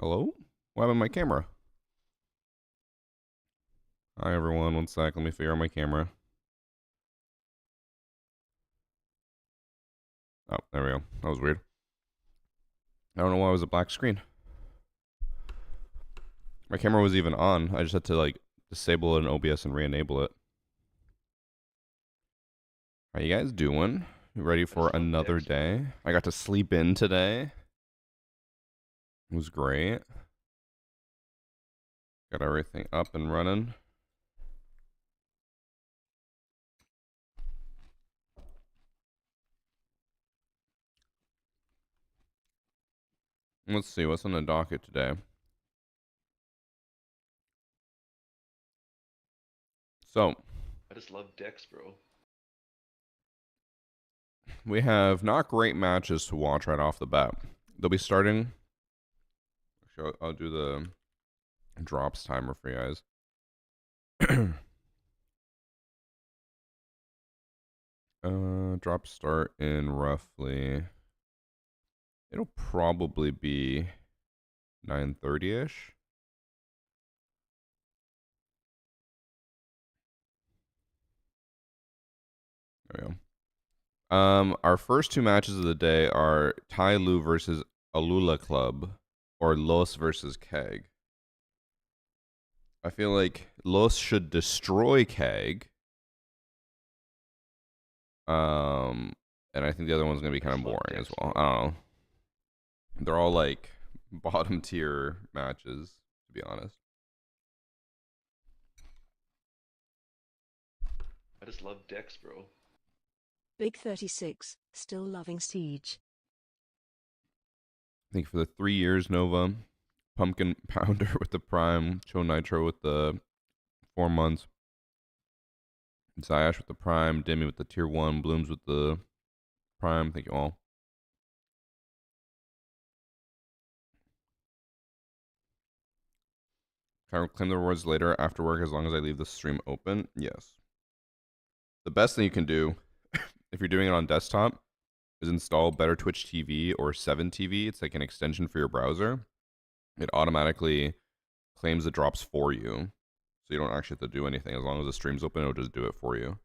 Hello? What happened to my camera? Hi everyone, one sec, let me figure out my camera. Oh, there we go. That was weird. I don't know why it was a black screen. My camera was even on. I just had to like disable it in OBS and re-enable it. How you guys doing? You ready for another day? I got to sleep in today. It was great. Got everything up and running. Let's see, what's on the docket today? So, I just love decks, bro. we have not great matches to watch right off the bat. They'll be starting. Actually, I'll do the drops timer for you guys. Drop start in roughly. It'll probably be 9:30ish. There we go. Our first two matches of the day are Tai Lu versus Alula Club, or Los versus Keg. I feel like Los should destroy Keg. And I think the other one's gonna be kind of boring as well. I don't know. They're all like bottom tier matches, to be honest. I just love decks, bro. Big 36, still loving Siege. Thank you for the 3 years, Nova. Pumpkin Pounder with the Prime. Cho Nitro with the 4 months. Zayash with the Prime. Demi with the Tier 1. Blooms with the Prime. Thank you all. Can I claim the rewards later after work as long as I leave the stream open? Yes. The best thing you can do, if you're doing it on desktop, is install Better Twitch TV or 7 TV. It's like an extension for your browser. It automatically claims the drops for you. So you don't actually have to do anything. As long as the stream's open, it'll just do it for you.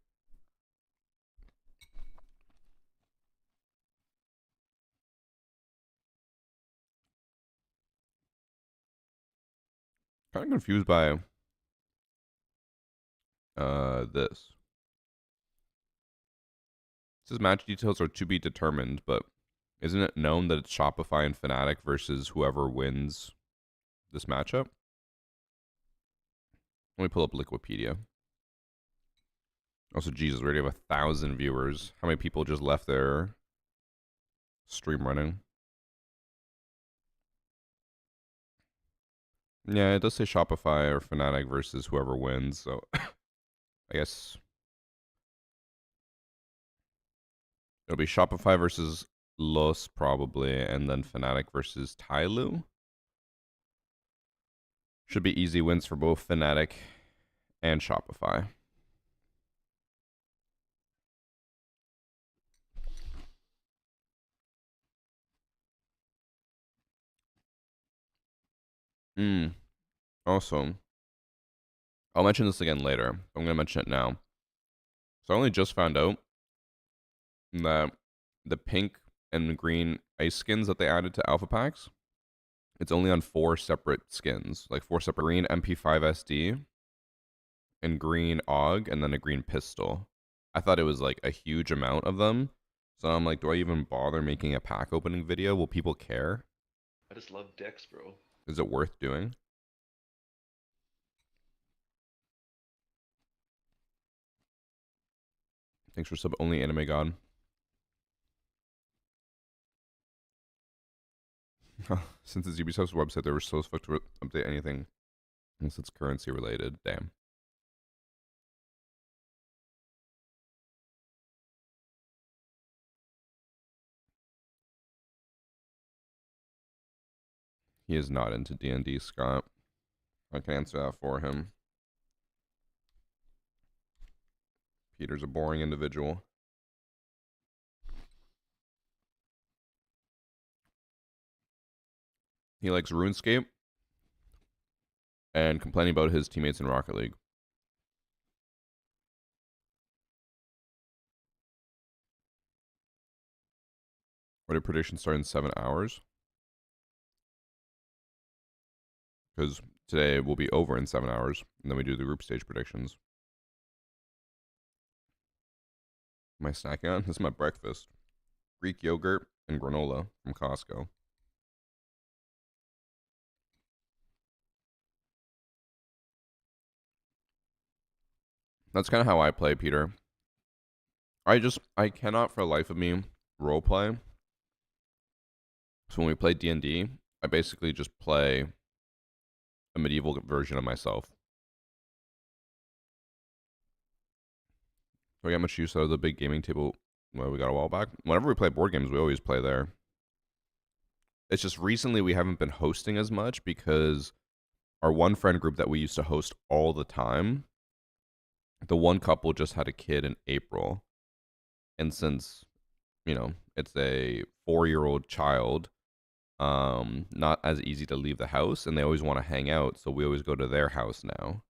Kind of confused by this. It says match details are to be determined, but isn't it known that it's Shopify and Fnatic versus whoever wins this matchup? Let me pull up Liquipedia. Also, Jesus, we already have 1,000 viewers. How many people just left their stream running? Yeah, it does say Shopify or Fnatic versus whoever wins, so I guess it'll be Shopify versus Los probably, and then Fnatic versus Tyloo. Should be easy wins for both Fnatic and Shopify. Also, I'll mention this again later. I'm going to mention it now. So I only just found out that the pink and green ice skins that they added to alpha packs, it's only on 4 separate skins, like 4 separate green MP5 SD and green AUG and then a green pistol. I thought it was like a huge amount of them. So I'm like, do I even bother making a pack opening video? Will people care? I just love decks, bro. Is it worth doing? Thanks for sub only anime god. Since it's Ubisoft's website, they were so fucked to update anything unless it's currency related. Damn. He is not into D&D, Scott. I can answer that for him. Peter's a boring individual. He likes RuneScape and complaining about his teammates in Rocket League. What did predictions start in 7 hours? Because today will be over in 7 hours, and then we do the group stage predictions. Am I snacking on? This is my breakfast. Greek yogurt and granola from Costco. That's kind of how I play, Peter. I cannot for the life of me role play. So when we play D&D, I basically just play a medieval version of myself. Do I get much use out of the big gaming table we got a while back? Whenever we play board games, we always play there. It's just recently we haven't been hosting as much because our one friend group that we used to host all the time, the one couple just had a kid in April. And since, it's a 4-year-old child, not as easy to leave the house, and they always want to hang out, so we always go to their house now.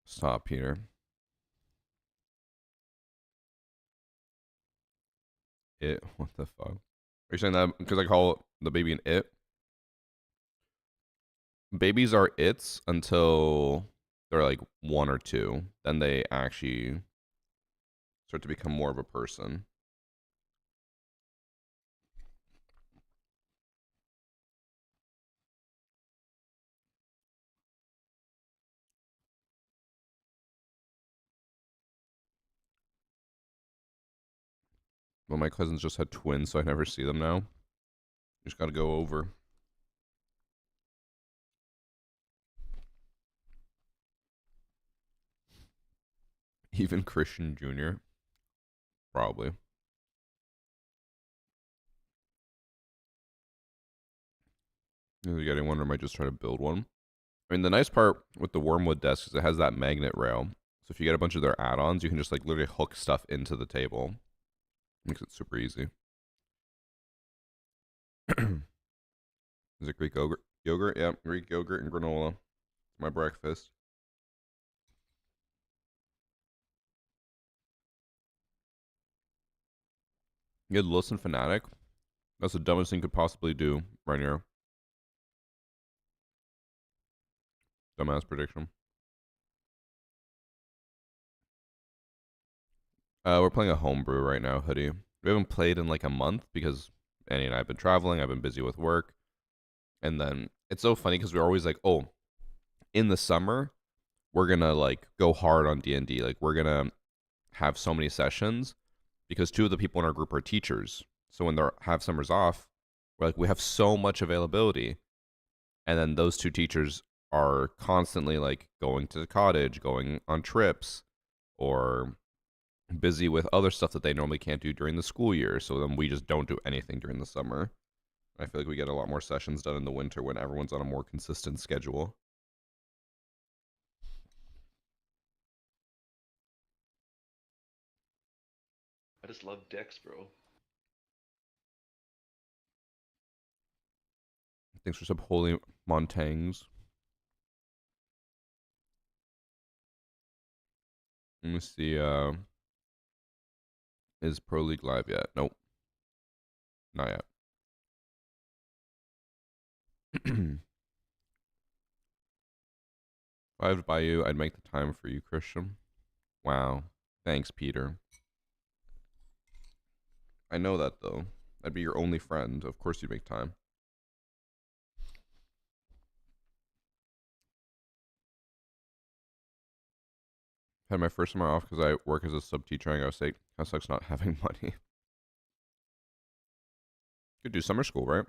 Stop, Peter. It, what the fuck? Are you saying that because I call the baby an it? Babies are its until they're like 1 or 2. Then they actually start to become more of a person. Well, my cousins just had twins, so I never see them now. Just gotta go over. Even Christian Jr. Probably. If you're getting one, or I might just try to build one. I mean, the nice part with the Wormwood desk is it has that magnet rail. So if you get a bunch of their add-ons, you can just like literally hook stuff into the table. Makes it super easy. Is it Greek yogurt? Yogurt? Yeah, Greek yogurt and granola. It's my breakfast. You had Listen Fanatic? That's the dumbest thing you could possibly do right here. Dumbass prediction. We're playing a homebrew right now, Hoodie. We haven't played in like a month because Annie and I have been traveling. I've been busy with work. And then it's so funny because we're always like, oh, in the summer, we're going to like go hard on D&D. Like we're going to have so many sessions because 2 of the people in our group are teachers. So when they have summers off, we're like, we have so much availability. And then those 2 teachers are constantly like going to the cottage, going on trips, or busy with other stuff that they normally can't do during the school year. So then we just don't do anything during the summer. I feel like we get a lot more sessions done in the winter when everyone's on a more consistent schedule. I just love Dex, bro. Thanks for some holy Montangs. Let me see, is Pro League live yet? Nope. Not yet. If I was by you, I'd make the time for you, Christian. Wow. Thanks, Peter. I know that, though. I'd be your only friend. Of course you'd make time. Had my first summer off because I work as a sub teacher in Iowa State. That sucks not having money. Could do summer school, right?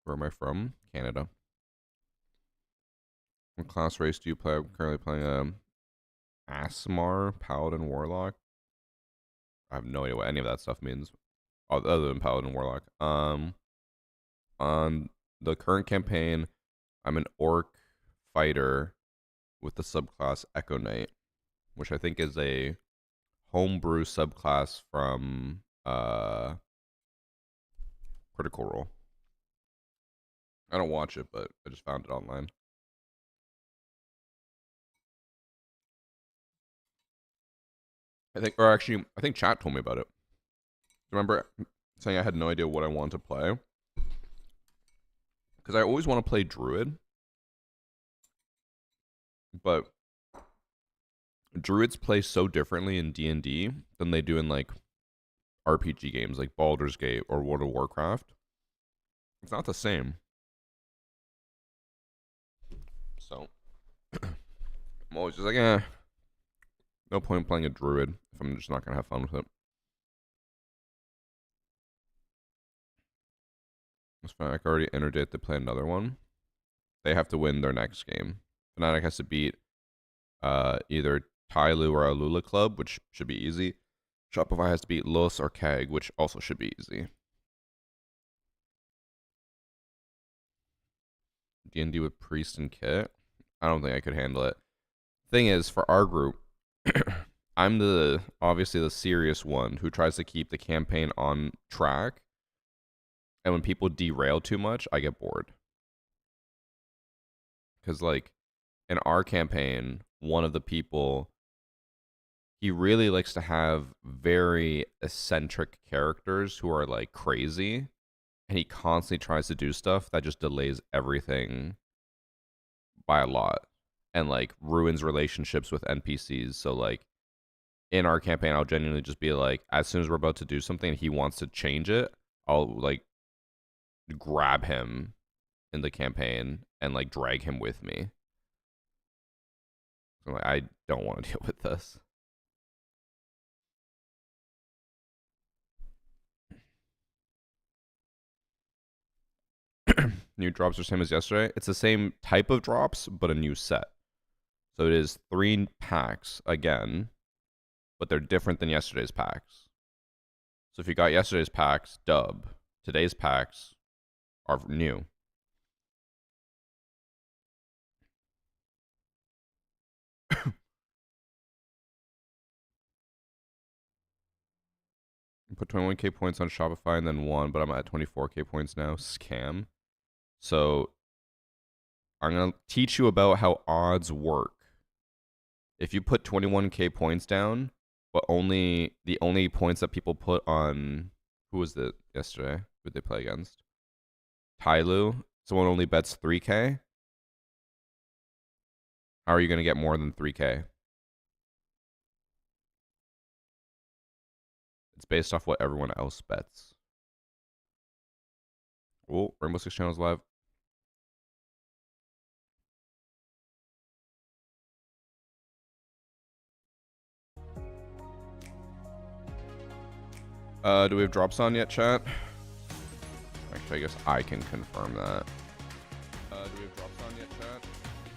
Where am I from? Canada. What class race do you play? I'm currently playing Asmar, Paladin, Warlock. I have no idea what any of that stuff means, other than Paladin, Warlock. On the current campaign, I'm an Orc fighter with the subclass Echo Knight, which I think is a homebrew subclass from Critical Role. I don't watch it, but I just found it online. I think chat told me about it. Remember saying I had no idea what I wanted to play? Because I always want to play Druid, but Druids play so differently in D&D than they do in like RPG games like Baldur's Gate or World of Warcraft. It's not the same. So I'm always just like, no point playing a Druid if I'm just not gonna have fun with it. It's Fnatic already entered it to play another one. They have to win their next game. Fnatic has to beat either Tyloo or Alula Club, which should be easy. Shopify has to beat Los or Keg, which also should be easy. D&D with Priest and Kit. I don't think I could handle it. Thing is, for our group, I'm obviously the serious one who tries to keep the campaign on track. And when people derail too much, I get bored. Because, like, in our campaign, one of the people, he really likes to have very eccentric characters who are, like, crazy. And he constantly tries to do stuff that just delays everything by a lot. And, like, ruins relationships with NPCs. So, like, in our campaign, I'll genuinely just be like, as soon as we're about to do something and he wants to change it, I'll, like, grab him in the campaign and like drag him with me. So I'm like, I don't want to deal with this. New drops are same as yesterday. It's the same type of drops, but a new set. So it is 3 packs again, but they're different than yesterday's packs. So if you got yesterday's packs, dub. Today's packs are new. Put 21k points on Shopify and then won, but I'm at 24k points now. Scam. So I'm going to teach you about how odds work. If you put 21k points down, but the only points that people put on, who was it yesterday? Who did they play against? Tyloo. Someone only bets 3k. How are you going to get more than 3k? It's based off what everyone else bets. Oh, Rainbow Six Channel's live. Do we have drops on yet, chat? Actually, I guess I can confirm that. Do we have drops on yet, chat?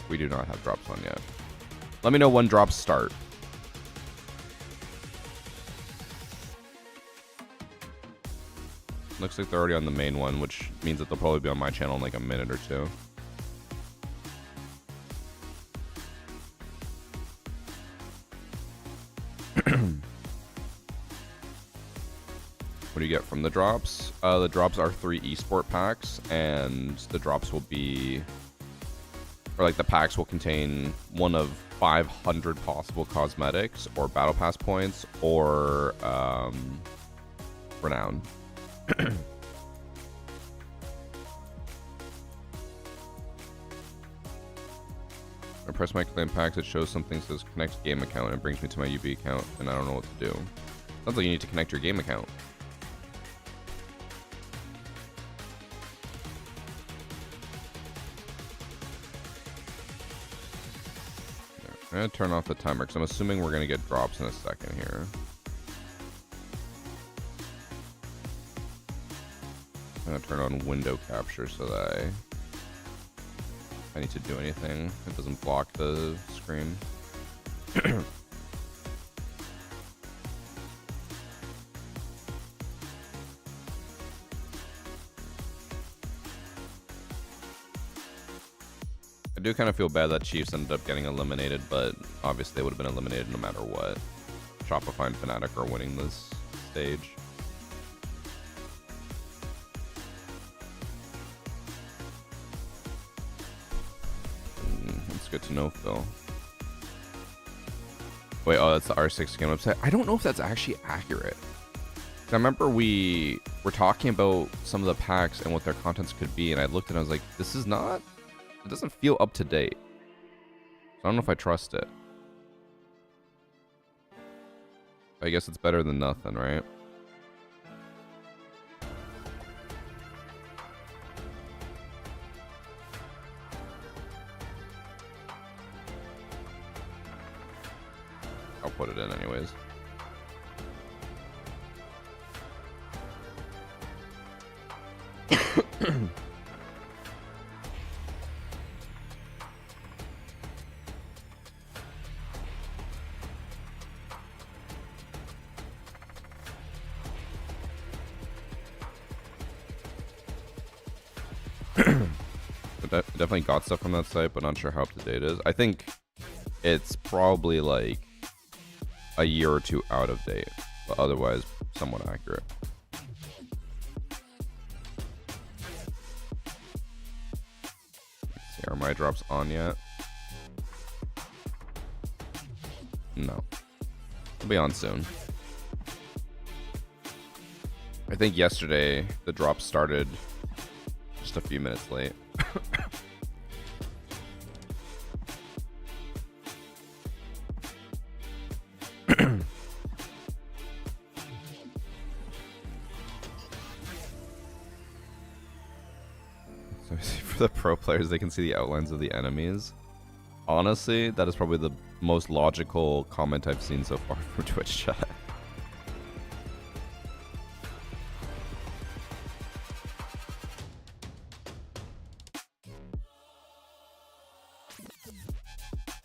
We do not have drops on yet. Let me know when drops start. Looks like they're already on the main one, which means that they'll probably be on my channel in like a minute or two. What do you get from the drops? The drops are 3 esport packs, and the drops will be, or like the packs will contain one of 500 possible cosmetics or battle pass points or renown. I press my claim packs, it shows something that says connect game account and it brings me to my UB account, and I don't know what to do. Sounds like you need to connect your game account. I'm going to turn off the timer because I'm assuming we're going to get drops in a second here. I'm going to turn on window capture so that if I need to do anything, it doesn't block the screen. I I do kind of feel bad that Chiefs ended up getting eliminated, but obviously they would have been eliminated no matter what. Shopify and Fnatic are winning this stage. That's good to know, Phil. Wait, oh, that's the R6 game website. I don't know if that's actually accurate. I remember we were talking about some of the packs and what their contents could be, and I looked and I was like, this is not... It doesn't feel up to date. So I don't know if I trust it. I guess it's better than nothing, right? I'll put it in anyways. Definitely got stuff from that site, but not sure how up to date it is. I think it's probably like a year or two out of date, but otherwise somewhat accurate. Let's see, are my drops on yet? No. They'll be on soon. I think yesterday the drop started just a few minutes late. For the pro players, they can see the outlines of the enemies. Honestly, that is probably the most logical comment I've seen so far from Twitch chat.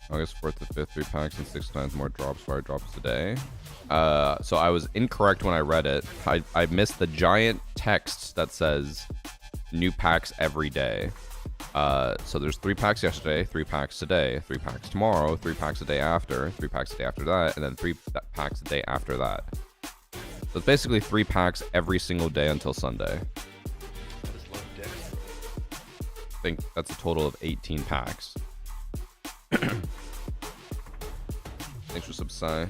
August 4th to 5th, 3 packs and 6 times more drops, fire drops today. So I was incorrect when I read it. I missed the giant text that says new packs every day. So there's 3 packs yesterday, 3 packs today, 3 packs tomorrow, 3 packs a day after, 3 packs a day after that, and then 3 packs a day after that. So it's basically 3 packs every single day until Sunday. I just love decks, bro. I think that's a total of 18 packs. Thanks for subside.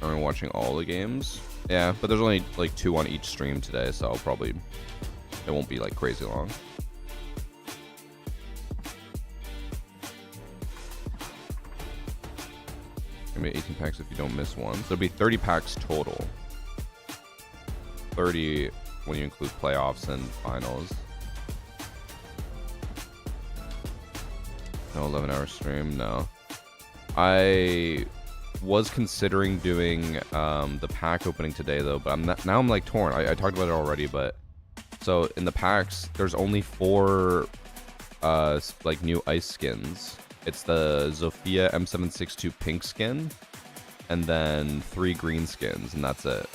Are we watching all the games? Yeah, but there's only like 2 on each stream today, so I'll probably... It won't be like crazy long. Gonna be 18 packs if you don't miss one. So it'll be 30 packs total. 30 when you include playoffs and finals. No 11-hour stream, no. I was considering doing the pack opening today though, but now I'm like torn. I talked about it already, but so in the packs there's only 4 like new ice skins. It's the Zofia M762 pink skin and then 3 green skins, and that's it.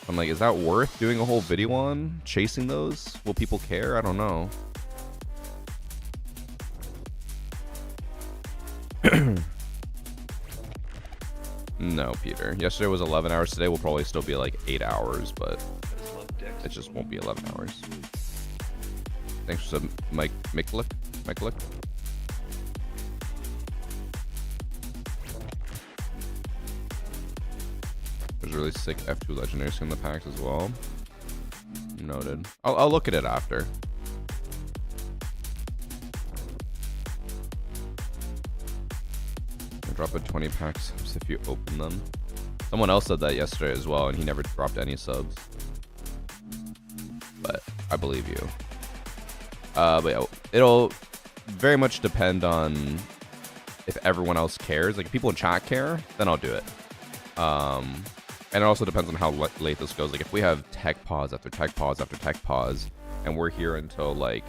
I'm like, is that worth doing a whole video on chasing those? Will people care? I don't know. No, Peter. Yesterday was 11 hours. Today will probably still be like 8 hours, but I just love decks. it just won't be 11 hours. Thanks for some Mike Micklick. There's a really sick F2 legendary skin in the packs as well. Noted. I'll look at it after. Drop a 20 packs if you open them. Someone else said that yesterday as well, and he never dropped any subs. But I believe you. But yeah, it'll very much depend on if everyone else cares. Like if people in chat care, then I'll do it. And it also depends on how late this goes. Like if we have tech pause after tech pause after tech pause, and we're here until like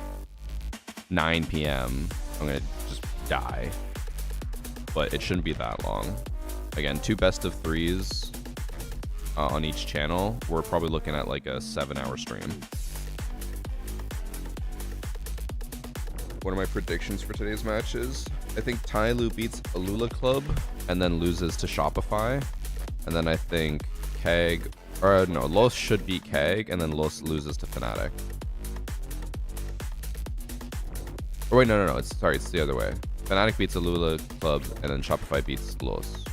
9 p.m., I'm gonna just die. But it shouldn't be that long. Again, 2 best of 3s on each channel. We're probably looking at like a 7-hour stream. one of my predictions for today's match is I think Tyloo beats Alula Club and then loses to Shopify. And then I think Keg, or no, Los should beat Keg and then Los loses to Fnatic. Or wait, no, it's the other way. Fnatic beats Alula Club and then Shopify beats Los.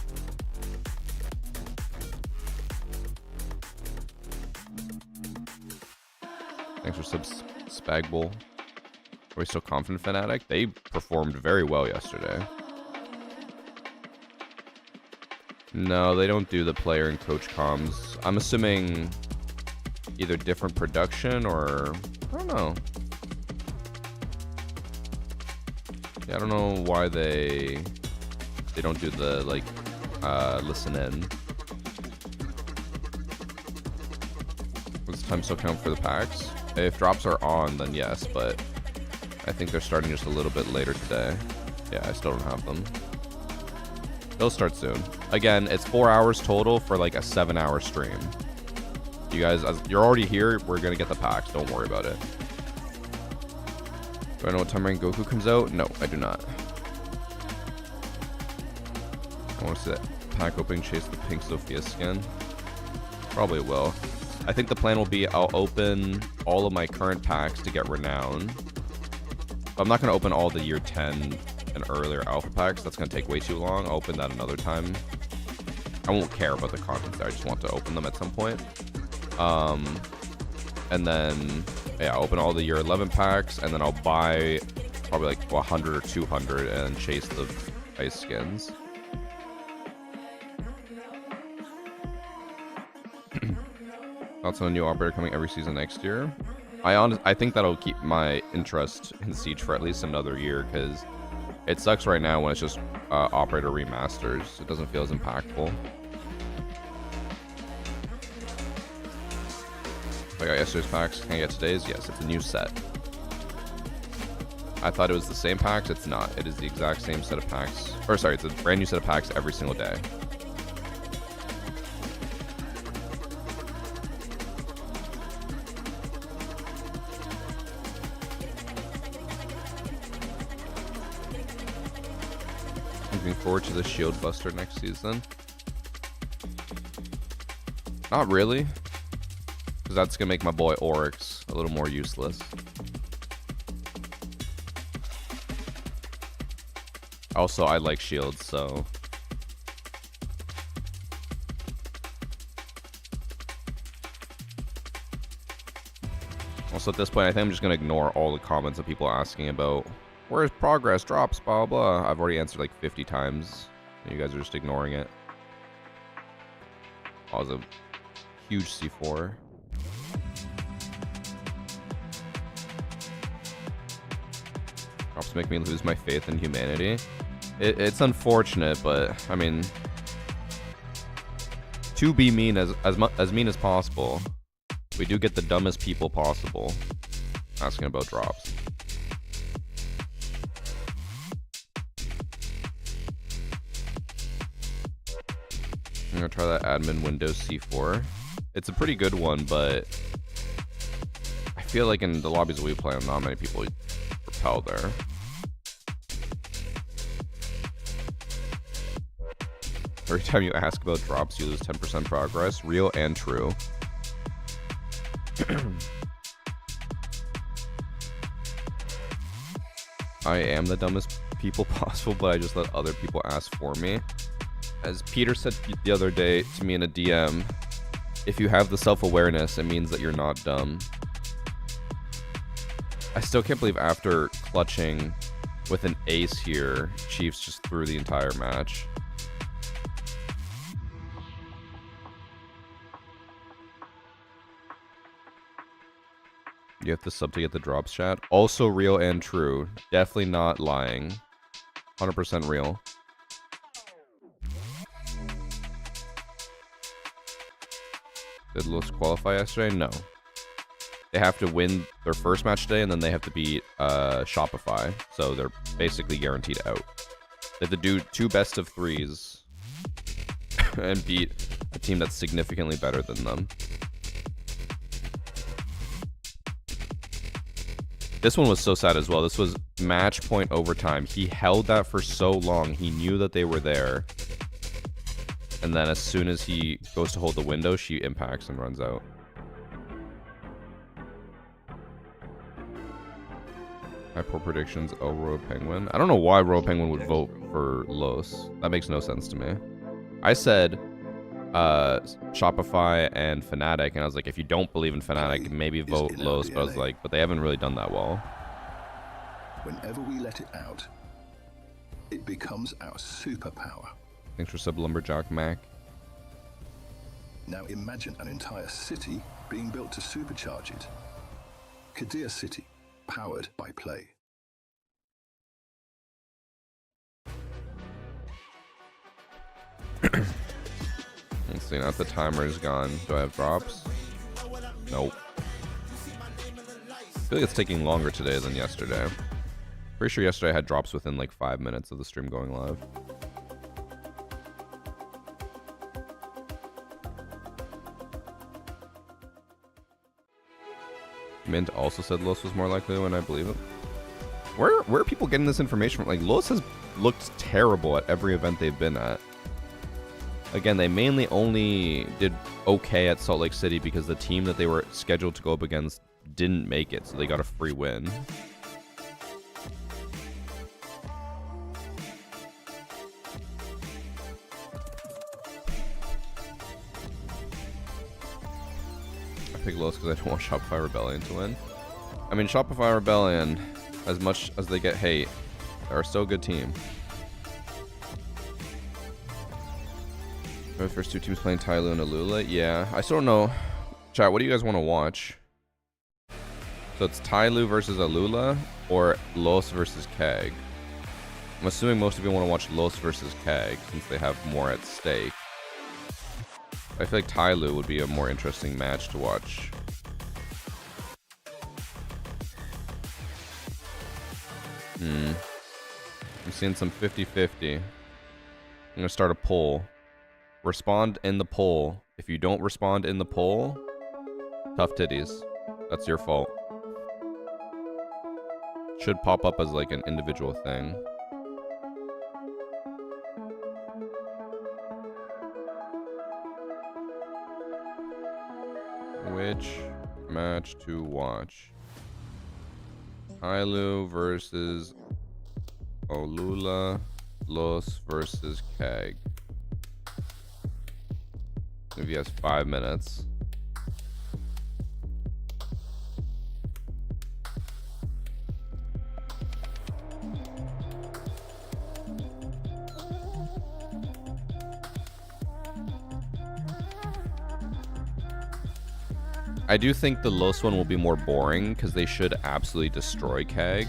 Thanks for subs, Spagbull. Are we still confident Fnatic? They performed very well yesterday. No, they don't do the player and coach comms. I'm assuming either different production or I don't know. Yeah, I don't know why they don't do the like listen in. Does time still count for the packs? If drops are on, then yes, but I think they're starting just a little bit later today. Yeah, I still don't have them. They'll start soon. Again, it's 4 hours total for like a 7-hour stream. You guys, as you're already here, we're gonna get the packs. Don't worry about it. Do I know what time rank Goku comes out? No, I do not. I want to see that pack opening chase the pink Sophia skin. Probably will. I think the plan will be I'll open all of my current packs to get renown. I'm not going to open all the year 10 and earlier alpha packs. That's going to take way too long. I'll open that another time. I won't care about the content there. I just want to open them at some point. And then, yeah, I'll open all the year 11 packs, and then I'll buy probably like 100 or 200 and chase the ice skins. Thoughts on a new operator coming every season next year? I think that'll keep my interest in Siege for at least another year, because it sucks right now when it's just operator remasters. It doesn't feel as impactful. I got yesterday's packs. Can I get today's? Yes, it's a new set. I thought it was the same packs. It's not. It is the exact same set of packs. Or sorry, it's a brand new set of packs every single day. Looking forward to the Shield Buster next season. Not really. Because that's going to make my boy Oryx a little more useless. Also, I like shields, so... Also, at this point, I think I'm just going to ignore all the comments of people asking about where's progress, drops, blah, blah. I've already answered like 50 times. You guys are just ignoring it. Oh, it was a huge C4. Drops make me lose my faith in humanity. It's unfortunate, but I mean, to be mean as mean as possible, we do get the dumbest people possible asking about drops. I'm gonna try that admin Windows C4. It's a pretty good one, but I feel like in the lobbies we play, not many people repel there. Every time you ask about drops, you lose 10% progress. Real and true. I am the dumbest people possible, but I just let other people ask for me. As Peter said the other day to me in a DM, if you have the self-awareness, it means that you're not dumb. I still can't believe after clutching with an ace here, Chiefs just threw the entire match. You have to sub to get the drops, chat. Also real and true. Definitely not lying. 100% real. Did Los qualify yesterday? No. They have to win their first match today, and then they have to beat Shopify. So they're basically guaranteed out. They have to do 2 best of 3s and beat a team that's significantly better than them. This one was so sad as well. This was match point overtime. He held that for so long. He knew that they were there. And then as soon as he goes to hold the window, she impacts and runs out. Hyper predictions. Oh, Royal Penguin. I don't know why Royal Penguin would vote for Los. That makes no sense to me. I said Shopify and Fnatic, and I was like, if you don't believe in Fnatic, maybe vote Los. But I was like, but they haven't really done that well. Whenever we let it out, it becomes our superpower. Thanks for sub Lumberjack Mac. Now imagine an entire city being built to supercharge it. Kadir City, powered by play. Let's see, now that the timer is gone, do I have drops? Nope. I feel like it's taking longer today than yesterday. Pretty sure yesterday I had drops within like 5 minutes of the stream going live. Mint also said Los was more likely when I believe it. Where are people getting this information from? Like, Los has looked terrible at every event they've been at. Again, they mainly only did okay at Salt Lake City because the team that they were scheduled to go up against didn't make it, so they got a free win. I pick Los because I don't want Shopify Rebellion to win. I mean, Shopify Rebellion, as much as they get hate, are still a good team. The first two teams playing Tyloo and Alula. Yeah, I still don't know. Chat, what do you guys want to watch? So it's Tyloo versus Alula or Los versus Keg? I'm assuming most of you want to watch Los versus Keg since they have more at stake. I feel like Tyloo would be a more interesting match to watch. I'm seeing some 50-50. I'm going to start a poll. Respond in the poll. If you don't respond in the poll, tough titties. That's your fault. Should pop up as like an individual thing. Which match to watch? Tyloo versus Alula, Los versus Keg. If he has 5 minutes. I do think the Los one will be more boring because they should absolutely destroy Keg.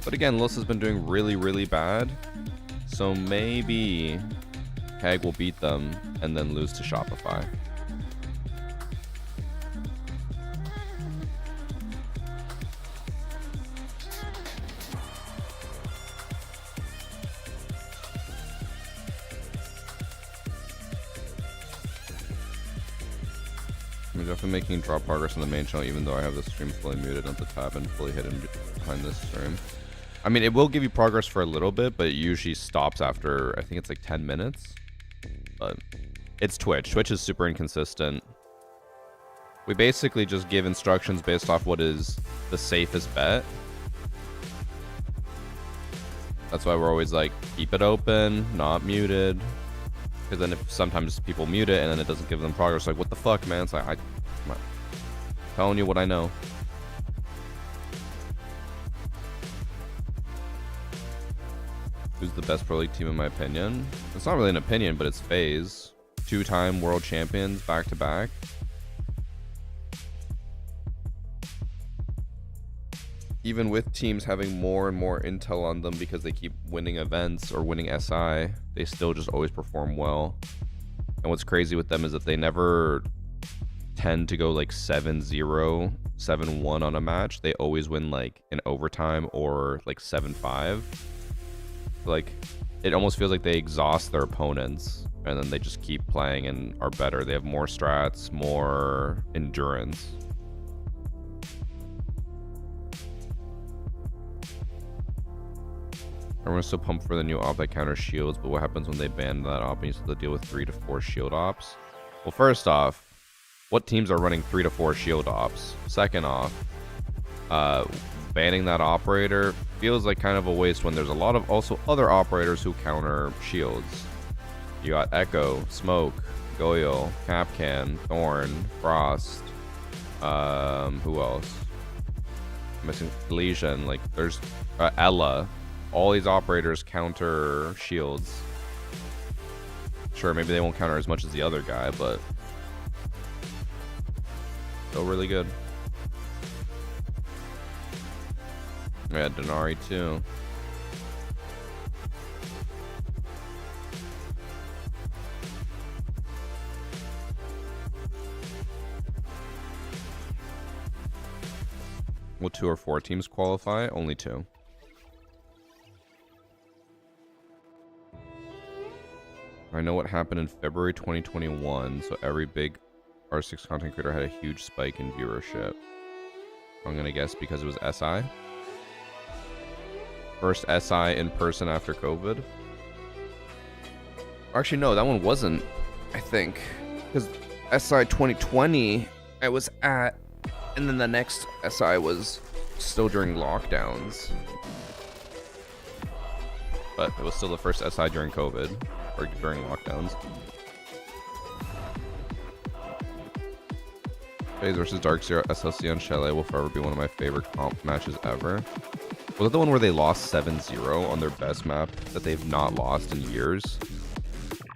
But again, Los has been doing really, really bad. So maybe Keg will beat them and then lose to Shopify. I'm definitely making drop progress on the main channel even though I have the stream fully muted at the tab and fully hidden behind this stream. I mean, it will give you progress for a little bit, but it usually stops after, I think it's like 10 minutes. But it's Twitch. Twitch is super inconsistent. We basically just give instructions based off what is the safest bet. That's why we're always like, keep it open, not muted. Because then if sometimes people mute it and then it doesn't give them progress, like, what the fuck, man? It's like, I'm telling you what I know. Who's the best Pro League team in my opinion? It's not really an opinion, but it's FaZe. 2-time world champions back to back. Even with teams having more and more intel on them because they keep winning events or winning SI, they still just always perform well. And what's crazy with them is that they never tend to go like 7-0, 7-1 on a match. They always win like in overtime or like 7-5. Like, it almost feels like they exhaust their opponents and then they just keep playing and are better. They have more strats, more endurance. Everyone's still pumped for the new op that counters shields, but what happens when they ban that op and you still have to deal with 3 to 4 shield ops? Well, first off, what teams are running 3 to 4 shield ops? Second off, banning that operator feels like kind of a waste when there's a lot of also other operators who counter shields. You got Echo, Smoke, Goyle, Capcan, Thorn, Frost, who else? I'm missing Legion, like there's Ella. All these operators counter shields. Sure, maybe they won't counter as much as the other guy, but still really good. Yeah, Denari too. Will 2 or 4 teams qualify? Only 2. I know what happened in February 2021, so every big R6 content creator had a huge spike in viewership. I'm gonna guess because it was SI. First SI in person after COVID. Actually, no, that one wasn't, I think. Because SI 2020, I was at, and then the next SI was still during lockdowns. But it was still the first SI during COVID, or during lockdowns. FaZe versus Dark Zero SLC on Chalet will forever be one of my favorite comp matches ever. Was it the one where they lost 7-0 on their best map that they've not lost in years?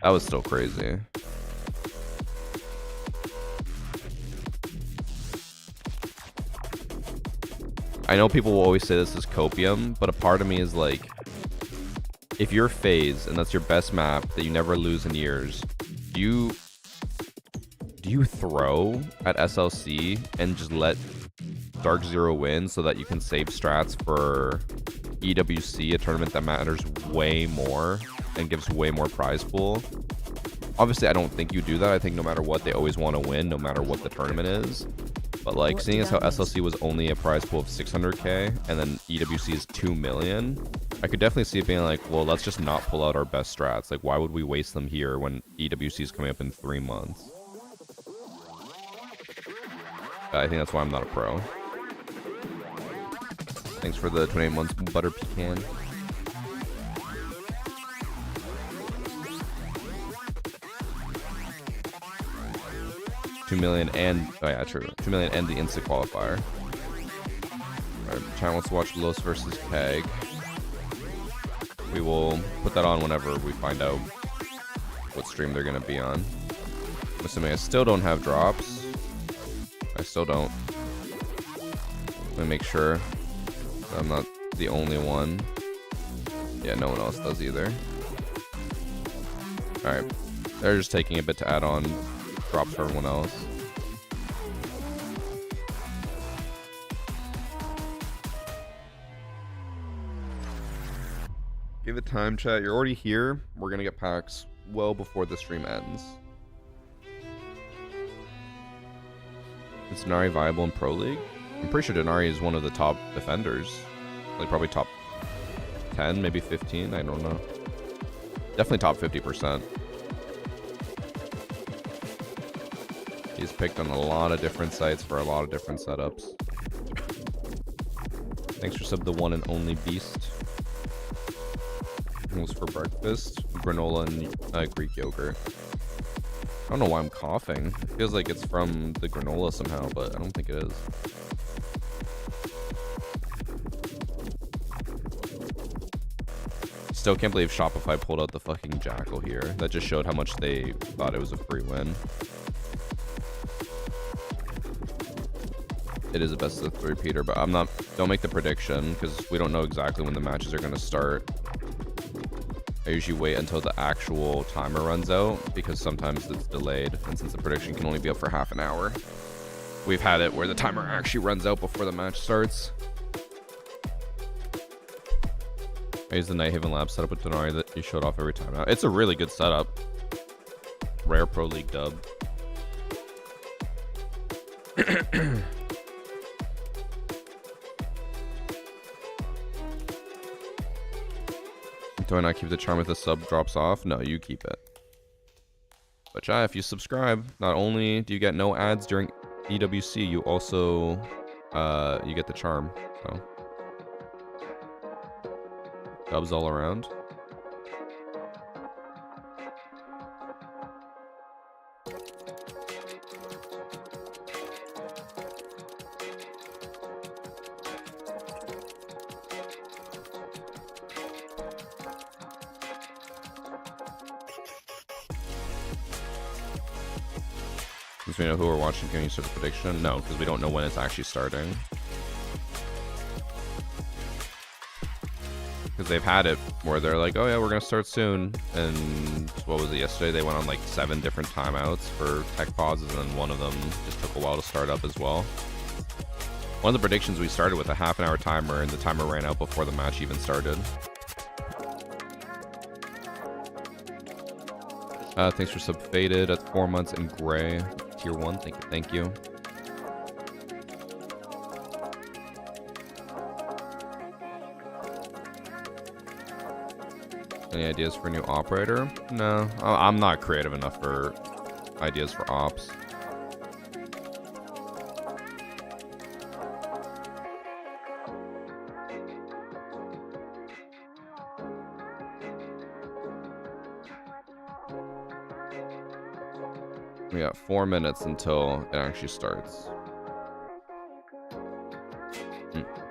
That was still crazy. I know people will always say this is copium, but a part of me is like, if you're FaZe and that's your best map that you never lose in years, do you throw at SLC and just let Dark Zero win so that you can save strats for EWC, a tournament that matters way more and gives way more prize pool? Obviously, I don't think you do that. I think no matter what, they always want to win, no matter what the tournament is. But like, seeing as how SLC was only a prize pool of 600k and then EWC is 2 million, I could definitely see it being like, well, let's just not pull out our best strats. Like, why would we waste them here when EWC is coming up in 3 months? I think that's why I'm not a pro. Thanks for the 28 months, Butter Pecan. $2 million and, oh yeah, true. 2 million and the instant qualifier. Alright, China wants to watch Los versus Keg. We will put that on whenever we find out what stream they're gonna be on. I'm assuming I still don't have drops. I still don't. Let me make sure I'm not the only one. Yeah, no one else does either. Alright. They're just taking a bit to add on drops for everyone else. Give it time, chat. You're already here. We're gonna get packs well before the stream ends. Is Denari viable in Pro League? I'm pretty sure Denari is one of the top defenders. Like probably top 10, maybe 15, I don't know. Definitely top 50%. He's picked on a lot of different sites for a lot of different setups. Thanks for sub the one and only Beast. What was for breakfast? Granola and Greek yogurt. I don't know why I'm coughing. It feels like it's from the granola somehow, but I don't think it is. Still can't believe Shopify pulled out the fucking jackal here. That just showed how much they thought it was a free win. It is a best of 3, Peter, but don't make the prediction because we don't know exactly when the matches are going to start. I usually wait until the actual timer runs out because sometimes it's delayed, and since the prediction can only be up for half an hour, we've had it where the timer actually runs out before the match starts. I use the Night Haven Lab setup with Denari that you showed off every time. It's a really good setup. Rare Pro League dub. Do I not keep the charm if the sub drops off? No, you keep it. But yeah, if you subscribe, not only do you get no ads during EWC, you also you get the charm. So dubs all around. Since we know who we're watching, can you start the prediction? No, because we don't know when it's actually starting. Because they've had it where they're like, oh yeah, we're going to start soon. And what was it, yesterday? They went on like 7 different timeouts for tech pauses, and one of them just took a while to start up as well. One of the predictions, we started with a half-an-hour timer, and the timer ran out before the match even started. Thanks for sub faded at 4 months in gray. Tier 1, thank you. Any ideas for a new operator? No, I'm not creative enough for ideas for ops. We got 4 minutes until it actually starts.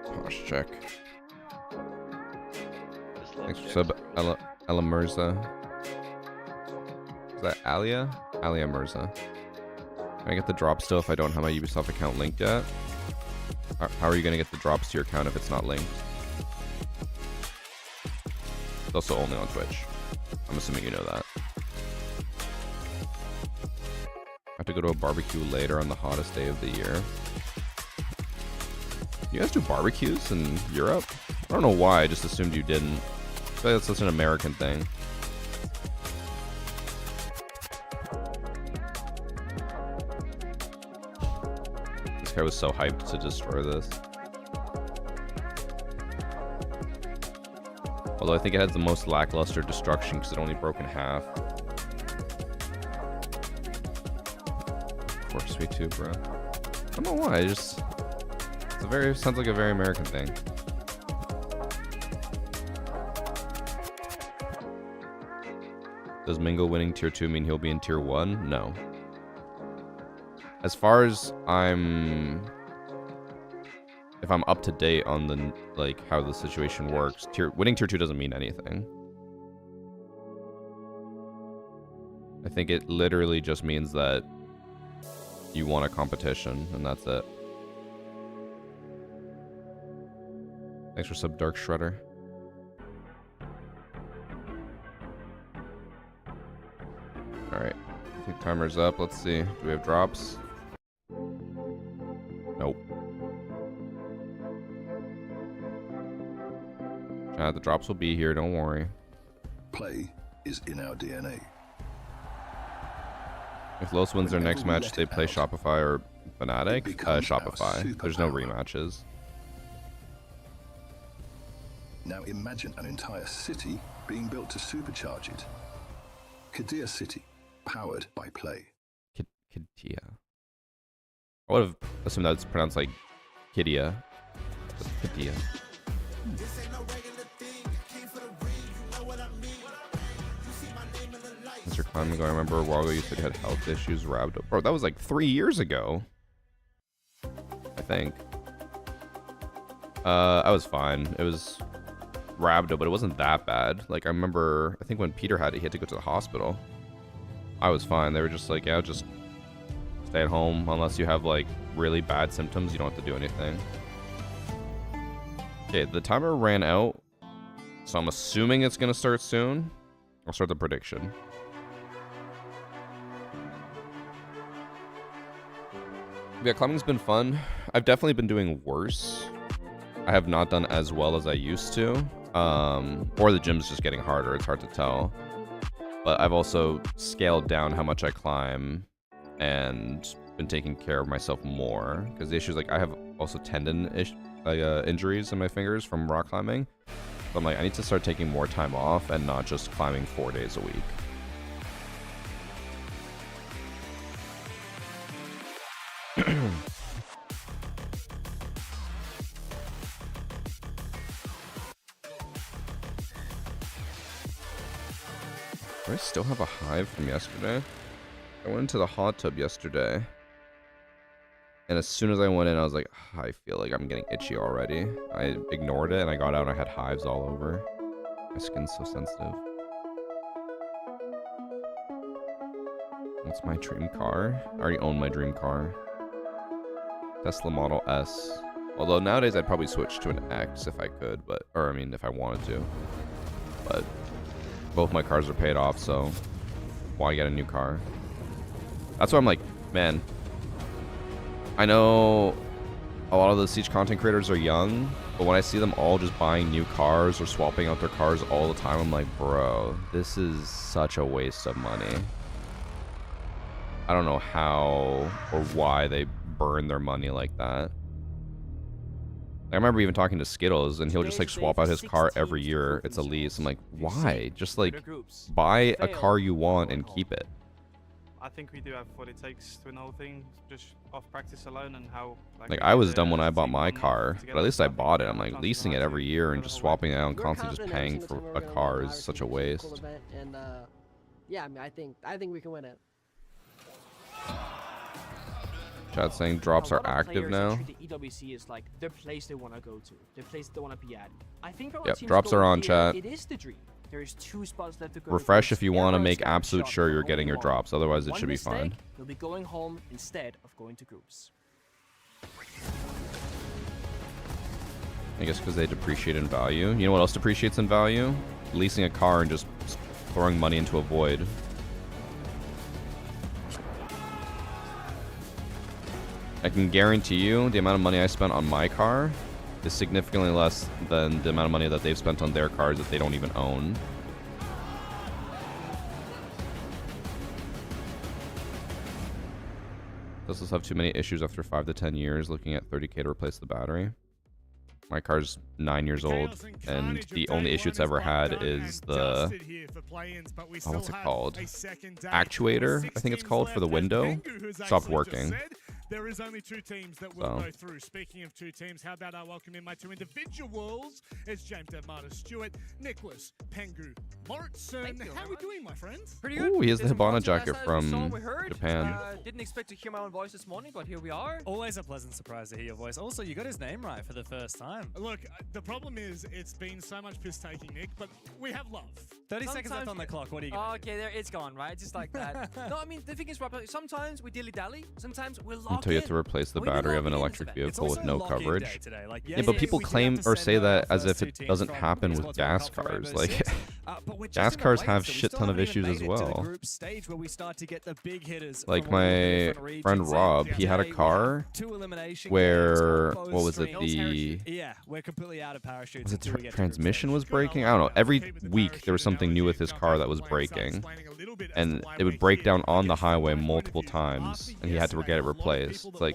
Posh check. Thanks for sub, Ella Mirza. Is that Alia? Alia Mirza. Can I get the drop still if I don't have my Ubisoft account linked yet? How are you going to get the drops to your account if it's not linked? It's also only on Twitch. I'm assuming you know that. I have to go to a barbecue later on the hottest day of the year. You guys do barbecues in Europe? I don't know why, I just assumed you didn't. I feel like that's such an American thing. This guy was so hyped to destroy this. Although I think it has the most lackluster destruction because it only broke in half. Of course we too, bro. I don't know why, it's a very, sounds like a very American thing. Does Mingo winning tier 2 mean he'll be in tier 1? No. As far as if I'm up to date on the, like, how the situation works, winning tier 2 doesn't mean anything. I think it literally just means that you won a competition, and that's it. Thanks for sub, Dark Shredder. Alright. I think timer's up. Let's see. Do we have drops? Nope. The drops will be here, don't worry. Play is in our DNA. If Los wins their next match, they play Shopify or Fnatic? Shopify. There's no rematches. Now imagine an entire city being built to supercharge it. Kadir City, powered by Play. Kidia. I would have assumed that's pronounced like Kidia. Kidia. Mr. Climbing, I remember a while ago you said you had health issues. Bro, that was like 3 years ago. I think. I was fine. It was rhabdo, but it wasn't that bad. Like, I remember, I think when Peter had it, he had to go to the hospital. I was fine. They were just like, yeah, just stay at home. Unless you have, like, really bad symptoms, you don't have to do anything. Okay, the timer ran out, so I'm assuming it's going to start soon. I'll start the prediction. Yeah, climbing's been fun. I've definitely been doing worse. I have not done as well as I used to. Or the gym's just getting harder. It's hard to tell. But I've also scaled down how much I climb and been taking care of myself more. Because the issue is, like, I have also tendon injuries in my fingers from rock climbing. I'm like, I need to start taking more time off and not just climbing 4 days a week. Do I still have a hive from yesterday? I went into the hot tub yesterday. And as soon as I went in, I was like, I feel like I'm getting itchy already. I ignored it and I got out and I had hives all over. My skin's so sensitive. What's my dream car? I already own my dream car. Tesla Model S. Although nowadays I'd probably switch to an X if I could, or I mean if I wanted to. But both my cars are paid off, so why get a new car? That's why I'm like, man, I know a lot of the Siege content creators are young, but when I see them all just buying new cars or swapping out their cars all the time, I'm like, bro, this is such a waste of money. I don't know how or why they burn their money like that. I remember even talking to Skittles, and he'll just like swap out his car every year. It's a lease. I'm like, why? Just like buy a car you want and keep it. I think we do have what it takes to win the whole thing, just off practice alone and how. Like I was dumb when I bought my car, but at least I bought it. I'm like leasing it every year and just swapping it out and constantly just paying for a car is such a waste. And yeah, I mean, I think we can win it. Chat saying drops are active now. The EWC is like the place they want to go to, the place they want to be at. I think yep, drops are on, chat. It is the dream. There is 2 spots left to go. Refresh if you want to make absolute sure you're getting your drops. Otherwise, it should be fine. You'll be going home instead of going to groups. I guess because they depreciate in value. You know what else depreciates in value? Leasing a car and just throwing money into a void. I can guarantee you the amount of money I spent on my car is significantly less than the amount of money that they've spent on their cars that they don't even own. Teslas have too many issues after 5 to 10 years, looking at 30K to replace the battery. My car's 9 years old, and the only issue it's ever had is the... Oh, what's it called? Actuator, I think it's called, for the window. Stopped working. There is only 2 teams that will go through. Speaking of 2 teams, how about I welcome in my 2 individuals? It's James Marta Stewart, Nicholas Pengu Morrison. How are we doing, my friends? Pretty good. Ooh, he has the Hibana jacket from Japan. Didn't expect to hear my own voice this morning, but here we are. Always a pleasant surprise to hear your voice. Also, you got his name right for the first time. Look, the problem is it's been so much piss-taking, Nick, but we have love. 30 seconds left on the clock. What are you going to do? Okay, there it's gone, right? Just like that. No, I mean, the thing is, sometimes we dilly-dally. Sometimes we're locked Until you have to replace the battery of an electric vehicle with no coverage. Like, yeah, but people claim or say that as if it doesn't happen with gas cars. Like, gas cars have shit ton of issues as well. Like my friend Rob, he had a car where, what was it, the transmission was breaking? I don't know. Every week there was something new with his car that was breaking, and it would break down on the highway multiple times, and he had to get it replaced. It's like,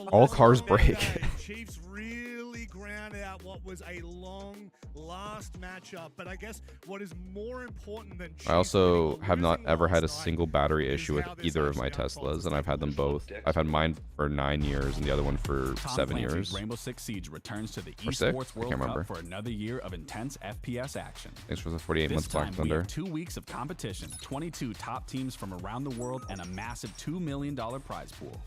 all cars break. Chiefs really ground out what was a long last matchup, but I guess what is more important than I also have not ever had a single battery issue with either of my Teslas, and I've had them both. I've had mine for 9 years and the other one for 7 years. Rainbow Six Siege returns to the or 6? Esports World Cup for another year of intense FPS action. Thanks for the 48 months, Black Thunder. 2 weeks of competition, 22 top teams from around the world, and a massive $2 million prize pool.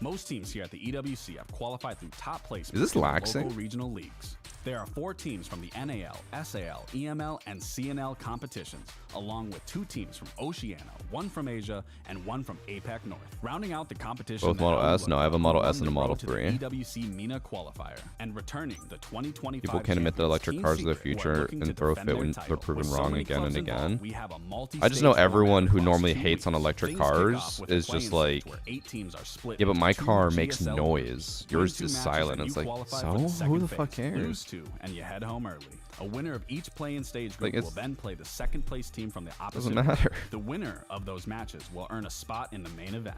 Most teams here at the EWC have qualified through top placements in local regional leagues. There are 4 teams from the NAL, SAL, EML, and CNL competitions, along with 2 teams from Oceania, 1 from Asia, and 1 from APAC North. Rounding out the competition, both Model S? No, I have a Model S and a Model 3. EWC MENA qualifier, and returning the 2025 People can admit that electric cars are the future and throw fit when they're proven wrong again and again. I just know everyone who normally hates on electric cars is just like, yeah, but my car makes noise. Yours is silent. It's like, so? Who the fuck cares? And you head home early. A winner of each play-in stage group will then play the second place team from the opposite. Doesn't matter. The winner of those matches will earn a spot in the main event.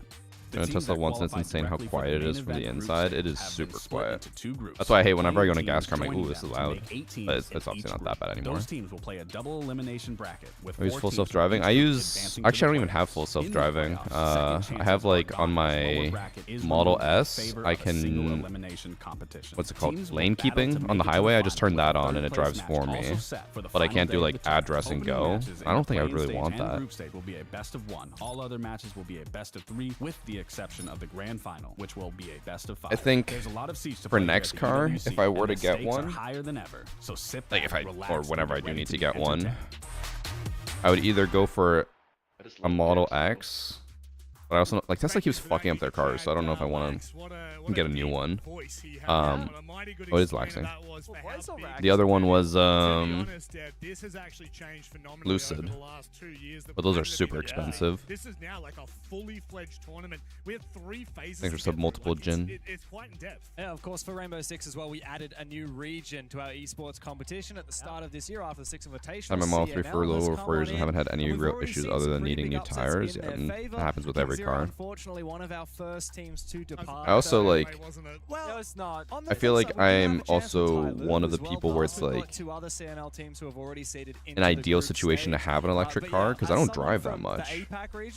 In a teams Tesla that once, it's qualified insane how directly for quiet the it is main from the event group inside. stage It is have been super split quiet. into 2 groups. That's why I hate whenever I go in a Playing gas car, I'm teams like, ooh, joining this is them to loud. make 8 teams But it's in obviously each not group. that bad anymore. Those teams will play a double elimination bracket with I use 4 full teams self-driving. from I each group use advancing to actually I don't the even have playoffs. full In the self-driving. playoffs, second I chances have are like gone on when the my lower bracket is Model removed in S, favor I of a single can elimination competition. what's it called? Teams will Lane battle to keeping on make the it to highway. I just final, turn that with on and it third-place drives match for also me. set for the But I final can't do day like of the tournament. address and Opening go. matches in I don't the think I would playing really stage want and that. Group stage will be a best of 1. All other matches will be a best of 3, with the exception of the grand final, which will be a best of 5. I think There's a lot of seats to for play here next at the car, EWC, if I were and to the get stakes are one, higher than ever. So sit like back, if I relax, or and whenever get I do ready need to be get one, entertained. I would either go for I just a love Model dicks. X, but I also like Tesla keeps fucking up their cars, so I don't know if I want to get a new one. Oh, it is laxing. The other one was Lucid, but those are super expensive. This is now like a fully fledged tournament. We have 3 phases. Thanks for sub multiple gin. It's quite in depth. Yeah, of course, for Rainbow Six as well, we added a new region to our esports competition at the start of this year after the 6 Invitational. I'm my Model 3 CNL for a little has over come 4 years on and in, haven't had any and we've real already issues seen other some than pretty needing big new upsets tires. in Yeah, their and favor. that happens with King every Zero, car. unfortunately, one of our first teams to depart. I also like. Well, no, it's not. I feel like I'm also one of the people where it's like two other CNL teams who have already seeded an ideal situation to have an electric car because I don't drive that much.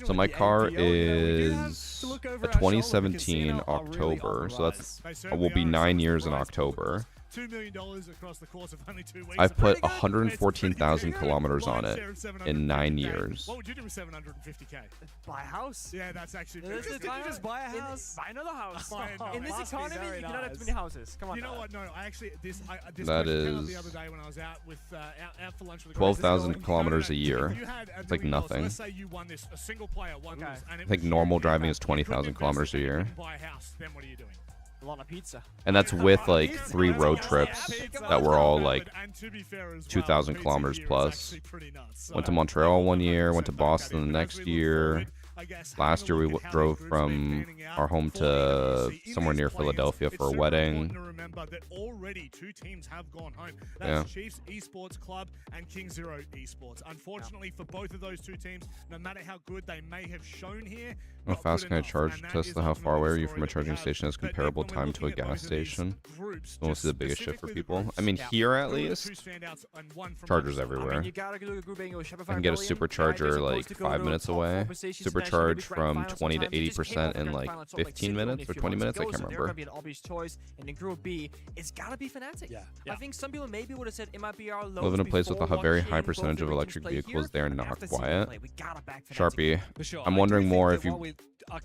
So my car is a 2017 October, so that's will be 9 years in October. $2 million across the course of only 2 weeks. I've put 114,000 kilometers on it in 9 years. What would you do with 750k? Buy a house. Yeah, that's actually. This is Did you buy just buy a house. Buy another house. Buy In this Must economy, you cannot have too many houses. Come on. You know what? No, I actually this That question came up is the other day when I was out with out for lunch with the 12,000 guys. kilometers a year. If you had It's like $1 million, nothing. Let's say you won this, a single player won this, and it I think was normal you, driving is you couldn't 20,000 invest kilometers it, a you year. couldn't buy a house. Then what are you doing? A lot of pizza. And that's with like 3 road trips that were all like And to be fair as well, 2,000 pizza kilometers here is plus. actually pretty nuts. Went to So, Montreal one year, 100% went to back Boston at the it. next As we look year. forward, I guess, Last year we having a look at how drove these groups have been from panning out our home for to EWC. In somewhere these near play-ins, Philadelphia it's for a super wedding. important to remember that already 2 teams have gone home. That's Yeah. Chiefs Esports Club and King Zero Esports. Unfortunately for both of those 2 teams, no matter how good they may have shown here, How not fast good can I enough. charge And that Tesla? is How far away are you ultimately from a the story charging that we station that's have. But comparable when we're time to a looking at gas both of these station? groups, Mostly just the biggest shit for specifically the people. groups, I mean, Yeah. here at who are the least, 2 standouts and one from chargers Microsoft? everywhere. You gotta do a group being a Shopify I can get a Pavilion. supercharger You're like supposed to go 5 to minutes top away. 4 positions, then Supercharge maybe grand from finals 20 to sometimes. You just came 80% off the in grand like final, so, like, 15 Sydney minutes in or a few 20 months minutes. I ago, can't so they're remember. gonna be an obvious choice. And in Group B, it's gotta be Fnatic. Yeah. I think some people maybe would have said it might be our I live in a place with a very high percentage of electric vehicles. They are not quiet. Sharpie, For sure. I'm I do wondering think more that if you while we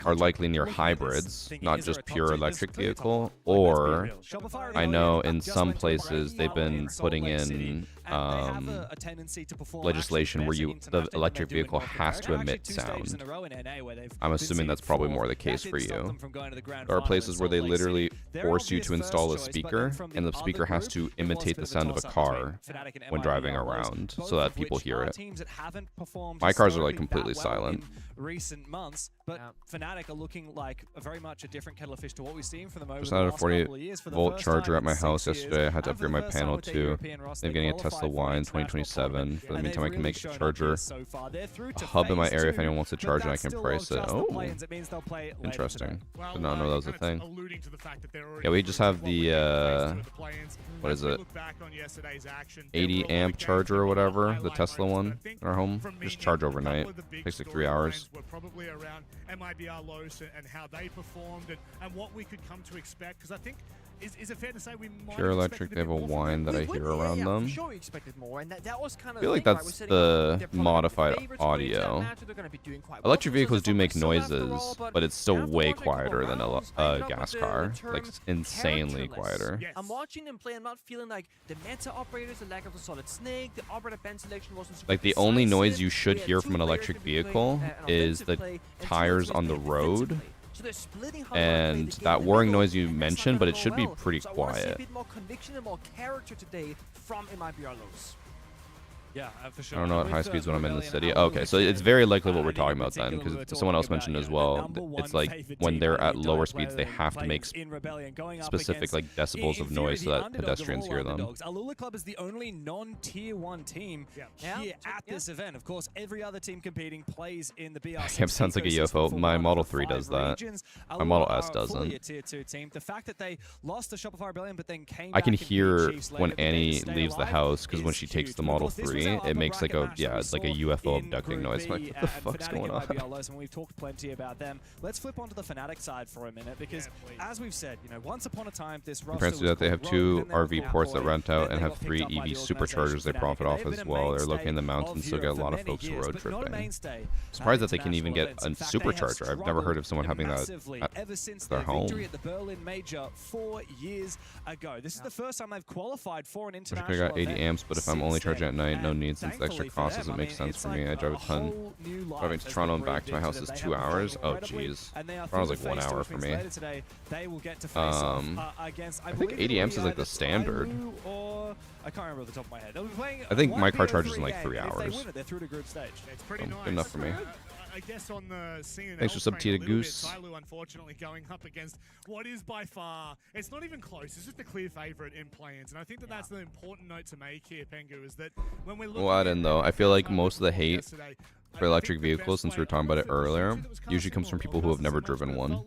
are likely near looking at this, hybrids, thinking, not is there just a top pure tier? electric There's vehicle, clearly top tier. or Shopify I are know the in just some went to a places brand they've new been in Salt putting Lake City, in and they have a tendency to perform legislation where actually you better the internationally electric than they do in vehicle North has to America. emit Actually, 2 stages sound. in a row in NA where they've I'm been assuming that's seeded probably 4. more the case That for did stop you. them from going to the grand There are final in places where Salt they Lake literally City. Their force you obvious to install a first choice, but speaker, then from and the other speaker has group, to it was a imitate bit the of a sound of a toss-up car between Fnatic and when MIBR driving Outlaws, around, both so that of people which hear are it. teams that haven't performed My cars are like historically completely that well silent. in recent months, but Fnatic are looking like very much a different kettle of fish to what we've seen from them over Just the added a last 40 couple of years. For the volt first charger time at my in house 6 years, yesterday. I had to and for upgrade the my first time panel with their to European roster, maybe they getting a Tesla qualified for Y in international 2027. tournament, For the and meantime, I they've can make really a shown charger, up so far. They're through a to hub in my phase area if 2, anyone wants to but charge and I that's can still price it. just the Oh, play-ins. It means they'll play later interesting. today. Well, Did not know that was a kind of thing. alluding to the fact that they're already Yeah, we just have through to what we're the gonna face to the play-ins. what As is we it? look back on yesterday's action, there were 80 a lot of amp games charger or that were whatever, the highlight Tesla moments, one but I think in our home. from me, Just charge Nick, a couple overnight. of the big Takes like 3 hours. storylines were probably around MIBR Los and how they performed and what we could come to expect. Because I think, is it fair to say we might Pure have electric, expected they have a bit more from whine them? that I hear around them. For sure we expected more, and that was kind of I feel like the thing, right? that's We're setting the up, they're probably modified favorites going into that audio. match, they're gonna be doing quite well. Electric So it's vehicles do not make so after all, noises, but but it's still after way watching a couple quieter than rounds, I a ended up gas with the car. term Like insanely characterless. quieter. Yes. I'm watching them play. I'm not feeling like the meta operators, the lack of a solid snake, the operator band selection wasn't super Like the only noise decisive. you should We had hear 2 from an players electric that could be vehicle playing, an is offensive the play, and 2 tires players on the playing road. defensively. So they're splitting how they play And the game that in the whirring middle, noise you and that's not mentioned, gonna but it go should be well. pretty So I want to see a quiet. bit more conviction and more character today from MIBR Los. Yeah, for I sure. don't know what With high speeds when I'm in the Rebellion, city. how Okay, so it's very likely what we're and talking in about then, particular, we're because someone else talking mentioned about, as the well. number It's one like favorite when team they're out of at the lower Dota speeds, they player have to make players in Rebellion, going up specific against, like decibels in of theory, noise so the that underdog of pedestrians all hear them. underdogs. Alula Club is the only non-tier 1 team here at this event. Of course, every other team competing plays in the BRC. Camp sounds like a UFO. My Model 3 does that. My Model S doesn't. A tier 2 team. The fact that they lost the Shopify Rebellion but then came I can back and beat hear Chiefs when later, but they Annie stay leaves the alive house because when is she takes huge. the But of Model course, this was 3, our it upper makes like bracket a match that yeah, we it's like a saw UFO in abducting Group noise. I'm like, B, what the and fuck's Fnatic going and on? IBL Lows, and we've talked plenty about them. Let's flip onto the Fnatic side for a minute because, as we've said, you know, once upon a time, this roster Fancy was that they have called two Rogue, then they were RV called ports that Void, rent out then and they have got 3 picked up by EV the superchargers organization they profit Fnatic, off and as they've been a well. They're located in mainstay the mountains, so of get a Europe lot for of folks many road years, but not a tripping. mainstay Surprised at that they can even international get events. a In fact, they have supercharger. I've never heard of someone having that massively at ever since their their victory home. at the Berlin Major 4 years ago. This is the first time they've qualified for an Wish I international could have got 80 event amps, but if I'm only since charging at then. night, no And need since the extra thankfully for cost them, doesn't I make mean, sense it's for me. I drive a ton. whole new life Driving to as Toronto they and back to my breathed house into is that. 2 They have hours. Oh incredibly, jeez. and they are Toronto's like through 1 the phase hour two, for which me. means later today they will get to face off against, I think 80 amps is like the standard. Or I can't remember off the top of my head. They'll be playing I think my car 1v3 charges in like game, 3 and if they hours. win it, they're through to group stage. It's pretty So, nice. good enough for me. I guess on the CNN Thanks for sub train Tia a little bit, Goose. Tyloo unfortunately going up against what is by far, it's not even close, it's just a clear favourite in play-ins. And I think that that's the important note to make here, Pengu, is that when we're looking We'll add in though, I feel like most of the hate yesterday, for electric vehicles, since we were talking about it earlier, usually comes from people who have never driven one.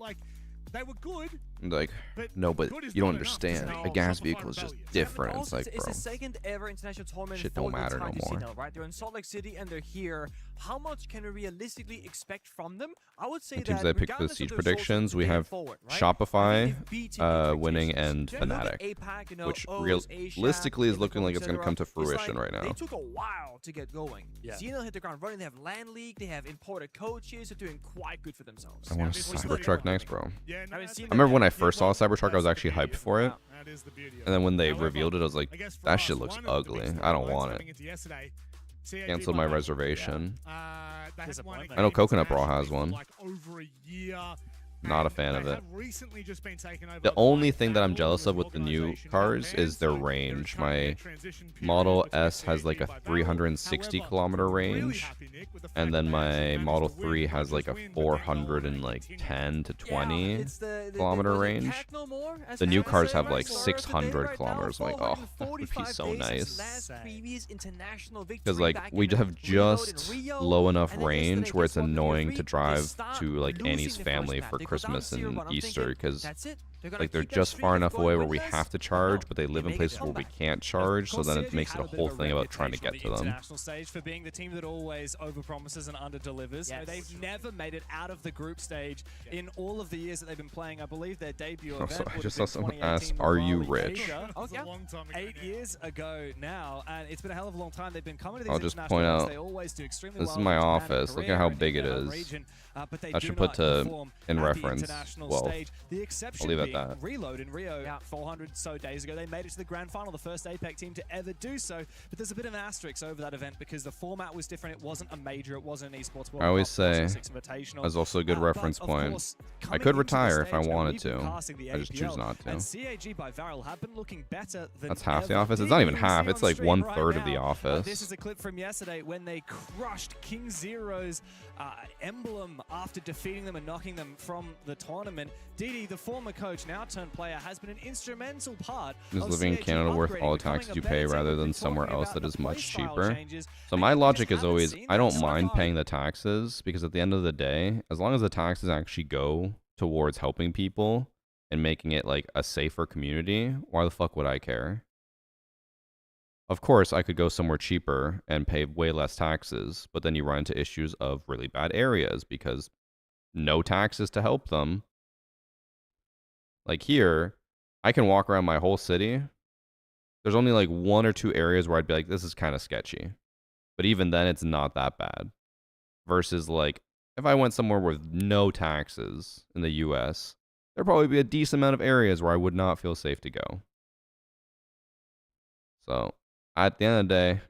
They were good. Like, no, but you don't understand. A gas vehicle is just different. It's like, it's bro, the second ever international tournament shit for don't the matter no Tiger more. CNL, right? They're in Salt Lake City and they're here. How much can we realistically expect from them? I would say the teams that I picked for the regardless of siege their predictions, sources, we they have forward, right? Shopify They've beaten winning and expectations. Look at Fnatic, APAC, you know, which O's, Asia, realistically is in the looking like group, it's going to etc. come to It's like fruition right They now. took a while to get going. Yeah. CNL hit the ground running. They have Land League. They have imported coaches. They're doing quite good for themselves. I want a Obviously, still Cybertruck young. next, bro. Yeah, no, I haven't seen I remember when I yeah, first saw well, Cybertruck, I was that's actually the hyped beauty for of it. That is the beauty of And then when they However, revealed it, I was like, I guess for that us, shit looks one of the ugly. big I don't storylines want coming it. into yesterday, CAG Canceled by my Valve. reservation. They had won a Disappointment. I know game Coconut Brawl has internationally one. for, like, over a year. Not a And fan they of it. have recently just been taken over The by only thing that I'm Valve, jealous of an with the new organization cars out there, is their so there is range. currently a My transition period Model between S has like a CAG by Valve. 360 However, kilometer really range, happy, Nick, with the and fact then that they my actually Model managed to win, 3 not has like just a win, but then go on 410 to 20 Yeah, it's the kilometer was it range. Techno more, as The new they cars say, have right? like So 600 right now, kilometers. I'm like, oh, that would be 445 so days since nice. last previous international victory Because like back we in have Rio de just Rio, low enough and then range yesterday, where guess it's what? annoying They to drive start to like losing Annie's the first family map. for They go down Christmas 0-1. and I'm Easter thinking, because that's it. They're gonna like they're keep that just streak far of enough going away where we winless? have to No, charge, but they live in make a places where we comeback. can't charge, so then it CAG makes it had a a bit whole of a thing about trying to reputation get on to the them. international stage for being the team that always overpromises and underdelivers. Yes. They've never made it out of the group stage in all of the years that they've been playing. I believe their debut Also, event I would just have saw been someone ask, 2018 "Are you Raleigh rich?" Asia. It was a long time ago 8 now. years ago now, and it's been a hell of a long time. They've been coming to these I'll just international point events. out, They always do extremely this is well my in Japan and office. Look at Korea how and big in it their is. region, but they I do should not put to perform in at the reference. international Well, stage. The exception leave it at being that. Reload in Rio Yeah. 400 so days ago. They made it to the grand final, the first APEC team to ever do so. But there's a bit of an asterisk over that event because the format was different. It wasn't a major. It wasn't an esports World I always Cup, it wasn't say, a Six Invitational. that's also a good But, reference of point. course, I coming could into the retire if I stage where wanted we've been to. passing the I just choose APL, not to. And CAG by Varel have been looking better than That's half the ever. office. It's Here not even you half. see It's on like stream 1/3 right of the now, office. This is a clip from yesterday when they crushed King Zero's emblem after defeating them and knocking them from the tournament. Didi, the former coach, now turned player, has been an instrumental part Is of living in CAG Canada worth upgrading, all the becoming taxes a you better pay team. rather We've than been somewhere talking else about that is the much playstyle cheaper? changes, So and my you just logic is haven't always, seen I that don't so mind far. paying the taxes because at the end of the day, as long as the taxes actually go towards helping people and making it like a safer community, why the fuck would I care? Of course, I could go somewhere cheaper and pay way less taxes, but then you run into issues of really bad areas because no taxes to help them. Like here, I can walk around my whole city. There's only like 1 or 2 areas where I'd be like, this is kind of sketchy. But even then, it's not that bad. Versus like, if I went somewhere with no taxes in the US, there'd probably be a decent amount of areas where I would not feel safe to go. So, at the end of the day,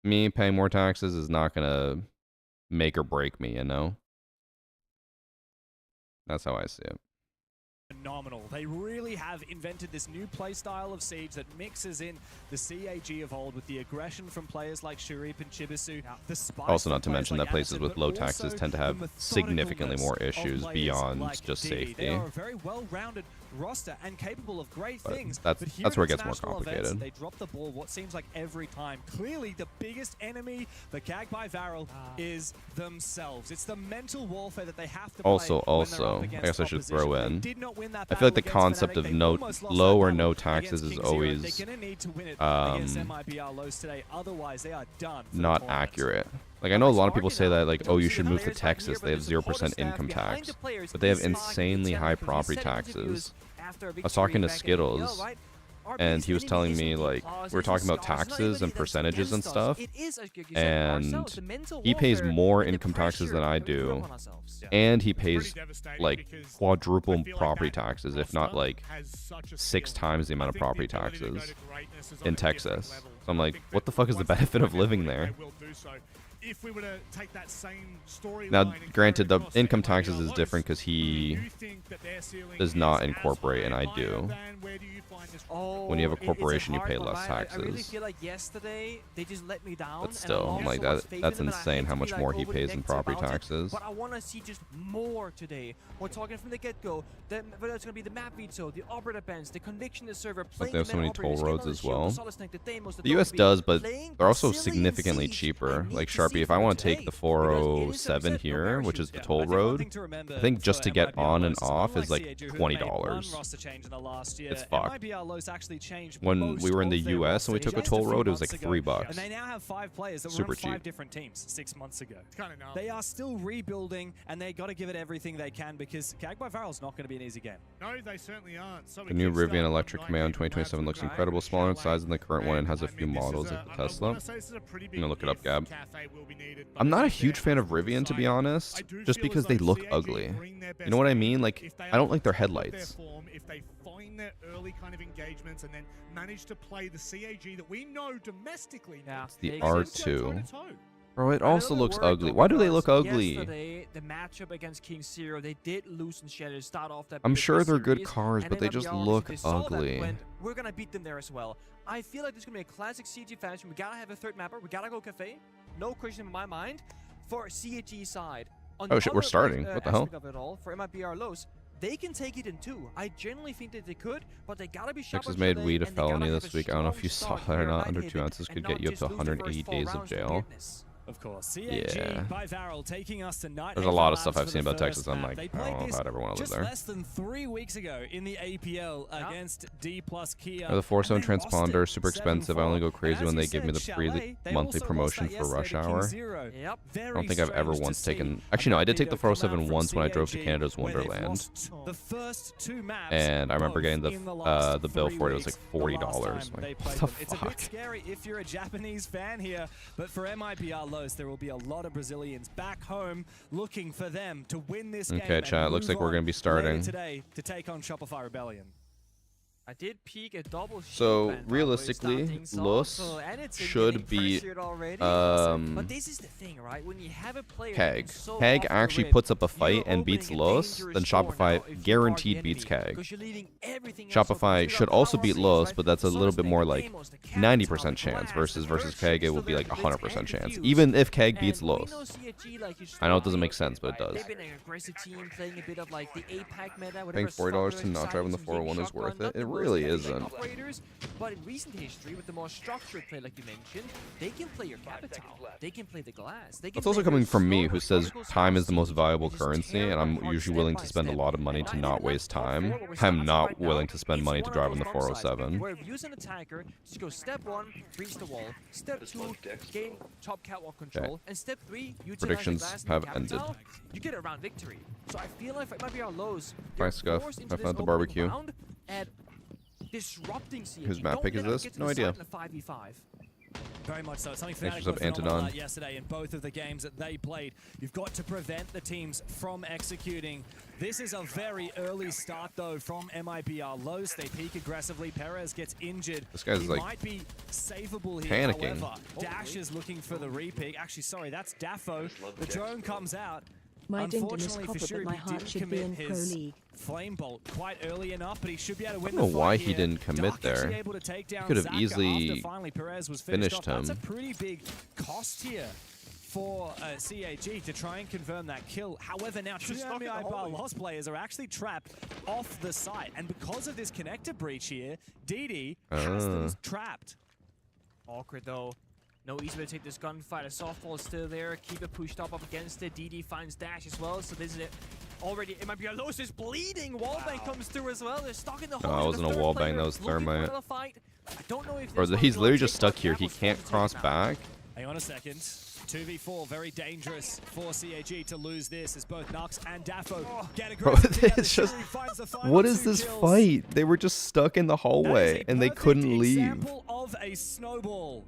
me paying more taxes is not going to make or break me, you know? That's how I see it. phenomenal. They really have invented this new playstyle of Siege that mixes in the CAG of old with the aggression from players like Sharip and Chibisu. The spice Also, from not to players mention like that places Anderson, with but low also taxes tend to the have significantly more methodicalness of issues players beyond like just DD. safety. They are a very well-rounded roster and capable of great But things. that's here where it in gets more international events, complicated. they drop the ball what seems like every time. Clearly, the biggest enemy for CAG by Varel is themselves. It's the mental warfare that they have to play. Also, I guess I should throw in. They did not win that I feel like the battle against concept Fnatic. of They no almost lost low that or battle no taxes against is King Zero. always They're gonna need to win it against MIBR Lows today. Otherwise, they are done. for the not tournament. accurate. Like, I know a lot of people say that, like, oh, you should move to Texas. They have 0% income tax. But they have insanely high property taxes. I was talking to Skittles, and he was telling me, like, we were talking about taxes and percentages and stuff, and he pays more income taxes than I do, and he pays, like, quadruple property taxes, if not, like, 6 times the amount of property taxes in Texas. So I'm like, what the fuck is the benefit of living there? If we were to take that same story Now, granted, the income taxes is different because he does not as incorporate, and I higher do. than where do you find this When you have a corporation, you pay less I really taxes. feel like yesterday they just let me down. But and I still, lost like, so much faith that's in them, and I insane hate how to be, much like, more he pays in over-negative property about it, taxes. But I want to see just more today. We're talking from the get-go. Whether it's going to be the map veto, the operator bans, the conviction the server, playing they have the so many many toll roads as well. The The US does, but they're also significantly cheaper. Like, Sharpie, if I want to take the 407 here, which is the toll road, I think just to get on and off is like $20. It's fucked. When we were in the US and we took a toll road, it was like $3. And they now have 5 players that Super were on 5 cheap. different teams 6 months ago. kind of nuts. They are still rebuilding, and they got to give it everything they can because CAG by Varel is not going to be an easy game. No, they certainly aren't. So The new Rivian Electric Command 2027 looks incredible, smaller in size than the current one, and has a few models like the Tesla. I'm gonna look it up, Gab. I'm not a huge fan of Rivian, to be honest, just because they look ugly. You know what I mean? Like, I don't like their headlights. If they find their early kind of engagements and then manage to play the CAG that we know domestically. Yeah. The They- R2. Bro, it I'm a also little looks worried, ugly. though, Why do they look because ugly? Yesterday, the matchup against King Zero, they did lose in Shadow to start off that. I'm big sure they're good series, cars, and but they then just MIBR, look they saw that ugly. and went, we're gonna beat them there as well. I feel like this is gonna be a classic CG fashion. We gotta have a third mapper. We gotta go cafe. No question in my mind for CG side. On Oh the shit, we're other, starting. What the hell? aspect of it all, for MIBR lows, they can take it in 2. I genuinely think that they could, but they gotta be sharp. Texas on made today, weed a and they gotta felony have this a week. I don't know if strong you saw start that or here not. at Under Night 2 Haven, ounces and could not get you up just to lose the first 180 4 days of rounds to jail. greatness. Of course, CAG Yeah. by Varel taking us to Night There's a Haven lot of Labs stuff I've for seen the about Texas. first I'm map. like, They I played don't know if this I'd ever want to live just there. less than 3 weeks ago in the APL against D plus Kia. The 4-zone and they lost transponder, it super expensive. I 7-4. only go And crazy as when you they give me said, the free Chalet, they monthly also promotion lost that for rush yesterday to King hour. Zero. Yep. I Very don't think I've ever strange to once see taken. a Actually, no, I did take the Rapido come out 407 from once when I drove to CAG, Canada's where they've Wonderland. lost the first 2 maps, And I remember both getting in last the bill 3 for it. It was weeks, like the last $40. time Like, they what played the them. It's a bit fuck? scary if you're a Japanese fan here, but for MIBR Los, there will be a lot of Brazilians back home looking for them to win this game. Okay, and chat. Looks move like we're on gonna be later starting. today to take on Shopify Rebellion. I did peek a double shield So band, by the way, realistically, starting off, Los and it's should getting beat pressured already. But this is the thing, right? When you have a player that CAG. can so CAG off the actually rip, puts up a you're fight and beats opening a Los, dangerous then door Shopify now if you are the guaranteed beats enemy, CAG. 'cause you're leaving everything else open. Shopify You should got also power beat seeds, Los, right? but that's a The little bit Solid more Snake, like the Amos, the Capital, 90% the chance Glass, versus the CAG. Merchants, It would be the like Blitz, 100% and the chance, Fuse. even if CAG beats And we Los. know CAG, like you I know it said, doesn't make sense, but it does. they've been an aggressive team playing a bit of like the APAC meta. Paying whatever $40 to Stalker, not drive on the Silence, 401 is Shotgun, worth not it. the It most really heavy isn't. operators, but in recent history, with the more structured play, like you mentioned, they can play your Capital. They can play the Glass. They can That's also play coming very from me, slow who says vertical time is the most speed, valuable just currency, tear and I'm them apart usually step willing by to spend a step. lot of money And to not not even waste top four, time. where we're I'm starting not right now, willing to spend it's money to one of drive on those the bump sides 407. Where if you use an attacker, just go step 1, breach the wall. Step 2, gain top catwalk control. And step 3, utilize the Predictions Glass and have the Capital, ended. you get a round victory. So I feel like it might be our lows. Bye, Scuff. Have fun at the barbecue. At disrupting CAG. Whose map Don't pick is let them this? get to No the idea. side in a 5v5. Very much so. Something Thanks Fnatic for were sub, phenomenal Antidon. at yesterday in both of the games that they played. You've got to prevent the teams from executing. This is a very early start, though, from MIBR Los. They peak aggressively. Perez gets injured. This guy's, he like, might be savable here. panicking. However, Dash is looking for the repick. Actually, sorry, that's Daffo. The drone comes out. My ding is Unfortunately for copper, but Shuri, my he heart didn't should be commit in Pro his League. Flame Bolt quite early enough, but he should be able to win I don't know why he here. didn't commit Dark there. actually able to take down Could have Zaka easily after finally Perez was finished off. That's a him. pretty big cost here for CAG to try and confirm that kill. However, now two MI Bar Lost players are actually trapped off the site, and because of this connector breach here, DD has them trapped. Awkward though. No easy way to take this gunfight. A softball is still there. Keep it pushed up against it. DD finds Dash as well. So this is it. Already, it might be Alos is bleeding. Wallbang comes through as well. They're stuck in the hole. No, it wasn't a wallbang. That was thermite. I don't know if Bro, he's literally just stuck here. He can't cross back. Hang on a second. 2v4, very dangerous for CAG to lose this as both Nux and Daffo get a Bro, it's just, what is this fight? They were just stuck in the hallway and they couldn't leave. Example of a snowball.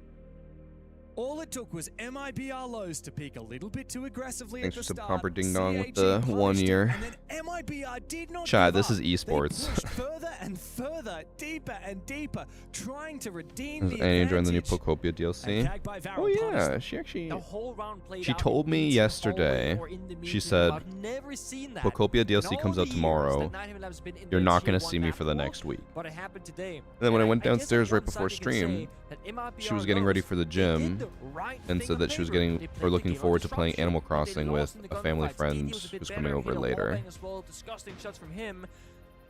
All it took was MIBR Lows to peak a little bit too aggressively Thanks at for the start. Pumper Ding Dong with CAG the punished 1 it, year. And then MIBR did not Chad, give this is up. esports. They pushed further and further, deeper and deeper, trying to redeem the Annie enjoying the new advantage. Pocopia DLC? Oh yeah, she actually. She told me yesterday. She said, Pocopia DLC comes out tomorrow. You're not gonna see me for the next week. But it happened today. And then when I went downstairs right before stream, she was getting ready for the gym and said that she was getting or looking forward to playing Animal Crossing with a family friend who's coming over later. Disgusting shots from him.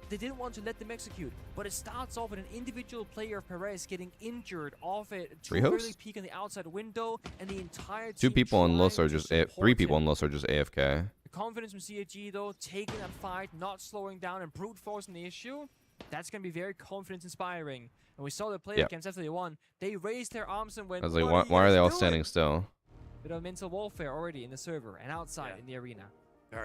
They didn't want to let them execute, but it starts off with an individual player of Perez getting injured off it. Free Too host? early peek on the outside window, and the entire Two team people on Lus are trying just to three support people on him. Lus are just AFK. The confidence from CAG though, taking that fight, not slowing down and brute forcing the issue, that's going to be very confidence inspiring. And we saw the play against FW1, they raised their arms and went, I was like, why are they all standing still? Bit of mental warfare already in the server and outside in the arena.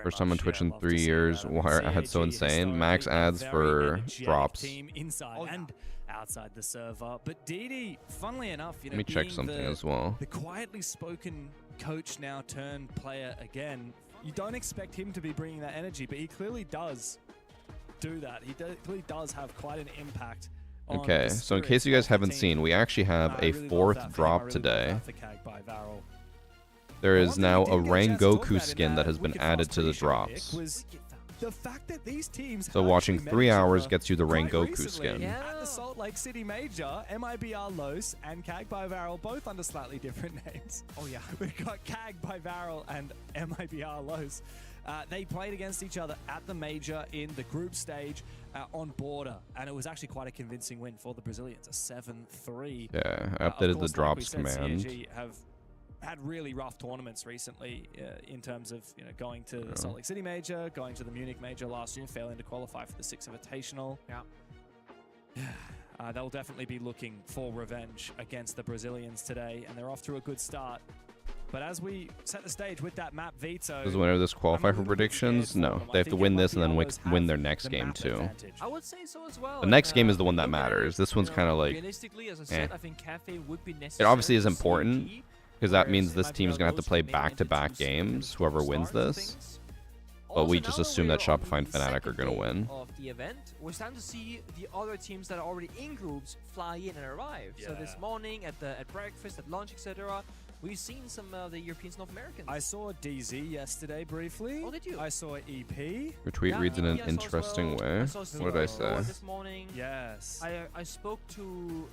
First time on Twitch in 3 years. Why are ads so insane? Max ads for drops. Team inside and outside the server. But DD, funnily enough, you know, Let me check being something the, as well. The quietly spoken coach now turned player again. You don't expect him to be bringing that energy, but he clearly does do that. He clearly does have quite an impact. Okay, so in case you guys haven't seen, we actually have a fourth drop today. There is now a Rengoku skin that has been added to the drops. The fact that these teams So watching 3 hours gets you the Rengoku skin. At the Salt Lake City Major, MIBR Los and Cag by Varel, both under slightly different names. Oh yeah. We've got Cag by Varel and MIBR Los. They played against each other at the Major in the group stage on Border, and it was actually quite a convincing win for the Brazilians, a 7-3. Yeah, I updated the drops command. CAG have had really rough tournaments recently in terms of going to the Salt Lake City Major, going to the Munich Major last year, failing to qualify for the Six Invitational. Yeah. They'll definitely be looking for revenge against the Brazilians today, and they're off to a good start. But as we set the stage with that map veto... Does the winner of this qualify for predictions? No. They have to win this and then win their next game too. I would say so as well. The next game is the one that matters. This one's kind of like... Realistically, as I said, I think Cafe would be It necessary. obviously is important, because that means this team's going to have to play back-to-back games, whoever wins this. But we just assume that Shopify and Fnatic are going to win. Of the event, we're starting to see the other teams that are already in groups fly in and arrive. So this morning at breakfast, at lunch, etc., we've seen some of the Europeans, North Americans. I saw DZ yesterday briefly. Oh, did you? I saw EP. Your tweet reads in an interesting way. What did I say? This morning. Yes. I spoke to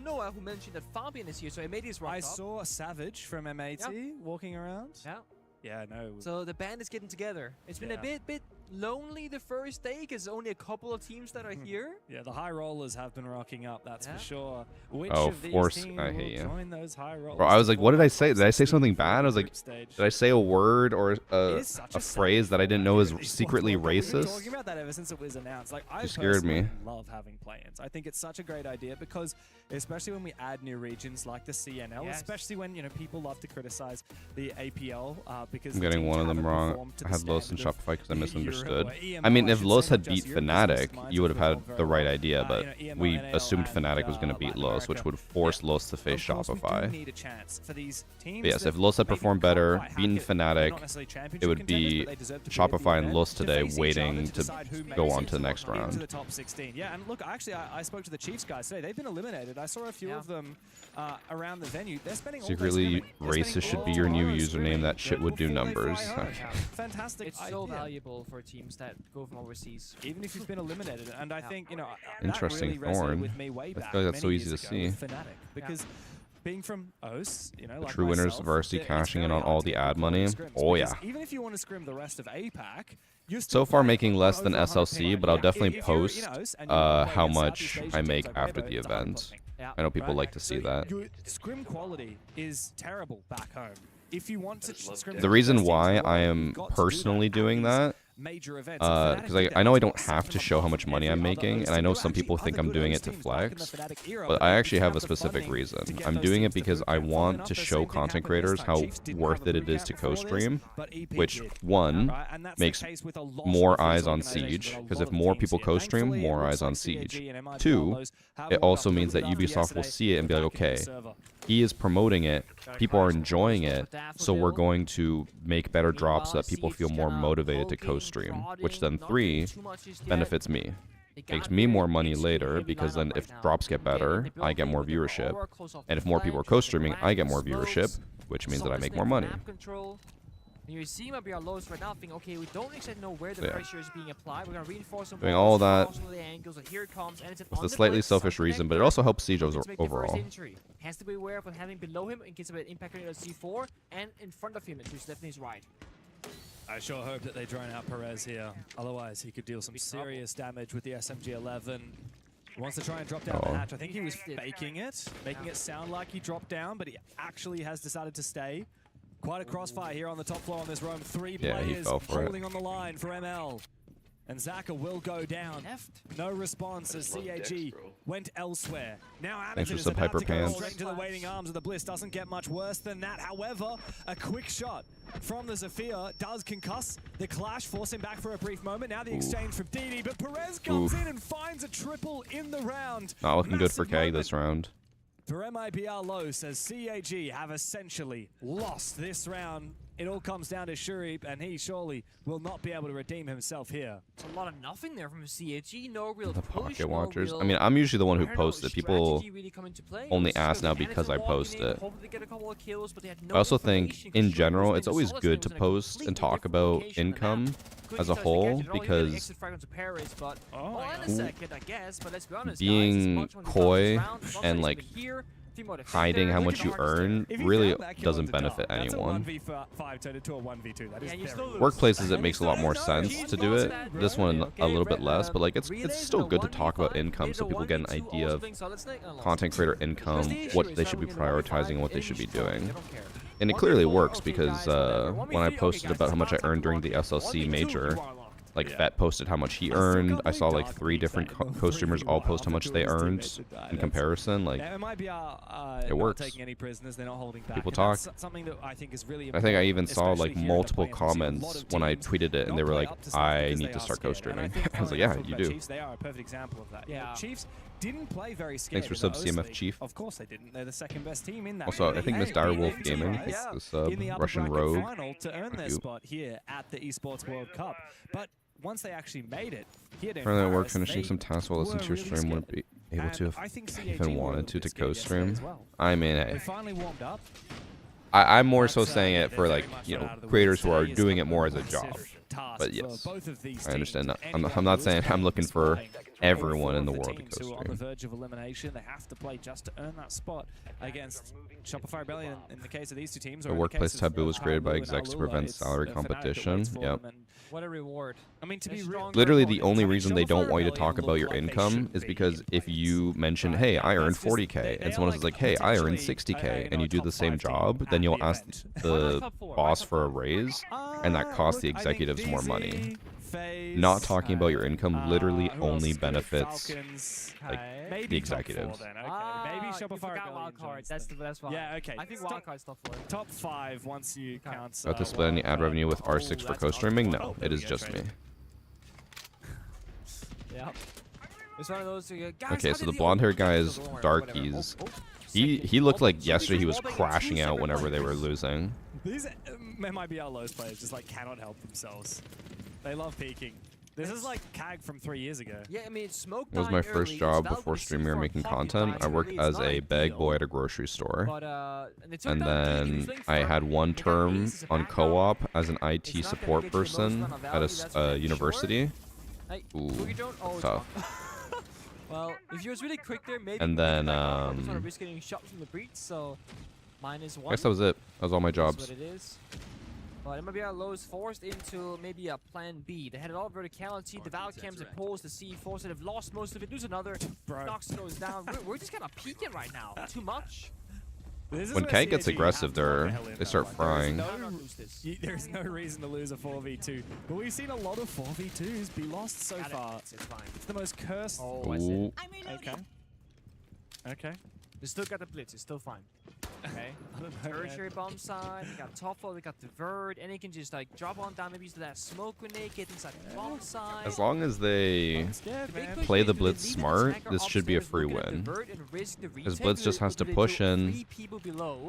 Noah, who mentioned that Fabian is here, so I made his rock I up. saw Savage from MAT walking around. Yeah. Yeah, no. So the band is getting together. It's been a bit lonely the first day because only a couple of teams that are here. Yeah, the high rollers have been rocking up, that's for sure. Which Oh, of these Force, teams I will hate you. join those high rollers? Bro, I was like, what did I say? Did I say something bad? I was like, did I say a word or a phrase that I didn't know was secretly We've been racist? talking about that ever since it was announced. Like, I You scared me. personally love having play-ins. I think it's such a great idea because, especially when we add new regions like the CNL, especially when people love to criticize the APL because I'm getting one of them wrong. I had Los and Shopify because I misunderstood. I mean, if Los had beat Fnatic, you would have had the right idea, but we assumed Fnatic was going to beat Los, which would force Los to face Shopify. But yes, if Los had performed better, beaten Fnatic, it would be Shopify and Los today waiting to go on to the next round. The top 16. Yeah, and look, actually, I spoke to the Chiefs guys today. They've been eliminated. I saw a few of them around the venue. They're spending all day Secretly, scamming. racist should be your new username. That shit would do numbers. Fantastic It's idea. so valuable for teams that go from overseas. Even if you've been eliminated. And I think, you know, Interesting that really resonated thorn. with me way I back feel like that's so many easy years to ago see. with Fnatic, because being from OS, you know, like True winners myself, of Varsity it's cashing in very on hard all to the get ad good money. scrims, Oh because yeah. even if you want to scrim the rest of APAC, you're So far making playing less on than over 100 SLC, ping. but I'll Yeah, definitely if you're in post OS and you wanna play how against much Southeast I Asian make teams like after Weibo, the it's 100 event. ping. I know people Right? like to see So that. your scrim quality is terrible back home. If you want to scrim The reason best teams in why the I world, am you've got to do personally that at doing these that, major events. And Fnatic because did that I know I as don't well, have to set them show how apart much from money I'm every other making, host. and I And know there are some actually people think other I'm good doing it host to teams back in the flex, Fnatic era but that I didn't actually have a have the specific funding reason. to get I'm those doing teams it to because boot I camp. Funnily want enough, to the show same thing content happened creators this time. how Chiefs didn't worth have a it boot is camp to before this, co-stream, but EP which did. one Right? And that's the makes case with a lot more of these eyes on organizations Siege, and a because lot if of more teams people here. co-stream, Thankfully, it more looks eyes on like Siege. CAG and MIBR Two, Lows have it moved also up a means that little bit Ubisoft after will yesterday. see it and be like, They're back in the okay, server. he is promoting it, people are enjoying it, so we're going to make better drops so that people feel more motivated to co-stream, which then 3 benefits me. Makes me more money later, because then if drops get better, I get more viewership, and if more people are co-streaming, I get more viewership, which means that I make more money. And you're seeing MIBR Lows right now thinking, okay, we don't exactly know where the So, yeah. pressure is being applied. We're going to reinforce some Doing walls, all that cross some of the angles, and here it comes, and it's an with a slightly underplay, selfish something reason, like but it that. also helps Siege Looking to make the first overall. injury. Has to be aware of what having below him in case of an impact rate of C4, and in front of him, to his left and his right. I sure hope that they drone out Perez here. Otherwise, he could deal some serious damage with the SMG-11. He wants to try and drop down the hatch. I think he was faking it, making it sound like he dropped down, but he actually has decided to stay. Quite a crossfire here on the top floor on this roam. 3 players holding on the line for ML. And Zaka will go down. No response as CAG went elsewhere. Now Amazon is about to go straight into the waiting arms of the Bliss. Doesn't get much worse than that. However, a quick shot from the Zephyr does concuss the clash, force him back for a brief moment. Now the exchange from DD, but Perez comes in and finds a triple in the round. Not looking good for KAG this round. For MIBR Low says CAG have essentially lost this round. It all comes down to Shurip, and he surely will not be able to redeem himself here. It's a lot of nothing there from CAG. No real The push, pocket watchers. no I mean, I'm usually the one who I don't know, posts it. People strategy really come into play. only It was ask just now Anderson because I walking post in, it. hoping to get a couple of kills, but they had no I also think, information, 'cause in Shurip general, was it's playing always Solus good to games in a post completely and talk different about location on the income map. Couldn't as a touch the whole, gadget, only got an because exit fragment to Paris, but hold on a second, I guess. But let's be honest, being guys, as much coy round, as long as and he's like been here, hiding how much you earn really doesn't benefit That's anyone. a 1v5 turned into a 1v2. That is very good. Workplaces, it makes a lot more sense to do it. This one a little bit less, but like it's still good to talk about income so people get an idea of content creator income, what they should be prioritizing, and what they should be doing. And it clearly works because when I posted about how much I earned during the SLC major, like Vet posted how much he earned. I saw like 3 different co-streamers all post how much they earned in comparison. Like it works. People talk. I think I even saw like multiple comments when I tweeted it, and they were like, "I need to start co-streaming." I was like, "Yeah, you do." They are a perfect example of that. Yeah. Chiefs didn't play very scared. Thanks for sub CMF Chief. Of course they didn't. They're the second best team in that. Also, I think Miss Direwolf Gaming is the sub. Russian Rogue. Final to earn their spot here at the Esports World Cup. But once they actually made it, here Apparently at work finishing some tasks while listening to your stream, wouldn't be able to if I even wanted to co-stream. I mean, they finally warmed up. I'm more so saying it for like, you know, creators who are doing it more as a job. But yes, I understand. I'm not saying I'm looking for everyone in the world to co-stream. On the verge of elimination, they have to play just to earn that spot against Shopify Rebellion in the case of these two teams. The workplace taboo was created by execs to prevent salary competition. Yep. What a reward. I mean, to be literally the only reason they don't want you to talk about your income is because if you mention, hey, I earned 40K, and someone else is like, hey, I earned 60K, and you do the same job, then you'll ask the boss for a raise, and that costs the executives more money. Not talking about your income literally only benefits like the executives. Maybe Shopify wildcards. That's the best one. Yeah, okay. I think wildcards top 4. Top 5 once you count. About to split any ad revenue with R6 for co-streaming? No, it is just me. Yeah. It's one of those. Okay, so the blonde-haired guy is Darkies. He looked like yesterday he was crashing out whenever they were losing. These might be our lowest players, just like cannot help themselves. They love peeking. This is like CAG from 3 years ago. Yeah, I mean, smoke. It was my first job before streaming or making content. I worked as a bag boy at a grocery store. But, And then I had one term on co-op as an IT support person at a university. Ooh, tough. Well, if you was really quick there, maybe. And then, risk getting shot from the breach, so -1. I guess that was it. That was all my That's jobs. what it is. But MIBR Lowe's forced into maybe a plan B. They had a lot of verticality. The Valcams opposed the C4, so they've lost most of it. Lose another. Knocks goes down. We're just kind of peeking right now. Too much. When CAG gets aggressive, they start frying. There's no reason to lose a 4v2. But we've seen a lot of 4v2s be lost so far. It's fine. It's the most cursed. Ooh. Okay. Okay. They still got the blitz. It's still fine. Okay. Tertiary bomb side. They got Toffo. They got the Verd. And they can just like drop on down maybe to that smoke grenade. Get inside the bomb side. As long as they play the blitz smart, this should be a free win. Because blitz just has to push in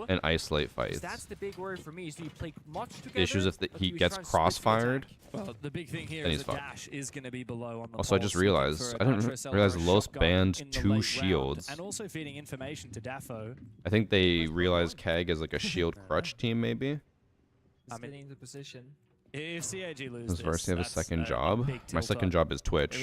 and isolate fights. That's the big worry for me. Is do you play much together? The issue is if he gets crossfired. Well, the big thing here Then is he's the fucked. dash is going to be below on the Also, I just realized I didn't realize Los banned 2 shields. And also feeding information to Dafo. I think they realized CAG is like a shield crutch team, maybe. I'm in the position. If CAG loses, Does Varsity have a second job? My second job is Twitch.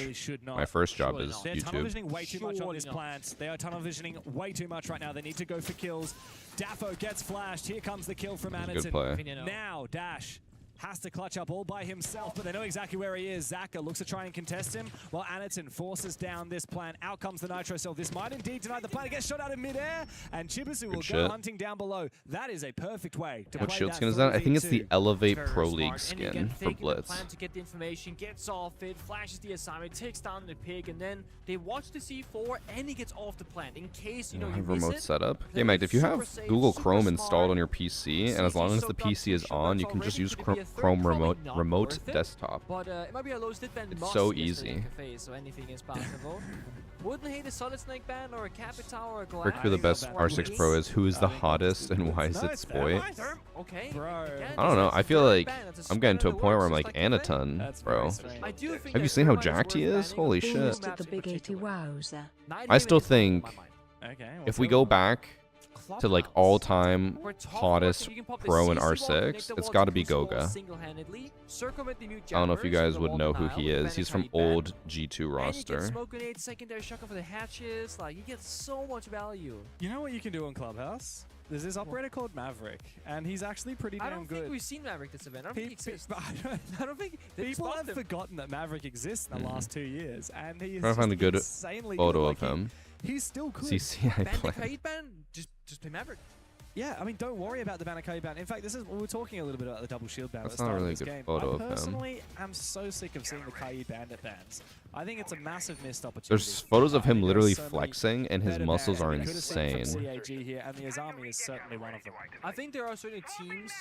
My first job is They're tunnel YouTube. visioning way too much on this plant. They are tunnel visioning way too much right now. They need to go for kills. Dafo gets flashed. Here comes the kill from Good play. Anaton. Now Dash has to clutch up all by himself, but they know exactly where he is. Zaka looks to try and contest him, while Anaton forces down this plan. Out comes the Nitro Cell. This might indeed deny the plan. It gets shot out in midair, and Chibisu will go hunting down below. That is a perfect way to What play shield that skin is that? I think it's the 4v2. Elevate Very Pro smart. League And skin again, for thinking the Blitz. plan to get the information, gets off it, flashes the assignment, takes down the pig, and then they watch the C4, and he gets off the plant in case you know you miss Remote it. setup. They're Yeah, Mike, if you have super safe, Google super Chrome smart. installed on your PC, and as long as the PC is on, you can just use Chrome remote desktop. But it might be a low stit ban. It's so easy. So anything is possible. Wouldn't hate a Solid Snake ban or a Capita or a Glass. Rick, who the best R6 Pro is, who is the hottest, and why is it Spoit? Okay. Bro. I don't know. I feel like I'm getting to a point where I'm like, Anaton, bro. Have you seen how jacked he is? Holy shit. Almost at the big 80 wowzer. I still think Okay, if we go back to like all-time hottest pro in R6, it's got to be Goga. I don't know if you guys would know who he is. He's from old G2 roster. Smoke grenade, secondary shotgun for the hatches. Like you get so much value. You know what you can do on Clubhouse? There's this operator called Maverick, and he's actually pretty damn I don't good. think we've seen Maverick this event. I don't think he exists. I don't think people have forgotten that Maverick exists in the last 2 years, and he is Trying to find a good insanely photo good. of him. He's still good. CCI Ban the play. Kaid ban? Just play Maverick. Yeah, I mean, don't worry about the Banakayi ban. In fact, this is we were talking a little bit about the double shield ban That's at the not start really of this a good game. photo I of him. personally am so sick of seeing the Kaid bandit bans. I think it's a massive missed opportunity. There's photos of I him think literally there's so many flexing, and his better muscles bans are we could have seen insane. from CAG here, and the Azami is certainly one of them. I think there are certain teams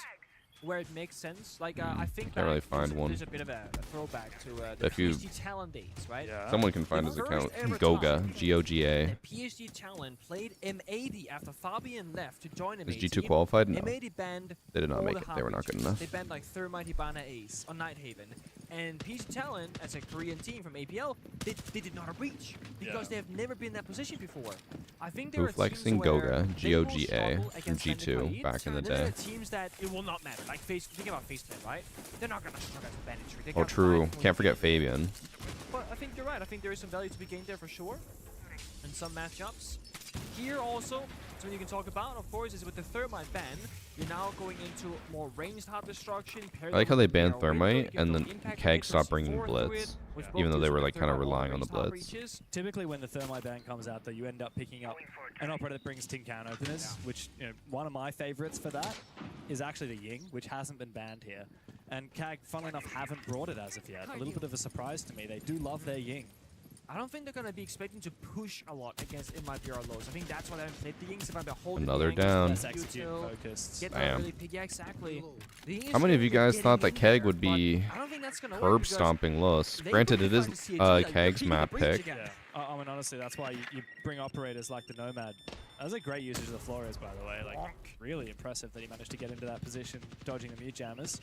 where it makes sense. Like I think Can't really back, find one. there's a bit of a throwback to the If you- PSG Talent days, right? Someone can find The his first account. ever Goga, time G-O-G-A. that PSG Talent played M80 after Fabian left to join M80. Is G2 qualified? No. M80 banned They did not all make the it. They were not good enough. They banned like Thermite, Hibana, Ace on Nighthaven. And PSG Talent, as a Korean team from APL, they did not reach because they have never been in that position before. I think there Who are flexing teams where Goga, they will G-O-G-A, struggle from against G2 Bandit back in the and then there day. are teams that it will not matter. Like think about FaceTime, right? They're not gonna struggle against Banditry. They Oh, got true. 5 Can't forget points. Fabian. But I think you're right. I think there is some value to be gained there for sure. In some matchups. Here also, something you can talk about, of course, is with the Thermite ban, you're now going into more ranged hot destruction. I like how they banned Thermite, and then CAG stopped bringing Blitz, even though they were like kind of relying on the Blitz. Typically, when the Thermite ban comes out, though, you end up picking up an operator that brings tin can openers, which, you know, one of my favorites for that is actually the Ying, which hasn't been banned here. And CAG, funnily enough, haven't brought it as of yet. A little bit of a surprise to me. They do love their Ying. I don't think they're going to be expecting to push a lot against MIBR lows. I think that's why they haven't played the Yings. If I'm holding Another the down. Less execute focused. Damn. Yeah, exactly. How many of you guys thought that CAG would be I don't think that's gonna work herb because stomping Los? they Granted, really it is find the CAG, like, CAG's repeat map the breach pick. again. Yeah. I mean, honestly, that's why you bring operators like the Nomad. That was a great usage of the Flores, by the way. Like, really impressive that he managed to get into that position, dodging the mute jammers.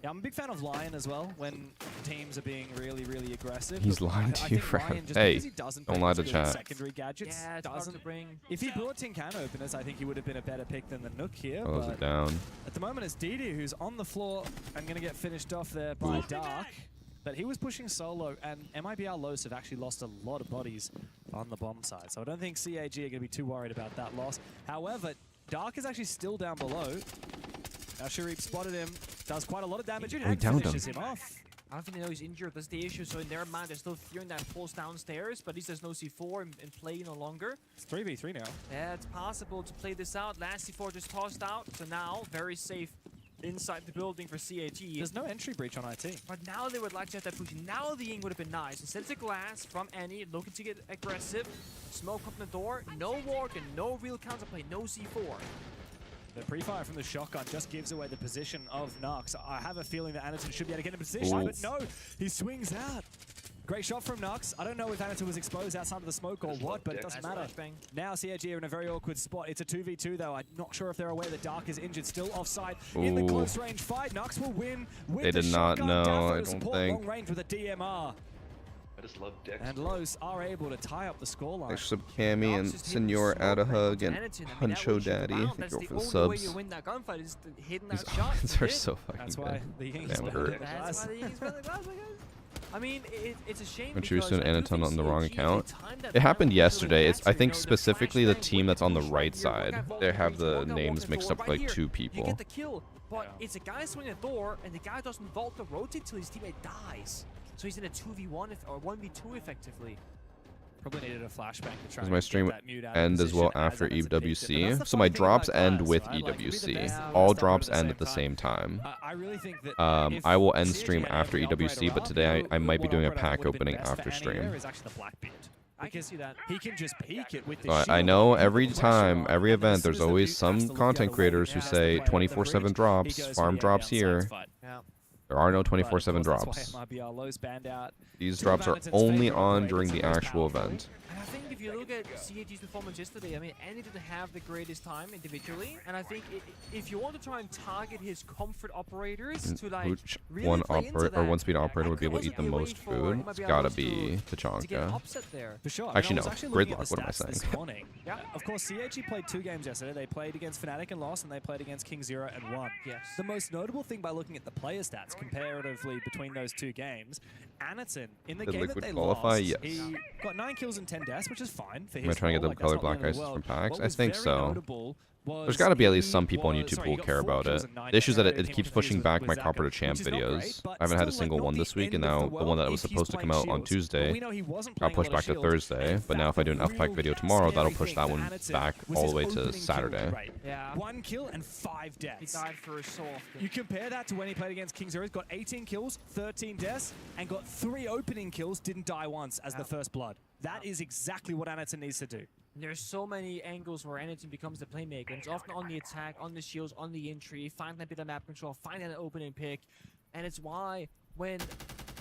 Yeah, I'm a big fan of Lion as well when teams are being really, really aggressive. He's But lying I to you, think Fred. Lion, just Hey, because he doesn't don't bring lie to really chat. secondary gadgets, Yeah, it's hard doesn't to bring. If he brought tin can openers, I think he would have been a better pick than the Nook here. Close But it down. at the moment, it's Didi who's on the floor and going to get finished off there by Dark. But he was pushing solo, and MIBR Los have actually lost a lot of bodies on the bomb side. So I don't think CAG are going to be too worried about that loss. However, Dark is actually still down below. Now Sharif spotted him, does quite a lot of damage, and downed finishes him off. I don't think they know he's injured. That's the issue. So in their mind, they're still fearing that pulse downstairs, but at least there's no C4 in play no longer. It's 3v3 now. Yeah, it's possible to play this out. Last C4 just tossed out, so now very safe inside the building for CAG. There's no entry breach on IT. But now they would like to have that push. Now the Ying would have been nice. Instead it's a glass from Annie, looking to get aggressive. Smoke up the door, no walk and no real counterplay, no C4. The pre-fire from the shotgun just gives away the position of Nux. I have a feeling that Anderson should be able to get in position, but no, he swings out. Great shot from Nux. I don't know if Anderson was exposed outside of the smoke or what, but it doesn't matter. Now CAG are in a very awkward spot. It's a 2v2 though. I'm not sure if they're aware that Dark is injured, still offside in the close range fight. Nux will win with They the did not shotgun. know, Daffo I to don't support think. long range with a DMR. I just love dicks. And Los are able to tie up the scoreline. Thanks for sub Cammy and Senor Adahug and Huncho Daddy. Thank you all for the subs. You win that gunfight is hitting These that shot. odds are so fucking That's good. why the Ying's Damn, it better. hurt. That's why the Ying's better than glass, I guess. I mean, it's a shame. When she was because doing I do Anaton think on the wrong CAG, account. they timed that It happened battle yesterday. really It's I accurate, think you know, specifically the flashbang team that's on the push right here, side. walk out They have door, the walk out names door, mixed up right like here. 2 You people. get the kill, but it's a guy swinging a door, and the guy doesn't vault or rotate till his teammate dies. So he's in a 2v1 or 1v2 effectively. Probably needed a flashbang to try Does and my get stream that mute out of end as well position after Anderson picked it. But that's EWC? the So my fun thing drops about end glass, with right? Like, you'd be the EWC. best All at drops the end at the time. same time. I really think that I will end CAG stream had after every EWC, operator but up, today you know, I might be what doing a operator pack would've been opening best for after Annie stream. there is actually the Blackbeard. I can see that. He can just peek it with the So I shield. know Put every the pressure time, on, every and then as event, soon there's as the always Duke has some to look content the other way, creators who as the say player at the 24/7 bridge, drops, he goes farm for the drops outside here. fight. Yeah. There are no But of 24/7 course, that's drops. why MIBR Lowe's banned out. These Two drops are Vanderton's only favorite on operators during and the most actual powerful. event. And I think if you look at CAG's performance yesterday, I mean, Annie didn't have the greatest time individually, and I think if you want to try and target his comfort operators to like Which really one play into operator or that, one speed operator would be able to also eat the be a way most for food? It's gotta be to get Tachanka. upset there. For sure. Actually, I was no. actually looking Gridlock, at the what am I stats this saying? morning. Of course, CAG played 2 games yesterday. They played against Fnatic and lost, and they played against King 0 and won. Yes. The most notable thing by looking at the player stats comparatively between those 2 games, Anaton, in the Did game Liquid that they qualify? lost, Yes. he got 9 kills and 10 deaths, which is fine for his Am I trying to get role. the Like, color that's not black the end ice of the from world. packs? What I was think very so. notable was There's gotta be at least he some people on was- YouTube sorry, who he will got care 4 about kills it. and 9 The issue is that deaths. it Team keeps confused pushing with back my Zaka, Copper to Champ which is not videos. great, but I haven't had a still, single like, one not this the week, end and of now the the one world that was if he's supposed to come playing out on shields. But Tuesday we know he wasn't got playing a pushed lot back of to shields. Thursday. And But now if I do an the F-Pack real video tomorrow, that'll push scary that thing one for Anaton back was all his the way to opening kill Saturday. rate. Yeah. 1 kill and 5 He deaths. died for so often. You compare that to when he played against King Zero, he's got 18 kills, 13 deaths, and got 3 opening kills, didn't die once as the first blood. That is exactly what Anaton needs to do. There's so many angles where Anaton becomes the playmaker. It's often on the attack, on the shields, on the entry, find that bit of map control, find that opening pick. And it's why when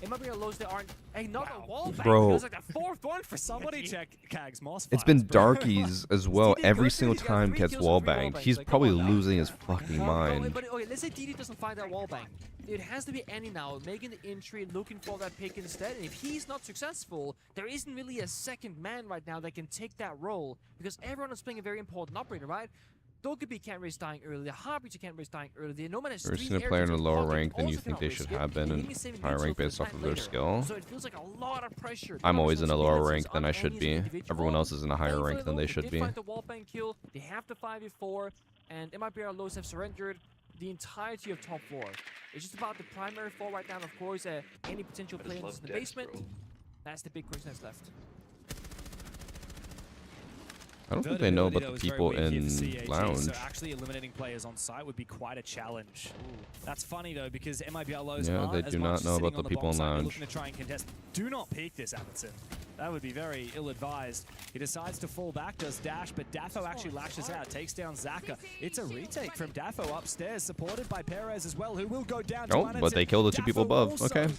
it might be a lows they aren't another wall back. Bro. It was like the 4th one for Somebody CAG. check Kag's moss It's files, been bro. darkies as well. DD Every goes single through, he's got time 3 gets kills wall and 3 banged. wallbangs. He's Like, probably come on now. losing his fucking mind. But okay, let's say DD doesn't find that wall bang. It has to be Annie now, making the entry, looking for that pick instead. And if he's not successful, there isn't really a second man right now that can take that role. Because everyone is playing a very important operator, right? Dokkaebi can't risk dying early, Harbinger can't risk dying early, the Nomad has You're 3 seeing a air player in a kills, lower Pocket rank than you also think cannot they risk should it, have been, and and Ying is saving higher neutral rank for the based off plant of their later. skill. So it feels like a lot of pressure. I'm Not always in a responsibility lower that's rank than on I should Annie as be. an individual. Everyone else is in a higher Thankfully, rank than though, they should did be. find the wall bang kill, they have the 5v4, and MIBR Lows have surrendered the entirety of top 4. It's just about the primary 4 right now, and of course, any potential I just players love in the dicks, basement. bro. That's the big question that's left. I don't think they know about Vertability, though, the is very people weak here in for CAG, lounge. So actually eliminating players on site would be quite a challenge. That's funny though, because MIBR Lows Yeah, aren't they as do much not as know sitting about on the people bomb in site. They're lounge. looking to try and contest. Do not peek this, Anderson. That would be very ill-advised. He decides to fall back, does dash, but Daffo actually lashes out, takes down Zaka. It's a retake from Daffo upstairs, supported by Perez as well, who will go down to Oh, but Anderson. they kill the 2 people Daffo above. also Okay.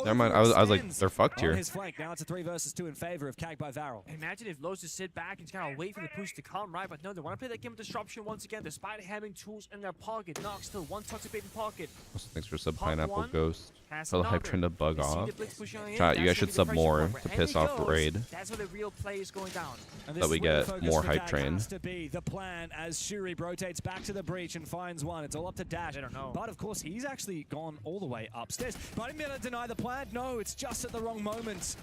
Never mind. I was like, they're fucked On here. his flank, now it's a 3 versus 2 in favor of Kag by Varel. Imagine if Lowe's just sit back and just kind of wait for the push to come, right? But no, they want to play that game of disruption once again, despite having tools in their pocket. Nox still one toxic bait in pocket. Thanks for sub Pop Pineapple one, Ghost. has Tell the hype another. train to bug They see off. the blitz pushing on in, Chat, you that's guys should gonna be the sub pressure more point. to And piss he off goes. Raid. That's where the real play is going down. And That we this will get focus more for hype Kag train. has to be the plan as Shuri rotates back to the breach and finds one. It's all up to Dash. I don't know. But of course, he's actually gone all the way upstairs. But I'm going to deny the plan. No, it's just at the wrong moment.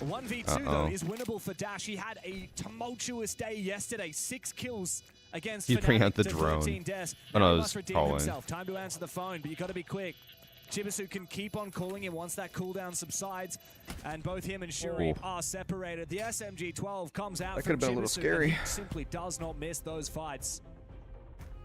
1v2 though is winnable for Dash. He had a tumultuous day yesterday. 6 kills against He's bringing out the to drone. 13 deaths. Oh, Now no, he it must was redeem calling. himself. Time to answer the phone, but you got to be quick. Chibisu can keep on calling him once that cooldown subsides, and both him and Shuri Ooh. are separated. The SMG-12 comes out. That from could have been a little Chibisu, scary. and he simply does not miss those fights.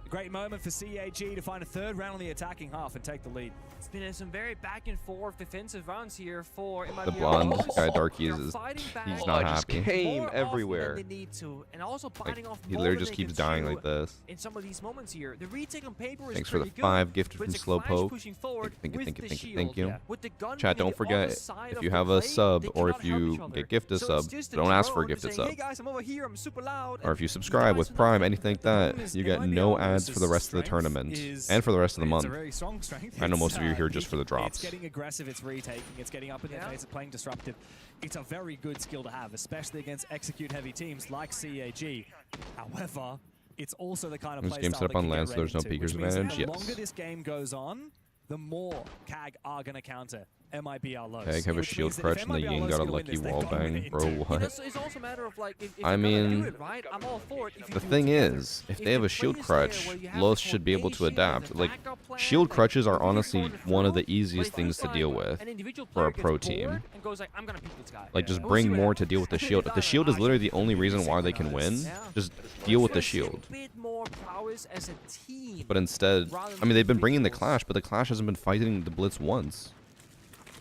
A great moment for CAG to find a 3rd round on the attacking half and take the lead. It's been some very back and forth defensive rounds here for The blonde guy, Darky, They're is fighting back he's Oh, not I just happy. came more often everywhere. than they need to, and also Like, biting off he more literally than just they keeps can dying chew like this. in some of these moments here. The retake on paper is Thanks for the pretty good, 5 gifted but from it's a Clash Slowpoke. pushing forward Thank you, with thank you, the thank you, shield. thank you. With the gun Chat, being don't the other forget, side if of you the have a play, sub they or cannot if help you each other. get gifted So sub, it's just a don't ask for a drone gifted saying, sub. Hey guys, I'm over here, I'm super loud. Or if you and subscribe guys with are not Prime, getting anything like the that, problem is you it get might be no our ads for the rest of the strength tournament is- and for the rest of the It's month. a very strong strength. I know most of you are It's, here just for the It's drops. getting aggressive, it's retaking, it's getting up in their Yeah. face, it's playing disruptive. It's a very good skill to have, especially against execute-heavy teams like CAG. However, it's also the kind of This play game's style set up that on can land, get so there's no read into, peekers which means advantage? The Yes. longer this game goes on, the more Kag are going to counter MIBR lows. Kag have a which shield means that crutch if and the MIBR Ying lows got a gonna win lucky this, they've wall gotta win bang. it Bro, in two. what? It's also a matter of like, if I they're gonna mean, do it right, I'm all for it. If you The do it thing together. is, if If they have the a shield play is there crutch, where you have Los the should be able to formation, adapt. the Like, backup plan, shield like, crutches are whoever's honestly going one of the through, easiest but if things to you deal find with an individual for a player pro gets team. bored and goes like, I'm gonna peek this guy. Like, just And we'll bring see what more happens. to deal with the And shield. then If the shield is literally the only reason why they can win, Yeah. just deal with the Let's see a shield. bit more prowess as a team. But instead, rather I than mean, they've been bringing the individuals. Clash, but the Clash hasn't been fighting the Blitz once.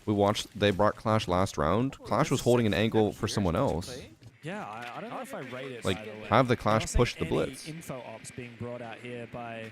We watched, they brought Clash last round. Clash was holding an angle for someone else. Yeah, I don't know if I rate it. Like, by the way. have the I'm Clash not seeing push the any Blitz. Info ops being brought out here by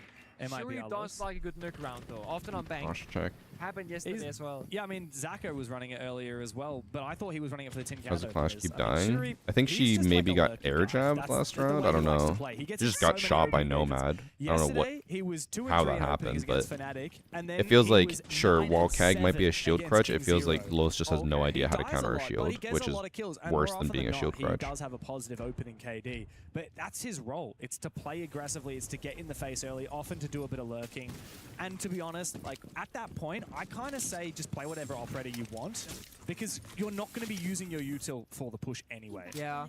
Shuri MIBR does lows. like a good nuke round though, often on bank. Clash check. Happened yesterday as well. Yeah, I mean, Zaka was running it earlier as well, but I thought he was running it for the Tin Does the Counter Clash because, keep I mean, dying? Shuri, I think he's she just maybe like a got lurking air guy. jabbed That's last the round. way I don't he likes to know. play. He He gets just so got many shot by open invaders. Nomad. I don't know what. Yesterday, he was 2 and how 3 that in openings happened, against but Fnatic, and then It feels he like, was sure, 9 while and Kag might be a 7 shield against crutch, it King feels Zero. like Los just has no Okay, idea how to he dies counter a lot, but he shield, gets which a is lot of kills, and worse more than often being a than shield not, crutch. He does have a positive opening KD, but that's his role. It's to play aggressively, it's to get in the face early, often to do a bit of lurking. And to be honest, like at that point, I kind of say just play whatever operator you want, because you're not going to be using your util for the push anyway. Yeah,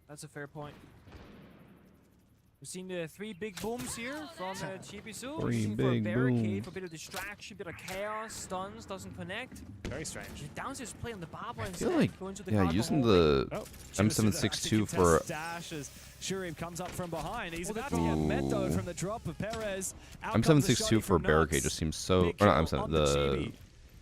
that's a fair point. We've seen the 3 big booms here from Chibisu. 3 Looking for a big barricade, booms. for a bit of distraction, bit of chaos, stuns, doesn't connect. Very strange. The downstairs play on the Baba I instead. feel like, going to the yeah, cargo using hallway. the Oh, M762 for dash as Shuri comes up from behind. He's Oh, about to get met though Ooh. from the drop of Perez. Out comes the M762 shotty for from barricade Nox. just seems so. Big Or not kill M7, on the Chibi.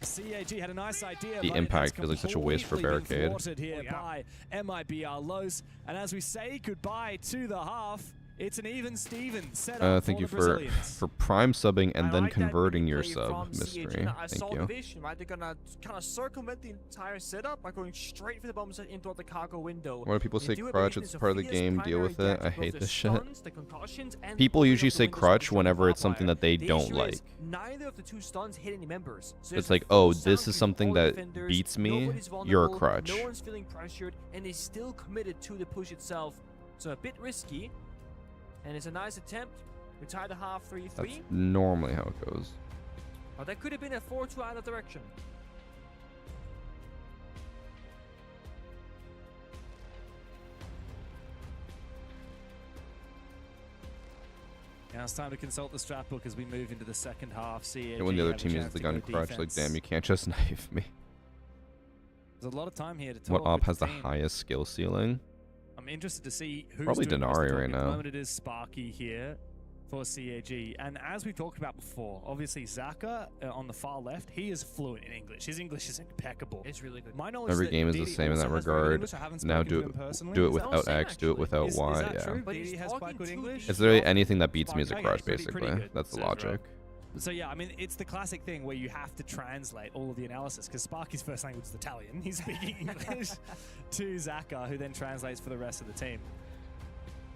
CAG had a nice idea, the but impact it has feels like such a waste for completely been barricade. thwarted here by MIBR Los. And as we say goodbye to the half, it's an even Steven setup Thank for you the for Brazilians. prime subbing and I then like that converting your play sub, from CAG. mystery. Now, I Thank saw the you. vision, right? They're gonna kind of circumvent the entire setup by going straight for the bombs into the cargo window. When people They say do it crutch, based it's on part of the Sophia's game, deal primary with it. I objective, hate both this the shit. stuns, the concussions, and People opening usually up the say windows crutch from the whenever it's hotwire. something that they The don't issue is like. neither of the 2 stuns hit any members. So It's there's like, a full oh, sound this is through something all that defenders, beats me, nobody's you're a vulnerable, crutch. No one's feeling pressured, and is still committed to the push itself. So a bit risky, and it's a nice attempt. We tied the half 3-3. That's normally how it goes. But that could have been a 4-2 either direction. Now it's time to consult the strat book as we move into the second half. CAG And when the other have a team uses chance the to go gun crutch, like, defense. damn, you can't just knife me. There's a lot of time here to talk. What op with has the team. highest skill ceiling? I'm interested to see who's Probably doing most of the Denari talking. right At the now. moment it is Sparky here for CAG. And as we talked about before, obviously Zaka on the far left, he is fluent in English. His English is impeccable. It's really good. My knowledge Every that game is the Didi same in that also has very good regard. English. I haven't Now spoken to him personally. do it It's without all same, X, do it actually. without Is Y, that yeah. true? But Didi he's has quite talking good to English? the Is there anything that beats me as a Okay, crush, pretty basically? good. That's the Says logic. So yeah, I mean, it's the classic thing where you have to translate all of the analysis because Sparky's first language is Italian. He's speaking English to Zaka, who then translates for the rest of the team.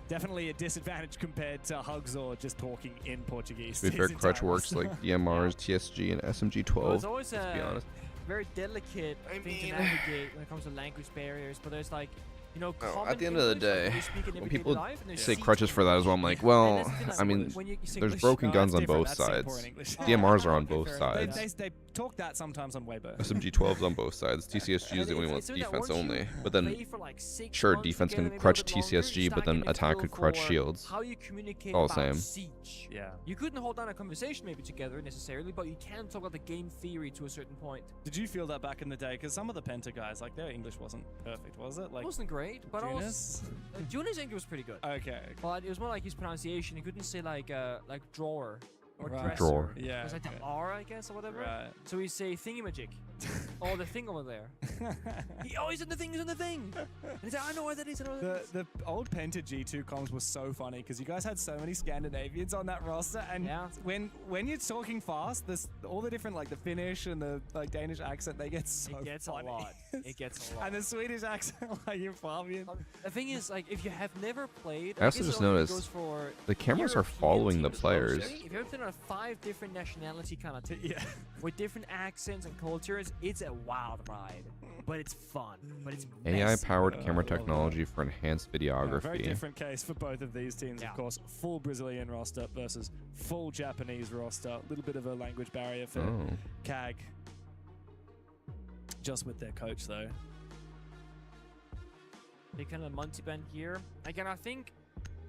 Definitely a disadvantage compared to Hugs or just talking in Portuguese. To be fair, Crutch works like DMRs, TSG, and SMG12. Well, it's always let's be honest. very delicate thing to navigate when it comes to language barriers, but there's like, you know, At the end of the day, when people say crutches crutches for that as well, I'm like, well, I mean, there's broken guns on both sides. DMRs are on both sides. They talk that sometimes on Weibo. SMG12's on both sides. TCSG is the only one that's defense only. But then, sure, defense can crutch TCSG, but then attack could crutch shields. How you communicate All about the same. Siege. Yeah. You couldn't hold down a conversation maybe together necessarily, but you can talk about the game theory to a certain point. Did you feel that back in the day? Because some of the Penta guys, like, their English wasn't perfect, was it? Like, It wasn't great, but Junis? Junis' English was pretty good. Okay. But it was more like his pronunciation. He couldn't say like drawer or Right. dresser. Drawer. Yeah. It was like the R, I guess, or whatever. Right. So he'd say thingamajig. or the thing over there. He always on the thing, he's on the thing. And he's like, I know where that is. I know where that is. The old Penta G2 comms were so funny because you guys had so many Scandinavians on that roster, and when you're talking fast, all the different like the Finnish and the like Danish accent, they get so It gets funny. a lot. It gets a lot. And the Swedish accent, like you're Fabian. The thing is, like, if you have never played, I also just noticed the cameras are following the players. If you ever played on 5 different nationality kind of team, with different accents and cultures, it's a wild ride. But it's fun. But it's AI-powered camera technology for enhanced videography. Very different case for both of these teams, of course. Full Brazilian roster versus full Japanese roster. A little bit of a language barrier for CAG. Just with their coach, though. They kind of multi-band here. Again, I think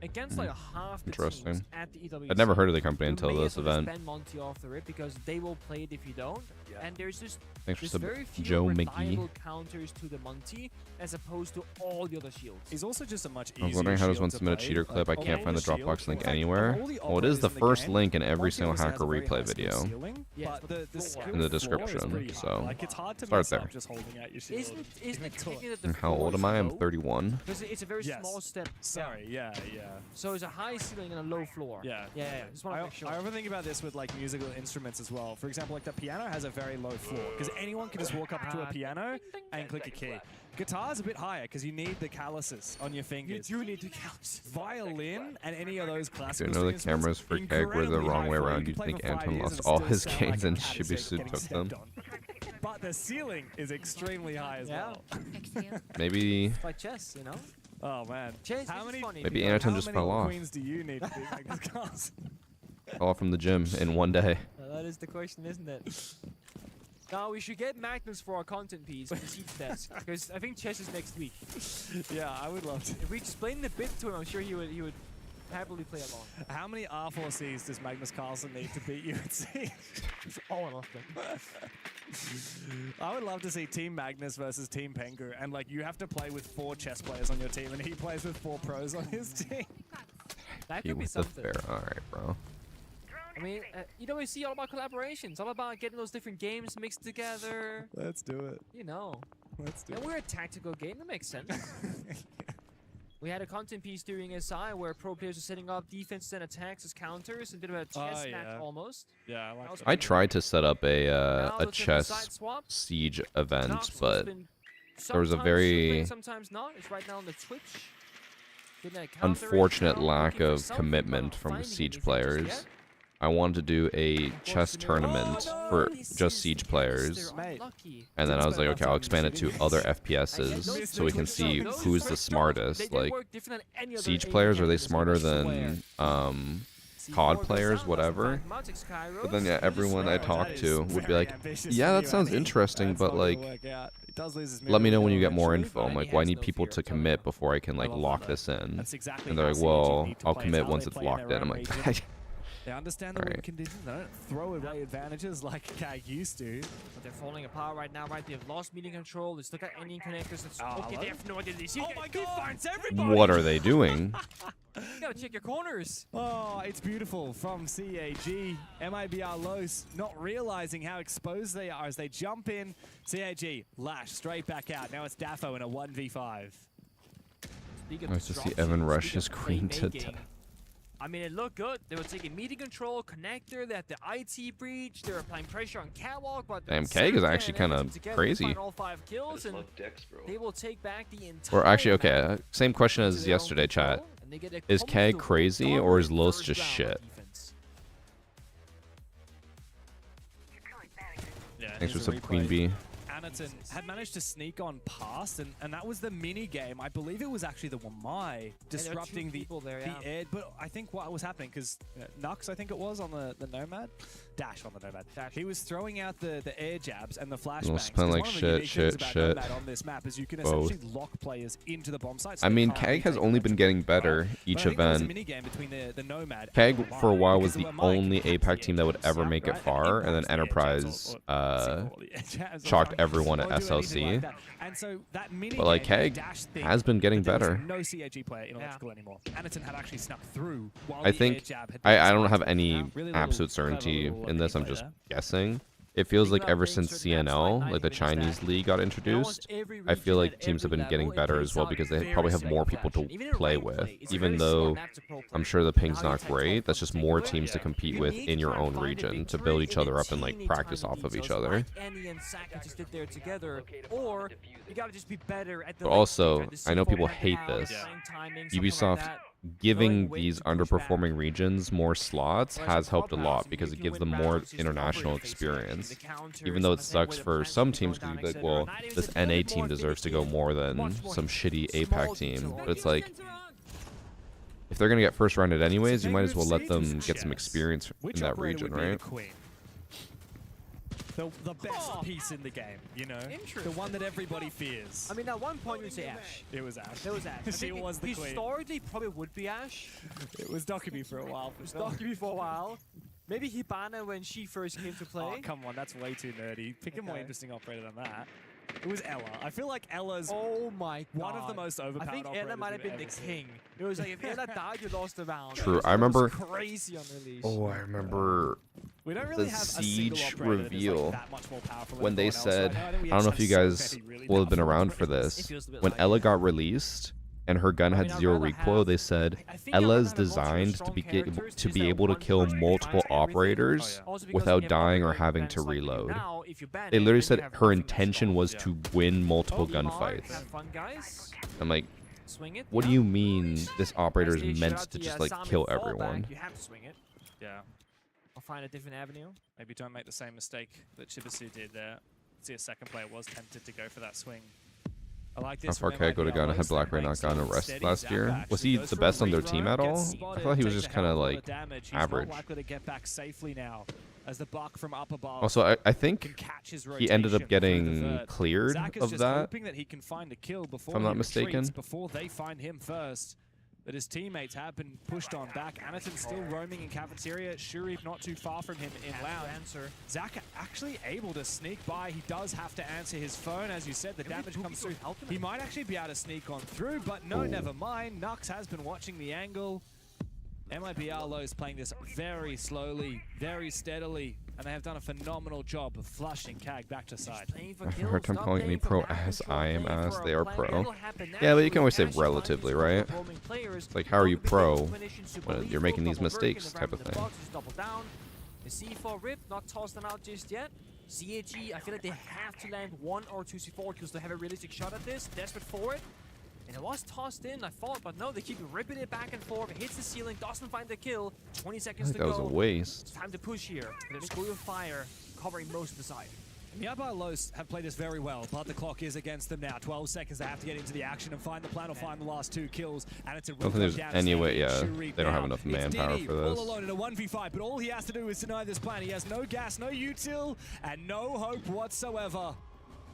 against like half the teams Interesting. at the EWC, I'd never heard of the company you until may this as well event. spend Monty off the rip because they will play it if you don't. And there's just Thanks for there's sub, very few Joe reliable McGee. counters to the Monty as opposed to all the other shields. He's also just a much easier I was wondering how does shield one to submit a play. cheater clip? I Like, can't find the all the Dropbox shield- link in fact, anywhere. all the Well, it is the operators in first game, link in every Monty single obviously has hacker a very replay high skill video. ceiling, but the skill In the floor is description, pretty high. so Like, it's hard to start mess there. up just holding out your shield. Isn't it technically that the And how old am I? I'm 31. Because it's a very small step. Sorry, yeah. So it's a high ceiling and a low floor. Yeah. Just want to make sure. I often think about this with like musical instruments as well. For example, like the piano has a very low floor because anyone can just walk up to a piano and click a key. Guitar's a bit higher because you need the calluses on your fingers. You do need the calluses. Violin and any of those If you classical know the instruments, cameras for Keg were the incredibly wrong high way floor. around, You you'd can think play for 5 Anton years lost and all still his sound gains like a and cat Shibisu getting took stepped them. on. But the ceiling is extremely high as well. Maybe It's like chess, you know? Oh man. Chess How is many, funny. Maybe how Anton just many fell off. queens do you need to be Magnus Carlsen? all from the gym in one day. That is the question, isn't it? Now we should get Magnus for our content piece, the Siege Desk, because I think chess is next week. Yeah, I would love to. If we explain the bit to him, I'm sure he would happily play along. How many R4Cs does Magnus Carlsen need to beat you at Siege? All of them. I would love to see Team Magnus versus Team Pengu, and like you have to play with 4 chess players on your team, and he plays with 4 pros on his team. That He could be was the something. fair. All right, bro. I mean, EWC all about collaborations, all about getting those different games mixed together. Let's do it. You know. Let's do And it. we're a tactical game, that makes sense. We had a content piece during SI where pro players were setting up defenses and attacks as counters, a bit of a chess match almost. Yeah, I like that. I tried to set up a Now a look at the side chess swap. siege event, Knox but been there was a sometimes very playing, sometimes not. It's right now on the Twitch. Getting that counter unfortunate right now, lack looking for of something, commitment but from finding siege anything just players. yet. I wanted to do a chess tournament for just siege players, and then I was like, okay, I'll expand it to other FPSs so we can see who's the smartest. Like, siege players, are they smarter than COD players, whatever? But then, yeah, everyone I talked to would be like, yeah, that sounds interesting, but like, let me know when you get more info. I'm like, well, I need people to commit before I can like lock this in. And they're like, well, I'll commit once it's locked in. I'm like, they understand the win conditions. They don't throw away advantages like CAG used to. But they're falling apart right now, right? They've lost meeting control. Let's look at any connectors. Okay, they have no idea. Oh my god! He finds everybody! what are they doing? You gotta check your corners. Oh, it's beautiful from CAG. MIBR Los not realizing how exposed they are as they jump in. CAG, Lash, straight back out. Now it's Daffo in a 1v5. Nice to see Evan rush his queen to death. I mean, it looked good. They were taking media control, connector, they had the IT breach, they were applying pressure on catwalk, but Damn, Keg is actually kind of crazy. All 5 kills, and Dex, bro. they will take back the entire Or actually, okay, map same question into as their own yesterday, chat. control, and they get a Is Keg comfortable, crazy or is dominant Los first just round of shit? defense. Yeah, Thanks for here's a sub Queen replay. Bee. Anaton had managed to sneak on past, and that was the mini game. I believe it was actually the Wamai disrupting the there, air. But I think what was happening, because Nux, I think it was, on the Nomad, Dash on the Nomad. He was throwing out the air jabs and the flashbangs. playing like one of the shit, unique things about shit. Nomad on this map is you can Both. essentially lock players into the bomb site. So I they mean, can't Keg has retake only them. been getting better But each I think there was a event. mini game between the Nomad and Keg the for a Wamai, while was because the Wamai only can catch APAC the team that would edge ever jabs, make it right? far, and then impacts the edge Enterprise jabs or the edge jabs or chalked something, everyone or at do anything SLC. like that. And so that mini But like game, Keg dash thing, has been getting there was better. no CAG player in electrical anymore. Anaton had actually snuck through while I the think air jab had been I don't have selected. any Really absolute little, clever certainty little in this. I'm mini just play guessing. It feels Thinking like about ever playing since certain maps like CNL, Night like the Even Stack, Chinese league got introduced, every I feel region like at teams have every been getting level, it better plays as well out because they very probably have similar more people to fashion. Even in play rank with. play, it's Even very similar though map to pro I'm play. sure the Now ping's you not take great, top that's just from more singular. teams to compete You with need in to your try and own find a region to victory build each in other the up and like teeny practice tiny off of each details, other. like Annie and Saka just did there together, or you gotta just be better at the But late also, stage, I know at the people C4 hate countdown, this. playing timing, something like Ubisoft that. giving knowing when these to push back. underperforming regions more slots Whereas has in helped a Clubhouse, lot you because it can gives win them more rounds just international covering face value, experience. the counters, Even though it understanding sucks where the for plans some are teams going because you'd be down, like, well, etc. Night this is a little NA bit team more deserves to go vindicated, more than much more some shitty small APAC team. detail But it's oriented. like, if they're gonna get first rounded anyways, you might as well let them Seeds get some chess. experience in Which that operator region, would be right? the queen? The best piece in the game, you know? Interesting. The one that everybody fears. I mean, at one point you would say Ash. It was Ash. There was Ash. I She think was the queen. historically probably would be Ash. It was Dokkaebi for a while. For sure. Stalking me for a while. Maybe Hibana when she first came to play. Oh, come on, that's way too nerdy. Pick a more Okay. interesting operator than that. It was Ella. I feel like Ella's Oh my god. one of the most overpowered I think Ella operators might have we've been the ever seen. king. It was like if Ella died, you lost the round. True, That I remember- was crazy on release. Oh, I remember We don't really the have a single Siege operator that is, reveal like, that much more powerful than when they everyone else said, right now. think we I don't know if just you have guys so many really will have been powerful around for operators. this. feels a bit When like Ella it. got released and her gun I had mean, I'd zero rather recoil, have- they said I think I'd rather Ella's have a bunch of designed strong to be characters to who's be that able to one kill person who multiple finds everything. operators Also because without in dying or operator having events to like reload. now, if you ban They it, literally then said you have her nothing that's intention strong. was to win multiple Ymar, gunfights. Have fun, guys. I'm like, Swing it. what do yeah. you mean this operator As they is shout meant out to the, just like Sami kill fallback, everyone? You have to swing it. Yeah. I'll find a different avenue. Maybe don't make the same mistake that Chibisu did there. See, a second player was tempted to go for that swing. I like How this. far from Keg go to MIBR. gun? Had Looks like Blackberry not Ranks gotten a on rest steady last Zap year? actually Was he goes the for a best on their retry, team at gets all? I spotted, thought he was takes just a hell kind a of lot like damage. He's average. not likely to get back safely now as the buck from up above Also, I can think catch his he ended up rotation through the getting third. cleared Zach is of just that. hoping that he can find a kill before I'm he not mistaken. retreats, before they find him first. But his teammates have been pushed on back. Anaton's still roaming in cafeteria. Shurif not too far from him in lounge. Zach actually able to sneak by. He does have to answer his phone. As you said, the damage comes through. He might actually be able to sneak on through, but no, never mind. Nux has been watching the angle. MIBR Low is playing this very slowly, very steadily, and they have done a phenomenal job of flushing CAG back to side. I heard him calling any pro ass. I am ass. They are pro. Yeah, but you can always say relatively, right? It's like, how are you pro when you're making these mistakes type of thing. The C4 rip, not tossed them out just yet. CAG, I feel like they have to land 1 or 2 C4 kills to have a realistic shot at this. Desperate for it. And it was tossed in, I thought, but no, they keep ripping it back and forth. It hits the ceiling, doesn't find the kill. 20 I seconds think to that go. was a waste. It's time to push here. There's school of fire covering most of the side. MIBR Los have played this very well, but the clock is against them now. 12 seconds, they have to get into the action and find the plan or find the last 2 kills. And it's a I don't think there's any way, yeah, they don't have enough manpower for this. All alone in a 1v5, but all he has to do is deny this plan. He has no gas, no util, and no hope whatsoever.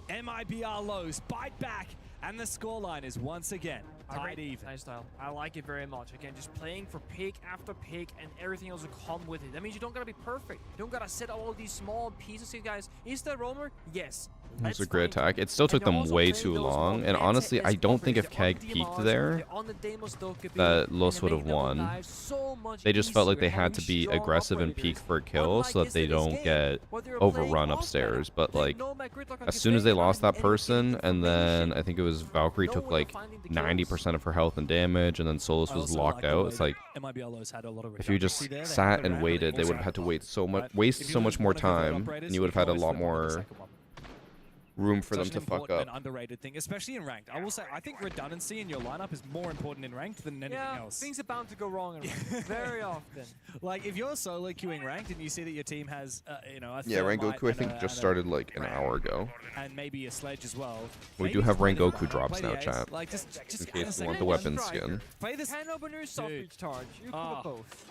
MIBR Los bite back, and the scoreline is once again tied even. Nice style. I like it very much. Again, just playing for pick after pick, and everything else will come with it. That means you don't gotta be perfect. You don't gotta set all these small pieces here, guys. Is there roamer? Yes. It was a great attack. It still took them way too long, and honestly, I don't think if Keg peeked there, that Los would have won. They just felt like they had to be aggressive and peek for a kill so that they don't get overrun upstairs. But like, as soon as they lost that person, and then I think it was Valkyrie took like 90% of her health and damage, and then Solus was locked out. It's like, if you just sat and waited, they would have had to waste so much more time, and you would have had a lot more room for them to fuck up. An underrated thing, especially in ranked. I will say, I think redundancy in your lineup is more important in ranked than anything else. Things are bound to go wrong in ranked very often. Like, if you're solo queuing ranked and you see that your team has, you know, a Rengoku I think just started like an hour ago. And maybe a sledge as well. We do have Rengoku drops now, chat. Like, just in case you want the weapon skin. Play this. Can opener soft recharge. You can both.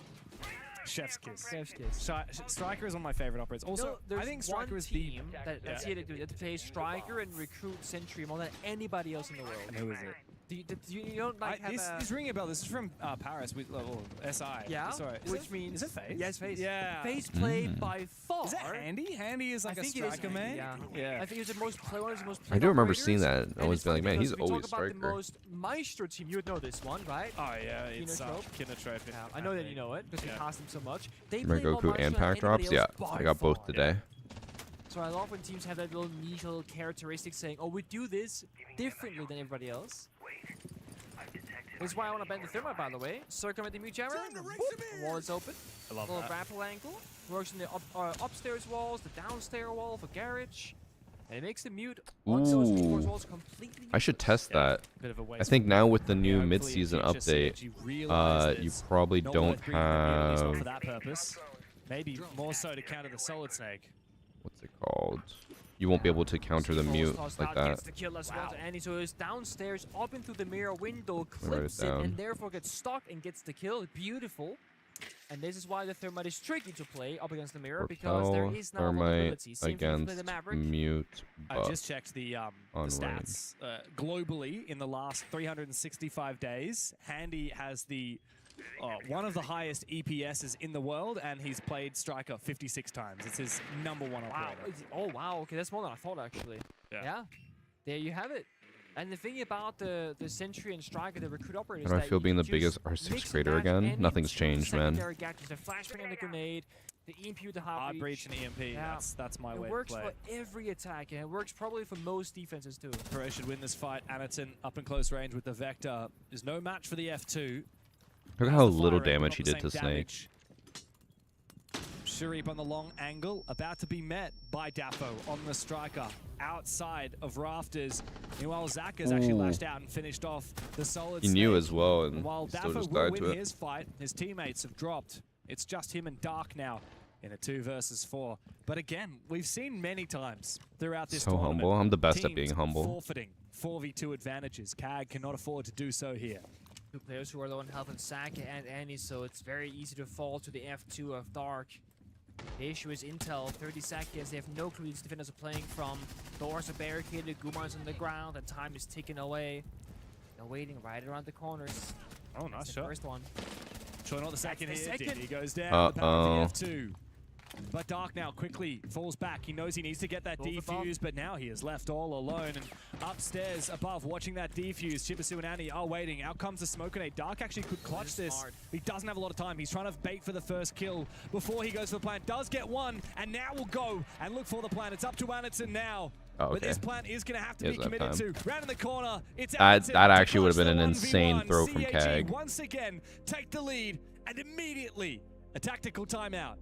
Chef's kiss. Chef's kiss. Striker is one of my favorite operators. Also, I think Striker is the that's here to do it. To play Striker and recruit Sentry more than anybody else in the world. And who is it? You don't like this is ringing a bell. This is from Paris with SI. Yeah. Sorry. Which means is it FaZe? Yes, FaZe. Yeah. FaZe played by far. Is it Handy? Handy is like a striker man. Yeah. I think he's the most one of the most. I do remember seeing that. I was like, man, he's always striker. The most Maestro team. You would know this one, right? Oh yeah, it's Kinotrope. I know that you know it because we passed them so much. Rengoku and pack drops. Yeah, I got both today. So I love when teams have that little niche little characteristic saying, "Oh, we do this differently than everybody else." This is why I want to bend the thermite, by the way. Circumvent the mute jammer. Wall is open. I love little that. grapple angle. Works in the upstairs walls, the downstairs wall for garage. And it makes the mute on those walls completely. I should test that. I think now with the new mid-season update, you probably don't have. For that purpose, maybe more so to counter the solid snake. What's it called? You won't be able to counter the mute like that. Gets the kill as well to Annie, so it's downstairs, up into the mirror window, clips it, and therefore gets stuck and gets the kill. Beautiful. And this is why the thermite is tricky to play up against the mirror, because there is no vulnerability. Against mute. I just checked the stats. Globally, in the last 365 days, Handy has the one of the highest EPSs in the world, and he's played Striker 56 times. It's his #1 operator. Oh, wow. Okay, that's more than I thought, actually. Yeah. There you have it. And the thing about the Sentry and Striker, the recruit operators, How do I feel being the biggest R6 creator again? Nothing's changed, man. The flashbang and the grenade, the EMP with the hard breach and EMP. Yeah. That's my way to play. It works for every attack, and it works probably for most defenses too. Perez should win this fight. Anaton up in close range with the Vector is no match for the F2. Look at how little damage he did to Snake. Sharip on the long angle, about to be met by Daffo on the Striker outside of rafters. Meanwhile, Zach has actually lashed out and finished off the solid He knew as well, and while still Daffo just will died to win it. his fight, his teammates have dropped. It's just him and Dark now in a 2 versus 4. But again, we've seen many times throughout this tournament. humble. I'm the best at teams being humble. Forfeiting 4v2 advantages. CAG cannot afford to do so here. Two players who are low on health in Saka and Annie, so it's very easy to fall to the F2 of Dark. The issue is intel, 30 seconds, they have no clue these defenders are playing from. Doors are barricaded, Guman's on the ground, and time is ticking away. They're waiting right around the corners. Oh, nice shot. First one. Showing on the second here, second. he goes down. The power of the F2. But Dark now quickly falls back. He knows he needs to get that defuse, but now he is left all alone. And upstairs above, watching that defuse, Chibisu and Annie are waiting. Out comes the smoke grenade. Dark actually could clutch this. He doesn't have a lot of time. He's trying to bait for the first kill before he goes for the plant. Does get one, and now will go and look for the plant. It's up to Anaton now. Oh, okay. But this plant is going to have to be committed to. Round in the corner, it's that actually would have been an insane throw from CAG. Once again, take the lead, and immediately a tactical timeout.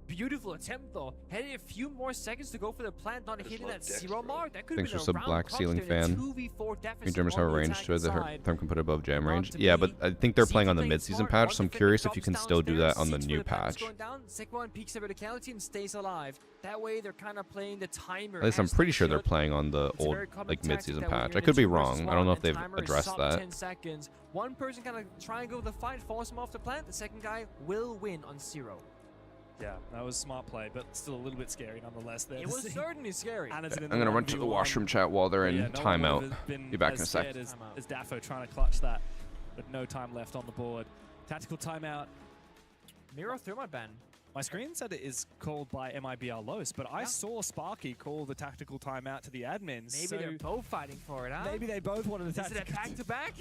Beautiful attempt though. Had a few more seconds to go for the plant, not hitting that 0 mark. That could Thanks have for been sub Black Ceiling fan. Jammers have a range to it that Therm can put above jam range. Yeah, but I think they're playing on the mid-season patch, so I'm curious if you can still do that on the new patch. Second one peaks the verticality and stays alive. That way they're kind of playing the timer. At least I'm pretty sure they're playing on the old like mid-season patch. I could be wrong. I don't know if they've addressed that. 10 seconds. One person kind of try and go with the fight, force him off the plant. The second guy will win on 0. Yeah, that was smart play, but still a little bit scary nonetheless. There. It was certainly scary. I'm going to run to the washroom chat while they're in timeout. Be back in a sec. As Daffo trying to clutch that, but no time left on the board. Tactical timeout. Mirror thermite ban. My screen said it is called by MIBR Los, but I saw Sparky call the tactical timeout to the admins. Maybe so they're both fighting for it, huh? maybe they both wanted a Is it tactical. a back-to-back?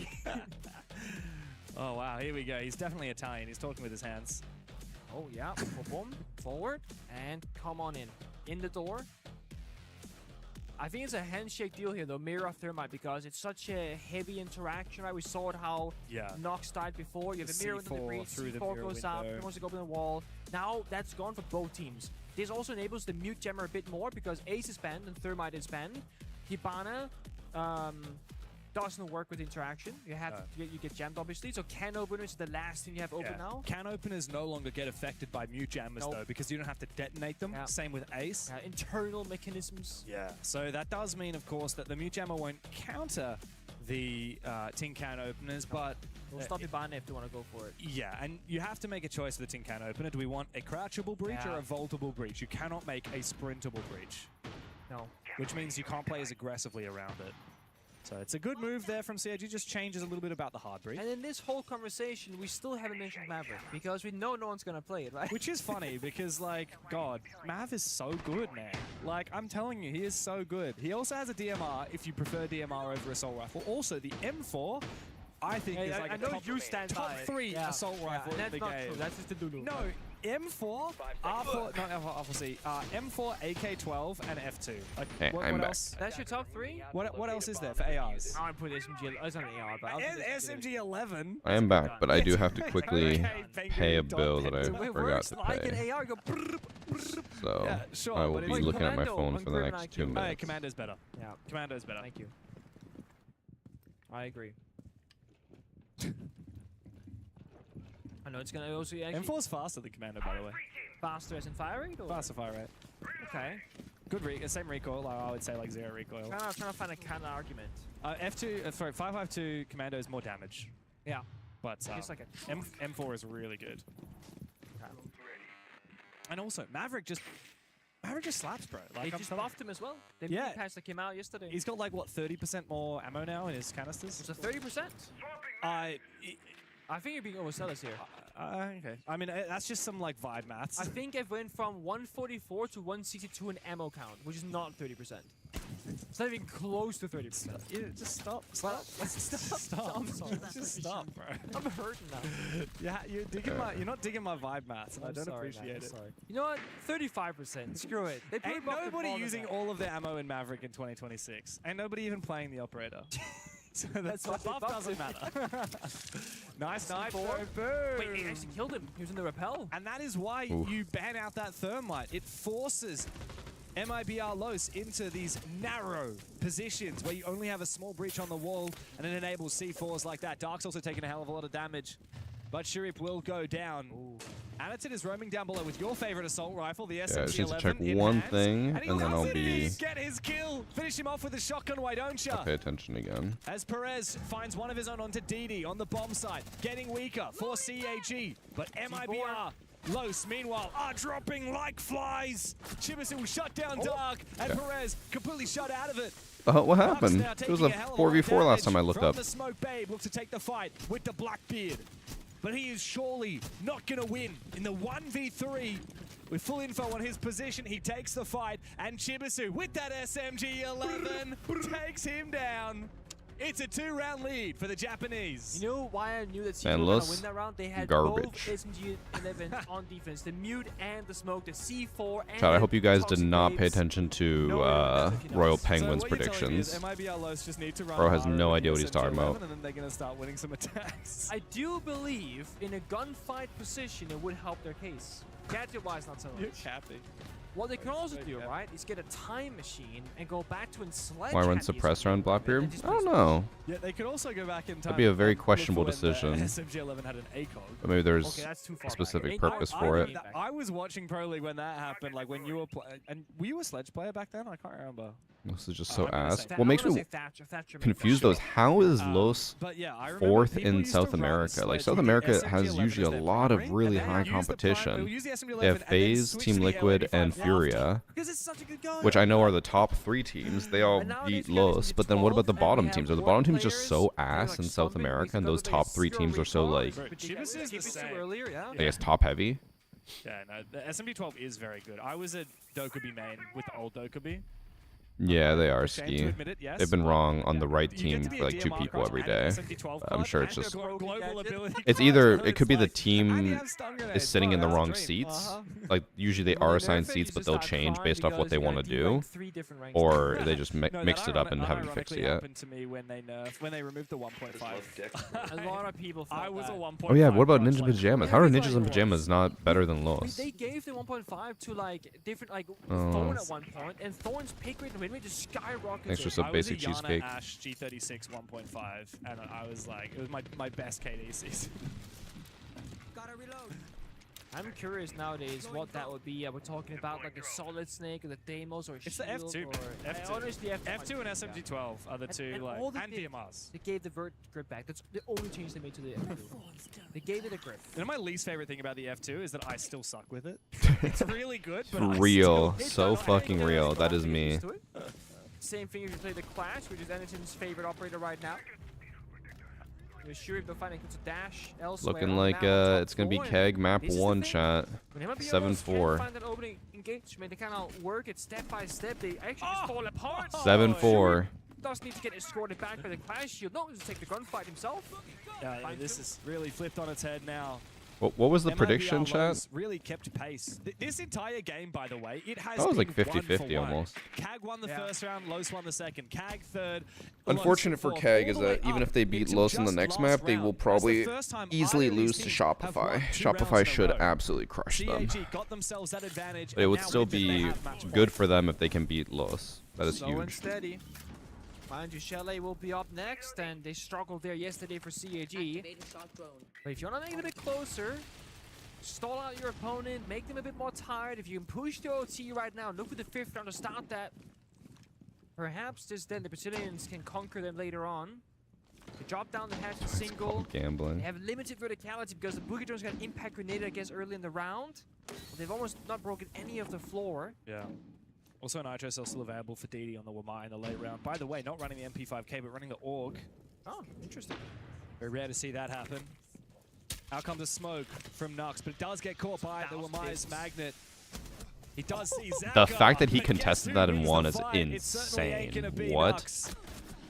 Oh wow, here we go. He's definitely Italian. He's talking with his hands. Oh yeah, boom, boom, forward, and come on in the door. I think it's a handshake deal here, though, Mirror Thermite, because it's such a heavy interaction, right? We saw it how Nox died before. You have a mirror into the breach, C4 goes out, he wants to go up in the wall. Now that's gone for both teams. This also enables the mute jammer a bit more because Ace is banned and Thermite is banned. Hibana doesn't work with interaction. You have you get jammed, obviously. So can opener is the last thing you have open now. Can openers no longer get affected by mute jammers though, because you don't have to detonate them. Same with Ace. Internal mechanisms. Yeah. So that does mean, of course, that the mute jammer won't counter the tin can openers, but we'll stop Hibana if they want to go for it. Yeah, and you have to make a choice for the tin can opener. Do we want a crouchable breach or a vaultable breach? You cannot make a sprintable breach. No. Which means you can't play as aggressively around it. So it's a good move there from CIG, just changes a little bit about the hard breach. And in this whole conversation, we still haven't mentioned Maverick, because we know no one's going to play it, right? Which is funny, because, like, God, Mav is so good, man. Like, I'm telling you, he is so good. He also has a DMR, if you prefer DMR over Assault Rifle. Also, the M4, I think is like I know you stand top by it. 3 Assault Rifle in the not game. true. That's just the doodle. No, M4, R4, not R4C, M4, AK-12, and F2. Like, Okay, what I'm back. else? That's your top 3? What else is there for ARs? I would put SMG. It's not an AR, but I'll put SMG-11. I am back, but I do have to quickly pay a bill that I It forgot works to like an pay. AR. Go So Yeah, sure, I will but be it's looking at my Commando phone on for the Grim next and 2 IQ. minutes. Hey, Commando's better. Yeah, Commando's better. thank you. I agree. I know it's going to also actually M4's faster than Commando, by the way. faster as in fire rate? Or? Faster fire rate. Okay. Good same recoil, like I would say like 0 recoil. Trying to find a counter argument. F2, sorry, 552 Commando is more damage. Yeah. But Just like a M4 is really good. Okay. And also, Maverick just slaps, bro. They Like, just buffed him as well. The Yeah. patch that came out yesterday. He's got like, what, 30% more ammo now in his canisters? It's a 30%. I think you're being overzealous here. Okay. I mean, that's just some like vibe maths. I think it went from 144 to 162 in ammo count, which is not 30%. It's not even close to 30%. Yeah, just stop. Stop. Stop. I'm sorry. Just stop, bro. I'm hurting now. Yeah, you're not digging my vibe maths, and I don't appreciate it. Sorry. You know what? 35%. Screw it. They Ain't nobody using all of their ammo in Maverick in 2026. Ain't nobody even playing the operator. So that's why the they buff buffed doesn't matter. Nice knife, C4. boom. Wait, he actually killed him. He was in the rappel. And that is why you ban out that thermite. It forces MIBR Los into these narrow positions where you only have a small breach on the wall, and it enables C4s like that. Dark's also taking a hell of a lot of damage, but Shurip will go down. Anaton is roaming down below with your favorite assault rifle, the SMG-11. Yeah, I just need to check in one hand. thing, he and then I'll does be... it! Get his kill! Finish him off with a shotgun, why don't ya? I'll pay attention again. As Perez finds one of his own onto DD on the bomb site, getting weaker for CAG, but MIBR Los, meanwhile, are dropping like flies. Chibisu will shut down Dark, and Perez completely shut out of it. What Dark's happened? now It was taking a hell of lot of 4v4 last time I damage looked from up. The Smoke Babe looks to take the fight with the Blackbeard. But he is surely not going to win in the 1v3. With full info on his position, he takes the fight, and Chibisu, with that SMG-11, takes him down. It's a 2-round lead for the Japanese. You know why I knew that C4 Man, were going Los, to win that round? They had garbage. both SMG-11s on defense. The mute and the smoke, the C4 and Chad, I hope you guys Toxic did not pay Waves. attention to No one knows if you know. Royal So Penguin's what you're telling me is predictions. MIBR Los just need to run Bro has harder no with idea the what he's talking about. SMG-11, and then they're going to start winning some attacks. I do believe in a gunfight position it would help their case. Gadget-wise, not so much. You're capping. What they can also do, right, is get a time machine and go back to ensledge. Why run Happy's suppressor on Blackbeard? and just I don't play know. Yeah, they could also go back in time. That'd be a very and look questionable for when the decision. SMG-11 had an ACOG. But maybe there's Okay, that's too far a specific back. purpose I for it. mean, I was watching Pro League when that happened, like when you were playing. And were you a Sledge player back then? I can't remember. This is just so I'm gonna ass. say What makes me Thatcher confused though is how is Los But yeah, I remember fourth people in used to South run America? Like Sledge South with America the has SMG-11 usually as a their lot of primary, really and then high use the competition. use the SMG-11 They have and then FaZe, switch Team to the Liquid, L85 and after. Furia, Because it's such a good gun. which I know are the top 3 teams. They all And nowadays beat you guys Los, get but then what about the 12, and we bottom have teams? Are the more bottom teams just so players, ass like in South Stomping, America, and we those got top the 3 teams are so zero like, recall, Chibis is the Chibis same. earlier, yeah. I guess top heavy? Yeah, no, the SMG12 is very good. I was a Dokkaebi main with the old Dokkaebi. Yeah, they are Shame to ski. admit it, yes. They've been wrong on Yeah, the right you team get to be for a like 2 DMR people crush every and an day. SMG12 I'm card sure and it's your just global ability it's card, either so it could be the like, and you team have stun is grenades, sitting in the bro, wrong that's a dream. seats. Like usually they are assigned seats, but they'll change based off what they want to do, or they just No, mixed that it up and haven't fixed it unironically yet. happened to me when they removed the 1.5. A lot of people thought I was a that. 1.5. Oh yeah, what about crush, Ninja like, Pajamas? How are Ninjas in everybody Pajamas was. not better than I mean, Los? they gave the 1.5 to like different like Oh. Thorn at one point, and Thorn's pick rate and win rate just skyrocketed. Thanks for some I was a basic Yana cheesecake. Ash G36 1.5, and I was like, it was my best KD season. Gotta reload. I'm curious nowadays what that would be. We're talking about like a Solid Snake or the Deimos or It's the Shield F2. or F2. honestly, F2 and SMG12 are the two, and like, all they and did- DMRs. They gave the vert grip back. That's the only change they made to the F2. They gave it a grip. You know, my least favorite thing about the F2 is that I still suck with it. It's really good, but I Real, still, so fucking real. That is me. Used to it. Same thing if you play the Clash, which is Enerton's favorite operator right now. You're sure if they'll find a dash elsewhere. Looking like it's gonna be Keg map 1 chat. 7-4. Find that opening engagement. They kind of work it step by step. They actually just fall apart. 7-4. Does need to get escorted back by the Clash Shield. No, just take the gunfight himself. Yeah, this is really flipped on its head now. What was the MIBR prediction, chat? Lows really kept pace. This entire game, by the way, it has That was like been 50-50 1 for 1. almost. Cag won the first round, Los won the second. Cag third. Unfortunate Los for fourth, Keg all is the way that even up if they beat into Los in the just next last map, they round. will That's the probably first time easily either of these lose to teams have won Shopify. 2 rounds Shopify in a should row. absolutely crush them. CAG got themselves that advantage. But it and would now still with it, they be have match good point. for them if they can beat Los. That is Slow and huge. steady. Mind you, Chalet will be up next, and they struggled there yesterday for CAG. But if you want to make it a bit closer, stall out your opponent, make them a bit more tired. If you can push the OT right now, look for the 5th round to start that. Perhaps just then the Brazilians can conquer them later on. They drop down the hatch to single. They Gambling. have limited verticality because the Boogie Drones got impact grenade, I guess, early in the round. They've almost not broken any of the floor. Yeah. Also, Nitro Cell still available for DD on the Wamai in the late round. By the way, not running the MP5K, but running the AUG. Oh, interesting. Very rare to see that happen. Out comes a smoke from Nux, but it does get caught by the Wamai's magnet. He does see Zaka. The fact that he but contested guess that who and wins won the is fight? It certainly ain't insane. gonna be What? Nux.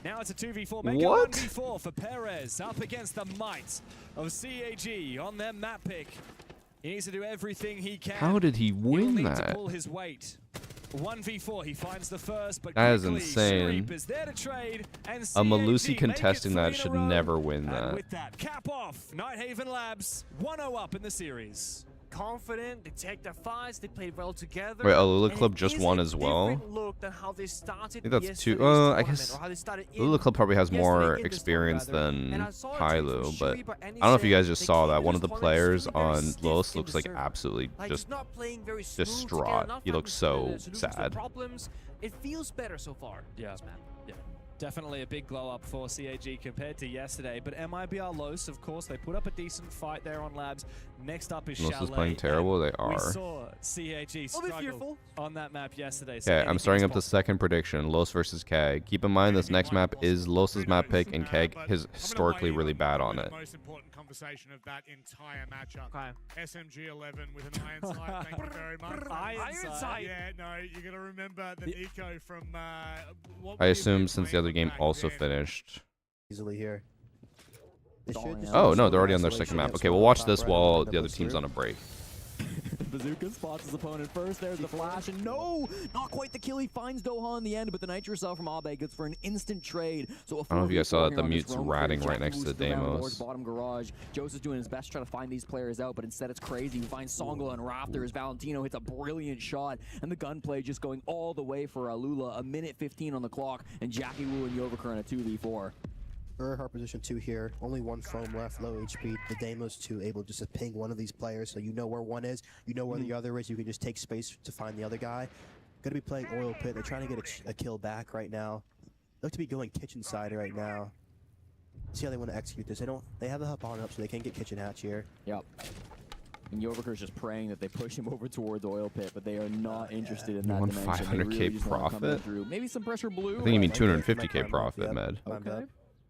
Now it's a 2v4. Make What? it 1v4 for Perez up against the might of CAG on their map pick. He needs to do everything he can. How did he He will win need to that? pull his weight. 1v4, he finds the first, but That is quickly, insane. Sharif is there to trade, and A CAG Malusi make it contesting 3 that in a should row. never win And that. with that, cap off. Nighthaven Labs 1-0 up in the series. Confident, they take their fights, they played well together. Wait, Alula and Club it just is won a as well? different look than how they started I think that's yesterday's I tournament, guess or how they started in Lula Club probably has more yesterday in this experience tournament, rather. than And I saw a tweet from Hailu, but Shuri, I don't know if you guys just they saw came that. to One of this the tournament players feeling very on stiff Los in looks the like serve. absolutely Like, just not playing very smooth together, distraught. not He looks finding so solutions to sad. problems. It feels better so far. Yeah. This map. Yeah. Definitely a big glow up for CAG compared to yesterday. But MIBR Los, of course, they put up a decent fight there on Labs. Next up is Los Chalet. is playing terrible. They We are. saw CAG I'll be struggle fearful. on that map yesterday. So Okay, I'm anything starting is up the possible. second prediction, Los versus Keg. Keep in mind this next map is Los's map pick, and Keg is historically really bad on it. The most important conversation of that entire matchup. Okay. SMG11 with an iron sight. Thank you very much. Iron sight. Yeah, no, you got to remember the Nico from. What I were you assume even since the playing other game back also then? finished. Easily here. They should just Oh do no, some they're already on their isolation second map. against Okay, we'll one watch top this right and while then the other push team's through. on a break. Bazooka spots his opponent first. There's the flash, and no, not quite the kill. He finds Doha in the end, but the Nitro Cell from Abe gets for an instant trade. So I don't know if you guys saw that the mute's ratting right next to the Deimos. Bottom garage. Joseph's doing his best to try to find these players out, but instead it's crazy. He finds Songla and Raptors. Valentino hits a brilliant shot, and the gunplay just going all the way for Alula. A minute 15 on the clock, and Jackie Wu and Yovaker in a 2v4. Hard position 2 here. Only one foam left, low HP. The Deimos 2 able just to ping one of these players, so you know where one is, you know where the other is. You can just take space to find the other guy. Gonna be playing Oil Pit. They're trying to get a kill back right now. Look to be going kitchen side right now. See how they want to execute this. They have the hub on up, so they can get kitchen hatch here. Yep. And Yovaker's just praying that they push him over towards Oil Pit, but they are not interested in that want dimension. They 500K really just wanna come in profit? through. Maybe some pressure blue. I think you mean Right there. 250K Micro profit, yep. Med. Climbed Okay. up.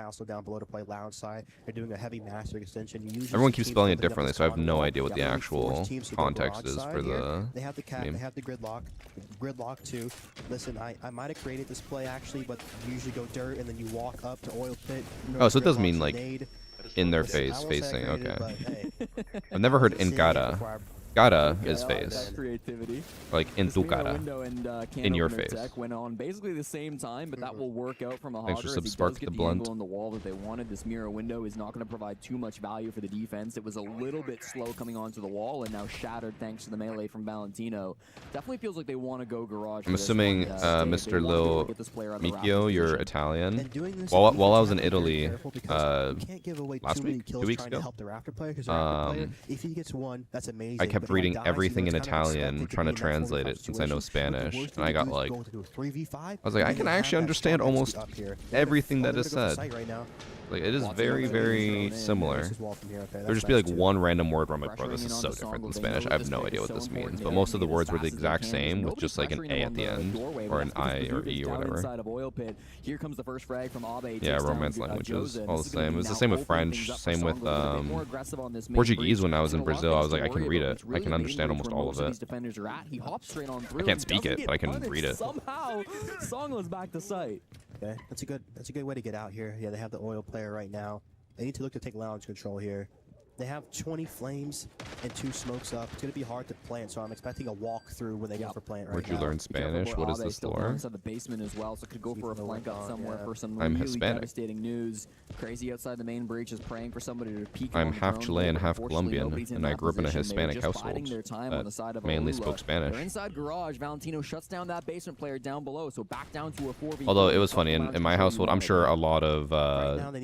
Castle down below to play lounge side. high. They're doing a heavy mastering extension. Everyone keeps spelling it differently, so I have no idea what the actual context is for the They have the cat, they have the gridlock. Gridlock 2. Listen, I might have created this play actually, but you usually go dirt and then you walk up to oil pit. Oh, so it does mean like in their face, facing. Okay. I've never heard in cara. Cara is face. Creativity. Like in tu cara. In your face. Went on basically the same time, but that will work out from a Thanks for Hogger. If he Spark does the get the blunt. angle on the wall that they wanted, this mirror window is not going to provide too much value for the defense. It was a little bit slow coming onto the wall and now shattered thanks to the melee from Valentino. Definitely feels like they want to go garage. I'm assuming Mr. Lil Mikio, you're Italian. While I was in Italy last week, 2 weeks ago, if he gets one, that's amazing. I kept reading everything in Italian, trying to translate it since I know Spanish, and I got like, I was like, I can actually understand almost everything that is said. Like, it is very, very similar. There'll just be like one random word where I'm like, bro, this is so different than Spanish. I have no idea what this means. But most of the words were the exact same with just like an A at the end or an I or E or whatever. Here comes the first frag from Abe. Yeah, Romance languages, all the same. It was the same with French, same with Portuguese. When I was in Brazil, I was like, I can read it. I can understand almost all of it. I can't speak it, but I can read it. Somehow, Songla's back to sight. Okay, that's a good way to get out here. Yeah, they have the oil player right now. They need to look to take lounge control here. They have 20 flames and 2 smokes up. It's going to be hard to plant, so I'm expecting a walkthrough when they go for plant right Where'd now. you learn Spanish? What is this lore? Inside the basement as well, so could go for a flank up somewhere for some I'm really Hispanic. devastating news. Crazy outside the main breach is praying for somebody to peek. I'm half Chilean, half Colombian, and I grew up in a Hispanic household that mainly spoke Spanish. They're inside garage. Valentino shuts down that basement player down below, so back down to a 4v4. Although it was funny, in my household, I'm sure a lot of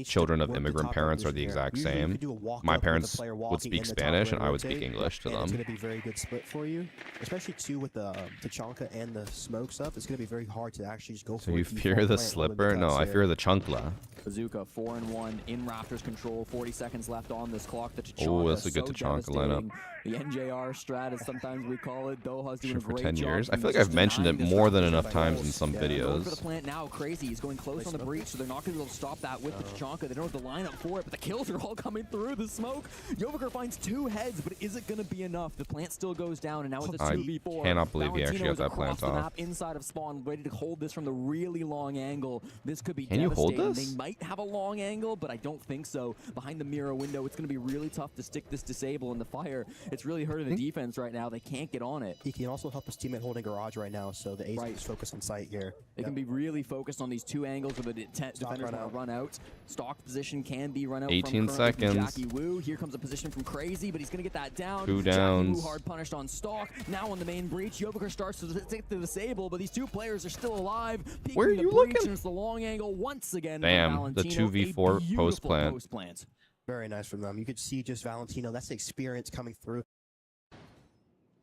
children of immigrant parents are the exact same. My parents would speak Spanish, and I would speak English to them. It's going to be a very good split for you, especially too with the Tachanka and the smokes up. It's going to be very hard to actually just go for. So you fear the slipper? No, I fear the chunkla. Bazooka 4-1 in Raptors control. 40 seconds left on this clock. The Tachanka, Oh, that's a good Tachanka lineup. The NJR strat, as sometimes we call it. Doha's doing a For great 10 job. years. I feel like I've mentioned it more than enough times in some Going videos. for the plant now, Crazy. He's going close on the breach, so they're not going to be able to stop that with the Tachanka. They don't have the lineup for it, but the kills are all coming through. The smoke. Joviker finds 2 heads, but is it going to be enough? The plant still goes down, and now it's a 2v4. I cannot believe he actually got that across plant the off. map inside of spawn, ready to hold this from the really long angle. This could be Can you hold devastating. this? They might have a long angle, but I don't think so. Behind the mirror window, it's going to be really tough to stick this disable in the fire. It's really hurting the defense right now. They can't get on it. He can also help his teammate holding garage right now, so the A's is focused on sight here. They can be really focused on these 2 angles where the defenders want to run out. Stock position can be run out 18 from seconds. Jackie Wu. Here comes a position from Crazy, but he's going to get that down. 2 Jackie downs. Wu hard punished on Stock. Now on the main breach, Joviker starts to take the disable, but these 2 players are still alive. Where are you looking? And it's the long angle once again. Damn, the 2v4 post plant. Very nice from them. You could see just Valentino. That's the experience coming through.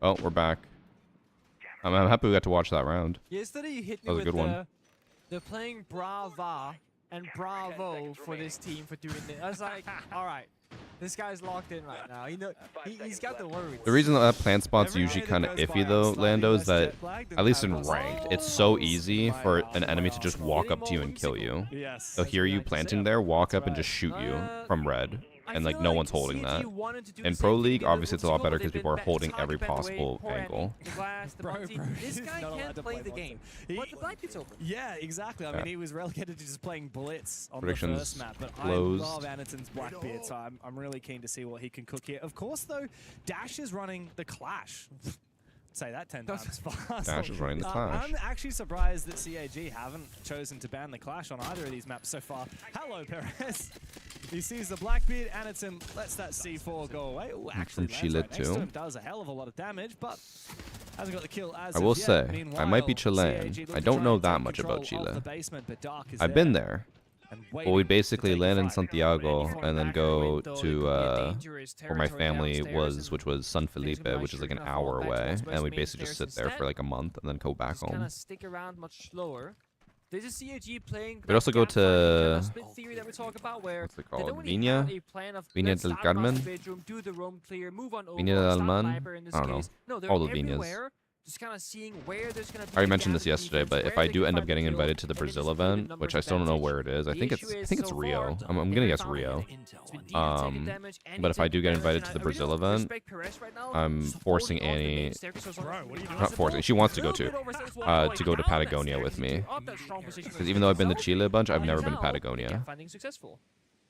Oh, we're back. I'm happy we got to watch that round. Yesterday you hit me That was a with good one. they're playing Brava and Bravo for this team for doing it. I was like, all right, this guy's locked in right now. He's got the worries. The reason that plant spot's usually kind of iffy though, Lando, is that at least in ranked, it's so easy for an enemy to just walk up to you and kill you. Yes. They'll hear you planting there, walk up and just shoot you from red. And like no one's holding that. In Pro League, obviously it's a lot better because people are holding every possible angle. This guy can't play the game. But the black pit's over. Yeah, exactly. I mean, he was relegated to just playing Blitz on Predictions the first map, but closed. I love Anaton's Blackbeard, so I'm really keen to see what he can cook here. Of course, though, Dash is running the Clash. Say that 10 times fast. Dash is running the Clash. I'm actually surprised that CAG haven't chosen to ban the Clash on either of these maps so far. Hello, Perez. He sees the Blackbeard, Anaton lets that C4 go away. Ooh, actually, From Chile next to too. him does a hell of a lot of damage, but hasn't got the kill as I will of yet. say, I might be Meanwhile, Chilean. CAG I look don't to know try that and much take about control of Chile. the basement, but Dark is I've been there. and Well, waiting we to basically take land in fight. Santiago and then go to where my family downstairs was, and which was San Felipe, might which is like an gonna fall hour back to away, what's and we supposed basically just to be sit there for instead. like a month and then go back Just kind home. of stick around much slower. There's a CAG playing. We'd also go to split theory that we talk about where what's it they called? don't really Viña? have a plan of Viña let's del start across Carmen? the bedroom, do the roam clear, move on over, Viña del stop Man? Viper in this I don't know. case. No, they're All the Viñas. everywhere. just kind of seeing where there's going to be. I already mentioned this yesterday, but if I do end up getting invited to the Brazil event, which I still don't know where it is, I think it's Rio. I'm gonna guess Rio. But if I do get invited to the Brazil event, I'm forcing Annie, not forcing, she wants to go to Patagonia with me. Because even though I've been to Chile a bunch, I've never been to Patagonia.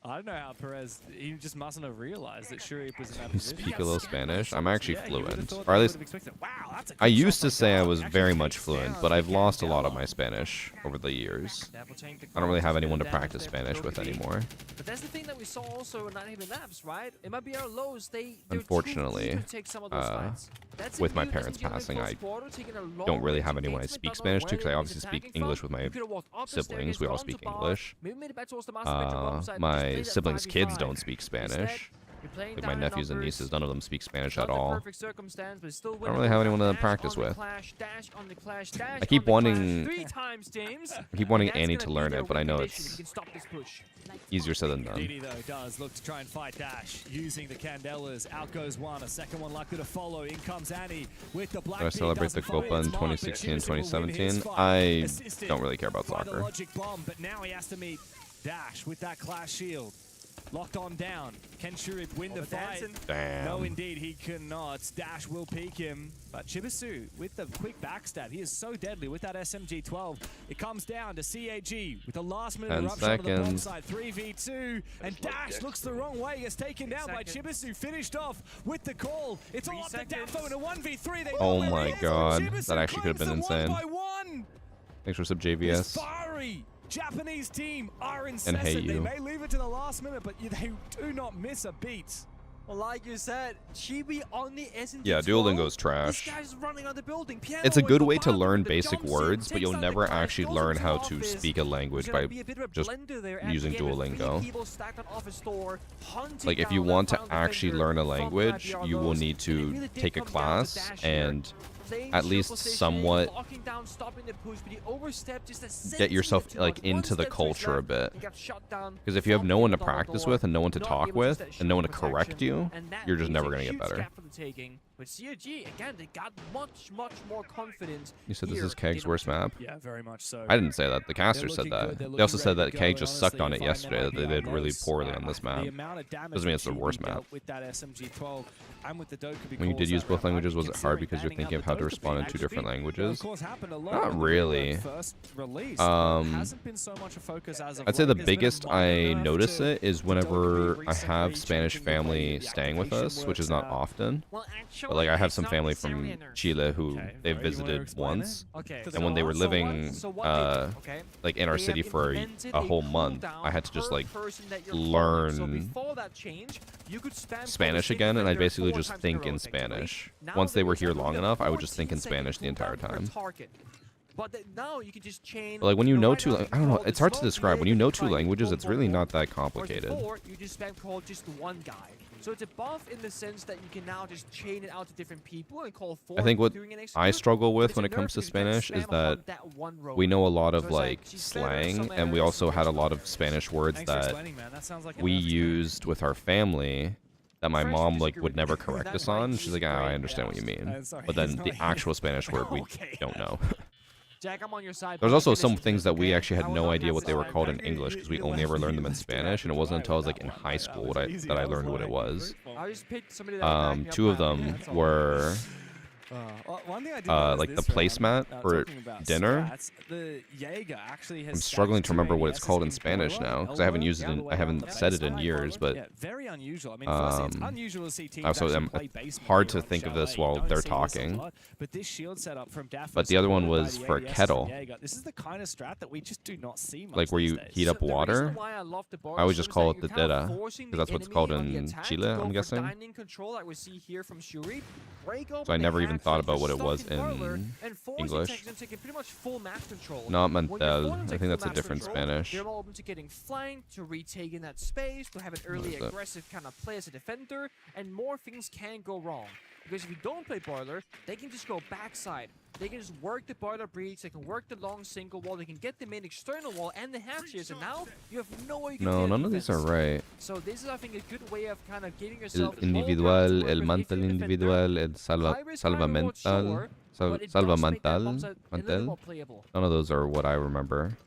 I don't know how Perez, he just mustn't have realized that Shurip was in that You position. speak a little Spanish? I'm actually fluent. Or at least, I used to say I was very much fluent, but I've lost a lot of my Spanish over the years. I don't really have anyone to practice Spanish with anymore. But that's the thing that we saw also in 9 Labs, right? It might be our lows. Unfortunately, with my parents passing, I don't really have anyone I speak Spanish to, because I obviously speak English with my siblings. We all speak English. My siblings' kids don't speak Spanish. Like my nephews and nieces, none of them speak Spanish at all. I don't really have anyone to practice with. I keep wanting Annie to learn it, but I know it's easier said than done. DD though does look to try and fight Dash using the Candelas. Out goes one, a second one likely to follow. In comes Annie with the black. Do I celebrate the Copa in 2016 and 2017? I don't really care about soccer. Logic bomb, but now he has to meet Dash with that class shield. Locked on down. Can Shurip win the fight? Damn. No, indeed, he cannot. Dash will peek him. But Chibisu with the quick backstab. He is so deadly with that SMG-12. It comes down to CAG with the last-minute eruption of the bomb side. 3v2. And Dash looks the wrong way. Gets taken down by Chibisu. Finished off with the call. It's all up to Dafo in a 1v3. Oh my god. That actually could have been insane. Thanks for sub JVS. Japanese team are incessant. And hate you. They may leave it to the last minute, but they do not miss a beat. Well, like you said, Chibi on the SMG. Yeah, Duolingo's trash. This guy's running on the building. It's a good way to learn basic words, but you'll never actually learn how to speak a language by just using Duolingo. Like, if you want to actually learn a language, you will need to take a class and at least somewhat get yourself like into the culture a bit. Because if you have no one to practice with and no one to talk with and no one to correct you, you're just never going to get better. But CAG, again, they got much more confident. You said this is Keg's worst map? Yeah, very much so. I didn't say that. The caster said that. They also said that Keg just sucked on it yesterday, that they did really poorly on this map. Doesn't mean it's the worst map. When you did use both languages, was it hard because you're thinking of how to respond in 2 different languages? Not really. I'd say the biggest I notice it is whenever I have Spanish family staying with us, which is not often. But like I have some family from Chile who they visited once, and when they were living like in our city for a whole month, I had to just like learn Spanish again, and I basically just think in Spanish. Once they were here long enough, I would just think in Spanish the entire time. But now you can just chain. But like when you know I don't know, it's hard to describe. When you know 2 languages, it's really not that complicated. Before, you just spam call just one guy. So it's a buff in the sense that you can now just chain it out to different people and call 4. I think what I struggle with when it comes to Spanish is that we know a lot of like slang, and we also had a lot of Spanish words that we used with our family that my mom like would never correct us on. She's like, I understand what you mean. But then the actual Spanish word we don't know. Jack, I'm on your side. There's also some things that we actually had no idea what they were called in English because we only ever learned them in Spanish, and it wasn't until I was like in high school that I learned what it was. 2 of them were like the placemat for dinner. I'm struggling to remember what it's called in Spanish now because I haven't used it. I haven't said it in years, but very unusual. I mean, it's unusual to see teams it's hard to think of this while they're talking. But this shield setup from Daphne, but the other one was for a kettle. This is the kind of strat that we just do not see much. Like where you heat up water. I always just call it the dera because that's what it's called in Chile, I'm guessing. So I never even thought about what it was in English. Not Mantel. I think that's a different Spanish. They're all open to getting flanked, to retaking that space, to have an early aggressive kind of play as a defender, and more things can go wrong. Because if you don't play Boiler, they can just go backside. They can just work the Boiler breach, they can work the long single wall, they can get the main external wall and the hatches, and now you have no way you can No, none of these are right. So this is, I think, a good way of kind of getting yourself el individual, el mantel individual, el salvamental. but it Salva does make that Mantel. bomb site a little bit more playable. None of those are what I remember.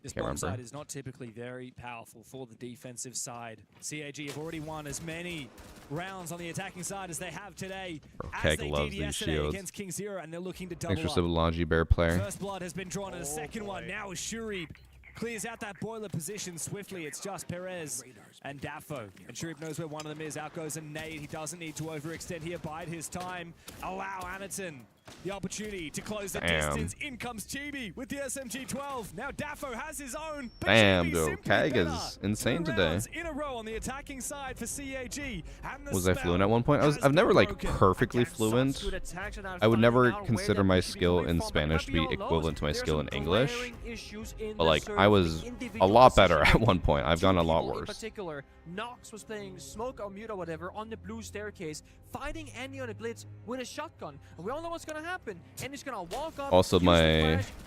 This Can't bomb remember. side is not typically very powerful for the defensive side. CAG have already won as many rounds on the attacking side as they have today. Keg loves these shields. Against King Zero, and they're looking to double Thanks for up. Civilology Bear player. First blood has been drawn in the second one. Now as Shurib clears out that boiler position swiftly. It's just Perez and Daffo. And Shurib knows where one of them is. Out goes a nade. He doesn't need to overextend here. Bide his time. Allow Anaton the opportunity to close the distance. In comes Chibi with the SMG-12. Now Daffo has his own. But Damn, Chibi dude. simply Keg better. is insane 2 today. rounds in a row on the attacking side for CAG. And the Was I spell fluent at one point? has I've never been like broken. perfectly fluent. I would never consider my skill in Spanish to be equivalent to my skill in English. But like I was a lot better at one point. I've gone a lot In worse. particular, Nox was playing smoke or mute or whatever on the blue staircase, fighting Andy on a blitz with a shotgun. And we all know what's gonna happen. Andy's gonna walk up. Also, use the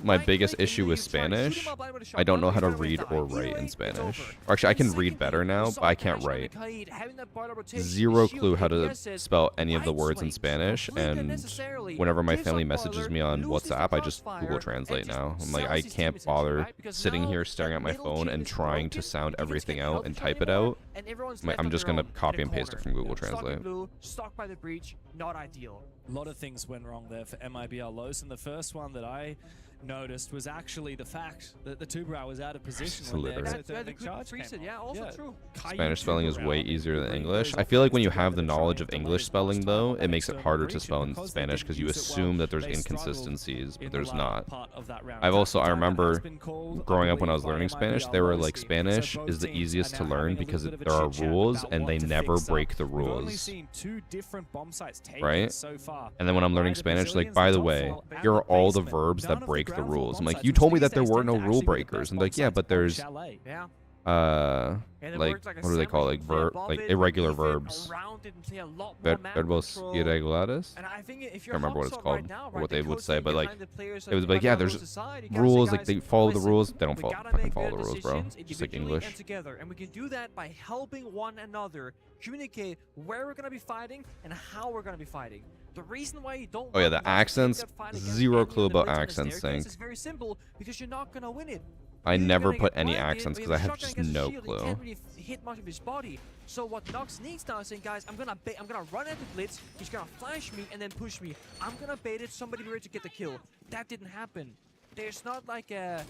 my flash, biggest right-click, and issue you with can try to shoot Spanish, him up with a I shotgun. don't know how to He's gonna read die. or Either write way, in it's Spanish. over. Or actually, I can Second read better thing, now, we but saw I can't Ash on the write. kite, having that boiler rotation, Zero shield, clue how to ABS says, spell any of the right words in swings, Spanish, complete and unnecessarily, whenever my gives family up messages boiler, me on loses the WhatsApp, I just crossfire, Google and Translate just now. I'm like, sells I his team can't essentially, bother right? Because sitting now here staring that at my middle phone team and is trying to broken, sound he just everything can't out help and each type other it anymore, out. and everyone's I'm like, left I'm on just their gonna own in copy a and paste it corner. from Google Stuck in Translate. blue, stuck by the breach, not ideal. A lot of things went wrong there for MIBR Los, and the first one that I noticed was actually the fact that the Tubrow was out of position when the Illiterate. exothermic charge came on. Yeah, also true. Spanish spelling is way easier than English. I feel like when you have the knowledge of English spelling, though, it makes it harder to spell in Spanish because you assume that there's inconsistencies, but there's not. I remember growing up when I was learning Spanish, they were like, Spanish is the easiest to learn because there are rules and they never break the rules. Right? And then when I'm learning Spanish, like, by the way, here are all the verbs that break the rules. I'm like, you told me that there were no rule breakers. I'm like, yeah, but there's Yeah. like what do they call it? Like irregular verbs. Verbos irregulares. And I think if I you're remember what it's Hawksall called right now, or right, what the they would coach say, that but like behind the players it was that like, yeah, might there's lose society, guys, rules, say, like they guys, follow the listen, rules. They don't we follow gotta fucking make follow better the rules, bro. decisions Just like individually English. and together, and we can do that by helping one another communicate where we're gonna be fighting and how we're gonna be fighting. The reason why you don't Oh yeah, want the to accents. take that fight against Zero any of clue the about blitz on the accents, staircase Sync. is very simple because you're not gonna win it. I You're never gonna put get any blinded, accents but because I if have the just shotgun no against the shield, he clue. can't really hit much of his body. So what Nox needs now is saying, guys, I'm gonna run at the blitz. He's gonna flash me and then push me. I'm gonna bait it. Somebody be ready to get the kill. That didn't happen. There's not like a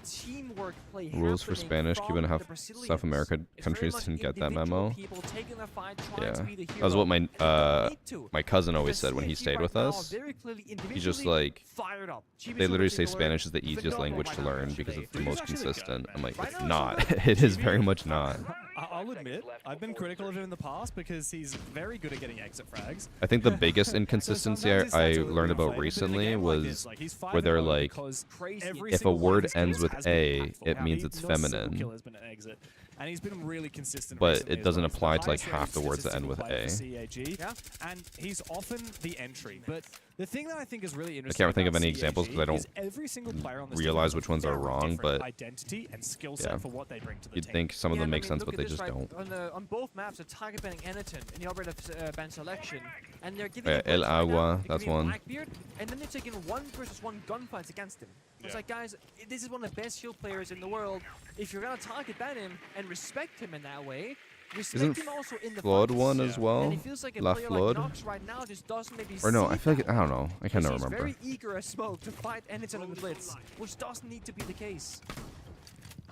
teamwork play. Rules for happening Spanish, from Cuban, the half Brazilians. South American It's very countries much didn't get that individual memo. people taking the fight, trying Yeah, to be the that was what hero, and they don't need to. my cousin always Because said when he CAG stayed right with now are us. very clearly He's just individually like, fired up. Chibi's they in literally say particular, Spanish is the easiest phenomenal language right to now, learn actually. because it's the He's most actually a consistent. good I'm like, Right it's now, not. he's It is very much not. I'll admit, I've been critical of him in the past because he's very good at getting exit frags. I think the biggest inconsistency sometimes his I stats are a learned little about inflated, but in a recently game like was this, like, he's where they're 5-0 like, because every if a single one of word his ends kills with has been A, impactful. it Now, means it's not a single feminine. kill has been an exit. And he's been really consistent But recently it as doesn't well. He's apply the to like highest half the rated words that end with statistical A. player for CAG, Yeah. and he's often the entry. But the thing that I think is really I interesting can't think of about any examples because I CAG is don't every single player on this realize team which ones are has a very wrong, different but identity and skill set yeah. for what they bring to the You'd team. think some of them make sense, look but at they this, just right? don't. On both maps, they're target banning Anaton in the operative ban selection, and they're giving Yeah, him El points right now, Agua, they're that's giving him one. Blackbeard, and then they're taking 1-versus-1 gunfights against him. It's like, guys, this is one of the best shield players in the world. If you're gonna target ban him and respect him in that way, respect Isn't him also in the Flood fights. one as well? And it feels like a La player Flood? like Nox right now just doesn't maybe Or no, see I feel like that I don't know. I can't because he's remember. very eager as smoke to fight Anaton on the blitz, which doesn't need to be the case.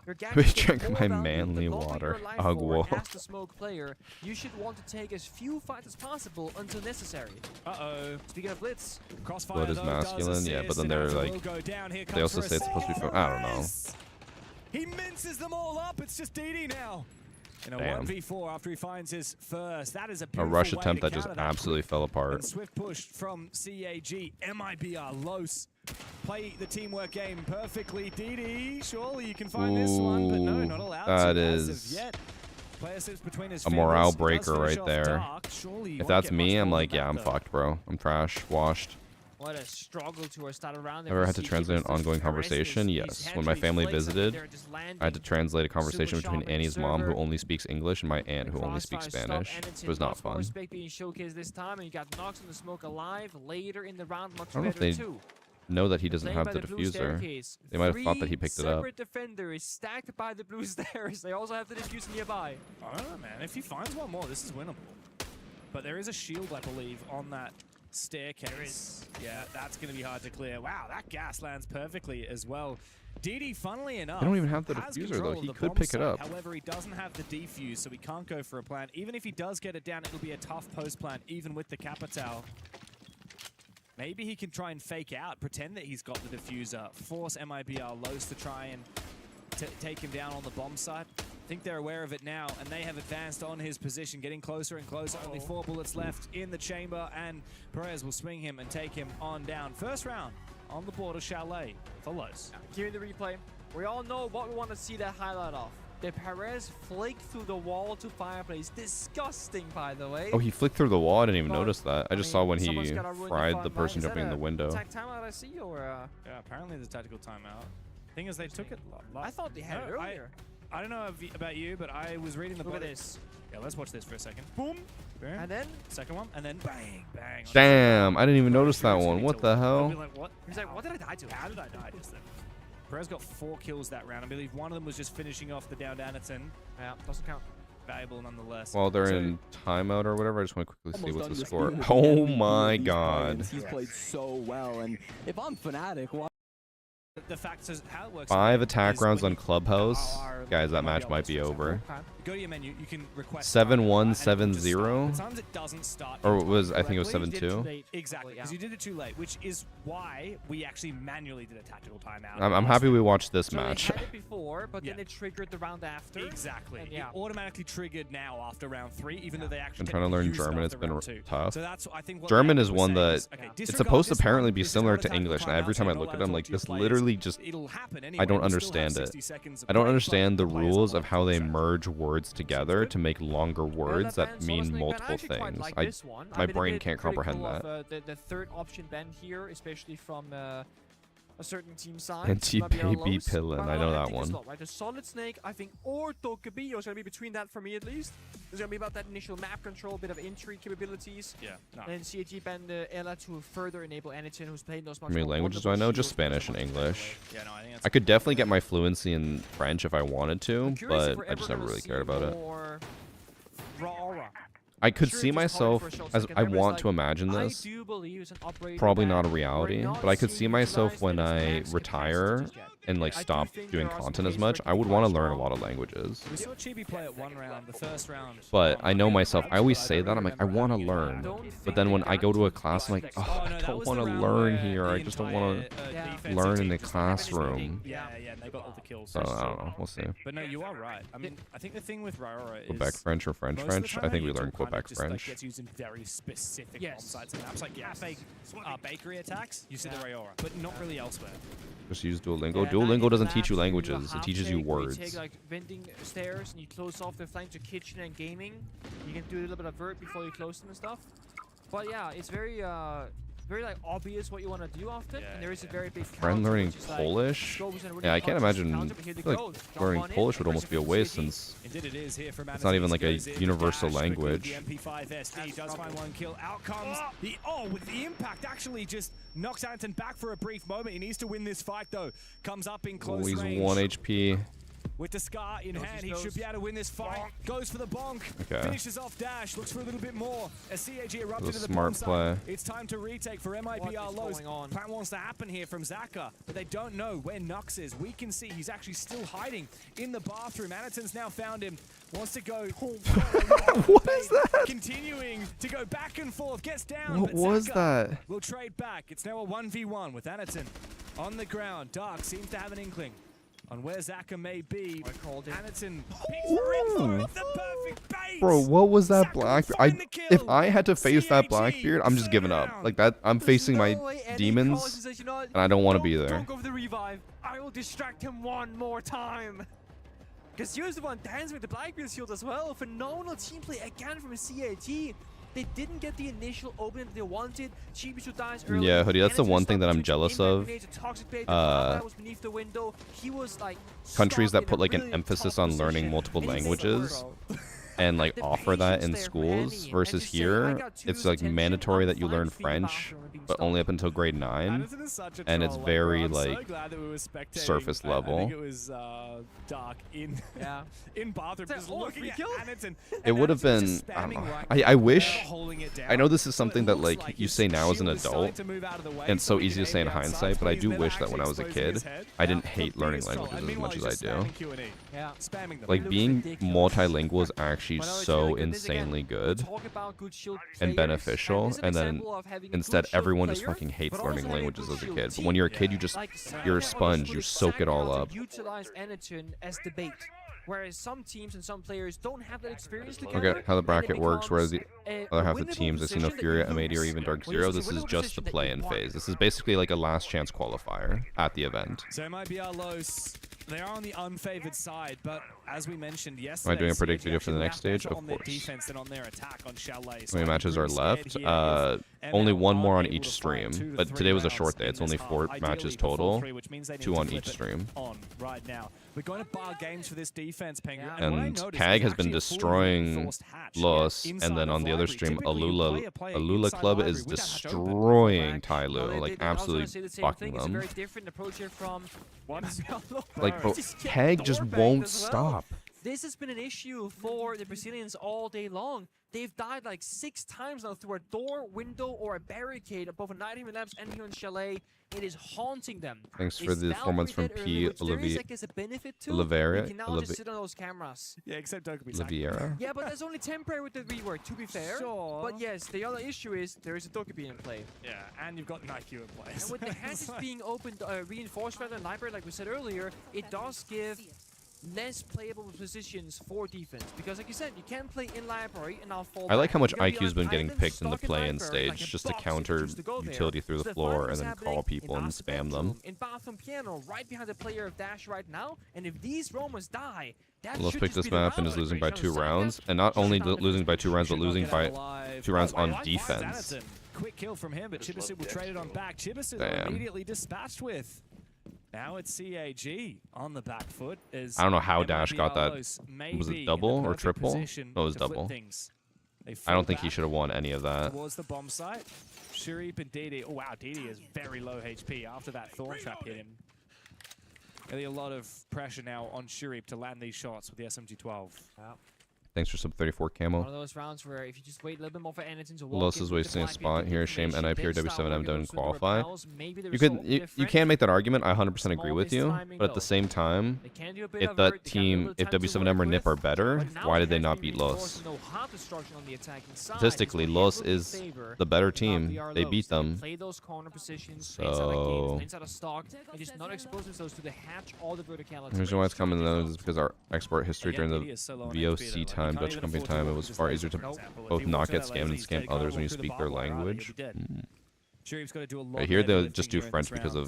Your gang We is getting drink more my value manly the longer water. you're alive Agua. for as the smoke player. You should want to take as few fights as possible until necessary. Uh-oh. Speaking of blitz, Crossfire Blood is though masculine, does yeah, but assist, then and they're Alpha like, will go down. Here they comes also for say it's supposed to be from, I don't know. Perez. He minces them all up. It's just DD now. In a Damn. 1v4 after he finds his first. That is a A beautiful rush way attempt to that just counter absolutely fell And apart. swift push from CAG. MIBR Los play the teamwork game perfectly. DD, surely you can find this one, but no, not allowed that to as is of yet. Player slips between his a morale fingers. He does breaker finish right off there. Dark. Surely you If won't that's get me, much I'm more like, than yeah, that, I'm though. fucked, bro. I'm trash, washed. What a struggle to start around. Ever had to translate an ongoing conversation? Yes. When my family visited, I had to translate a conversation between Annie's mom, who only speaks English, and my aunt, who only speaks Spanish. It was not fun. Being showcased this time, and you got Nox and the Smoke alive later in the round. Much I don't know if better they too. know that he doesn't have the diffuser. They might have thought that he picked it up. Separate defenders stacked by the blue stairs. They also have the diffuser nearby. I don't know, man. If he finds one more, this is winnable. But there is a shield, I believe, on that staircase. Yeah, that's going to be hard to clear. Wow, that gas lands perfectly as well. DD, funnily enough, they don't even have the has diffuser, control though. of He the could bomb pick it site. up. However, he doesn't have the defuse, so he can't go for a plant. Even if he does get it down, it'll be a tough post plant, even with the Capitao. Maybe he can try and fake out, pretend that he's got the diffuser, force MIBR Los to try and take him down on the bomb site. I think they're aware of it now, and they have advanced on his position, getting closer and closer. Only 4 bullets left in the chamber, and Perez will swing him and take him on down. First round on the border, Chalet for Los. Give me the replay. We all know what we want to see that highlight of. The Perez flicked through the wall to fireplace. Disgusting, by the way. Oh, he flicked through the wall. I didn't even But, notice that. I just saw when he fried the person jumping in the window. Attack timeout I see, or Yeah, apparently there's a tactical timeout. Thing is, they took it. I thought they had it earlier. I don't know about you, but I was reading the. Look at this. Yeah, let's watch this for a second. Boom. Boom. And then second one, and then bang, bang. Damn, I didn't even notice that one. What the hell? Like, what? He's like, what did I die to? How did I die just then? Perez got 4 kills that round. I believe one of them was just finishing off the downed Anderton. Yeah, doesn't count. Valuable nonetheless. While they're So- in timeout or whatever, I just want to quickly see what's the score. undisputed. Oh Every my game god. He's played so well, and if I'm Fnatic, why? The fact is how it works. 5 attack is rounds when on Clubhouse. are- Guys, that might match be might be on over. Go to your menu. You can request 7-1, start, and it will just start. 7-0. Sometimes it doesn't start. Or in it was, time I think it was correctly. 7-2. Exactly, because you did it too late, which is why we actually manually did a tactical timeout. I'm happy we watched this So match. they had it before, but Yeah. then it triggered the round after. Exactly. And It yeah. automatically triggered now after round 3, even though they actually. Been trying to learn technically used it German. It's after been round 2. tough. So that's, I think, what German Leonard is was one saying that is, okay, it's disregard supposed to this apparently one, be this is similar not a to tactical English, and timeout, every so time I you're look not at allowed them, to like talk to your this players. literally just It'll happen I anyway. don't You still have understand it. 60 seconds of I don't break, understand the but players rules are of how they upset. merge words together to make longer words Well, that Ben, mean Solid Snake Ben, multiple actually quite things. like I this one. my I've been a brain bit can't comprehend critical that. of, the third option ban here, especially from a certain team side. Anti-baby pillin', I know that one. Right, the Solid Snake, I think Ortho Cabillo is going to be between that for me at least. There's going to be about that initial map control, bit of entry capabilities. Yeah. No. And CAG banned Ella to further enable Anitin, who's playing those How much many more languages do I wonderful know? Just shields, Spanish and much English. Yeah, no, I think that's I could definitely get my fluency in French if I wanted to, I'm curious if but we're I just ever never gonna really see cared about it. more raw aura. I could Sure, see just hold it myself for a short as second. I Remember, it's want like, to imagine I this. do believe it's an operator Probably ban. not a We're reality, not but I could see seeing myself utilized when at its I max retire capacity just yet. and like I do stop think doing there are some content as cases where much. it I can would be want quite to learn a strong. lot of languages. We saw Chibi play it one round, the first round. But I know myself. I always say that. I'm like, I want to learn. But then when I go to a class, I'm like, oh, I don't want to learn here. I just don't want to learn in the classroom. Yeah, and they got all the kills. So I don't know. We'll see. But no, you are right. I mean, I think the thing with Ryora is Quebec French or French most of the French? time I think we Angel learned kind of Quebec just, like, French. gets used in very specific Yes. bomb sites and maps like cafe, bakery attacks. You see the Ryora, but not really elsewhere. Just use Duolingo. Yeah, Duolingo now doesn't in teach you labs, languages. It half teaches you take where words. You take like vending stairs and you close off the flank to kitchen and gaming. You can do a little bit of vert before you close them and stuff. But yeah, it's very very like obvious what you want to do often, and there is a very big Friend counter, learning which is, like, Polish? goes and really Yeah, I can't punches imagine. counter, but here I they feel go. like Jump learning on in, Polish would almost be a aggressive waste CAG. since Indeed it is here from it's not even like a Goes in, universal dash quickly with language. The MP5 SD does find one kill. Out comes the with the impact actually just knocks Anderton back for a brief moment. He needs to win this fight though. Comes up in close Always range. 1 HP. With the scar in hand, he should be able to win this fight. Goes for the bonk. Okay. Finishes off dash. Looks for a little bit more. As CAG erupted to the smart bomb play. site. It's time to retake for What MIBR is Lows. going on? Plan wants to happen here from Zaka, but they don't know where Nux is. We can see he's actually still hiding in the bathroom. Anaton's now found him. Wants to go. What is that? Continuing to go back and forth. Gets down. What but was Zaka that? will trade back. It's now a 1v1 with Anaton on the ground. Dark seems to have an inkling on where Zaka may be. I called it. Anaton peeks for it for it. The perfect bait. Bro, what was that Zaka will Blackbeard? find the kill. If I had to face that CAG, Blackbeard, I'm just giving up. round. Like that, I'm facing my No way Eddie calls and demons, says, you know what? and I don't want to be Don't there. go for the revive. I will distract him one more time. Because here's the one dancing with the Blackbeard shield as well. Phenomenal team play again from CAG. they didn't get the initial opening that they wanted. Chibisu dies early. Yeah, Hoodie, that's the one thing that I'm Impact jealous of. grenades, a toxic bait, the Valkyrie was beneath the window. He was like Countries stuck that in put a like an really emphasis tough on learning position. multiple And he made it languages work. and like The offer that in patience there for schools Henny. versus And to say, I here got two it's like detention, mandatory I'm that you 5 learn feet French bathroom and being but only up until grade 9 Anderson is such a and it's troll, very I'm so like glad that we were spectating. surface I level. think it was Dark in in bathroom, Is that just all looking free at kill? Anderson. It would have been I don't know. I wish I know this is something that like you say now as an adult and it's so easy to say in hindsight, but I do wish that when I was a kid I didn't hate learning languages as much as I do. Yeah. Like being multilingual is actually so insanely good and beneficial, and then instead everyone just fucking hates learning languages as a kid. But when you're a kid, you're a sponge, you soak it all up. Utilize Enerton as the bait. Whereas some teams and some players don't have that experience I together. get how the and it bracket works, whereas the becomes other half of a the winnable teams, I see no position that Fury, you M80, or lose. even Dark When Zero. it's a This is winnable just the position that you play-in won. phase. This is basically like a last chance qualifier at the event. So it might be our Los. They are on the unfavored side, but as we mentioned yesterday, Am I doing a predict CAG video for the actually next stage? better Of on their course. defense than on their attack on Chalet. How many matches are really left? scared here if Only ML one more aren't on able each to fire stream, 2 to but 3 today was a rounds short day. in It's only this 4 half, matches ideally before total, 3, which means they need 2 to on flip each it stream. on right now. We're going to bar games for this defense, Penguin. Yeah. And what I And noticed CAG is has been actually a fully destroying reinforced hatch Los, inside and then of on the other Library. stream, Typically, you play a player Alula inside Club Library is with that hatch open. destroying No, Tyloo, they like I was gonna absolutely say the same fucking thing. It's a them. very different approach here from Like, bro, Just get CAG just door-banged won't as well. stop. This has been an issue for the Brazilians all day long. They've died like 6 times now through a door, window, or a barricade above a 90 lamps and here in Chalet. It is haunting them. Thanks for Is the 4 months from Valkyrie P. dead early, which there is, I Oliviera. guess, a benefit to. Oliveira. They can now just sit on those cameras. Yeah, except Dokubi Oliveira. Yeah, but that's only temporary with the rework, to be fair. Sure. But yes, the other issue is there is a Dokkaebi in play. Yeah, and you've got Nike in place. And with the hatches being opened, reinforced by the library, like we said earlier, it does give less playable positions for defense. Because like you said, you can play in library and now fall I like back. how much You're gonna be IQ's on been getting island, picked in the stuck play-in library, like stage a just to box if you counter choose to go there. utility through So the the floor fighting and is then happening call people in and master spam them. bedroom, in bathroom piano, right behind the player of Dash right now. And if these Romans die, that Let's should pick just this be the map and round. is losing by Right? 2 Side rounds. Dash, And not just only down the losing by 2 rounds, but Should not losing get by alive. 2 rounds Oh, on I like defense. Anderson. Quick kill from him, but Just Chibisu love will Dex, trade it on though. back. Chibisu Damn. immediately dispatched with. Now it's CAG on the back foot. As I don't know how MIB Dash got that. Allos may Was it be in double the or perfect triple? position No, it was to flip double. things. They I fall don't think he back should have won any of that. towards the bomb site. Shurip and DD. Oh wow, DD is very low HP after that thorn trap hit him. Really a lot of pressure now on Shurip to land these shots with the SMG-12. Wow. Thanks for sub 34 One of camo. those rounds where if you just wait a little bit more for Anderton to walk Los in is with the wasting a blind spot bit here. Shame information, NIP or then start W7M working don't with the qualify. repels, maybe the You could result you different. can make that argument. I 100% agree Small with you. mistiming, But at the though. same time, They can do a bit if of that hurt, they got a little team, if time to W7M or work NIP are with, better, but now why it did they has not to be beat reinforced Los? to know how destruction on the attacking side. Statistically, It's Los heavily in is favor the better of team. the They Arlos. beat them. Play those corner positions, play inside of gates, So play inside of stock, and just not expose themselves to the hatch or the verticality. the reason why it's coming though is because our export history Again, during DD the is so low on VOC HP that, like, time, you can't Dutch even company afford to time, it walk was this far laser, easier to for example. If both he not walks get to that scammed and laser, scam he's others when you dead, speak he'll their be barbed, right? language. He'll be dead. Mm. Shurip's got to do a lot Right here better they'll lifting just do here in French this because round.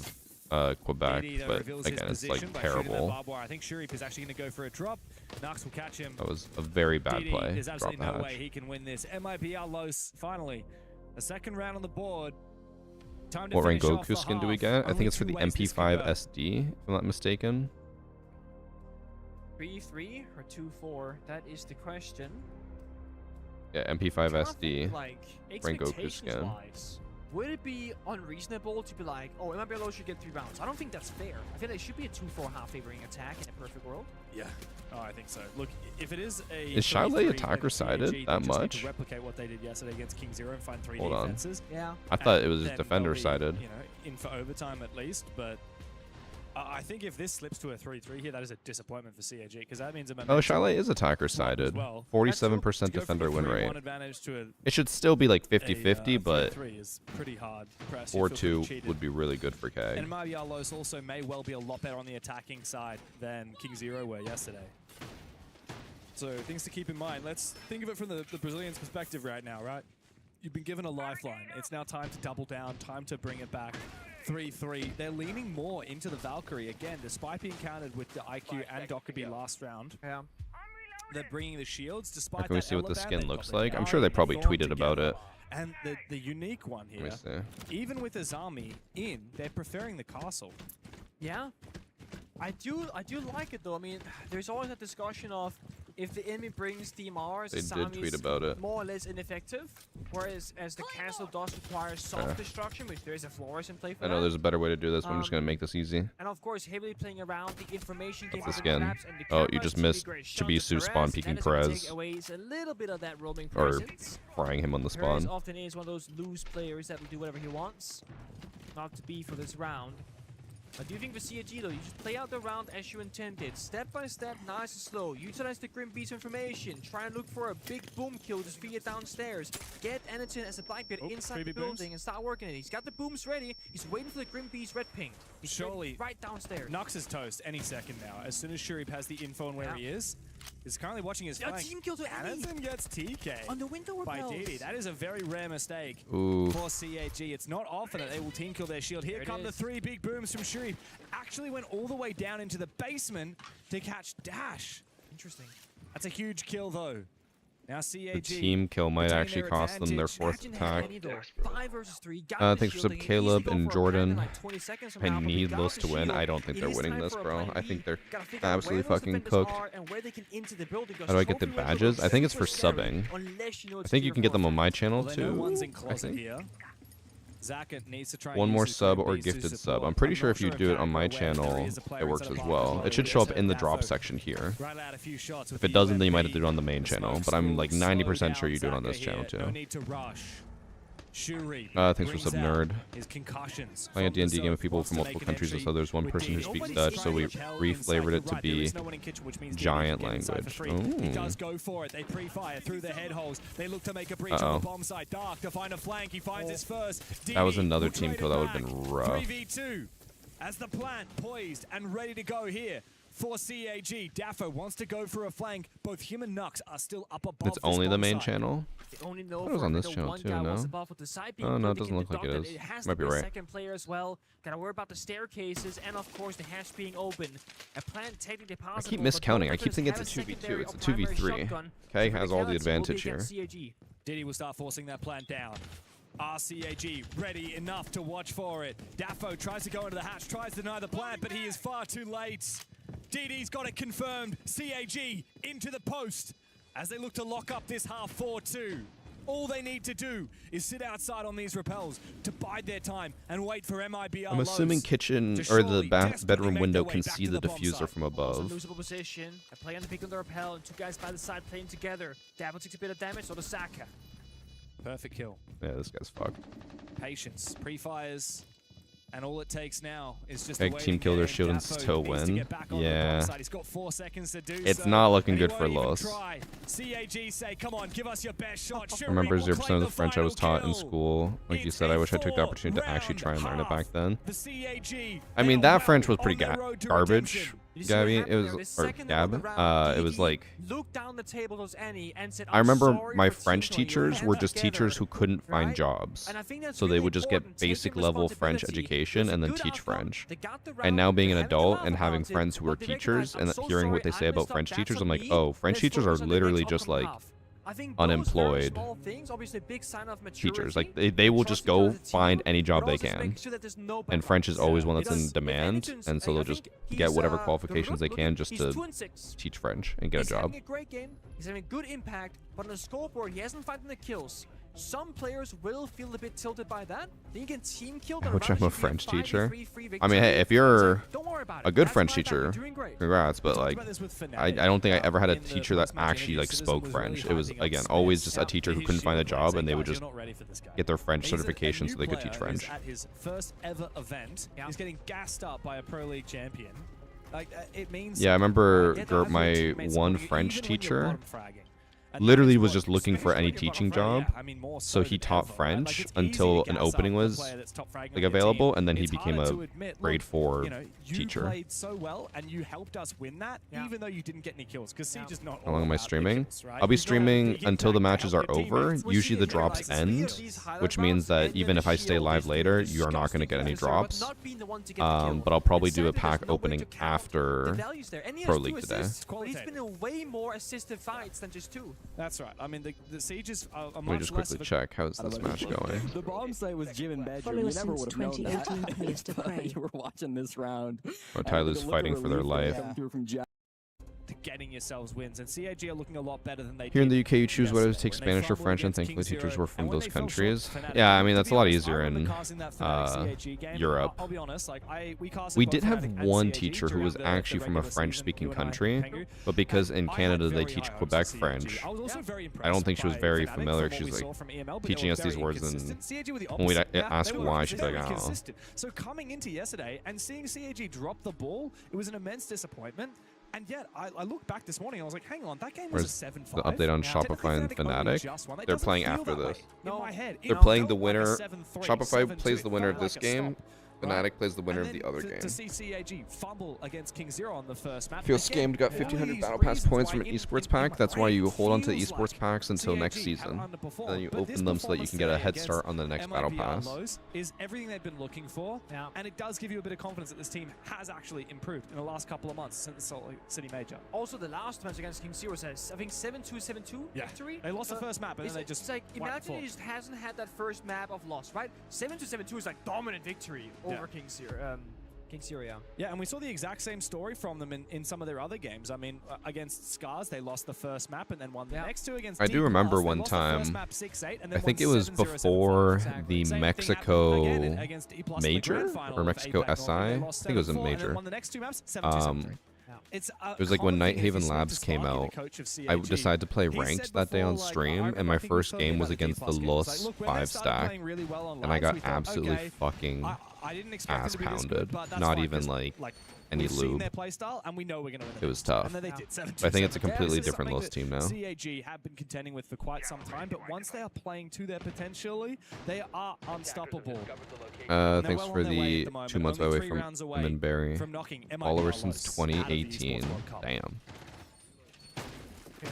of Quebec, DD, though, but reveals his again, it's like position by shooting that terrible. barbed wire. I think Shurip is actually going to go for a drop. Nux will catch him. That was a very bad DD, play. there's Drop absolutely the no way hatch. he can win this. MIB Los finally. A second round on the board. Time to What rank finish off the Goku skin do we half. get? I Only think it's for two the ways this can MP5 go. SD, if I'm not mistaken. 3-3 or 2-4? That is the question. Yeah, MP5 Trying to SD. think, like, Rank Goku skin. expectations-wise, would it be unreasonable to be like, oh, MIBLO should get 3 rounds? I don't think that's fair. I feel like it should be a 2-4 half favoring attack in a perfect world. Yeah. Oh, I think so. Look, if it is a Is Chalet 3-3, attacker then sided CAG, that they just need much? to replicate what they did yesterday against King Zero and find 3 Hold on. defenses. Yeah. I thought And it was then just defender they'll be, sided. You know, in for overtime at least, but I think if this slips to a 3-3 here, that is a disappointment for CAG because that means a Oh, momentum Chalet is attacker drop as sided. well. 47% To go defender from a win 3-1 rate. advantage to a It should still be like a, 50-50, but 3-3 is pretty hard press. You feel pretty 4-2 cheated. would be really good for KAG. And MIB Los also may well be a lot better on the attacking side than King Zero were yesterday. So things to keep in mind. Let's think of it from the Brazilians' perspective right now, right? You've been given a lifeline. It's now time to double down, time to bring it back. 3-3. They're leaning more into the Valkyrie again, despite being countered with the IQ and Dokkaebi last round. Yeah. They're bringing the shields despite Can we that see what the Elaband, skin they've looks got the like? I'm sure they Garen probably thrown tweeted about together. it. And the unique one here, Let me see. even with Azami in, they're preferring the castle. Yeah, I do like it though. I mean, there's always a discussion of if the enemy brings DMRs, They did Asami tweet is about it. more or less ineffective, whereas as the castle does require soft destruction, which there is a Flores in play for I know that. there's a better way to do this, but I'm just gonna make this easy. And of course, heavily playing around the information game What's with the skin? traps and the Oh, you cameras just to missed be great Chibisu shots to spawn Perez. peeking That is gonna Perez. take away a little bit of that roaming Or presence. frying him on the Perez spawn. often is one of those loose players that will do whatever he wants. Not to be for this round. I do think for CAG though, you just play out the round as you intended. Step by step, nice and slow. Utilize the Grim Beast information. Try and look for a big boom kill just via downstairs. Get Anakin as a Blackbeard inside the building and start working it. He's got the booms ready. He's waiting for the Grim Beast red ping. He's Surely right downstairs. Nux is toast any second now. As soon as Shurip has the info on where he is, he's currently watching his flank. Team kill to Annie. Anakin gets TK on the window by repels. Didi. That is a very rare mistake Ooh. for CAG. It's not often that they will team kill their shield. Here come the 3 big booms from Shurip. Actually went all the way down into the basement to catch Dash. Interesting. That's a huge kill though. Now CAG. The team kill might actually cost them their 4th attack. 5 versus 3. Thanks for sub Caleb and Jordan. I need those to win. I don't think they're winning this, bro. I think they're absolutely fucking cooked. How do I get the badges? I think it's for subbing. I think you can get them on my channel too. I think. Zaka needs to try One more use his sub Grim or Beast to gifted sub. support. I'm pretty I'm sure not if you sure do it Jack on my aware there channel, is a player it works inside as of well. Bravo. It should Yes, show up in the Dafo drop section here. right out a few shots with If it the doesn't, then you might UMP. have to do it on the main channel. But I'm like 90% sure you do it on this Zaka channel here. No too. need to rush. Shuri Thanks for brings sub out nerd. his concussions Playing a from the D&D game with zone, people wants from to multiple make an countries, entry so there's one with person who Didi. speaks Nobody's Dutch, so trying we to repel reflavored it inside. to You're right, there be is no one in kitchen, which means Didi giant can get inside for language. free. He Ooh. does go for it. They pre-fire through the head holes. They look to make a breach on the bomb side. Dark to find a flank. He finds his first. That was Didi another will team trade kill it that would have back. been rough. 3v2 as the plant poised and ready to go here for CAG. Dafo wants to go for a flank. Both him and Nux are still up above. It's only the main channel? They only know It was for on this the channel one too, guy no? wants the buff with the side being Oh, no, it building doesn't in look the like it dock, is. that has Might to be a right. second player as well. Gotta worry about the staircases and of course the hatch being open. A plan technically possible. I keep but miscounting. I both keep thinking it's a players have 2v2. secondary It's a or primary 2v3. shotgun. Okay, So has all the Vitality will be advantage here. against CAG. Diddy will start forcing that plant down. RCAG ready enough to watch for it. Dafo tries to go into the hatch, tries to deny the plant, but he is far too late. DD's got it confirmed. CAG into the post as they look to lock up this half 4-2. All they need to do is sit outside on these repels to bide their time and wait for MIBR I'm assuming lows kitchen to or the surely desperately bedroom make window their way can back see to the bomb diffuser site. from Also above. losable position. A play on the pick on the repel and 2 guys by the side playing together. Dabo takes a bit of damage, so does Saka. Perfect kill. Yeah, this guy's fucked. Patience, pre-fires, and all it takes now is just Big a team waiting kill their game. shield and Dafo still needs to win. get back on the Yeah. bomb side. He's got 4 seconds to do It's so, not looking and he good for won't even Los. try. CAG say, come on, give us your best shot. I Shuri remember will 0% claim of the the French I was final taught in kill. school. Like you It's said, I a wish I took the opportunity to actually four-round try and learn it back half. then. The CAG, I mean, they are that French well was pretty on their road to garbage. redemption. You see what Gabby, happened it there? The was, or second they won the Gab, round, it was DD like, looked down the table to Annie and said, I remember sorry my for French team killing. teachers Your were hands just together, teachers who couldn't find right? jobs. And I think that's So they really would just get important, taking basic level French responsibility. education It was and a then good teach outcome. French. They got the And round, now being they're an having to adult laugh and having about it, friends who are but they teachers recognize, and "I'm so hearing what sorry, they say I about messed up. French That's teachers, on I'm like, me. oh, French Let's teachers are focus on the literally next just upcoming like half." I think those very unemployed small things, obviously a big sign of maturity, teachers. Like they will just go trusting each other as a find team, any job but they also just can. making sure that there's no And French is always one that's in because if demand, Anakin's- and so I they'll just think get he's, whatever qualifications they look, can just he's to 2-6. teach French and get a He's job. having a great game. He's having a good impact, but on the scoreboard, he hasn't found the kills. Some players will feel a bit tilted by that. Then you can team kill the Which round, I'm a it should be French teacher. 5v3 free I mean, hey, victory. if you're Don't worry about a it. good That's French my bad. teacher, You're doing great. congrats. But like, about this with Fnatic, I don't think I ever had a in the teacher that post-match actually interview, like Citizen spoke was really French. It was hyping up again Smith. always just a teacher who His couldn't find a shield job, saying, and they would "Guys, you're just not ready for this guy." get their French He's a certification so new they could player teach who's French. At his first ever event, he's getting gassed up by a pro league champion. Like it means. Yeah, I something, remember right? Get that from your my teammates one supporting you, French even when you're teacher. bottom fragging. literally was just looking for any teaching job. I mean, more So he than taught ever. French Like, it's until easy to an gas up opening the was player that's top fragging like on your available, team. and then he It's became harder a to admit, grade look, 4 you know, you teacher. played so well and you helped us win that, even though you didn't get any kills. Because Siege is not How all long am I about the streaming? kills, right? I'll be He's not streaming the until the impact to matches help are your over. teammates. Usually the drops end, which means that even if I stay live later, you are not going to get any drops. But I'll probably do a pack opening after Pro League today. But he's been in way more assisted fights than just 2. That's right. I mean, the Siege is a Let me just quickly check. How's this match going? The bomb site was Jim in bedroom. Follow You us never would since have known that. 2018 players to pray. You were watching this round. Oh, Tyler's fighting for their life. to getting yourselves wins, and CAG are looking a lot better than they Here in did the UK, you choose whether to take yesterday when they Spanish or fumbled French, and against thankfully King teachers Zero, were from and when those they fell short countries. of Fnatic. Yeah, I mean, To that's be a lot honest, I easier remember in casting that Fnatic CAG game, Europe. I'll be honest, like we casted We both did have Fnatic and one CAG teacher who during was the actually from a regular season, French-speaking you and I, country, Pengu, but because in and I had Canada they very teach high hopes Quebec for CAG. French, I was also very I don't think she was impressed very by Fnatic familiar. from She what was we like saw from EML, but teaching they us were these very words, consistent. and CAG were the when we'd opposite. ask They were why, she'd be very like, "Oh." consistent. So coming into yesterday and seeing CAG drop the ball, it was an immense disappointment. And yet, I looked back this morning, I was like, hang on, that game was Where's a 7-5. the update on Technically, Shopify and only Fnatic? just won. It They're doesn't playing feel after that way this. in my head. They're It playing the felt like a winner. 7-3, Shopify 7-2. plays the It winner of felt this like a game. stop. Fnatic plays the winner And of the then other to game. see CAG fumble against King Zero on the first map. Feels Again, scammed, got all 1,500 these Battle Pass reasons points why from an in esports my pack. That's why you brain hold on to feels esports like packs until next CAG season. have underperformed. Then you But this open them so that you can get a performance head today start on the next Battle MIBR Pass. Lows is everything they've been looking for, and it does give you a bit of confidence that this team has actually improved in the last couple of months since the Salt Lake City Major. Also, the last match against King Zero says, I think 7-2, 7-2 victory. They lost the first map, and then they just It's like, wiped imagine the he just hasn't had that first map of loss, right? 7-2, 7-2 is like dominant victory over King Zero. King Zero, yeah. Yeah, and we saw the exact same story from them in some of their other games. I mean, against Scars, they lost the first map and then won the next two. Against I do remember D-Plus, they one lost the first time, map 6-8 and then I think won it was 7-0, 7-5. before Exactly. the Same thing Mexico happened again against D-Plus in the Major grand final or of Mexico APAC North, SI. where they I lost think it was a 7-4 and then major. won the next two maps 7-2, 7-3. It was like when Night Haven Labs came out, I decided to play ranked that day on stream, and my first game was against the Los 5 stack, and I got absolutely fucking ass pounded. Not even like any lube. It was tough. But I think it's a completely different Los team now. CAG have been contending with for quite some time, but once they are playing to their potentially, they are unstoppable. Thanks for the 2 months away from Emin Berry. Followers since 2018. Damn.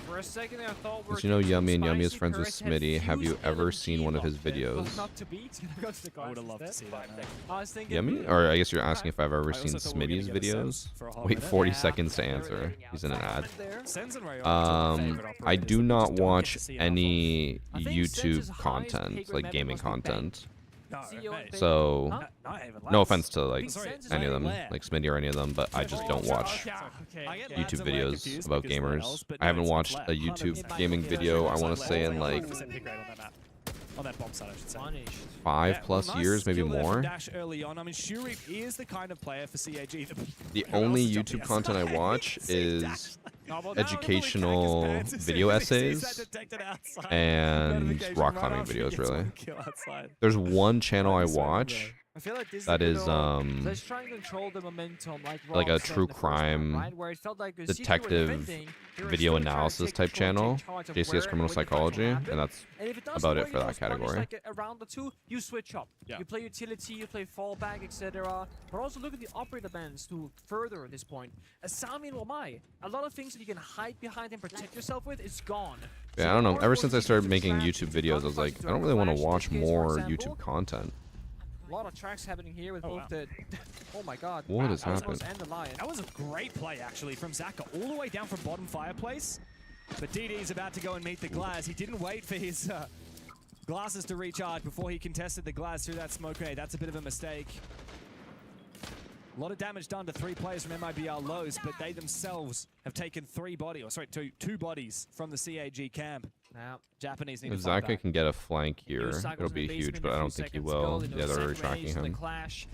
For a second, I thought Did you know Yummy and Yummy is friends with Smitty? Have you ever seen one of his videos? I would have loved to see that. I was thinking, Yummy? Or I guess you're asking if I've ever seen Smitty's videos? Wait 40 seconds to answer. He's in an ad. I do not watch any YouTube content, like gaming content. So, no offense to like any of them, like Smitty or any of them, but I just don't watch YouTube videos about gamers. I haven't watched a YouTube gaming video, I want to say, in like on that bomb side, I should say. 5+ years, maybe more. Dash early on. I mean, Shuri is the kind of player for CAG. The only YouTube content I watch is educational video essays and rock climbing videos, really. There's one channel I watch that is let's try and control the momentum, like a true crime detective video analysis type channel, JCS Criminal Psychology, and that's about it for that category. Like around the two, you switch up. You play utility, you play fallback, etc. But also look at the operator bands to further this point. Asami and Wamai, a lot of things that you can hide behind and protect yourself with, it's gone. Yeah, I don't know. Ever since I started making YouTube videos, I was like, I don't really want to watch more YouTube content. A lot of tracks happening here with both the... Oh my god. What has happened? And the Lion. That was a great play, actually, from Zaka, all the way down from bottom fireplace. But DD's about to go and meet the Glaz. He didn't wait for his glasses to recharge before he contested the Glaz through that smoke grenade. That's a bit of a mistake. A lot of damage done to 3 players from MIBR Lows, but they themselves have taken 2 bodies from the CAG camp. Now, Japanese need If to fight Zaka back. can get a flank here, it'll be huge, but I don't think he will. Yeah, they're already tracking him. Clash.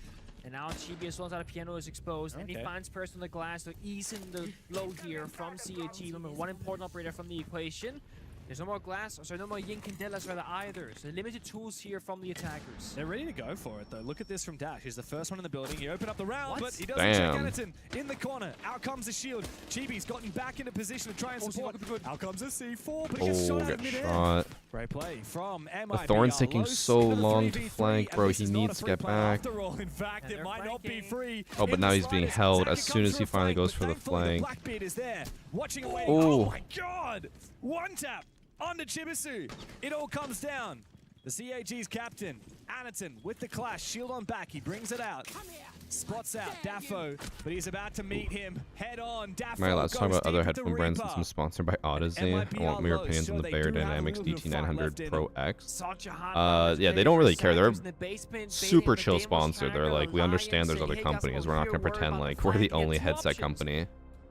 And now Chibi as well as out of Piano is exposed, and he finds person on the glass to ease in the blow here from CAG. One important operator from the equation. There's no more glass, sorry, no more yin candelas rather either. So limited tools here from the attackers. They're ready to go for it, though. Look at this from Dash. He's the first one in the building. He opened up the round, but he doesn't check Anaton in the corner. Out comes the shield. Chibi's gotten back into position to try and support. Out comes a C4, but he gets shot out of midair. Great play from MIB. The Thorn's taking so long to flank, bro. He needs to get back. After all, in fact, it might not be free. Oh, but now he's being held as soon as he finally goes for the flank. Blackbeard is there, watching away. Oh my God! One tap onto Chibisu. It all comes down. The CAG's captain, Anaton, with the clash, shield on back. He brings it out. Spots out Daffo, but he's about to meet him head on. Daffo. Alright, let's talk about other headphone brands since I'm sponsored by Audeze. I want your opinions on the Bayer Dynamics DT900 Pro X. Yeah, they don't really care. They're a super chill sponsor. They're like, we understand there's other companies. We're not going to pretend like we're the only headset company.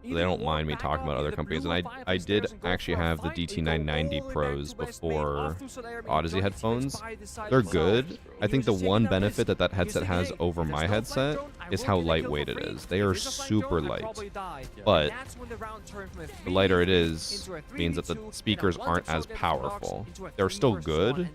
They don't mind me talking about other companies, and I did actually have the DT990 Pros before Audeze headphones. They're good. I think the one benefit that headset has over my headset is how lightweight it is. They are super light, but the lighter it is means that the speakers aren't as powerful. They're still good,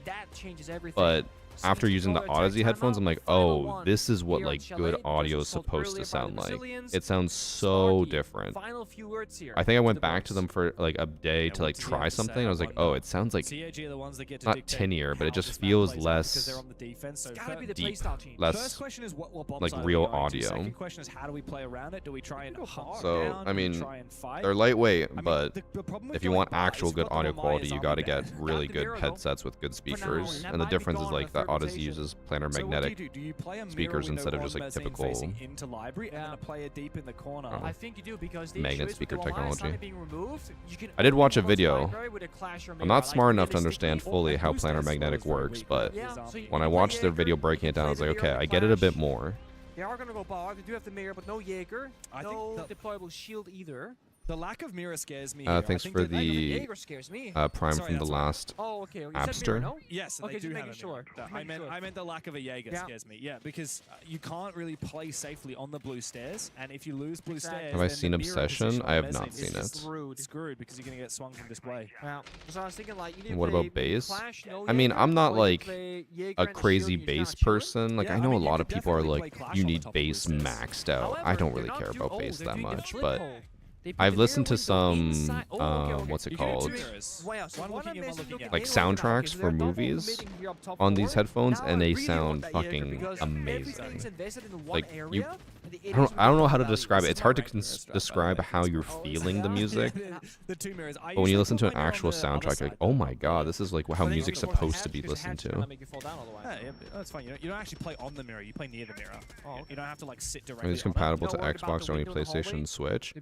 but after using the Audeze headphones, I'm like, oh, this is what like good audio is supposed to sound like. It sounds so different. I think I went back to them for like a day to like try something. I was like, oh, it sounds like not tinnier, but it just feels less deep, less like real audio. So I mean, they're lightweight, but if you want actual good audio quality, you got to get really good headsets with good speakers. And the difference is like that Audeze uses planar magnetic speakers instead of just like typical magnet speaker technology. I did watch a video. I'm not smart enough to understand fully how planar magnetic works, but when I watched their video breaking it down, I was like, okay, I get it a bit more. They are gonna go bar. They do have the mirror, but no Jaeger. No deployable shield either. The lack of mirror scares me. Thanks for the Prime from the last Abster. No? Yes, okay, they do just have sure. I meant the lack of a Jaeger scares me. Yeah, because you can't really play safely on the blue stairs, and if you lose blue stairs, have I seen Obsession? I have not seen it. Screwed because you're gonna get swung from display. Yeah. So I was thinking like, what about bass? I mean, I'm not like a crazy bass person. Like I know a lot of people are like, you need bass maxed out. I don't really care about bass that much, but I've listened to some, what's it called? Like soundtracks for movies on these headphones, and they sound fucking amazing. Like I don't know how to describe it. It's hard to describe how you're feeling the music. But when you listen to an actual soundtrack, you're like, oh my god, this is like how music's supposed to be listened to. That's fine. You don't actually play on the mirror. You play near the mirror. You don't have to like sit directly. I mean, it's compatible to Xbox or only PlayStation, Switch.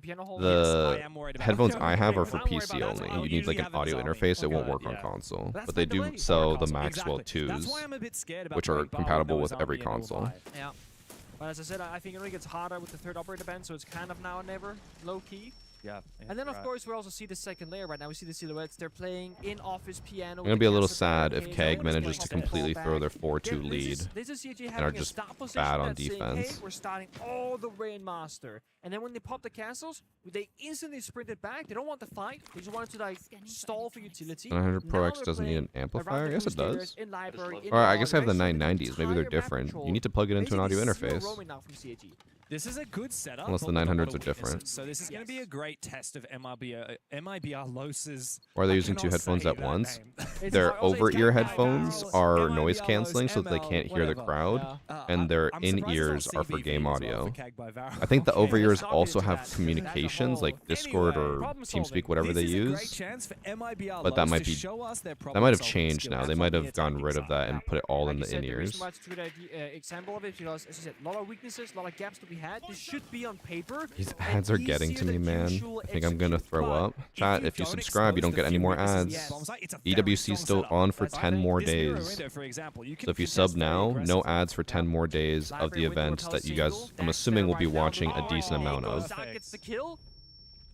The headphones I have are for PC only. You need like an audio interface. It won't work on console. But they do sell the Maxwell 2s, which are compatible with every console. Yeah. But as I said, I think it only gets harder with the third operator band, so it's kind of now or never, low key. Yeah. And then, of course, we also see the second layer right now. We see the silhouettes. They're playing in-office piano. I'm going to be a little sad if Keg manages to completely throw their 4-2 lead and are just bad on defense. Hey, we're starting all the way in Master. And then when they pop the castles, they instantly sprinted back. They don't want to fight. They just wanted to like stall for utility. 900 Pro X doesn't need an amplifier? Yes, it does. Alright, I guess I have the 990s. Maybe they're different. You need to plug it into an audio interface. This is a good setup. Unless the 900s are different. So this is going to be a great test of MIBR Los's. Or are they using two headphones at once? Their over-ear headphones are noise canceling so that they can't hear the crowd, and their in-ears are for game audio. I think the over-ears also have communications like Discord or TeamSpeak, whatever they use. But that might have changed now. They might have gotten rid of that and put it all in the in-ears. Example of it because, as I said, a lot of weaknesses, a lot of gaps to be had. This should be on paper. These ads are getting to me, man. I think I'm gonna throw up. Chat, if you subscribe, you don't get any more ads. EWC is still on for 10 more days. So if you sub now, no ads for 10 more days of the event that you guys, I'm assuming, will be watching a decent amount of.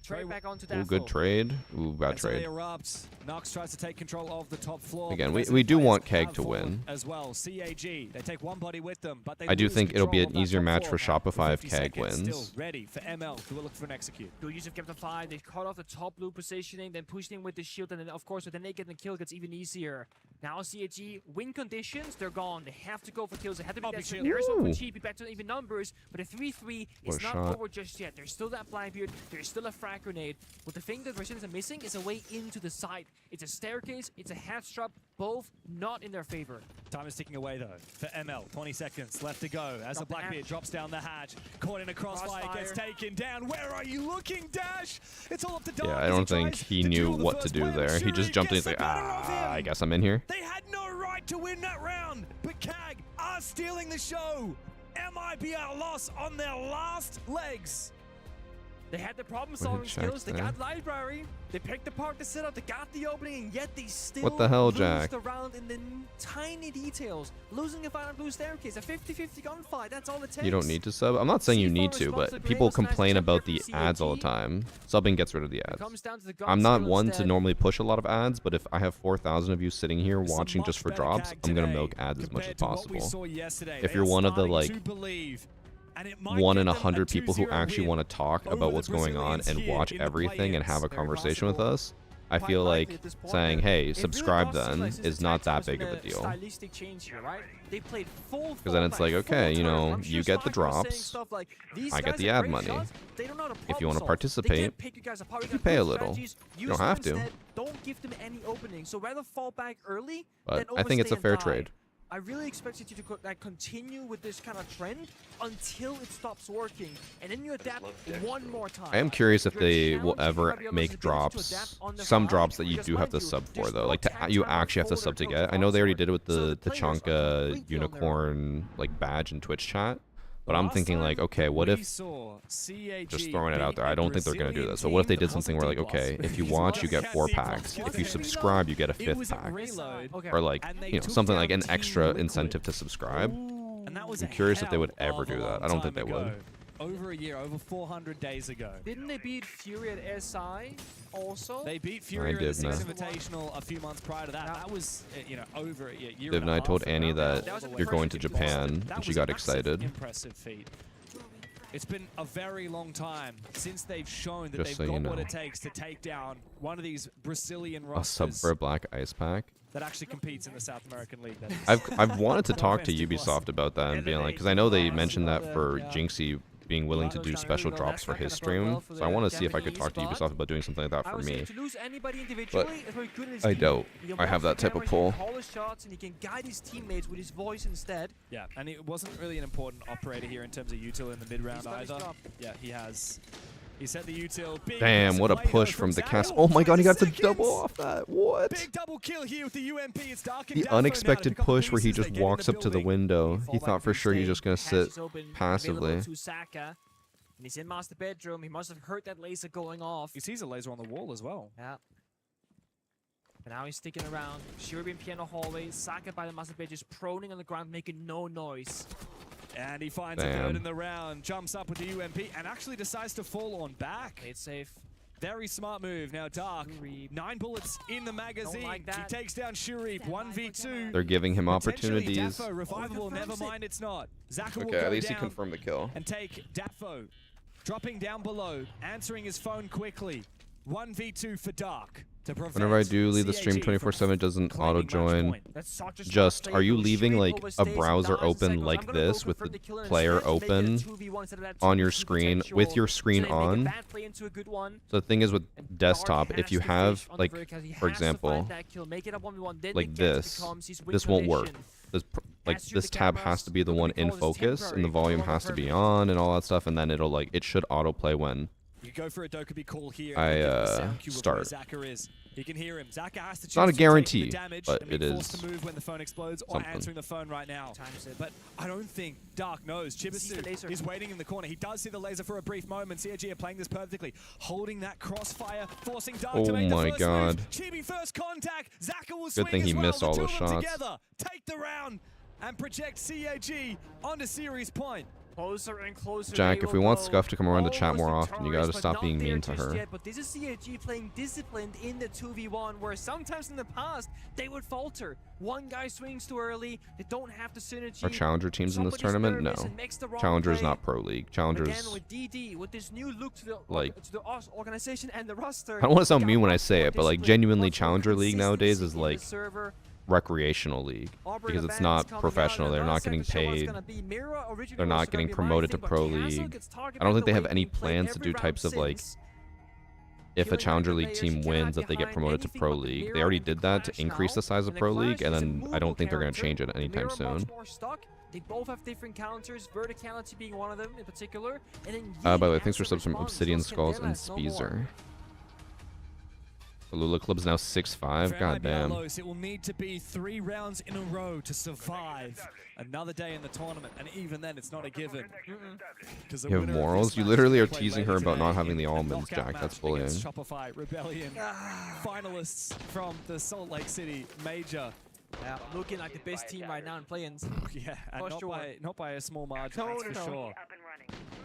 Trade back onto Ooh, Daffo. good trade. Ooh, bad And so they trade. erupt. Nox tries to take control of the top floor. Again, but we do players want Keg have to fallen win. as well. CAG, they take one body with them, but they I do lose think it'll be control an of that easier top match floor for now. Shopify if 50 Keg seconds wins. Still ready for ML to look for an execute. Good use of Captain 5. They cut off the top blue positioning, then pushed in with the shield, and then of course with the naked and kill gets even easier. Now CAG win conditions, they're gone. They have to go for kills. They have to be that there is one for cheap, back to even numbers, but a 3-3 is not over just yet. There's still that Blackbeard, there's still a frag grenade. But the thing that Residents are missing is a way into the site. It's a staircase, it's a hatch trap, both not in their favor. Time is ticking away though for ML. 20 seconds left to go as the Blackbeard drops down the hatch. Caught in a crossfire, gets taken down. Where are you looking, Dash? It's all up to Dark. Yeah, I don't think he knew what to do there. He just jumped in. He's like, I guess I'm in here. They had no right to win that round, but CAG are stealing the show. MIBR loss on their last legs. They had the problem-solving skills. They got library. They picked apart the setup. They got the opening, and yet they still What the hell, lose Jack? the round in the tiny details. Losing a final blue staircase, a 50-50 gunfight. That's all it takes. You don't need to sub. I'm not saying you need to, but people complain about the ads all the time. Subbing gets rid of the ads. I'm not one to normally push a lot of ads, but if I have 4,000 of you sitting here watching just for drops, I'm gonna milk ads as much as possible. If you're one of the like 1 in 100 people who actually want to talk about what's going on and watch everything and have a conversation with us, I feel like saying, hey, subscribe then is not that big of a deal. Because then it's like, okay, you know, you get the drops, I get the ad money. If you want to participate, you pay a little. You don't have to. Don't give them any opening, so rather fall back early. But I think it's a fair trade. I really expect you to continue with this kind of trend until it stops working, and then you adapt one more time. I am curious if they will ever make drops, some drops that you do have to sub for though, like you actually have to sub to get. I know they already did it with the Tachanka unicorn like badge in Twitch chat, but I'm thinking like, okay, what if, just throwing it out there, I don't think they're going to do this. So what if they did something where like, okay, if you watch, you get 4 packs. If you subscribe, you get a 5th pack. Or like, you know, something like an extra incentive to subscribe. I'm curious if they would ever do that. I don't think they would. Over a year, over 400 days ago. Didn't they beat Fury at SI also? They beat Fury at the Six Invitational a few months prior to that. That was, you know, over a year. Div and I told Annie that you're going to Japan, and she got excited. Impressive feat. It's been a very long time since they've shown that they've got what it takes to take down one of these Brazilian rosters. A sub for a black ice pack. That actually competes in the South American League. I've wanted to talk to Ubisoft about that and being like, because I know they mentioned that for Jinxie being willing to do special drops for his stream, so I want to see if I could talk to Ubisoft about doing something like that for me. But I doubt I have that type of pull. Shots and he can guide his teammates with his voice instead. Yeah, and it wasn't really an important operator here in terms of util in the mid round either. Yeah, he has. He set the util. Damn, what a push from the cast. Oh my god, he got the double off that. What? Big double kill here with the UMP. It's Dark and the unexpected push where he just walks up to the window. He thought for sure he's just going to sit passively. And he's in master bedroom. He must have heard that laser going off. He sees a laser on the wall as well. Yeah. But now he's sticking around. Shuri in piano hallway. Saka by the master bed just proning on the ground, making no noise. And he finds a third in the round, jumps up with the UMP, and actually decides to fall on back. It's safe. Very smart move. Now Dark, 9 bullets in the magazine. He takes down Shuri, 1v2. They're giving him opportunities. Daffo, revivable, never mind it's not. Zaka will Okay, go at least he down confirmed the kill. and take Daffo. Dropping down below, answering his phone quickly. 1v2 for Dark. Whenever I do leave the stream 24/7, it doesn't auto join. Just, are you leaving like a browser open like this with the player open on your screen with your screen on? So the thing is with desktop, if you have like, for example, like this won't work. This tab has to be the one in focus and the volume has to be on and all that stuff, and then it'll like, it should autoplay when You go for a Dokkaebi call here. I start. He can hear him. Zaka has to it's not a guarantee, but it is to move when the phone explodes or answering the phone right now. But I don't think Dark knows. Chibisu is waiting in the corner. He does see the laser for a brief moment. CAG are playing this perfectly, holding that crossfire, forcing Dark to make the first move. Chibi first contact. Zaka will swing. Good thing he missed all those shots. Together, take the round and project CAG onto series point. Closer and closer. Jack, they if we will want go. Scuff to come around to chat more Almost often, you gotta victorious, stop but being not there mean to just her. yet. But this is CAG playing disciplined in the 2v1, where sometimes in the past they would falter. One guy swings too early. They don't have the synergy. Are Challenger teams in this Somebody's tournament? No. nervous and makes the wrong Challenger's play. not Pro League. Challenger's... Again, with DD, with this new look to the organization and the roster. I don't want to sound got mean when I much say more it, but like discipline, genuinely much more Challenger League nowadays is consistency in like the server. recreational league because it's not professional. They're not getting paid. They're not getting promoted to Pro League. I don't think they have any plans to do types of like, if a Challenger League team wins, that they get promoted to Pro League. They already did that to increase the size of Pro League, and then I don't think they're going to change it anytime soon. They both have different counters, verticality being one of them in particular. And then By the way, thanks for subs from Obsidian Skulls and Speezer. The Lula Club's now 6-5. God damn. It will need to be 3 rounds in a row to survive another day in the tournament, and even then, it's not a given. You have morals? You literally are teasing her about not having the almonds, Jack. That's bullying. Shopify Rebellion finalists from the Salt Lake City Major. Yeah, looking like the best team right now in play-ins. Yeah, and not by a small margin, No, that's for sure.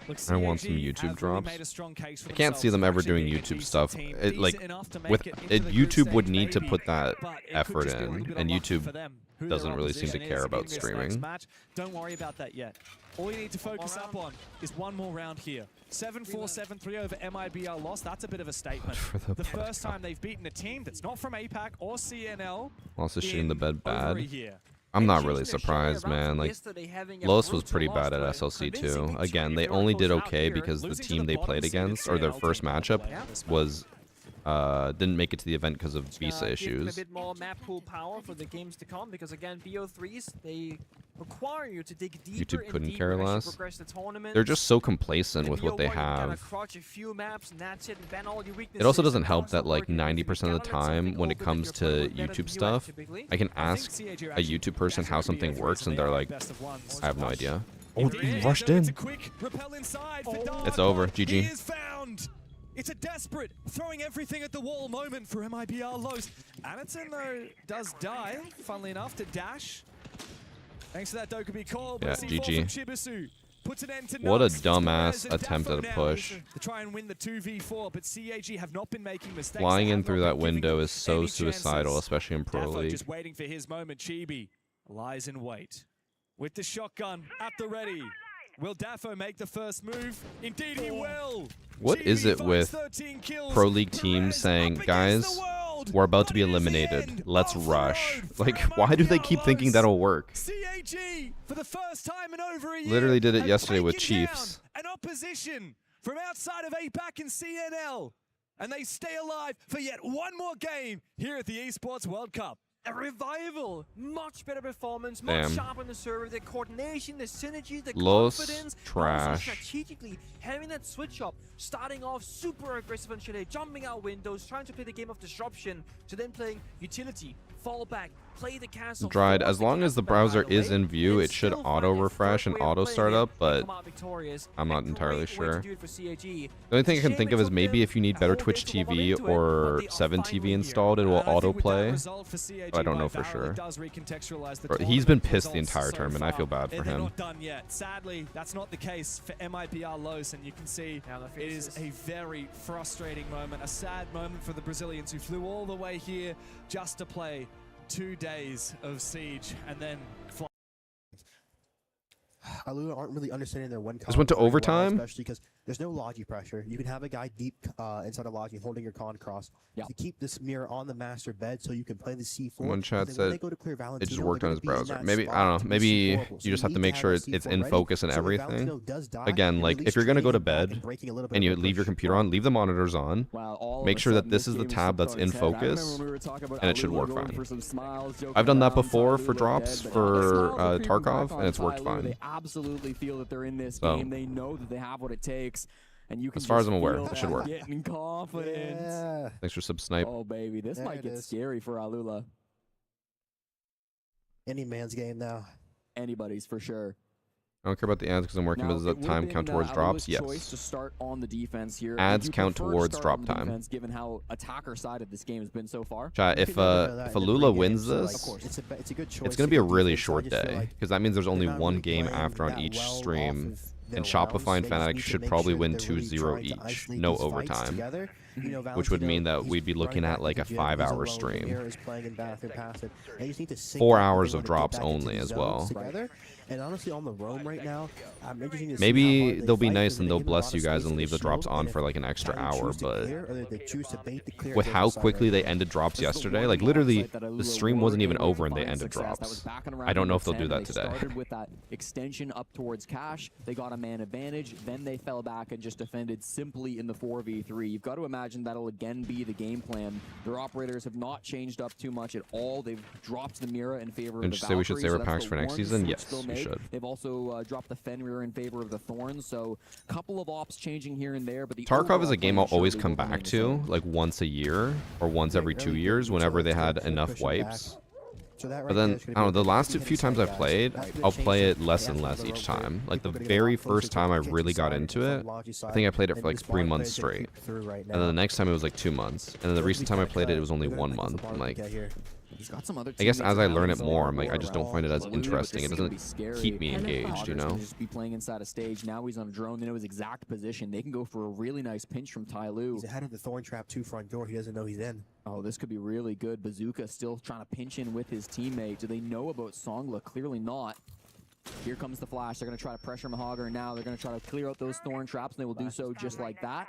Look, I want some CAG YouTube have drops. Really made a strong case for I can't see themselves them for ever actually doing being a YouTube decent stuff. team, It, like, decent enough to make with it into the group YouTube would stage, need to maybe, put that but it could effort just be a in, little bit and of luck YouTube for them, who their doesn't really seem to opposition care is about in this next streaming. match. Don't worry about that yet. All you need to focus up on is one more round here. 7-4-7-3 over MIBR loss. That's a bit of a statement. The first time they've beaten a team that's not from APAC or CNL. Also shooting the bed over a bad. year. I'm not really surprised, man. Like, Los was pretty bad at SLC too. Again, they only did okay because the team they played against, or their first matchup, was didn't make it to the event because of visa issues. A bit more map pool power for the games to come, because again, BO3s, they require you to dig deeper YouTube and couldn't deeper care as you less. progress the tournament. They're just so complacent In with what they BO1, you gotta have. crouch a few maps and that's it, and ban all your It also weaknesses, doesn't and help now that it's like not working. 90% of the time when it comes to YouTube stuff, I can ask a YouTube person how something works and they're like, I have no idea. Oh, he rushed in. It's over. GG. It's a desperate, throwing everything at the wall moment for MIBR Lows. Anderson, though, does die, funnily enough, to Dash. Thanks to that Dokubi call, Yeah, but C4 GG. from Chibisu puts an end to What a Nux. dumbass It's attempt at a Defo now push. to try and win the 2v4, but CAG have not been making mistakes. Flying They in have through not that been giving window them is so any suicidal, chances. especially in Pro Defo League. just waiting for his moment. Chibi lies in wait with the shotgun at the ready. Will Dafo make the first move? Indeed he will! What is it with Pro League teams saying, guys, we're about to be eliminated. Let's rush. Like, why do they keep thinking that'll work? CAG, for the first time in over a year, Literally did it have yesterday with taken Chiefs. down an opposition from outside of APAC and CNL. And they stay alive for yet one more game here at the Esports World Cup. A revival, much better performance, much Damn. sharper on the server, the coordination, the synergy, the Los confidence, trash. also strategically having that switch up, starting off super aggressive on Chile, jumping out windows, trying to play the game of disruption, to then playing utility, fall back, play the castle. Dried, force as long as the castle back, by browser the is way, in view, and it should still find auto a refresh third and way of auto playing start it up, and but come out victorious. I'm not A entirely great way sure. to do it for CAG. The only thing I can think of is maybe if you need better Twitch TV or 7 TV installed, it will autoplay. But I don't know for sure. Bro, he's been pissed the entire tournament. I feel bad for They're him. not done yet. Sadly, that's not the case for MIBR Los, and you can see it is a very frustrating moment, a sad moment for the Brazilians who flew all the way here just to play 2 days of Siege and then fly. Alula aren't really understanding their one. Just went to very well, overtime? especially because there's no logi pressure. You can have a guy deep inside a logi holding your con cross to keep this mirror on the master bed so you can play the C4. One chat and then when said they go to clear it just Valentino, worked they're on his gonna be in browser. that Maybe, spot I don't to know, be maybe C4able. So you just have to make need sure have a it's C4 in ready. focus and So when everything. Valentino does die, Again, you're like, at if least you're going to go to trading him back bed and breaking a little bit and of you a leave your push. computer on, leave the monitors on, make sure that this is the tab that's in focus, and it should work fine. I've done that before for drops for Tarkov, and it's worked fine. They absolutely feel that they're in this So, game. They know that they have what it takes. And you can as far as just I'm aware, feel it should that work. Getting confidence. Yeah. Thanks for sub snipe. Oh, baby. This There might it get is. scary for Alula. Any man's game now. Anybody's for sure. I don't care about the ads because I'm working Now, with it the would've time been, count towards drops. Alula's choice Yes. to start on the defense here. Ads Would you count prefer to towards start drop on the time. defense, given how attacker-sided this game has been so far? Chat, You if can never know that in the Alula pregame, wins so, like, this, of course, it's a good choice it's going to to be a go really defense. I short just feel day like because that means there's only they're not one really game playing after on that each well off stream. of and Shopify and Fnatic should probably win 2-0 each, no overtime, which would mean that we'd be looking at like a 5-hour stream. 4 hours of drops only as well. And honestly, on the roam right now, I'm interested to see Maybe they'll be nice and they'll bless you guys and leave the drops on for like an extra hour, but with how quickly they ended drops yesterday, like literally the stream wasn't even over and they ended drops. I don't know if they'll do that today. Started with that extension up towards Cash. They got a man advantage. Then they fell back and just defended simply in the 4v3. You've got to imagine that'll again be the game plan. Their operators have not changed up too much at all. They've dropped the Mira in favor of the And say we should save our packs for next season? Yes, we should. They've also dropped the Fenrir in favor of the Thorns, so a couple of ops changing here and there. But the Tarkov is a game I'll always come back to, like once a year or once every 2 years, whenever they had enough wipes. But then, I don't know, the last few times I've played, I'll play it less and less each time. Like the very first time I really got into it, I think I played it for like 3 months straight. And then the next time it was like 2 months. And then the recent time I played it, it was only 1 month. I'm like, I guess as I learn it more, I'm like, I just don't find it as interesting. It doesn't keep me engaged, you know? Just be playing inside a stage. Now he's on a drone. They know his exact position. They can go for a really nice pinch from Tyloo. He's ahead of the Thorn Trap 2 front door. He doesn't know he's in. Oh, this could be really good. Bazooka still trying to pinch in with his teammate. Do they know about Songla? Clearly not. Here comes the flash. They're going to try to pressure Mahogger now. They're going to try to clear out those Thorn Traps, and they will do so just like that.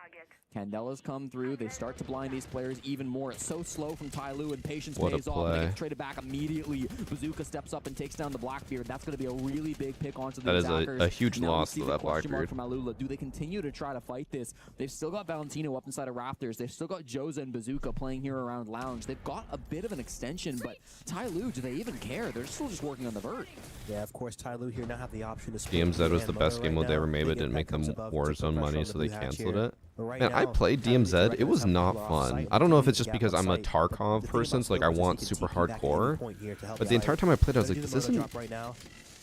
Candela's come through. They start to blind these players even more. It's so slow from Tyloo, and patience pays off. They get traded back immediately. Bazooka steps up and takes down the Blackbeard. That's going to be a really big pick onto the attackers. That is a huge loss to that Blackbeard. From Alula. Do they continue to try to fight this? They've still got Valentino up inside of Raptors. They've still got Joza and Bazooka playing here around Lounge. They've got a bit of an extension, but Tyloo, do they even care? They're still just working on the vert. Yeah, of course, Tyloo here now have the option to DMZ was the best game mode they ever made, but didn't make them Warzone money, so they canceled it. Man, I played DMZ. It was not fun. I don't know if it's just because I'm a Tarkov person, so like I want super hardcore. But the entire time I played, I was like, this isn't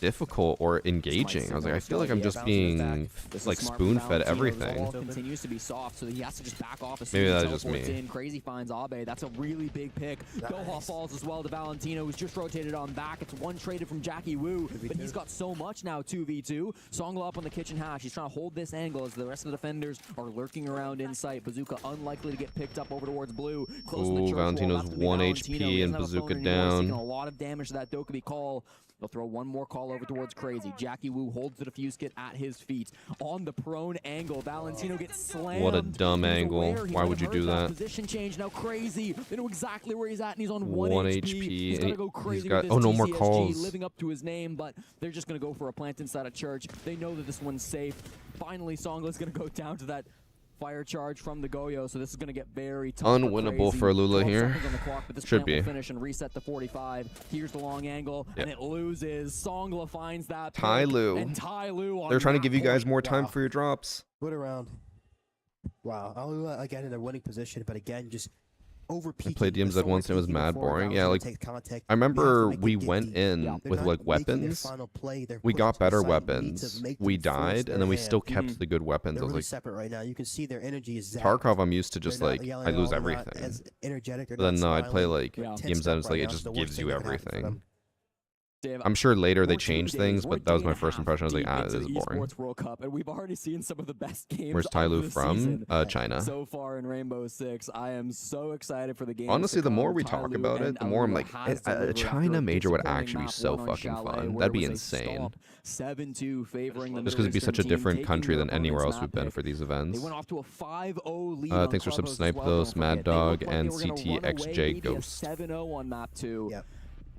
difficult or engaging. I was like, I feel like I'm just being like spoon-fed everything. Continues to be soft, so he has to just back off. Maybe that's just me. Crazy finds Abe. That's a really big pick. Doha falls as well to Valentino, who's just rotated on back. It's one traded from Jackie Wu, but he's got so much now. 2v2. Songla up on the kitchen hash. He's trying to hold this angle as the rest of the defenders are lurking around in sight. Bazooka unlikely to get picked up over towards blue. Ooh, Valentino's 1 HP and Bazooka down. A lot of damage to that Dokkaebi call. They'll throw one more call over towards Crazy. Jackie Wu holds the defuse kit at his feet. On the prone angle, Valentino gets slammed. What a dumb angle. Why would you do that? Position change now. Crazy. They know exactly where he's at, and he's on 1 HP. He's got to go crazy. He's got, with no his more TCSG calls. Living up to his name, but they're just going to go for a plant inside a church. They know that this one's safe. Finally, Songla's going to go down to that fire charge from the Goyo, so this is going to get very tough. Unwinnable for Lula here. Clock, but this should be. Finish and reset to 45. Here's the long angle, and it loses. Songla finds that. Tyloo. And Tyloo. They're trying to give you guys more time for your drops. Good around. Wow. Alula again in a winning position, but again just over. I played DMZ once and it was mad boring. Yeah, like I remember we went in with like weapons. We got better weapons. We died, and then we still kept the good weapons. I was like, separate right now. You can see their energy is Tarkov. I'm used to just like I lose everything. But then no, I'd play like DMZ. And it's like it just gives you everything. I'm sure later they changed things, but that was my first impression. I was like, this is boring. World Cup, and we've already seen some of the best games. Where's Tyloo from? China. So far in Rainbow Six, I am so excited for the game. Honestly, the more we talk about it, the more I'm like, a China major would actually be so fucking fun. That'd be insane. 7-2 favoring them. Just because it'd be such a different country than anywhere else we've been for these events. They went off to a 5-0 lead. Thanks for sub snipe those, Mad Dog and CTXJ Ghost. 7-0 on map 2. Yep.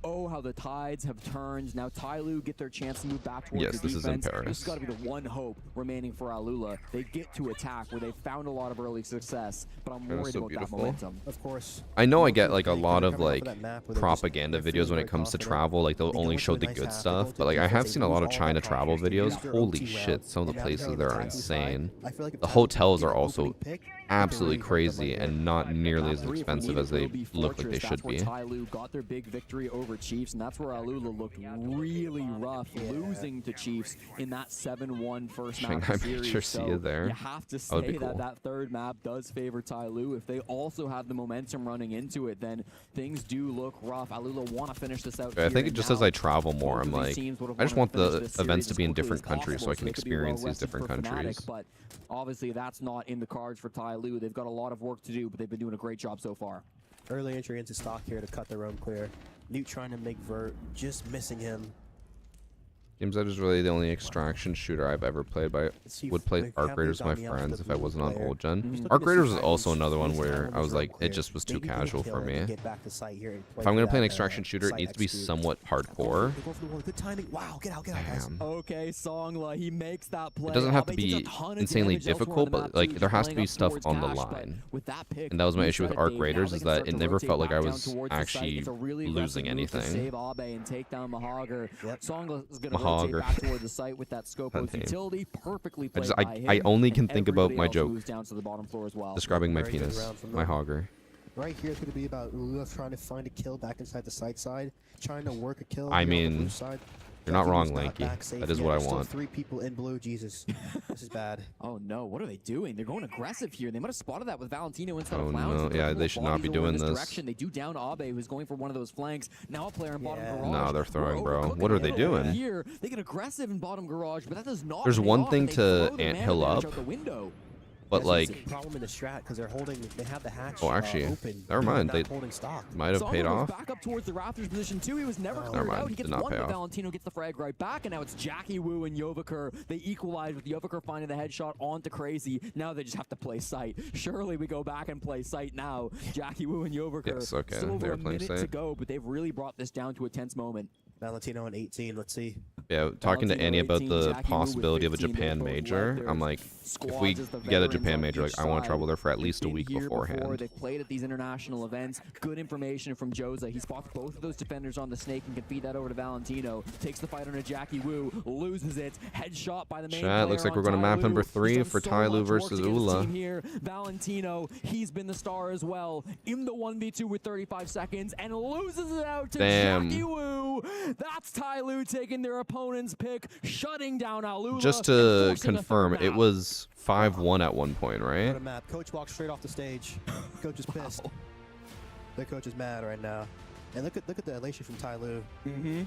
Oh, how the tides have turned. Now Tyloo get their chance to move back towards the defense. This is in Paris. This has got to be the one hope remaining for Alula. They get to attack where they've found a lot of early success, but I'm worried about that momentum. Of course. I know I get like a lot of like propaganda videos when it comes to travel. Like they'll only show the good stuff, but like I have seen a lot of China travel videos. Holy shit, some of the places there are insane. The hotels are also absolutely crazy and not nearly as expensive as they look like they should be. Tyloo got their big victory over Chiefs, and that's where Alula looked really rough, losing to Chiefs in that 7-1 first map Shanghai of the series. Picture So see you there. you have to That would say be cool. that third map does favor Tyloo. If they also have the momentum running into it, then things do look rough. Alula want to finish this out. I think it just as I travel more, I'm both of like, these teams would have I just wanted want to the finish this events to series be in as quickly different as countries so I possible, can it could be experience these well-rested different for Fnatic, countries. but obviously that's not in the cards for Tyloo. They've got a lot of work to do, but they've been doing a great job so far. Early entry into stock here to cut their own clear. Newt trying to make Vert, just missing him. Games that is really the only extraction shooter I've ever played. But I would play they Arc have Raiders with my moved on the friends if I blue wasn't on player. old gen. Looking Arc to Raiders see was also Tyloos another one face where down I was his like, own it clear. just was too Maybe get a casual kill for and me. get back to site here and If I'm gonna that, play an extraction shooter, it site needs to be execute. somewhat hardcore. They go for the wall. Good timing. Wow, get out, guys. Damn. Okay, Songla, he makes that play. It doesn't have to He takes be a ton of insanely damage elsewhere on difficult, the but map, like too. there He's has to playing be up stuff towards on the Dash, but line. with that pick, And that was my you issue with said it, Arc Dave. Raiders Now is they can that start it to never rotate felt like back I down was towards the site. actually It's a really losing aggressive move to anything. save Abe and take down Mahogger. Yep. Songla is going to Mahogger. rotate back towards the site with that Scopo's name. utility. Perfectly I played just by I him, only can and think about everybody my else joke moves down to the bottom floor as well. describing my Very good penis, round from my them. hogger. Right here, it's going to be about Lula trying to find a kill back inside the site side, trying to work a kill. I here on the mean, blue side. you're not Lucky wrong, was Lanky. back safe That is yet. what I There's still want. 3 people in blue. Jesus, this is bad. Oh no, what are they doing? They're going aggressive here. They might have spotted that with Valentino instead Oh, of Clowns. no. If there Yeah, were they more should not be bodies over in doing this. Direction. They do down Abe, who's going for one of those flanks. Now a player in bottom Yeah. garage. No, they're throwing, We're bro. overcooking What are a they little bit doing? Here, they get aggressive in bottom garage, but that does not. There's pay one off, thing and they to throw the anthill mana damage up, out the window. but That's like, a problem in the strat because they're holding. They have the hatch. oh, actually, open. never mind. Not They holding stock. might have paid Songla off. was back up towards the Raptors position too. He was never Oh, cleared never mind. out. He Did gets not one, pay but off. Valentino gets the frag right back, and now it's Jackie Wu and Yovaker. They equalize with Yovaker finding the headshot onto Crazy. Now they just have to play sight. Surely we go back and play sight now. Jackie Wu and Yovaker. Yes, okay, Still they over were a playing minute to sight. go, but they've really brought this down to a tense moment. Valentino on 18. Let's see. Yeah, talking to Valentino Annie about 18, the Jackie Wu with possibility of a 15. They Japan both led major, their I'm like, if squads we as the get a veterans Japan on major, each like I want to side. travel there for at They've least a been week here before. beforehand. They've played at these international events. Good information from Joza. He spots both of those defenders on the snake and can feed that over to Valentino. Takes the fight on a Jackie Wu, loses it. Headshot by the main Chat, looks player like we're on going to map Tyloo. number He's 3 done for so Tyloo much work versus to get his Ula. team here. Valentino, he's been the star as well in the 1v2 with 35 seconds and loses it out to Damn. Jackie Wu. That's Tyloo taking their opponent's pick, shutting down Alula. Just and to forcing a confirm, third it map. was 5-1 at one point, What right? a map. Coach walks straight off the stage. Coach is pissed. Their coach is mad right now. And look at the elation from Tyloo. Mm-hmm.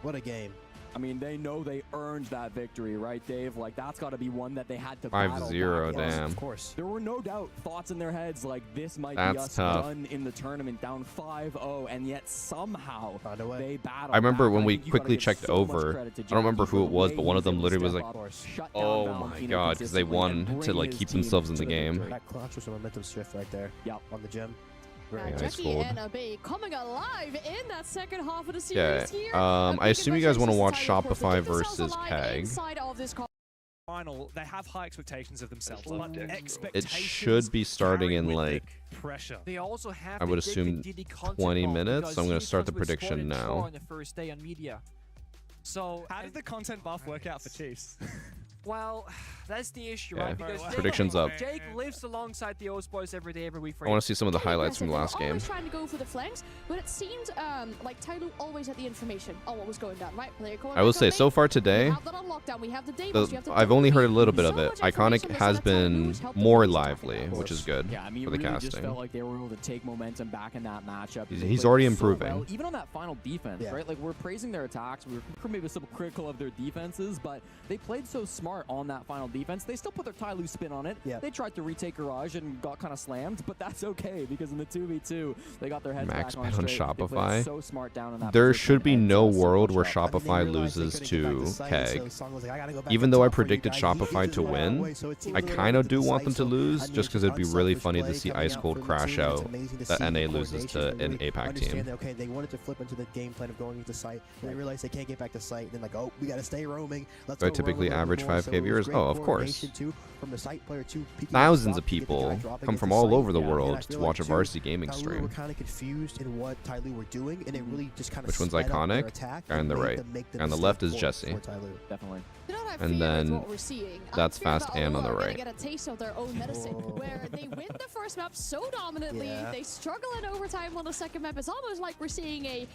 What a game. I mean, they know they earned that victory, right, Dave? Like, that's got to be one that they had to battle 5-0, back. damn. Of course. There were no doubt thoughts in their heads like this might be That's us tough. done in the tournament, down 5-0, and yet somehow Found a way. they battled. I remember back. when I we think you gotta quickly give checked so much over. credit to I don't remember Jackie who for it was, the but way one of he's them able to literally was step like, up, shut down oh my Valentino god, because they consistently, won and to bring like his keep team themselves in to the game. victory. That clutch was a momentum shift right there. Yep. On the gym. Yeah, Very nice nice. Jackie gold. and Abe coming alive in that second half of the Yeah, series here. I assume you guys want to watch Of course, they Shopify keep themselves versus alive Peg. inside of this Final, they have high expectations of themselves, love but Dex, bro. expectations It should be starting carry in with like it pressure. They also have I would the big assume Diddy content 20 bump minutes, because so I'm gonna he start the comes with prediction Sport and now. Char on the first day on media. So How did the content buff work out for Chiefs? well, that's the issue, Yeah. right? Because Predictions up. Jake lives alongside the O's boys every day, every week. For I want to see some of the highlights from the last game. Always trying to go for the flanks, but it seemed like Tyloo always had the information on what was going down. Right, player going I will back say, on so main. far today, We have that on lockdown. We have the Deimos, you have the I've only heard a little bit So of it. much information Iconic that has said that been Tyloo's helped the more teams attack lively, it. which is good Yeah, I mean, for the really just casting. felt like they were able to take momentum back in that matchup. He's- They he's played already so improving. well, even on that final defense, Yeah. right? Like, we're praising their attacks. We're maybe some critical of their defenses, but they played so smart on that final defense. They still put their Tyloo spin on it. Yeah. They tried to retake Garage and got kind of slammed, but that's okay because in the 2v2, they got their heads Max back on bet on straight. They played Shopify. so smart down in that There position should be and no just so world much where up. Shopify loses to Peg. Even Even though I predicted Shopify to win, I kind of do want them to lose, just because it'd be really funny to see Ice Cold crash out that NA loses to an APAC team. Okay, they wanted to flip into the game plan of going into site, and they realized they can't get back to site. Then like, oh, we gotta stay roaming. Let's So I go roam a typically little bit average more. 5 So 2K it was viewers? great Oh, of course. coordination, too, from the site player to peeking Thousands up of top to get the guy people dropping come into from all sight. over the And I world feel to watch a too, Varsity Gaming Tyloo stream. were kind of confused in what Tyloo were doing, and it really just kind of Which one's sped up their iconic? attack Guy on and the made right. them make the Guy on the mistake left is for Jesse. Definitely. You know what I And fear then is what we're seeing. that's I fear Fast that Ann on the Alola are gonna right. get a taste of their own medicine, where they win the first map so dominantly, Yeah. they struggle in overtime on the second map. It's almost like we're seeing a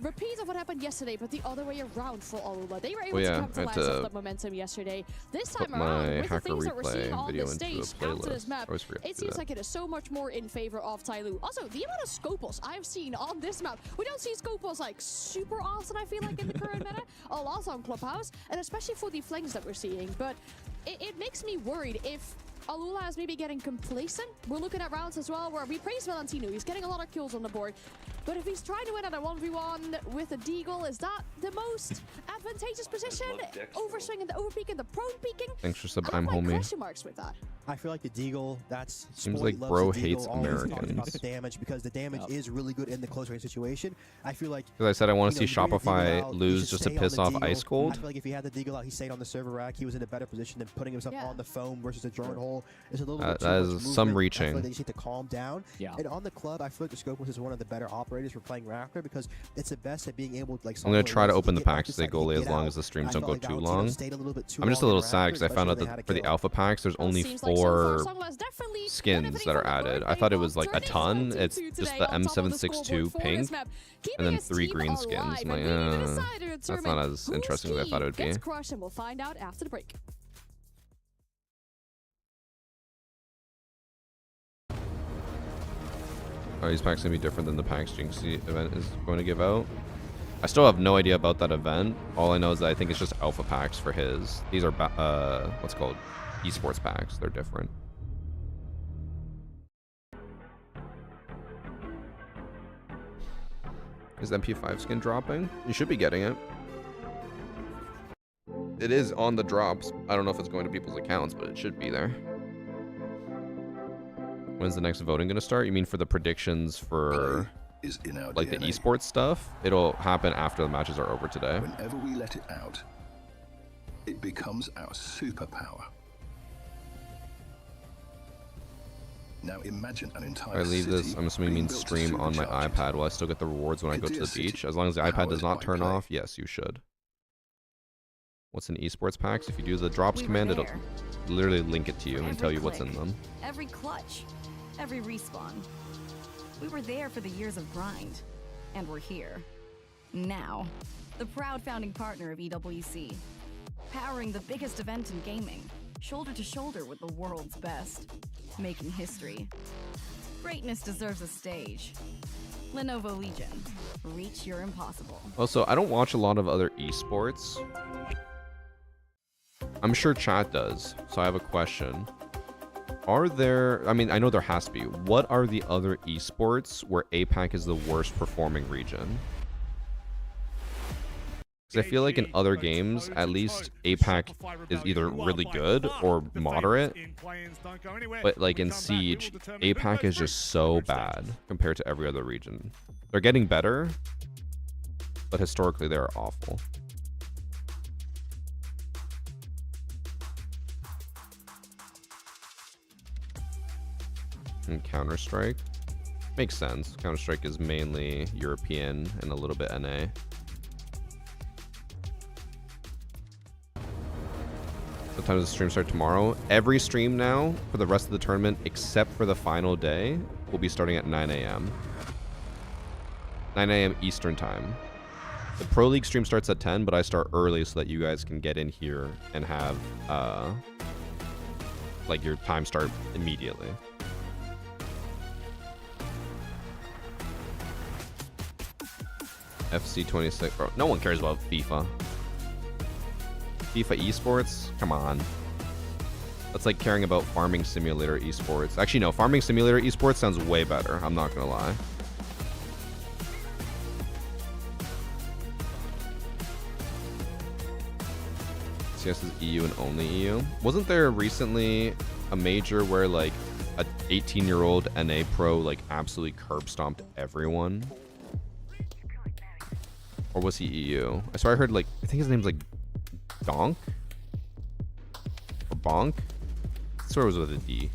repeat of what happened yesterday, but the other way around for Alola. They were able yeah, to I had capitalize to off that momentum yesterday. This put time around, my with the hacker things that we're seeing replay on video the into a stage after this playlist. map, Always forget to it do seems that. like it is so much more in favor of Tyloo. Also, the amount of Scopels I've seen on this map, we don't see Scopels like super often, I feel like, in the current meta. A lot on Clubhouse, and especially for the flanks that we're seeing. But it makes me worried if Alola is maybe getting complacent. We're looking at rounds as well where we praise Valentino. He's getting a lot of kills on the board. But if he's trying to win at a 1v1 with a Deagle, is that the most advantageous position? Overswinging, the overpeaking, the prone peaking? Thanks for sub. I I'm have like homie. question marks with that. I feel like the Deagle, that's Seems Sport like loves bro the hates Deagle, always talks about Americans. the damage because the damage is really good in the close range situation. I feel like Because I said I want to see you bring the Deagle Shopify out, you lose should just to stay on piss the off Deagle. Ice Cold. I feel like if he had the Deagle out, he stayed on the server rack, he was in a better position than putting himself on the foam versus the drone hole. It's a little bit too that much is some movement. I feel reaching. like they just need to calm down. Yeah. And on the club, I feel like the Scopus is one of the better operators for playing Raptor because it's the best at being able to like. I'm gonna try to solve open the get back packs to to say side, goalie as get long out. as the streams I don't felt go like too Valentino long. stayed a little bit too I'm just a long in little sad Raptor, because I found out especially when they that had for a the kill. alpha packs, there's only Seems like so far, 4 Songwell's definitely skins that are added. I thought it was like a ton. It's just the M762 pink and then 3 green skins. I'm like, that's not as interesting as I thought it would be. Gets crushed, and we'll find out after the break. Are these packs gonna be different than the packs Jinxie event is going to give out? I still have no idea about that event. All I know is that I think it's just alpha packs for his. These are what's called esports packs. They're different. Is the MP5 skin dropping? You should be getting it. It is on the drops. I don't know if it's going to people's accounts, but it should be there. When's the next voting going to start? You mean for the predictions for is in our like the DNA. esports stuff? It'll happen after the matches are over today. Whenever we let it out, it becomes our superpower. Now imagine an entire I leave this, city I'm assuming being means built to stream on my supercharge it. iPad. Will I still get the rewards when I go to the City, beach? As long as the iPad does powered not by turn play. off, yes, you should. What's in esports packs? If you do the drops command, it'll literally link it to you and tell you what's in them. Every clutch, every respawn. We were there for the years of grind, and we're here. Now, the proud founding partner of EWC, powering the biggest event in gaming, shoulder to shoulder with the world's best, making history. Greatness deserves a stage. Lenovo Legion, reach your impossible. Also, I don't watch a lot of other esports. I'm sure chat does, so I have a question. Are there, I mean, I know there has to be. What are the other esports where APAC is the worst performing region? Because I feel like in other games, at least APAC is either really good or moderate. But like in Siege, APAC is just so bad compared to every other region. They're getting better, but historically they're awful. And Counter-Strike makes sense. Counter-Strike is mainly European and a little bit NA. What time does the stream start tomorrow? Every stream now for the rest of the tournament except for the final day will be starting at 9 a.m. 9 a.m. Eastern time. The Pro League stream starts at 10, but I start early so that you guys can get in here and have like your time start immediately. FC 26, bro. No one cares about FIFA. FIFA esports? Come on. That's like caring about Farming Simulator esports. Actually, no. Farming Simulator esports sounds way better. I'm not gonna lie. CS is EU and only EU. Wasn't there recently a major where like a 18-year-old NA pro like absolutely curb stomped everyone? Or was he EU? So I heard like, I think his name's like Donk? Bonk? I swear it was with a D.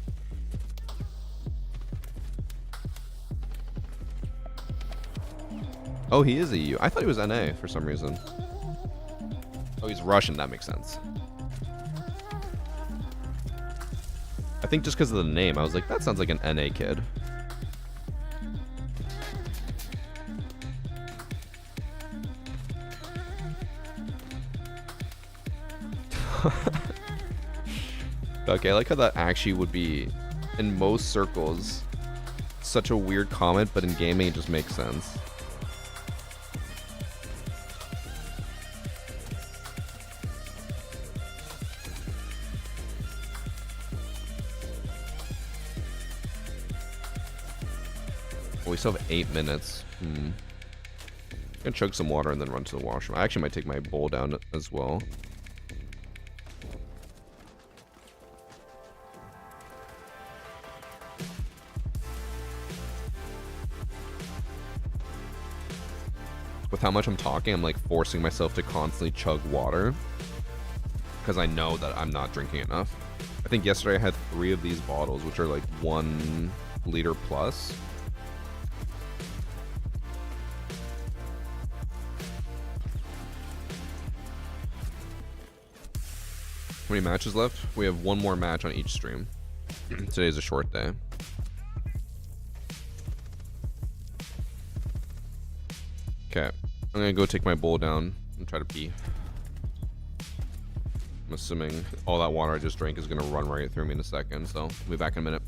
Oh, he is EU. I thought he was NA for some reason. Oh, he's Russian. That makes sense. I think just because of the name, I was like, that sounds like an NA kid. Okay, I like how that actually would be, in most circles, such a weird comment, but in gaming it just makes sense. We still have 8 minutes. I'm gonna chug some water and then run to the washroom. I actually might take my bowl down as well. With how much I'm talking, I'm like forcing myself to constantly chug water because I know that I'm not drinking enough. I think yesterday I had 3 of these bottles, which are like 1 liter plus. How many matches left? We have 1 more match on each stream. Today's a short day. Okay, I'm gonna go take my bowl down and try to pee. I'm assuming all that water I just drank is gonna run right through me in a second, so I'll be back in a minute.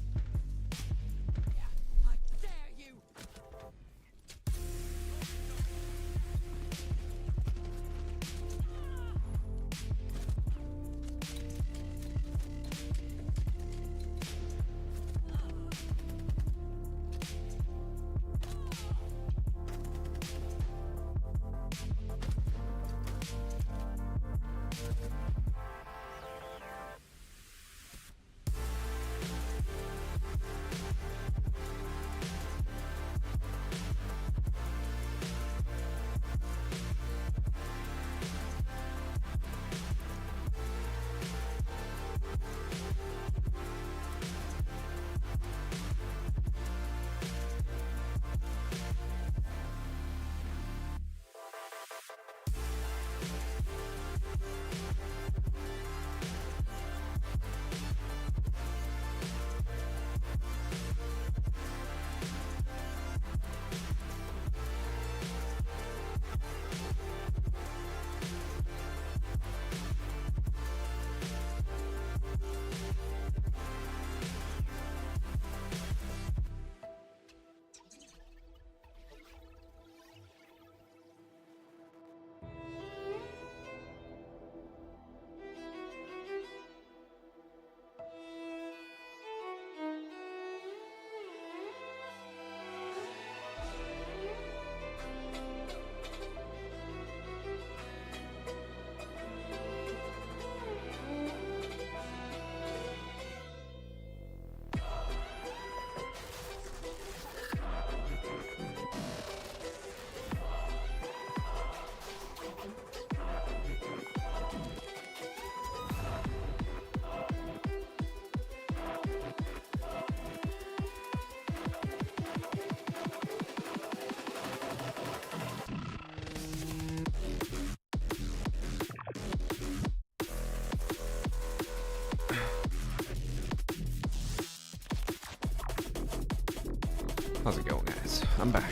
How's it going, guys? I'm back.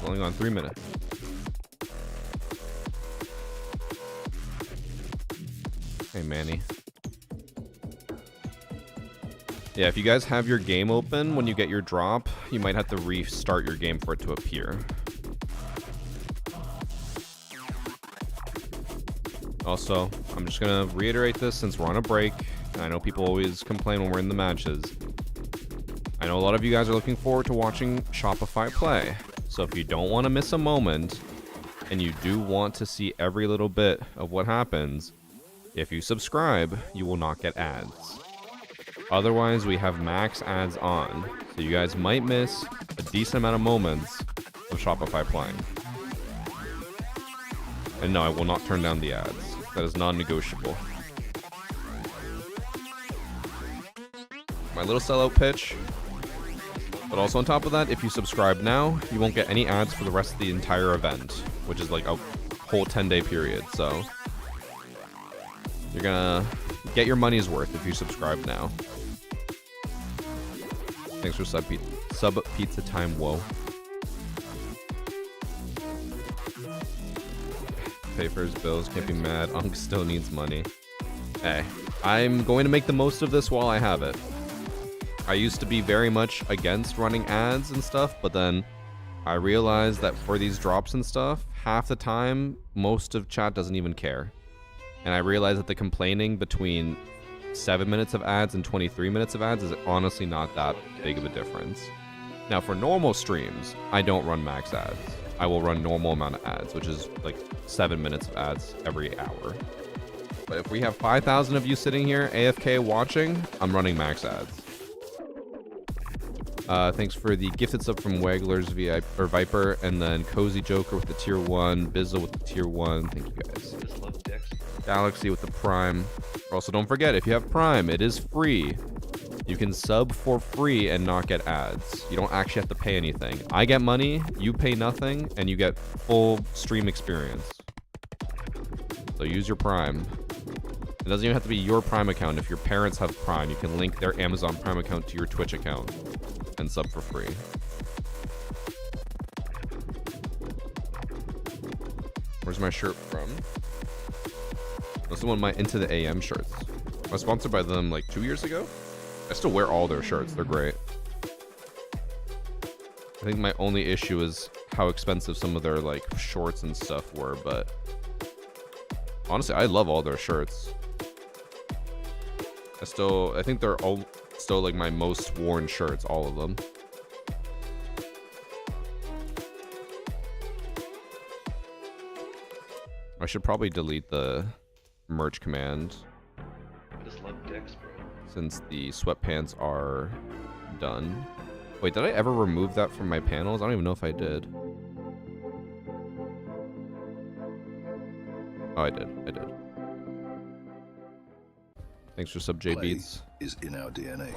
Only on 3 minutes. Hey, Manny. Yeah, if you guys have your game open when you get your drop, you might have to restart your game for it to appear. Also, I'm just gonna reiterate this since we're on a break. And I know people always complain when we're in the matches. I know a lot of you guys are looking forward to watching Shopify play. So if you don't want to miss a moment, and you do want to see every little bit of what happens, if you subscribe, you will not get ads. Otherwise, we have max ads on, so you guys might miss a decent amount of moments of Shopify playing. And no, I will not turn down the ads. That is non-negotiable. my little sellout pitch. But also on top of that, if you subscribe now, you won't get any ads for the rest of the entire event, which is like a whole 10-day period. So you're gonna get your money's worth if you subscribe now. Thanks for sub pizza time. Whoa. Pay for his bills, can't be mad. Unk still needs money. Hey, I'm going to make the most of this while I have it. I used to be very much against running ads and stuff, but then I realized that for these drops and stuff, half the time, most of chat doesn't even care. And I realized that the complaining between 7 minutes of ads and 23 minutes of ads is honestly not that big of a difference. Now, for normal streams, I don't run max ads. I will run normal amount of ads, which is like 7 minutes of ads every hour. But if we have 5,000 of you sitting here AFK watching, I'm running max ads. Thanks for the gifted sub from Wagler's Viper, and then Cozy Joker with the tier 1, Bizzle with the tier 1. Thank you guys. Galaxy with the Prime. Also, don't forget, if you have Prime, it is free. You can sub for free and not get ads. You don't actually have to pay anything. I get money, you pay nothing, and you get full stream experience. So use your Prime. It doesn't even have to be your Prime account. If your parents have Prime, you can link their Amazon Prime account to your Twitch account and sub for free. Where's my shirt from? This is one of my Into the AM shirts. I was sponsored by them like 2 years ago. I still wear all their shirts. They're great. I think my only issue is how expensive some of their like shorts and stuff were, but honestly, I love all their shirts. I think they're all still like my most worn shirts, all of them. I should probably delete the merch command. I just love dicks, bro. Since the sweatpants are done. Wait, did I ever remove that from my panels? I don't even know if I did. Oh, I did. Thanks for sub J Beats. Is in our DNA.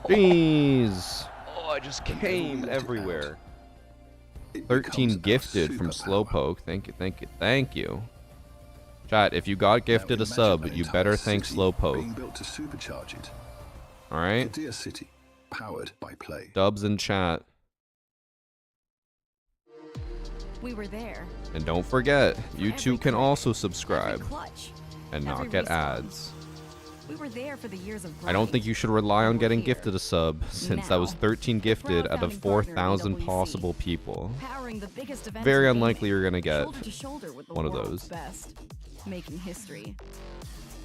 Jeez. Oh, I just came everywhere. 13 gifted from Slowpoke. Thank you. Chat, if you got gifted a sub, you better thank Slowpoke. Being built to supercharge it. All right. Dear City, powered by play. Dubs in chat. We were there. And don't forget, you too can also subscribe and not get ads. We were there for the years of I don't think you should rely on getting gifted a sub, since that was 13 gifted out of 4,000 possible people. Very unlikely you're gonna get one of those. Best, making history.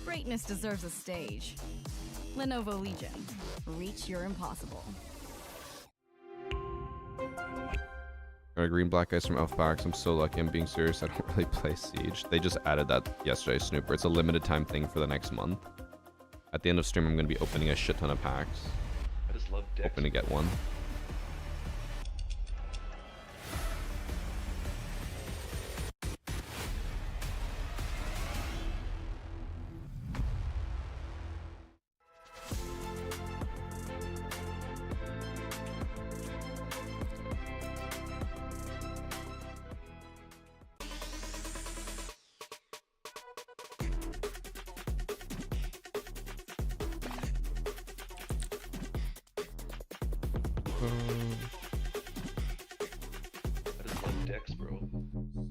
Greatness deserves a stage. Lenovo Legion, reach your impossible. Green black ice from Elfbox. I'm so lucky. I'm being serious. I don't really play Siege. They just added that yesterday, Snooper. It's a limited time thing for the next month. At the end of stream, I'm going to be opening a shit ton of packs. I just love dicks. Hoping to get one.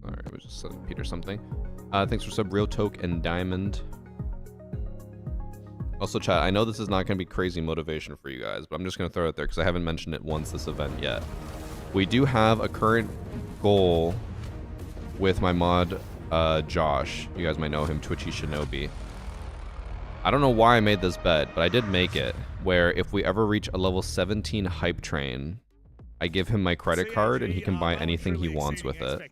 Sorry, I was just sending Peter something. Thanks for sub, Real Toke and Diamond. Also, chat, I know this is not going to be crazy motivation for you guys, but I'm just going to throw it there because I haven't mentioned it once this event yet. We do have a current goal with my mod, Josh. You guys might know him, Twitchy Shinobi. I don't know why I made this bet, but I did make it, where if we ever reach a level 17 hype train, I give him my credit card and he can buy anything he wants with it.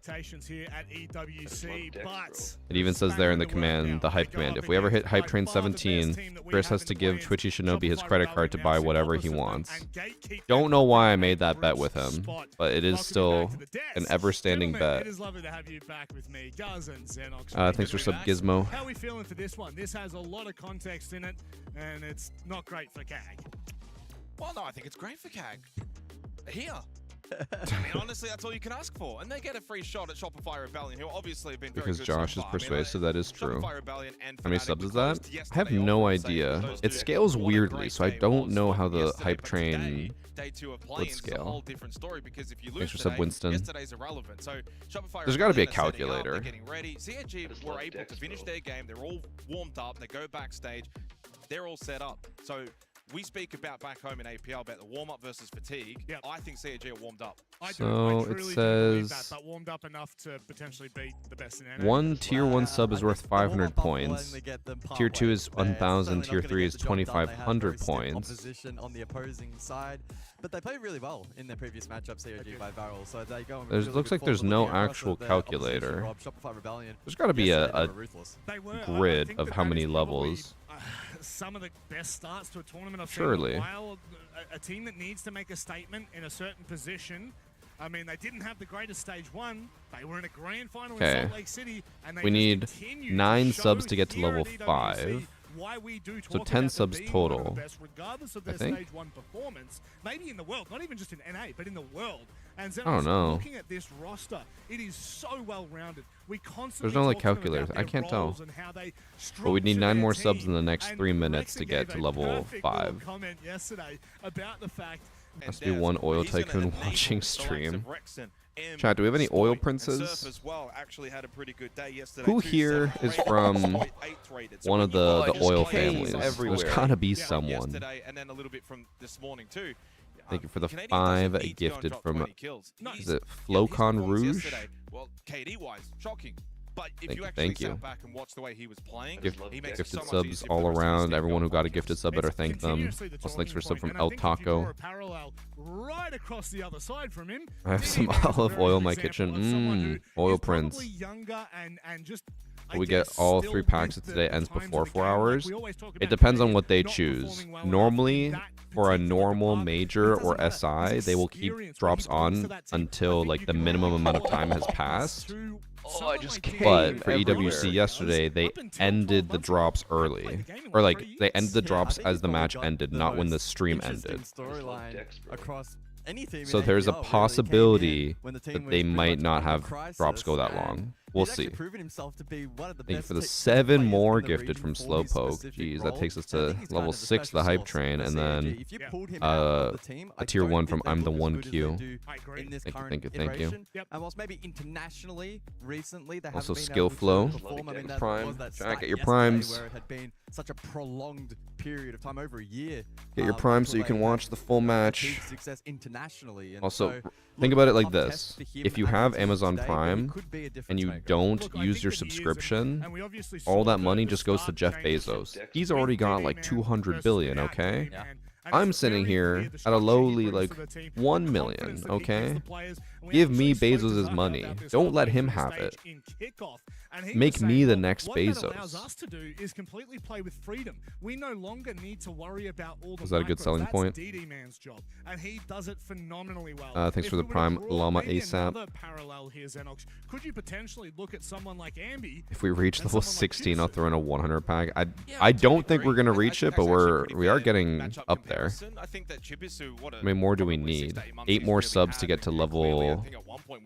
It even says there in the command, the hype command, if we ever hit hype train 17, Chris has to give Twitchy Shinobi his credit card to buy whatever he wants. Don't know why I made that bet with him, but it is still an ever-standing bet. Thanks for sub, Gizmo. How are we feeling for this one? This has a lot of context in it, and it's not great for CAG. Well, no, I think it's great for CAG. Here. I mean, honestly, that's all you can ask for. And they get a free shot at Shopify Rebellion, who obviously have been very Because good Josh so is far. I mean, persuasive, that is true. Shopify Rebellion and How many Fnatic subs is were that? closed I have yesterday no off, saying idea. those It two scales what a weirdly, great so I day don't was know for how them the yesterday, hype but train today, day 2 of would play-ins is a scale. whole different story, because if you lose Thanks for sub, today, Winston. yesterday's irrelevant. So Shopify There's got to be a Rebellion are setting up, calculator. they're getting ready. CAG were able to finish their game. They're all warmed up. They go backstage. They're all set up. So we speak about back home in APL about the warm-up versus fatigue. Yep. I think CAG are warmed up. So it says but warmed up enough to potentially beat the best in NA. one tier 1 sub is worth 500 points. Tier 2 is 1,000. Tier 3 is 2,500 points. Opposition on the opposing side, but they played really well in their previous matchup, COG by Varel. So they go. There looks like there's no actual calculator. There's got to be a grid of how many levels. Some of the best starts to a tournament I've Surely. seen in a while. A team that needs to make a statement in a certain position. I mean, they didn't have the greatest stage 1. They were in a grand final in Salt Lake City, and they We need just continued 9 show subs to get to here level at EWC 5. why we do So talk 10 about them subs being one of the total. best, regardless of I their think. stage 1 performance, maybe in the world, not even just in NA, but in the world. And I don't know. looking at this roster, it is so well rounded. We constantly There's no like talk to them calculators. about I their can't tell. roles and how they But we need structure 9 their more subs team. in the next And 3 minutes to Rexon get gave to a level perfect little 5. comment yesterday about the fact Must be one oil tycoon watching stream. Chat, do we have any oil princes? As well actually had a pretty good day yesterday. Who here is from one of the oil families? There's gotta be someone. Yesterday, and then a little bit from this morning too. Thank you for the Canadian 5 doesn't need to go and gifted drop from, 20 kills. is it Flocon Rouge? Yesterday, well, KD-wise, shocking. But if Thank you you, actually thank you. sat back and watched the way he was playing, he makes it Gifted so much subs easier all for the rest of his around. team. Everyone who got a gifted sub better thank them. Continuously the Also, thanks for talking sub from point, El and I think if you draw Taco. a parallel right across the other side from him, I have some Diddy is a olive very oil in good my example kitchen. of someone who Oil is prints. probably younger and just, I We get guess, all still 3 with packs of the today ends times of before the 4 game. Like hours. we always talk It about depends on Canadian what they not choose. performing well enough Normally, in that for a particular normal department, major it or doesn't matter. SI, His they will keep experience, drops what he brings to on that team. until like the minimum amount of time has passed. Oh, I just But for EWC yesterday, they ended the drops early. Or like, they ended the drops as the match ended, not when the stream ended. Storyline across any team. So in there's a APL really possibility came in when the team that was they pretty might much not under have crisis, drops go that and long. We'll he's actually see. proven himself to be one of the Thank you best for the players 7 more in the gifted region from for his Slowpoke. specific Jeez, role. that takes us And I to think he's kind level of a 6 the special hype source train, for and CAG. then If you pulled him out of the team, I a tier don't 1 think from they I'm the look as One good as they Q. do in this current Thank you. iteration. And whilst maybe internationally, recently, they Also haven't been skill able to flow. perform. I mean, that Prime. was that Jack, start get your yesterday primes. where it had been such a prolonged period of time, over a year. Get your prime so you can watch the full match. achieved success internationally. And Also, so, think look, about it like tough this. test for him If you and have his team Amazon today, but he Prime could be a difference and you maker. don't Look, I use think your that he is, subscription, and we obviously all saw that money the just goes to start Jeff changes from Bezos. Dex He's with already got DD like Man 200 versus billion, React okay? DD Man. I'm sitting here at a lowly like 1 million, okay? Give me Bezos' money. Don't let him have it. Make me the next what that allows Bezos. us to do is completely play with freedom. We no longer need to worry about all the Is that a good micros. selling That's point? DD Man's job, and he does it phenomenally well. Thanks If for the we were to Prime draw Llama maybe ASAP. another parallel here, Xenox, could you potentially look at someone like Ambi? If we reach and level someone like 16, I'll throw in a 100 pack. I I don't think we're gonna reach it, but we are getting matchup up there. comparison. I think that Chibisu, what How many more do we need? 8 more subs to get to level,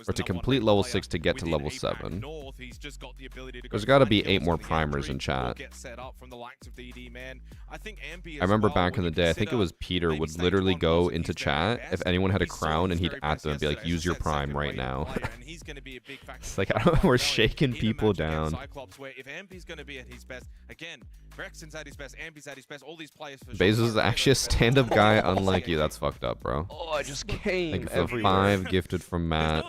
or to complete level 6 to get to level 7. There's got to be 8 more primers in chat. I remember back in the day, I think it was Peter would literally go into chat if anyone had a crown and he'd at them and be like, use your prime right now. It's like, I don't know, we're shaking people down. If Ambi's going to be at his best, again, Rexon's at his best, Ambi's at his best, all these players for Bezos is actually a stand-up guy, unlike you. That's fucked up, bro. Oh, I just came Thank you for the 5 gifted from Matt,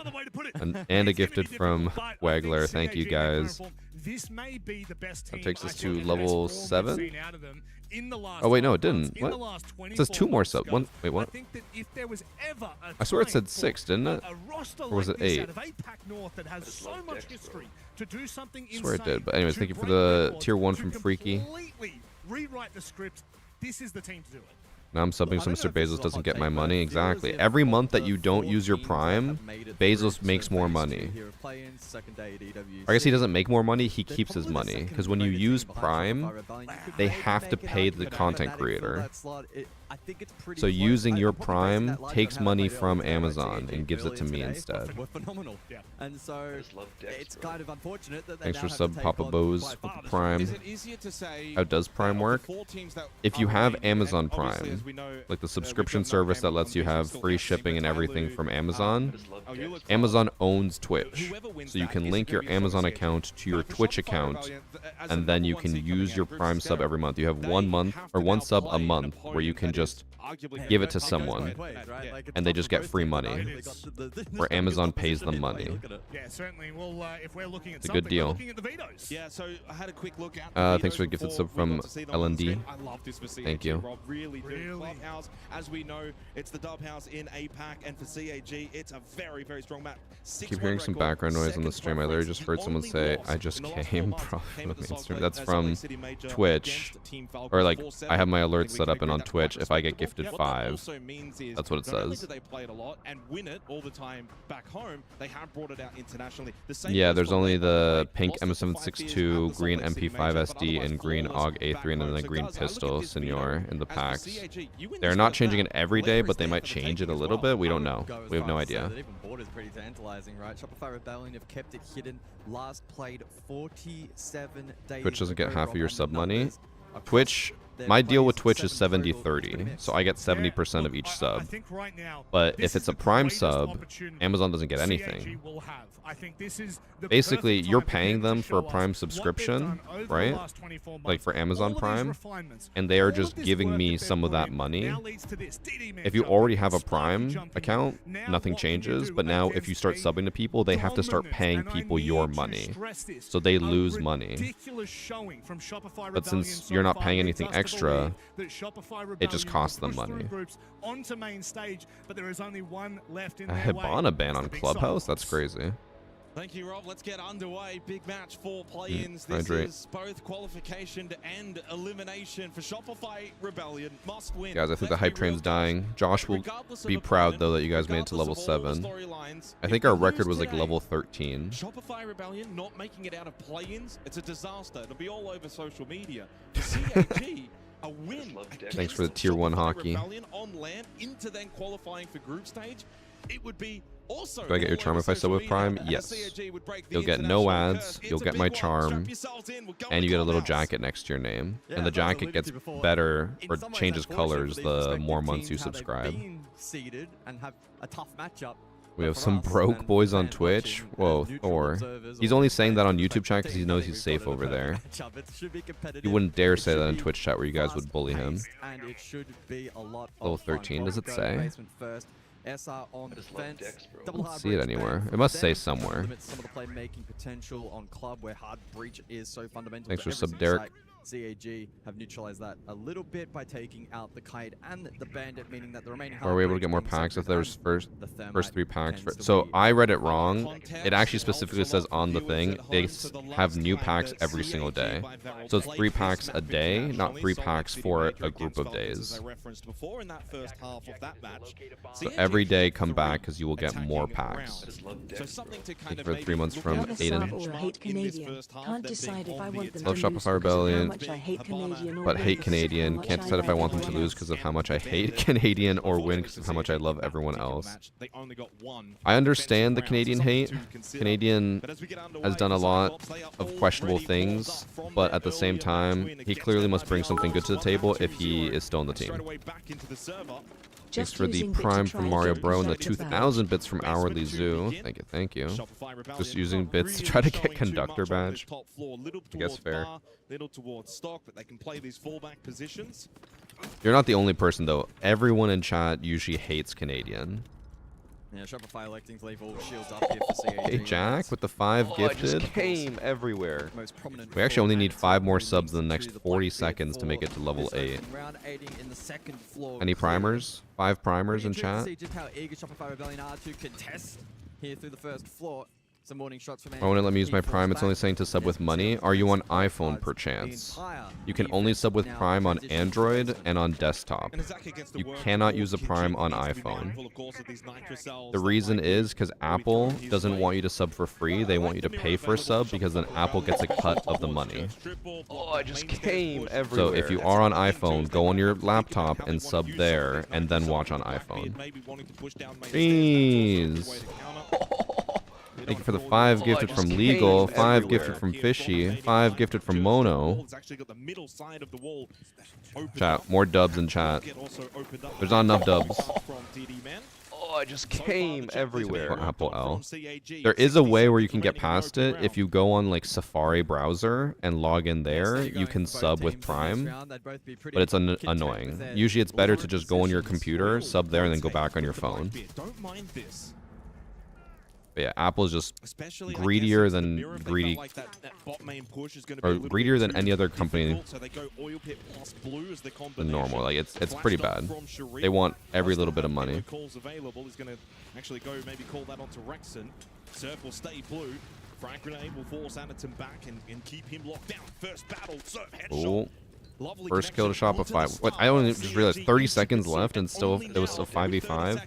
and a gifted from Wagler. Thank you, guys. This may be the best team That takes us I to think level best form we've 7? seen out of them in the last Oh wait, no, it 12 months, didn't. in the What? last It says 2 more 24 subs. months. Wait, what? I think that if there was ever a I swear it time said for 6, didn't it? a roster Or was like it this 8? out of APAC North that has so much history to do something I swear it insane, did. But anyways, to thank you for break the records, tier 1 to from Freaky. completely rewrite the script. This is the team to do it. Now I'm subbing so Mr. Bezos doesn't get my money. Exactly. Every month that you don't use your Prime, Bezos makes more money. I guess he doesn't make more money, he keeps his money. Because when you use Prime, they have to pay the content creator. I think it's pretty So close. using your Probably basing Prime that largely takes on how money they from played earlier. Amazon They and gives it to me today instead. were phenomenal. And so it's kind of unfortunate that they Thanks now for have sub to take Papa on Bose by with far the the Prime. Is it easier to say How does Prime work? If you have Amazon Prime, like the subscription service that lets you have free shipping and everything from Amazon, Amazon owns Twitch. So you can link your Amazon account to your Twitch account, and then you can use your Prime sub every month. You have 1 month or 1 sub a month where you can just give it to someone, and they just get free money, where Amazon pays them money. Yeah, certainly. Well, if we're looking at It's a good deal. looking at the vetoes. Yeah, so I had a quick look at Thanks for the gifted sub from LND. I love this for CAG, Thank you. Rob. Really do. Clubhouse, as we know, it's the dub house in APAC, and for CAG, it's a very, very strong map. Keep hearing some background noise on the stream. I literally just heard someone say, "I just came." That's from Twitch, or like I have my alerts set up, and on Twitch, if I get gifted 5, that's what it says. They play it a lot and win it all the time back home. They have brought it out internationally. Yeah, there's only the pink M762, green MP5 SD, and green AUG A3, and then the green pistol, Senor, in the packs. They're not changing it every day, but they might change it a little bit. We don't know. We have no idea. Even Border's pretty tantalizing, right? Shopify Rebellion have kept it hidden. Last played 47 days. Twitch doesn't get half of your sub money. Twitch, my deal with Twitch is 70-30, so I get 70% of each sub. But if it's a Prime sub, Amazon doesn't get anything. Basically, you're paying them for a Prime subscription, right? Like for Amazon Prime, and they are just giving me some of that money. If you already have a Prime account, nothing changes, but now if you start subbing to people, they have to start paying people your money, so they lose money. But since you're not paying anything extra, it just costs them money. A Hibana ban on Clubhouse? That's crazy. Thank you, Rob. Let's get underway. Big match for play-ins. This Hydrate. is both qualification and elimination for Shopify Rebellion. Must win. Guys, I think the hype train's dying. Josh will be proud, though, that you guys made it to level 7. I think our record was like level 13. Shopify Rebellion not making it out of play-ins, it's a disaster. It'll be all over social media. CAG, a win. Thanks for the tier 1 hockey. Rebellion on land into then qualifying for group stage. It would be also. Do I get your charm if I sub with Prime? Yes. You'll get no ads, you'll get my charm, and you get a little jacket next to your name. And the jacket gets better or changes colors the more months you subscribe. And have a tough matchup. We have some broke boys on Twitch. Whoa, Thor. He's only saying that on YouTube chat because he knows he's safe over there. He wouldn't dare say that in Twitch chat where you guys would bully him. And it should be a lot Level 13, does it say? SR on defense. I don't see it anywhere. It must say somewhere. Limits some of the playmaking potential on club where hard breach is so fundamental. Thanks to for every sub, Derek. site. CAG have neutralized that a little bit by taking out the kite and the bandit, meaning that the remaining. Are we able to get more packs if there's first 3 packs? So I read it wrong. It actually specifically says on the thing they have new packs every single day. So it's 3 packs a day, not 3 packs for a group of days. So every day come back because you will get more packs. Thank you for 3 months from Aiden. Hate Canadian. Can't decide if I want them Love to lose Shopify Rebellion, because of how much I hate Canadian or but hate win, Canadian. how much Can't I decide if I like want them to everyone lose else. because of how much I hate Canadian or win because of how much I love everyone else. I understand the Canadian hate. Canadian has done a lot of questionable things, but at the same time, he clearly must bring something good to the table if he is still on the team. Thanks for the Prime from Mario Bro and the 2,000 bits from Hourly Zoo. Thank you, thank you. Just using bits to try to get Conductor badge. I guess fair. Little towards stock, but they can play these fallback positions. You're not the only person, though. Everyone in chat usually hates Canadian. Yeah, Shopify electing to leave all shields up here for CAG. Hey, Jack, with the 5 gifted. came everywhere. We actually only need 5 more subs in the next 40 seconds to make it to level 8. Any primers? 5 primers in chat? See just how eager Shopify Rebellion are to contest here through the first floor. Some warning shots from I want to let me use my Prime. It's only saying to sub with money. Are you on iPhone perchance? You can only sub with Prime on Android and on desktop. You cannot use the Prime on iPhone. The reason is because Apple doesn't want you to sub for free. They want you to pay for a sub because then Apple gets a cut of the money. Oh, I just came everywhere. So if you are on iPhone, go on your laptop and sub there and then watch on iPhone. Jeez. Thank you for the 5 gifted from Legal, 5 gifted from Fishy, 5 gifted from Mono. Chat, more dubs in chat. There's not enough dubs. Oh, I just came everywhere. Apple L. There is a way where you can get past it. If you go on like Safari browser and log in there, you can sub with Prime, but it's annoying. Usually it's better to just go on your computer, sub there, and then go back on your phone. But yeah, Apple's just greedier than greedy, or greedier than any other company than normal. Like it's pretty bad. They want every little bit of money. Actually go maybe call that onto Rexon. Surf will stay blue. Frag grenade will force Anaton back and keep him locked down. First battle, Surf headshot. First kill to Shopify. What? I only just realized 30 seconds left and still it was still 5v5.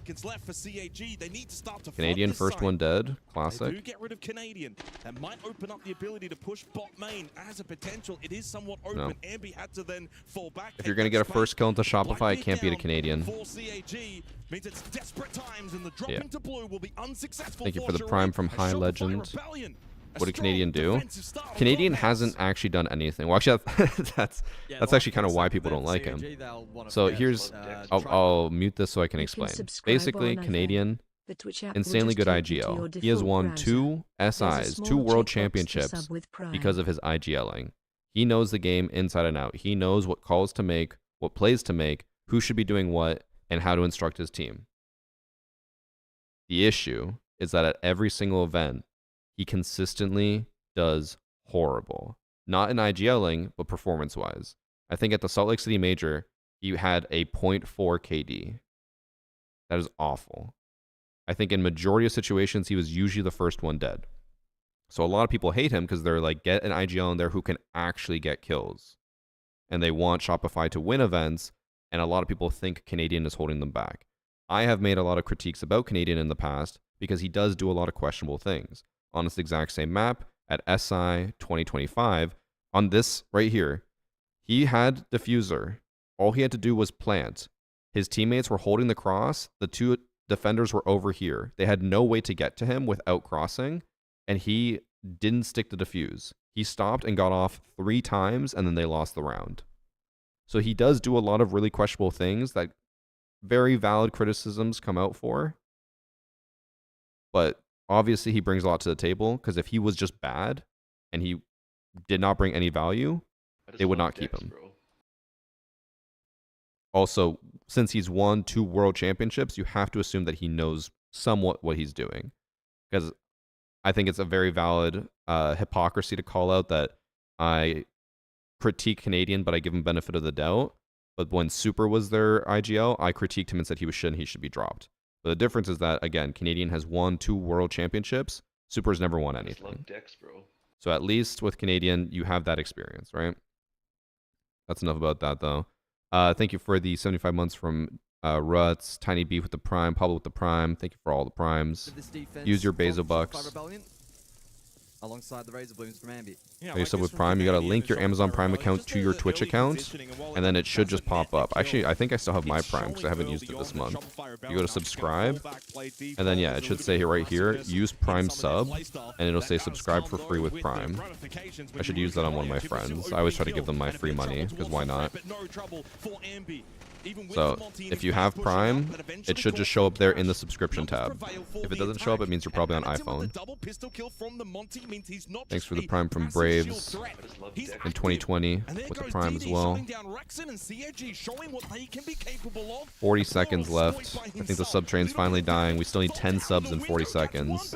Canadian first one dead. Classic. Do get rid of Canadian. That might open up the ability to push bot main as a potential. It is somewhat open. No. Ambi had to then fall back. If you're gonna get a first kill into Shopify, it can't beat a Canadian. Means it's desperate times and the drop Yeah. into blue will be unsuccessful. Thank you for the Prime from High Legend. What did Canadian do? Canadian hasn't actually done anything. Well, actually, that's actually kind of why people don't like him. So here's, I'll mute this so I can explain. Basically, Canadian, insanely good IGL. He has won 2 SIs, 2 world championships because of his IGLing. He knows the game inside and out. He knows what calls to make, what plays to make, who should be doing what, and how to instruct his team. The issue is that at every single event, he consistently does horrible. Not in IGLing, but performance-wise. I think at the Salt Lake City Major, he had a 0.4 KD. That is awful. I think in majority of situations, he was usually the first one dead. So a lot of people hate him because they're like, get an IGL in there who can actually get kills. And they want Shopify to win events, and a lot of people think Canadian is holding them back. I have made a lot of critiques about Canadian in the past because he does do a lot of questionable things. On this exact same map at SI 2025, on this right here, he had diffuser. All he had to do was plant. His teammates were holding the cross. The 2 defenders were over here. They had no way to get to him without crossing, and he didn't stick to defuse. He stopped and got off 3 times, and then they lost the round. So he does do a lot of really questionable things that very valid criticisms come out for. But obviously, he brings a lot to the table, because if he was just bad and he did not bring any value, they would not keep him. Also, since he's won 2 world championships, you have to assume that he knows somewhat what he's doing. Because I think it's a very valid hypocrisy to call out that I critique Canadian, but I give him benefit of the doubt. But when Super was their IGL, I critiqued him and said he should be dropped. But the difference is that, again, Canadian has won 2 world championships. Super's never won anything. So at least with Canadian, you have that experience, right? That's enough about that, though. Thank you for the 75 months from Ruts, Tiny Beef with the Prime, Pablo with the Prime. Thank you for all the Primes. Use your Bezo Bucks. Alongside the Razor Blooms from Ambi. You sub with Prime, you gotta link your Amazon Prime account to your Twitch account, and then it should just pop up. Actually, I think I still have my Prime because I haven't used it this month. You go to subscribe, and then yeah, it should say right here, use Prime sub, and it'll say subscribe for free with Prime. I should use that on one of my friends. I always try to give them my free money, because why not? So, if you have Prime, it should just show up there in the subscription tab. If it doesn't show up, it means you're probably on iPhone. Thanks for the Prime from Braves in 2020 with the Prime as well. 40 seconds left. I think the sub train's finally dying. We still need 10 subs in 40 seconds.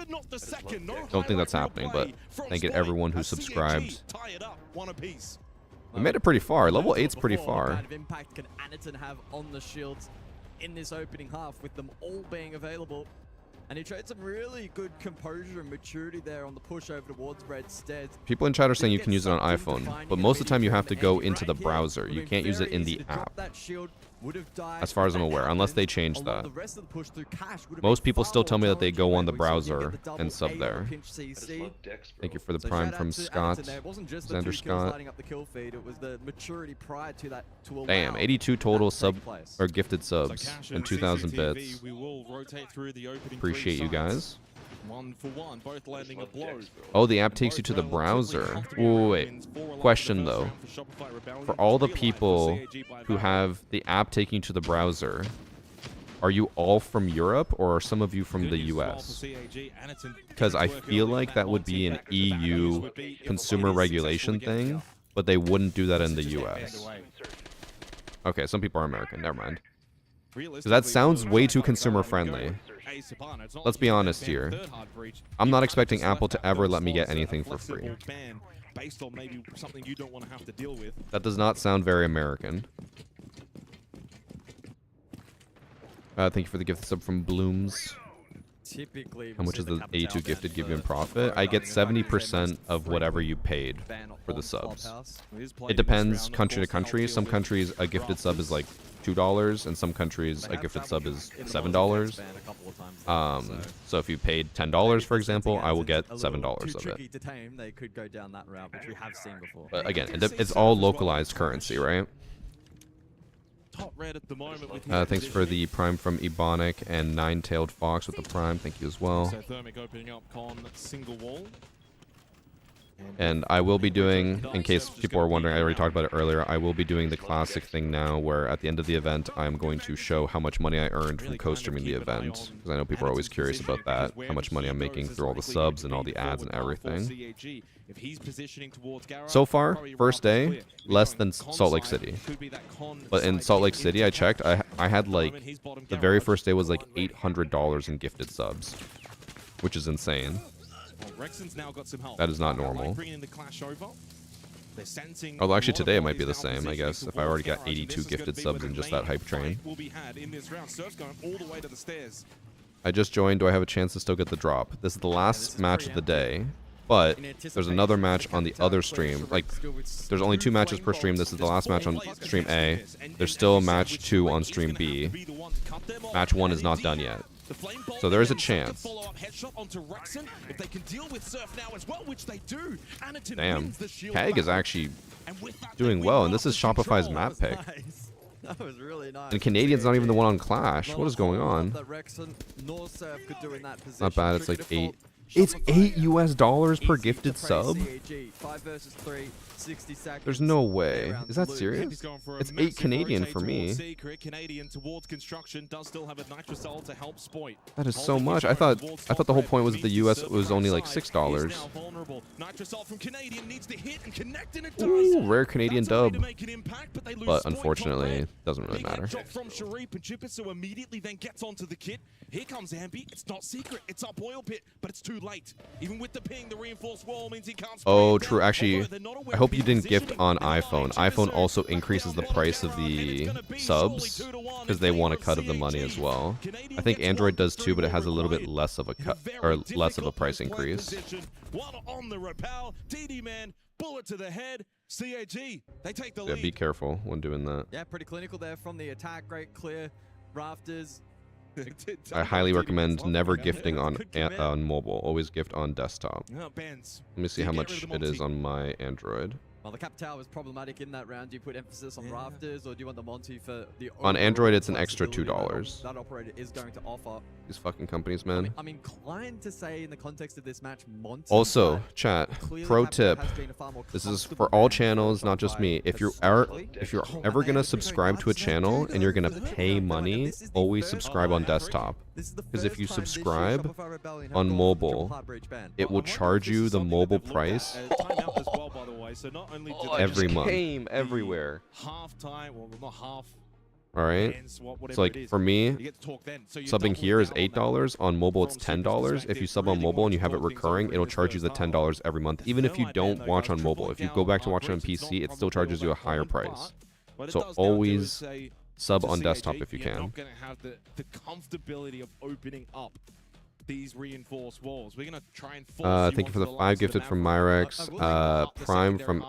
Don't think that's happening, but thank you to everyone who subscribed. We made it pretty far. Level 8's pretty far. What kind of impact can Anaton have on the shields in this opening half with them all being available? And he showed some really good composure and maturity there on the push over towards Redstead. People in chat are saying you can use it on iPhone, but most of the time you have to go into the browser. You can't use it in the app, as far as I'm aware, unless they change that. Most people still tell me that they go on the browser and sub there. Thank you for the prime from Scott. Xander Scott. Damn, 82 total sub or gifted subs and 2,000 bits. Appreciate you guys. 1 for 1, both landing a blow. Oh, the app takes you to the browser. Ooh, wait. Question though. For all the people who have the app taking you to the browser, are you all from Europe or are some of you from the US? Because I feel like that would be an EU consumer regulation thing, but they wouldn't do that in the US. Okay, some people are American. Never mind. Because that sounds way too consumer friendly. Let's be honest here. I'm not expecting Apple to ever let me get anything for free. That does not sound very American. Thank you for the gift sub from Blooms. How much does the 82 gifted give you in profit? I get 70% of whatever you paid for the subs. It depends country to country. Some countries a gifted sub is like $2, and some countries a gifted sub is $7. So if you paid $10, for example, I will get $7 of it. But again, it's all localized currency, right? Top red at the moment with Thanks for the prime from Ebonic and Nine-Tailed Fox with the prime. Thank you as well. So Thermic opening up con single wall. And I will be doing, in case people are wondering, I already talked about it earlier, I will be doing the classic thing now where at the end of the event, I'm going to show how much money I earned from co-streaming the event. Because I know people are always curious about that, how much money I'm making through all the subs and all the ads and everything. So far, first day, less than Salt Lake City. But in Salt Lake City, I checked, I had like, the very first day was like $800 in gifted subs, which is insane. That is not normal. Although actually today it might be the same, I guess, if I already got 82 gifted subs in just that hype train. I just joined. Do I have a chance to still get the drop? This is the last match of the day, but there's another match on the other stream. Like, there's only 2 matches per stream. This is the last match on stream A. There's still match 2 on stream B. Match 1 is not done yet. So there is a chance. Damn. Keg is actually doing well, and this is Shopify's map pick. That was really nice. And Canadian's not even the one on Clash. What is going on? Not bad, it's like 8. It's $8 US per gifted sub? There's no way. Is that serious? It's 8 Canadian for me. That is so much. I thought the whole point was that the US was only like $6. Ooh, rare Canadian dub. But unfortunately, it doesn't really matter. Here comes Ambi. It's not secret. It's up oil pit, but it's too late. Even with the ping, the reinforced wall means he can't. Oh, true. Actually, I hope you didn't gift on iPhone. iPhone also increases the price of the subs because they want a cut of the money as well. I think Android does too, but it has a little bit less of a cut or less of a price increase. One on the rappel. DD man, bullet to the head. CAG. They take the lead. Yeah, be careful when doing that. Yeah, pretty clinical there from the attack. Great clear rafters. I highly recommend never gifting on mobile. Always gift on desktop. Let me see how much it is on my Android. Well, the cap tower was problematic in that round. Do you put emphasis on rafters, or do you want the Monty for the... On Android, it's an extra $2. That operator is going to offer. These fucking companies, man. I'm inclined to say, in the context of this match, Monty... Also, chat, pro tip. This is for all channels, not just me. If you're ever going to subscribe to a channel and you're going to pay money, always subscribe on desktop. Because if you subscribe on mobile, it will charge you the mobile price every month. Came everywhere. Half time, well, not half. All right. So like for me, subbing here is $8. On mobile, it's $10. If you sub on mobile and you have it recurring, it'll charge you the $10 every month. Even if you don't watch on mobile, if you go back to watch it on PC, it still charges you a higher price. So always sub on desktop if you can. You're not going to have the comfortability of opening up these reinforced walls. We're gonna try and force thank you for the 5 gifted from Myrex. Prime from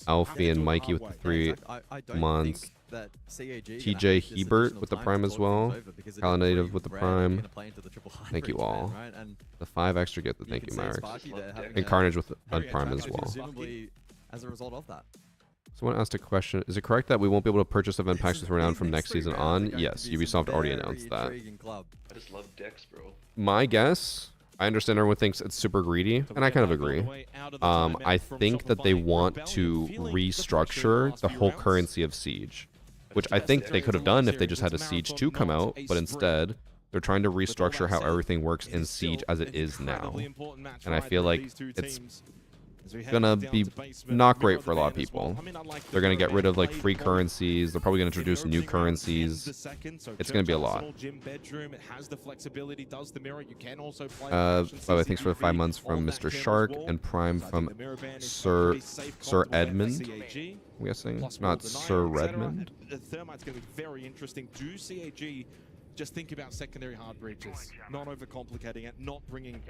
Alfie and Mikey with the 3 months. TJ Hebert with the Prime as well. Native with the Prime. Thank you all. The 5 extra gifted. Thank you, Myrex. And Carnage with a Prime as well. As a result of that. Someone asked a question. Is it correct that we won't be able to purchase event packs with Renown from next season on? Yes, Ubisoft already announced that. I just love decks, bro. My guess, I understand everyone thinks it's super greedy, and I kind of agree. I think that they want to restructure the whole currency of Siege, which I think they could have done if they just had a Siege 2 come out, but instead, they're trying to restructure how everything works in Siege as it is now. And I feel like it's gonna be not great for a lot of people. They're gonna get rid of like free currencies. They're probably gonna introduce new currencies. It's gonna be a lot. By the way, thanks for the 5 months from Mr. Shark and Prime from Sir Edmund. I'm guessing not Sir Redmond. The Thermite's gonna be very interesting. Do CAG just think about secondary hard breaches, not overcomplicating it, not bringing...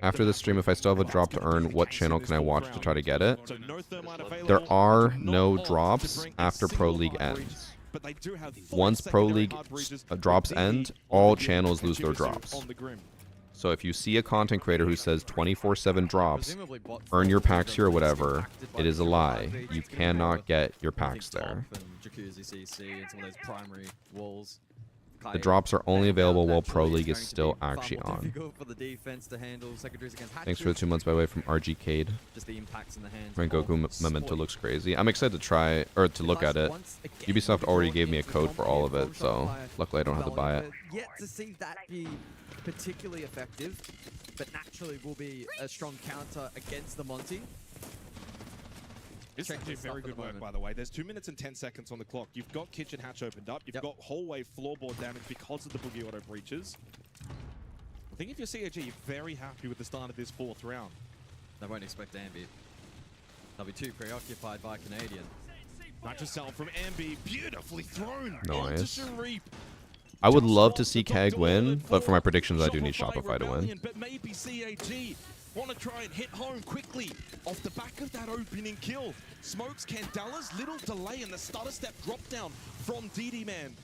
After the stream, if I still have a drop to earn, what channel can I watch to try to get it? There are no drops after Pro League ends. Once Pro League drops end, all channels lose their drops. So if you see a content creator who says 24/7 drops, earn your packs here or whatever, it is a lie. You cannot get your packs there. The drops are only available while Pro League is still actually on. Thanks for the 2 months by the way from RG Cade. Rengoku Memento looks crazy. I'm excited to try, or to look at it. Ubisoft already gave me a code for all of it, so luckily I don't have to buy it. Yet to see that be particularly effective, but naturally will be a strong counter against the Monty. This is actually very good work, by the way. There's 2 minutes and 10 seconds on the clock. You've got kitchen hatch opened up. You've got hallway floorboard damage because of the boogie auto breaches. I think if you're CAG, you're very happy with the start of this 4th round. They won't expect Ambi. They'll be too preoccupied by Canadian. Nitrocell from Ambi, beautifully thrown. Nice. I would love to see CAG win, but for my predictions, I do need Shopify to win. But maybe CAG want to try and hit home quickly off the back of that opening kill. Smokes Candela's little delay in the stutter step drop down from DD Man.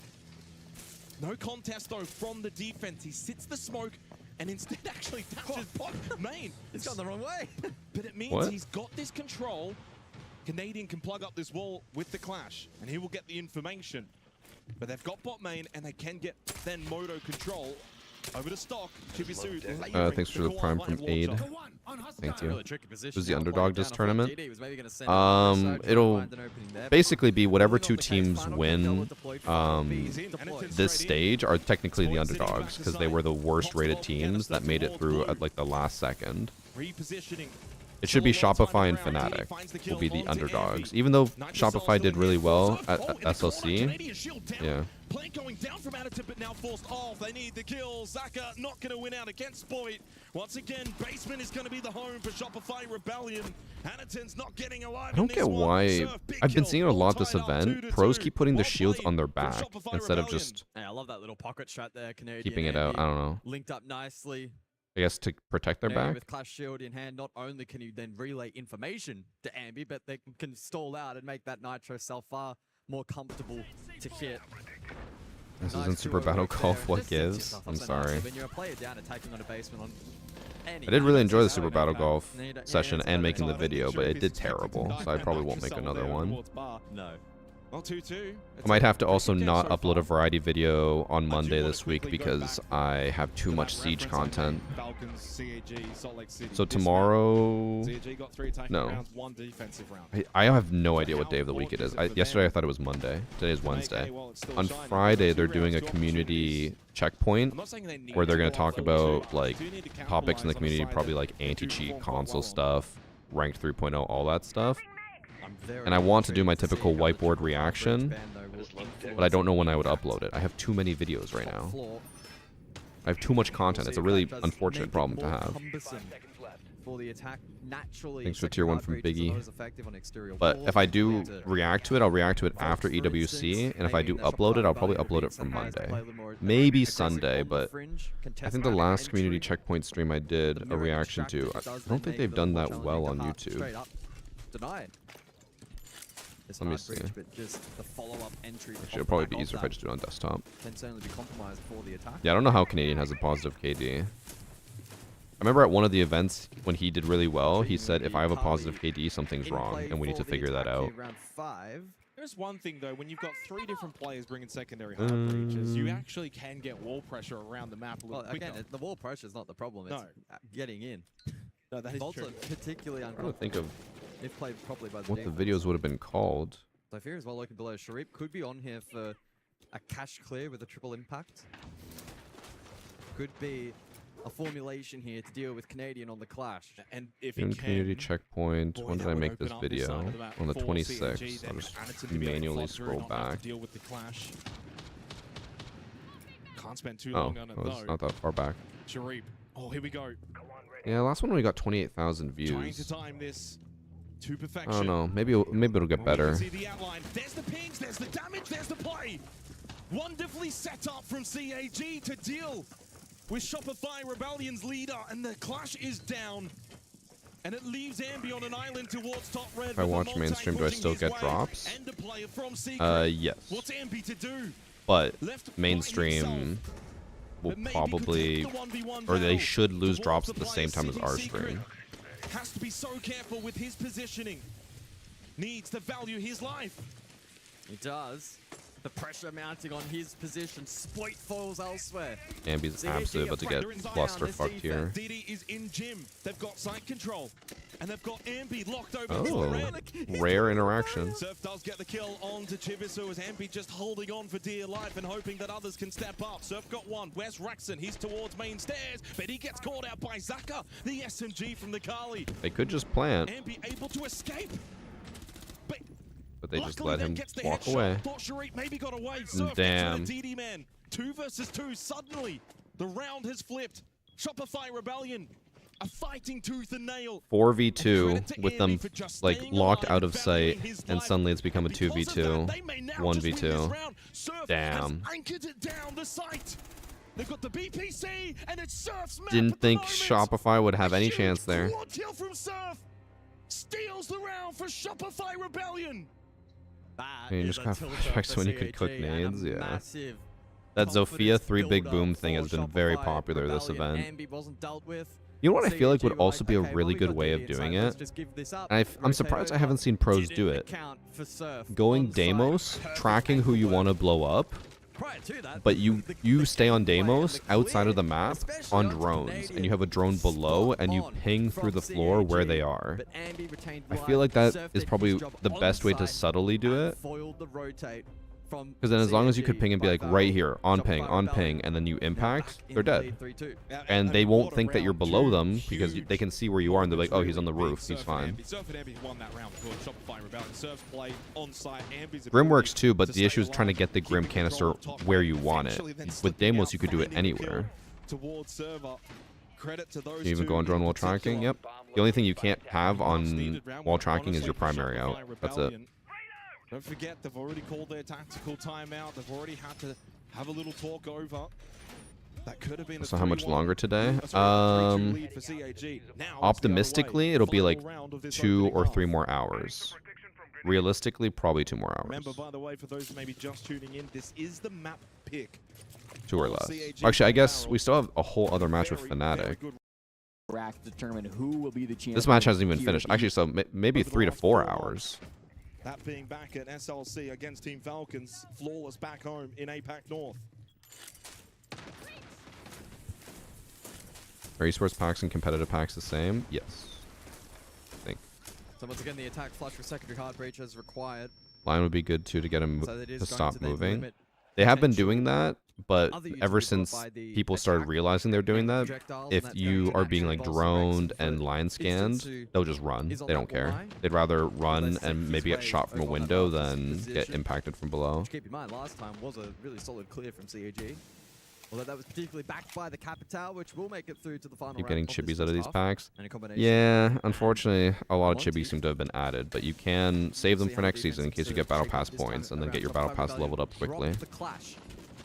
No contest though from the defense. He sits the smoke and instead actually touches bot main. It's gone the wrong way. But it means he's got this control. Canadian can plug up this wall with the clash and he will get the information. But they've got bot main and they can get then Moto control. Over to stock. Thanks for the prime from Aid. Thank you. Who's the underdog this tournament? It'll basically be whatever 2 teams win this stage are technically the underdogs because they were the worst rated teams that made it through at like the last second. It should be Shopify and Fnatic will be the underdogs. Even though Shopify did really well at SLC. Yeah. Play going down from Additive, but now forced off. They need the kill. Zaka not going to win out against Boyd. Once again, basement is going to be the home for Shopify Rebellion. Anaton's not getting alive. I don't get why. I've been seeing a lot this event. Pros keep putting the shields on their back instead of just I love that little pocket shot there, Canadian. Keeping it out. I don't know. Linked up nicely. I guess to protect their back. With Clash Shield in hand, not only can you then relay information to Ambi, but they can stall out and make that Nitro cell far more comfortable to hit. This isn't Super Battle Golf. What gives? I'm sorry. When you're a player down attacking on a basement on I did really enjoy the Super Battle Golf session and making the video, but it did terrible, so I probably won't make another one. No. Well, 2-2. I might have to also not upload a variety video on Monday this week because I have too much Siege content. So tomorrow... No. I have no idea what day of the week it is. Yesterday I thought it was Monday. Today is Wednesday. On Friday they're doing a community checkpoint where they're going to talk about like topics in the community, probably like anti-cheat console stuff, ranked 3.0, all that stuff. And I want to do my typical whiteboard reaction, but I don't know when I would upload it. I have too many videos right now. I have too much content. It's a really unfortunate problem to have. for the attack. Naturally, Thanks for tier 1 from Biggie. effective on exterior But walls. if I do react to it, I'll react to it after EWC, and if I do upload it, I'll probably upload it for Monday. Maybe Sunday, but I think the last community checkpoint stream I did a reaction to, I don't think they've done that well on YouTube. Denied. Let me see. But just the follow-up entry. Actually, it'd probably be easier if I just do it on desktop. Can certainly be compromised for the attack. Yeah, I don't know how Canadian has a positive KD. I remember at one of the events when he did really well, he said, if I have a positive KD, something's wrong, and we need to figure that out. There's one thing, though. When you've got 3 different players bringing secondary hard breaches, you actually can get wall pressure around the map a little quicker. Again, the wall pressure is not the problem. It's getting in. No, that is true. Particularly I'm trying to think of if played properly by the what the videos would have been called. Zephyr as well looking below. Sharif could be on here for a cash clear with a triple impact. Could be a formulation here to deal with Canadian on the clash. And if In community checkpoint, when did I make this video? On the 26th. I'll just manually scroll back. Deal with the clash. Can't spend too Oh, long on it, it's though. not that far back. Sharif. Oh, here we go. Yeah, last one we got 28,000 Trying to views. time this to perfection. I don't know. Maybe it'll get better. See the outline. There's the pings, there's the damage, there's the play. Wonderfully set up from CAG to deal with Shopify Rebellion's leader, and the clash is down. And it leaves Ambi on an island towards top red. If I watch mainstream, do I still get drops? Yes. What's Ambi to do? But mainstream will probably, or they should lose drops at the same time as our stream. Has to be so careful with his positioning. Needs to value his life. He does. The pressure mounting on his position. Sploit falls elsewhere. Ambi's absolutely about to get clusterfucked here. DD is in gym. They've got side control. And they've got Ambi locked over Oh, red. rare interaction. Surf does get the kill onto Chibisu as Ambi just holding on for dear life and hoping that others can step up. Surf got one. Where's Raxon? He's towards main stairs, but he gets caught out by Zaka. The SMG from the Kali. They could just plant, Ambi able to escape. but they just let him walk away. Thought Sharif maybe got away. Surf Damn. gets to the DD man. 2 versus 2. Suddenly, the round has flipped. Shopify Rebellion, a fighting tooth and nail. 4v2 with them like locked out of sight, and suddenly it's become a 2v2, 1v2. Damn. Anchored it down the site. They've got the BPC, and it's Surf's map Didn't at the think moment. Shopify would have any chance there. Quad kill from Surf. Steals the round for Shopify Rebellion. I mean, you just got flashbacks when you could cook nades, yeah. That Zofia 3 Big Boom thing has been very popular this event. You know what I feel like would also be a really good way of doing it? I'm surprised I haven't seen pros do it. Going Deimos, tracking who you want to blow up, but you stay on Deimos outside of the map on drones, and you have a drone below, and you ping through the floor where they are. I feel like that is probably the best way to subtly do it. Because then as long as you could ping and be like, right here, on ping, and then you impact, they're dead. And they won't think that you're below them, because they can see where you are, and they're like, oh, he's on the roof, he's fine. Grim works too, but the issue is trying to get the Grim canister where you want it. With Deimos, you could do it anywhere. You even go on drone while tracking? Yep. The only thing you can't have on while tracking is your primary out. That's it. Don't forget, they've already called their tactical timeout. They've already had to have a little talk over. That could have been So how much longer today? lead for CAG. Now, Optimistically, it'll be like 2 or 3 more hours. Realistically, probably 2 more hours. Remember, by the way, for those maybe just tuning in, this is the map pick. 2 or less. Actually, I guess we still have a whole other match with Fnatic. Determine who will be the champion. This match hasn't even finished. Actually, so maybe 3 to 4 hours. That being back at SLC against Team Falcons, flawless back home in APAC North. Are esports packs and competitive packs the same? Yes. I think. So once again, the attack flush for secondary hard breach is required. Line would be good too to get him So that is to going stop to then moving. limit They have been doing that, but Other users ever will since buy the people started realizing they're doing that, projectiles, if and that's you going to are being like naturally bolster droned Rex's and foot. line scanned, Distance they'll just run. is on They don't that wall care. line. They'd rather run Let's and see maybe get his shot way from a over on window that than get position. impacted from below. Keep in mind, last time was a really solid clear from CAG. Although that was particularly backed by the Capital, which will make it through to the final Keep round getting of this chibis out first of these half. packs. And a combination Yeah, of unfortunately, a lot of Monty. chibis seem to have been added, but you can save them See for how next season in defensive case you get to battle trigger pass this time points and then around. get your So battle Fire pass leveled up Rebellion quickly. dropped the clash.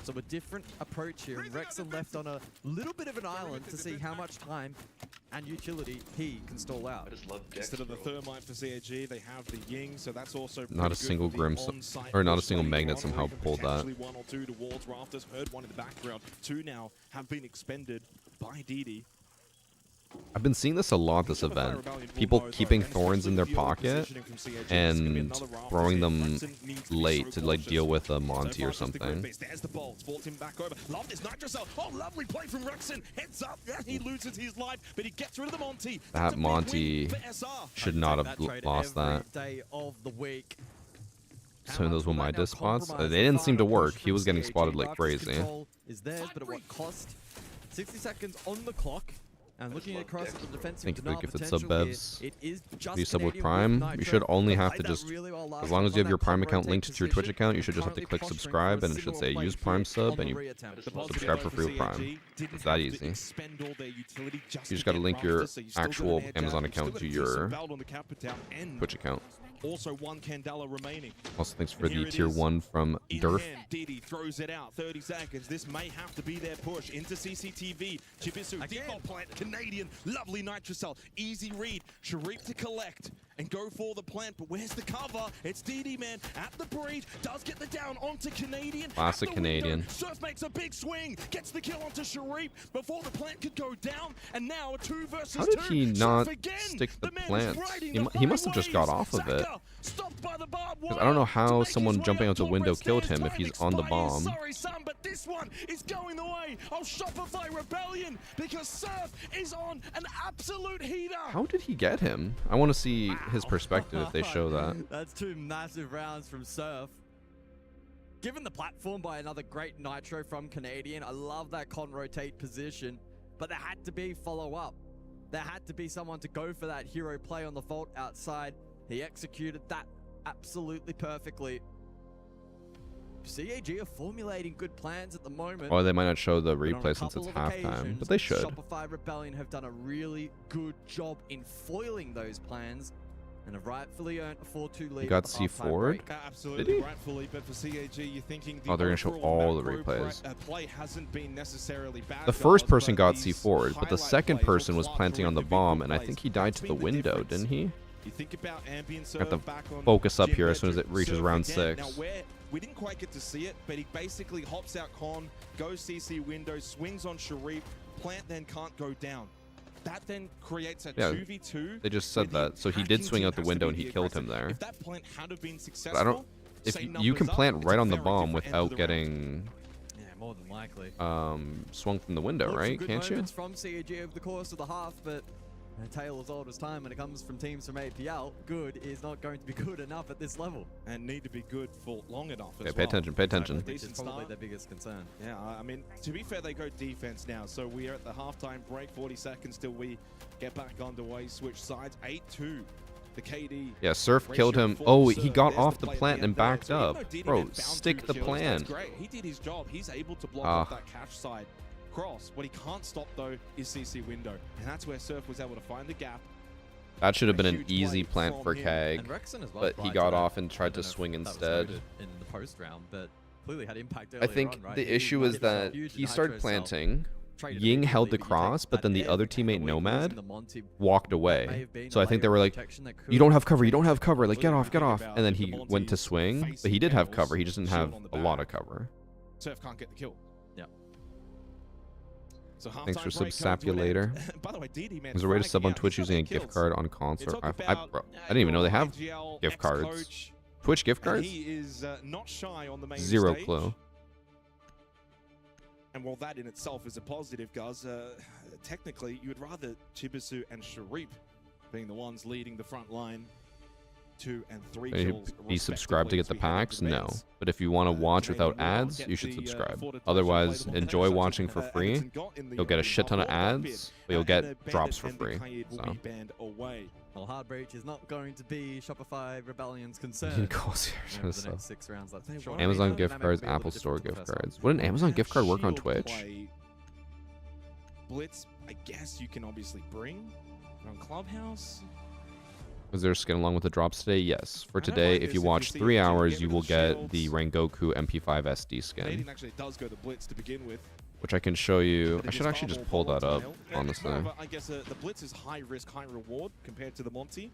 So a different approach here. And Rexon left on a little bit of an island to see how much time and utility he can stall out. I just love Dex, Instead of the bro. Thermite for CAG, they have the Ying, so that's also Not a single Grim, or not a single Magnet somehow pulled that. One or two towards Rafters. Heard one in the background. Two now have been expended by DD. I've been seeing this a lot this event. People keeping thorns in their pocket and throwing them late to like deal with a Monty or something. There's the ball. Vault him back over. Love this Nitro Cell. Oh, lovely play from Rexon. Heads up. He loses his life, but he gets rid of the Monty. That Monty should not have lost that. Day of the week. Some of those were my diss spots. They didn't seem to work. He was getting spotted like crazy. Is theirs, but at what cost? 60 seconds on the clock. And looking across at the defensive Thank you for the denial gifted potential sub here, bevs. it is just You sub with Canadian Prime, Nitro. you should only have to Played that just, really well last as long as you have on your that Prime top account rotate linked to your Twitch position. account, you should just have to Currently click posturing for subscribe a and it should say single use play Prime here sub on and the you re attempt. subscribe for free with Prime. It's that easy. You just gotta link your actual Amazon account to your Twitch account. Also, one Candela remaining. Also, thanks for the tier 1 from Durf. DD throws it out. 30 seconds. This may have to be their push into CCTV. Chibisu, default plant, Canadian, lovely Nitrocell, easy read. Sharif to collect and go for the plant, but where's the cover? It's DD man at the breach, does get the down onto Canadian. Classic Canadian. Surf makes a big swing, gets the kill onto Sharif before the plant could go down, and now a 2 versus 2. How did he not stick the plant? He must have just got off of it. Because I don't know how someone jumping out the window killed him if he's on the bomb. Sorry, son, but this one is going the way of Shopify Rebellion because Surf is on an absolute heater. How did he get him? I want to see his perspective if they show that. That's 2 massive rounds from Surf. Given the platform by another great Nitro from Canadian, I love that con rotate position, but there had to be follow-up. There had to be someone to go for that hero play on the vault outside. He executed that absolutely perfectly. CAG are formulating good plans at the moment. Or they might not show the But on a replay since couple it's of halftime, occasions, but they should. Shopify Rebellion have done a really good job in foiling those plans and have rightfully earned a 4-2 lead. He got at the halftime C4'd? break. Absolutely, Did he? rightfully, but for CAG, you're thinking Oh, they're gonna show all the macro replays. Play hasn't been necessarily bad. The first guys, person but got these C4'd, but the highlight second plays person or was plant planting or on the individual bomb, and I plays think he died to the between the window, difference. didn't he? You think about ambient Got to serve back on focus up Jim here as soon as it Bedford, reaches serve round again. 6. Now we didn't quite get to see it, but he basically hops out con, goes CC window, swings on Sharif, plant then can't go down. That then creates a Yeah, 2v2. they just said that. So he did swing out the window and he killed him there. If that plant had have been But successful, I don't. If say you can numbers up, plant it's right a on the very bomb different end without of the round. getting Yeah, more than likely. swung from the window, Lots of right? good Can't you? moments from CAG over the course of the half, but a tale as old as time when it comes from teams from APL. Good is not going to be good enough at this level. And need to be good for long enough Okay, as pay well. attention, pay attention. Which is Decent probably start. their biggest concern. Yeah, I mean, to be fair, they go defense now. So we are at the halftime break, 40 seconds till we get back underway. Switch sides, 8-2. The KD. Yeah, Surf killed him. Oh, he got off the plant and backed up. Bro, stick the plan. That's great. He did his job. He's able to block Ah. off that cash side cross. What he can't stop, though, is CC window. And that's where Surf was able to find the gap. That should have been an huge easy play plant from for him. Kag, And Rexon as well but he prior got to that. off and I tried don't to know if swing that was instead. noted in the post round, but clearly had impact I earlier think on, right? the He issue might is have been a that huge he started nitro cell. planting, Traded Ying held the immediately, but you cross, take but then that the other dev, teammate and we're Nomad losing the Monty. walked That may away. have been So a I think they layer were of like, protection that you don't could have cover, you don't have cover, like What get do you off, get think off. about And then the he went to Monty's swing, but facing he did have Bells, cover, he just didn't have shield on the a lot back. of cover. Surf can't get the kill. Yeah. So Thanks for halftime break sap coming you to an later. end. By the way, DD man, Is there a way to fragging sub on out. Twitch He's got using a eight gift kills. card on It console? took I about, didn't even know they have IGL gift cards. ex-coach, Twitch gift and cards? he is not shy on the main Zero stage. clue. And while that in itself is a positive, guys, technically you would rather Chibisu and Sharif being the ones leading the front line. 2 and 3 Are you kills. be subscribed to get the respectively, packs? as we head No. into the But if you want to watch Canadian without will ads, get you should the, subscribe. forward touch Otherwise, available. enjoy So, watching for free. Everton got in the You'll get a opening shit ton of half, all that ads, bit, but you'll and get the drops Bandit for and the free. Kaid will So. be banned away. Well, hard breach is not going to be Shopify Rebellion's You concern. can call Sierra over the so. next 6 rounds, that's for sure. Amazon gift cards, Apple Store gift cards. Would an Amazon gift card work on Twitch? Blitz, I guess you can obviously bring on Clubhouse. Was there skin along with the drops today? Yes. For today, if you watch 3 hours, you will get the Rengoku MP5 SD skin, Canadian actually does go the Blitz to begin with. which I can show you. I should actually just pull that up, Yeah, honestly. I guess the Blitz is high risk, high reward compared to the Monty.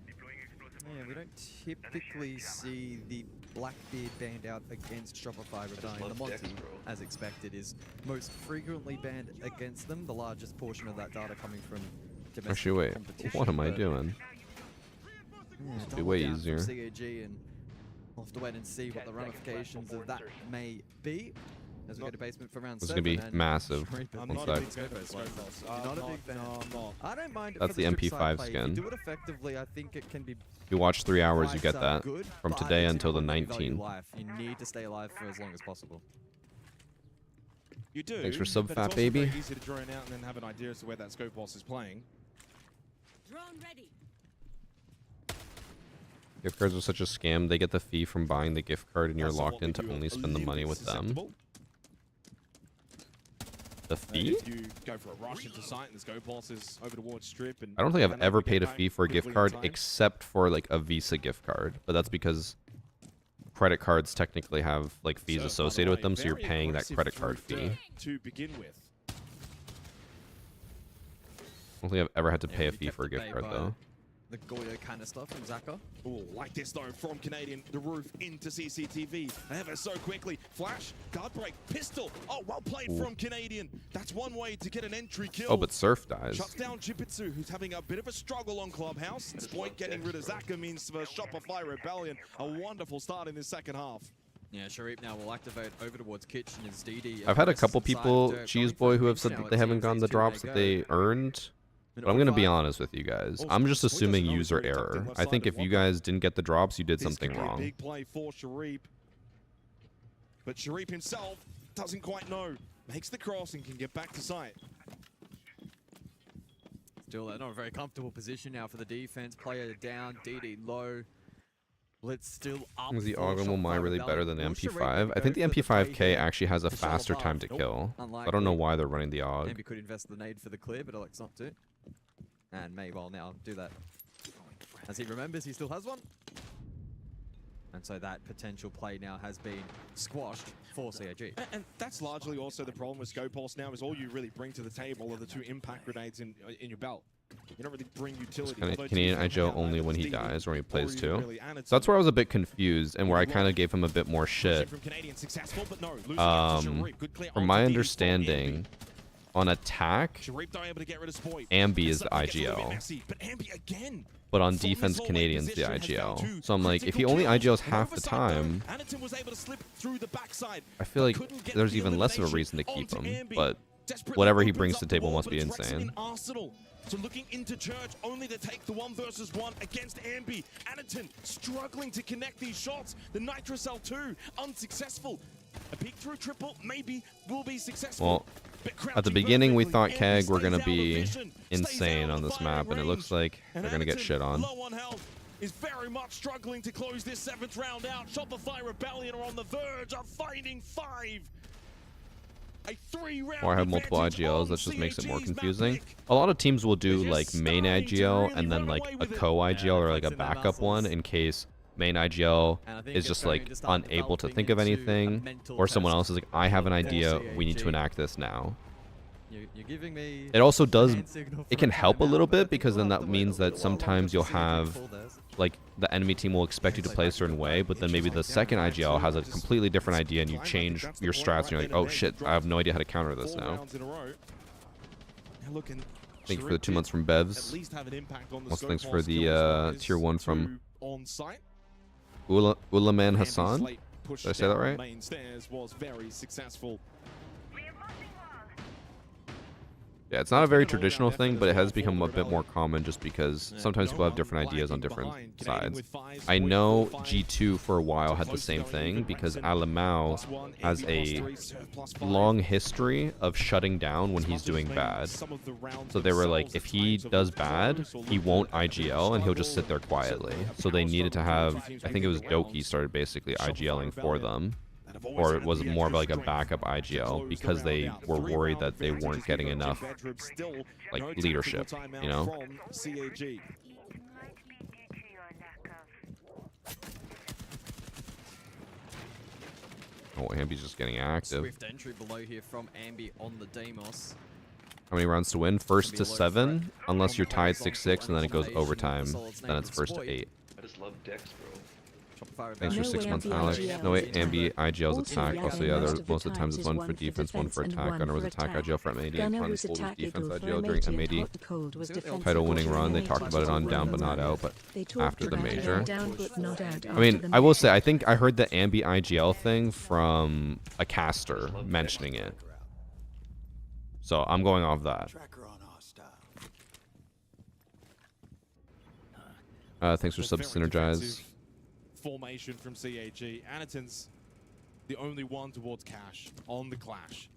Yeah, we don't typically see the Blackbeard banned out against Shopify Rebellion. The Monty, as expected, is most frequently banned against them. The largest portion of that data coming from domestic Actually, wait. competition, What am I but- doing? Yeah, This would be double way down from easier. CAG, and we'll have to wait and see what the ramifications of that may be as we go to basement for round This is 7. gonna be and massive. Sharif is I'm not not a a big big fan fan of of Scopus. Scopus. You're not a big fan. No, I'm not. I don't mind it That's for the strict MP5 side play. If skin. you do it effectively, I think it can be If you watch 3 hours, you quite, get that good, from but today it's until the important that you value 19th. life. You need to stay alive for as long as possible. You do. Thanks for sub, but fat it's also baby. very easy to drone out and then have an idea as to where that scope boss is playing. Drone ready. Gift cards are such a scam. They get the fee from buying the gift card, and you're That's locked in somewhat to that only you're spend the a little money bit with them. susceptible. The And fee? if you go for a rush into site and the scope boss is over towards strip, and I don't think I've and ever they paid a get fee back for a gift quickly in card time. except for like a Visa gift card, but that's because credit cards technically have like fees So, by the associated with way, them, so you're very paying that aggressive credit card through fee. dirt to begin with. I don't think I've ever had to pay a fee for a gift card though. The Goyo kind of stuff from Zaka. Oh, like this though, from Canadian, the roof into CCTV. Ever so quickly. Flash, guard break, pistol. Oh, well played Ooh. from Canadian. That's one way to get an entry kill. Oh, but Surf dies. Shuts down Jipitsu, who's having a bit of a struggle on Clubhouse. This point, getting rid of Zaka means for Shopify Rebellion a wonderful start in this second half. Yeah, Sharif now will activate over towards Kitchen as DD. I've had a couple people, Cheese Boy, who have said that they haven't gotten the drops that they earned. But I'm going to be honest with you guys. I'm just assuming user error. I think if you guys didn't get the drops, you did something This could be a wrong. big play for Sharif. But Sharif himself doesn't quite know. Makes the cross and can get back to site. Still not a very comfortable position now for the defense. Player down, DD low. Blitz still up. Is the for Augammal Mai Shopify really better Rebellion. than Will Sharif MP5? I think the go for the play MP5K here actually has a to show faster above? time to Nope, kill. I don't know unlikely. why they're running the AUG. Maybe could invest the nade for the clear, but elects not to. And may well now do that. As he remembers, he still has one. And so that potential play now has been squashed for CAG. And that's largely also the problem with Scope Pulse now, is all you really bring to the table are the 2 impact grenades in your belt. You don't really bring utility. Although Canadian to be fair, IGO now only that when he it's DD, dies or when he plays or even too. really Anaton. So that's where I was a bit confused and where I kind of gave him a bit more shit. From Canadian, successful, but no, losing out to Sharif. Good clear From onto my DD understanding, on attack, Sharif not able to get rid of Spoit. Ambi is the Gets a little bit IGL. messy, but Ambi again. But on From defense, this hallway Canadian's the position has found IGL. 2 So I'm like, if he critical only kills. IGLs And half the oversight, time, though, Anaton was able to slip through the backside, I feel like couldn't get there's the even less of a elimination reason to keep onto him. Ambi. But Desperately whatever he opens brings up to the the table wall, must but be it's Rex insane. in Arsenal. So looking into Church only to take the 1 versus 1 against Ambi. Anaton struggling to connect these shots. The Nitro Cell 2 unsuccessful. A peek through triple maybe will be successful. Well, But at the crouching beginning we perfectly, thought Ambi Keg were stays going to out of be vision, insane on this map, and it looks like and they're going to get Anaton, shit on. low on health, is very much struggling to close this 7th round out. Shopify Rebellion are on the verge of finding 5. A 3-round Or I have multiple IGLs, that just makes it more confusing. A lot of teams will do like main IGL and then like a co-IGL or like a backup one in case main IGL is just like unable to think of anything, or someone else is like, I have an idea, we need to enact this now. You're giving me It also does, hand signal it for can a help a timeout, little but I bit think because we'll then have that to wait a means little that while sometimes you'll to see if have full does. like the enemy team will expect you to play a certain way, but then maybe the second IGL has a completely different idea and you change your strats and you're like, oh shit, I have no idea how to counter this 4 now. rounds in a row. Now looking, Thank you for the Sharif 2 months from did Bevs. at least have an impact on the Also, scope thanks for pulse the skill as tier 1 from on site. Ulaman Ambi's Hassan. late push Did I say that down right? Main stairs was very successful. Yeah, it's not a very traditional thing, but it has become a bit more common just because sometimes people have different ideas on different sides. I know G2 for a while had the same thing because Alamau has a long history of shutting down when he's doing bad. So they were like, if he does bad, he won't IGL and he'll just sit there quietly. So they needed to have, I think it was Doki started basically IGLing for them. Or it was more of like a backup IGL because they were worried that they weren't getting enough like leadership, you know? Oh, Ambi's just getting active. Swift entry below here from Ambi on the Deimos. How many rounds to win? First to 7, unless you're tied 6-6 and then it goes overtime. Then it's first to 8. I just love decks, bro. Thanks for 6 months, Alex. No, wait, Ambi IGL's attack. Also, yeah, most of the times it's one for defense, one for attack. Gunner was attack IGL for M80 and Fun was defense IGL during M80 title-winning run. They talked about it on Down But Not Out, but after the major. I mean, I will say, I think I heard the Ambi IGL thing from a caster mentioning it. So I'm going off that. Thanks for sub-synergize. Formation from CAG. Anaton's the only one towards cash on the clash.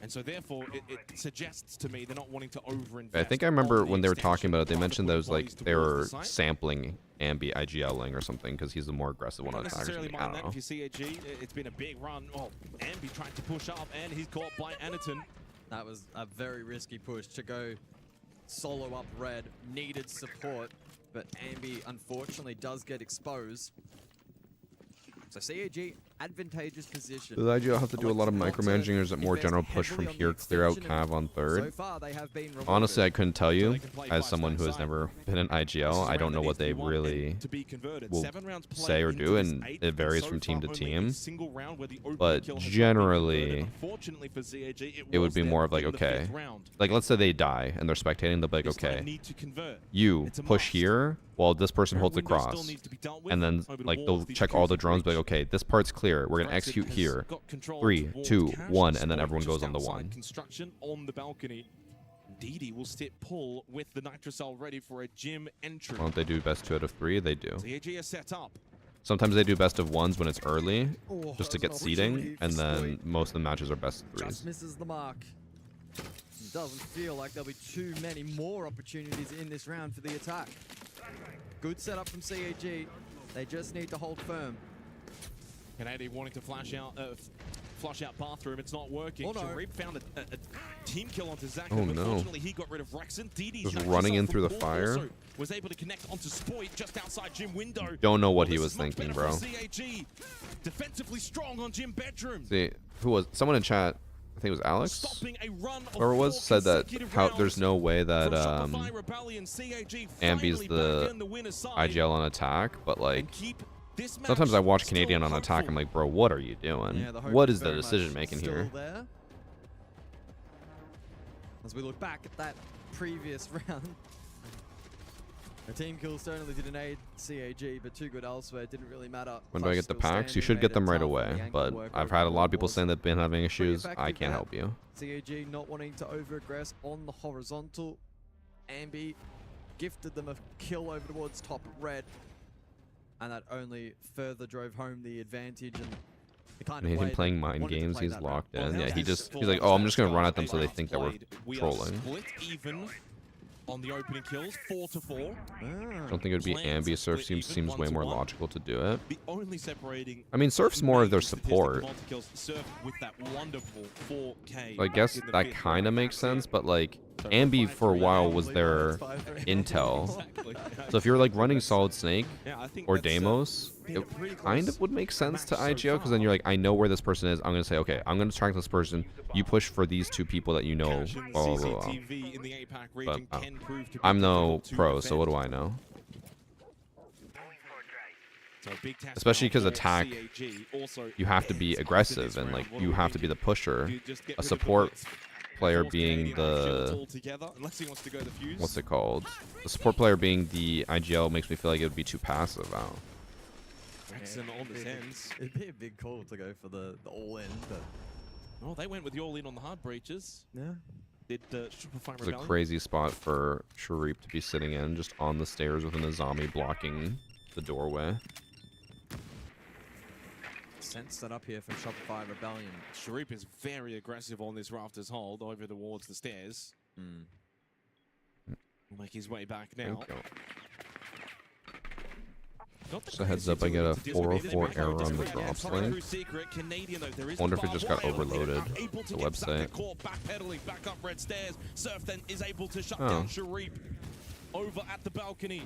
And so therefore it suggests to me they're not wanting to overinvest. I think I remember when they were talking about it, they mentioned that it was like they were sampling Ambi IGLing or something because he's the more aggressive one on attack. I don't know. If you CAG, it's been a big run. Oh, Ambi trying to push up and he's caught by Anaton. That was a very risky push to go solo up red. Needed support, but Ambi unfortunately does get exposed. So CAG, advantageous position. Does IGL have to do a lot of micromanaging, or is it more general push from here, clear out Cav on third? Honestly, I couldn't tell you. As someone who has never been in IGL, I don't know what they really will say or do, and it varies from team to team. But generally, it would be more of like, okay, like let's say they die and they're spectating, they'll be like, okay, you push here while this person holds the cross, and then like they'll check all the drones, be like, okay, this part's clear. We're gonna execute here. 3, 2, 1, and then everyone goes on the 1. Construction on the balcony. DD will sit pull with the Nitrocell ready for a gym entry. Why don't they do best 2 out of 3? They do. CAG is set up. Sometimes they do best of 1s when it's early, just to get seeding, and then most of the matches are best of 3s. Just misses the mark. Doesn't feel like there'll be too many more opportunities in this round for the attack. Good setup from CAG. They just need to hold firm. Canadian wanting to flush out bathroom. It's not working. Oh, no. Sharif found a team kill onto Zach. Oh, no. Unfortunately, he got rid of Rexon. DD's just running in through the fire. Also was able to connect onto Spoit just outside gym window. Don't know what he was thinking, bro. CAG defensively strong on gym bedroom. See, who was someone in chat? I think it was Alex. Whoever it was said that there's no way that Ambi's the IGL on attack, but like sometimes I watch Canadian on attack. I'm like, bro, what are you doing? What is the decision making here? As we look back at that previous round, the team kill certainly didn't aid CAG, but too good elsewhere. Didn't really matter. When do I get the packs? You should get them right away, but I've had a lot of people saying they've been having issues. I can't help you. CAG not wanting to over-aggress on the horizontal. Ambi gifted them a kill over towards top red, and that only further drove home the advantage. And the kind of him playing mind games, he's locked in. Yeah, he's like, oh, I'm just gonna run at them so they think that we're trolling. On the opening kills, 4-4. I don't think it would be Ambi. Surf seems way more logical to do it. The only separating I mean, Surf's more of their support. Surf with that wonderful 4K. So I guess that kind of makes sense, but like Ambi for a while was their intel. So if you're like running Solid Snake or Deimos, it kind of would make sense to IGL because then you're like, I know where this person is. I'm gonna say, okay, I'm gonna track this person. You push for these 2 people that you know. Blah, blah, blah. But I'm no pro, so what do I know? Especially because attack, you have to be aggressive and like you have to be the pusher. A support player being the what's it called? The support player being the IGL makes me feel like it would be too passive out. It'd be a big call to go for the all-in, but oh, they went with the all-in on the hard breaches. Yeah. Did Shopify It's a Rebellion. crazy spot for Sharif to be sitting in, just on the stairs with an Azami blocking the doorway. Sense set up here for Shopify Rebellion. Sharif is very aggressive on this rafters hold over towards the stairs. Will make his way back now. Just a heads up, I get a 404 error on the drops link. Wonder if it just got overloaded, the website. Backpedaling back up red stairs. Surf then is able to shut down Sharif over at the balcony.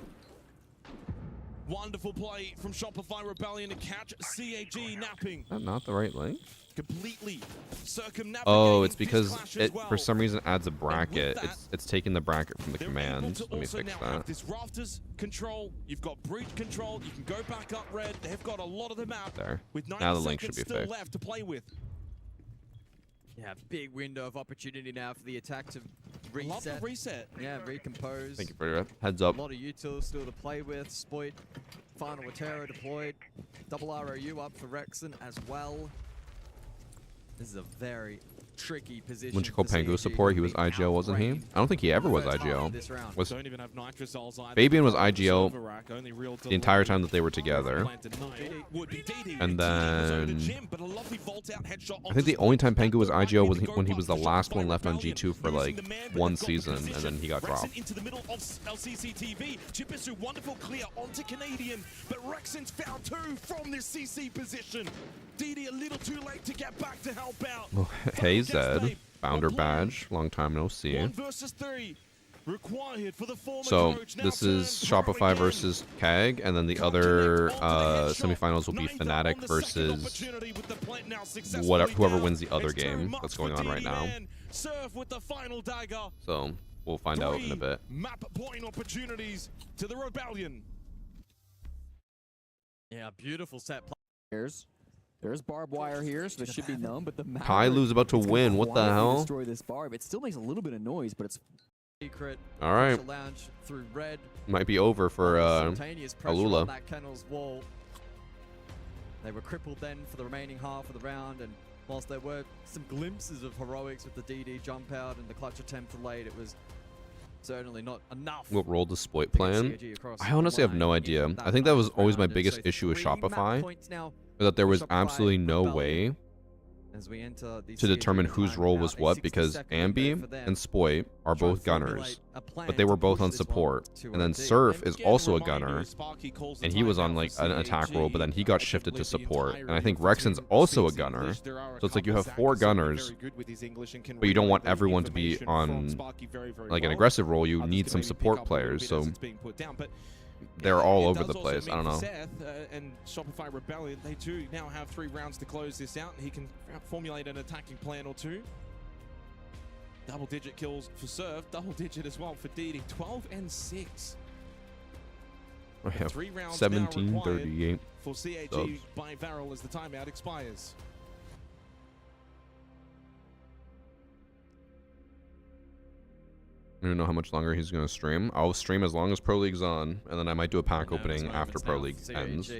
Wonderful play from Shopify Rebellion to catch CAG napping. Is that not the right link? Completely circumnavigating. Oh, it's because it for some reason adds a bracket. It's taking the bracket from the command. Let me fix that. This rafters control, you've got breach control, you can go back up red. They've got a lot of the map. There. With 90 Now the link should be still fixed. left to play with. Yeah, big window of opportunity now for the attack to reset. Love the reset. Yeah, recompose. Thank you for your heads up. A lot of utils still to play with. Spoit, final Watero deployed. Double ROU up for Rexon as well. This is a very tricky position. When you call Pangu support, he was IGL, wasn't he? I don't think he ever was IGL. Was Don't even have nitrosols either. Fabian was IGL the entire time that they were together. And then I think the only time Pangu was IGL was when he was the last one left on G2 for like one season, and then he got dropped. Into the middle of CCTV. Chipisu, wonderful clear onto Canadian, but Rexon's found two from this CC position. DD a little too late to get back to help out. Oh, hey Zed, founder badge, long time no see. 1 versus 3 required for the former So coach. Now this is Shopify versus KAG, and then the other semifinals will be Fnatic versus whoever wins the other game that's going on right now. Surf with the final dagger. So we'll find out in a bit. Map point opportunities to the Rebellion. Yeah, beautiful set players. There's barbed wire here, so this should be known, but the Kailu's about to win. What the hell? Destroy this barb. It still makes a little bit of noise, but it's secret. All right. Lounge through red. Might be over for Alula. That Kennel's wall. They were crippled then for the remaining half of the round, and whilst there were some glimpses of heroics with the DD jump out and the clutch attempt to late, it was certainly not enough. What role does Sploit play in? I honestly have no idea. I think that was always my biggest issue with Shopify, that there was absolutely no way to determine whose role was what, because Ambi and Spoit are both gunners, but they were both on support. And then Surf is also a gunner, and he was on like an attack role, but then he got shifted to support. And I think Rexon's also a gunner, so it's like you have 4 gunners, but you don't want everyone to be on like an aggressive role. You need some support players, so they're all over the place. I don't know. Seth and Shopify Rebellion, they too now have 3 rounds to close this out. He can formulate an attacking plan or two. Double-digit kills for Surf, double-digit as well for DD. 12 and 6. I have 3 rounds 17:38 for CAG subs. by Varel as the timeout expires. I don't know how much longer he's going to stream. I'll stream as long as Pro League's on, and then I might do a pack opening after Pro League ends.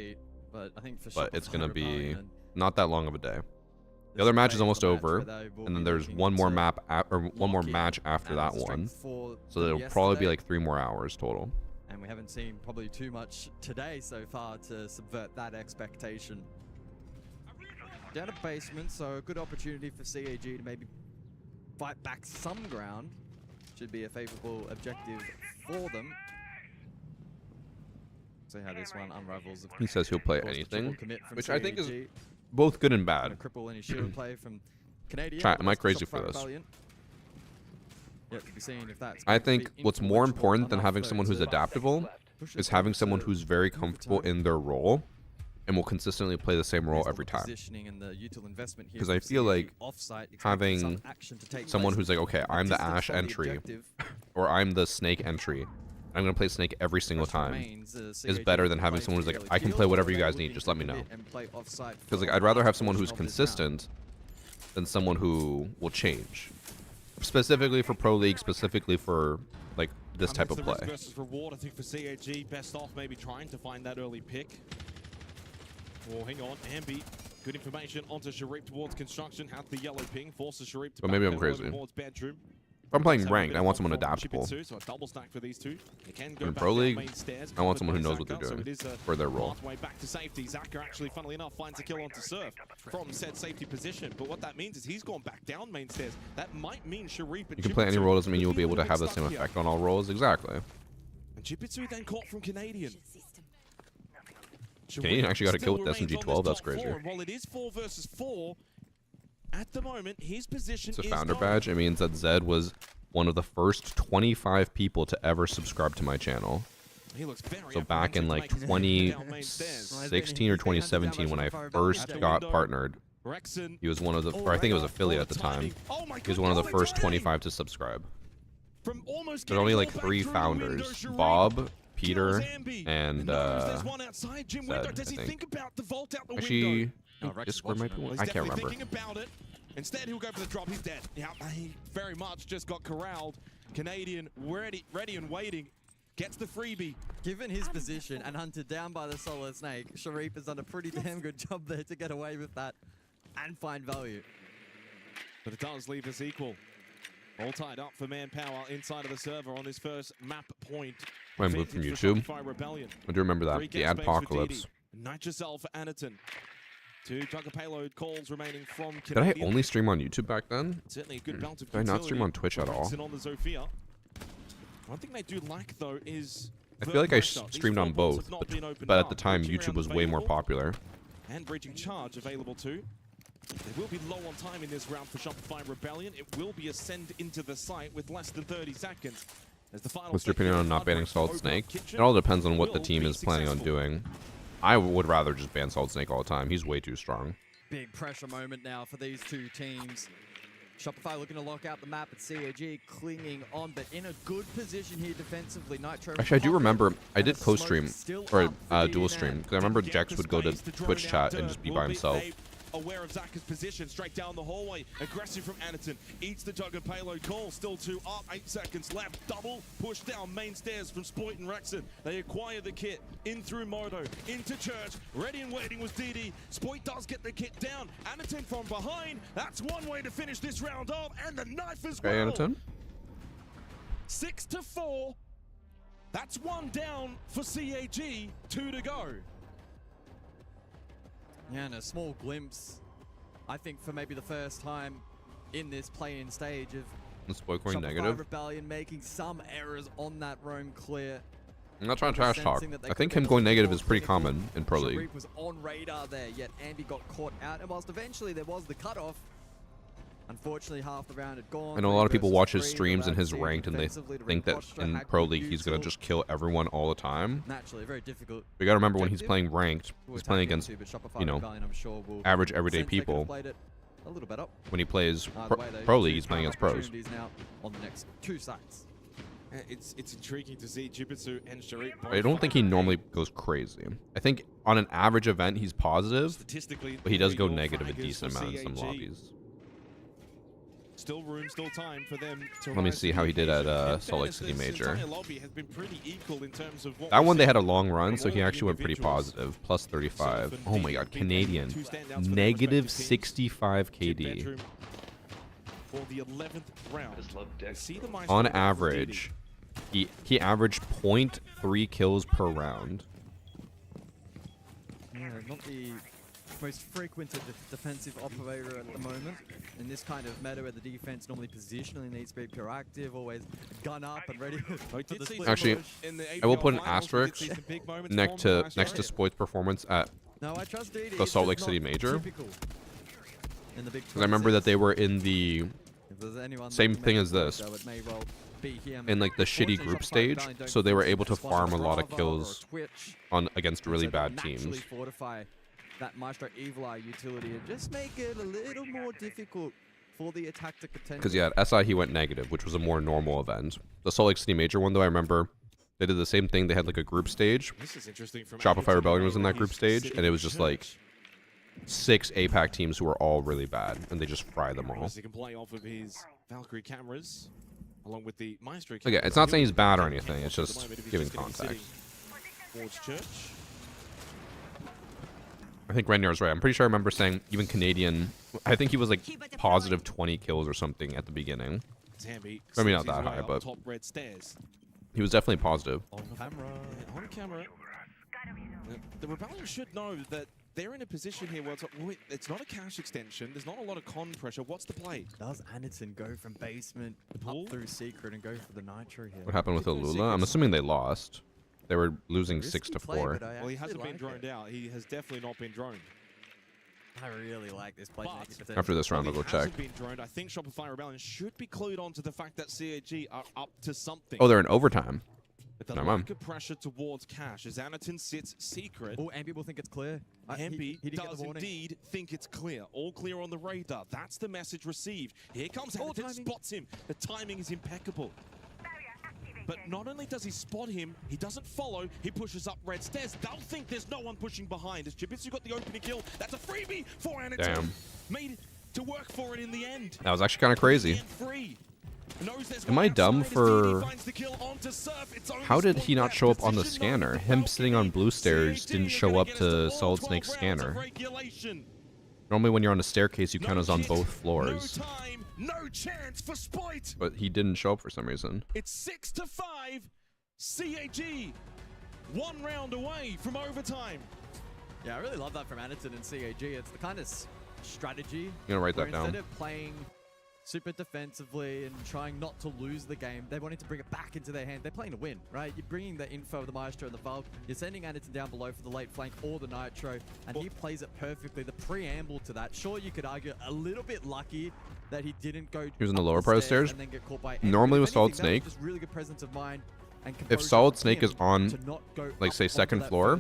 But it's going to be not that long of a day. The other match is almost over, and then there's one more match after that one. So it'll probably be like 3 more hours total. And we haven't seen probably too much today so far to subvert that expectation. Down to basement, so a good opportunity for CAG to maybe fight back some ground. Should be a favorable objective for them. See how this one unravels. He says he'll play anything, which I think is both good and bad. Cripple any shield play from Canadian. Am I crazy for this? Yep, be seeing if that's I think what's more important than having someone who's adaptable is having someone who's very comfortable in their role and will consistently play the same role every time. Because I feel like having someone who's like, okay, I'm the Ashe entry, or I'm the Snake entry, I'm going to play Snake every single time, is better than having someone who's like, I can play whatever you guys need, just let me know. Because like, I'd rather have someone who's consistent than someone who will change. Specifically for Pro League, specifically for like this type of play. Risk versus reward, I think for CAG, best off maybe trying to find that early pick. Oh, hang on, Ambi. Good information onto Sharif towards construction. Has the yellow ping, forces Sharif to but maybe I'm crazy. towards bedroom. If I'm playing ranked, I want someone adaptable. So a double stack for these two. They can go In back Pro down League, main stairs, I want someone who covered knows by what they're Zaka, so doing it is a for their role. pathway back to safety. Zaka actually, funnily enough, finds a kill onto Surf from said safety position. But what that means is he's gone back down main stairs. That might mean Sharif and You can play any Jibitsu role, doesn't mean could you'll be able to a have the bit same stuck here. effect on all roles. Exactly. And Jibitsu then caught from Canadian. Canadian actually got a kill with Still remains on SMG-12. this That's top four, crazy. and while it is 4 versus 4, at the moment, his position It's a is founder gone. badge. It means that Zed was one of the first 25 people to ever subscribe to my channel. He looks very So back in like 2016 or 2017 when I first got partnered, he was one of the, or I think it was affiliate at the time. He was one of the first 25 to subscribe. There's only like 3 founders: Bob, Peter, and Zed, I think. Actually, Discord might be one. I can't remember. Instead, he'll go for the drop. He's dead. Yeah, he very much just got corralled. Canadian ready and waiting. Gets the freebie. Given his position and hunted down by the Solid Snake, Sharif has done a pretty damn good job there to get away with that and find value. But it does leave us equal. All tied up for manpower inside of the server on this first map point. When I moved from Vintage for YouTube, Shopify Rebellion. I do remember that. 3 The game space for Adpocalypse. DD. Nitrocell for Anaton. 2 Tugger payload calls remaining from Did I Canadian. only stream on YouTube back then? Certainly a good belt of Did I not stream utility on Twitch at for all? Rexon on the Zofia. One thing they do like though is I feel like I pressure. These streamed on 4 bolts both, have not been opened but at up. the time Breaching YouTube round was way more available. popular. And breaching charge available too. They will be low on time in this round for Shopify Rebellion. It will be a send into the site with less than 30 seconds. As the final What's your opinion on not banning Solid Snake? It all depends on what the team is planning on doing. I would rather just ban Solid Snake all the time. He's way too strong. Big pressure moment now for these two teams. Shopify looking to lock out the map at CAG, clinging on, but in a good position here defensively. Nitro. Actually, I do remember I did co-stream or dual stream because I remember Jex would go to Twitch chat and just be by himself. Aware of Zaka's position, straight down the hallway. Aggressive from Anaton. Eats the Jugger payload call. Still 2 up. 8 seconds left. Double push down main stairs from Spoit and Rexon. They acquire the kit. In through Moto. Into Church. Ready and waiting was DD. Spoit does get the kit down. Anaton from behind. That's one way to finish this round off. And the knife as well. Okay, Anaton. 6 to 4. That's 1 down for CAG. 2 to go. Yeah, and a small glimpse, I think, for maybe the first time in this play-in stage of The Spoit going Shopify negative. Rebellion making some errors on that roam clear. I'm not trying to trash talk. I think him going negative is pretty common in Pro League. Sharif was on radar there, yet Ambi got caught out. And whilst eventually there was the cutoff, unfortunately half the round had gone. I know a lot of people 3 watch his versus 3, streams and but his that's ranked and they defensively to think that riposte, in hack Pro with League he's going to Util. just kill everyone all the time. Naturally, very difficult. We got to remember when he's objective playing ranked, to he's attack playing against, into, but Shopify you know, Rebellion, I'm sure, will average everyday sense they could have people. played it a little better. When he plays Either way, though, Pro two League, he's playing against pros. opportunities now on the next 2 sites. It's intriguing to see Jibitsu and Sharif. I don't think he normally goes crazy. I think on an average event he's positive, Statistically, but he does go your negative a flag is decent for amount in some CAG. lobbies. Still room, still time for them to Let me rise see to how the he did at occasion. In Salt Lake fairness, City this Major. entire lobby has been pretty equal in terms of what That we've one they seen had a long run, from so he all the actually went pretty individuals. positive. Plus 35. Surf and Oh my D god, have been Canadian. two standouts for their Negative respective teams. 65 Kid KD. bedroom for the 11th round. See the Maestro On go for average, he averaged 0.3 kills per round. Yeah, not the most frequented defensive operator at the moment. In this kind of meta where the defense normally positionally needs to be proactive, always gun up and ready for the split Actually, push. I will put an asterisk next to Spoit's performance at No, I trust DD. the It's Salt Lake just City not Major. typical in the Big Because I remember that they were in the If there's anyone that same can thing make as it work, this, though, it may well be him. in like the shitty Unfortunately, group Shopify stage, Rebellion don't so they were focus able to just on farm a lot of Bravo or kills Twitch. against really So they'll bad naturally teams. fortify that Maestro Evil Eye utility and just make it a little more difficult for the attack to contend. Because yeah, at SI he went negative, which was a more normal event. The Salt Lake City Major one though, I remember they did the same thing. They had like a group stage. This is interesting from Shopify Rebellion was in that He's group stage, sitting and it in was just church. like 6 APAC teams who were all really bad, and they just fry them all. He can play off of his Valkyrie cameras, along with the Maestro. Again, it's not saying he's bad or anything. It's just giving gonna be context. sitting towards Church. I think Renier's right. I'm pretty sure I remember saying even Canadian. I think he was like positive 20 kills or something at the beginning. Zambi, I mean, not slips his that way high, up but top red stairs. he was definitely positive. On camera. On camera. The Rebellion should know that they're in a position here where it's not a cash extension. There's not a lot of con pressure. What's the play? Does Anderton go from basement up through secret and go for the nitro here? What happened with Alula? I'm assuming they lost. They were losing 6-4. Well, he hasn't been droned out. He has definitely not been droned. I really like this play. After this round, I'll go check. Been droned. I think Shopify Rebellion should be clued on to the fact that CAG are up to something. Oh, they're in overtime. But the Never lack mind. of pressure towards cash as Anaton sits secret. Oh, and people think it's clear. Ambi he didn't get does the warning. indeed think it's clear. All clear on the radar. That's the message received. Here comes Anaton, spots him. The timing is impeccable. But not only does he spot him, he doesn't follow. He pushes up red stairs. They'll think there's no one pushing behind. As Jibitsu got the opening kill, that's a freebie for Anaton. Damn. Made to work for it in the end. That was actually kind of crazy. Free. Am I dumb for... How did he not show up on the scanner? Him sitting on blue stairs didn't show up to Solid Snake's scanner. Normally when you're on a staircase, you count as on both floors. No chance for Spite. But he didn't show up for some reason. It's 6-5. CAG 1 round away from overtime. Yeah, I really love that from Anderton and CAG. It's the kind of strategy. You gonna write that down? Instead of playing super defensively and trying not to lose the game, they wanted to bring it back into their hand. They're playing to win, right? You're bringing the info of the Maestro and the Valve. You're sending Anderton down below for the late flank or the Nitro, and he plays it perfectly. The preamble to that, sure, you could argue a little bit lucky that he didn't go. He was in the lower part of the stairs. And then get caught by Normally with anything, Solid Snake, just really good presence of mind and if Solid Snake is on, like say second floor,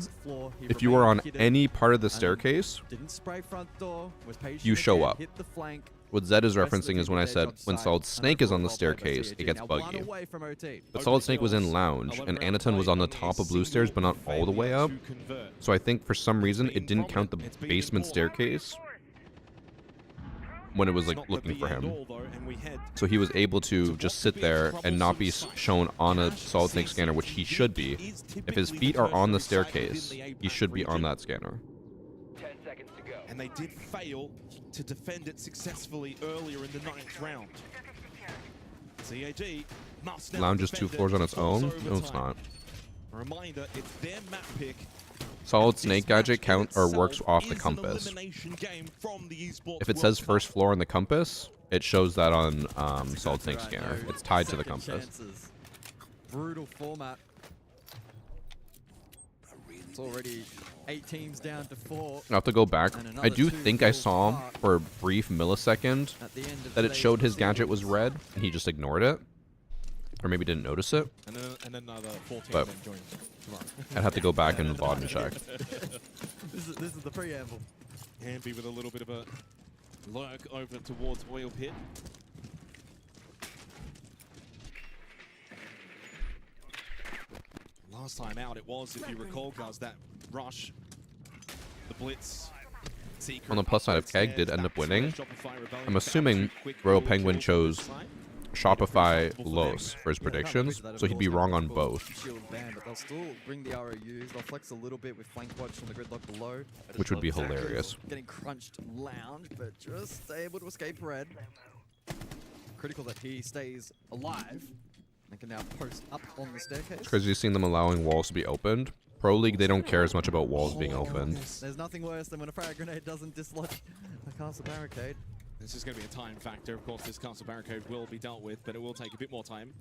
if you are on any part of the staircase, didn't spray front door, was patient you show again, up. hit the flank. What Zed is referencing is when I said when Solid Snake is on the staircase, it gets buggy. But Solid Snake was in lounge, and Anaton was on the top of blue stairs, but not all the way up. So I think for some reason it didn't count the basement staircase when it was like looking for him. So he was able to just sit there and not be shown on a Solid Snake scanner, which he should be. If his feet are on the staircase, he should be on that scanner. 10 seconds to go. And they did fail to defend it successfully earlier in the 9th round. CAG must now Lounge is 2 floors on its own? No, it's not. A reminder, it's their map pick. Solid Snake gadget count or works off the compass. If it says first floor on the compass, it shows that on Solid Snake scanner. It's tied to the compass. Brutal format. It's already 8 teams down to 4. I'll have to go back. I do think I saw for a brief millisecond that it showed his gadget was red, and he just ignored it. Or maybe didn't notice it. And then another 14 but then joined tomorrow. I'd have to go back in the VOD and check. This is the preamble. Ambi with a little bit of a lurk over towards Oil Pit. Last time out it was, if you recall, guys, that rush, the blitz. On the plus side of Keg did end up winning. I'm assuming Royal Penguin chose Shopify Los for his predictions, so he'd be wrong on both. But they'll still bring the ROUs. They'll flex a little bit with flank watch from the gridlock below. Which would be hilarious. Getting crunched lounge, but just able to escape red. Critical that he stays alive and can now post up on the staircase. Crazy you've seen them allowing walls to be opened. Pro League, they don't care as much about walls being opened. There's nothing worse than when a frag grenade doesn't dislodge a castle barricade. This is going to be a time factor. Of course, this castle barricade will be dealt with, but it will take a bit more time.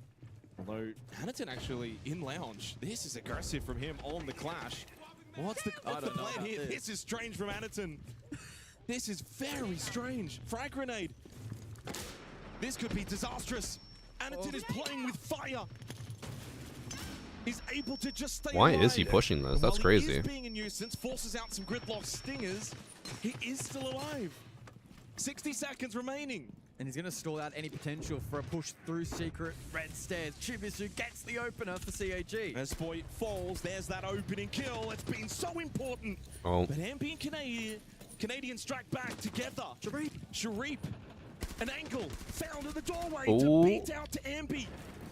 Although, Hanaton actually in lounge. This is aggressive from him on the clash. What's the plan here? This is strange from Hanaton. This is very strange. Frag grenade. This could be disastrous. Hanaton is playing with fire. He's able to just stay Why alive. is he pushing this? That's crazy. He is being a nuisance, forces out some gridlock stingers. He is still alive. 60 seconds remaining. And he's going to stall out any potential for a push through secret red stairs. Chibisu gets the opener for CAG. As Boy falls, there's that opening kill. It's been so important. Oh. But Ambi and Canadian strike back together. Sharif, an angle found in the doorway to beat out to Ambi.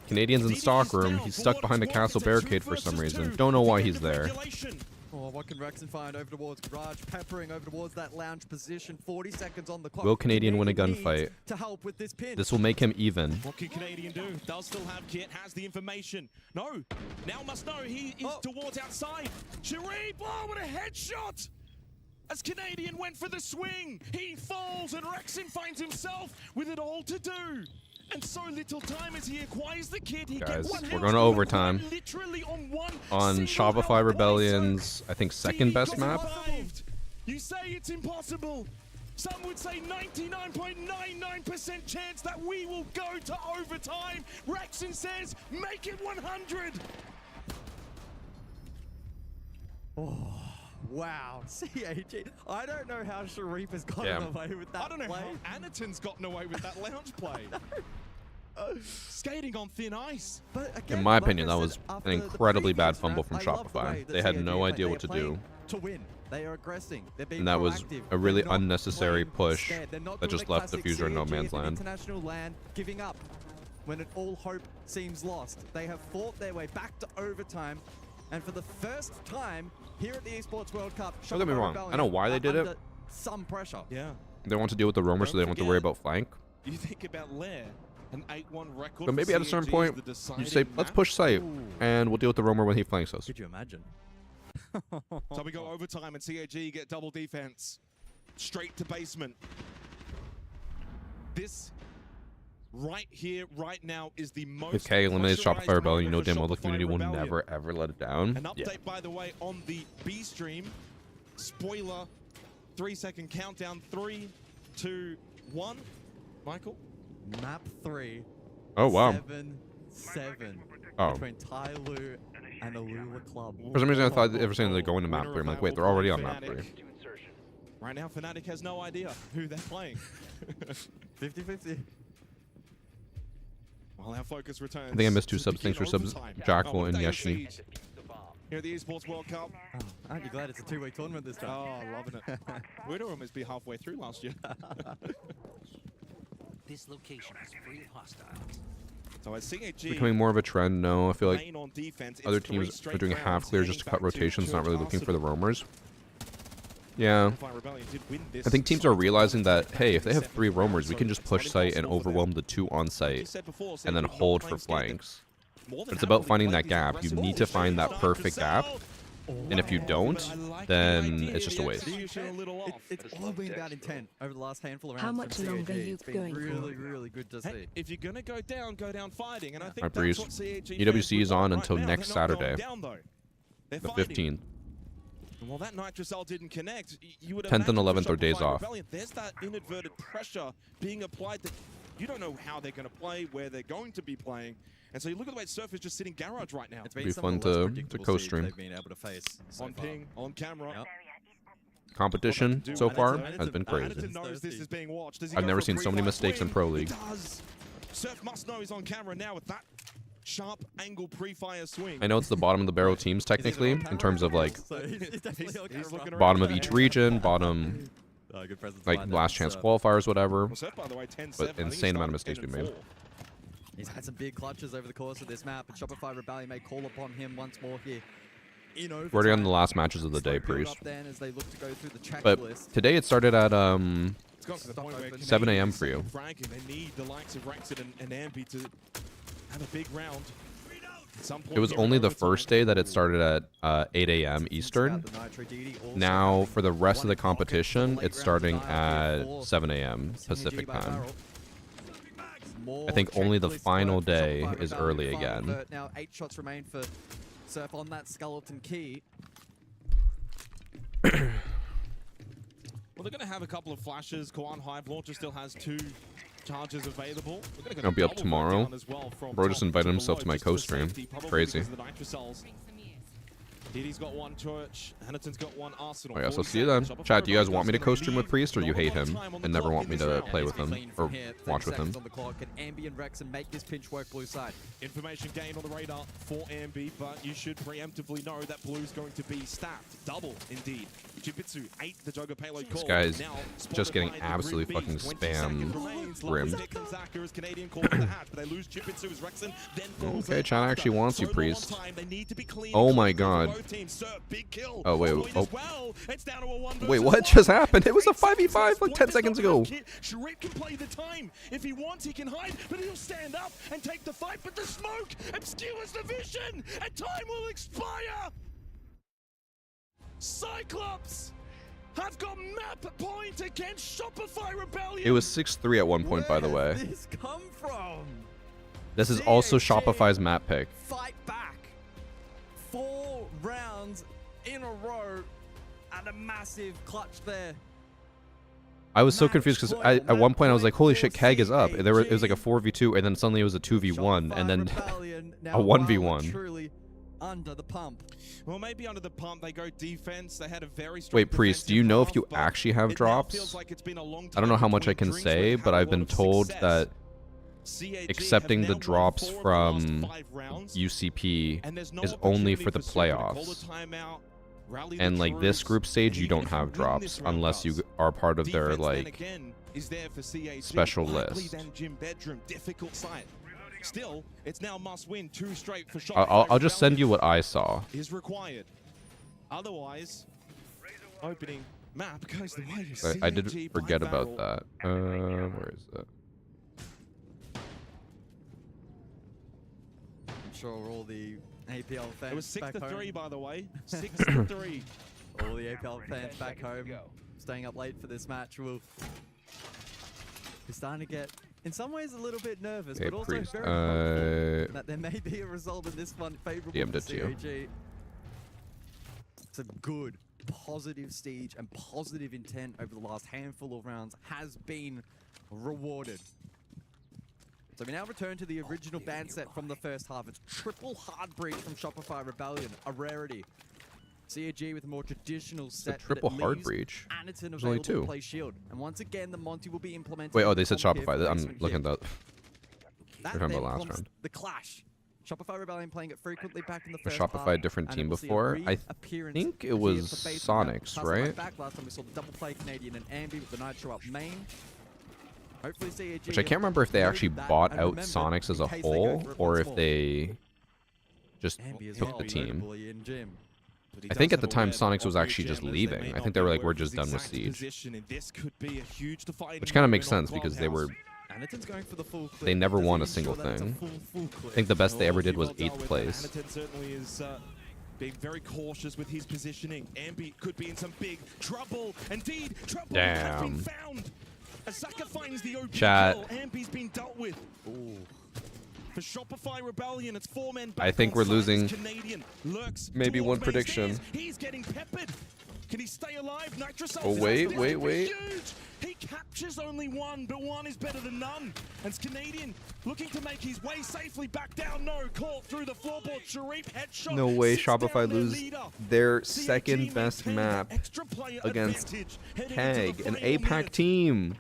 Canadians in stockroom. He's stuck behind a castle barricade for some reason. Don't know why he's there. Oh, what can Rexon find over towards Garage? Peppering over towards that lounge position. 40 seconds on the clock. Will Canadian win a needs gunfight? to help with this pinch. This will make him even. What can Canadian do? Does still have kit, has the information. No, now must know he is towards outside. Sharif, oh, what a headshot! As Canadian went for the swing, he falls and Rexon finds himself with it all to do. And so little time as he acquires the kit, he Guys, gets one we're health going to overtime. literally on one On Shopify Rebellion's, I think, second best map. You say it's impossible. Some would say 99.99% chance that we will go to overtime. Rexon says, make it 100. Oh, wow. CAG. I don't know how Sharif has gotten away with that I don't know play. how Anaton's gotten away with that lounge play. Skating on thin ice. But again, In my like opinion, I that said, was after an the incredibly bad previous fumble round, from I love the way Shopify. that They had CAG no play. idea They what are to playing do. to win. They are aggressing. They're being And that was proactive. a really They're not unnecessary playing push scared. They're not that doing just the left the classic Fuser in no CAG man's in land. international land, giving up when all hope seems lost. They have fought their way back to overtime, and for the first time here at the Esports World Cup, Don't get me Shopify wrong. I know Rebellion why they are did it. under some pressure. Yeah. They want to deal with the roamers, so they don't have to worry about flank. You think about Lair, an 8-1 record. But maybe for at a certain CAG point, is the you deciding say, let's map. push site, and we'll deal with the roamer when he flanks us. Could you imagine? So we go overtime and CAG get double defense. Straight to basement. This right here, right now is the most If K eliminates pressurized Shopify Rebellion, you know moment for damn well the Shopify community will Rebellion. never, ever let it down. An update, Yeah. by the way, on the B stream. Spoiler, 3-second countdown. 3, 2, 1. Michael? Map 3. Oh, wow. 7-7 Oh. between Tai Lu and the Lula Club. For some reason, I thought they were saying they're going to map 3. I'm like, wait, they're already on map 3. Right now, Fnatic has no idea who they're playing. 50-50. While our focus returns. I think I missed 2 to subs. Thanks for begin subs, overtime. Jackal Oh, and day of Yeshi. siege Here at the Esports World Cup. Oh, aren't you glad it's a 2-week tournament this time? Oh, loving it. We'd almost be halfway through last year. This location is free of hostiles. So as CAG Becoming more of a trend, no. I feel like remain on defense, other it's 3 teams are straight doing rounds half clear just to heading cut back to rotations, not really looking for the Arsenal. roamers. Yeah. Shopify Rebellion did win this I think teams are realizing that, hey, if they have 3 rounds, roamers, we can just push site and overwhelm the 2 on site, and then hold for flanks. But it's about finding that gap. You need to find that perfect gap, and if you don't, then it's just a waste. It's all been about intent over the last handful of rounds. How much from longer CAG. you It's been going for? really, really good to see. Hey, if you're gonna go down fighting, and I think Alright, that's Breeze. what CAG EWC is fans would on want until right now. next They're not going Saturday, down, though. They're the fighting. 15th. And while that Nitrous L didn't connect, you would 10th and imagine 11th for are days Shopify off. Rebellion, there's that inadvertent pressure being applied that you don't know how they're going to play, where they're going to be playing. And so you look at the way Surf is just sitting garage right now. It's Be been some fun of the less to predictable co-stream. siege they've been able to face so On far. ping, on camera. Yep. Competition so far has been crazy. Anaton knows this is being watched. Does he I've go never for a seen so many pre-fight mistakes in win? Pro He League. does. Surf must know he's on camera now with that sharp angle pre-fire swing. I know it's the bottom of the barrel teams technically, in terms of like He's looking bottom of around. each region, bottom good presence like behind last that, chance so- qualifiers, whatever. Well, Surf, by the way, 10-7. But I think he insane amount of started mistakes being made. 10-4. He's had some big clutches over the course of this map, and Shopify Rebellion may call upon him once more here. In We're already on the last matches of the day, Slow build Priest. up then as they look to go through the But checklist. today it started at It's gotten to the point where 7 Canadian a.m. is for you. franking. They need the likes of Rexon and Ambi to have a big round. At some point It was here in only the overtime. first day that it started at 8 a.m. Eastern. Now for the rest of the competition, it's starting at 7 a.m. Pacific time. I think only the final day is early again. Now 8 shots remain for Surf on that skeleton key. Well, they're going to have a couple of flashes. Kwan Hive Launcher still has 2 charges available. We're gonna get a I'll be up double tomorrow. breakdown as well from Bro just top invited to himself below to my just for co-stream. safety, probably Crazy. because of the nitro cells. Didi's got 1 Church. Hannaton's got 1 Arsenal. Oh, yes, I'll 40 see you then. seconds. Chat, do you guys Shopify want me to Rebellion's co-stream gonna with Priest, or you leave hate not him much time on the and never clock want in me this to round. play with him Clean or from here, 30 watch with him? seconds on the clock, and Ambi and Rexon make this pinch work blue side. Information gained on the radar for Ambi, but you should preemptively know that Blue's going to be stacked. Double, indeed. Jibitsu, 8, the Jugger payload call. This guy's Now just spotted getting by the absolutely Green fucking Bees. 20 seconds spam remains. rimmed. Nick and Zaka as Canadian call for the hatch, but they lose Jibitsu as Rexon then falls Okay, in chat after. actually wants you, So low on Priest. time, they need to be clean Oh and my clean for god. both teams. Surf, big kill. Oh, wait. Avoid as well. It's down to a 1 Wait, versus what 1. just happened? It was a 5v5 like 10 seconds ago. Sharif can play the time. If he wants, he can hide, but he'll stand up and take the fight. But the smoke obscures the vision, and time will expire. Cyclops have got map point against Shopify Rebellion. It was 6-3 at one point, by the way. Where did this come from? This is also Shopify's map pick. Fight back. 4 rounds in a row and a massive clutch there. I was so confused because at one point I was like, holy shit, Keg is up. It was like a 4v2, and then suddenly it was a 2v1, and then a 1v1. Truly under the pump. Well, maybe under the pump they go defense. They had a very strong Wait, Priest, do you know if you half, actually have it now drops? feels like it's been a long I don't know time how much I between can drinks. say, We've but had a I've been lot of told success. that CAG accepting have the now won drops 4 of the from last 5 rounds, UCP and there's no is only for opportunity the Super to call a playoffs. timeout, rally the And like this troops, group stage, you even don't if you have win drops this round, unless you Gus. are part of their Defense, then like again, is there for CAG. special Likely list. then Gym Bedroom, difficult site. Still, it's now must win 2 straight for Shopify. I'll just send you what I saw. Is required. Otherwise, opening map goes the way of But I did CAG by forget about barrel. that. Where is it? I'm sure all the APL fans It was 6 back to 3, home, by the way. 6 to 3. all the APL fans back home staying up late for this match will be starting to get, in some ways, a little bit nervous, Okay, but also Priest, very hopeful that there may be a result in this one favorable DM'd for it to you. CAG. It's a good, positive siege and positive intent over the last handful of rounds has been rewarded. So we now return to the original ban set from the first half. It's triple hard breach from Shopify Rebellion, a rarity. CAG with a more traditional set. triple that hard leaves breach. Anaton There's only available to 2. play shield. And once again, the Monty will be implemented. Wait, oh, with they said complicated Shopify. I'm placement looking here. at that. That We're talking then about last prompts round. the clash. Shopify Rebellion playing it frequently back in the Was first Shopify half, a different and team it will see a before? I reappearance think it here was for Base Sonics, Passing right right? back. Last time we saw the double play Canadian and Ambi with the Nitro up main. Hopefully CAG Which I can't remember if they actually that bought and out remembered Sonics as a in case they go whole, for it or once if more. they just Ambi as took well, the team. notably in gym. I think at the time Sonics was actually just leaving. I think they were like, we're just done with Siege. Which kind of makes sense because they were... Anaton's going for the full clip. They never Does he won a ensure single that it's a thing. full I clip? think the best they ever did was Well done 8th with place. Anaton certainly is being very cautious with his positioning. Ambi could be in some big trouble. Indeed, trouble has been Damn. found. Azaka finds the OP Chat. kill. Ambi's been dealt with. For Shopify Rebellion, it's 4 men back. I think on we're site. losing Canadian lurks maybe towards one prediction. mainstairs. He's getting peppered. Can he stay alive? Nitrocell Oh, is wait, out. wait, This wait. could be huge. He captures only 1, but 1 is better than none. And Canadian looking to make his way safely back down. No, caught through the floorboard. Sharif headshot. No way sits down Shopify their lose leader. their CAG second best maintain that map extra player against advantage heading into Keg, the an final APAC minute. team.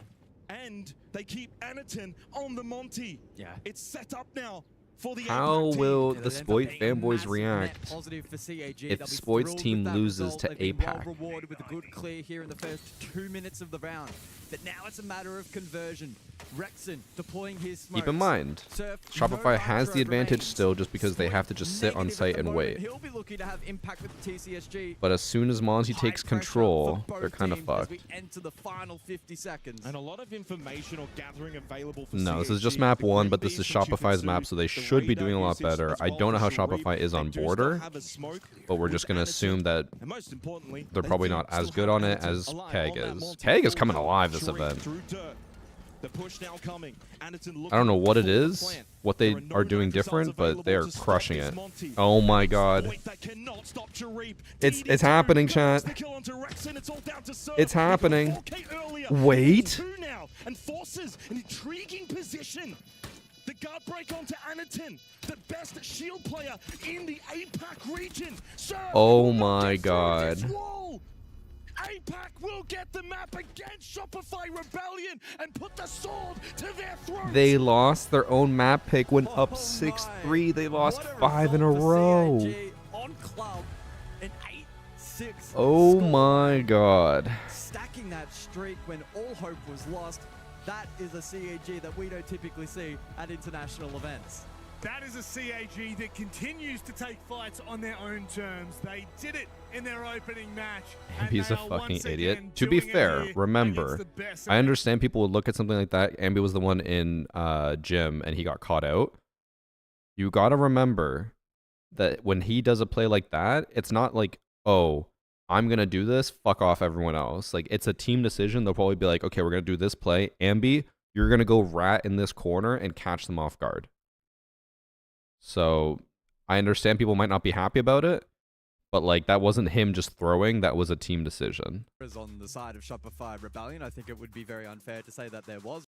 And they keep Anaton on the Monty. Yeah. It's set up now for the How APAC team. will Yeah, the that ends up Spoit being a fanboys massive net react positive for CAG. if They'll be Spoit's thrilled team with that loses result. to They've been APAC? well rewarded with a good clear here in the first 2 minutes of the round. But now it's a matter of conversion. Rexon deploying his smokes. Keep in mind, Surf, Shopify no has the nitro advantage remains. still just because they have to just sit on Negative at site the and moment. wait. He'll be looking to have impact with the TCSG. But as soon as Monty takes High pressure control, for they're both kind of teams as fucked. we enter the final 50 seconds. And a lot of information or gathering available for No, this is just CAG. map The 1, Green but this is Bees from Shopify's Chukitsu, map, so they the should be radar doing a lot usage better. as I well don't know how as Sharif. Shopify is on They do still border, have a smoke but we're with just going to Anaton. assume that And most importantly, they're they probably do not as still good have on it Anaton as alive Keg on that is. multi. Keg is coming Full alive this Sharif event. through dirt. The push now coming. Anaton I don't know what it looking for the is, plant. what they There are no are doing nitrocells different, but available they are to stop crushing this it. Monty. Oh my god. Point that cannot stop Sharif. It's DD2 happening, goes chat. the kill onto Rexon. It's all down to Surf. It's happening. 4K earlier. Wait. 2 now and forces an intriguing position. The guard break onto Anaton, the best shield player in the APAC region. Surf Oh will not my get through god. this wall. APAC will get the map against Shopify Rebellion and put the sword to their throats. They lost their own map pick, went up 6-3. They lost 5 in a row. CAG on club in 8-6. Oh my god. Stacking that streak when all hope was lost. That is a CAG that we don't typically see at international events. That is a CAG that continues to take fights on their own terms. They did it in their opening match. Ambi's a fucking idiot. To be fair, remember, I understand people would look at something like that. Ambi was the one in gym and he got caught out. You gotta remember that when he does a play like that, it's not like, oh, I'm gonna do this, fuck off everyone else. Like, it's a team decision. They'll probably be like, okay, we're gonna do this play. Ambi, you're gonna go rat in this corner and catch them off guard. So I understand people might not be happy about it, but like that wasn't him just throwing, that was a team decision. On the side of Shopify Rebellion, I think it would be very unfair to say that there was.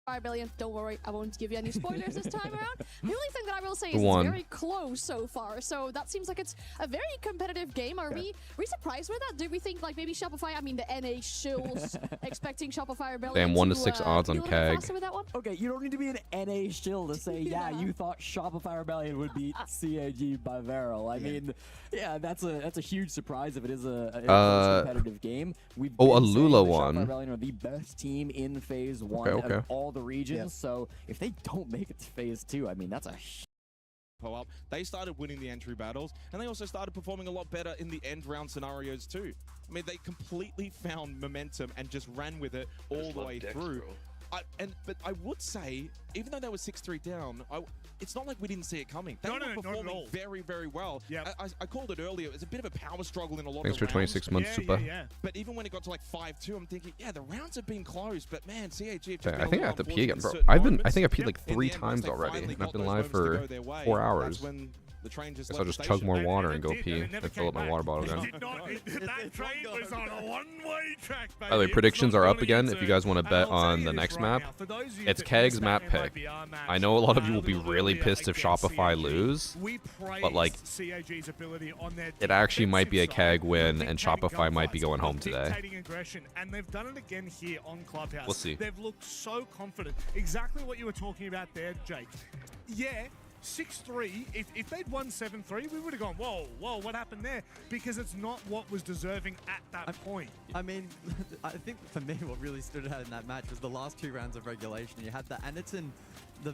Rebellion, don't worry, I won't give you any spoilers this time around. The only thing that I will say is it's very close so far, so that seems like it's a very competitive game. Are we surprised with that? Do we think like maybe Shopify, I mean the NA shills, expecting Shopify Rebellion Damn, 1 to 6 odds on Keg. Okay, you don't need to be an NA shill to say, yeah, you thought Shopify Rebellion would beat CAG by Varel. I mean, yeah, that's a huge surprise if it is a competitive game. We've been Alula saying won. Shopify Rebellion are the best team in Phase 1 of all the regions, so if they don't make it to Phase 2, I mean, that's a up. They started winning the entry battles, and they also started performing a lot better in the end round scenarios too. I mean, they completely found momentum and just ran with it all the way through. But I would say, even though they were 6-3 down, it's not like we didn't see it coming. They were performing very, very well. I called it earlier. It was a bit of a power struggle in a lot of Thanks for 26 months, Super. But even when it got to like 5-2, I'm thinking, yeah, the rounds have been close, but man, CAG. I think I have to pee again, bro. I think I peed like 3 times already, and I've been live for 4 hours. Guess I'll just chug more water and go pee and fill up my water bottle again. That train was on a one-way track, baby. By the way, predictions are up again if you guys want to bet on the next map. It's Keg's map pick. I know a lot of you will be really pissed if Shopify lose, but like, it actually might be a Keg win and Shopify might be going home today. And they've done it again here on Clubhouse. We'll see. They've looked so confident. Exactly what you were talking about there, Jake. Yeah. 6-3, if they'd won 7-3, we would have gone, whoa, what happened there? Because it's not what was deserving at that point. I mean, I think for me, what really stood out in that match was the last 2 rounds of regulation. You had the Aniton,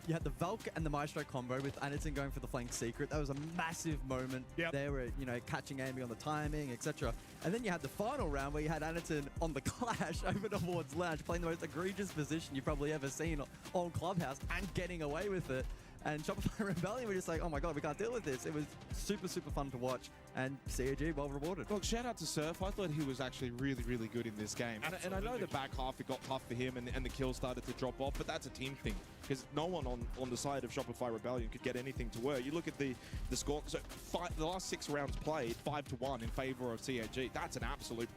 you had the Valk and the Maestro combo with Aniton going for the flank secret. That was a massive moment. They were, catching Ambi on the timing, etc. And then you had the final round where you had Aniton on the clash over towards Lounge, playing the most egregious position you've probably ever seen on Clubhouse and getting away with it. And Shopify Rebellion were just like, oh my god, we can't deal with this. It was super, super fun to watch, and CAG well rewarded. Look, shout out to Surf. I thought he was actually really, really good in this game. And I know the back half, it got tough for him, and the kills started to drop off, but that's a team thing, because no one on the side of Shopify Rebellion could get anything to work. You look at the score, so the last 6 rounds played, 5-1 in favor of CAG. That's an absolute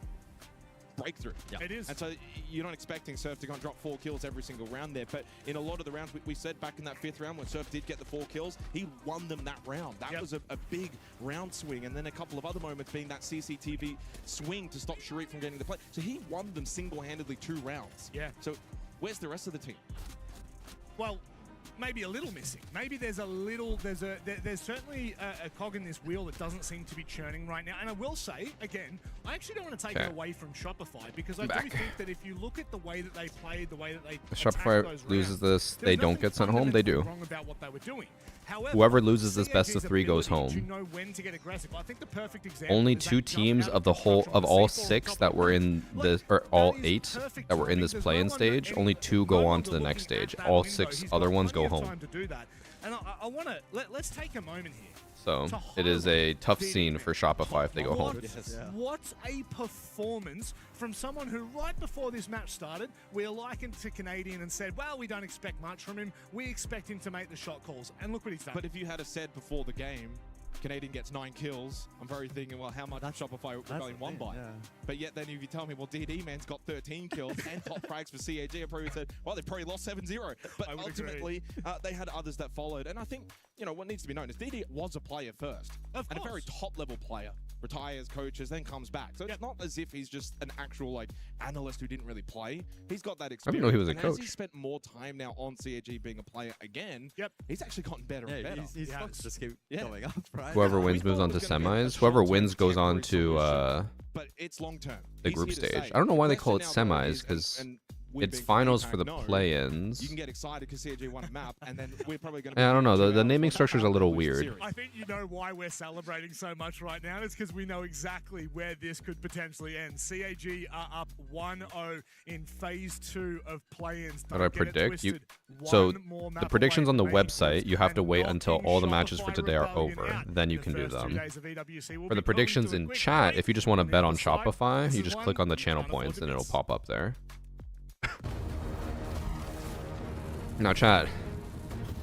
breakthrough. It is. And so you're not expecting Surf to go and drop 4 kills every single round there, but in a lot of the rounds, we said back in that 5th round when Surf did get the 4 kills, he won them that round. That was a big round swing, and then a couple of other moments being that CCTV swing to stop Sharif from getting the play. So he won them single-handedly 2 rounds. So where's the rest of the team? Well, maybe a little missing. Maybe there's a little, there's certainly a cog in this wheel that doesn't seem to be churning right now. And I will say, again, I actually don't want to take it away from Shopify, because I do think that if you look at the way that they played, the way that they if Shopify loses this, they don't get sent home, they do. Wrong about what they were doing. However, whoever loses this best of 3 goes home. Only 2 teams of the whole of all 6 that were in this, or all 8 that were in this play-in stage, only 2 go on to the next stage. All 6 other ones go home. And I want to let's take a moment here. So it is a tough scene for Shopify if they go home. What a performance from someone who right before this match started, we likened to Canadian and said, well, we don't expect much from him. We expect him to make the shot calls. And look what he's done. But if you had said before the game, Canadian gets 9 kills, I'm very thinking, well, how much Shopify Rebellion won by? But yet then if you tell me, well, DD Man's got 13 kills and top frags for CAG, I probably said, well, they probably lost 7-0. But ultimately, they had others that followed. And I think, what needs to be known is DD was a player first. And a very top-level player. Retires, coaches, then comes back. So it's not as if he's just an actual, analyst who didn't really play. He's got that experience. I didn't know he was a and coach. As he spent more time now on CAG being a player again, he's actually gotten better and better. His stocks just keep going up, right? Whoever wins moves on to semis. Whoever wins goes on to but it's long term. The group stage. I don't know why they call it semis, because it's finals for the play-ins. You can get excited because CAG won a map, and then we're probably going to. Yeah, I don't know. The naming structure is a little weird. I think you know why we're celebrating so much right now. It's because we know exactly where this could potentially end. CAG are up 1-0 in phase 2 of play-ins. What do I predict? So the predictions on the website, you have to wait until all the matches for today are over. Then you can do them. For the predictions in chat, if you just want to bet on Shopify, you just click on the channel points and it'll pop up there. Now chat,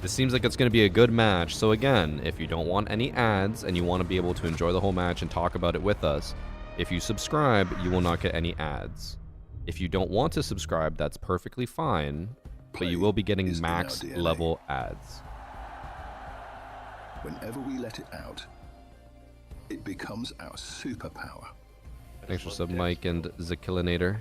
this seems like it's going to be a good match. So again, if you don't want any ads and you want to be able to enjoy the whole match and talk about it with us, if you subscribe, you will not get any ads. If you don't want to subscribe, that's perfectly fine, but you will be getting max level ads. Whenever we let it out, it becomes our superpower. Thanks for sub, Mike and Zakillinator.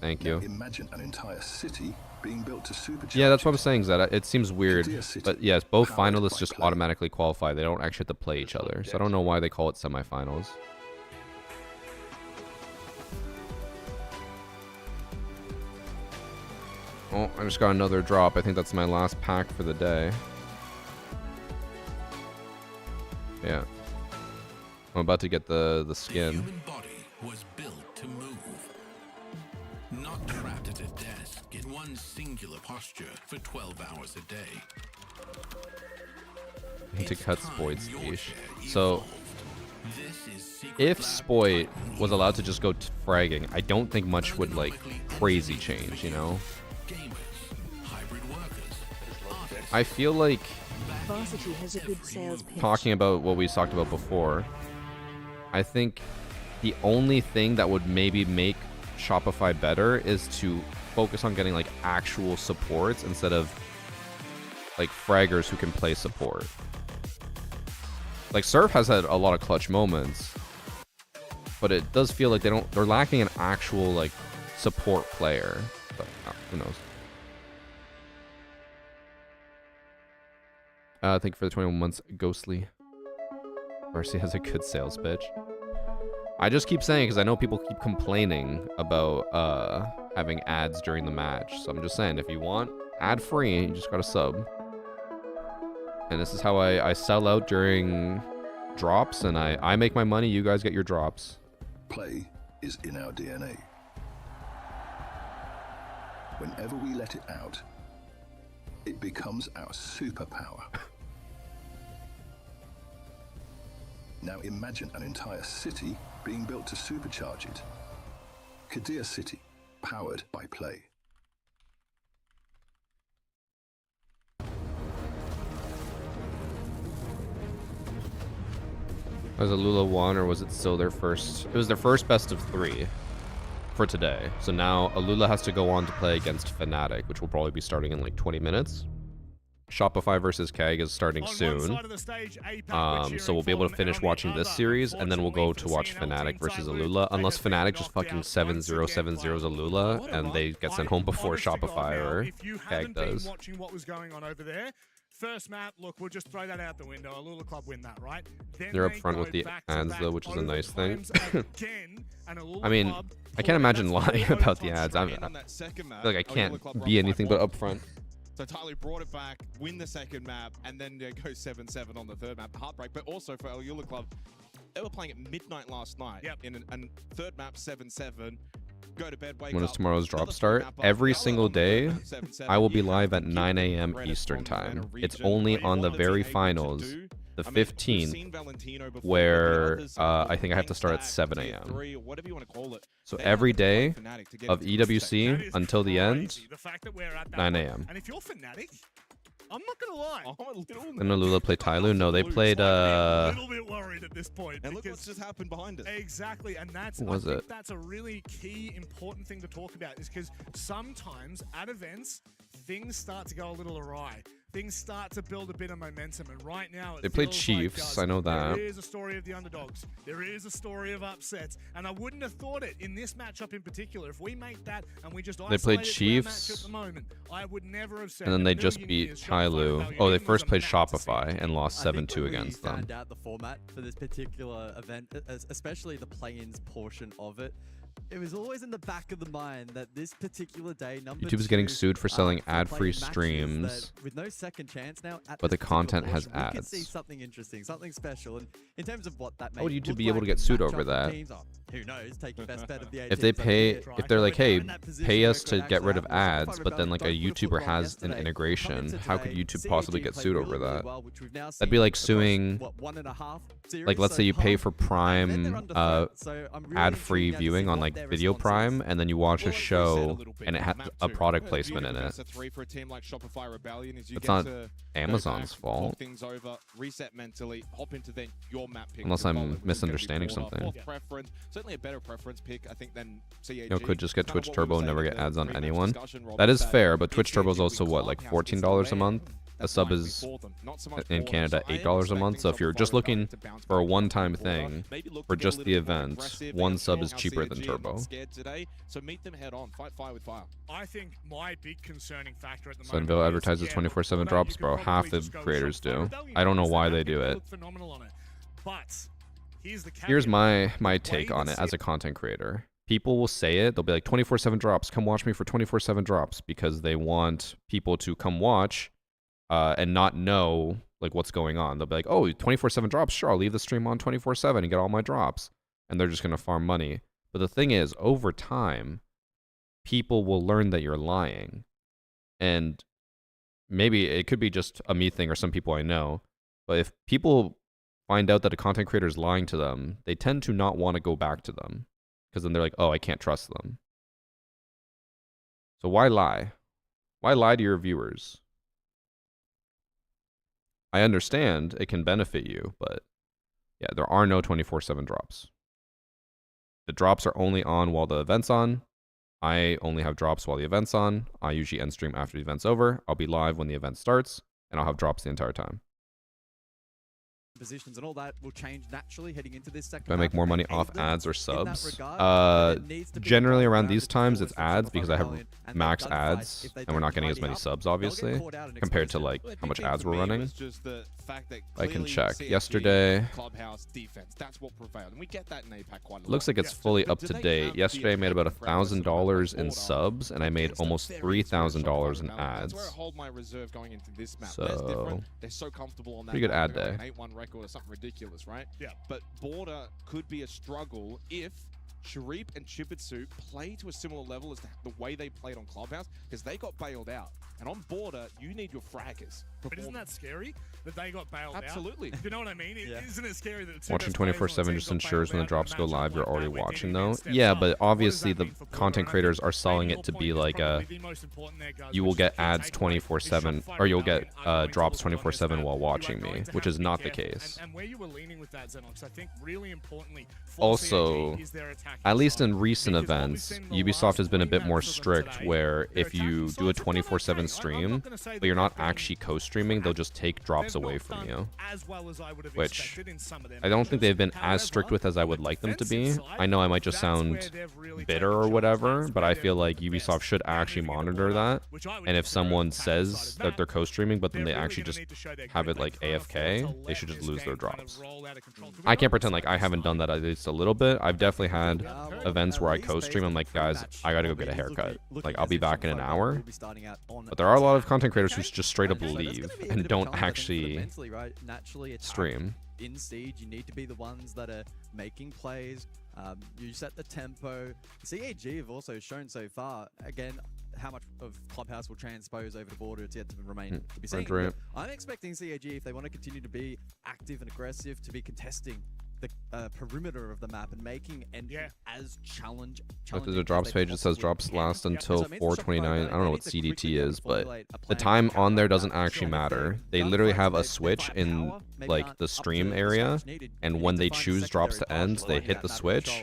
Thank you. Now imagine an entire city being built to supercharge. Yeah, that's what I'm saying, Zed. It seems weird, but yes, both finalists just automatically qualify. They don't actually have to play each other, so I don't know why they call it semifinals. Oh, I just got another drop. I think that's my last pack for the day. Yeah. I'm about to get the skin. The human body was built to move. Not trapped at a desk in one singular posture for 12 hours a day. I need to cut Spoit's leash. So, if Spoit was allowed to just go fragging, I don't think much would, like, crazy change, you know? I feel like Varsity has a good sales pitch. talking about what we talked about before, I think the only thing that would maybe make Shopify better is to focus on getting like actual supports instead of like fraggers who can play support. Like Surf has had a lot of clutch moments, but it does feel like they're lacking an actual like support player. But who knows? Thank you for the 21 months, Ghostly. Varsity has a good sales pitch. I just keep saying because I know people keep complaining about having ads during the match. So I'm just saying, if you want ad-free, you just gotta sub. And this is how I sell out during drops, and I make my money, you guys get your drops. Play is in our DNA. Whenever we let it out, it becomes our superpower. Now imagine an entire city being built to supercharge it. Kadir City, powered by play. Was Alula won, or was it still their first? It was their first best of 3 for today. So now Alula has to go on to play against Fnatic, which will probably be starting in like 20 minutes. Shopify versus Keg is starting soon. So we'll be able to finish watching this series, and then we'll go to watch Fnatic versus Alula, unless Fnatic just fucking 7-0 Alula, and they get sent home before Shopify or Keg does. Watching what was going on over there. First map, look, we'll just throw that out the window. Alula Club win that, right? Then they're up front with the ads, though, which is a nice thing. I mean, I can't imagine lying about the ads. I feel like I can't be anything but up front. So Tyler brought it back, win the second map, and then go 7-7 on the third map. Heartbreak, but also for Alula Club, they were playing at midnight last night in a third map 7-7. Go to bed, wake When up. does tomorrow's drop start? Every single day, I will be live at 9 a.m. Eastern time. It's only on the very finals, the 15th, where I think I have to start at 7 a.m. So every day of EWC until the end, 9 a.m. And if you're Fnatic, I'm not gonna lie. Didn't Alula play Tyloo? No, they played a little bit worried at this point. And look what's just happened behind us. Exactly, and that's What was I think it? that's a really key, important thing to talk about, is because sometimes at events things start to go a little awry. things start to build a bit of momentum. And right now, They played Chiefs. I know that. There is a story of the underdogs. There is a story of upsets. And I wouldn't have thought it in this matchup in particular. If we make that and we just They played isolate it to our Chiefs. match at the moment, I would never have said And then in they a just million beat years Tyloo. Oh, they first played Shopify and lost I think 7-2 when against we them. found out the format for this particular event, especially the play-ins portion of it, it was always in the back of the mind that this particular day, number YouTube's getting 2, sued for selling for playing ad-free matches streams. that with no second chance now, at But the this particular content has portion, we could see ads. something interesting, something special. And in terms of what that How would may YouTube look be able to like get in sued matchup over that? teams, who knows? Take your best bet of the 8 If they teams over pay, here. if they're like, hey, In that position pay where us it to could get rid of actually have ads, but then like a YouTuber has an integration, how could YouTube possibly get sued over that? That'd be like suing, like let's say you pay for Prime ad-free viewing on like Video Prime, and then you watch a show and it has a product placement in it. It's not Amazon's fault. Unless I'm misunderstanding something. Certainly a better preference pick, I think, than CAG. You know, could just get Twitch Turbo and never get ads on anyone. That is fair, but Twitch Turbo is also what, like $14 a month? A sub is in Canada $8 a month. So if you're just looking for a one-time thing for just the event, one sub is cheaper than Turbo. So meet them head on, fight fire with fire. I think my big concerning factor at the So moment Sunville is, advertises again, 24/7 drops, bro. Half the creators do. I don't know why they do it. phenomenal on it. But here's the Here's caveat. my take on it as a content creator. People will say it. They'll be like 24/7 drops. Come watch me for 24/7 drops because they want people to come watch and not know like what's going on. They'll be like, oh, 24/7 drops. Sure, I'll leave the stream on 24/7 and get all my drops. And they're just going to farm money. But the thing is, over time, people will learn that you're lying. And maybe it could be just a me thing or some people I know. But if people find out that a content creator is lying to them, they tend to not want to go back to them. Because then they're like, oh, I can't trust them. So why lie? Why lie to your viewers? I understand it can benefit you, but yeah, there are no 24/7 drops. The drops are only on while the event's on. I only have drops while the event's on. I usually end stream after the event's over. I'll be live when the event starts, and I'll have drops the entire time. Positions and all that will change naturally heading into this second. Do I make more money off ads or subs? Generally around these times it's ads because I have max ads and we're not getting as many subs obviously compared to like how much ads we're running. I can check. Yesterday looks like it's fully up to date. Yesterday I made about $1,000 in subs and I made almost $3,000 in ads. So pretty good ad day. Or something ridiculous, right? Yeah. But Border could be a struggle if Sharif and Chibitsu play to a similar level as the way they played on Clubhouse, because they got bailed out. And on Border, you need your fraggers. But isn't that scary that they got bailed Absolutely. out? You know what I mean? Isn't it scary that the two Watching best players on the 24/7 team just got ensures bailed when the out drops in a go matchup live, like you're that already where watching DD though. steps Yeah, up? but What does obviously that the mean for Border? content And I creators think are selling maybe it to your be point is like probably the most important there, guys, you will which get is the ads takeaway is 24/7 Shopify or you'll get Rebellion are going to drops look on this 24/7 map. while You are watching going me, to which have is to be not the careful. case. And where you were leaning with that, Xenox, I think really importantly for Also, CAG is their attacking at least side. in recent Because what we've events, seen in the Ubisoft last has been a 3 bit more matches of them strict today, where their if you attacking do a side's done 24/7 okay. I'm stream, not gonna say that but you're not they've been actually co-streaming, they'll just take drops They've away not from done you. as well as I would have Which expected in some of their I don't think matches. they've been as strict with as I would like them to be. I know I might just sound bitter or whatever, but I feel like Ubisoft should actually monitor that. And if someone says that they're co-streaming, but then they actually just have it like AFK, they should just lose their drops. I can't pretend like I haven't done that at least a little bit. I've definitely had events where I co-stream. I'm like, guys, I gotta go get a haircut. Like, I'll be back in an hour. But there are a lot of content creators who just straight up leave and don't actually stream. In Siege, you need to be the ones that are making plays. You set the tempo. CAG have also shown so far, again, how much of Clubhouse will transpose over the Border. It's yet to remain to be seen. Right. I'm expecting CAG, if they want to continue to be active and aggressive, to be contesting the perimeter of the map and making entry as challenging. Look, there's a drops page that says drops last until 4:29. I don't know what CDT is, but the time on there doesn't actually matter. They literally have a switch in like the stream area, and when they choose drops to end, they hit the switch,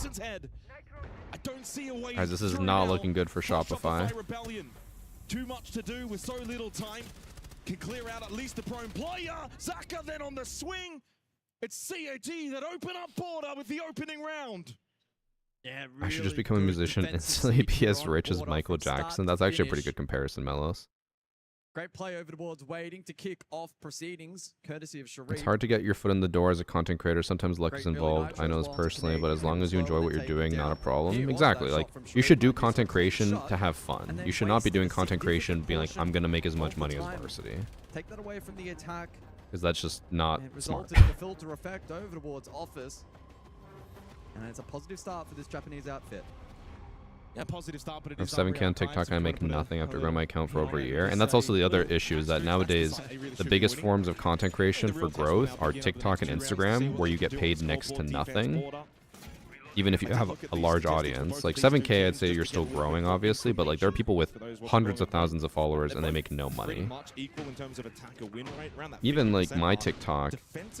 Crimson's head. I don't see a way. Guys, this is through not now looking good for Shopify. Rebellion. Too much to do with so little time. Can clear out at least the prone player. Zaka then on the swing. It's CAG that open up border with the opening round. Yeah, I should just become a musician instantly be as rich as Michael Jackson. That's actually a pretty good comparison, Melos. Great play over the boards, waiting to kick off proceedings, courtesy of Sharif. It's hard to get your foot in the door as a content creator. Sometimes luck is involved. I know this personally, but as long as you enjoy what you're doing, not a problem. Exactly. Like, you should do content creation to have fun. You should not be doing content creation being like, I'm going to make as much money as Varsity. Take that away from the attack. Because that's just not It smart. resulted in the filter effect over towards Office. And it's a positive start for this Japanese outfit. Yeah, positive start, but it I have is 7K on TikTok and I make nothing after growing my account for over a year. And that's also the other issue is that nowadays the biggest forms of content creation for growth are TikTok and Instagram, where you get paid next to nothing. Even if you have a large audience. Like 7K, I'd say you're still growing, obviously, but like there are people with hundreds of thousands of followers and they make no money. Even like my TikTok,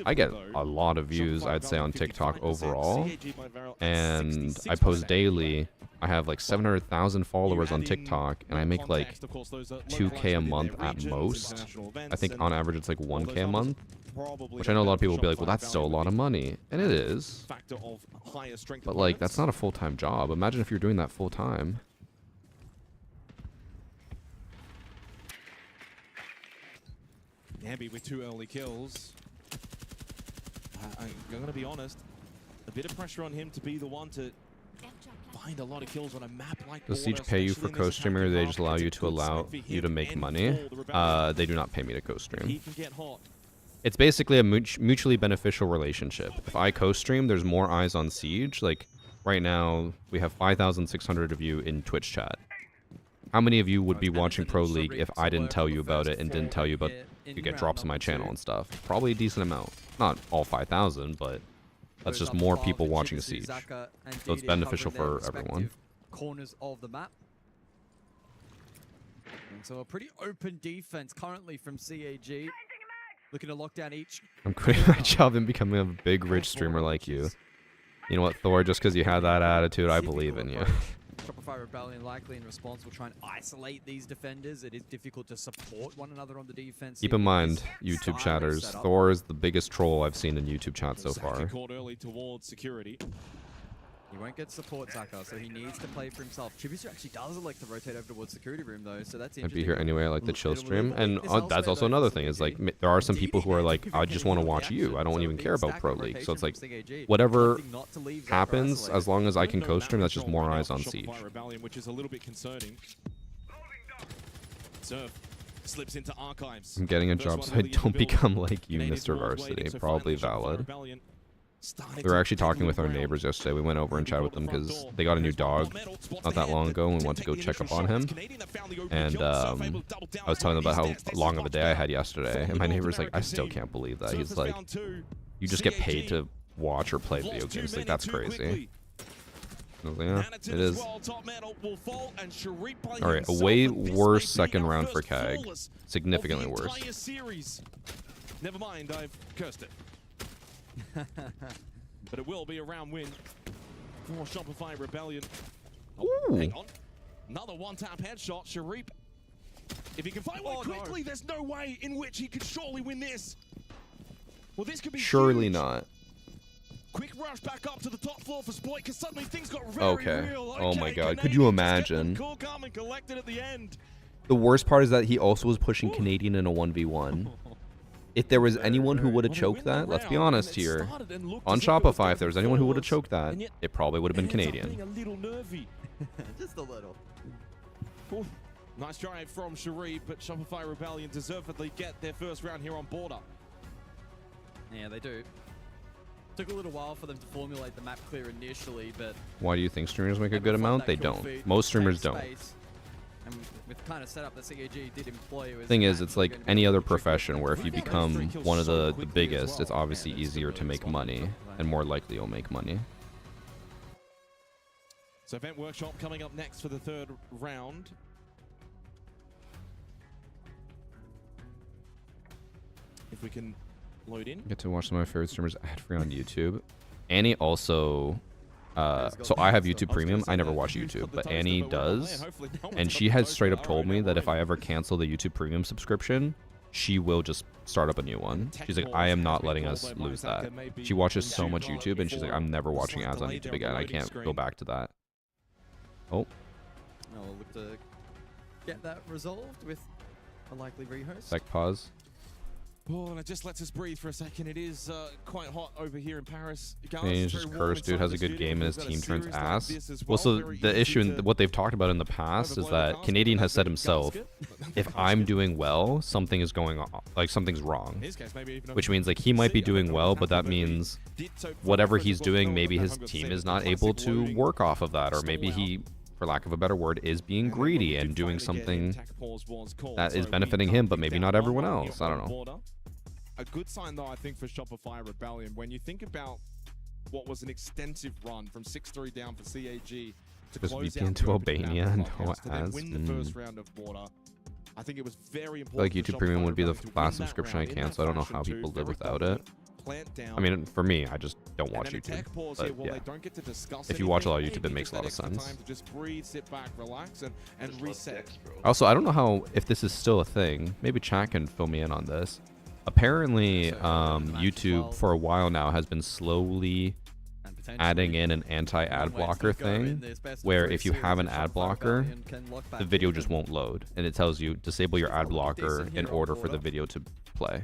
I get a lot of views, I'd say, on TikTok overall. And I post daily. I have like 700,000 followers on TikTok, and I make like 2K a month at most. I think on average it's like 1K a month, which I know a lot of people will be like, well, that's still a lot of money. And it is. But like, that's not a full-time job. Imagine if you're doing that full-time. Nambi with 2 early kills. I'm going to be honest. A bit of pressure on him to be the one to find a lot of kills on a map like Does Siege pay you for co-streaming, or they just allow you to make money? They do not pay me to co-stream. It's basically a mutually beneficial relationship. If I co-stream, there's more eyes on Siege. Like, right now, we have 5,600 of you in Twitch chat. How many of you would be watching Pro League if I didn't tell you about it and didn't tell you about you get drops on my channel and stuff? Probably a decent amount. Not all 5,000, but that's just more people watching Siege. So it's beneficial for everyone. Corners of the map. And so a pretty open defense currently from CAG. Looking to lock down each. I'm quitting my job and becoming a big rich streamer like you. You know what, Thor? Just because you had that attitude, I believe in you. Shopify Rebellion likely in response will try and isolate these defenders. It is difficult to support one another on the defense. Keep in mind, YouTube chatters, Thor is the biggest troll I've seen in YouTube chat so far. Caught early towards security. He won't get support, Zaka, so he needs to play for himself. Chibisu actually does elect to rotate over towards security room, though, so that's interesting. I'd be here anyway. I like the chill stream. And that's also another thing, is like, there are some people who are like, I just want to watch you. I don't even care about Pro League. So it's like, whatever happens, as long as I can co-stream, that's just more eyes on Siege. Which is a little bit concerning. Surf slips into archives. I'm getting a job so I don't become like you, Mr. Varsity. Probably valid. We were actually talking with our neighbors yesterday. We went over and chatted with them because they got a new dog not that long ago, and we went to go check up on him. And I was telling them about how long of a day I had yesterday, and my neighbor's like, I still can't believe that. He's like, you just get paid to watch or play video games. Like, that's crazy. I was like, yeah, it is. Alright, a way worse second round for CAG. Significantly worse. Never mind, I've cursed it. But it will be a round win for Shopify Rebellion. Oh, hang on. Another one-tap headshot. Sharif, if he can find one quickly, there's no way in which he could surely win this. Well, this could be surely huge. Not. Quick rush back up to the top floor for Sploit, because suddenly things got very real. Oh my god, could you imagine? Cool, calm, and collected at the end. The worst part is that he also was pushing Canadian in a 1v1. If there was anyone who would have choked that, let's be honest here, on Shopify, if there was anyone who would have choked that, it probably would have been Canadian. A little nervy. Just a little. Ooh, nice try from Sharif, but Shopify Rebellion deservedly get their first round here on Border. Yeah, they do. Took a little while for them to formulate the map clear initially, but... Why do you think streamers make a good amount? They don't. Most streamers don't. And with kind of setup that CAG did employ, Thing is, it's like any other profession where if you become one of the biggest, it's obviously easier to make money, and more likely you'll make money. So Event Workshop coming up next for the third round. If we can load in. Get to watch some of my favorite streamers ad-free on YouTube. Annie also So I have YouTube Premium. I never watch YouTube, but Annie does, and she has straight up told me that if I ever cancel the YouTube Premium subscription, she will just start up a new one. She's like, I am not letting us lose that. She watches so much YouTube, and she's like, I'm never watching ads on YouTube again. I can't go back to that. Oh. I'll look to get that resolved with a likely rehost. Sec pause. Oh, and it just lets us breathe for a second. It is quite hot over here in Paris. He's just cursed, dude. Has a good game and his team turns ass. Well, so the issue and what they've talked about in the past is that Canadian has said himself, if I'm doing well, something is going on, like something's wrong. Which means like he might be doing well, but that means whatever he's doing, maybe his team is not able to work off of that, or maybe he, for lack of a better word, is being greedy and doing something that is benefiting him, but maybe not everyone else. I don't know. A good sign, though, I think, for Shopify Rebellion. When you think about what was an extensive run from 6-3 down for CAG to close out to Albania, no to then win the first round of Border, I think it was very important. I feel like YouTube Premium would be the last subscription I cancel. I don't know how people live without it. I mean, for me, I just don't watch YouTube. But yeah, if you watch a lot of YouTube, it makes a lot of sense. Also, I don't know how, if this is still a thing. Maybe chat can fill me in on this. Apparently, YouTube for a while now has been slowly adding in an anti-ad blocker thing, where if you have an ad blocker, the video just won't load, and it tells you disable your ad blocker in order for the video to play.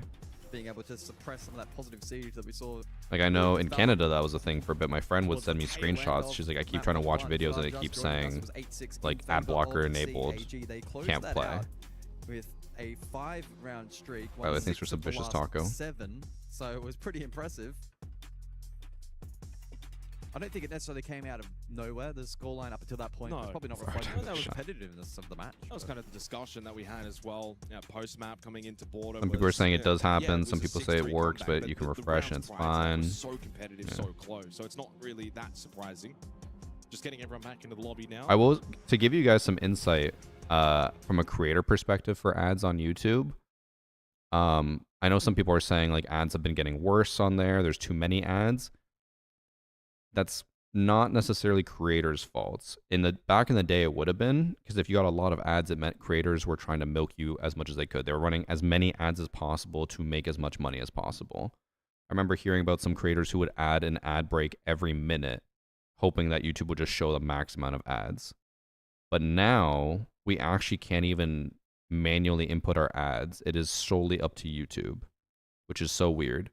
Being able to suppress some of that positive siege that we saw. Like, I know in Canada that was a thing for a bit. My friend would send me screenshots. She's like, I keep trying to watch videos and it keeps saying like ad blocker enabled, can't play. With a 5-round streak. By the way, thanks for Suspicious Taco. 7, so it was pretty impressive. I don't think it necessarily came out of nowhere. The scoreline up until that point was probably not reflecting the competitiveness of the match. That was kind of the discussion that we had as well. Post-map coming into Border. Some people are saying it does happen. Some people say it works, but you can refresh and it's fine. So competitive, so close. So it's not really that surprising. Just getting everyone back into the lobby now. I will, to give you guys some insight from a creator perspective for ads on YouTube. I know some people are saying like ads have been getting worse on there. There's too many ads. That's not necessarily creators' faults. Back in the day, it would have been, because if you got a lot of ads, it meant creators were trying to milk you as much as they could. They were running as many ads as possible to make as much money as possible. I remember hearing about some creators who would add an ad break every minute, hoping that YouTube would just show the max amount of ads. But now we actually can't even manually input our ads. It is solely up to YouTube, which is so weird.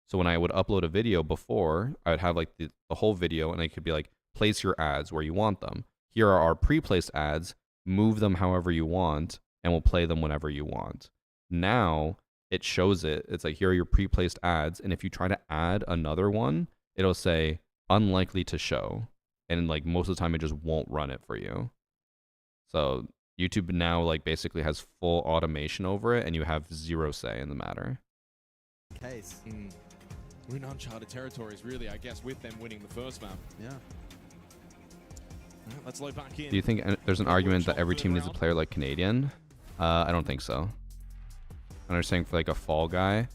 So when I would upload a video before, I would have like the whole video, and I could be like, place your ads where you want them. Here are our pre-placed ads, move them however you want, and we'll play them whenever you want. Now it shows it. It's like, here are your pre-placed ads, and if you try to add another one, it'll say unlikely to show. And like most of the time it just won't run it for you. So YouTube now like basically has full automation over it, and you have zero say in the matter. Case. We're in uncharted territories, really, I guess, with them winning the first map. Yeah. Let's load back in. Do you think there's an argument that every team needs a player like Canadian? I don't think so. I understand for like a fall guy,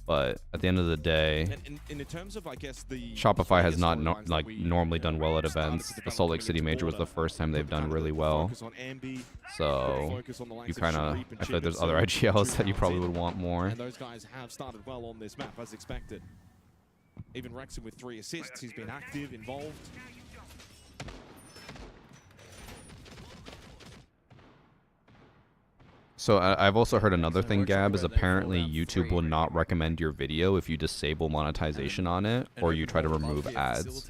but at the end of the day, in terms of, I guess, the Shopify has not normally done well at events. The Salt Lake City Major was the first time they've done really well. So you kind of, I feel like there's other IGLs that you probably would want more. And those guys have started well on this map, as expected. Even Rexon with 3 assists, he's been active, involved. So I've also heard another thing, Gab, is apparently YouTube will not recommend your video if you disable monetization on it or you try to remove ads.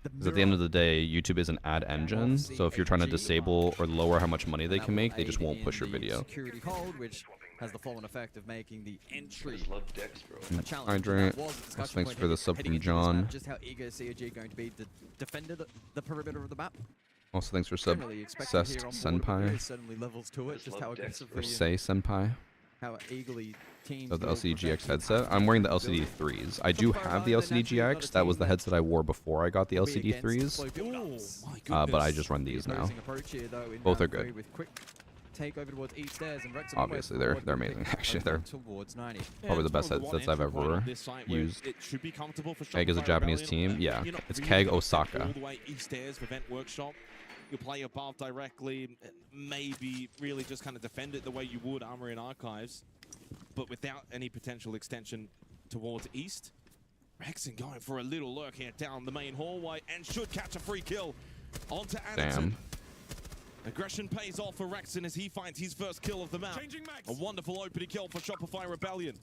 Because at the end of the day, YouTube is an ad engine, so if you're trying to disable or lower how much money they can make, they just won't push your video. Security hold, which has the fallen effect of making the entry a challenge. Thanks for the sub from John. Just how eager is CAG going to be to defend the perimeter of the map? Also, thanks for sub Sest Senpai. Certainly levels to it, just how aggressively Or Say Senpai. How eagerly teams Of the LCD GX headset. I'm wearing the LCD 3s. I do have the LCD GX. That was the headset I wore before I got the LCD 3s. But I just run these now. Both are good. take over towards East Stairs, and Rex Obviously, they're amazing. Actually, they're towards 90. probably the best headsets I've ever used. Keg is a Japanese team. Yeah, it's Keg Osaka. All the way East Stairs for Vent Workshop. You play above directly, maybe really just kind of defend it the way you would Armory and Archives, but without any potential extension towards East. Rexon going for a little lurk here down the main hallway and should catch a free kill onto Anderton. Aggression pays off for Rexon as he finds his first kill of the map. A wonderful opening kill for Shopify Rebellion.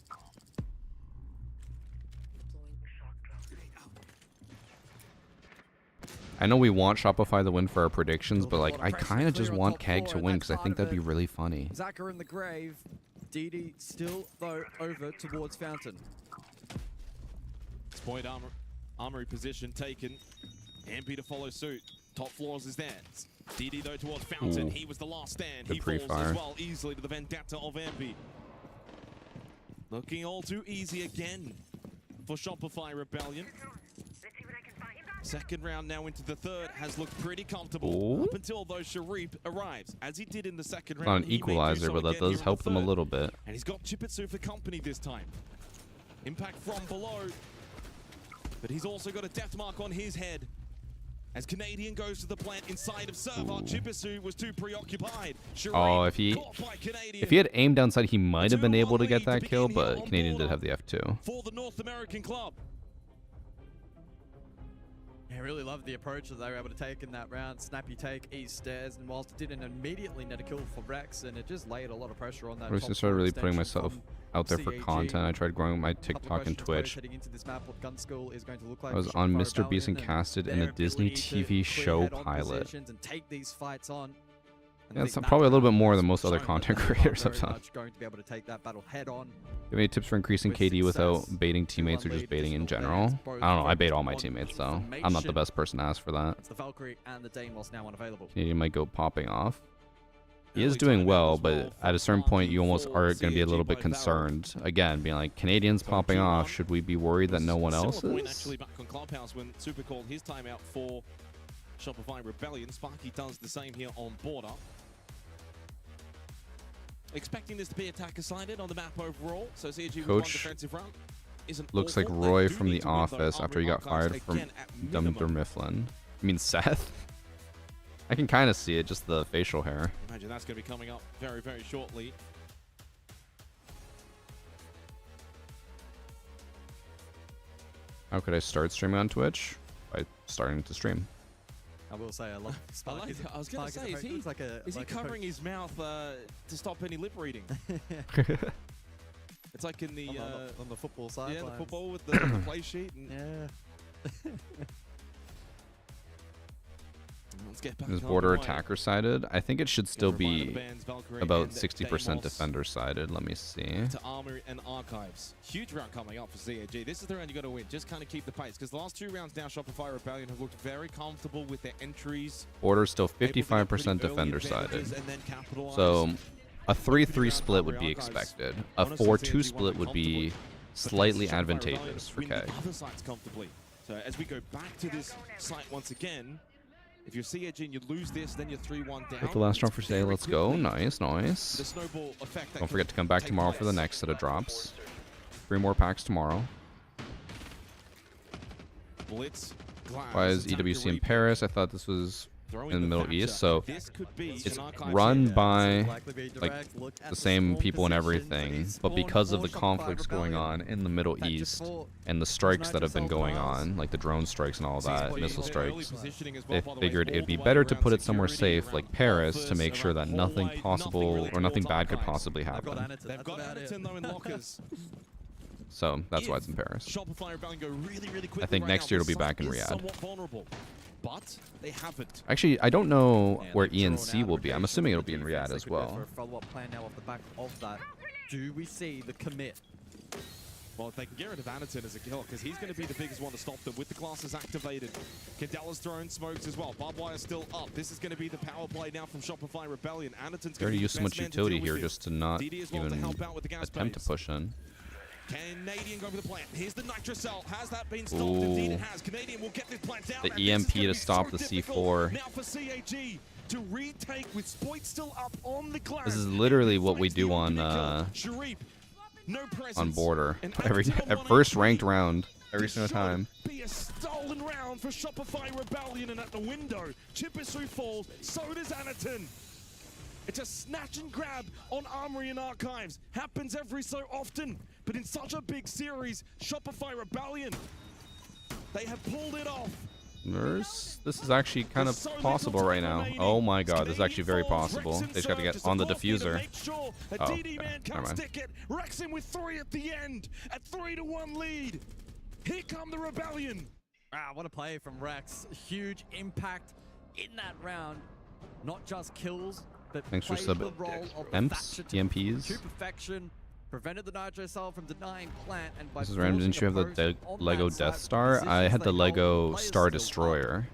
I know we want Shopify to win for our predictions, but like I kind of just want Keg to win because I think that'd be really funny. Zaka in the grave. DD still, though, over towards Fountain. Point armory position taken. MP to follow suit. Top floors is there. DD though towards Fountain. Ooh. He was the last stand. Good He falls pre-fire. as well easily to the vendetta of MP. Looking all too easy again for Shopify Rebellion. Second round now into the third has looked pretty comfortable Ooh. up until though Sharif arrives, as he did in the second It's round. not an He may do equalizer, so but that again does here in help the them a third. little bit. And he's got Chipitsu for company this time. Impact from below. But he's also got a death mark on his head. As Canadian goes to the plant inside of server, Chipitsu was too preoccupied. Oh, if he had aimed downside, he might have been able to get that kill, but Canadian did have the F2. For the North American club. I really loved the approach that they were able to take in that round. Snappy take, East Stairs, and whilst it didn't immediately net a kill for Rex, and it just laid a lot of pressure on that. I recently started really putting myself out there for content. I tried growing my TikTok and Twitch. I was on Mr. Beast and casted in a Disney TV show pilot. And take these fights on. Yeah, it's probably a little bit more than most other content creators have done. Going to be able to take that battle head on. Do you have any tips for increasing KD without baiting teammates or just baiting in general? I don't know. I bait all my teammates, though. I'm not the best person to ask for that. It's the Valkyrie and the Deimos now unavailable. Canadian might go popping off. He is doing well, but at a certain point, you almost are going to be a little bit concerned. Again, being like, Canadians popping off, should we be worried that no one else is? Actually back on Clubhouse when Super called his timeout for Shopify Rebellion. Sparky does the same here on Border. Expecting this to be attacker-sided on the map overall, so CG with one defensive round isn't Looks like awful. Roy They do from need The to win, though. Office after he got Armory fired from again at minimum. Dunder Mifflin. I mean, Seth? I can kind of see it, just the facial hair. Imagine that's going to be coming up very, very shortly. How could I start streaming on Twitch? By starting to stream. I will say I love Sparky. I was going to say, is he covering his mouth to stop any lip reading? It's like in the on the football side. Yeah, the football with the play sheet. And yeah. Let's get back Is on Border the way. attacker sided? I think it should still be Valkyrie about and 60% Deimos. defender sided. Let me see. To Armory and Archives. Huge round coming up for CAG. This is the round you got to win. Just kind of keep the pace. Because the last two rounds now, Shopify Rebellion have looked very comfortable with their entries. Border's still 55% defender sided. So a 3-3 split would be expected. A 4-2 split would be slightly advantageous for Keg. Other sides comfortably. So as we go back to this site once again, if you're CAG and you lose this, then you're 3-1 down. Hit the last drop for today. Let's go. Nice, nice. The snowball effect that Don't forget to come back take tomorrow for the place. next set of drops. 3 more packs tomorrow. Blitz. Why is EWC in Paris? I thought this was in the Middle East, so it's run by like the same people and everything, but because of the conflicts going on in the Middle East and the strikes that have been going on, like the drone strikes and all that, missile strikes, they figured it'd be better to put it somewhere safe, like Paris, to make sure that nothing possible or nothing bad could possibly happen. They've got Anderton though in lockers. So that's why it's in Paris. Shopify Rebellion go really quickly I think right next now. year it'll be The back in site is Riyadh. somewhat vulnerable, but they haven't. Actually, I don't know where ENC will be. I'm assuming it'll be in Riyadh as well. For a follow-up plan now off the back of that. Do we see the commit? Well, if they can get rid of Anderton as a kill, because he's going to be the biggest one to stop them with the classes activated. Candela's throwing smokes as well. Barbed wire's still up. This is going to be the power play now from Shopify Rebellion. Anderton's They going already to be used so the much best man to utility deal here with just to not DD as well to even help out with the gas attempt to base. push in. Canadian going for the plant. Here's the nitrocell. Has that been stopped? Indeed it has. Canadian will get this plant down. The and this is EMP gonna to be stop so the difficult C4. Now for CAG. to retake with Spoit still up on the glass. This is literally what we do on Sharif, no presence. Border And at first ranked round every single time. Be a stolen round for Shopify Rebellion, and at the window, Chipisu falls, so does Anaton. It's a snatch and grab on Armory and Archives. Happens every so often, but in such a big series, Shopify Rebellion, they have pulled it off. This is actually kind of possible right now. Oh my god, this is actually very possible. They just got to get on the diffuser. Oh, okay. Never mind. Rexen with 3 at the end, at 3-1 lead. Here come the Rebellion. Wow, what a play from Rex. Huge impact in that round. Not just kills, but Thanks for plays sub the role of EMPs, Thatcher to EMPs. perfection. Prevented the Nitro cell from denying plant, and by This is random. Didn't you have the Lego Death Star? I had the Lego Star Destroyer.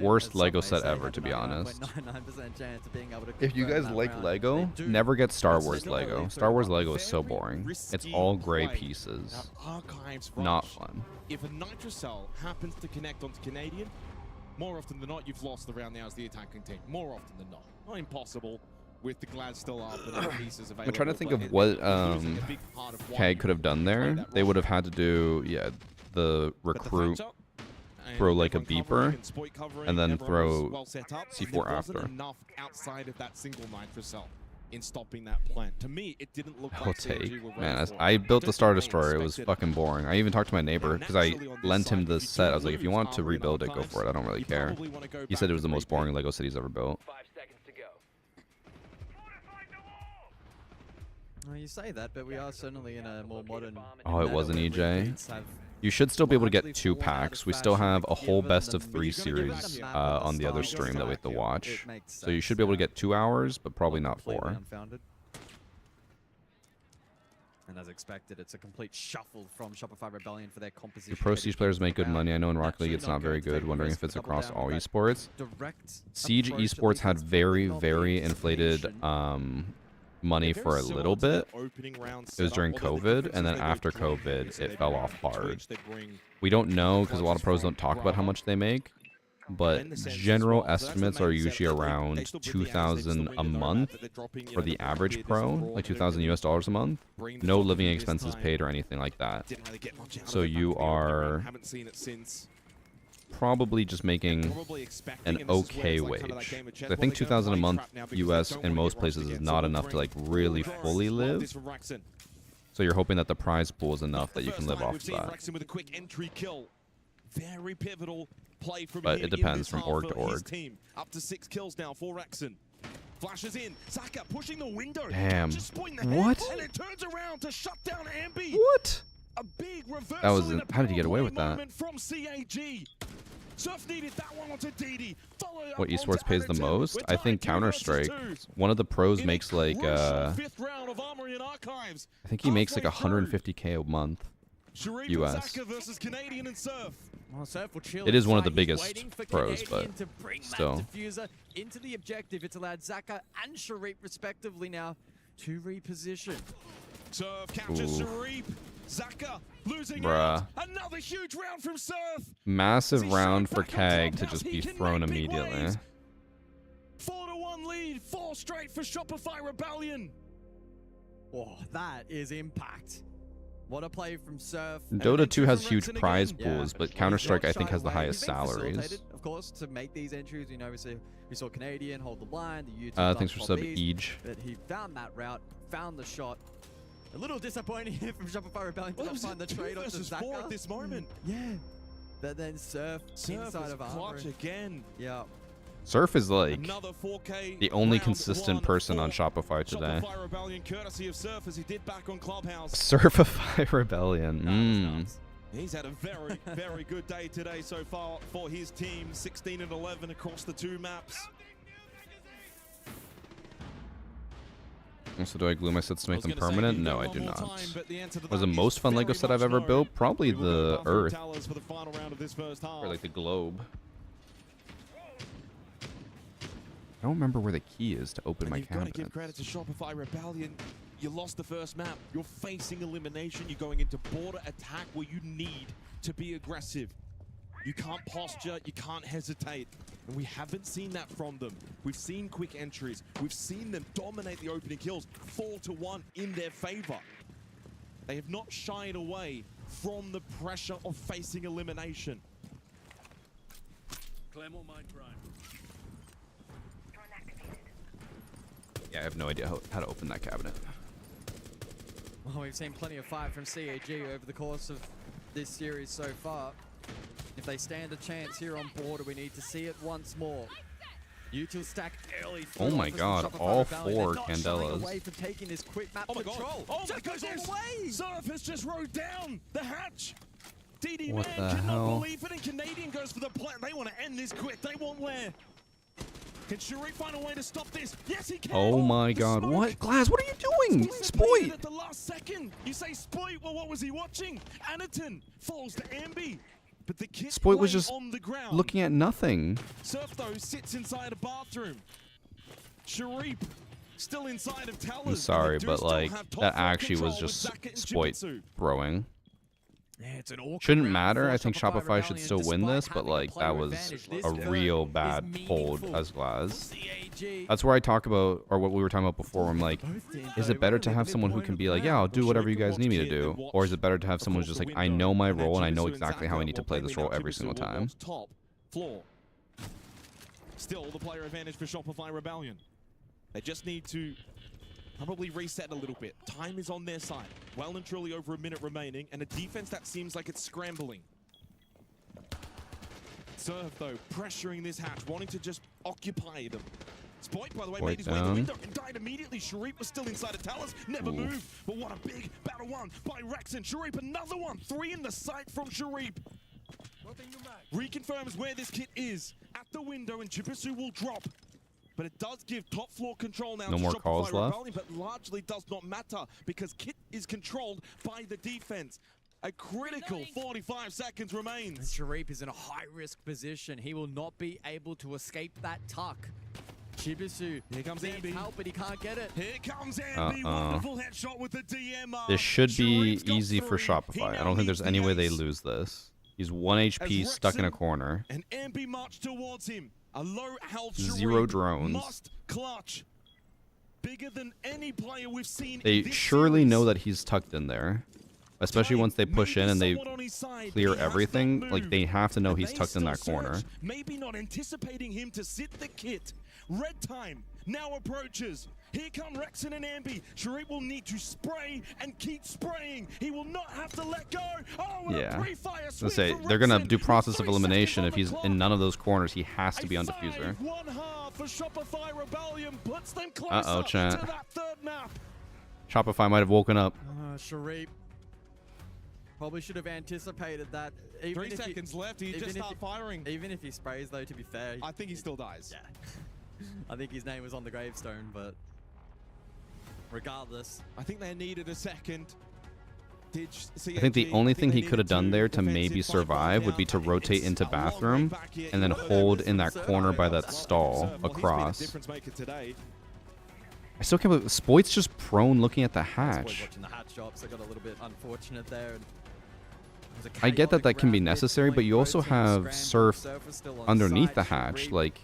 Worst Lego set ever, to be honest. If you guys like Lego, never get Star Wars Lego. Star Wars Lego is so boring. It's all gray pieces. Archives Not rush. fun. If a Nitro cell happens to connect onto Canadian, more often than not, you've lost the round now as the attacking team. More often than not. Not impossible. With the Glad still up and other pieces available. I'm trying to think of what Keg could have done there. They would have had to do, yeah, the recruit, throw like a beeper, and then throw C4 after. Enough outside of that single Nitro cell in stopping that plant. To me, it didn't look I'll like take. Man, I built the Star Destroyer. It was fucking boring. I even talked to my neighbor because I lent him the set. I was like, if you want to rebuild it, go for it. I don't really care. He said it was the most boring Lego set he's ever built. Well, you say that, but we are certainly in a more modern. Oh, it wasn't EJ. You should still be able to get 2 packs. We still have a whole best of 3 series on the other stream that we have to watch. So you should be able to get 2 hours, but probably not 4. And as expected, it's a complete shuffle from Shopify Rebellion for their composition. Do pro Siege players make good money? I know in Rocket League it's not very good. Wondering if it's across all esports. Siege esports had very, very inflated money for a little bit. It was during COVID, and then after COVID, it fell off hard. We don't know because a lot of pros don't talk about how much they make, but general estimates are usually around 2,000 a month for the average pro, like $2,000 a month. No living expenses paid or anything like that. So you are probably just making an okay wage. I think 2,000 a month US in most places is not enough to like really fully live. So you're hoping that the prize pool is enough that you can live off of that. With a quick entry kill. Very pivotal play from But it depends from org to org. Team. Up to 6 kills now for Rexen. Flashes in. Saka pushing the window. Damn. Just pointing the What? head, and it turns around to shut down Ambi. What? A big reversal. That was. How did you get away with that? moment from CAG. Surf needed that one onto DD. What esports pays the most? I think Counter-Strike. One of the pros makes like Fifth round of Armory and Archives. I think he makes like 150K a month US. Saka versus Canadian and Surf. Well, Surf will chill It is one of the inside. He's biggest waiting for pros, Canadian but to bring that still. diffuser into the objective. It's allowed Zaka and Sharif respectively now to reposition. Surf captures Ooh. Sharif. Zaka losing Bruh. out. Another huge round from Surf. Massive round for Keg to just be thrown immediately. 4-1 lead. 4 straight for Shopify Rebellion. Oh, that is impact. What a play from Surf. Dota 2 has huge prize pools, but Counter-Strike I think has the highest salaries. Of course, to make these entries, you know, we saw Canadian hold the line, the YouTube. Thanks for sub Eej. But he found that route, found the shot. A little disappointing here from Shopify Rebellion to not find the trade off to Zaka. At this moment. Yeah. But then Surf inside is of clutch Armory. again. Yeah. Surf is like Another 4K the only round consistent one person on for Shopify today. Shopify Rebellion, courtesy of Surf, as he did back on Clubhouse. Surfify Rebellion. He's had a very, very good day today so far for his team. 16 and 11 across the 2 maps. Also, do I glue my sets to make them permanent? No, I do not. What Was the most fun Lego set I've ever built? Probably the Earth. For the final round of this first half. Or like the globe. I don't remember where the key is to open my You've got to cabinet. give credit to Shopify Rebellion. You lost the first map. You're facing elimination. You're going into border attack where you need to be aggressive. You can't posture, you can't hesitate. And we haven't seen that from them. We've seen quick entries. We've seen them dominate the opening kills 4-1 in their favor. They have not shied away from the pressure of facing elimination. Claymore mine prime. Yeah, I have no idea how to open that cabinet. Well, we've seen plenty of fight from CAG over the course of this series so far. If they stand a chance here on border, we need to see it once more. Util stack early. Oh my god, all 4 Candelas. Away from taking this quick map Oh my control. god! Oh my Just goodness! away. Surf has just rode down the hatch. DD What Man the cannot hell? believe it, and Canadian goes for the plan. They want to end this quick. They want Lair. Can Sharif find a way to stop this? Yes, he can. Oh my god, what? Glass, what are you doing? Spoit! Spoit! At the last second. You say Spoit, well, what was he watching? Anaton falls to Ambi. But the kid Spoit was lay just on the ground. looking at nothing. Surf, though, sits inside a bathroom. Sharif still inside of Towers. I'm sorry, but like, that actually was just Spoit throwing. Yeah, it's an awkward Shouldn't round matter. for I think Shopify Shopify should Rebellion still win despite this, but having like, player that was advantage. This a turn real is bad hold meaningful. as Glass. CAG. That's where I talk about, or what we were talking about before. I'm like, is it better to have someone who can be like, yeah, I'll do whatever you guys need me to do? Or is it better to have someone who's just like, I know my role and I know exactly how I need to play this role every single time? Top floor. Still the player advantage for Shopify Rebellion. They just need to probably reset a little bit. Time is on their side. Well and truly over a minute remaining, and a defense that seems like it's scrambling. Surf, though, pressuring this hatch, wanting to just occupy them. Spoit, by the way, Spoit made his way to the down. window and died immediately. Sharif was still inside of Talus, never moved. But what a big battle won by Rexon. Sharif, another one. 3 in the sight from Sharif. Reconfirms where this kit is. At the window, and Chibisu will drop. But it does give top floor control now No to more Shopify calls left? Rebellion, but largely does not matter because kit is controlled by the defense. A critical 45 seconds remains. Sharif is in a high-risk position. He will not be able to escape that tuck. Chibisu Here comes needs Ambi. help, but he can't get it. Here comes Ambi. Wonderful headshot with the DMR. This should be Sharif's got easy for 3. He Shopify. I now don't think needs there's any the way they ace. lose this. He's 1 HP, stuck in a Rexon corner. And Ambi march towards him. A low health 0 Sharif drones. must clutch. Bigger than any player we've seen They in this surely series. know that he's tucked in there. Especially once they push in and they Someone on his side, clear he has everything. not Like, moved. they have to know And he's they tucked in still that corner. search, maybe not anticipating him to sit the kit. Red time now approaches. Here come Rexon and Ambi. Sharif will need to spray and keep spraying. He will not have to let go. Oh, and a Yeah. pre-fire Let's sweep say from they're gonna Rexon do with process of 3 elimination. If seconds he's on the in clock. none of those corners, he has to be on diffuser. 5-1-1 for Shopify Rebellion puts them closer Uh-oh, chat. to that third map. Shopify might have woken up. Sharif probably should have anticipated that. Even 3 if he- seconds left. He even just if start firing. Even if he sprays, though, to be fair. I think he still dies. Yeah. I think his name was on the gravestone, but regardless. I think they needed a second. I think the only thing he could have done there to maybe survive would be to rotate into bathroom and then hold in that corner by that stall across. I still can't believe Spoit's just prone looking at the hatch. Watching the hatch shops, I got a little bit unfortunate there. I get that that can be necessary, but you also have Surf underneath the hatch, like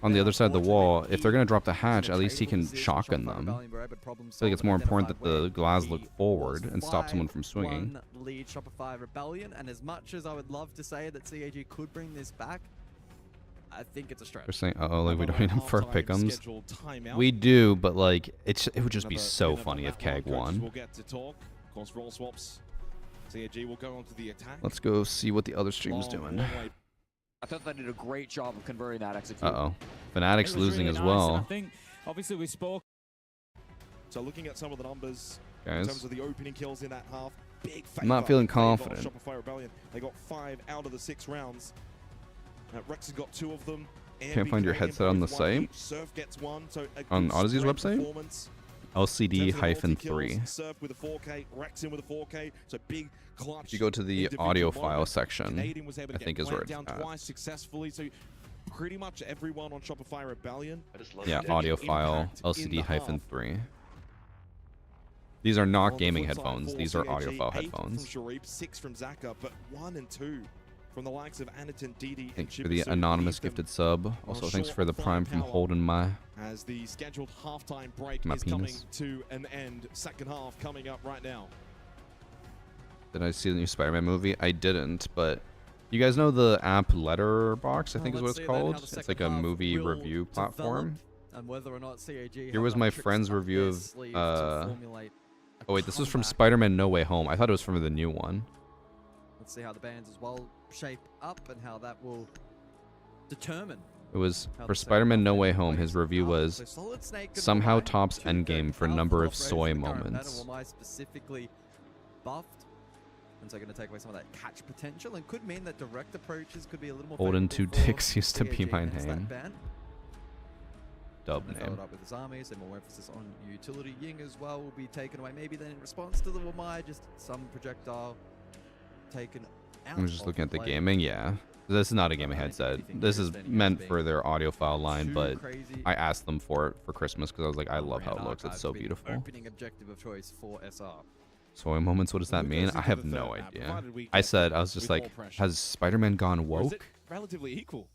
on the other side of the wall. If they're going to drop the hatch, at least he can shotgun them. I feel like it's more important that the Glaz look forward and stop someone from swinging. 1 lead Shopify Rebellion, and as much as I would love to say that CAG could bring this back, I think it's a stretch. They're saying, "Oh, like we don't need him for pick'ems." We do, but like it would just be so funny if CAG won. We'll get to talk. Of course, roll swaps. CAG will go on to the attack. Let's go see what the other stream's doing. I thought they did a great job of converting that execute. Uh-oh. Fnatic's losing as well. I think, obviously, we spoke. So looking at some of the numbers in Guys. terms of the opening kills in that half, big I'm not favor feeling in favor of confident. Shopify Rebellion. They got 5 out of the 6 rounds. Rex has got 2 of them. Can't find your headset on the site? Surf gets 1, so a On good Audeze's spread website? performance. LCD-3. Surf with a 4K, Rex in with a 4K, so big clutch. If you go to the individual audio moment. file section, Canadian was able to I get think is where clamped it's down at. twice successfully, so pretty much everyone on Shopify Rebellion. Yeah, audio file LCD-3. These are not gaming headphones. These are audio file 8 headphones. from Sharif, 6 from Zaka, but 1 and 2 from the likes of Anaton, DD, Thanks for the anonymous gifted sub. Also, thanks for the prime from holding my as the scheduled halftime break my is penis. coming to an end. Second half coming up right now. Did I see the new Spider-Man movie? I didn't, but you guys know the app Letterbox, I think is what it's called. It's like a movie review platform. And whether or not CAG Here was my friend's review of oh wait, this was from Spider-Man No Way Home. I thought it was from the new one. Let's see how the bands as well shape up and how that will determine. It was for Spider-Man No Way Home. His review was somehow tops Endgame for number of soy moments. Why specifically buffed? And so going to take away some of that catch potential and could mean that direct approaches could be a little more. Holden Two Dicks used to be my CAG against that name. ban. Dub And name. followed up with his armies and more emphasis on utility. Ying as well will be taken away. Maybe then in response to the Wamai, just some projectile taken out. I'm just of looking at the play. gaming, yeah. This is not a gaming headset. This is meant for their audiophile line, but I asked them for it for Christmas because I was like, I love how it looks. It's so beautiful. Opening objective of choice for SR. Soy moments, what does that mean? I have no idea. I was just like, has Spider-Man gone woke? Relatively equal.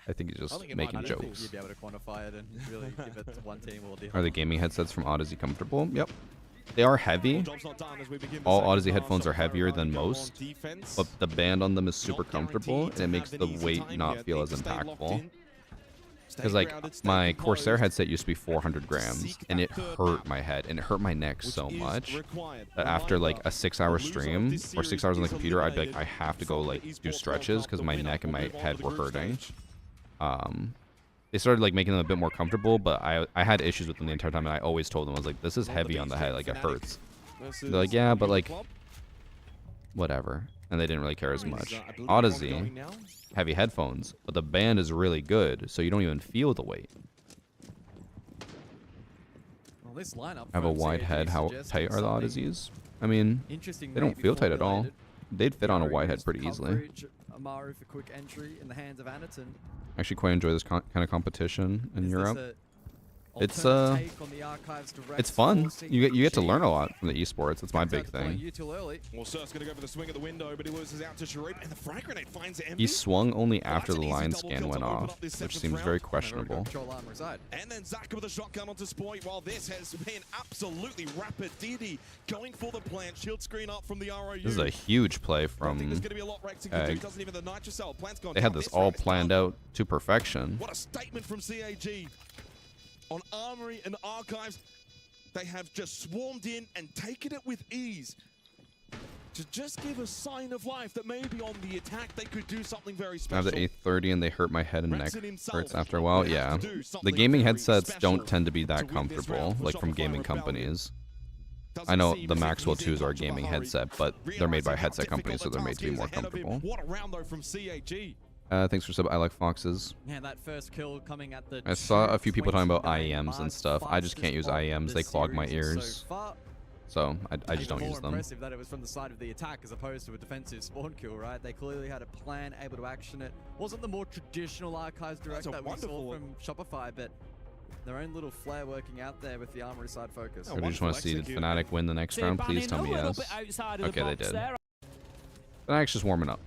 I think he's just making jokes. You'd be able to quantify it and really give it to one team or the Are the gaming headsets from Audeze comfortable? Yep. They are heavy. All Audeze headphones are heavier than most, but the band on them is super comfortable, and it makes the weight not feel as impactful. Because like my Corsair headset used to be 400 grams, and it hurt my head, and it hurt my neck so much that after like a 6-hour stream or 6 hours on the computer, I'd be like, I have to go like do stretches because my neck and my head were hurting. They started like making them a bit more comfortable, but I had issues with them the entire time, and I always told them, I was like, this is heavy on the head, like it hurts. They're like, yeah, but like whatever, and they didn't really care as much. Audeze, heavy headphones, but the band is really good, so you don't even feel the weight. Well, this lineup I have a from wide CAG head. How suggests tight are the something Audezes? I mean, interesting they don't maybe feel tight at all. formulated. They'd fit on a wide head pretty easily. Coverage, Amaru for quick entry in the hands of Anaton. Actually, quite enjoy this kind of competition in Is this Europe. a It's alternate take on the Archives direct it's fun. forcing You get to Chi? learn a lot from the esports. That's my big thing. You too early. Well, Surf's going to go for the swing of the window, but he loses out to Sharif, and the frag grenade finds Envy. He swung only after the an easy line double scan kill went to open off, up this which seventh seems round. very questionable. And then Zaka with a shotgun onto Spoit, while this has been absolutely rapid. DD going for the plant, shield screen up from the ROU. This is a huge play from There's going to be a lot Rexing can do. Egg. Doesn't even the Nitrocell. Plant's gone They had down. this all planned out to perfection. What a statement from CAG. On Armory and Archives, they have just swarmed in and taken it with ease. To just give a sign of life that maybe on the attack they could do something very I special. have the 830 and they hurt my head and neck. Rexon himself Hurts after a while. would have Yeah. to do The something gaming very headsets special don't tend to be that to win this comfortable, round for like from Shopify gaming Rebellion. companies. Doesn't I know seem the as if Maxwell he's in 2s are a control of gaming the hurry. headset, but they're made by Realizing how headset difficult companies, so the they're made task to be is more ahead of him. comfortable. What a round though from CAG. Thanks for sub. I like foxes. Man, that first kill coming at the I saw a few people talking about 29 IEMs and mark, stuff. I just can't use fastest IEMs. of They the clog my series ears. so far. So I just don't Even use more them. impressive that it was from the side of the attack as opposed to a defensive spawn kill, right? They clearly had a plan, able to action it. Wasn't the more traditional Archives direct that we saw from Shopify, but their own little flair working out there with the Armory side focus. So do you just want to see Fnatic win the next round? Please tell me yes. Okay, they did. Fnatic's just warming up.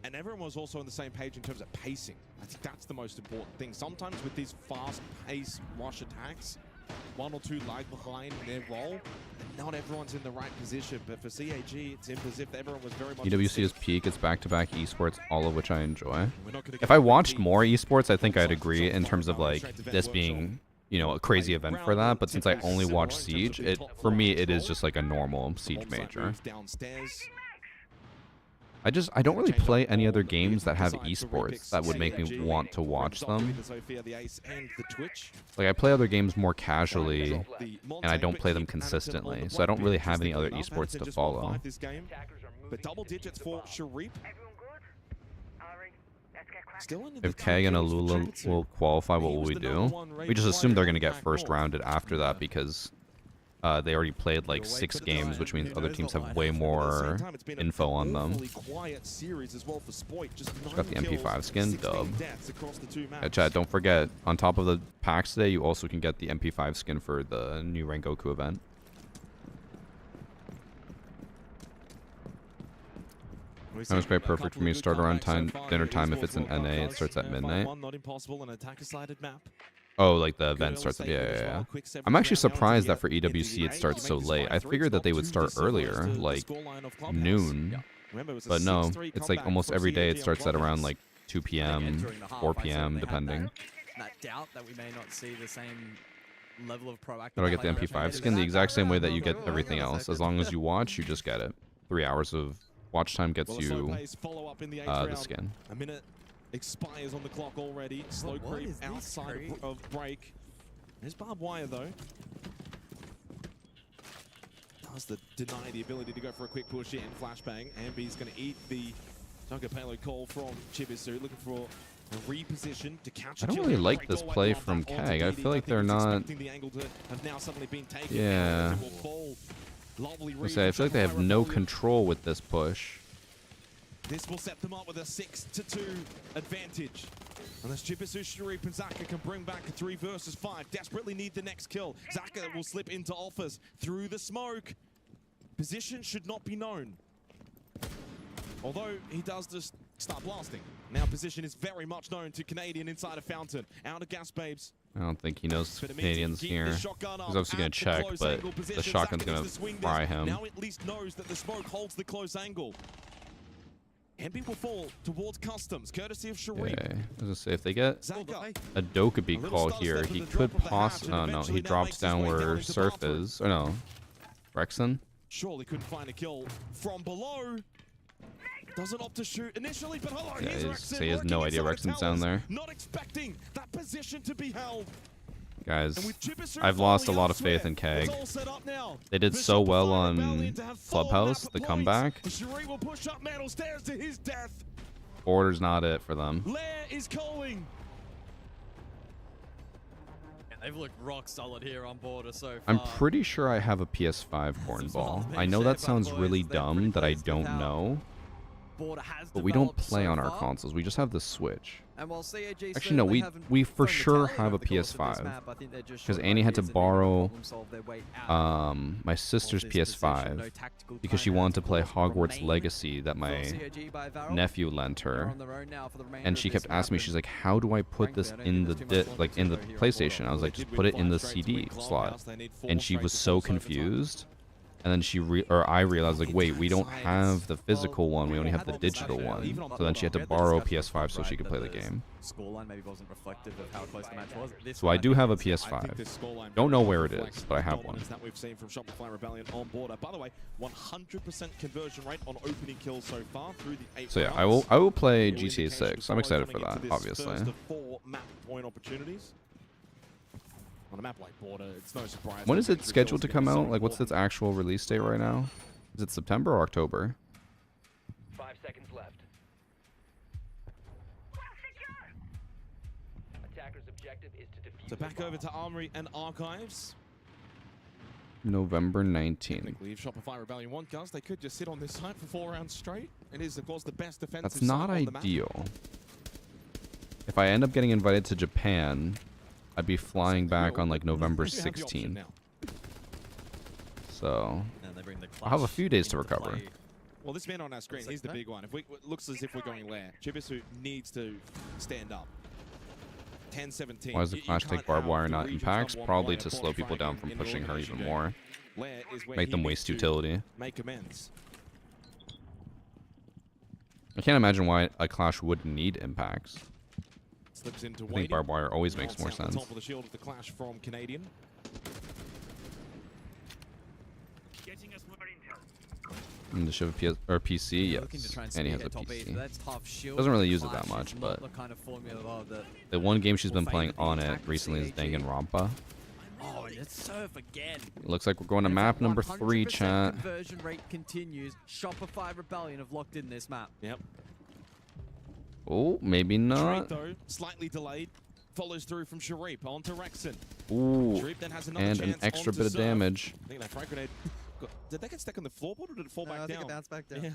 And everyone was also on the same page in terms of pacing. I think that's the most important thing. Sometimes with these fast-paced rush attacks, one or two lag behind in their role, and not everyone's in the right position. But for CAG, it seems as if everyone was very much... EWC is peak. It's back-to-back esports, all of which I enjoy. If I watched more esports, I think I'd agree in terms of like this being, you know, a crazy event for that. But since I only watch Siege, for me it is just like a normal Siege major. I don't really play any other games that have esports that would make me want to watch them. Like I play other games more casually, and I don't play them consistently, so I don't really have any other esports to follow. But double digits for Sharif. If Keg and Alula will qualify, what will we do? We just assume they're going to get first rounded after that because they already played like 6 games, which means other teams have way more info on them. Just got the MP5 skin, dub. Yeah, chat, don't forget, on top of the packs today, you also can get the MP5 skin for the new Rengoku event. Time's quite perfect for me to start around dinner time. If it's an NA, it starts at midnight. Not impossible, an attacker-sided map. Oh, like the event starts. Yeah. I'm actually surprised that for EWC it starts so late. I figured that they would start earlier, like noon. But no, it's like almost every day it starts at around like 2 p.m., 4 p.m., depending. That doubt that we may not see the same level of proactive. But I get the MP5 skin the exact same way that you get everything else. As long as you watch, you just get it. 3 hours of watch time gets you the skin. A minute expires on the clock already. Slow creep outside of break. There's barbed wire though. Does the deny the ability to go for a quick push in. Flashbang. Ambi's going to eat the Junker payload call from Chibisu. Looking for a reposition to catch. I don't really like this play from Kag. I feel like they're not. Yeah. I feel like they have no control with this push. This will set them up with a 6-2 advantage. Unless Chibisu, Sharif, and Zaka can bring back a 3 versus 5. Desperately need the next kill. Zaka will slip into offers through the smoke. Position should not be known. Although he does just start blasting. Now position is very much known to Canadian inside a fountain. Out of gas, babes. I don't think he knows Canadians here. He's obviously going to check, but the shotgun's going to fry him. Now at least knows that the smoke holds the close angle. Hempy will fall towards customs, courtesy of Sharif. Okay. I was going to say, if they get a Dokkaebi call here, he could possibly... Oh, no. He drops down where Surf is. Or no. Rexon? Surely couldn't find a kill from below. Doesn't opt to shoot initially, but hello, yeah, here's Rexon. he has no idea Rexon's down there. Not expecting that position to be held. Guys, I've lost a lot of faith in Kag. They did so well on Clubhouse, the comeback. Border's not it for them. Lair is calling. They've looked rock solid here on Border so far. I'm pretty sure I have a PS5 cornball. I know that sounds really dumb that I don't know. But we don't play on our consoles. We just have the Switch. Actually, no, we for sure have a PS5. Because Annie had to borrow my sister's PS5 because she wanted to play Hogwarts Legacy that my nephew lent her. And she kept asking me, she's like, how do I put this in the in the PlayStation? I was like, just put it in the CD slot. And she was so confused. And then I realized, like, wait, we don't have the physical one. We only have the digital one. So then she had to borrow a PS5 so she could play the game. Scoreline maybe wasn't reflective of how close the match was. So I do have a PS5. Don't know where it is, but I have one. That we've seen from Shopify Rebellion on Border. By the way, 100% conversion rate on opening kills so far through the 8 So yeah, I will play GTA 6. I'm excited for that, obviously. 4 map point opportunities. On a map like Border, it's no surprise. When is it scheduled to come out? Like, what's its actual release date right now? Is it September or October? 5 seconds left. Attacker's objective is to defuse. So back over to Armory and Archives. November 19th. If Shopify Rebellion want guns, they could just sit on this site for 4 rounds straight. It is, of course, the best defensive. That's not ideal. If I end up getting invited to Japan, I'd be flying back on like November 16th. So I'll have a few days to recover. Well, this man on our screen, he's the big one. If it looks as if we're going Lair, Chibisu needs to stand up. 10-17. Why does the Clash take barbed wire, not impacts? Probably to slow people down from pushing her even more. Make them waste utility. Make amends. I can't imagine why a Clash would need impacts. Slips into I think barbed wire always makes more sense. Top of the shield of the Clash from Canadian. And the Shiv PC, yes. And he has a PC. Doesn't really use it that much, but the one game she's been playing on it recently is Danganronpa. Oh, and it's Surf again. It looks like we're going to map number 3, chat. Conversion rate continues. Shopify Rebellion have locked in this map. Yep. Oh, maybe not. Though, slightly delayed. Follows through from Sharif onto Rexon. Ooh, Sharif then has another and chance an extra onto bit of Surf. damage. I think that frag grenade. Did they get stuck on the floorboard or did it fall back down? I think it bounced back down. Yeah.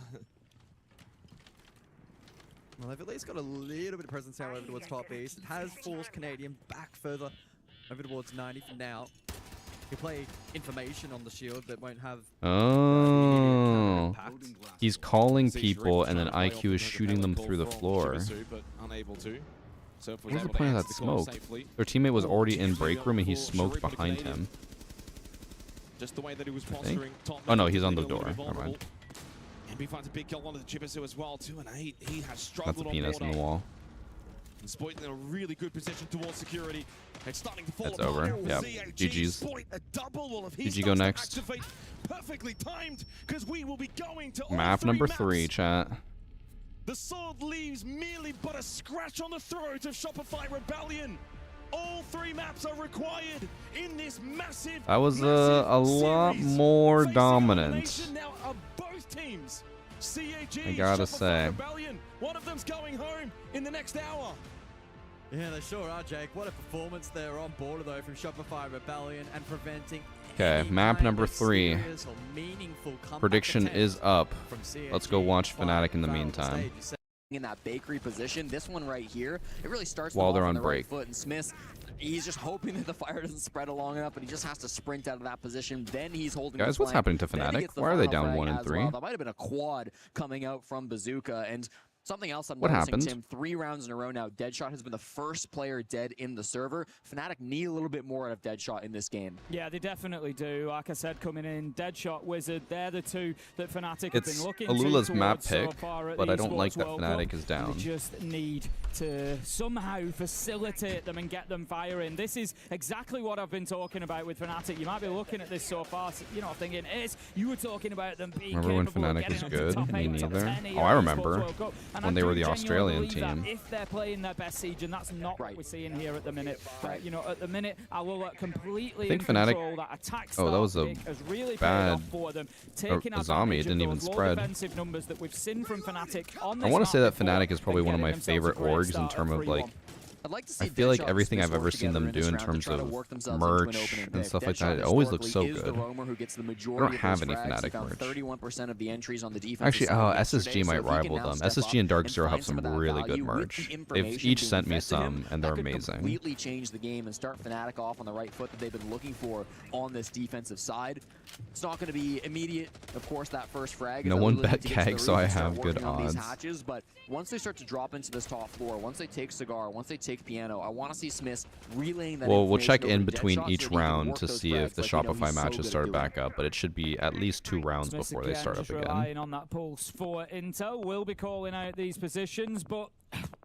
Well, they've at least got a little bit of presence now over towards top east. It has forced Canadian back further over towards 90 for now. You play information on the shield that won't have. Oh. He's calling people, and then IQ is shooting them through the floor. But unable to. Surf What was the point of that smoke? Their teammate was already in break room, and he smoked behind him. Just the way that he was I think. posturing. Oh no, he's on the door. Never mind. And he finds a big kill onto the Chibisu as well. 2 and 8. He has That's struggled a penis on in the wall. And Spoit in a really good position towards security. It's starting to fall That's apart. over. Yep. GG's. Spoit a double. Well, if he GG go starts to next. activate, perfectly timed, because we will be going to all Map 3 number maps. 3, chat. The sword leaves merely but a scratch on the throat of Shopify Rebellion. All 3 maps are required in this massive. That was a lot more dominant. Elimination now of both teams. CAG, I gotta Shopify say. Rebellion. One of them's going home in the next hour. Yeah, they sure are, Jake. What a performance there on border, though, from Shopify Rebellion and preventing. Okay, map number 3. serious or meaningful comeback Prediction attempt is up. from CAG. Let's go watch Fnatic in the meantime. In that bakery position, this one right here, it really starts While them they're off on the right break. foot, and Smith, he's just hoping that the fire doesn't spread along enough, but he just has to sprint out of that position. Then he's holding. Guys, the what's flank. happening to Then he Fnatic? gets the Why are they final down frag 1 and as 3? well. That might have been a quad coming out from Bazooka, and something else I'm What noticing, happened? Tim, 3 rounds in a row now. Deadshot has been the first player dead in the server. Fnatic need a little bit more out of Deadshot in this game. Yeah, they definitely do. Like I said, coming in, Deadshot, Wizard, they're the 2 that Fnatic have It's been looking Alula's to map towards so pick, far at but the I don't like Esports that World Fnatic Cup. is down. They just need to somehow facilitate them and get them firing. This is exactly what I've been talking about with Fnatic. You might be looking at this so far, you know, thinking, you were talking about them being Remember when capable of Fnatic was getting up to good? top Me 8, top neither. 10 Oh, I at the remember. Esports World Cup. And When I they do were the genuinely Australian believe that team. if they're playing their best Siege, and that's not what we're seeing here at the minute. You know, at the minute, Alula completely I think in Fnatic. control. That attack Oh, that was a pick has really paid bad off for them, taking Azami. It advantage of didn't even those low spread. defensive numbers that we've seen from Fnatic on I this want to say map that before, Fnatic is probably and one of my getting themselves a favorite great orgs in start at terms of 3-1. like. I'd like to see I feel like Deadshot everything I've work ever seen them together do in in this round terms to try to of work themselves into an merch opening and pick. stuff like Deadshot that, it always looks so historically is the good. roamer who gets the I majority don't of have those any frags. He Fnatic found merch. 31% of the entries on the defensive Actually, side SSG yesterday, might so if he can rival now them. step SSG and up Dark and Zero have find some some of that really good value with merch. the They've information each being sent me fed to him, some, and they're that could amazing. completely change the game and start Fnatic off on the right foot that they've been looking for on this defensive side. It's not going to be immediate, of course, that first frag. No is one Alula need bet to get to the Keg, roof so I and start have good working on these odds. hatches, but once they start to drop into this top floor, once they take Cigar, once they take Piano, I want to see Smith relaying that Well, we'll information check over in to between Deadshot so each that he can round work to those see if frags the like we know Shopify he's so matches good at started doing. back up, but it should be at least 2 rounds Smith before they again, start up just again. relying on that pulse for Intel. We'll be calling out these positions, but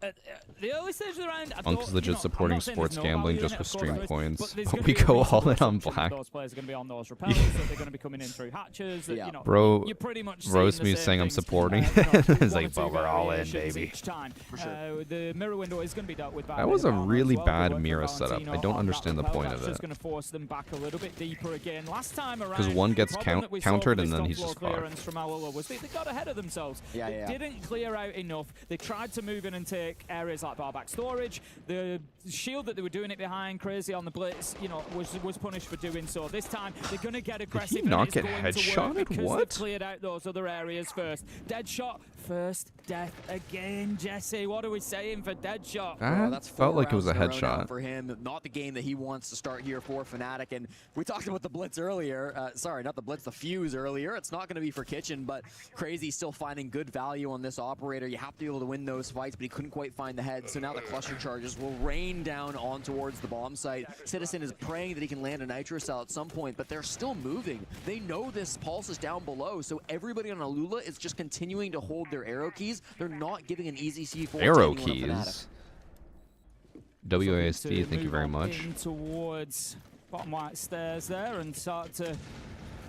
at the early stage of the round, I Unc's thought, legit you know, I'm supporting not saying sports there's no gambling value just in it, with of course stream there is, coins, but there's but gonna we be a go reason all why in on some of black. Those players are going to be on those repels, that they're going to be coming in through hatches. That, you know, Bro, you're pretty much roast seeing me the same saying I'm things, supporting. you know, It's one like, or two but we're all in, variations baby. each time. The mirror window is going to be dealt with by That was a Valentino really as well. bad Good work from Mira setup. Valentino I don't on understand that the repel. point That's of just it. going to force them back a little bit deeper again. Last time around, Because one gets the problem that we saw countered with and then this he's top just floor fucked. clearance from Alula was they got ahead of themselves. Yeah, They yeah. didn't clear out enough. They tried to move in and take areas like barback storage. The shield that they were doing it behind, crazy on the blitz, you know, was punished for doing so. This time they're going to get aggressive. and not it's get going to work headshotted? because What? they've cleared out those other areas first. Deadshot, first death again. Jesse, what are we saying for Deadshot? That That's felt 4 like it was a rounds in row now headshot. for him. Not the game that he wants to start here for Fnatic. And we talked about the blitz earlier. Sorry, not the blitz, the fuse earlier. It's not going to be for Kitchen, but Crazy still finding good value on this operator. You have to be able to win those fights, but he couldn't quite find the head. So now the cluster charges will rain down on towards the bomb site. Citizen is praying that he can land a nitro cell at some point, but they're still moving. They know this pulse is down below, so everybody on Alula is just continuing to hold their arrow keys. They're not giving an easy C4 to Arrow anyone on Fnatic. keys. WASD, thank you very much. In towards bottom right stairs there and start to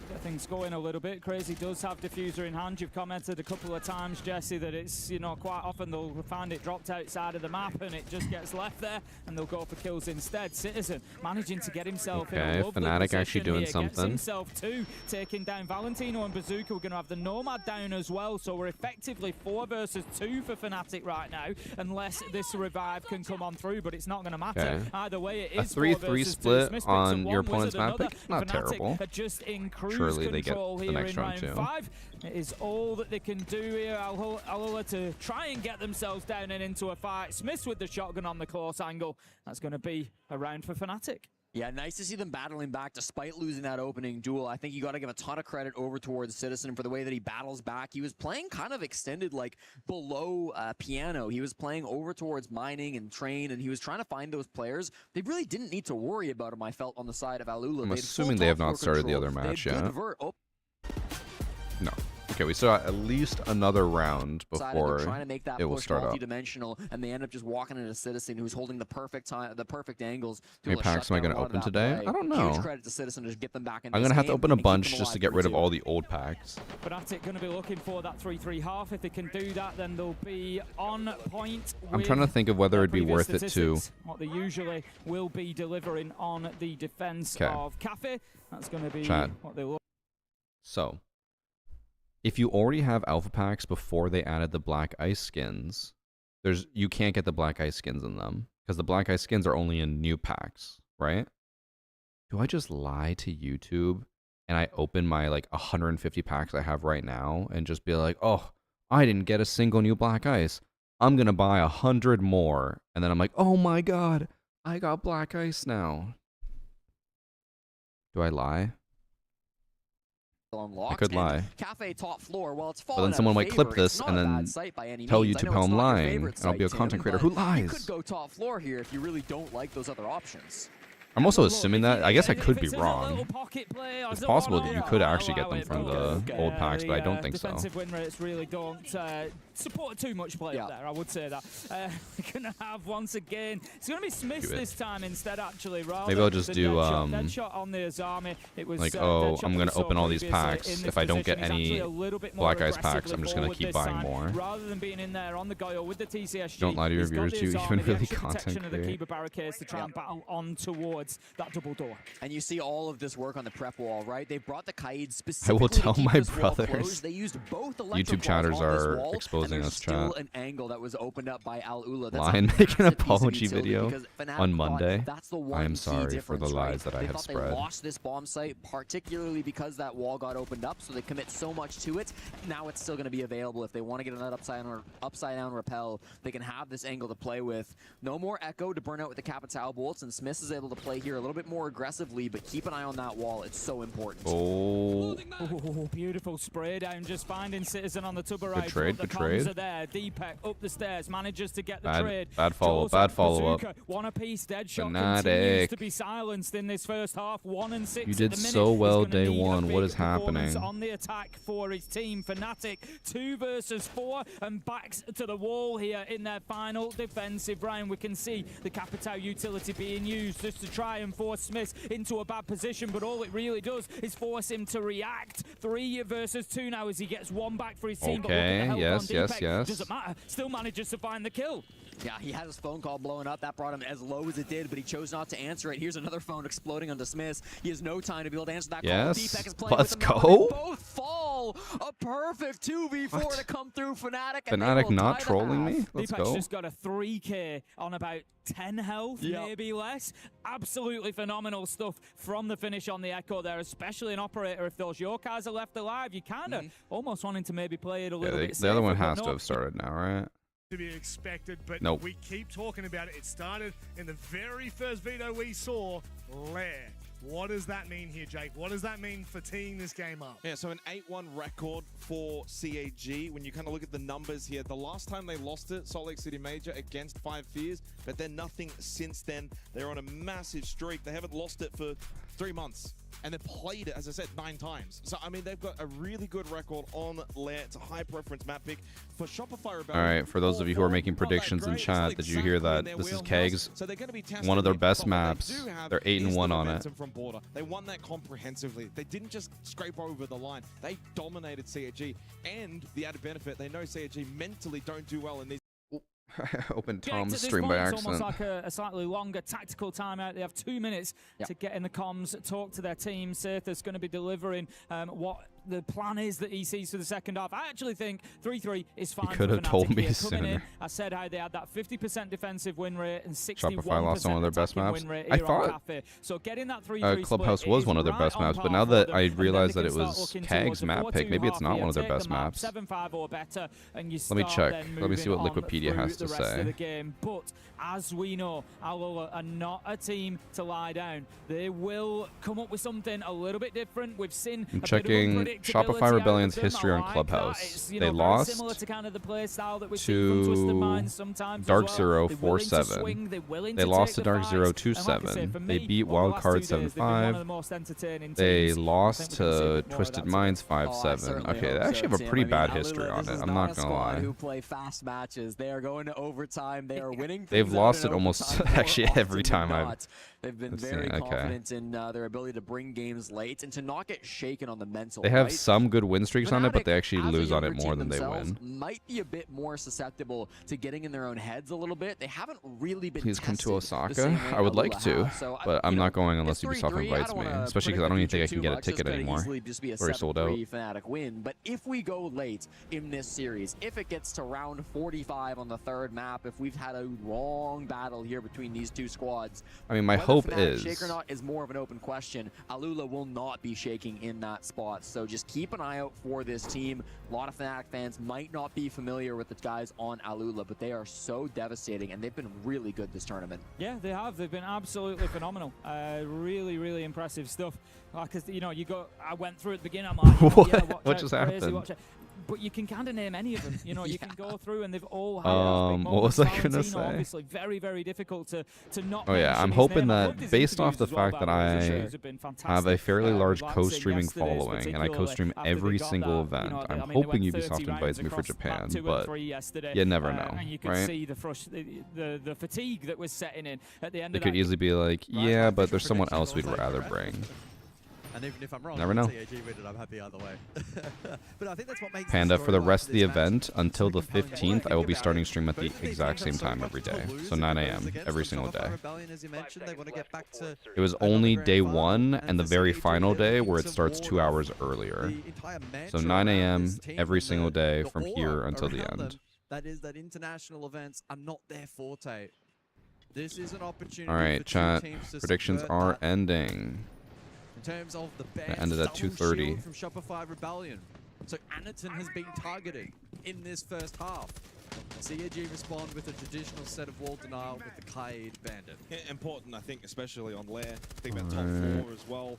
get things going a little bit. Crazy does have diffuser in hand. You've commented a couple of times, Jesse, that it's, you know, quite often they'll find it dropped outside of the map and it just gets left there and they'll go for kills instead. Citizen managing to get himself in a Okay, lovely Fnatic position actually doing here. Gets something. himself two, taking down Valentino and Bazooka. We're going to have the Nomad down as well, so we're effectively 4 versus 2 for Fnatic right now, unless this revive can come on through, but it's not going to matter. Okay. Either way, it A is 4 3-3 versus 2. split Smith picks on up your one, opponent's Wizard map another. pick? Not Fnatic terrible. are just in cruise Surely they get control the here next in round round too. 5. It is all that they can do here. Alula to try and get themselves down and into a fight. Smith's with the shotgun on the close angle. That's going to be a round for Fnatic. Yeah, nice to see them battling back despite losing that opening duel. I think you got to give a ton of credit over towards Citizen for the way that he battles back. He was playing kind of extended, like below piano. He was playing over towards mining and train, and he was trying to find those players. They really didn't need to worry about him, I felt, on the side of Alula. I'm assuming they have not started the other match yet. No. Okay, we still got at least another round before trying to make that it will push start up. multi-dimensional, and they end up just walking into Citizen, who's holding the perfect time, the perfect angles. How many packs am I going to open today? I don't know. Huge credit to Citizen to get them back in I'm this going to have to game open a and keep bunch them just to alive get rid of 3-2. all the old packs. Fnatic going to be looking for that 3-3 half. If they can do that, then they'll be on point. I'm trying to think of whether it'd be worth it to. What they usually will be delivering on the defense of Cafe. That's going to be what they look. So, if you already have alpha packs before they added the black ice skins, you can't get the black ice skins in them because the black ice skins are only in new packs, right? Do I just lie to YouTube and I open my like 150 packs I have right now and just be like, oh, I didn't get a single new black ice. I'm going to buy 100 more. And then I'm like, oh my God, I got black ice now. Do I lie? Unlocked, I could lie. Cafe top floor. Well, it's But then someone might clip this and then tell YouTube how I'm lying, and I'll be a content creator who You lies. could go top floor here if you really don't like those other options. I'm also assuming that. I guess I could be wrong. It's possible that you could actually get them from the old packs, but I don't think so. Defensive win rates really don't support too much play up there, I would say that. We're going to have, once again, it's going to be Smiths this time instead, actually, rather. Maybe I'll just do, dead shot on the Azami. It was, like, oh, I'm going to open all these packs. If I don't get any black ice packs, I'm just going to keep buying more. Rather than being in there on the Goyle with the TCSG. Don't lie to your viewers, you even really content of the create. Kiba barricades to try and battle on towards that double door. And you see all of this work on the prep wall, right? They brought the Kaid I specifically will tell to keep my this wall brothers. closed. They used both electric YouTube chatters balls on this are wall, exposing and there's us, still chat. an angle that was opened up by Alula. That's Line a making an massive piece of apology utility video because Fnatic on thought Monday. That's the one I am key sorry for difference, the right? lies that I They have thought spread. They lost this bomb site, particularly because that wall got opened up, so they commit so much to it. Now it's still going to be available. If they want to get another upside down repel, they can have this angle to play with. No more Echo to burn out with the Capitao bolts, and Smith is able to play here a little bit more aggressively, but keep an eye on that wall. It's so important. Oh. Oh, beautiful spray down, just finding Citizen on the tubber right. Good The trade. comms are there. Deepak up the stairs, manages to get the Bad- trade. bad follow- Joseph, bad follow-up. Bazooka, one apiece. Deadshot Fnatic. continues to be silenced in this first half. 1 and 6 You at did the minute. so He's well gonna day need a one. What big is happening? performance on the attack for his team. Fnatic 2 versus 4 and backs to the wall here in their final defensive round. We can see the Capitao utility being used just to try and force Smith into a bad position, but all it really does is force him to react. 3 versus 2 now as he gets 1 back for his team. But look at the Okay, health yes, on yes, Deepak. yes. Doesn't matter. Still manages to find the kill. Yeah, he had his phone call blowing up. That brought him as low as it did, but he chose not to answer it. Here's another phone exploding onto Smith. He has no time to be able to answer that Yes. call. Deepak is playing Let's with him now, go. and they both fall. A perfect 2v4 What? to come through Fnatic. And they Fnatic will not tie the trolling half. me? Let's Deepak's go. just got a 3k on about 10 health, Yep. maybe less. Absolutely phenomenal stuff from the finish on the Echo there, especially an operator. If those Yorkers are left alive, you kind of almost wanting to maybe play it a Yeah, little bit the other one safer, but has to no. have started now, right? To be expected, but Nope. we keep talking about it. It started in the very first video we saw, Lair. What does that mean here, Jake? What does that mean for teeing this game up? Yeah, so an 8-1 record for CAG. When you kind of look at the numbers here, the last time they lost it, Salt Lake City Major against 5 Fears, but then nothing since then. They're on a massive streak. They haven't lost it for 3 months. And they played it, as I said, 9 times. So, I mean, they've got a really good record on Lair. It's a high-preference map pick. For Shopify, All right, for those of you who are making predictions in chat, did you hear that? This is Kegs, one of their best maps. They're 8-1 on it. From Border. They won that comprehensively. They didn't just scrape over the line. They dominated CAG. And the added benefit, they know CAG mentally don't do well in these. Open Getting Tom's to this stream point, by it's accident. almost like a slightly longer tactical timeout. They have 2 minutes to get in the comms, talk to their team. Sirtha's going to be delivering what the plan is that he sees for the second half. I actually think 3-3 is fine. could have told me here. sooner. Coming in, I said how they had that 50% defensive win rate and 61% Shopify lost one of their best maps. win rate I here on thought Cafe. So getting that 3-3 Clubhouse split was is one of their right best on maps, but par now for that them, I and then realized they that it can start was looking Kag's towards a map pick, maybe it's 4-2 not one of their half here. best Take the map maps. 7-5 or better, and you Let me start check. then Let me see what moving on Wikipedia through has the to rest of say. the game. But as we know, Alula are not a team to lie down. They will come up with something a little bit different. We've seen I'm a checking bit of Shopify unpredictability Rebellion's out of them. history I on like Clubhouse. that. It's, They very lost similar to kind of the play style that we see from Twisted Minds sometimes as Dark well. Zero They're willing to 4-7. swing, they're willing They to lost take to the Dark fights. Zero And like I say, 2-7. for They me, beat over the last 2 Wildcard days, they've been one of the 7-5. most entertaining They teams. lost I think we're gonna see a to bit more of Twisted that Minds today. 5-7. Okay, they actually have a pretty bad history on it. I'm not gonna lie. Who play fast matches? They are going to overtime. They are winning. They've things out lost in it almost overtime more actually every often time than I've. not. They've been I've seen very it. Okay. confident in their ability to bring games late and to not get shaken on the mental. They have right? some good win streaks on it, but they actually as a lose on younger it more team than they themselves, win. Might be a bit more susceptible to getting in their own heads a little bit. They haven't really been. Please come to tested the Osaka. same way I would Alula like to, have. So, but I'm not going unless it's Ubisoft 3-3. invites I don't me. wanna Especially because I predict don't the even think I future can get a too much. This ticket could anymore. easily just be a It's already sold out. 7-3 Fnatic win. But if we go late in this series, if it gets to round 45 on the third map, if we've had a long battle here between these two squads, I mean, my whether hope Fnatic is shake or not is more of an open question. Alula will not be shaking in that spot, so just keep an eye out for this team. A lot of Fnatic fans might not be familiar with the guys on Alula, but they are so devastating, and they've been really good this tournament. Yeah, they have. They've been absolutely phenomenal. Really, really impressive stuff. Like, you know, I went through at the beginning. I'm like, What? yeah, What just happened? But you can kind of name any of them. You know, you can go through and they've all had What was I gonna Valentino, say? Obviously, very, very difficult to not. Oh yeah, mention I'm his hoping name. I loved that his based off the interviews as well, fact that by the way. His I interviews have been have a fantastic. fairly large Like co-streaming yesterday's following, and I particularly co-stream after they every got single that, you event, know, I'm I mean, they hoping went 30 Ubisoft invites rounds me for across Japan, map 2 and but 3 yesterday, you never know, and you could right? see the fatigue that was setting in at the end They of could that. easily be like, yeah, but there's someone else we'd rather bring. And even if I'm wrong, Never know. TAG win it, I'm happy either way. But I think that's what makes Panda, for the rest of the event match until the so compelling. 15th, I will be starting About stream at the both of these exact teams same have so time much every to day, lose so if it 9 goes a.m. against every them. single Shopify day. Rebellion, as you mentioned, they want to get back to It was another only grand day final, 1 and and the for very CAG, final they're day looking where it to starts ward 2 off hours earlier. the entire So mantra 9 around a.m. this team every and single day the from aura here until the around end. them. That is that international events are not their forte. This is an opportunity Alright, for two chat. teams to Predictions subvert are that. ending. In terms of the It best ended at double 2:30. shield from Shopify Rebellion. So Anaton has been targeted in this first half. CAG respond with a traditional set of wall denial with the Kaid Bandit. Yeah, important, I think, especially on Lair. Think about top Alright. 4 as well.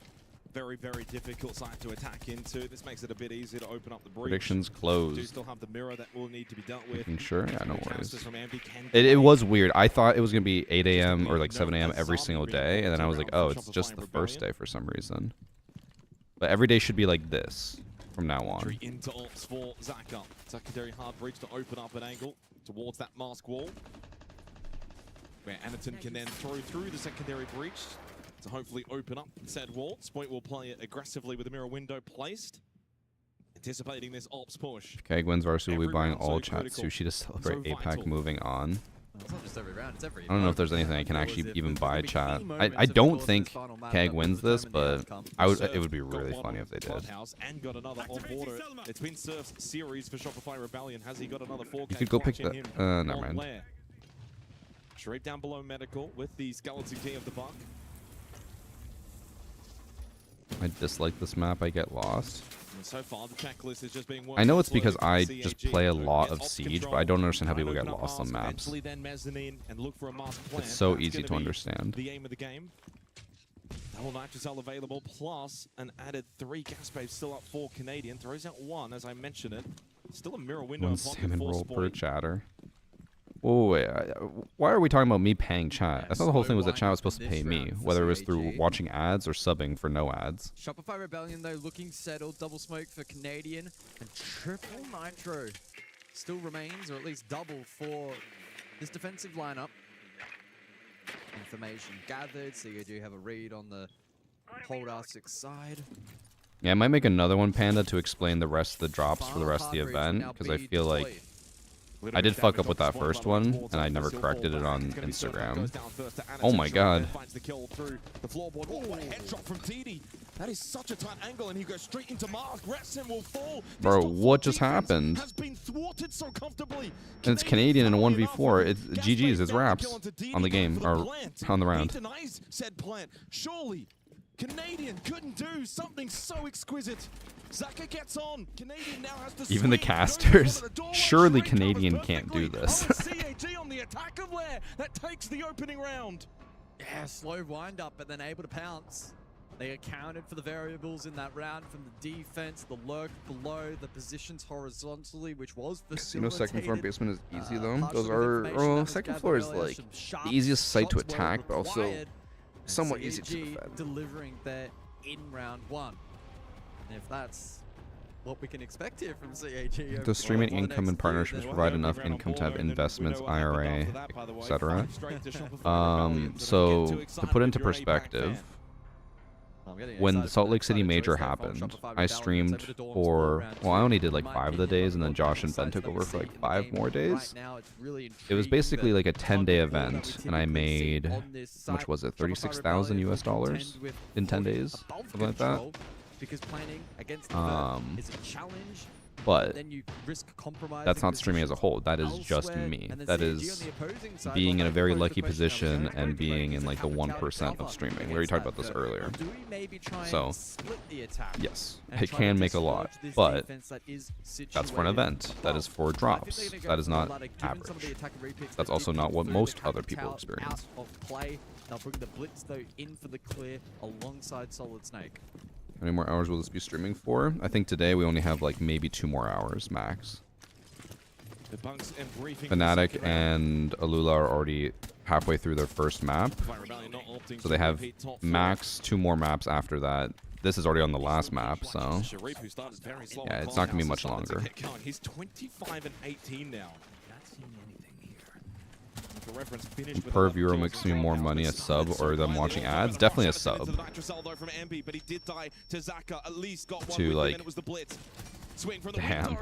Very, very difficult side to attack into. This makes it a bit easier to open up the breach. Predictions Do closed. still have the mirror that will need to be dealt with. Making sure? Yeah, no worries. Casters from Envy can It was weird. I thought it was going to be 8 a.m. or like 7 a.m. every single day, and then I was like, oh, it's just the first day for some reason. But every day should be like this from now on. Entry into ops for Zaka. Secondary hard breach to open up an angle towards that mask wall, where Anaton can then throw through the secondary breach to hopefully open up said wall. Spoit will play it aggressively with the mirror window placed, anticipating this ops push. Kag wins Varsity will be Every buying round all so chat critical, sushi to celebrate so APAC vital. moving on. It's not just every round, it's every I don't know if there's anything I can actually even buy chat. I don't think Kag wins this, but it would be really funny if they did. And got another on border. It's been Surf's series for Shopify Rebellion. Has he got another 4K? You could go pick clutch in the him never on mind. Lair? Straight down below medical with the skeleton key of the buck. I dislike this map. I get lost. And so far, the checklist is just being worked I know it's slowly because from I CAG. just play a lot Get of ops Siege, but control, I don't understand how try and people get open up lost on mask, maps. eventually then mezzanine and look for a mask plan. It's so That's easy gonna to be understand. The aim of the game. Double nitrocell available, plus an added 3 gas babes still up for Canadian. Throws out 1, as I mentioned it. Still a mirror window One upon the salmon full roll per spoil. chatter. Oh wait, why are we talking about me paying chat? I thought the whole thing was that chat was supposed to pay me, whether it was through watching ads or subbing for no ads. Shopify Rebellion, though, looking settled. Double smoke for Canadian. And triple nitro still remains, or at least double, for this defensive lineup. Information gathered. So you do have a read on the hold R6 side. Yeah, I might make another one, Panda, to explain the rest of the drops for the rest of the event, because I feel like I did fuck up with that first one, and I never corrected it on Instagram. Oh my god. Finds the kill through the floorboard. Oh, what a head drop from TD. That is such a tight angle, and he goes straight into Mask. Retson will fall. Bro, what just happened? Has been thwarted so comfortably. And it's Canadian in a 1v4. It's GG's. It's wraps on the game, or on the He round. denies said plant. Surely, Canadian couldn't do something so exquisite. Zaka gets on. Canadian now has to Even the swing, casters. Surely Canadian can't do this. CAG on the attack of Lair that takes the opening round. Yeah, slow wind up, but then able to pounce. They accounted for the variables in that round from the defense, the lurk below, the positions horizontally, which was Casino second floor and basement is easy though. partial Those are information that second was floor is gathered earlier, like some sharp the easiest site to shots were attack, but also required, and somewhat easy to CAG defend. delivering there in round one. And if that's what we can expect here from CAG. Does streaming income and partnerships provide enough income to have investments, IRA, etc.? So to put into perspective, when the Salt Lake City Major happened, I streamed for, well, I only did like 5 of the days, and then Josh and Ben took over for like 5 more days. It was basically like a 10-day event, and I made, how much was it, 36,000 US dollars in 10 days, something like that. Because planning against the is a challenge. But then you risk compromising that's not streaming as a whole. That is just me. That is being in a very lucky position and being in like the 1% of streaming. We already talked about this earlier. So, yes, it can make a lot, but that's for an event. That is for drops. That is not average. That's also not what most other people experience. They'll bring the blitz though in for the clear alongside Solid Snake. How many more hours will this be streaming for? I think today we only have like maybe 2 more hours max. Fnatic and Alula are already halfway through their first map. So they have max 2 more maps after that. This is already on the last map, so yeah, it's not gonna be much longer. He's 25 and 18 now. Per viewer makes me more money, a sub or them watching ads? Definitely a sub. To like, damn.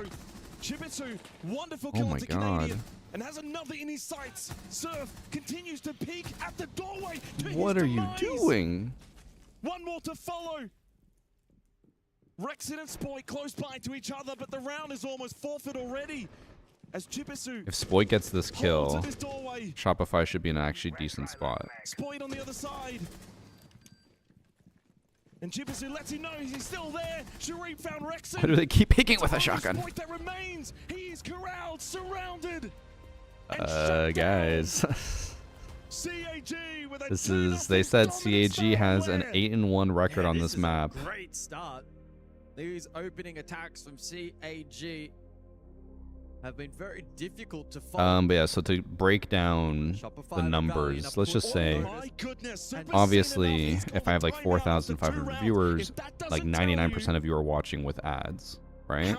Oh my god. And has another in his sights. Surf continues to peek at the doorway. What are you doing? One more to follow. Rexon and Spoy close by to each other, but the round is almost forfeit already. As Chibisu If Spoy gets this kill, Shopify should be in an actually decent spot. Spoy on the other side. And Chibisu lets him know he's still there. Sharif found Rexon. Why do they keep picking with a shotgun? That remains. He is corralled, surrounded. Guys. CAG with a This is, they said CAG has an 8-1 record on this map. Great start. These opening attacks from CAG have been very difficult to follow. But yeah, so to break down the numbers, let's just say, obviously, if I have like 4,500 viewers, like 99% of you are watching with ads, right?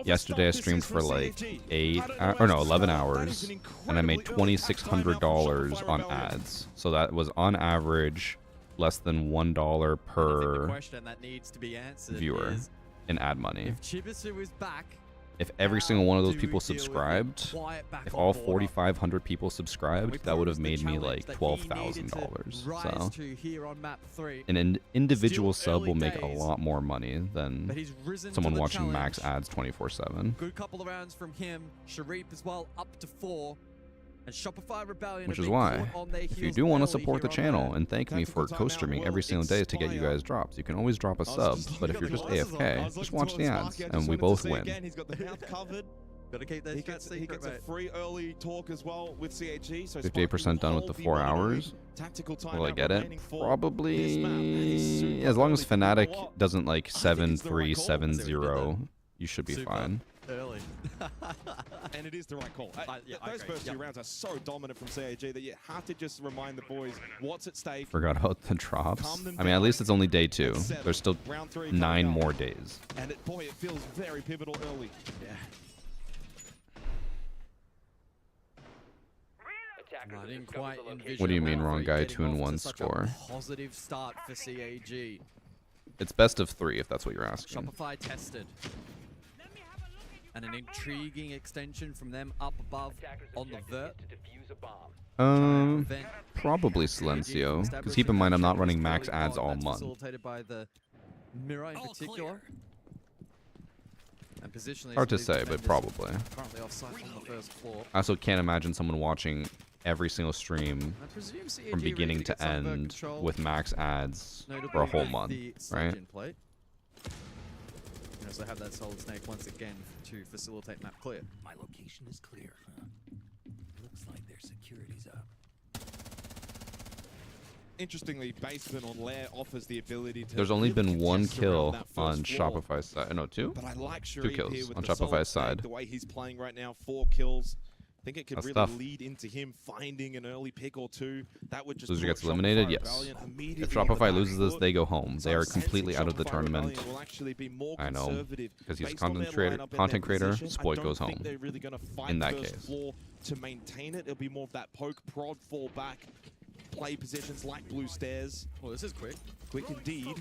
Yesterday I streamed for like 11 hours, and I made $2,600 on ads. So that was on average less than $1 per viewer in ad money. If Chibisu is back, if every single one of those people subscribed, if all 4,500 people subscribed, that would have made me like $12,000. So an individual sub will make a lot more money than someone watching max ads 24/7. Good couple of rounds from him. Sharif as well, up to 4. And Shopify Rebellion Which is why, if you do want to support the channel and thank me for co-streaming every single day to get you guys drops, you can always drop a sub. But if you're just AFK, just watch the ads, and we both win. He's got the mouth covered. Gotta keep that secret, he gets a free early talk as well with CAG. So 58% done with the 4 hours. Will I get it? Probably. As long as Fnatic doesn't like 7-3-7-0, you should be fine. Early. And it is the right call. Those first 2 rounds are so dominant from CAG that you have to just remind the boys what's at stake. Forgot about the drops. I mean, at least it's only day 2. There's still 9 more days. And boy, it feels very pivotal early. Yeah. I didn't quite envision. What do you mean, wrong guy? 2-1 score. Positive start for CAG. It's best of 3 if that's what you're asking. Shopify tested. And an intriguing extension from them up above on the vert. Probably Silencio. Because keep in mind, I'm not running max ads all month. Facilitated by the Mirror in particular. And positionally, Hard to say, but probably. Currently offside on the first floor. I also can't imagine someone watching every single stream from beginning to end with max ads for a whole month, right? You also have that Solid Snake once again to facilitate map clear. My location is clear. Looks like their security's up. Interestingly, Basement on Lair offers the ability to. There's only been one kill on floor. Shopify's side. No, two? But I like Two Sharif kills here with on the Solid Shopify's Snake, side. The way he's playing right now, 4 kills. I think it could That's really tough. lead into him finding an early pick or two. That would just Loser put gets eliminated? Shopify Yes. Rebellion If immediately on the Shopify back loses this, foot. they go home. So They I'm are sensing completely out of the Shopify tournament. Rebellion will actually be more I know, conservative because he's a based on their content lineup and content their creator. position. I Spoit don't goes think home. they're really going to fight In that first case. floor to maintain it. It'll be more of that poke, prod, fall back, play positions like Blue Stairs. Well, this is quick. Quick indeed.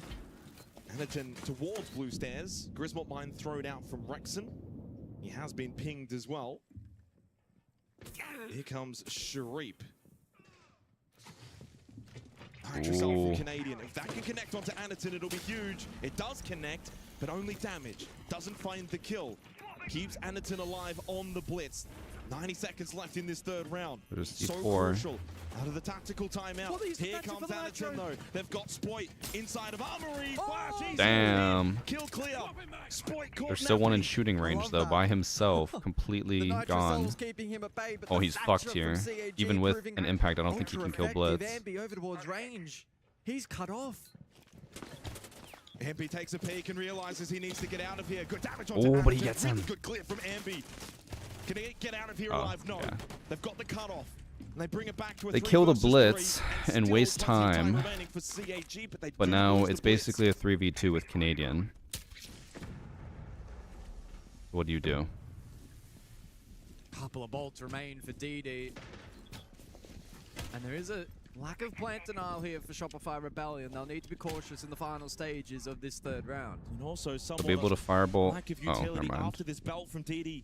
Anaton towards Blue Stairs. Griswold Mine thrown out from Rexon. He has been pinged as well. Here comes Sharip. Hide yourself Ooh. from Canadian. If that can connect onto Anaton, it'll be huge. It does connect, but only damage. Doesn't find the kill. Keeps Anaton alive on the blitz. 90 seconds left in this third round. There's So D4. crucial. Out of the tactical timeout. Well, he's Here defensive comes for the Anaton nitro. though. They've got Spoit inside of Armory. Flash, easy. Damn. Kill clear. Spoit caught There's still one in napping. shooting range, though, by himself, completely gone. Keeping him at bay, but Oh, the he's fracture fucked here. from CAG Even with proving an impact, I don't think he can kill ultra-effective. Blitz. Ambi over towards range. He's cut off. Ambi takes a peek and realizes he needs to get out of here. Good damage onto Oh, but he Anaton. gets Really him. good clear from Ambi. Can he get out of here Oh, alive? No. yeah. They've got the cutoff. And they bring it back to a They 3 kill the versus 3, Blitz and still waste plenty of time. remaining for CAG, but they But do now lose it's the Blitz. basically a 3v2 with Canadian. What do you do? Couple of bolts remain for DD. And there is a lack of plant denial here for Shopify Rebellion. They'll need to be cautious in the final stages of this third round. And also I'll somewhat be able to fireball. lack of Oh, utility never mind. after this belt from DD.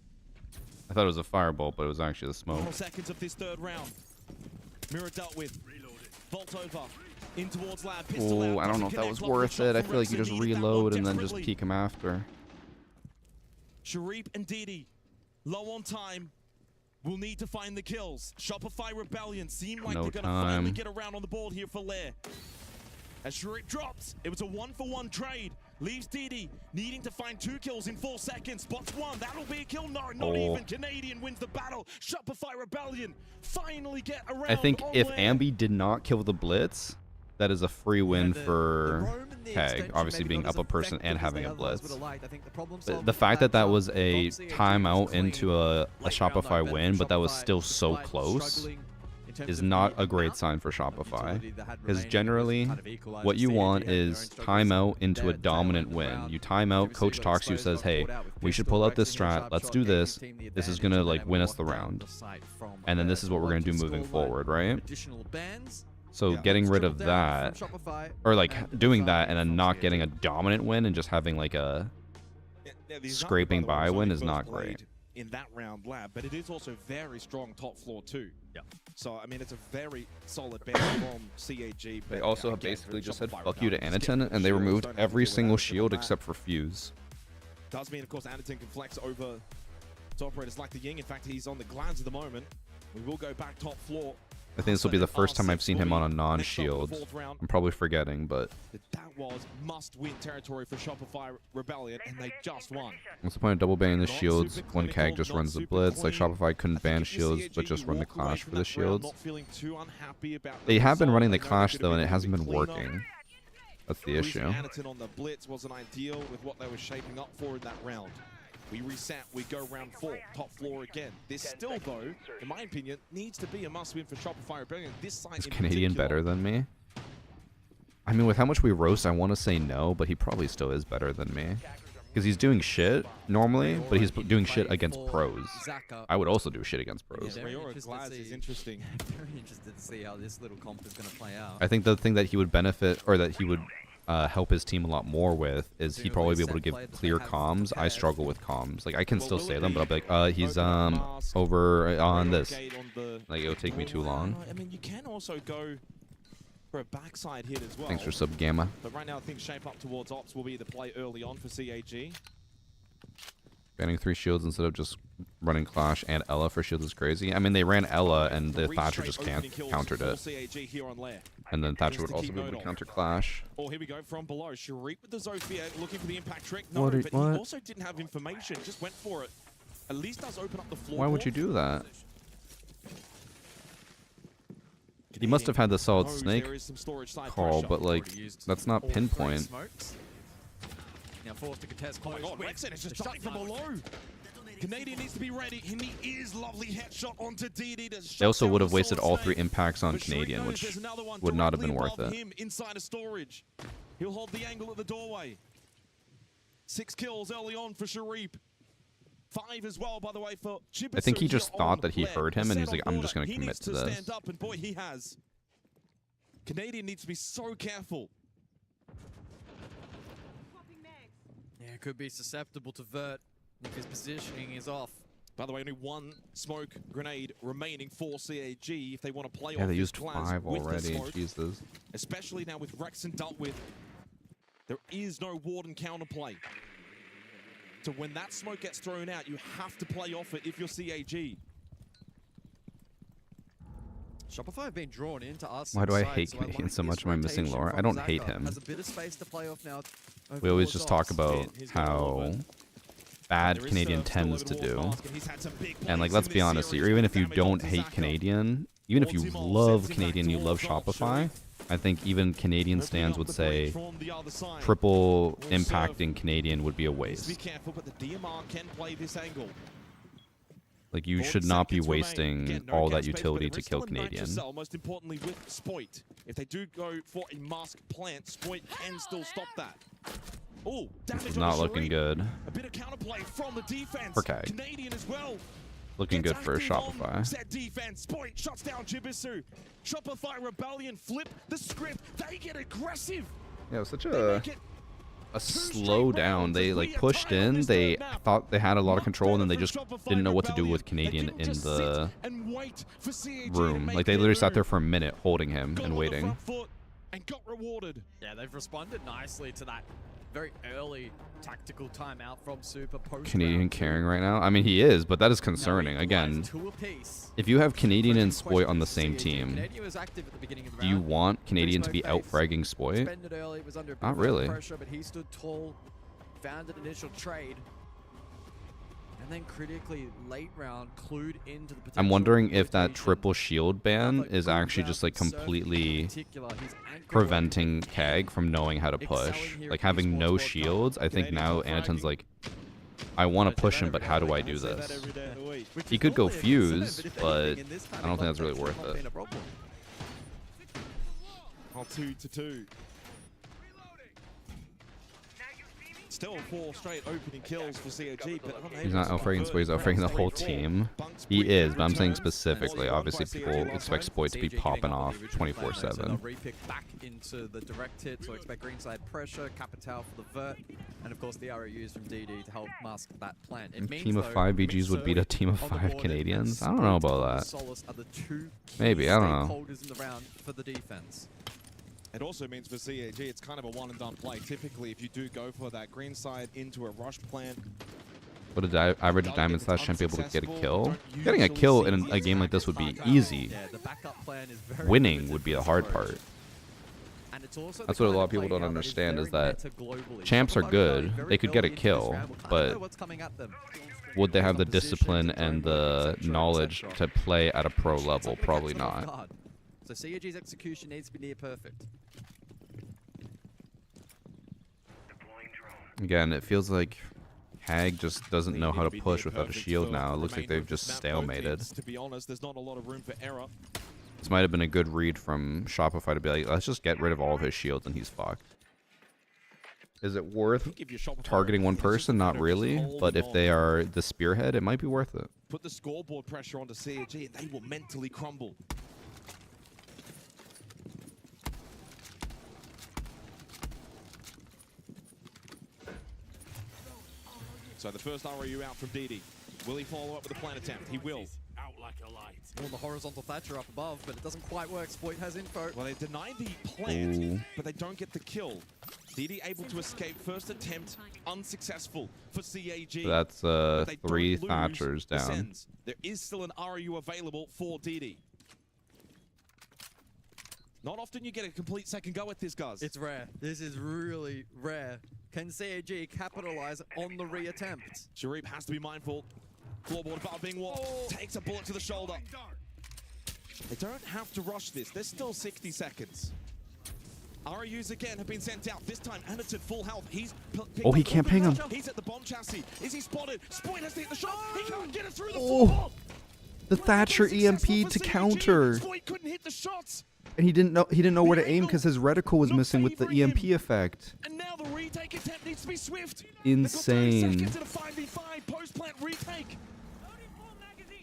I thought it was a fireball, but it was actually the smoke. Final seconds of this third round. Mirror dealt with. Vault over. In towards lab. Pistol Oh, out. I don't know if that was worth it. I feel like you just reload and then just peek him after. Sharip and Didi, low on time, will need to find the kills. Shopify Rebellion seem like No they're going to finally time. get around on the board here for Lair. As Sharip drops, it was a 1-for-1 trade. Leaves Didi needing to find 2 kills in 4 seconds. Spots 1, that'll be a kill. No, not Oh. even. Canadian wins the battle. Shopify Rebellion finally get around. I think on if Lair. Ambi did not kill the Blitz, that is a free win for Keg. Obviously being up a person and having a Blitz. But the fact that that was a timeout into a Shopify win, but that was still so close, is not a great sign for Shopify. Because generally, what you want is timeout into a dominant win. You timeout, coach talks to you, says, hey, we should pull out this strat, let's do this. This is going to like win us the round. And then this is what we're going to do moving forward, right? So getting rid of that, or like doing that and then not getting a dominant win and just having like a scraping by win is not great. In that round lab, but it is also very strong top floor too. Yeah. So I mean, it's a very solid band from CAG. They also basically just said fuck you to Anaton, and they removed every single shield except for Fuse. Does mean, of course, Anaton can flex over to operators like the Ying. In fact, he's on the glance at the moment. We will go back top floor. I think this will be the first time I've seen him on a non-shield. I'm probably forgetting, but That was must-win territory for Shopify Rebellion, and they just won. what's the point of double banning the shields when Keg just runs the Blitz? Like Shopify couldn't ban shields, but just run the Clash for the shields. Not feeling too unhappy about They have been running the result. Clash They know though, and it it's hasn't gonna been be cleaner. working. That's the Losing issue. Anaton on the Blitz wasn't ideal with what they were shaping up for in that round. We reset, we go round 4, top floor again. This still, though, in my opinion, needs to be a must-win for Shopify Rebellion. This site Is in Canadian particular. better than me? I mean, with how much we roast, I want to say no, but he probably still is better than me. Because he's doing shit normally, but he's doing shit against pros. I would also do shit against pros. Yeah, Mayora Glaz is interesting. Very interested to see how this little comp is going to play out. I think the thing that he would benefit, or that he would help his team a lot more with, is he'd probably be able to give clear comms. I struggle with comms. Like, I can still say them, but I'll be like, he's over on this. Like, it'll take me too long. I mean, you can also go for a backside hit as well. Thanks for sub Gamma. But right now, things shape up towards Ops will be the play early on for CAG. Banning 3 shields instead of just running Clash and Ella for shields is crazy. I mean, they ran Ella and the Thatcher just countered it. And then Thatcher would also be able to counter Clash. Oh, here we go from below. Shareep with the Zofia looking for the impact trick. No, but he also didn't have information. Just went for it. At least does open up the floor. Why would you do that? He must have had the solid snake call, but like, that's not pinpoint. Now forced to contest. Oh my god, Rexen is just died from below. Canadian needs to be ready, and he is lovely headshot onto DD. They also would have wasted all 3 impacts on Canadian, which would not have been worth it. Him inside of storage. He'll hold the angle at the doorway. 6 kills early on for Shareep. 5 as well, by the way, for Chibitsu. I think he just thought that he heard him, and he's like, I'm just going to commit to this. Stand up, and boy, he has. Canadian needs to be so careful. Yeah, could be susceptible to Vert if his positioning is off. By the way, only 1 smoke grenade remaining for CAG if they want to play off. Yeah, they this used class 5 with the already. smoke. Jesus. Especially now with Rexen dealt with. There is no Warden counterplay. So when that smoke gets thrown out, you have to play off it if you're CAG. Shopify have been drawn into us. Why do I hate Canadian so much? Am I missing lore? I don't hate him. Has a bit of space to play off now. We always just talk about how bad Canadian tends to do. And like, let's be honest here, even if you don't hate Canadian, even if you love Canadian, you love Shopify, I think even Canadian stands would say triple impacting Canadian would be a waste. Be careful, but the DMR can play this angle. Like, you should not be wasting all that utility to kill Canadian. Most importantly with Spoit. If they do go for a mask plant, Spoit can still stop that. Oh, This is not looking good. A bit of counterplay from the defense. Okay. Canadian as well. Looking good for Shopify. Set defense. Spoit shuts down Jibisu. Shopify Rebellion flip the script. They get aggressive. Yeah, it was such a slow down. They like pushed in. They thought they had a lot of control, and then they just didn't know what to do with Canadian in the room. Like, they literally sat there for a minute holding him and waiting. And got rewarded. Yeah, they've responded nicely to that very early tactical timeout from Super post. Canadian carrying right now? I mean, he is, but that is concerning. Again, if you have Canadian and Spoit on the same team, do you want Canadian to be out-fragging Spoit? Not really. Pressure, but he stood tall, found an initial trade, and then critically late round clued into the. I'm wondering if that triple shield ban is actually just like completely preventing Kag from knowing how to push. Like, having no shields, I think now Anaton's like, I want to push him, but how do I do this? He could go fuse, but I don't think that's really worth it. Oh, 2-2. Still 4 straight opening kills for CAG, but he's not out-fragging Spoit, he's out-fragging the whole team. He is, but I'm saying specifically. Obviously, people expect Spoit to be popping off 24/7. Repick back into the direct hit, so expect greenside pressure, Capital for the vert, and of course the ROUs from DD to help mask that plan. A team of 5 BGs would beat a team of 5 Canadians? I don't know about that. Maybe, I don't know. In the round for the defense. It also means for CAG, it's kind of a one-and-done play. Typically, if you do go for that green side into a rush plan, would an average Diamond Slash champ be able to get a kill? Getting a kill in a game like this would be easy. Winning would be the hard part. That's what a lot of people don't understand, is that champs are good. They could get a kill, but would they have the discipline and the knowledge to play at a pro level? Probably not. So CAG's execution needs to be near perfect. Again, it feels like Hag just doesn't know how to push without a shield now. It looks like they've just stalemated. To be honest, there's not a lot of room for error. This might have been a good read from Shopify to be like, let's just get rid of all of his shields and he's fucked. Is it worth targeting one person? Not really. But if they are the spearhead, it might be worth it. Put the scoreboard pressure onto CAG and they will mentally crumble. So the first ROU out from DD. Will he follow up with a plan attempt? He will. Well, the horizontal Thatcher up above, but it doesn't quite work. Spoit has info. Well, they deny the plant, but they don't get the kill. DD able to escape. First attempt unsuccessful for CAG. That's but they 3 don't lose Thatchers the down. Sens. There is still an RU available for DD. Not often you get a complete second go at this, guys. It's rare. This is really rare. Can CAG capitalize on the reattempt? Sharif has to be mindful. Floorboard about being walked. Takes a bullet to the shoulder. They don't have to rush this. There's still 60 seconds. RUs again have been sent out. This time, Anderton full health. He's Oh, he can't ping him. He's at the bomb chassis. Is he spotted? Spoit has to hit the shot. He can't get it through the Oh, floor. the Thatcher EMP to counter. Spoit couldn't hit the shots. And he didn't know where to aim because his reticle was missing with the EMP effect. And now the retake attempt needs to be swift. Insane. They've got 30 seconds in a 5v5 post-plant retake.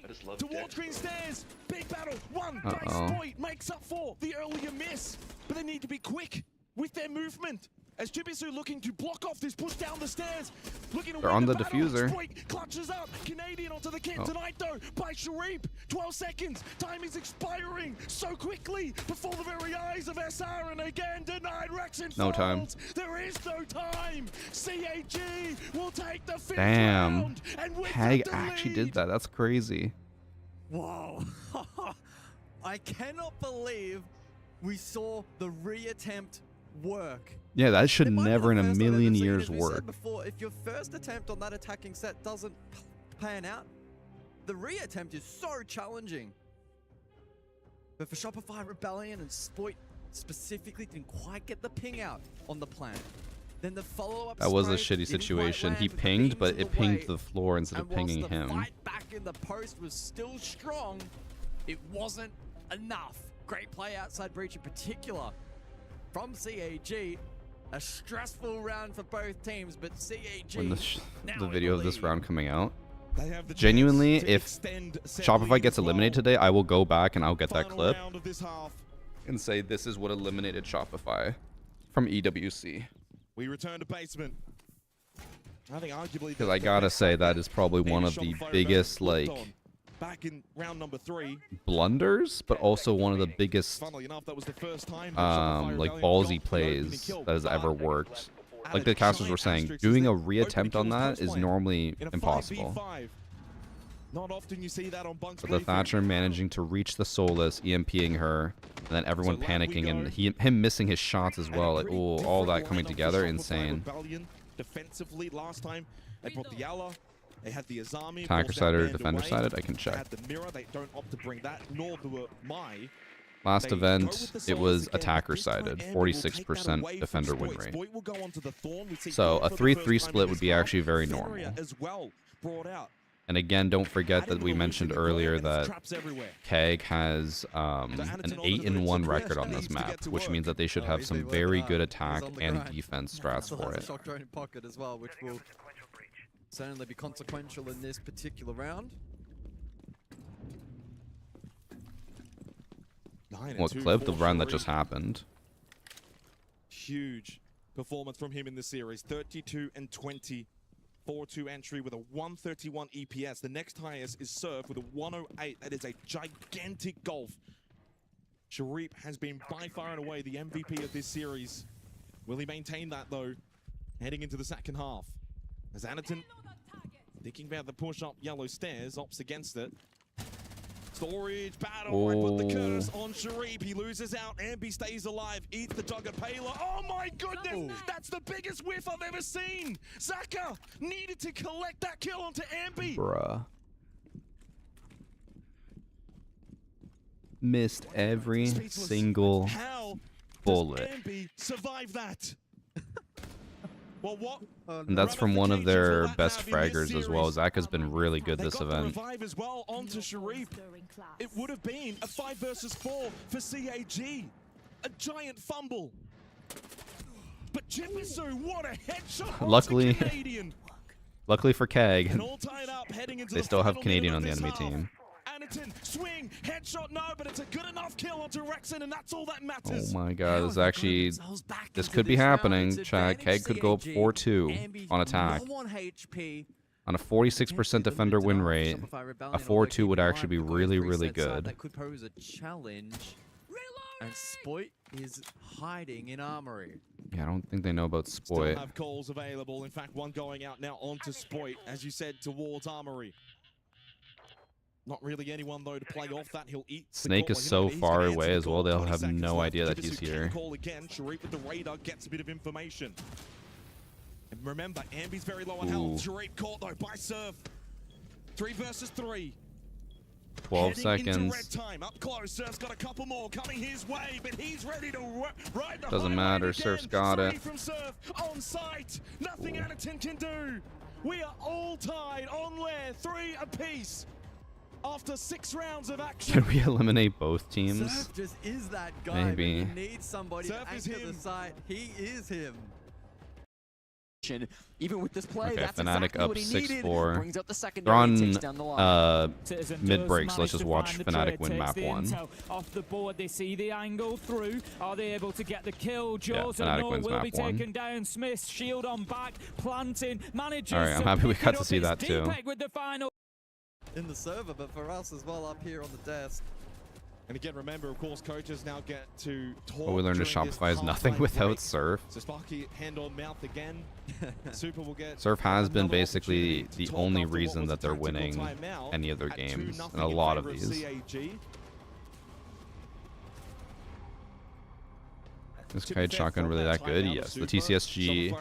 I just love Towards green stairs. Big battle. One by Uh-oh. Spoit makes up for the earlier miss. But they need to be quick with their movement. As Jibisu looking to block off this push down the stairs. Looking to They're win on the battle. diffuser. Spoit clutches up. Canadian onto the kit tonight though by Sharif. 12 seconds. Time is expiring so quickly before the very eyes of SR. And again denied. Rexon No time. falls. There is no time. CAG will take the 5th Damn. round. And with Kag the actually lead. did that. That's crazy. Whoa. I cannot believe we saw the reattempt work. Yeah, that should It might be never the in a first I've million ever seen, years as we work. said before, if your first attempt on that attacking set doesn't pan out, the reattempt is so challenging. But for Shopify Rebellion and Spoit specifically didn't quite get the ping out on the plan. Then the follow-up That was a spray shitty didn't quite situation. land He with the pinged, beams but in it the pinged way. the floor instead of And whilst pinging the him. fight back in the post was still strong, it wasn't enough. Great play outside breach in particular from CAG. A stressful round for both teams, but CAG When now the in video the of this lead. round coming out. They have the Genuinely, chance to if extend set Shopify lead gets as well. eliminated today, I will go back and I'll get that Final clip round of this half. and say this is what eliminated Shopify from EWC. We return to basement. I think arguably Because I gotta say that is probably one of the biggest like back in round number 3. blunders, but also one of the biggest Funnily enough, that was the first time that Shopify like Rebellion ballsy got an plays opening kill. that has ever worked. Add Like a the casters giant were saying, asterisk doing as a the reattempt on opening that kills is first normally in a impossible. 5v5. Not often you see that on Bunk's But the playthrough. Thatcher managing to reach the Solus, EMPing her, and then everyone So lab we panicking and go. him missing his shots as And a well. Like, pretty oh, all different that coming lineup for together, Shopify insane. Rebellion defensively last time. They brought the Yala. They had the Azami. Attacker forced that sided or band defender away. sided? I can They check. had the mirror. They don't opt to bring that, nor do Mai. Last They event, go with the it Solus was again. attacker This time, sided, Amber will take that 46% away from defender win Spoit. rate. Spoit will go onto the Thorn. We see So Thorn a for the 3-3 first time in split would this be round. actually very Furia normal. as well brought out. And again, don't forget that we mentioned earlier that traps everywhere. Keg has an 8-1 record on this map, which means that they should have some very good attack and defense strats Still for has a it. shock drone in pocket as well, which will certainly be consequential in this particular round. Well, clip the run that just happened. Huge performance from him in this series. 32 and 20. 4-2 entry with a 131 EPS. The next highest is Surf with a 108. That is a gigantic golf. Sharif has been by far and away the MVP of this series. Will he maintain that though? Heading into the second half. As Anaton thinking about the push up yellow stairs, opts against it. Storage battle, right, but the curse on Sharif. He loses out. Ambi stays alive. Eats the dog of Payla. Oh my goodness! That's the biggest whiff I've ever seen. Zaka needed to collect that kill onto Ambi. Bruh. Missed every single How bullet. Ambi survive that? Well, what? And that's from one of their best fraggers as well. Zach has been really good this event. Revive as well onto Sharif. It would have been a 5 versus 4 for CAG. A giant fumble. But Jibisu, what a headshot! Luckily, Canadian. luckily for Keg, And all tied up, heading into they the still have final Canadian on minute the of enemy this half. team. Anaton, swing, headshot, no, but it's a good enough kill onto Rexon, and that's all that Oh matters. my god, this is actually, this could be happening. Chad, Keg could go up 4-2 on attack. Low on HP. On a 46% defender win rate, a 4-2 would actually be really, really good. That could pose a challenge. And Spoit is hiding in Armory. Yeah, I don't think they know about Still Spoit. have calls available. In fact, one going out now onto Spoit, as you said, towards Armory. Not really anyone, though, to play off that. He'll eat. Snake is so far away as well, they'll have no idea that he's here. Call again. Sharif with the radar gets a bit of information. And remember, Ambi's very low on health. Sharif caught, though, by Surf. 3 versus 3. 12 Heading into red seconds. time. Up close. Surf's got a couple more coming his way, but he's ready to ride the Doesn't matter, Surf's got it. From Surf on site. Nothing Anaton can do. We are all tied on lair, 3 apiece. After 6 rounds of action. Should we eliminate both teams? Surf just is that guy. Maybe. He needs somebody to anchor the site. He is him. Even with this play, Okay, that's Fnatic exactly up what he 6-4. needed. Brings out the They're secondary, takes down the line. on mid-break, so let's just watch Fnatic win map 1. Off the board, they see the angle through. Are they able to get the kill? Jaws Fnatic wins will map be 1. taken down. Smith's shield on back, planting, manages. Alright, I'm to happy we pick got it to up. see It's that too. Deepek with the final. In the server, but for us as well up here on the desk. And again, remember, of course, coaches now get to talk. What we learned to during this Shopify is nothing half-time without break. Surf. So Sparky, hand on mouth again. Super will get Surf has been another basically opportunity the to only talk after what reason was that a they're tactical winning timeout any of their at games, 2-0 and a in lot of favor these. CAG. Is Kite Shotgun really that good? Yes. The TCSG,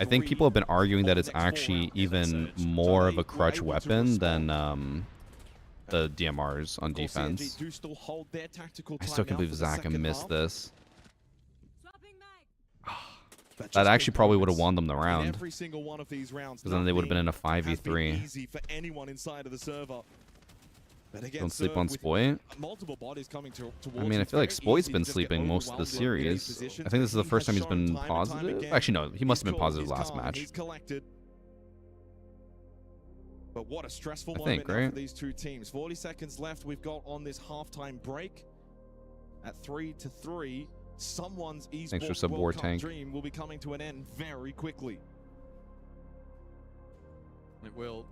I think people have been arguing that it's actually even more of a crutch weapon than the DMRs on defense. I still can't believe Zaka missed this. That actually probably would have won them the round. Every single one of these rounds, Because then they would have been in a has been 5v3. easy for anyone inside of the server. But again, Don't sleep Surf on with Spoit. multiple bodies coming towards I mean, I him, feel like very Spoit's easy been to just get sleeping most of the overwhelmed in these series. positions. I think this is the He first has time he's been shown time and time positive. again Actually, no, he must have he's been called positive his last time, match. He's collected. But what a stressful I moment think, now right? for these two teams. 40 seconds left. We've got on this halftime break at 3-3. Someone's Thanks for esports sub War World Cup Tank. dream will be coming to an end very quickly. It will.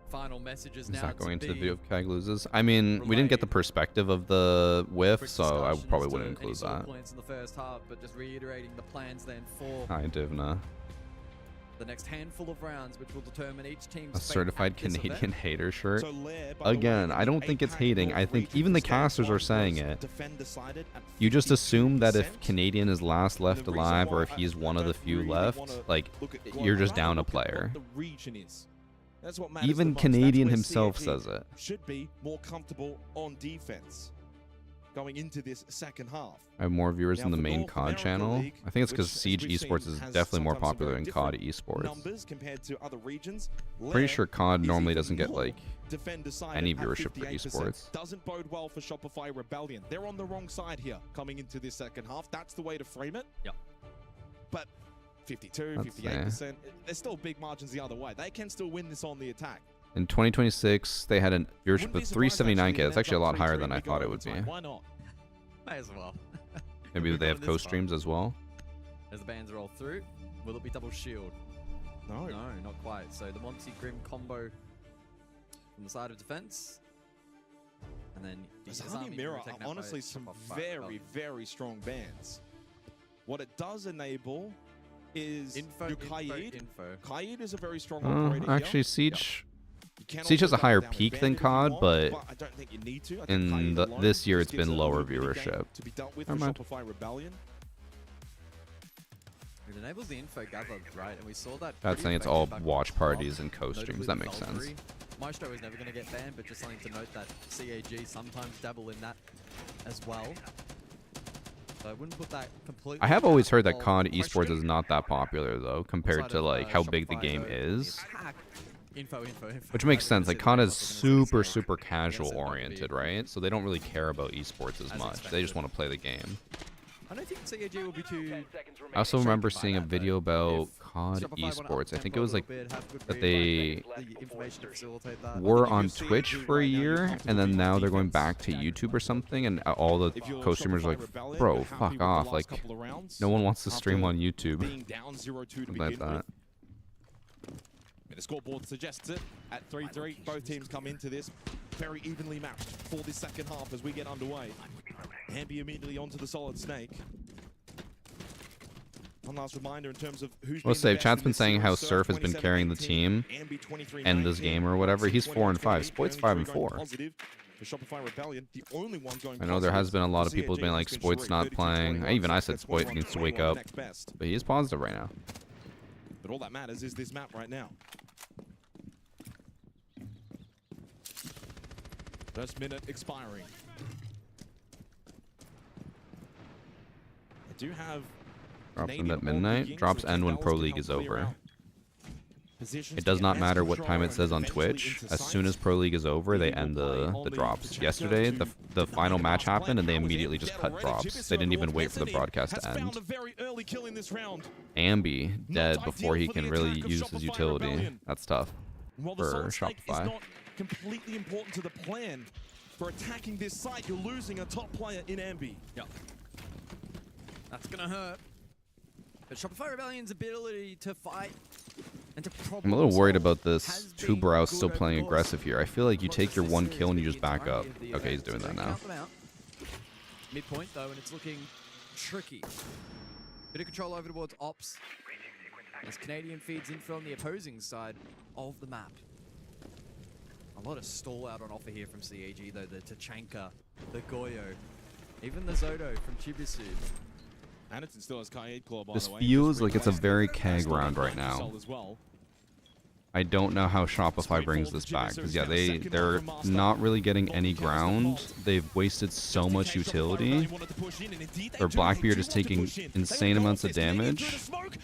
Final messages Is now that going to to the be view if Kag loses? I mean, we didn't get the perspective of the whiff, so I probably wouldn't any include sort of that. points in the first half, but just reiterating the plans then for Hi, Divna. the next handful of rounds, which will determine each team's A fate certified at this event. Canadian hater shirt. So Lair, by the way, Again, I don't think it's hating. I think even the casters are saying it. You just assume that if Canadian is last left alive, or if he's one of the few left, like, you're just down a player. the region is. That's what matters Even the most. Canadian That's where himself CAG says it. Should be more comfortable on defense going into this second half. I have more viewers Now than the for main North COD America channel. League, I think it's which, because as Siege we've seen, Esports is has definitely more sometimes some popular very than COD different Esports. Numbers compared to other regions. Pretty Lair sure COD is normally even doesn't get more like defender-sided any at viewership for 58%. esports. Doesn't bode well for Shopify Rebellion. They're on the wrong side here coming into this second half. That's the way to frame it. Yep. But 52, That's 58%, there's still big margins the other way. They can still win this on the attack. In 2026, they had a viewership be of surprised, 379k. actually, That's it actually a lot ends up higher 3-3 than I and we thought go it would be. overtime. Why not? May as well. Maybe We've they have gone this far. co-streams as well. As the bands roll through, will it be double shield? No. No, not quite. So the Monty Grim combo from the side of defense. And then Zani Mirror are honestly some very, very strong bands. What it does enable is your Kaid. Kaid is a very strong operator Actually, here. Siege. You can Siege has also a higher double down peak with than Bandit if you COD, want, but I don't think you need to. I think in Kaid alone this year just it's gives been a lower little bit of game viewership. to be dealt with Never for mind. Shopify Rebellion. It enables the info gather, right? And we saw that. That's pretty saying it's all effective back watch on the parties top, and co-streams. notably That with makes sense. Valkyrie. Maestro is never going to get banned, but just something to note that CAG sometimes dabble in that as well. So I wouldn't put that completely. I have always heard that out COD of esports question. is not that popular though, compared Outside to of, like how big the Shopify, game though, is. Info. Which makes sense. Like COD is super, super Yes, casual it would be. oriented, right? So they don't really care about esports as much. They just want to play the game. I don't think CAG will be too. I also remember shaken by seeing a that, video though. about If COD Shopify wanna esports. I think up-tempo it was a like little bit, have good that read, they the information to facilitate that. were on Twitch for a year, and then now they're going back to YouTube or something, and all the co-streamers are like, bro, fuck off. Like, no one wants to stream on YouTube. Being down 0-2 to like begin that. with. The scoreboard suggests it at 3-3. Both teams come into this very evenly matched for the second half as we get underway. Ambi immediately onto the Solid Snake. One last reminder in terms of who's We'll say, chat's been saying how Surf has been carrying the team and this game or whatever. He's 4-5. Spoit's 5-4. I know there has been a lot of people being like, Spoit's not playing. Even I said Spoit needs to wake up. But he is positive right now. But all that matters is this map right now. First minute expiring. I do have Drops them at midnight. Drops end when Pro League is over. It does not matter what time it says on Twitch. As soon as Pro League is over, they end the drops. Yesterday, the final match happened, and they immediately just cut drops. They didn't even wait for the broadcast to end. Ambi dead before he can really use his utility. That's tough for Shopify. Not completely important to the plan for attacking this site. You're losing a top player in Ambi. Yep. That's gonna hurt. But Shopify Rebellion's ability to fight and to I'm a little worried about this. Tubrow's still playing aggressive here. I feel like you take your one kill and you just back up. Okay, he's doing that now. Midpoint though, and it's looking tricky. Bit of control over towards Ops. As Canadian feeds in from the opposing side of the map. A lot of stall out on offer here from CAG though. The Tachanka, the Goyo, even the Zodo from Chibisu. Anderton still has Kaid Claw, by This the way. feels like it's a very keg round right now. I don't know how Shopify brings this back, because yeah, they're not really getting any ground. They've wasted so much utility. Their Blackbeard is taking insane amounts of damage.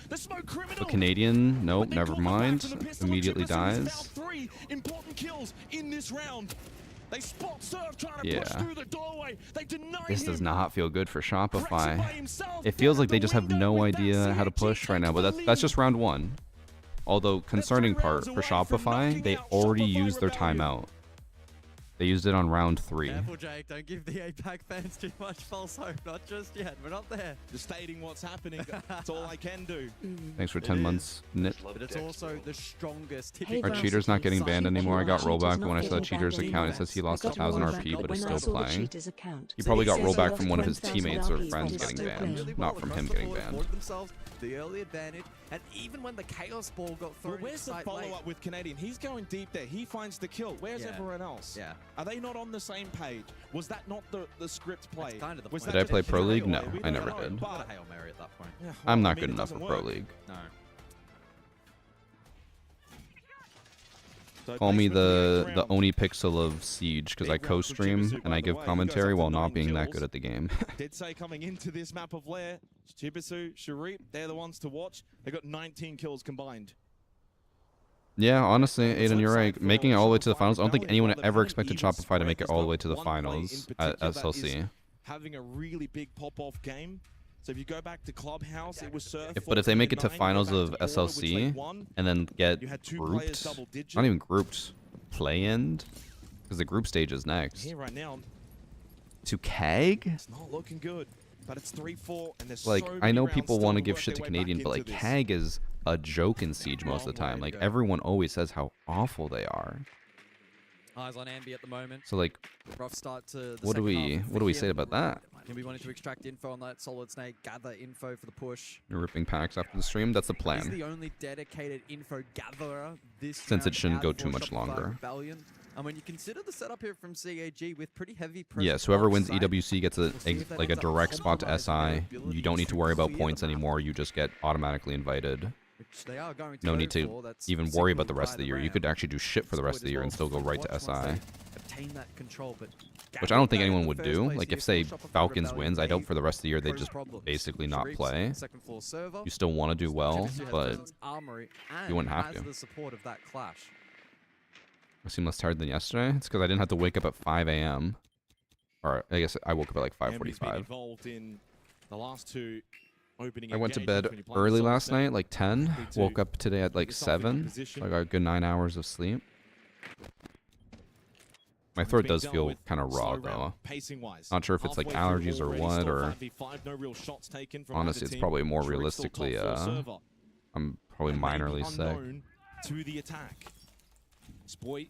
The Canadian, nope, never mind. Immediately dies. Important kills in this round. They spot Surf trying to push Yeah. through the doorway. They deny This him. does not feel good for Shopify. It feels like they just have no idea how to push right now, but that's just round one. Although, concerning part for Shopify, they already used their timeout. They used it on round 3. Careful, Jake. Don't give the APAC fans too much false hope. Not just yet. We're not there. Just stating what's happening. That's all I can do. Thanks for 10 months, Nip. But it's also the strongest. Our cheater's not getting banned anymore. I got rollback when I saw the cheater's account. It says he lost 1,000 RP, but is still playing. He probably got rollback from one of his teammates or friends getting banned, not from him getting banned. The early advantage, and even when the Chaos Ball got thrown, Well, where's the follow-up with Canadian? He's going deep there. He finds the kill. Where's everyone else? Yeah. Are they not on the same page? Was that not the script play? Kind of the Was Did that I just play a Pro Hail League? Mary? No, We I don't never know, did. but- Not a Hail Mary at that point. Yeah, I'm well, not I mean, good it enough for doesn't Pro work. League. No. So Call me basement the round. Oni Pixel of Siege, because I co-stream and I give commentary while not being that good at the game. Did say coming into this map of Lair, Chibisu, Sharif, they're the ones to watch. They got 19 kills combined. Yeah, honestly, Aiden, you're right. Making it all the way to the finals, I don't think anyone ever expected Shopify to make it all the way to the finals at SLC. Having a really big pop-off game. So if you go back to Clubhouse, it was Surf. But if they make it to 4-9, finals go of back to Order, which they SLC won. and then get You had two players grouped, double-digit. not even grouped, play-in, because the group stage is next. Here right now, To KEG? it's not looking good. But it's 3-4, and there's Like, so I many know rounds people still want to to give work shit to their way back Canadian, but like into this. KEG is a joke in Siege most of the time. Like, everyone always says how awful they are. Eyes on Ambi at the moment. So like, Rough start to the what do second half we for say him. about that? Can be wanting to extract info on that Solid Snake, gather info for the push. You're ripping packs after the stream? That's the He's plan. the only dedicated info gatherer this Since it round shouldn't out go for too much Shopify longer. Rebellion. And when you consider the setup here from CAG with pretty heavy Yes, whoever wins offside, EWC gets a like a direct spot to SI. You don't need to worry about points anymore. You just get automatically invited. which they are going to No go need for, to that's even worry about the signaled rest by of the year. round. You could actually do shit for the rest of the year and still go right to Watch SI. once they obtain that control, but Which I don't think Gavin anyone in would first do. place Like here if say for Shopify Falcons Rebellion, wins, I doubt they've for the rest of the year they posed just problems. basically not Sharif's play. second floor server. You still want to do well, Chibisu has but Burns Armory and you wouldn't have has to. the support of that clash. I seem less tired than yesterday. It's because I didn't have to wake up at 5 a.m. Or I guess I woke up at like Ambi's been 5:45. involved in the last two opening I went to engagements bed when you're playing early Solid last Snake. night, like 10. Happy to Woke up today at like put yourself in 7. position. So I got a good 9 hours of sleep. My throat does feel kind of raw though. Pacing-wise. Not sure if it's like Halfway through allergies or already, what, still or 5v5, no real shots taken from honestly, either it's team. probably more Sharif's still top realistically, four server. I'm probably And maybe minorly sick. unknown to the attack. Spoit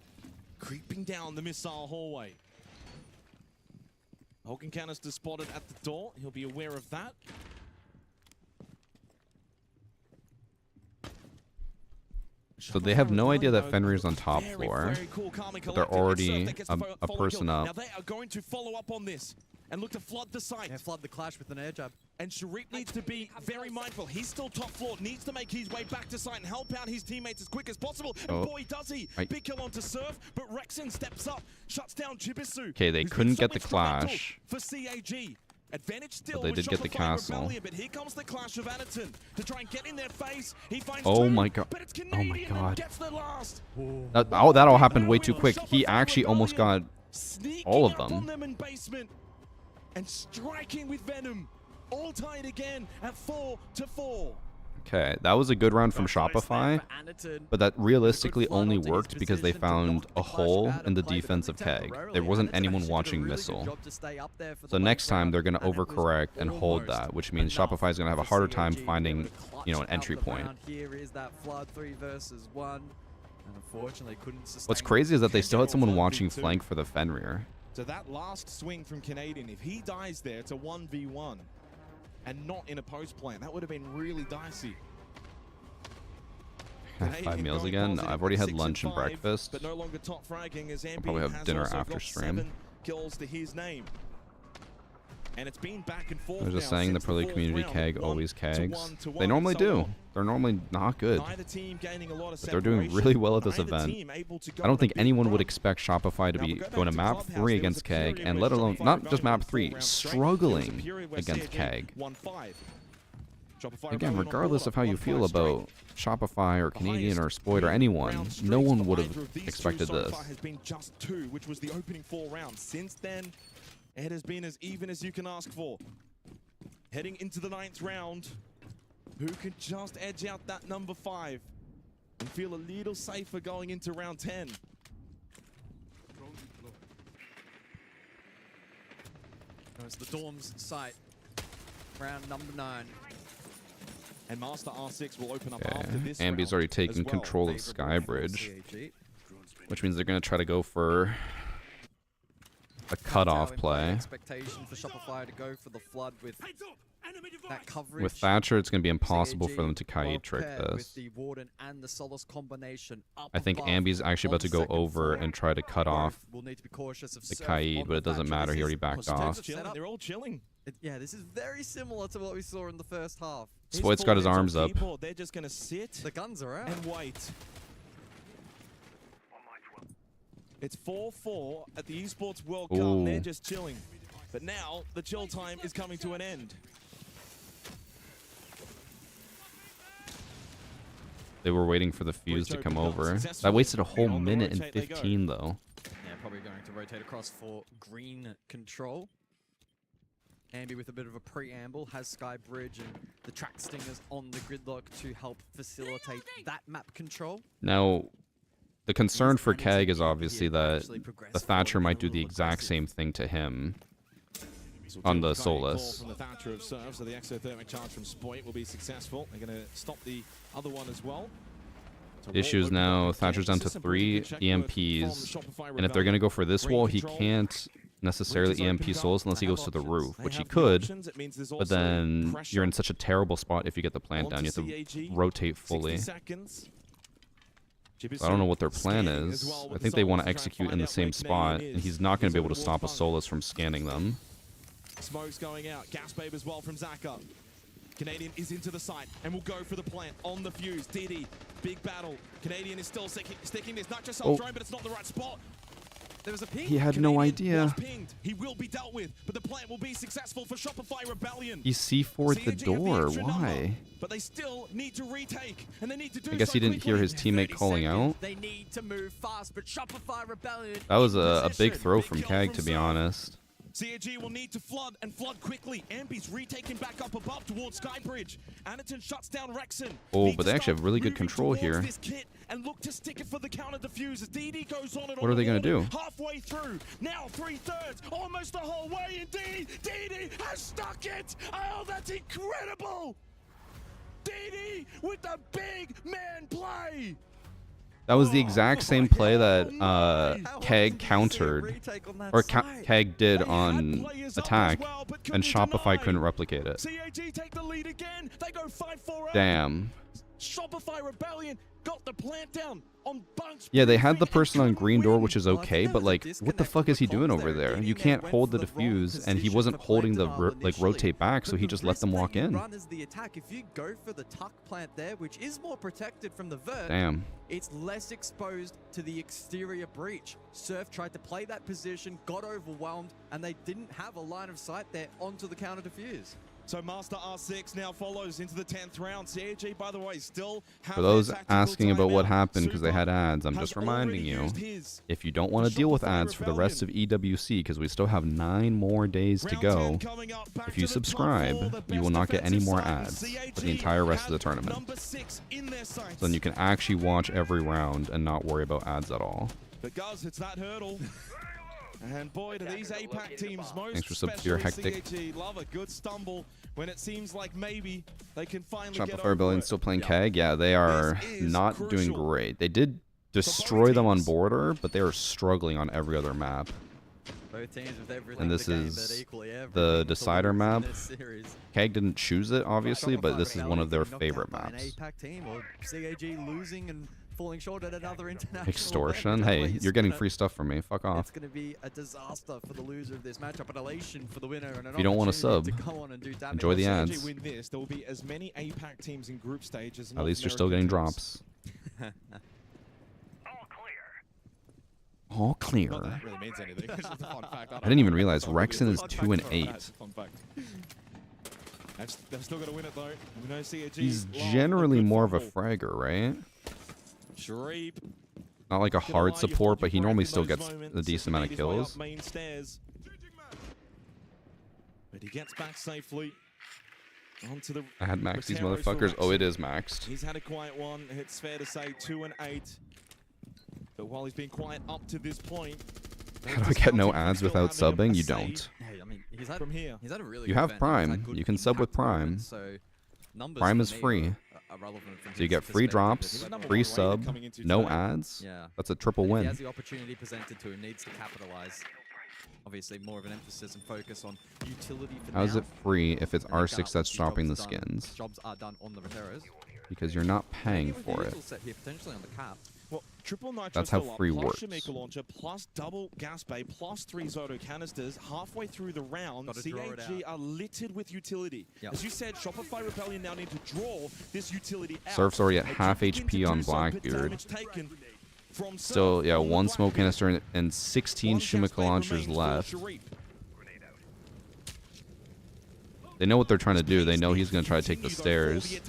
creeping down the missile hallway. Hulk and canister spotted at the door. He'll be aware of that. So they have no idea that Fenrir's on top floor, but they're already a person up. Now they are going to follow up on this and look to flood the site. Yeah, flood the clash with an air jab. And Sharif needs to be very mindful. He's still top floor, needs to make his way back to site and help out his teammates as quick as possible. And boy, does he. Big kill onto Surf, but Rexon steps up, shuts down Chibisu. Okay, they couldn't get the clash. For CAG. Advantage still, but they did get the castle. Rebellion, but here comes the clash of Anaton to try and get in their face. He finds Oh two, my god. but it's Oh my Canadian god. gets the last. That all happened way too quick. He actually almost got all of On them. them in basement and striking with Venom. All tied again at 4-4. Okay, that was a good round from Shopify, but that realistically only worked because they found a hole in the defense of Keg. There wasn't anyone watching Missile. So next time they're going to overcorrect and hold that, which means Shopify is going to have a harder time finding, you know, an entry point. Here is that flood 3 versus 1, and unfortunately couldn't sustain. What's crazy is that they still had someone watching flank for the Fenrir. So that last swing from Canadian, if he dies there, it's a 1v1 and not in a post plan. That would have been really dicey. 5 meals again? No, I've already had lunch and 6-5, breakfast. But no longer top fragging as I'll probably have dinner after stream. 7 kills to his name. And it's been back and forth. I was just now saying the since Pro League fourth community round. keg 1 always to kegs. 1 They normally so do. on. They're normally not good. Neither team gaining a lot of But they're doing really well at this Neither event. team able to go I don't on a think big anyone run. would expect Shopify to be going to map 3 against Keg, and let alone, Shopify not just going map 3, full round straight. struggling Superior where against CAG Keg. 1-5. Shopify Again, Rebellion on regardless board, of how you 1-5 feel about Shopify or Canadian or Spoit or anyone, no one would have expected so this. far has been just 2, which was the opening 4 rounds. Since then, it has been as even as you can ask for. Heading into the 9th round, who can just edge out that number 5 and feel a little safer going into round 10? It's the Dorm's site. Round number 9. And Master R6 will open up Okay, after this Ambi's round already as taken well. control of Skybridge, which means they're going to try to go for a cutoff play. Expectation for Shopify to go for the flood with that coverage. With Thatcher, it's going to be impossible CAG for them to well Kaid trick paired with this. the Warden and the Solace combination up I think above Ambi's actually on about to go second over floor. and try to cut off We'll need to be cautious of the Surf Kaid, on but it the doesn't Thatcher. matter. This He already is backed positive off. setup. They're all chilling. Yeah, this is very similar to what we saw in the first half. Spoit's got his arms up. They're just going to sit The guns are out. and wait. It's 4-4 at the Esports World Cup. Ooh. They're just chilling. But now the chill time is coming to an end. They were waiting for the fuse to come over. That wasted a whole minute and 15, though. Yeah, probably going to rotate across for green control. Ambi with a bit of a preamble has Skybridge and the track stingers on the gridlock to help facilitate that map control. Now, the concern for Keg is obviously that the Thatcher might do the exact same thing to him on the Solus. From the Thatcher of Surf, so the exothermic charge from Spoit will be successful. They're going to stop the other one as well. Issues now, Thatcher's down to 3 EMPs, and if they're going to go for this wall, he can't necessarily EMP Solus unless he goes to the roof, which he could, but then you're in such a terrible spot if you get the plant down. You have to rotate fully. So I don't know what their plan is. I think they want to execute in the same spot, and he's not going to be able to stop a Solus from scanning them. Smoke's going out. Gas babe as well from Zaka. Canadian is into the site and will go for the plant on the fuse. DD, big battle. Canadian is still sticking this. Not just on drone, but it's not the right spot. There was a ping. He had no idea. He will be dealt with, but the plant will be successful for Shopify Rebellion. He C4'd the door. Why? But they still need to retake, and they need to do I guess he didn't hear his teammate calling out. They need to move fast, but Shopify Rebellion. That was a big throw from Keg, to be honest. CAG will need to flood and flood quickly. Ambi's retaking back up above towards Skybridge. Anaton shuts down Rexon. Oh, but they actually have really good control here. This kit and look to stick it for the counter diffuse as DD goes on and What are they going to do? halfway through. Now 3/3, almost the whole way indeed. DD has stuck it. Oh, that's incredible. DD with the big man play. That was the exact same play that Keg countered, or Keg did on attack, and Shopify couldn't replicate it. Damn. Shopify Rebellion got the plant down on bunks. Yeah, they had the person on green door, which is okay, but like, what the fuck is he doing over there? You can't hold the defuse, and he wasn't holding the rotate back, so he just let them walk in. Run as the attack. If you go for the tuck plant there, which is more protected from the vert, Damn. it's less exposed to the exterior breach. Surf tried to play that position, got overwhelmed, and they didn't have a line of sight there onto the counter defuse. So Master R6 now follows into the 10th round. CAG, by the way, still have For those their tactical asking about what timeout. happened because they had ads, I'm has just reminding already you, used his. if you don't want to deal with ads for the rest of EWC, because we still have 9 more days to go, if you subscribe, you will not get any more ads for the entire rest of the tournament. So then you can actually watch every round and not worry about ads at all. But Guz, it's that hurdle. And boy, do these APAC teams most Thanks for sub to your hectic. CAG love a good stumble when it seems like maybe they can finally get Shopify over Rebellion it. still playing Keg? Yeah, they are not doing great. They did destroy them on border, but they are struggling on every other map. Both teams with everything And this to gain, is but equally the everything to decider lose in map. this series. Keg didn't choose it, obviously, but this is one of their Knocked out favorite by an maps. APAC team, or CAG losing and falling short at another international Extortion? event. Hey, you're getting Gonna- free stuff from me. Fuck off. It's going to be a disaster for the loser of this matchup, an elation for the winner, and an If you don't want to opportunity sub, to go on and do damage. enjoy the CAG ads. win this, there will be as many APAC teams in group stage as At least you're still getting drops. All clear. Not that that really means anything. It's just a fun fact. I didn't even realize It's not really Rexon a is fun 2 fact, and though. 8. That's a fun fact. They've still got to win it though. We know CAG. He's love a generally good more of a fumble. fragger, right? Shreep. Not like a Gonna hard lie, you support, hold but he your normally breath still in those gets moments a as decent he amount of made his way up kills. main stairs. But he gets back safely onto the. I had maxed these Roteros for motherfuckers. Oh, Rexon. it is maxed. He's had a quiet one. It's fair to say 2 and 8. But while he's been quiet up to this point, How do I get no ads without subbing? You don't. Hey, I mean, he's had, from here. he's had a really You good have event. He's Prime. had good You can sub with impact Prime. moments, so numbers Prime for is me free. are relevant from So you his get free perspective. drops, If he- free sub, no ads. Yeah. That's a triple If he win. has the opportunity presented to him, needs to capitalize. Obviously, more of an emphasis and focus on utility for How is now. it free if it's And then R6 once that's the dropping the jobs are done- skins? Jobs are done on the Roteros. Because you're not paying Maybe for it. Set here potentially on the cap. Well, triple nitro That's how still up, free plus works. Shamika launcher, plus double gas bay, plus 3 Zoto canisters. Halfway through the round, Gotta draw it CAG are littered with utility. Yep. As you said, Shopify Rebellion now need to draw this utility out. Surf's already at They half do begin HP to on do so, but Blackbeard. damage taken from Still, Surf yeah, on the 1 smoke Blackbeard. canister and 16 One gas Shimika bay launchers remains for left. Sharif. They know what they're trying to do. They know he's going to try to take the stairs.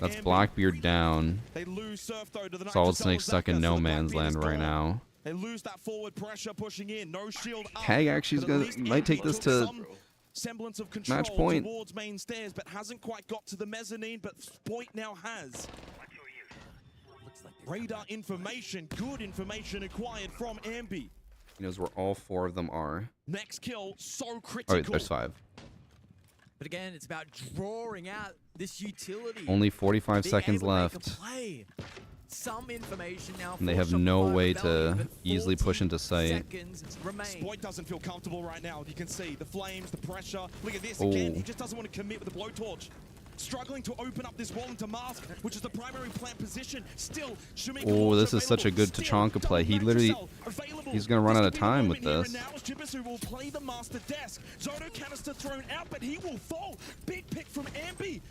That's Blackbeard down. They lose Surf though to the Solid Nitro Snake stuck in Zaka, no so man's Blackbeard is land right gone. now. They lose that forward pressure pushing in. No shield up. Keg actually is But at gonna least might take this took to some semblance of control match point. towards main stairs, but hasn't quite got to the mezzanine. But Point now has. Radar information, good information acquired from Ambi. He knows where all 4 of them are. Next kill, so Oh, critical. wait, there's 5. But again, it's about drawing out this utility. Only 45 Being seconds able to make a left. play. Some information now And they for have no Shopify way Rebellion, to but easily push 40 into sight. seconds remain. Spoit doesn't feel comfortable right now. You can see the flames, the pressure. Look at this Oh. again. He just doesn't want to commit with the blowtorch. Struggling to open up this wall into mask, which is the primary plant position. Still, Shamika Oh, launcher this is such a good available. Tachanka play. He literally, he's going to run out of time with this. Now Shibisu will play the master desk. Zoto canister thrown out, but he will fall. Big pick from Ambi.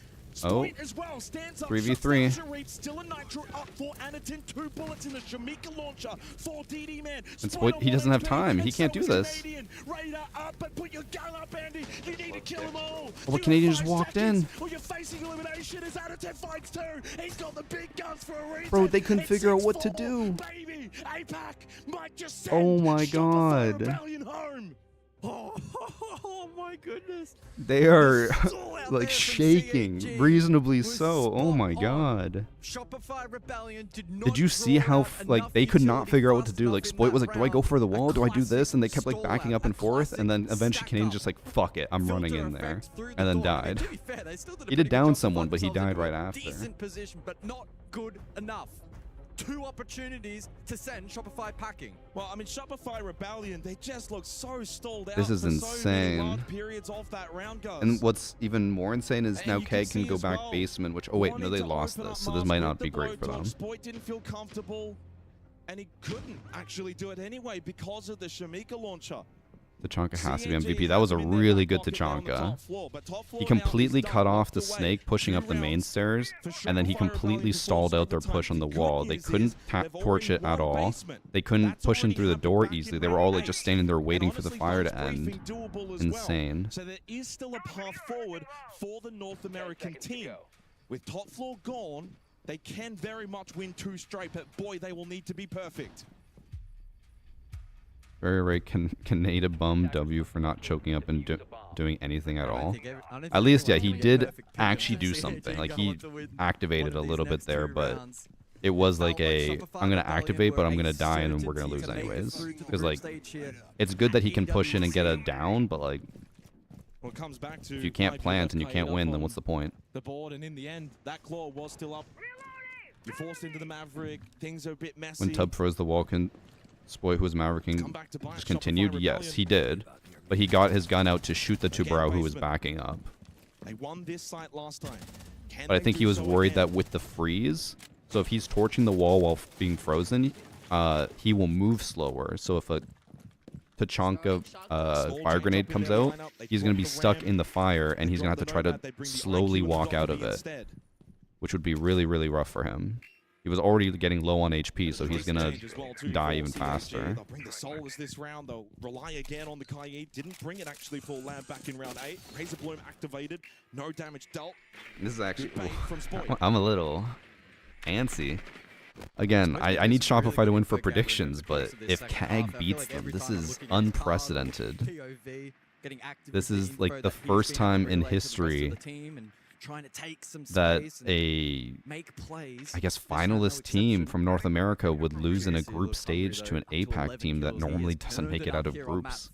Oh, Spoit as well stands up. 3v3. shuts down Sharif, still a nitro up for Anakin. 2 bullets in the Shamika launcher for DD Man. And Spoit, he doesn't have time. He can't do this. Radar up, but put your gun up, Andy. You need to kill them all. Oh, but Canadian just walked in. Or you're facing elimination as Anakin fights 2. He's got the big guns for a reason. Bro, they couldn't It's figure out what to 6-4. do. Baby, APAC might just Oh send my Shopify god. Rebellion home. Oh my goodness. They are like shaking, reasonably so. Oh my god. Shopify Rebellion did not Did you see how like they could not utility figure out what to fast do? Like enough in Spoit was that like, do I go for the wall? Do I do classic this? And they kept like backing stall up and out, a forth, and then classic eventually Canadian stack just like, fuck it, I'm running filter in there, effect through the and then door. I mean, died. to be fair, they still did a He pretty did good down job to someone, lock but he themselves died into right a after. Decent position, but not good enough. 2 opportunities to send Shopify packing. Well, I mean, Shopify Rebellion, they just look so stalled out. This is for so many insane. large periods of that round, guys. And what's even more insane is And now you can Keg can see go as back well, basement, which, oh wait, no, wanting they to lost open this, up so this Mars might with not the be great for them. blowtorch. Boyd didn't feel comfortable, and he couldn't actually do it anyway because of the Shamika launcher. Tachanka has to be MVP. That was a really good Tachanka. He completely cut off the snake pushing up the main stairs, and then he completely stalled out their push on the wall. They couldn't torch it at all. They couldn't push in through the door easily. They were all like just standing there waiting for the fire to end. Insane. So there is still a path forward for the North American team. With top floor gone, they can very much win 2 straight, but boy, they will need to be perfect. Very right, Canada bum W for not choking up and doing anything at all. At least, yeah, he did actually do something. Like, he activated a little bit there, but it was like a, I'm going to activate, but I'm going to die and then we're going to lose anyways. Because, like, it's good that he can push in and get a down, but, like, if you can't plant and you can't win, then what's the point? The board, and in the end, that claw was still up. You're forced into the Maverick. Things are a bit messy. When Tub throws the wall, can Spoy, who was Mavericking, just continued? Yes, he did. But he got his gun out to shoot the Tubarão, who was backing up. They won this site last time. But I think he was worried that with the freeze, so if he's torching the wall while being frozen, he will move slower. So if a Tachanka fire grenade comes out, he's going to be stuck in the fire, and he's going to have to try to slowly walk out of it, which would be really, really rough for him. He was already getting low on HP, so he's going to die even faster. They'll bring the Souls this round. They'll rely again on the Kaid. Didn't bring it actually for Lab back in round 8. Razor Bloom activated. No damage dealt. This is actually... I'm a little antsy. Again, I need Shopify to win for predictions, but if CAG beats them, this is unprecedented. This is like the first time in history that I guess finalist team from North America would lose in a group stage to an APAC team that normally doesn't make it out of groups.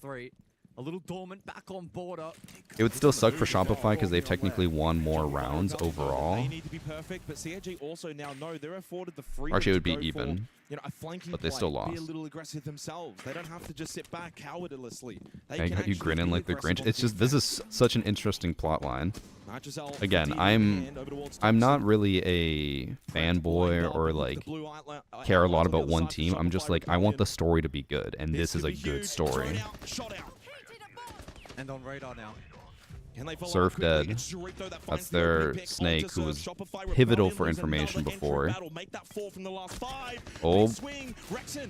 A little dormant back on border. It would still suck for Shopify because they've technically won more rounds overall. They need to be perfect, but CAG also now know they're afforded the freedom Actually, it would be to go even, for, you know, a flanking but they play, still be lost. a little aggressive themselves. They don't have to just sit back cowardlessly. They I can got you actually grinning be like the aggressive Grinch. on It's just, this is such an interesting plot line. Nitrozel Again, I'm not really a fanboy or like care a lot about one team. I'm just like, I want the story to be good, and this is a good story. And on radar now. Surf dead. That's their snake, who was pivotal for information before. Oh,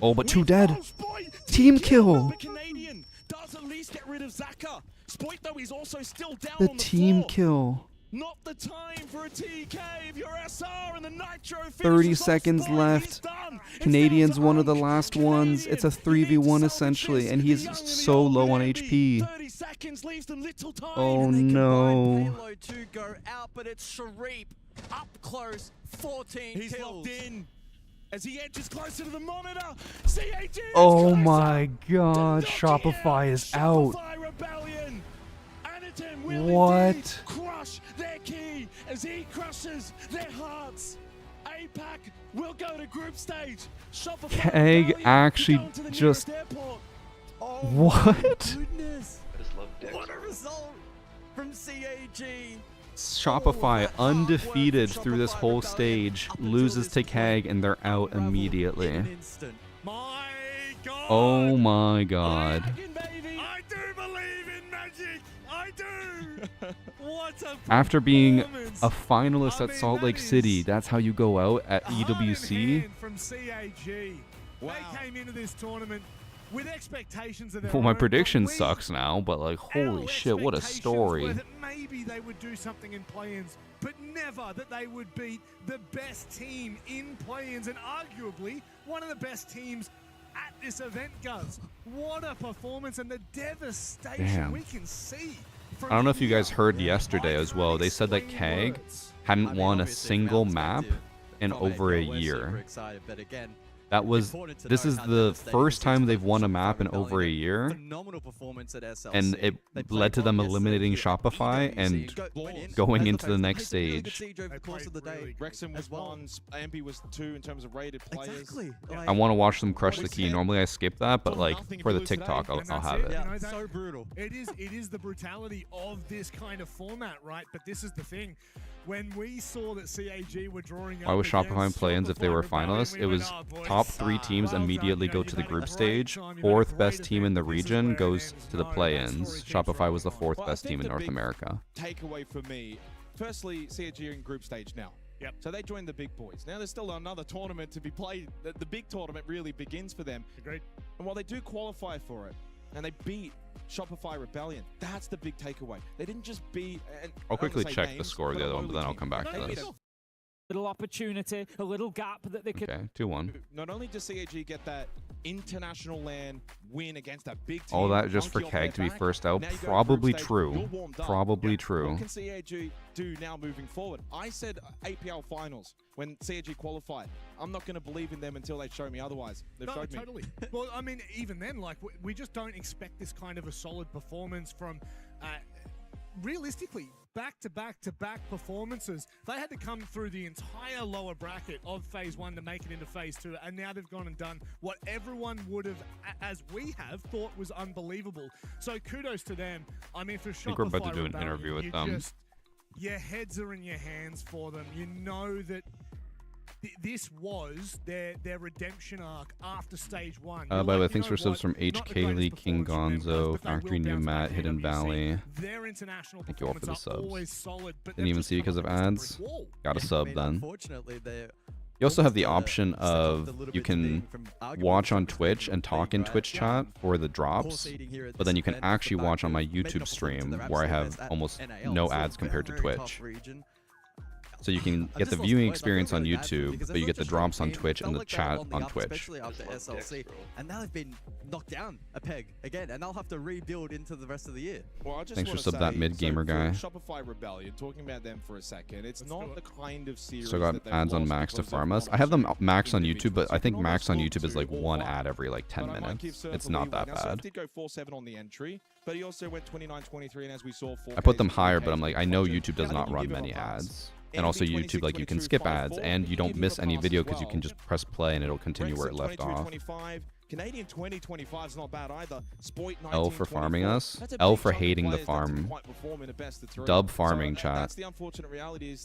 oh, but 2 dead. Team kill. Does at least get rid of Zaka. Spoit, though, he's also still down The on the team floor. kill. Not the time for a TK if you're SR and the Nitro 30 seconds left. Canadian's one of the last ones. It's a 3v1 essentially, and he's so low on HP. 30 seconds leaves them little time. Oh no. Payload to go out, but it's Sharif up close. 14 He's kills. locked in. As he edges closer to the monitor, CAG is Oh closer. my god, Shopify is out. Shopify Rebellion. Anatem will What? indeed crush their key as he crushes their hearts. APAC will go to group stage. Shopify Keg Rebellion actually will go to the just... nearest airport. What? Goodness. I just love Dex. What a result from CAG. Shopify undefeated through this whole stage, loses to KAG, and they're out immediately. My God. Oh my god. I do believe in magic. I do. What a After being a performance. finalist at Salt Lake City, that's how you go out at EWC? From CAG. Wow. They came into this tournament with expectations of their Well, my own, prediction but we- sucks now, but like, holy shit, what a expectations story. were that maybe they would do something in play-ins, but never that they would beat the best team in play-ins and arguably one of the best teams at this event, Guz. What a performance and the devastation Damn. we can see. I don't know if you guys heard yesterday as well, they said that KAG hadn't won a single map in over a year. Excited, but again, That was. This is the first time they've won a map in over a year, Phenomenal performance at SLC. and it led to them eliminating Shopify and going into the next stage. Wrexham was one, Ambi was 2 in terms of rated players. I want to watch them crush the key. Normally I skip that, but like for the TikTok, I'll have it. You know, so brutal. It is the brutality of this kind of format, right? But this is the thing. When we saw that CAG were drawing up Why was Shopify against play-ins if they were finalists? It was top 3 teams immediately go to the group stage. 4th best team in the region goes to the play-ins. Shopify was the 4th best team in North America. Takeaway for me, firstly, CAG are in group stage now. Yep. So they joined the big boys. Now there's still another tournament to be played. The big tournament really begins for them. Agreed. And while they do qualify for it, and they beat Shopify Rebellion, that's the big takeaway. They didn't just beat... I'll quickly check the score of the other one, but then I'll come back to this. Little opportunity, a little gap that they could... Okay, 2-1. Not only does CAG get that international LAN win against a big team... All that just for Keg to be first out? Probably true. Probably true. What can CAG do now moving forward? I said APL finals when CAG qualified. I'm not going to believe in them until they show me otherwise. They've showed me. Totally. Well, I mean, even then, like, we just don't expect this kind of a solid performance from... realistically, back-to-back-to-back performances. They had to come through the entire lower bracket of Phase 1 to make it into Phase 2, and now they've gone and done what everyone would have, as we have, thought was unbelievable. So kudos to them. I mean, for Shopify, I think we're about to do an interview with them. Your heads are in your hands for them. You know that this was their redemption arc after Stage 1. By the way, thanks for subs from HK Lee, King Gonzo, Factory New Matt, Hidden Valley. Thank you all for the subs. Didn't even see because of ads. Got a sub then. Unfortunately, You also have the option of you can watch on Twitch and talk in Twitch chat for the drops, but then you can actually watch on my YouTube stream where I have almost no ads compared to Twitch. So you can get the viewing experience on YouTube, but you get the drops on Twitch and the chat on Twitch. Especially after SLC. And now they've been knocked down a peg again, and they'll have to rebuild into the rest of the year. Well, I just Thanks for wanna sub that say, mid gamer guy. Shopify Rebellion, talking about them for a second, it's not the kind of series So I got that they've ads on lost Max to because farm of us. I have them max on YouTube, but I think max on YouTube is like 1 ad every like 10 minutes. It's not that Now, Surf bad. did go 4-7 on the entry, but he also went 29-23, and as we saw, I put them higher, but I'm like, I know YouTube does not run many ads. And also YouTube, like, you can skip ads and you don't miss any video because you can just press play and it'll continue where it left off. Canadian 20-25 is not bad either. Spoit L for farming us. L for hating the farm. Dub farming chat.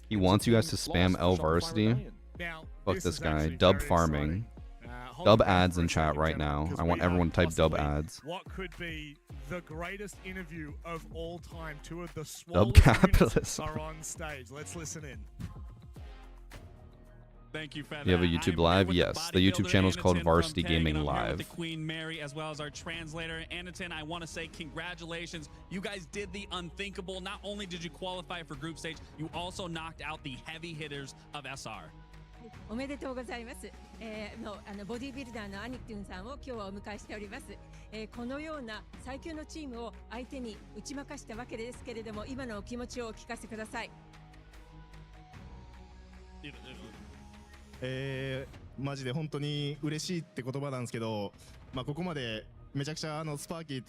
He wants you guys to spam L varsity. Fuck this guy. Dub farming. Dub ads in chat right now. I want everyone to type dub ads. What could be the greatest interview of all time? Two of the Dub swallowed capitalism. are on stage. Let's listen in. Thank you for that. You have a YouTube live? Yes. The YouTube channel is called Varsity Gaming Live. The Queen Mary, as well as our translator, Anaton. I want to say congratulations. You guys did the unthinkable. Not only did you qualify for group stage, you also knocked out the heavy hitters of SR. おめでとうございます。ボディビルダーのアニトゥンさんを今日はお迎えしております。このような最強のチームを相手に打ち負かしたわけですけれども、今のお気持ちをお聞かせください。マジで本当に嬉しいって言葉なんですけど、まあここまでめちゃくちゃスパーキー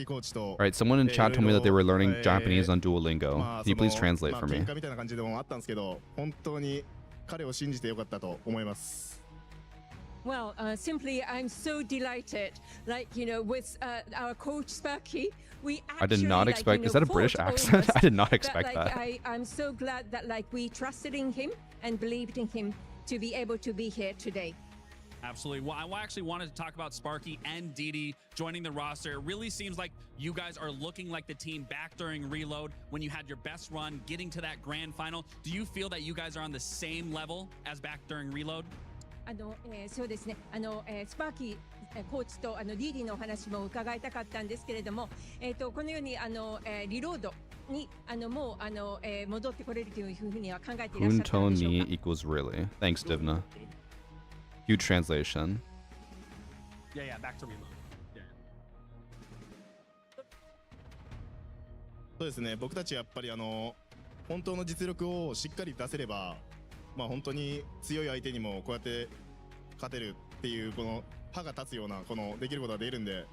コーチと。Alright, someone in chat told me that they were learning Japanese on Duolingo. Can you please translate for me? 喧嘩みたいな感じでもあったんですけど、本当に彼を信じてよかったと思います。Well, simply, I'm so delighted. Like, you know, with our coach Sparky, we actually, I did not expect. Is that a British accent? I did not expect that. I'm so glad that like we trusted in him and believed in him to be able to be here today. Absolutely. Well, I actually wanted to talk about Sparky and Didi joining the roster. It really seems like you guys are looking like the team back during Reload when you had your best run, getting to that grand final. Do you feel that you guys are on the same level as back during Reload? そうですね。スパーキーコーチとディーディのお話も伺いたかったんですけれども、このようにリロードにもう戻ってこれるというふうには考えていらっしゃったんでしょうか。 Unto ni equals really. Thanks, Divna. Huge translation. Yeah, back to Reload. Yeah. そうですね。僕たちやっぱり本当の実力をしっかり出せれば、まあ本当に強い相手にもこうやって勝てるっていうこの歯が立つようなこのできることができるんで、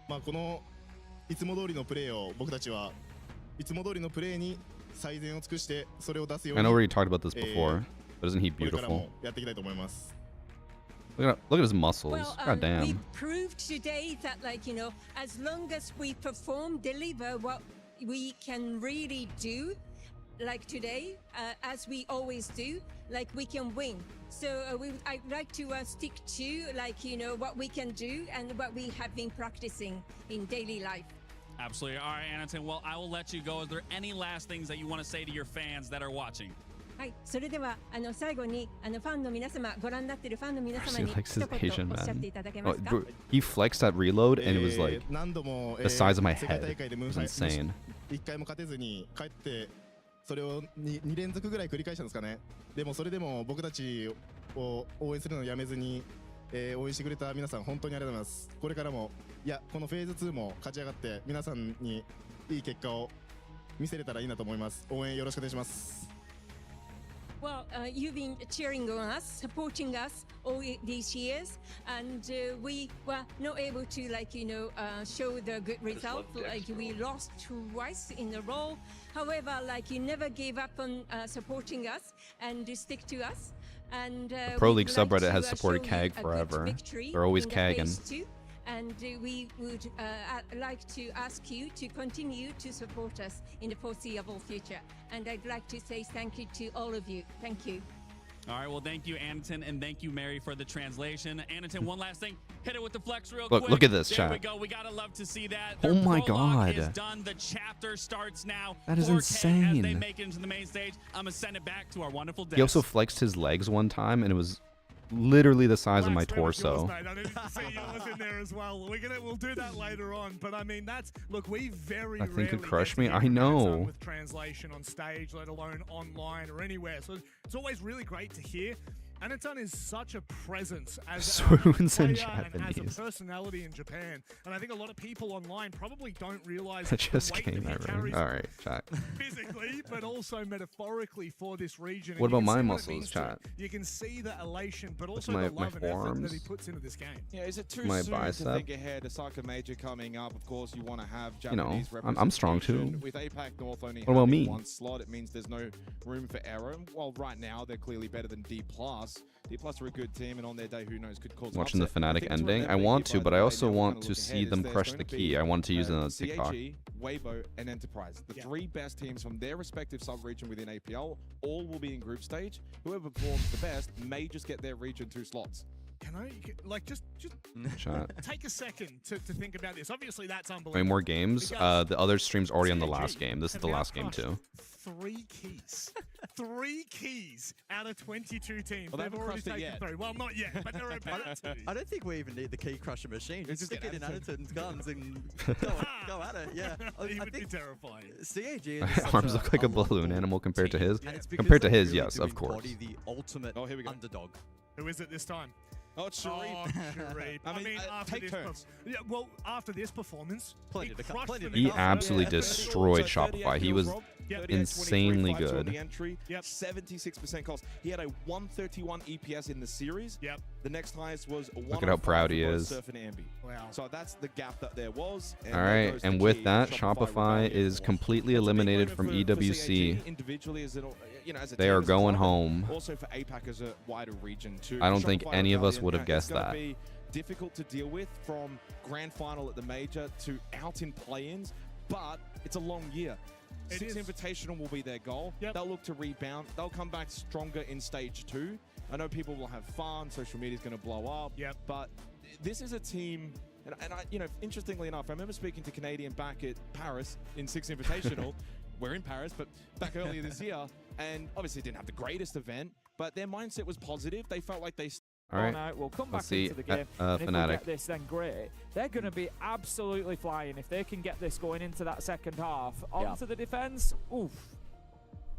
まあこのいつも通りのプレーを僕たちはいつも通りのプレーに最善を尽くしてそれを出すよう I に know we already talked about this before, but isn't he これから beautiful? もやっていきたいと思います。 Look at his muscles. Well, God damn. we proved today that, like, you know, as long as we perform, deliver what we can really do, like today, as we always do, like we can win. So I'd like to stick to, like, you know, what we can do and what we have been practicing in daily life. Absolutely. All right, Anatol. Well, I will let you go. Is there any last things that you want to say to your fans that are watching? はい、それでは最後にファンの皆様、ご覧になっているファンの皆様 He に likes 一 his 言 Asian おっしゃって man. いただけ Oh, ますか。 bro, he flexed that reload and it was like 何度も the size of my 世界 head. 大会で It was insane. 一回も勝てずに帰ってそれを 2連続ぐらい繰り返したんですかね。でもそれでも僕たちを応援するのをやめずに、応援してくれた皆さん本当にありがとうございます。これからもいやこのフェーズ2も勝ち上がって皆さんにいい結果を見せれたらいいなと思います。応援よろしくお願いします。Well, you've been cheering on us, supporting us all these years, and we were not able to, like, you know, show the good result. Like we lost twice in a row. However, like you never gave up on supporting us and stick to us. And The Pro League we'd like subreddit to, has supported show CAG you a good forever. victory They're always in the CAGing. phase 2. And we would like to ask you to continue to support us in the foreseeable future. And I'd like to say thank you to all of you. Thank you. All right, well, thank you, Anatol, and thank you, Mary, for the translation. Anatol, one last thing. Hit it with the flex real quick. Look at this, there chat. we go. We got to love to see that. Oh Their my prologue is God. done. The chapter starts now. That is 4K insane. As they make it into the main stage. I'm going to send it back to our wonderful Des. He also flexed his legs one time and it was literally the size of my torso. I didn't see yours in there as well. We'll do that later on. But I mean, look, we very I think rarely could crush get to me. hear I from Anatol know. with translation on stage, let alone online or anywhere. So it's always really great to hear. Anatol is such a presence as Swoons a in player and as Japanese. a personality in Japan. And I think a lot of people online probably don't realize That just the weight came that he out right. carries Alright, chat. physically, but also metaphorically for this region. What And you about can my see what it muscles, means to chat? him. You can see the elation, but That's also my- the my love and effort that forearms. he puts into this game. Yeah, is it too My soon bicep. to think ahead? Osaka Major coming up. Of course, you want to have You know, Japanese I'm strong too. representation. With APAC North only What about having me? one slot, it means there's no room for error. Well, right now they're clearly better than D+. D+ are a good team, and on their day, who knows, could cause an Watching the upset. Fnatic thing to ending. I remember want here, to, by but the I way, also now we want kinda to look see ahead, them is there's crush going the to key. be, I want to use it on TikTok. CAG, Weibo, and Enterprise. The three best teams from their respective sub-region within APL all will be in group stage. Whoever performs the best may just get their region 2 slots. Can I, like, just Chat. take a second to think about this? Obviously, that's unbelievable. How many more games? Because The other stream's already on the last CAG game. This is have the now last game crushed too. 3 keys. 3 keys out of 22 teams. Well, they They've haven't already crushed it taken yet. 3. Well, not yet, but they're about to. I don't think we even need the key crusher machine. Just stick it in Anaton's guns and go at it. Yeah, He would be terrifying. CAG is My such arms a look like a unlockable balloon animal compared to his. and it's because Compared to they his, really yes, do of course. embody the ultimate underdog. Who is it this time? Oh, it's Sharif. Oh, Sharif. I mean, after take this, turns. Yeah, well, after this performance, Plenty he to come, crushed plenty them to He in absolutely the- destroyed Shopify. He was 38, insanely 23, 5 on good. the entry, 76% cost. He had a 131 EPS in the series. Yep. The next highest was a Look at how proud he is. Surf and Ambi. Wow. So that's the gap that there was. All right, and with that, Shopify is completely eliminated from EWC. Individually, as a They team, are as a going lineup, home. Also for APAC as a wider region too. I don't think Shopify any of us Rebellion, would have it's guessed gonna that. be difficult to deal with from grand final at the major to out in play-ins, but it's a long year. It Six is. Invitational will be their goal. They'll look to rebound. They'll come back stronger in stage 2. I know people will have fun. Social media is going to blow up. But this is a team, and I, interestingly enough, I remember speaking to Canadian back at Paris in Six Invitational. We're in Paris, but back earlier this year, and obviously didn't have the greatest event, but their mindset was positive. They felt like they. All right. Out. We'll come Let's back see. into the game. And if we Fnatic. get this, then great. They're going to be absolutely flying if they can get this going into that second half. Onto the defense. Oof.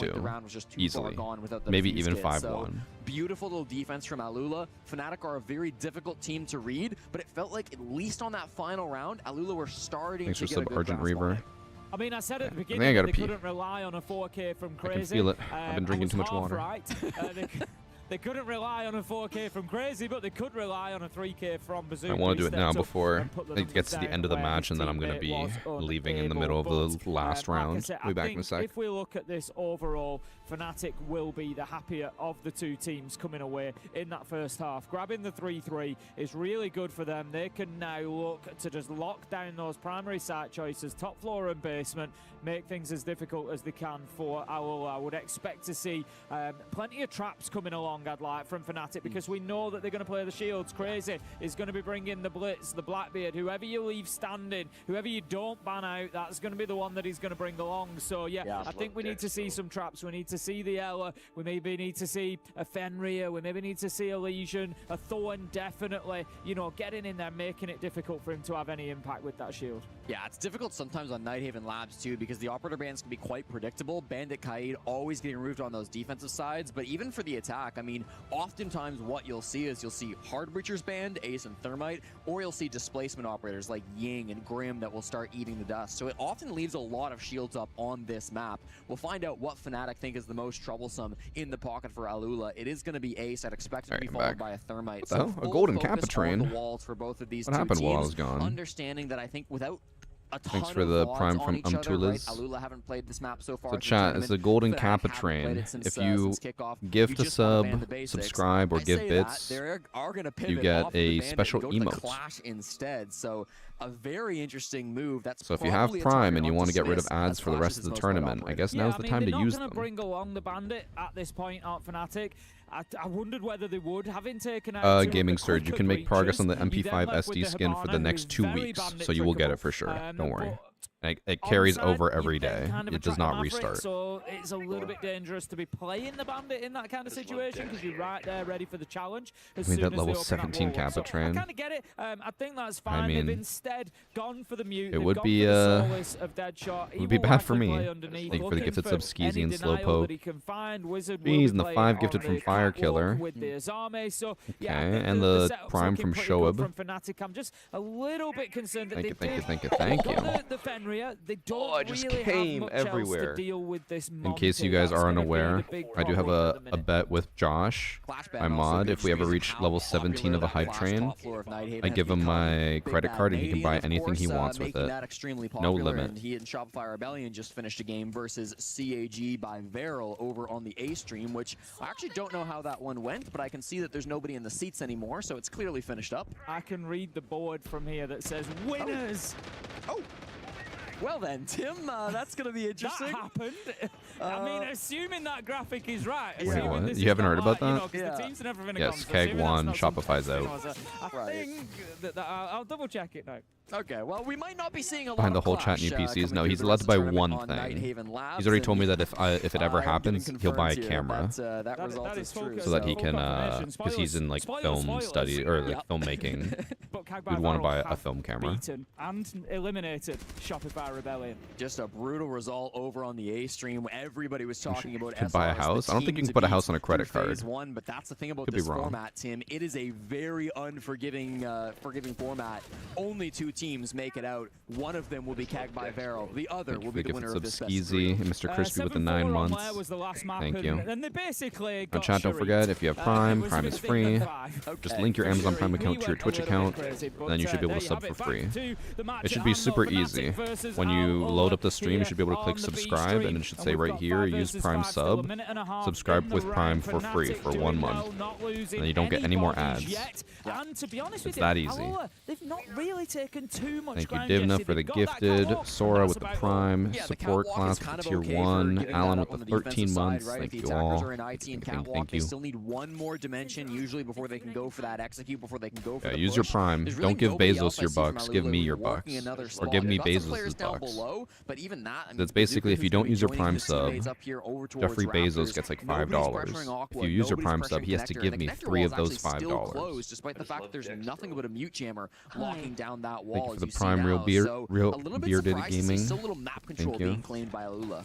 point, the 3-2. round was just too Easily. far gone without the Maybe defuse even kit. 5-1. So, beautiful little defense from Alula. Fnatic are a very difficult team to read, but it felt like at least on that final round, Alula were starting Thanks to for get a sub good Urgent grasp on Reaver. it. I mean, I said at the I beginning gotta they pee. couldn't rely on a 4K from Crazy. I can feel it. I've been drinking too much water. Right. They couldn't rely on a 4K from Crazy, but they could rely on a 3K from Bazooka. I want to do it now before it gets to the end of the match, and then I'm going to be leaving in the middle of the last round. We'll be back in a sec. If we look at this overall, Fnatic will be the happier of the two teams coming away in that first half. Grabbing the 3-3 is really good for them. They can now look to just lock down those primary site choices, top floor and basement, make things as difficult as they can for Alula. I would expect to see plenty of traps coming along, I'd like, from Fnatic, because we know that they're going to play the shields. Crazy is going to be bringing the Blitz, the Blackbeard, whoever you leave standing, whoever you don't ban out, that's going to be the one that he's going to bring along. So yeah, I think we need to see some traps. We need to see the Ela. We maybe need to see a Fenrir. We maybe need to see a Legion, a Thorn, definitely, you know, getting in there, making it difficult for him to have any impact with that shield. Yeah, it's difficult sometimes on Nighthaven Labs too, because the operator bans can be quite predictable. Bandit Kaid always getting roofed on those defensive sides, but even for the attack, I mean, oftentimes what you'll see is you'll see Hard Breachers banned, Ace and Thermite, or you'll see displacement operators like Ying and Grim that will start eating the dust. So it often leaves a lot of shields up on this map. We'll find out what Fnatic think is the most troublesome in the pocket for Alula. It is going to be Ace. I'd expect it to be followed by a Thermite. What the hell? A golden Kappa train? For both of these what happened while I was gone? Understanding that I think without thanks for the prime from Tulas. Alula haven't played this map so far. So chat, it's the golden Kappa train. If you gift a sub, subscribe, or give bits, you get a special emote. Clash instead. So a very interesting move. That's so if you have Prime and you want to get rid of ads for the rest of the tournament, I guess now's the time to use them. They're not going to bring along the Bandit at this point, Art Fnatic. I wondered whether they would, having taken out Gaming Surge, you can make progress on the MP5 SD skin for the next 2 weeks, so you will get it for sure. Don't worry. It carries over every day. It does not restart. So it's a little bit dangerous to be playing the Bandit in that kind of situation, because you're right there ready for the challenge. I mean, that level 17 Kappa train. I kind of get it. I think that's fine. I mean, they've instead gone for the mute. It would be it would be bad for me. Thank you for the gifted sub, Skeezy and Slowpoke. He's in the 5 gifted from Fire Killer. Okay, and the Prime from Shoab. I'm just a little bit concerned that Thank you. the Fenrir. They don't just really came have much everywhere. else to deal with this In case you guys are unaware, I do have a bet with Josh, my mod. If we ever reach level 17 of a hype train, I give him my credit card and he can buy anything he wants with it. No limit. He and Shopify Rebellion just finished a game versus CAG by Varel over on the A stream, which I actually don't know how that one went, but I can see that there's nobody in the seats anymore, so it's clearly finished up. I can read the board from here that says winners. Oh. Well then, Tim, that's going to be interesting. That happened. I mean, assuming that graphic is right. Wait, what? You haven't heard about that? You know, the teams never been yes, Keg won, Shopify's out. I think that I'll double check it now. Okay, well, we might not be seeing a lot behind the whole Clash, chat new PCs. No, he's allowed to buy one thing. He's already told me that if it ever happens, he'll buy a camera, that is true. so that he can, because he's in like film study or like filmmaking. We'd want to buy a film camera. Beaten and eliminated Shopify Rebellion. Just a brutal result over on the A stream. Everybody was talking about SR buy a house. I don't think you can put a house on a credit card. But that's the thing about this format, Tim. It is a very unforgiving, forgiving format. Only 2 teams make it out. One of them will be Kag by Varel. The other will be the winner of this best Skeezy and Mr. Crispy with the 9 months. Thank you. And they basically got chat, don't forget, if you have Prime, Prime is free. Just link your Amazon Prime account to your Twitch account, then you should be able to sub for free. It should be super easy. When you load up the stream, you should be able to click subscribe, and it should say right here, use Prime sub, subscribe with Prime for free for 1 month. And you don't get any more ads. It's that easy. They've not really taken too much. Thank you, Divna, for the gifted, Sora with the Prime, support class with tier 1, Alan with the 13 months. Thank you all. Thank you. They still need one more dimension usually before they can go for that execute, before they can go for the use your Prime. Don't give Bezos your bucks. Give me your bucks. Or give me Bezos' bucks. That's basically if you don't use your Prime sub, Jeffrey Bezos gets like $5. If you use your Prime sub, he has to give me 3 of those $5. Despite the fact that there's nothing but a mute jammer locking down that wall. Thank you for the Prime, real bearded gaming. Still a little map control being claimed by Alula.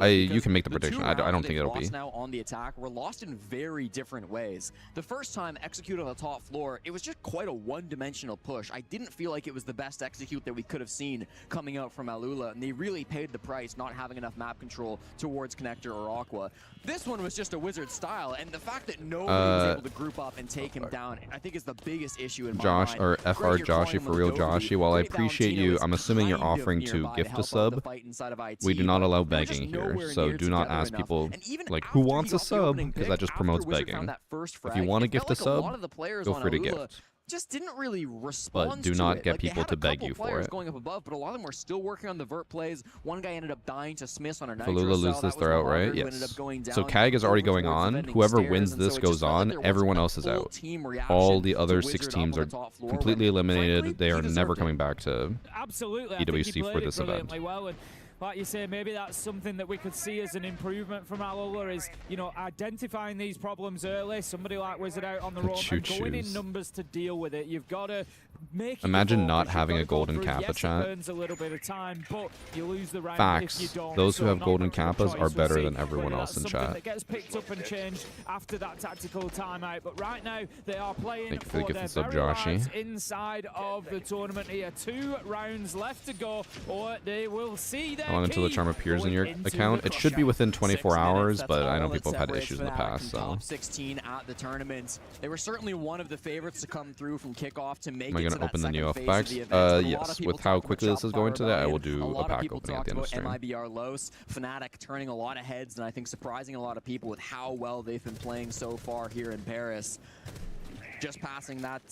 Alula. You can make the two prediction. I rounds don't they've think it'll lost be. now on the attack were lost in very different ways. The first time execute on the top floor, it was just quite a one-dimensional push. I didn't feel like it was the best execute that we could have seen coming out from Alula, and they really paid the price not having enough map control towards Connector or Aqua. This one was just a Wizard style, and the fact that nobody was able to group up and take him down, I think is the biggest issue in my Josh, mind. or Great, FR you're Joshy calling for him real with Dovey. Joshy, while I Great, appreciate Valentino you, is I'm assuming you're kind of offering to nearby gift help a out sub. the fight inside of IT, We do not but allow they were just begging here, nowhere so near do not together ask enough. people And even like after who he wants a got the sub, opening because pick, that just after promotes Wizard begging. found that first If you frag, want to it gift felt a like a lot sub, of the players feel on free to Alula gift. just didn't really respond But do to not it. get Like, people they had to a beg couple you for players it. going up above, but a lot of them were still working on the vert plays. One guy ended up dying to Smiths on a If nitro Alula cell. loses, That was they're out, Mahogger, right? who ended Yes. up going So down CAG is already over going towards the on. vending Whoever stairs, wins and so this it just goes felt like on. there wasn't Everyone a else is full out. team reaction All the to other Wizard 6 up teams on are the top floor, completely but frankly, eliminated. They he are never deserved it. coming back to Absolutely. I think he EWC played for it this event. brilliantly well, and like you say, maybe that's something that we could see as an improvement from Alola is, you know, identifying these problems early. Somebody like Wizard out on the road and going in numbers to deal with it. You've got to make it Imagine evolve, not 'cause you've having gotta a go golden through. kappa, Yes, chat. it burns a little bit of time, but you lose the round Facts. if you don't. Those who So have not golden much of a kappas choice. are We'll better see than everyone whether else that's in something chat. that gets picked up and changed after that tactical timeout. But right now, they are playing Thank you for the for gift their sub, very Joshy. lives inside of the tournament here. 2 rounds left to go, or they will see their How long until the key charm appears in your going into account? the It should be within 24 hours, but I know All people that have had separates issues in the Fnatic past, from so. top 16 at the tournament. They were certainly one of the favorites to come through from kickoff to make Am I it going to to that open the new second elf phase packs? of the event. A lot of Yes. people With how talk about quickly this is going today, I will Shopify do Rebellion. a lot of pack people opening at talked the end of about stream. MIBR Los, Fnatic turning a lot of heads, and I think surprising a lot of people with how well they've been playing so far here in Paris. Just passing that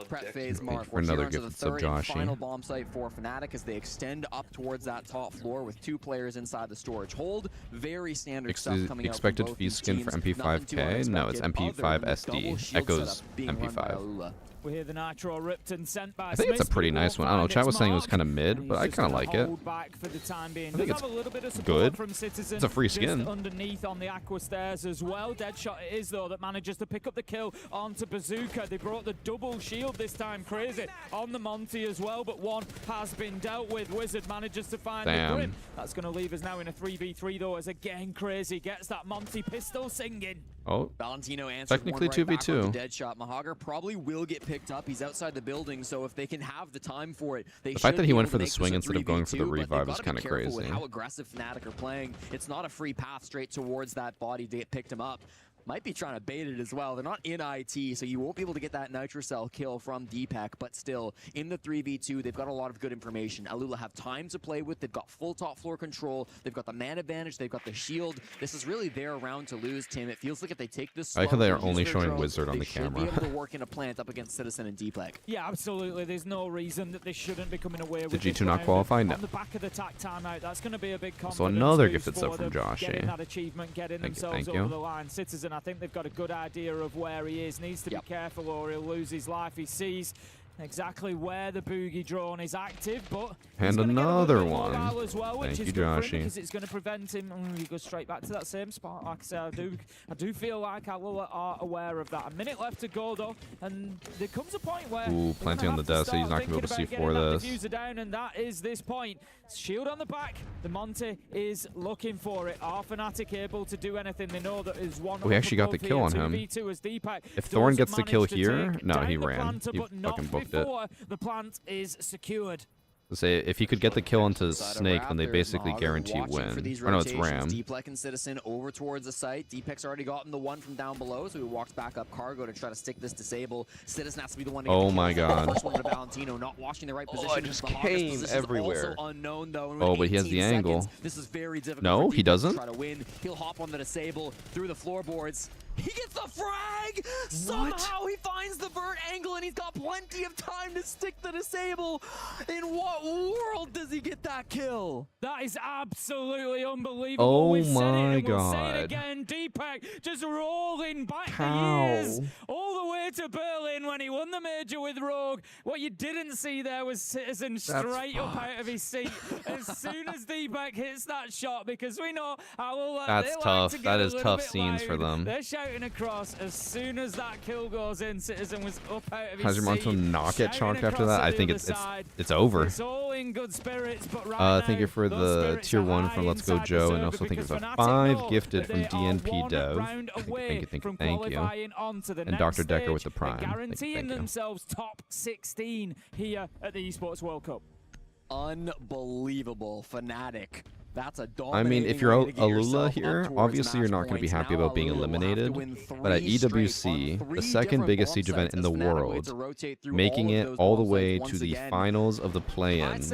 prep phase mark. for another We're here onto the gift sub, third and Joshy. final bomb site for Fnatic as they extend up towards that top floor with 2 players inside the storage hold. Very standard stuff coming Expected out from both fee these skin for teams. MP5K? No, it's Nothing too MP5 unexpected other than the SD. double shield Echoes setup being run by MP5. Alula. We hear the Nitro ripped and sent by I think it's a Smith, pretty but he nice won't one. I don't know, find chat its was saying it was mark, kind of and mid, he's but I just kind of gonna like it. hold back for the time being. I think Does it's have a little bit of support good. from Citizen. It's a free just skin. underneath on the aqua stairs as well. Deadshot it is though that manages to pick up the kill onto Bazooka. They brought the double shield this time, crazy on the Monty as well, but one has been dealt with. Wizard manages to find the grip. That's going to leave us now in a 3v3 though, as again Crazy gets that Monty pistol singing. Oh, Valentino answers technically one right back 2v2. with the Deadshot. Mahogger probably will get picked up. He's outside the building, so if they can have the time for it, they The fact should that he be went able for to the make this swing a instead of going for the 3v2, but they've revive is gotta be kind of careful with crazy. how aggressive Fnatic are playing. It's not a free path straight towards that body to get picked him up. Might be trying to bait it as well. They're not in IT, so you won't be able to get that Nitrocell kill from Deepak, but still, in the 3v2, they've got a lot of good information. Alula have time to play with. They've got full top floor control. They've got the man advantage. They've got the shield. This is really their round to lose, Tim. It feels like if they take this I like how slow, they they are use only their showing drone, Wizard on they the should be camera. able to work in a plant up against Citizen and Deepak. Yeah, absolutely. There's no reason that they shouldn't be coming away with Did this G2 not round. qualify? No. On the back of the tack timeout, that's going to be a big confidence So another boost gifted sub for from them, Joshy. getting that achievement, getting themselves thank you. over the line. Citizen, I think they've got a good idea of where he is. Needs to be careful or he'll lose his life. He sees exactly where the boogie drone is active, but And another one. as well, which Thank is you, good for him Joshy. because it's going to prevent him. He goes straight back to that same spot. Like I said, I do feel like Alula are aware of that. A minute left to go though, and there comes a point where Ooh, plenty on the desk, so he's not going to be able to see for this. Diffuser down, and that is this point. Shield on the back. The Monty is looking for it. Are Fnatic able to do anything? They know that is one. We actually got the kill on him. If Thorn gets the kill here, no, he ran. He fucking booked it. The plant is secured. Say if he could get the kill onto Snake, then they basically guarantee win. Or no, it's Ram. Deepak and Citizen over towards the site. Deepak's already gotten the one from down below, so he walks back up Cargo to try to stick this disable. Citizen has to be the one to get Oh the my kill. god. First one to Valentino, not watching the right position. I just Mahogger's came position is everywhere. Also unknown, though, and Oh, with but he has 18 the angle. seconds, this is very difficult No, for he Deepak doesn't? to try to win. He'll hop on the disable through the floorboards. He gets the frag! Somehow he finds the vert angle and he's got plenty of time to stick the disable. In what world does he get that kill? That is absolutely unbelievable. Oh We've said it my and we'll say god. it again. Deepak just rolling back How? the years all the way to Berlin when he won the major with Rogue. What you didn't see there was Citizen straight up out of his seat as soon as Deepak hits that shot, because we know how That's tough. That is tough scenes for them. They're shouting across as soon as that kill goes in. Citizen was up out of his Has your seat. Monto not get shouting chonked after across that? to I the think other it's side. over. It's all in good spirits, but right Thank you for the tier 1 from Let's Go Joe, and also thank you for the 5 gifted from DNP Dev. Thank you. And Dr. Decker with the Prime. Guaranteeing themselves top 16 here at the Esports World Cup. Unbelievable. Fnatic That's a I mean, if you're dominating way to get Alula yourself here, up towards obviously you're match not going to be points. happy Now about being Alula will have to eliminated. win But at 3 straight EWC, on the 3 second different biggest bomb siege event sites in the as Fnatic waits world, to rotate through making all of it those all the bomb way sites to once the again. finals of the play-ins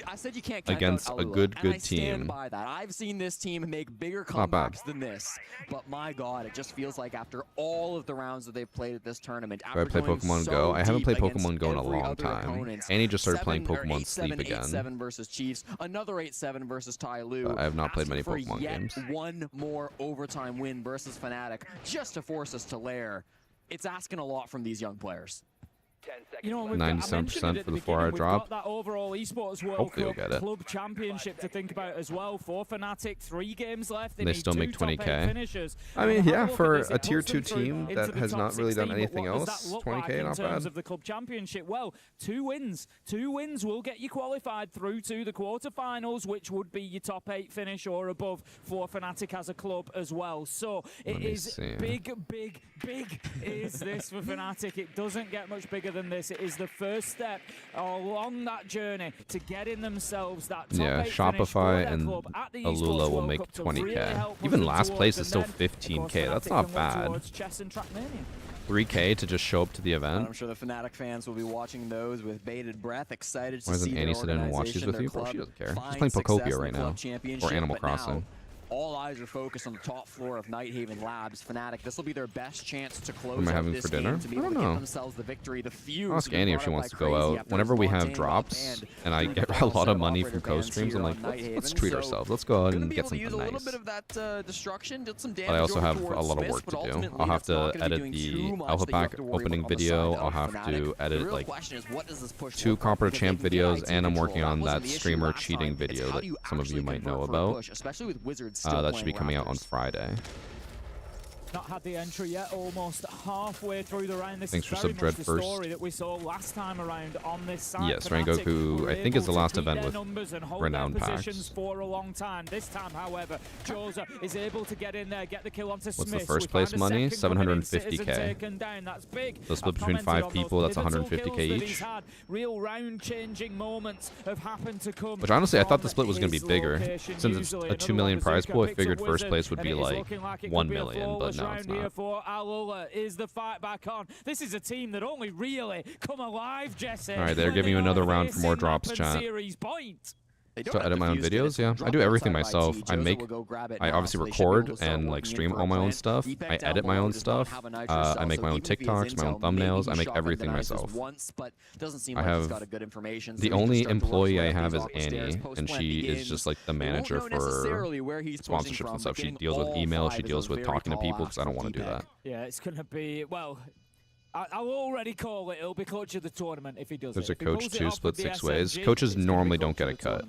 I said you can't count against out a Alula, good and I team. stand by that. I've seen this team make bigger Not bad. comebacks than this, but my God, it just feels like after all of the rounds that they've played at this tournament, Do I play Pokemon Go? I haven't played Pokemon Go in a long time. Annie just started playing Pokemon Sleep again. 8-7 versus Chiefs, another 8-7 versus Ty Lue. I have not played many for Pokemon yet games. one more overtime win versus Fnatic just to force us to lair. It's asking a lot from these young players. You know, 97% for the 4-hour drop. Got that overall esports World Hopefully Cup we'll get it. Club Championship to think about as well. For Fnatic, 3 games left. They need still 2 make top 8 20K. finishers. I mean, And have yeah, a look for at this. a It tier puts 2 them through team into that the has top not really done 16, anything but what else, does that look like 20K, in not terms bad. of the Club Championship? Well, 2 wins. 2 wins will get you qualified through to the quarterfinals, which would be your top 8 finish or above for Fnatic as a club as well. So it is big is this for Fnatic. It doesn't get much bigger than this. It is the first step along that journey to getting themselves that top 8 finish for Shopify their and club at the Alula Esports will World make Cup to 20K. really help push Even them last towards, place and is still then, of 15K. course, That's Fnatic not can look bad. towards Chess and Trackmania. 3K to just show up to the event. I'm sure the Fnatic fans will be watching those with bated breath, excited to Why doesn't see Annie their sit in and watch these organization, with their you? Bro, club she doesn't care. She's find playing success Pokopia in the right now. club championship, Or Animal but now Crossing. all eyes are focused on the top floor of Nighthaven Labs. Fnatic, this will be their best chance to close What am I out having this for dinner? game to be I able don't to get know. themselves the victory. The fuse I'll ask will be Annie if brought she up wants by to go Crazy out. after Whenever his we long have tank drops up and I through get the a full lot set of of money operator from co bans streams, I'm here like, on let's Nighthaven. treat So ourselves. Let's go out gonna and be get able to use something a little nice. bit of that destruction, did some damage. But I also over have a towards lot of Smith, work but to do. ultimately I'll have that's not to gonna be edit doing the too much Alpha that you have Pack to worry opening about on the video. side I'll of have Fnatic. to edit The real like question is, what does this push 2 look like? Copper Because they Champ can get videos, IT and I'm control. working That on wasn't that the issue streamer last cheating time. It's video how that do you some of you actually might know convert for a about. push, especially with Wizards still That should be playing coming out on Raptors. Friday. Not had the entry yet, almost halfway through the round. This Thanks is for very Sub much Dread the first. story that we saw last time around on this side. Yes, Fnatic Rangoku, were I think, is the able to last keep event their with numbers and hold renowned their packs. positions for a long time. This time, however, Joza is able to get in there, get the kill onto What's Smith. the first We place found a money? second coming in, Citizen 750K. taken down. That's big. So split I've between commented 5 on people, those that's pivotal 150K kills that each. he's had. Real round-changing moments have happened to come. Which honestly, I thought the from split was going to his be bigger. location. Since it's Usually a 2 another million one, prize Bazooka pool, I picks figured up first Wizard, place would and be it is like looking like it 1 could be a million, but flawless no, round it's here not. for Alula. Is the fight back on? This is a team that only really come alive, Jesse. Alright, they're when giving they you are another round for more facing drops, up in chat. series point. To edit my own videos, yeah. I do everything myself. I obviously record and like stream all my own stuff. I edit my own stuff. I make my own TikToks, my own thumbnails. I make everything myself. I have the only employee I have is Annie, and she is just like the manager for sponsorships and stuff. She deals with email. She deals with talking to people because I don't want to do that. Yeah, it's gonna be well. I'll already call it. It'll be coach of the tournament if he does There's it. a coach too, split 6 ways. Coaches normally don't get a cut.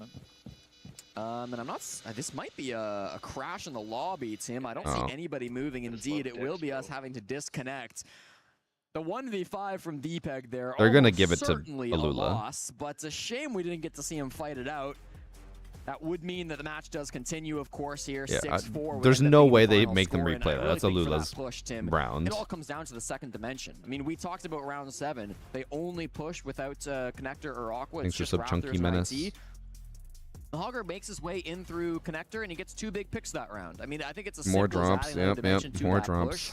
And I'm not. This might be a crash in the lobby, Tim. I don't see anybody moving. Indeed, it will be us having to disconnect. The 1v5 from Deepeg there. They're gonna give it to certainly a Alula. loss, but it's a shame we didn't get to see him fight it out. That would mean that the match does continue, of course, here. Yeah, 6-4. there's would end up no being way the they final make them score, and I replay that. really That's think for Alula's that push, Tim, round. It all comes down to the second dimension. I mean, we talked about round 7. They only pushed without Connector or Aqua. Thanks It's for just sub Raptors Chunky and Menace. IT. The Hogger makes his way in through Connector, and he gets 2 big picks that round. I mean, I think it's a More simple as drops, adding another dimension to more that drops. push.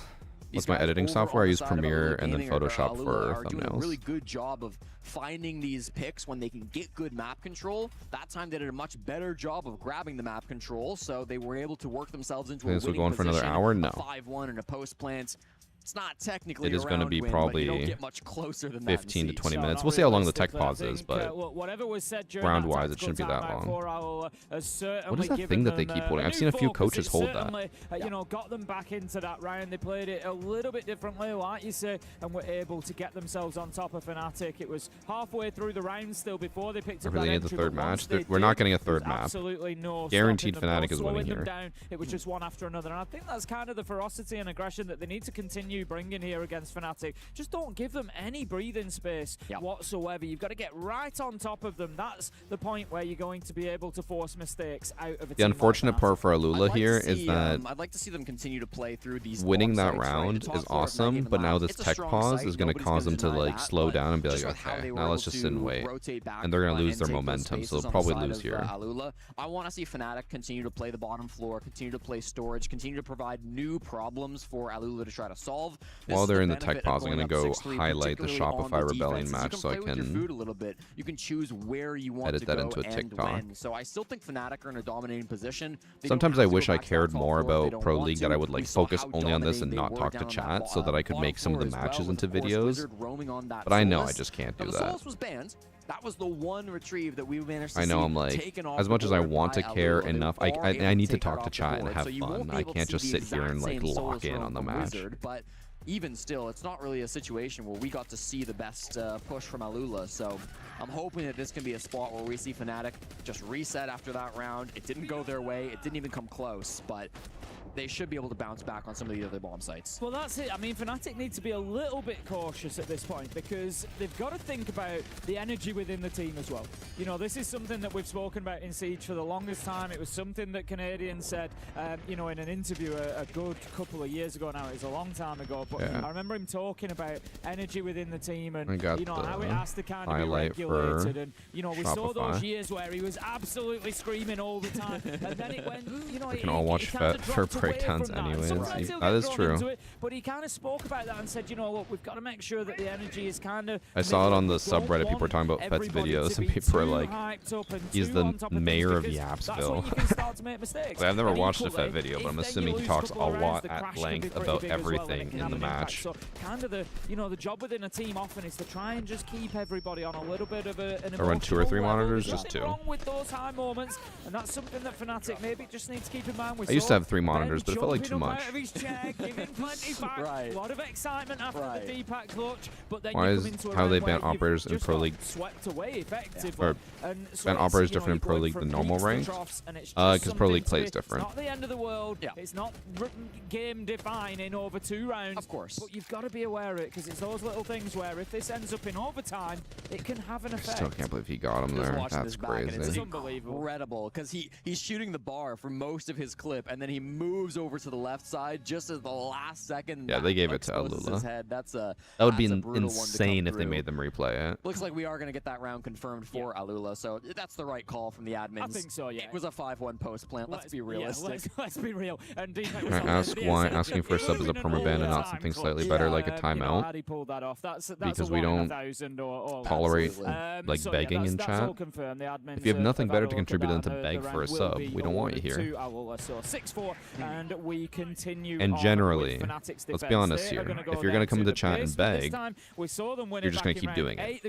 What's These my guys editing over software? I on the use side of Premiere Alula and then Gaming or Photoshop Alula for are doing a thumbnails. really good job of finding these picks when they can get good map control. That time they did a much better job of grabbing the map control, so they were able to work themselves into a Think this will winning go on for another position, hour? a No. 5-1 and a post plant. It's not technically It is a going to round be win, but you probably don't get much closer than that in 15 to Siege. 20 So minutes. not We'll see how long the tech realistically, pause is, but whatever was said during round-wise, that it shouldn't be that tactical long. timeout for Alula has certainly What is that given thing that they them, keep holding? a I've new seen a few focus. coaches It hold that. certainly, you know, got them back into that round. They played it a little bit differently, like you say, and were able to get themselves on top of Fnatic. It was halfway through the round still before they picked I up really that need the entry, third but once match. they We're not did, getting a there was third map. absolutely no Guaranteed stopping them, Fnatic is slowing winning them here. down. It was just one after another, and I think that's kind of the ferocity and aggression that they need to continue continue bringing here against Fnatic. Just don't give them any breathing space whatsoever. You've got to get right on top of them. That's the point where you're going to be able to force mistakes out of a team. The unfortunate part for Alula here is that I'd like to see them continue to play through these winning that sites, round right? is awesome, but now this tech pause is going to cause them to like slow down and be like, okay, now let's just sit and wait. And they're going to lose their momentum, so they'll probably lose here. I want to see Fnatic continue to play the bottom floor, continue to play storage, continue to provide new problems for Alula to try to solve. While they're in the tech pause, I'm going to go highlight the Shopify Rebellion match so I can a little bit. You can choose where you want edit to that go into a and TikTok. win. So I still think Fnatic are in a dominating position. Sometimes I wish I cared more about Pro League, that I would like focus only on this and not talk to chat so that I could make some of the matches into videos. But I know I just can't do that. Was banned. That was the one retrieve that we managed to I know see I'm like, taken off as much the as I board want to by care Alula. enough, They are able I need to take it talk to off the chat and board, have so you won't fun. be I able to can't see just the sit here and exact like same lock solos in on the from match. Wizard, but even still, it's not really a situation where we got to see the best push from Alula. So I'm hoping that this can be a spot where we see Fnatic just reset after that round. It didn't go their way. It didn't even come close, but they should be able to bounce back on some of the other bomb sites. Well, that's it. I mean, Fnatic need to be a little bit cautious at this point because they've got to think about the energy within the team as well. You know, this is something that we've spoken about in Siege for the longest time. It was something that Canadian said, you know, in an interview a good couple of years ago now. It was a long time ago, but I remember him talking about energy within the team and, you know, how it has to kind of be regulated. And, you know, we saw those years where he was absolutely screaming all the time. And then it went, you know, We can all watch for breakdowns anyways. That is true. But he kind of spoke about that and said, you know, look, we've got to make sure that the energy is kind of... I saw it on the subreddit. People were talking about Fet's videos, and people are like, he's the mayor of Yapsville. Like, I've never watched a Fet video, but I'm assuming he talks a lot at length about everything in the match. So kind of the, you know, the job within a team often is to try and just keep everybody on a little bit of an I run 2 or 3 monitors, There's just 2. wrong with those high moments, and that's something that Fnatic maybe just needs to keep in mind. I used to have 3 monitors, but it felt like too much. A lot of excitement after the D-pack clutch, but then Why is how they ban operators in Pro League swept away effectively. or ban operators different in Pro League than normal ranked? Because Pro League plays different. It's not the end of the world. It's not game defining over 2 rounds. Of course. But you've got to be aware of it because it's those little things where if this ends up in overtime, it can have an effect. Still can't believe he got him there. That's crazy. It's incredible because he's shooting the bar for most of his clip and then he moves over to the left side just as the last second. Yeah, they gave it to Alula. That would be insane if they made them replay it. Looks like we are going to get that round confirmed for Alula, so that's the right call from the admins. I think so, yeah. It was a 5-1 post plant. Let's be realistic. Yeah, let's be real. And Can I ask why asking for a sub is a permaban and not something slightly better like a timeout? Because we don't tolerate like begging in chat. If you have nothing better to contribute than to beg for a sub, we don't want you here. 6-4, and we continue. And generally, let's be honest here, if you're going to come into chat and beg, you're just going to keep doing it.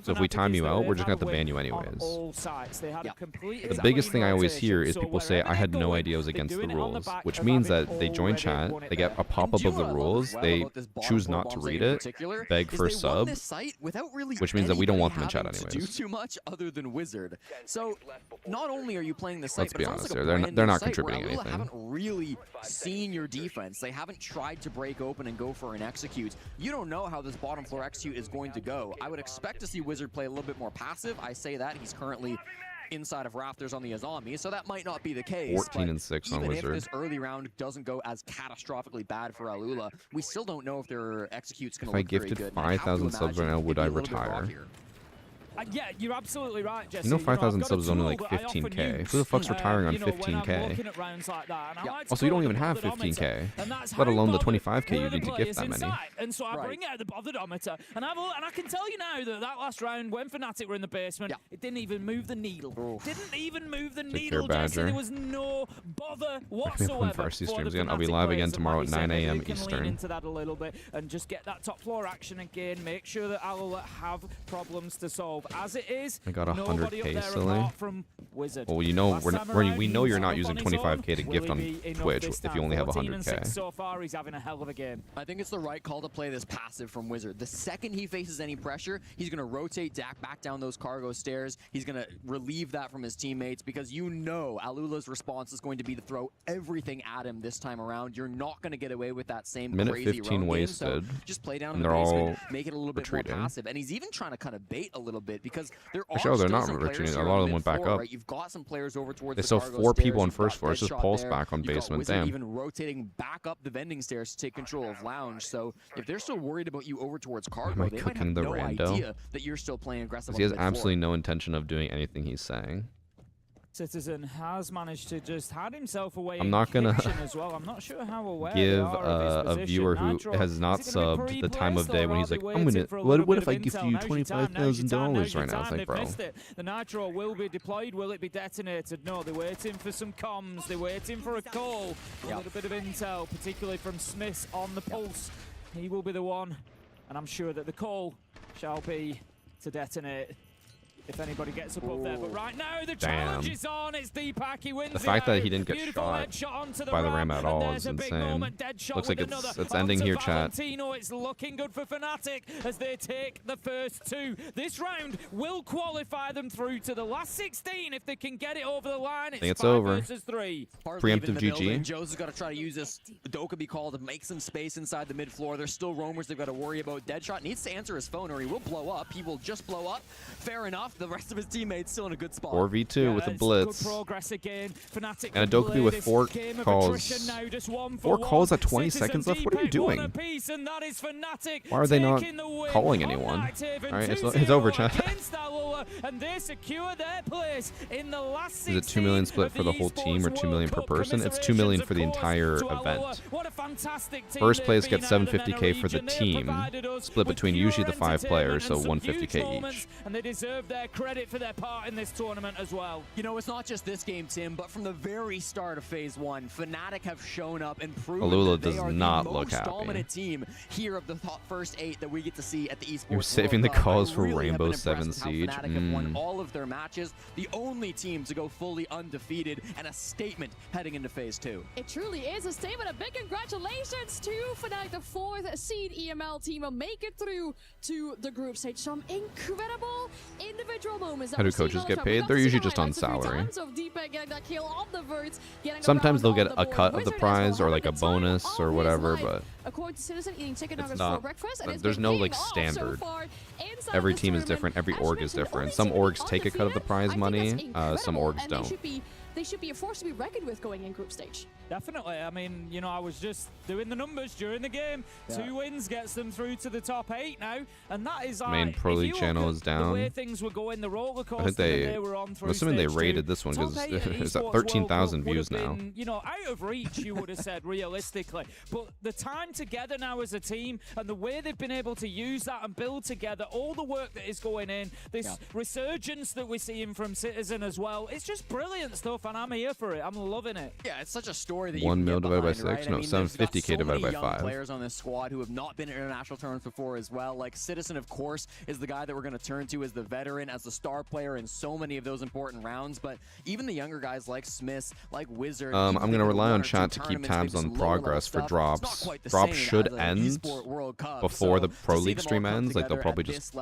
So if we time you out, we're just going to have to ban you anyways. The biggest thing I always hear is people say, I had no idea it was against the rules, which means that they join chat, they get a pop-up of the rules, they choose not to read it, beg for a sub, which means that we don't want them in chat anyways. Do too much other than Wizard. So not only are you playing the site, let's be honest here, they're not contributing anything. Haven't really seen your defense. They haven't tried to break open and go for an execute. You don't know how this bottom floor execute is going to go. I would expect to see Wizard play a little bit more passive. I say that he's currently inside of Rafters on the Azami, so that might not be the case. 14 and 6 on Wizard. Even if this early round doesn't go as catastrophically bad for Alula, we still don't know if their execute's going to look very good. If I gifted 5,000 subs right now, would I retire? Yeah, you're absolutely right, Jesse. You know 5,000 subs is only like 15k. Who the fuck's retiring on 15k? Also, you don't even have 15k, let alone the 25k you need to gift that many. And so I bring out the botherometer, and I can tell you now that last round, when Fnatic were in the basement, it didn't even move the needle. Didn't even move the needle, Jesse. There was no bother whatsoever. Varsity streams again. I'll be live again tomorrow at 9 a.m. Eastern. Lean into that a little bit and just get that top floor action again. Make sure that Alula have problems to solve. tough as it is. I got nobody up 100K there silly. apart from Wizard. Well, you know, Last time we around, know he you're was not up using on his 25K to own. gift Will on he be enough Twitch this if you time? only have 14 and 100K. 6 so far, he's having a hell of a game. I think it's the right call to play this passive from Wizard. The second he faces any pressure, he's going to rotate Dak back down those cargo stairs. He's going to relieve that from his teammates because you know Alula's response is going to be to throw everything at him this time around. You're not going to get away with that same Minute crazy 15 roam wasted. game, so just play down in And the they're basement, all make it a little bit retreating. more passive. And he's even trying to kind of bait a little bit because there are Actually, they're still not some players retreating. A here lot on of them went back mid-floor, up. right? You've got some players over towards They the still cargo 4 stairs. people on You've first got floor. It's just Deadshot pulse there. back on You've got basement. Wizard Damn. even rotating back up the vending stairs to take control of lounge. So if they're still worried about you over towards cargo, I they might cooking have the no rando? idea that you're still playing aggressive. Because he has on the mid-floor. absolutely no intention of doing anything he's saying. Citizen has managed to just hide himself away. I'm in not gonna kitchen as well. I'm not sure how aware give they are of his a position. viewer who Nitro, has not is it gonna be subbed the time of pre-placed day or when are he's they like, waiting I'm gonna, for a little what bit if of I gift intel? you Now's your time, now's your time, $25,000 now's your right now? It's time. like, They've bro. missed it. The Nitro will be deployed. Will it be detonated? No, they're waiting for some comms. They're waiting for a call. A little bit of intel, particularly from Smith on the pulse. He will be the one, and I'm sure that the call shall be to detonate if anybody gets above there. But right now, the challenge is on. It's Deepak. He wins The fact it that out. he didn't get Beautiful shot headshot onto the by the ramp, ram at and all there's is a big insane. moment. Deadshot Looks with like another. it's ending Onto here, chat. Valentino. It's looking good for Fnatic as they take the first 2. This round will qualify them through to the last 16 if they can get it over the line. I think it's 5 over. versus 3. Preemptive GG. Joe's has got to try to use this Dokkaebi call to make some space inside the mid floor. There's still roamers they've got to worry about. Deadshot needs to answer his phone or he will blow up. He will just blow up. Fair enough. The rest of his teammates still in a good spot. 4v2 with a blitz. Good progress again. Fnatic And a Dokkaebi with 4 calls. 4 calls at 20 seconds left? What are you doing? Why are they not calling anyone? Alright, it's over, chat. And they secure their place in the last Is it 2 million split for the whole team or 2 million per person? It's 2 million for the entire event. First place gets 750K for the team, split between usually the 5 players, so 150K each. And they deserve their credit for their part in this tournament as well. You know, it's not just this game, Tim, but from the very start of Phase 1, Fnatic have shown up and proven Alula that they does are not the look most happy. dominant team here of the first 8 that we get to see at the esports. You're saving the World Cup. calls I for really have Rainbow been impressed 7 with how Siege. Fnatic have won all of their matches, the only team to go fully undefeated, and a statement heading into Phase 2. It truly is a statement. A big congratulations to Fnatic, the 4th seed EML team, will make it through to the group stage. Some incredible individual moments. How do coaches get paid? They're usually just on salary. Sometimes they'll get a cut of the prize or like a bonus or whatever, but according to Citizen, eating chicken it's nuggets not. for breakfast, and it's There's been no paying like off so standard. far inside Every this team is tournament. different. Every As org is mentioned, the different. only Some team orgs take a cut of the undefeated. prize I think money. that's Some incredible, orgs and don't. They should be a force to be reckoned with going in group stage. Definitely. I mean, you know, I was just doing the numbers during the game. Yeah. 2 wins gets them through to the top 8 now, and that is Main like, Pro if League you look channel at is the way down. things were going, the roller I coaster think they were on I'm through assuming they stage rated 2. this one because Top 8 it's at Esports 13,000 World views Cup would have now. been, you know, out of reach, you would have said realistically. But the time together now as a team and the way they've been able to use that and build together, all the work that is going in, this resurgence that we're seeing from Citizen as well, it's just brilliant stuff, and I'm here for it. I'm loving it. Yeah, it's such a story that 1 you mil can get divided by behind, 6? right? No, I mean, there's got 750K so divided many by young 5. players on this squad who have not been in international tournaments before as well. Like Citizen, of course, is the guy that we're going to turn to as the veteran, as the star player in so many of those important rounds. But even the younger guys like Smith, like Wizard. I'm going to rely on chat to keep tabs on progress for drops. Drops should end before the Pro League stream ends. Like they'll probably just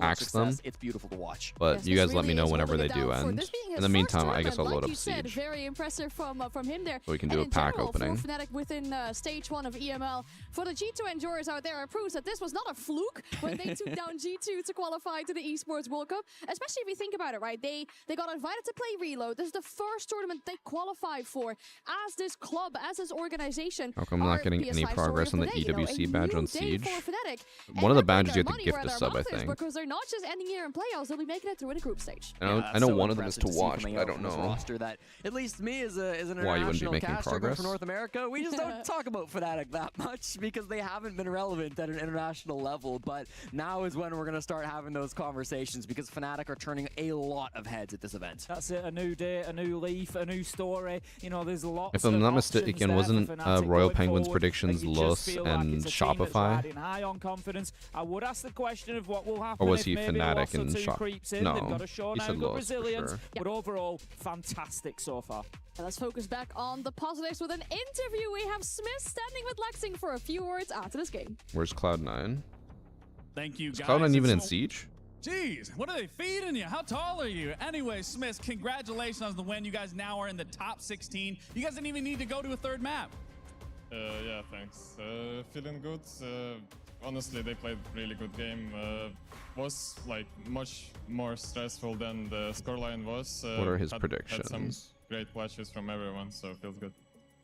axe them. It's beautiful to watch. But you guys let me know whenever they do end. In the meantime, I guess I'll load up Siege. Very impressive from him there. So we can do a pack opening. For Fnatic within stage 1 of EML. For the G2 enjoyers out there, it proves that this was not a fluke when they took down G2 to qualify to the Esports World Cup. Especially if you think about it, right? They got invited to play Reload. This is the first tournament they qualified for as this club, as this organization. How come I'm not getting any progress on the EWC badge on Siege? One of the badges you have to gift a sub, I think. Because they're not just ending here in playoffs, they'll be making it through in a group stage. I know one of them is to watch, but I don't know roster that, at least me as an Why you wouldn't be international making caster going progress? for North America, we just don't talk about Fnatic that much because they haven't been relevant at an international level. But now is when we're going to start having those conversations because Fnatic are turning a lot of heads at this event. That's it, a new day, a new leaf, a new story. You know, there's lots If I'm of not options mistaken, there wasn't for Fnatic Royal going Penguins forward, predictions and you just Lus feel like and it's a team that's Shopify? riding high on confidence. I would ask the question of what will happen Or was if he maybe a Fnatic loss or and two Shop? creeps in. No, They've got a show he now, said got Lus for resilience, sure. but overall, fantastic so far. And let's focus back on the positives with an interview. We have Smith standing with Lexing for a few words after this game. Where's Cloud9? Thank you, Is guys. Cloud9 even in It's- Siege? Jeez, what are they feeding you? How tall are you? Anyway, Smith, congratulations on the win. You guys now are in the top 16. You guys didn't even need to go to a third map. Yeah, thanks. Feeling good. Honestly, they played really good game. Was like much more stressful than the scoreline was. What are his Had some predictions? great clutches from everyone, so feels good.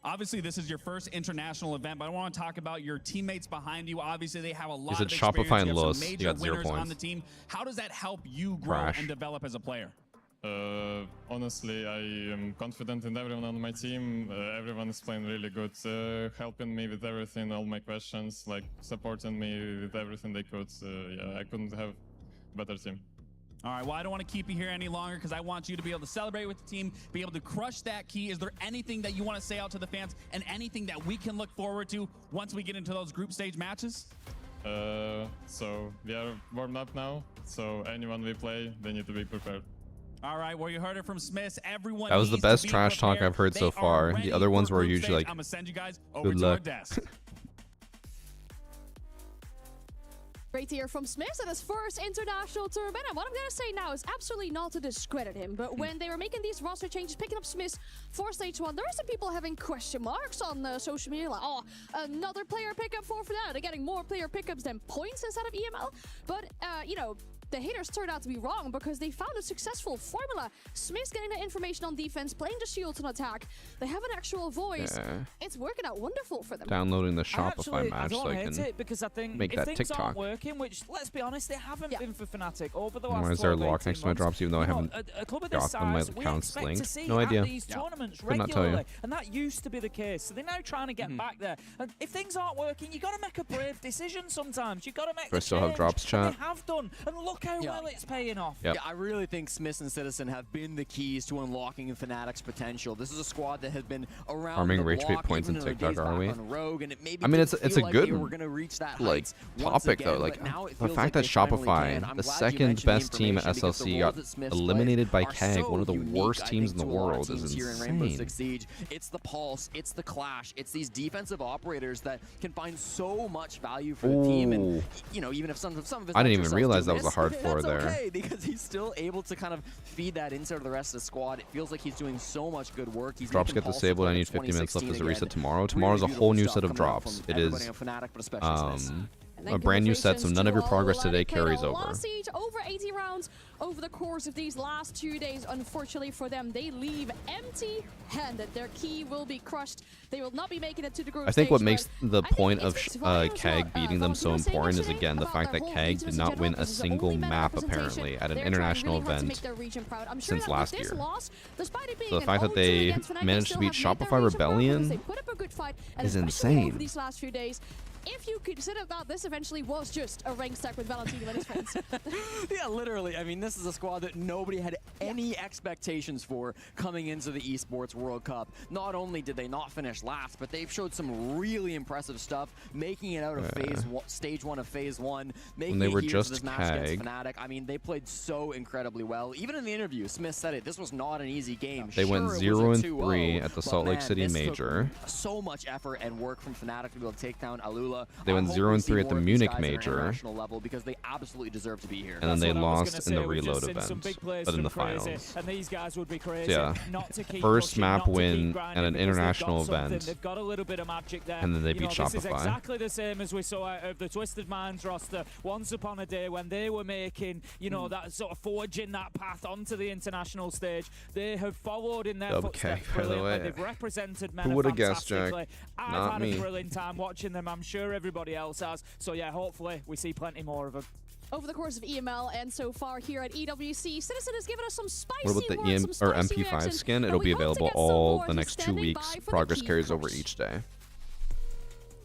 Obviously, this is your first international event, but I want to talk about your teammates behind you. Obviously, they have a lot said of experience. Shopify and You have some Lus. You major got 0 winners on points. the team. How does that help you grow Crash. and develop as a player? Honestly, I am confident in everyone on my team. Everyone is playing really good, helping me with everything, all my questions, like supporting me with everything they could. Yeah, I couldn't have a better team. All right, well, I don't want to keep you here any longer because I want you to be able to celebrate with the team, be able to crush that key. Is there anything that you want to say out to the fans and anything that we can look forward to once we get into those group stage matches? So we are warmed up now, so anyone we play, they need to be prepared. All right, well, you heard it from Smith. Everyone That was the needs to best be trash talk prepared. I've heard so They are far. ready The other ones for were group usually stage. like, I'm going to send you guys over good to our luck. desk. Great to hear from Smith at his first international tournament. And what I'm going to say now is absolutely not to discredit him, but when they were making these roster changes, picking up Smith for stage 1, there are some people having question marks on social media, like, oh, another player pickup for that. They're getting more player pickups than points instead of EML. But, you know, the haters turned out to be wrong because they found a successful formula. Smith's getting the information on defense, playing the shields on attack. They have an actual voice. Yeah. It's working out wonderful for them. Downloading the Shopify I match so don't I hate can it because I think make if that things TikTok. aren't working, which, let's be honest, they haven't been for Fnatic over the last Why is there a 12, lock next to my 18 drops even though I months. haven't A club of this got my size, we accounts expect to linked? see No idea. at these tournaments Could not tell you. regularly, and that used to be the case. So they're now trying to get back there. And if things aren't working, you got to make a brave decision sometimes. You got to make Do I the still have change, drops, and chat? they have done, and look how well it's paying off. Yep. Yeah, I really think Smith and Citizen have been the keys to unlocking Fnatic's potential. This is a squad that has been around Farming the rage bait block, points even in in their TikTok, days are back we? on Rogue, and it maybe I mean, didn't it's a feel like good they were gonna reach that like heights once topic again, though. Like but now it the feels fact like that they finally Shopify, can. I'm the glad you second mentioned the best team at information because the SLC, roles got that Smith's eliminated by play KEG, are one of the so worst unique, teams I in the think, to a lot of world. Is teams here in Rainbow insane. Six Siege. It's the pulse, it's the clash, it's these defensive operators that can find so much value for the team. And Ooh. you know, even if some of his I didn't natural even selves realize do that was a miss, hard floor that's there. okay, because he's still able to kind of feed that into the rest of the squad. It feels like he's doing so much good work. He's Drops making get Pulse disabled. look I like need 50 minutes left 2016 as a reset again. tomorrow. Tomorrow's a Really whole new beautiful set of stuff coming out drops. from It everybody is on Fnatic, but especially Smith. a brand new set, so none of your progress today carries over. Last siege, over 80 rounds over the course of these last 2 days. Unfortunately for them, they leave empty-handed. Their key will be crushed. They will not be making it to the group I think what stage, makes but the I think point of it's vital as KEG well. beating them so Valentino saying important is yesterday again the about fact their that whole KEG region did in not general. win a This is the single only meta map representation. apparently at an They're trying international really hard to event make their region proud. I'm sure since that last with this year. loss, despite it being So the an fact that 0-2 they against Fnatic, managed still to beat have made their Shopify region proud because Rebellion they put up a good fight, and is especially over insane. these last few days. If you consider that this eventually was just a rank stack with Valentino and his friends. Yeah, literally. I mean, this is a squad that nobody had any expectations for coming into the Esports World Cup. Not only did they not finish last, but they've showed some really impressive stuff, making it out of stage 1 of phase 1, making they it were here just to this match against KEG. Fnatic. I mean, they played so incredibly well. Even in the interview, Smith said it. This was not an easy game. They went Sure, it was a 0-3 2-0, at the but Salt Lake man, City this took Major. so much effort and work from Fnatic to be able to take down Alula. They went I hope we see 0-3 at the more of these Munich guys at an Major. international level because they absolutely deserve to be here. And then they That's what I was lost gonna in the say. We've just reload seen some event, big players but in from the crazy, finals. and these guys would be crazy. Yeah. Not to keep First pushing, map not to keep win grinding at an because they've got international something. event. They've got a little bit of magic there. And then they You beat know, This is Shopify. exactly the same as we saw out of the Twisted Minds roster once upon a day when they were making, you know, that sort of forging that path onto the international stage. They have followed in their Dub footsteps K, by the brilliantly. way. They've represented Who men would've guessed, Jack? fantastically. I've Not had me. a thrilling time watching them. I'm sure everybody else has. So yeah, hopefully we see plenty more of them. over the course of EML and so far here at EWC. Citizen has given us some spicy What about the words, some or spicy MP5 reactions, skin? and It'll we be hope to available get some all more. the He's next 2 standing weeks. by for the Progress key carries over crush. each day.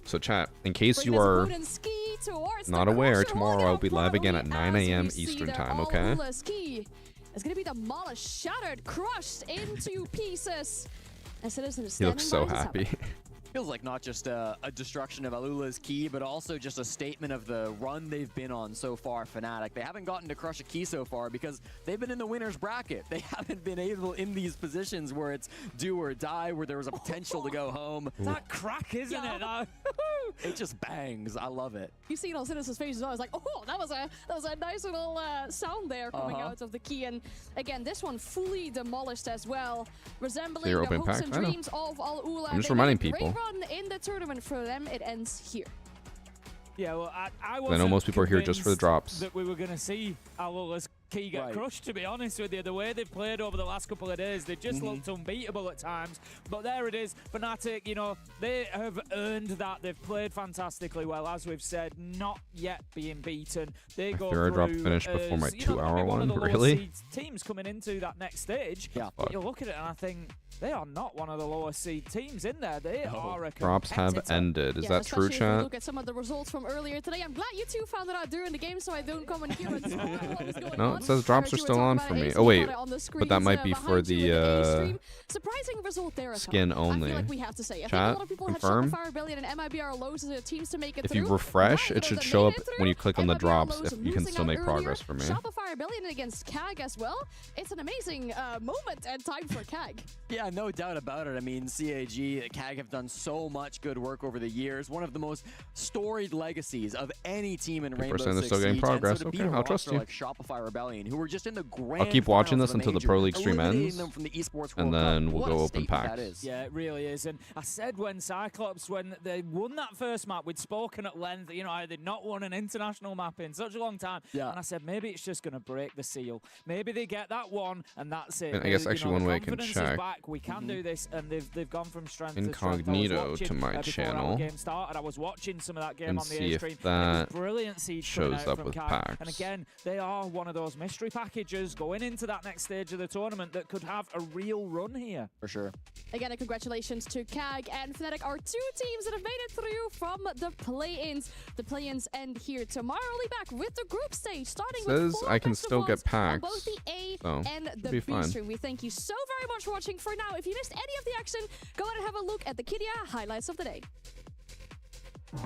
So chat, in case Bringing you his are opponent Ski towards not the aware, crusher, tomorrow holding I'll out be live again at firmly 9 as a.m. we see Eastern there. time, All okay? Lula's Ski is going to be demolished, shattered, crushed into pieces. And Citizen is He looks standing so by his happy. Feels like not just a destruction of Alula's key, but also just a statement of the run they've been on so far, Fnatic. They haven't gotten to crush a key so far because they've been in the winner's bracket. They haven't been able in these positions where it's do or die, where there was a potential to go home. That crack, isn't it? It just bangs. I love it. You see it on Citizen's face as well. It's like, oh, that was a nice little sound there coming out of the key. And again, this one fully demolished as well, resembling Clear the open hopes pack. and I know. dreams of Al-Ula. I'm just They reminding made a great people. run in the tournament for them. It ends here. Yeah, well, I I know most people are here just for the drops. that we were going to see Alula's key get crushed, to be honest with you. The way they've played over the last couple of days, they just looked unbeatable at times. But there it is. Fnatic, you know, they have earned that. They've played fantastically well, as we've said, not yet being beaten. They go third drop through finished before my as, you know, 2-hour probably one of one? the lower Really? seed teams coming into that next stage. Yeah. But you look at it and I think they are not one of the lower seed teams in there. They are a Drops have competitor. ended. Is that true, Especially if we chat? look at some of the results from earlier today. I'm glad you two found it out during the game so I don't come in here and spoil what was going No, on. it says drops are Heard you were still talking on about for it, me. Ace, Oh we wait, got it on the but that screens, might be for behind you in the A the stream. Surprising result there as skin well. only. I feel like we have to say. I think a Chat, lot of people confirm. had Shopify Rebellion and MIBR lows as teams to make it If through. you refresh, None it of should them show up made it when you through. click on the MIBR drops lows if you can losing still out make earlier. progress for me. Shopify Rebellion against KAG as well. It's an amazing moment and time for KAG. Yeah, no doubt about it. I mean, CAG, CAG have done so much good work over the years. One of the most storied legacies of any team in Rainbow 2% they're Six still getting Siege. progress. And so to beat Okay, a I'll trust roster you. like Shopify Rebellion, who were just in the grand I'll keep watching finals this of a until the major, Pro League stream eliminating ends, them from the Esports and World Cup. then we'll What go a open statement packs. that is. Yeah, it really is. And I said when Cyclops, when they won that first map, we'd spoken at length, you know, they'd not won an international map in such a long time. Yeah. And I said, maybe it's just going to break the seal. Maybe they get that one, and that's it. And I guess You actually know, one the way I can confidence check. Is back. We can do this, and they've gone from strength to strength. Incognito I was watching, to my before our channel. game started, I was watching some of that game And on the see if A-stream. that It was brilliant Siege coming shows out up from with CAG. packs. And again, they are one of those mystery packages going into that next stage of the tournament that could have a real run here. For sure. Again, congratulations to KAG and Fnatic, our two teams that have made it through from the play-ins. The play-ins end here tomorrow. We'll be back with the group stage, starting with Says 4 I can best of still get ones on packs, both the A so and it'll the be B fine. stream. We thank you so very much for watching. For now, if you missed any of the action, go ahead and have a look at the Kidia highlights of the day. Oh,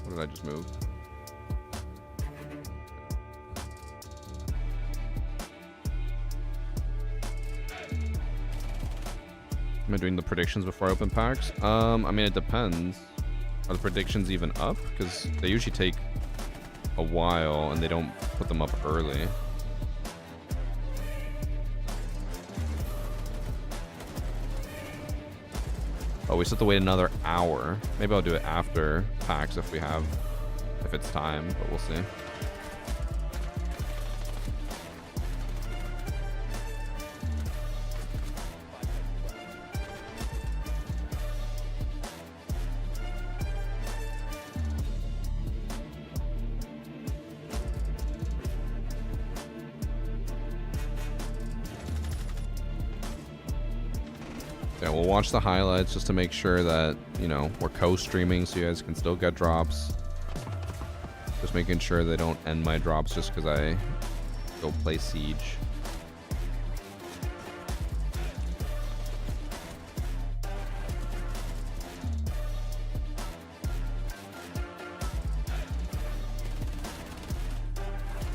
what did I just move? Am I doing the predictions before I open packs? I mean, it depends. Are the predictions even up? Because they usually take a while and they don't put them up early. Oh, we still have to wait another hour. Maybe I'll do it after packs if it's time, but we'll see. Yeah, we'll watch the highlights just to make sure that, you know, we're co-streaming so you guys can still get drops. Just making sure they don't end my drops just because I go play Siege.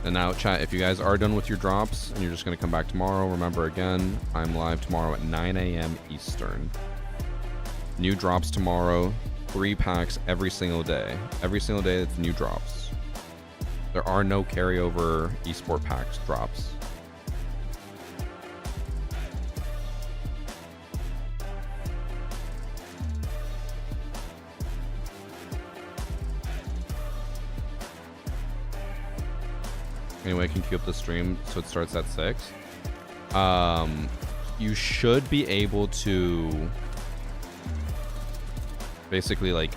And now, chat, if you guys are done with your drops and you're just going to come back tomorrow, remember again, I'm live tomorrow at 9 a.m. Eastern. New drops tomorrow, 3 packs every single day. Every single day, it's new drops. There are no carryover esport packs drops. Anyway, I can queue up the stream so it starts at 6. You should be able to basically like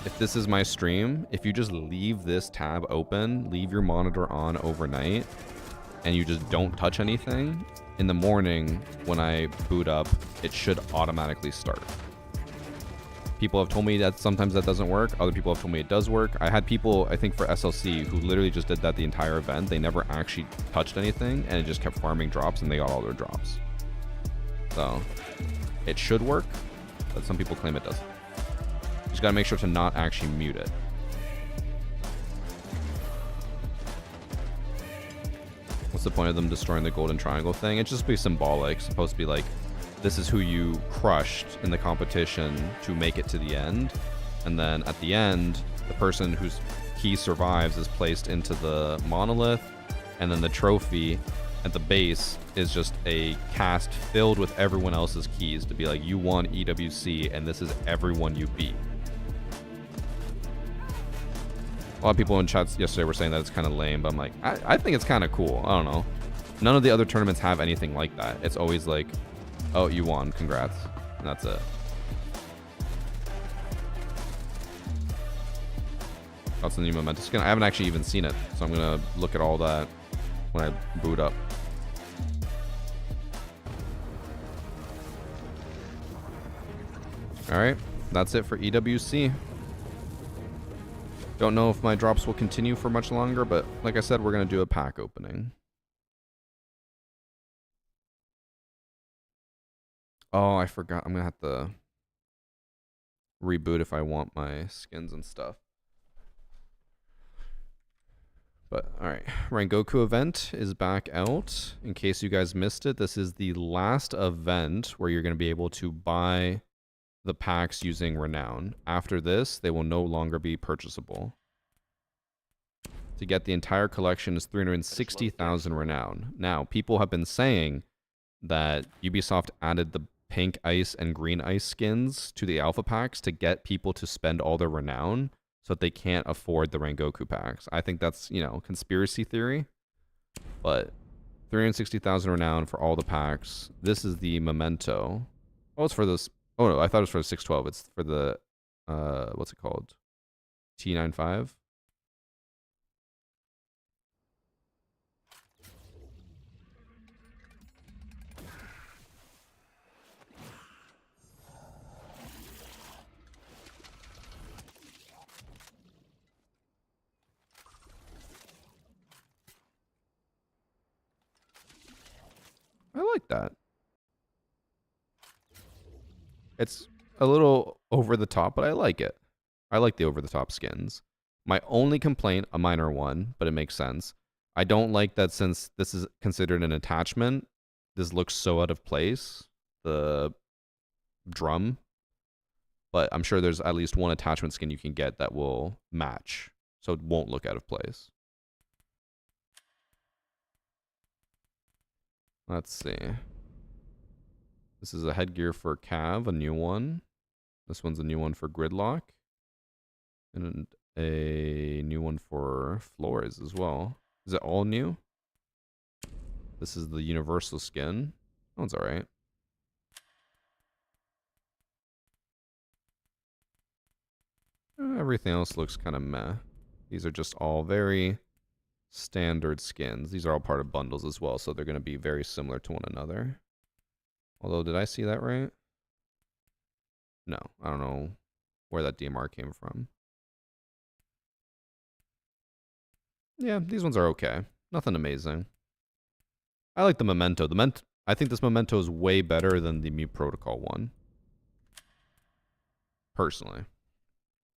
if this is my stream, if you just leave this tab open, leave your monitor on overnight, and you just don't touch anything, in the morning when I boot up, it should automatically start. People have told me that sometimes that doesn't work. Other people have told me it does work. I had people, I think for SLC, who literally just did that the entire event. They never actually touched anything, and it just kept farming drops, and they got all their drops. So, it should work, but some people claim it doesn't. You just gotta make sure to not actually mute it. What's the point of them destroying the golden triangle thing? It's just be symbolic. It's supposed to be like, this is who you crushed in the competition to make it to the end. And then at the end, the person whose key survives is placed into the monolith. And then the trophy at the base is just a cast filled with everyone else's keys to be like, you won EWC and this is everyone you beat. A lot of people in chats yesterday were saying that it's kind of lame, but I'm like, I think it's kind of cool. I don't know. None of the other tournaments have anything like that. It's always like, oh, you won, congrats, and that's it. That's the new Memento skin. I haven't actually even seen it, so I'm gonna look at all that when I boot up. All right, that's it for EWC. Don't know if my drops will continue for much longer, but like I said, we're gonna do a pack opening. Oh, I forgot. I'm gonna have to reboot if I want my skins and stuff. But all right, Rengoku event is back out. In case you guys missed it, this is the last event where you're gonna be able to buy the packs using Renown. After this, they will no longer be purchasable. To get the entire collection is 360,000 Renown. Now, people have been saying that Ubisoft added the pink ice and green ice skins to the alpha packs to get people to spend all their Renown so that they can't afford the Rengoku packs. I think that's, you know, conspiracy theory. But 360,000 Renown for all the packs. This is the Memento. Oh, it's for this. Oh, no, I thought it was for the 612. It's for the, what's it called? T95? I like that. It's a little over the top, but I like it. I like the over the top skins. My only complaint, a minor one, but it makes sense. I don't like that since this is considered an attachment, this looks so out of place. The drum. But I'm sure there's at least one attachment skin you can get that will match. So it won't look out of place. Let's see. This is a headgear for Cav, a new one. This one's a new one for Gridlock. And a new one for Flores as well. Is it all new? This is the universal skin. That one's alright. Everything else looks kind of meh. These are just all very standard skins. These are all part of bundles as well, so they're going to be very similar to one another. Although, did I see that right? No, I don't know where that DMR came from. Yeah, these ones are okay. Nothing amazing. I like the Memento. I think this Memento is way better than the Mute Protocol one. Personally.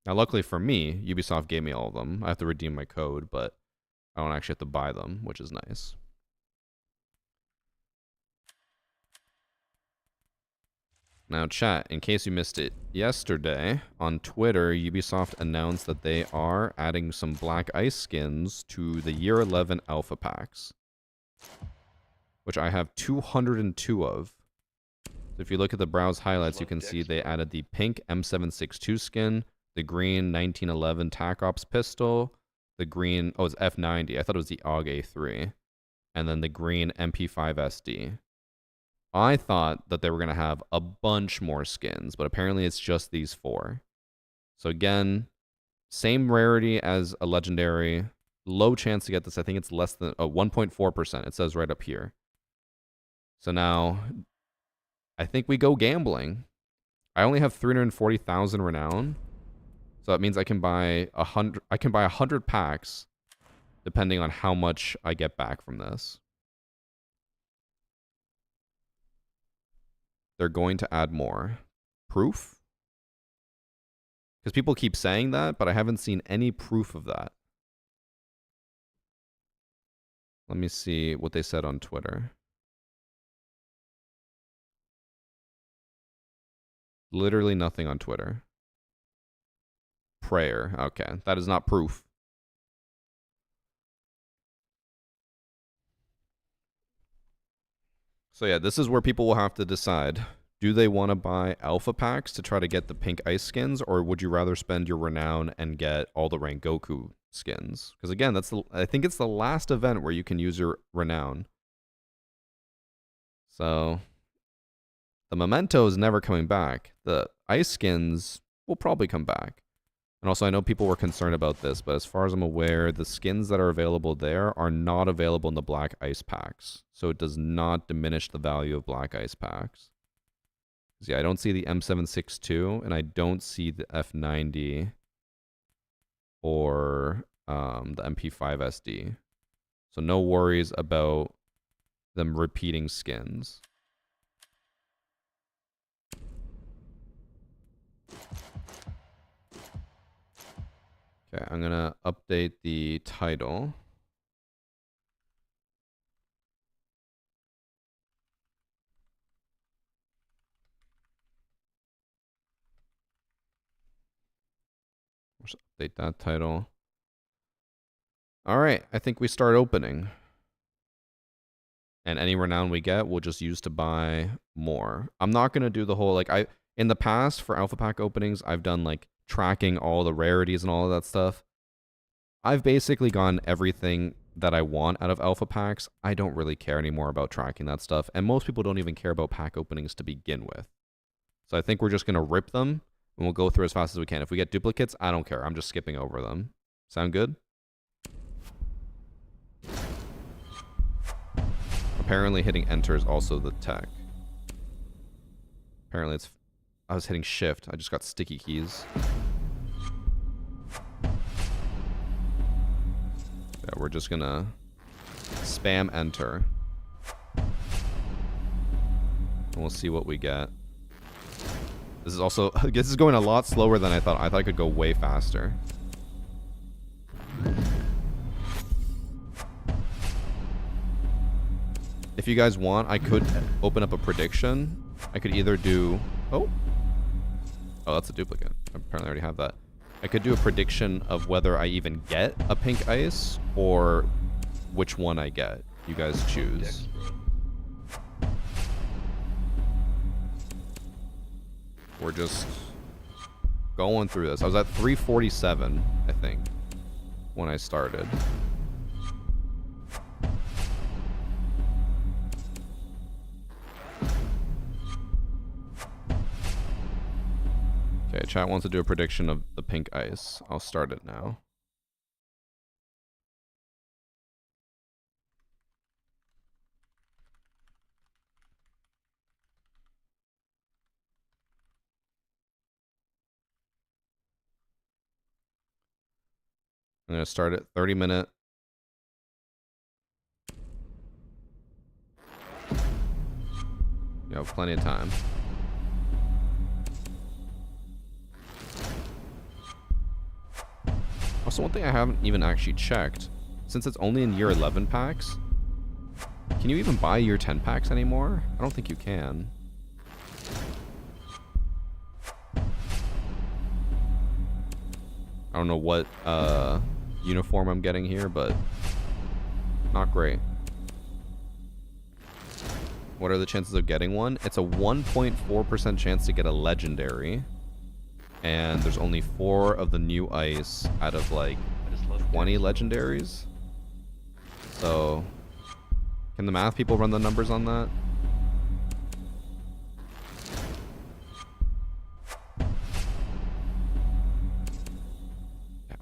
Now, luckily for me, Ubisoft gave me all of them. I have to redeem my code, but I don't actually have to buy them, which is nice. Now, chat, in case you missed it yesterday, on Twitter, Ubisoft announced that they are adding some Black Ice skins to the Year 11 Alpha Packs, which I have 202 of. So if you look at the browse highlights, you can see they added the pink M762 skin, the green 1911 TAC Ops pistol, the green, oh, it's F90. I thought it was the AUG A3, and then the green MP5 SD. I thought that they were going to have a bunch more skins, but apparently it's just these 4. So again, same rarity as a legendary. Low chance to get this. I think it's less than 1.4%. It says right up here. So now, I think we go gambling. I only have 340,000 renown, so that means I can buy 100. I can buy 100 packs, depending on how much I get back from this. They're going to add more. Proof? Because people keep saying that, but I haven't seen any proof of that. Let me see what they said on Twitter. Literally nothing on Twitter. Prayer. Okay, that is not proof. So yeah, this is where people will have to decide. Do they want to buy alpha packs to try to get the pink ice skins, or would you rather spend your renown and get all the Rengoku skins? Because again, I think it's the last event where you can use your renown. So the memento is never coming back. The ice skins will probably come back. And also, I know people were concerned about this, but as far as I'm aware, the skins that are available there are not available in the black ice packs. So it does not diminish the value of black ice packs. Yeah, I don't see the M762, and I don't see the F90 or the MP5 SD. So no worries about them repeating skins. Okay, I'm going to update the title. Let's update that title. All right, I think we start opening. And any renown we get, we'll just use to buy more. I'm not going to do the whole, like, in the past, for alpha pack openings, I've done, like, tracking all the rarities and all of that stuff. I've basically gotten everything that I want out of alpha packs. I don't really care anymore about tracking that stuff. And most people don't even care about pack openings to begin with. So I think we're just going to rip them, and we'll go through as fast as we can. If we get duplicates, I don't care. I'm just skipping over them. Sound good? Apparently hitting enter is also the tech. Apparently it's... I was hitting shift. I just got sticky keys. Yeah, we're just gonna spam enter. And we'll see what we get. This is also... this is going a lot slower than I thought. I thought I could go way faster. If you guys want, I could open up a prediction. I could either do... Oh, that's a duplicate. I apparently already have that. I could do a prediction of whether I even get a pink ice or which one I get. You guys choose. We're just going through this. I was at 347, I think, when I started. Okay, chat wants to do a prediction of the pink ice. I'll start it now. I'm going to start at 30-minute. You have plenty of time. Also, one thing I haven't even actually checked, since it's only in year 11 packs, can you even buy year 10 packs anymore? I don't think you can. I don't know what uniform I'm getting here, but not great. What are the chances of getting one? It's a 1.4% chance to get a legendary. And there's only 4 of the new ice out of like 20 legendaries. So, can the math people run the numbers on that?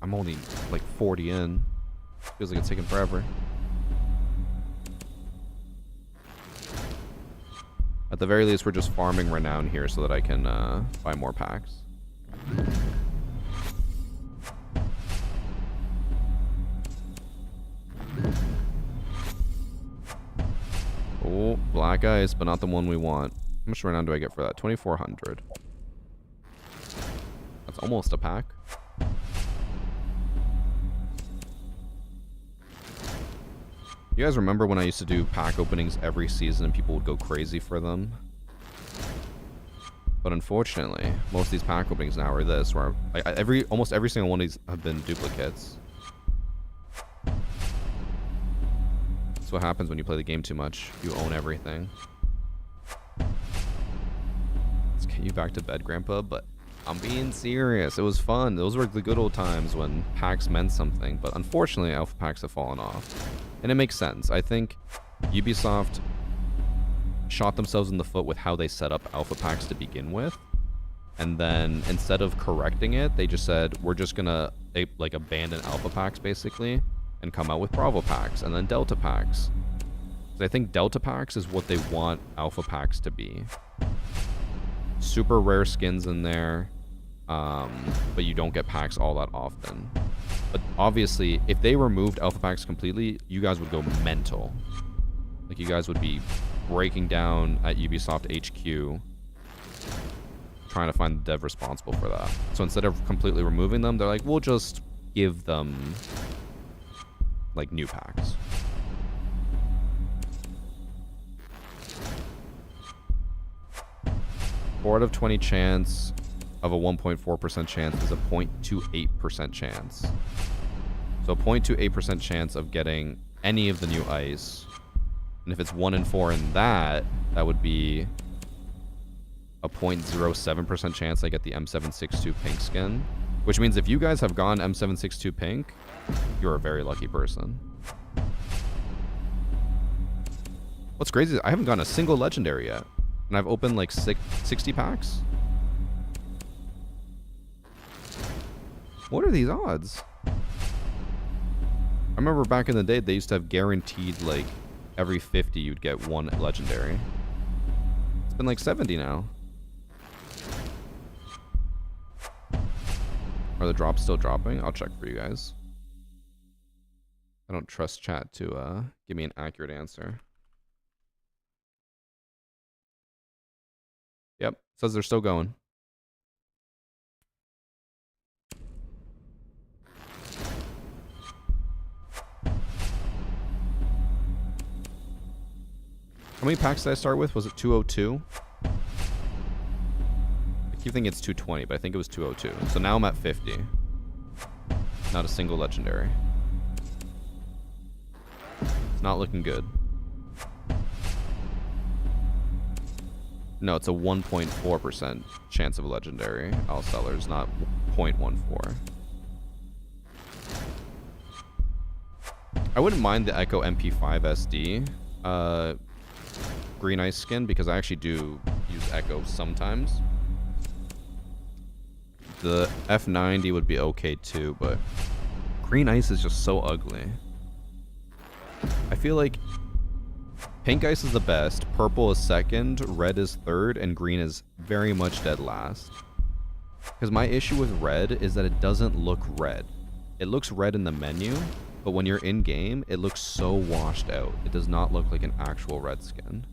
I'm only like 40 in. Feels like it's taking forever. At the very least, we're just farming renown here so that I can buy more packs. Oh, black ice, but not the one we want. How much renown do I get for that? 2,400. That's almost a pack. You guys remember when I used to do pack openings every season and people would go crazy for them? But unfortunately, most of these pack openings now are this, where almost every single one of these have been duplicates. That's what happens when you play the game too much. You own everything. Let's get you back to bed, Grandpa, but I'm being serious. It was fun. Those were the good old times when packs meant something, but unfortunately, alpha packs have fallen off. And it makes sense. I think Ubisoft shot themselves in the foot with how they set up alpha packs to begin with. And then instead of correcting it, they just said, we're just gonna like abandon alpha packs basically and come out with Bravo packs and then Delta packs. So I think Delta packs is what they want alpha packs to be. Super rare skins in there, but you don't get packs all that often. But obviously, if they removed alpha packs completely, you guys would go mental. Like, you guys would be breaking down at Ubisoft HQ trying to find the dev responsible for that. So instead of completely removing them, they're like, we'll just give them like new packs. Four out of 20 chance of a 1.4% chance is a 0.28% chance. So 0.28% chance of getting any of the new ice. And if it's 1 in 4 in that, that would be a 0.07% chance I get the M762 pink skin. Which means if you guys have gone M762 pink, you're a very lucky person. What's crazy is I haven't gotten a single legendary yet. And I've opened like 60 packs. What are these odds? I remember back in the day, they used to have guaranteed like every 50 you'd get one legendary. It's been like 70 now. Are the drops still dropping? I'll check for you guys. I don't trust chat to give me an accurate answer. Yep, says they're still going. How many packs did I start with? Was it 202? I keep thinking it's 220, but I think it was 202. So now I'm at 50. Not a single legendary. It's not looking good. No, it's a 1.4% chance of a legendary. All sellers, not 0.14. I wouldn't mind the Echo MP5 SD green ice skin because I actually do use Echo sometimes. The F90 would be okay too, but green ice is just so ugly. I feel like pink ice is the best, purple is second, red is third, and green is very much dead last. Because my issue with red is that it doesn't look red. It looks red in the menu, but when you're in game, it looks so washed out. It does not look like an actual red skin.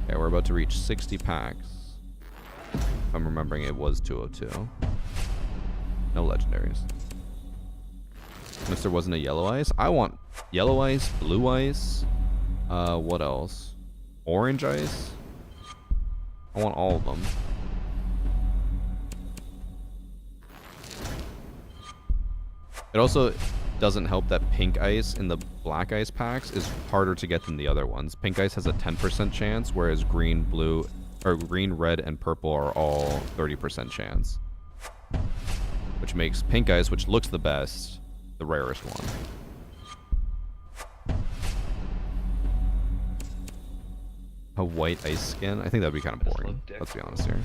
Okay, we're about to reach 60 packs. If I'm remembering, it was 202. No legendaries. Unless there wasn't a yellow ice. I want yellow ice, blue ice. What else? Orange ice. I want all of them. It also doesn't help that pink ice in the black ice packs is harder to get than the other ones. Pink ice has a 10% chance, whereas green, blue, or green, red, and purple are all 30% chance. Which makes pink ice, which looks the best, the rarest one. A white ice skin? I think that'd be kind of boring. Let's be honest here.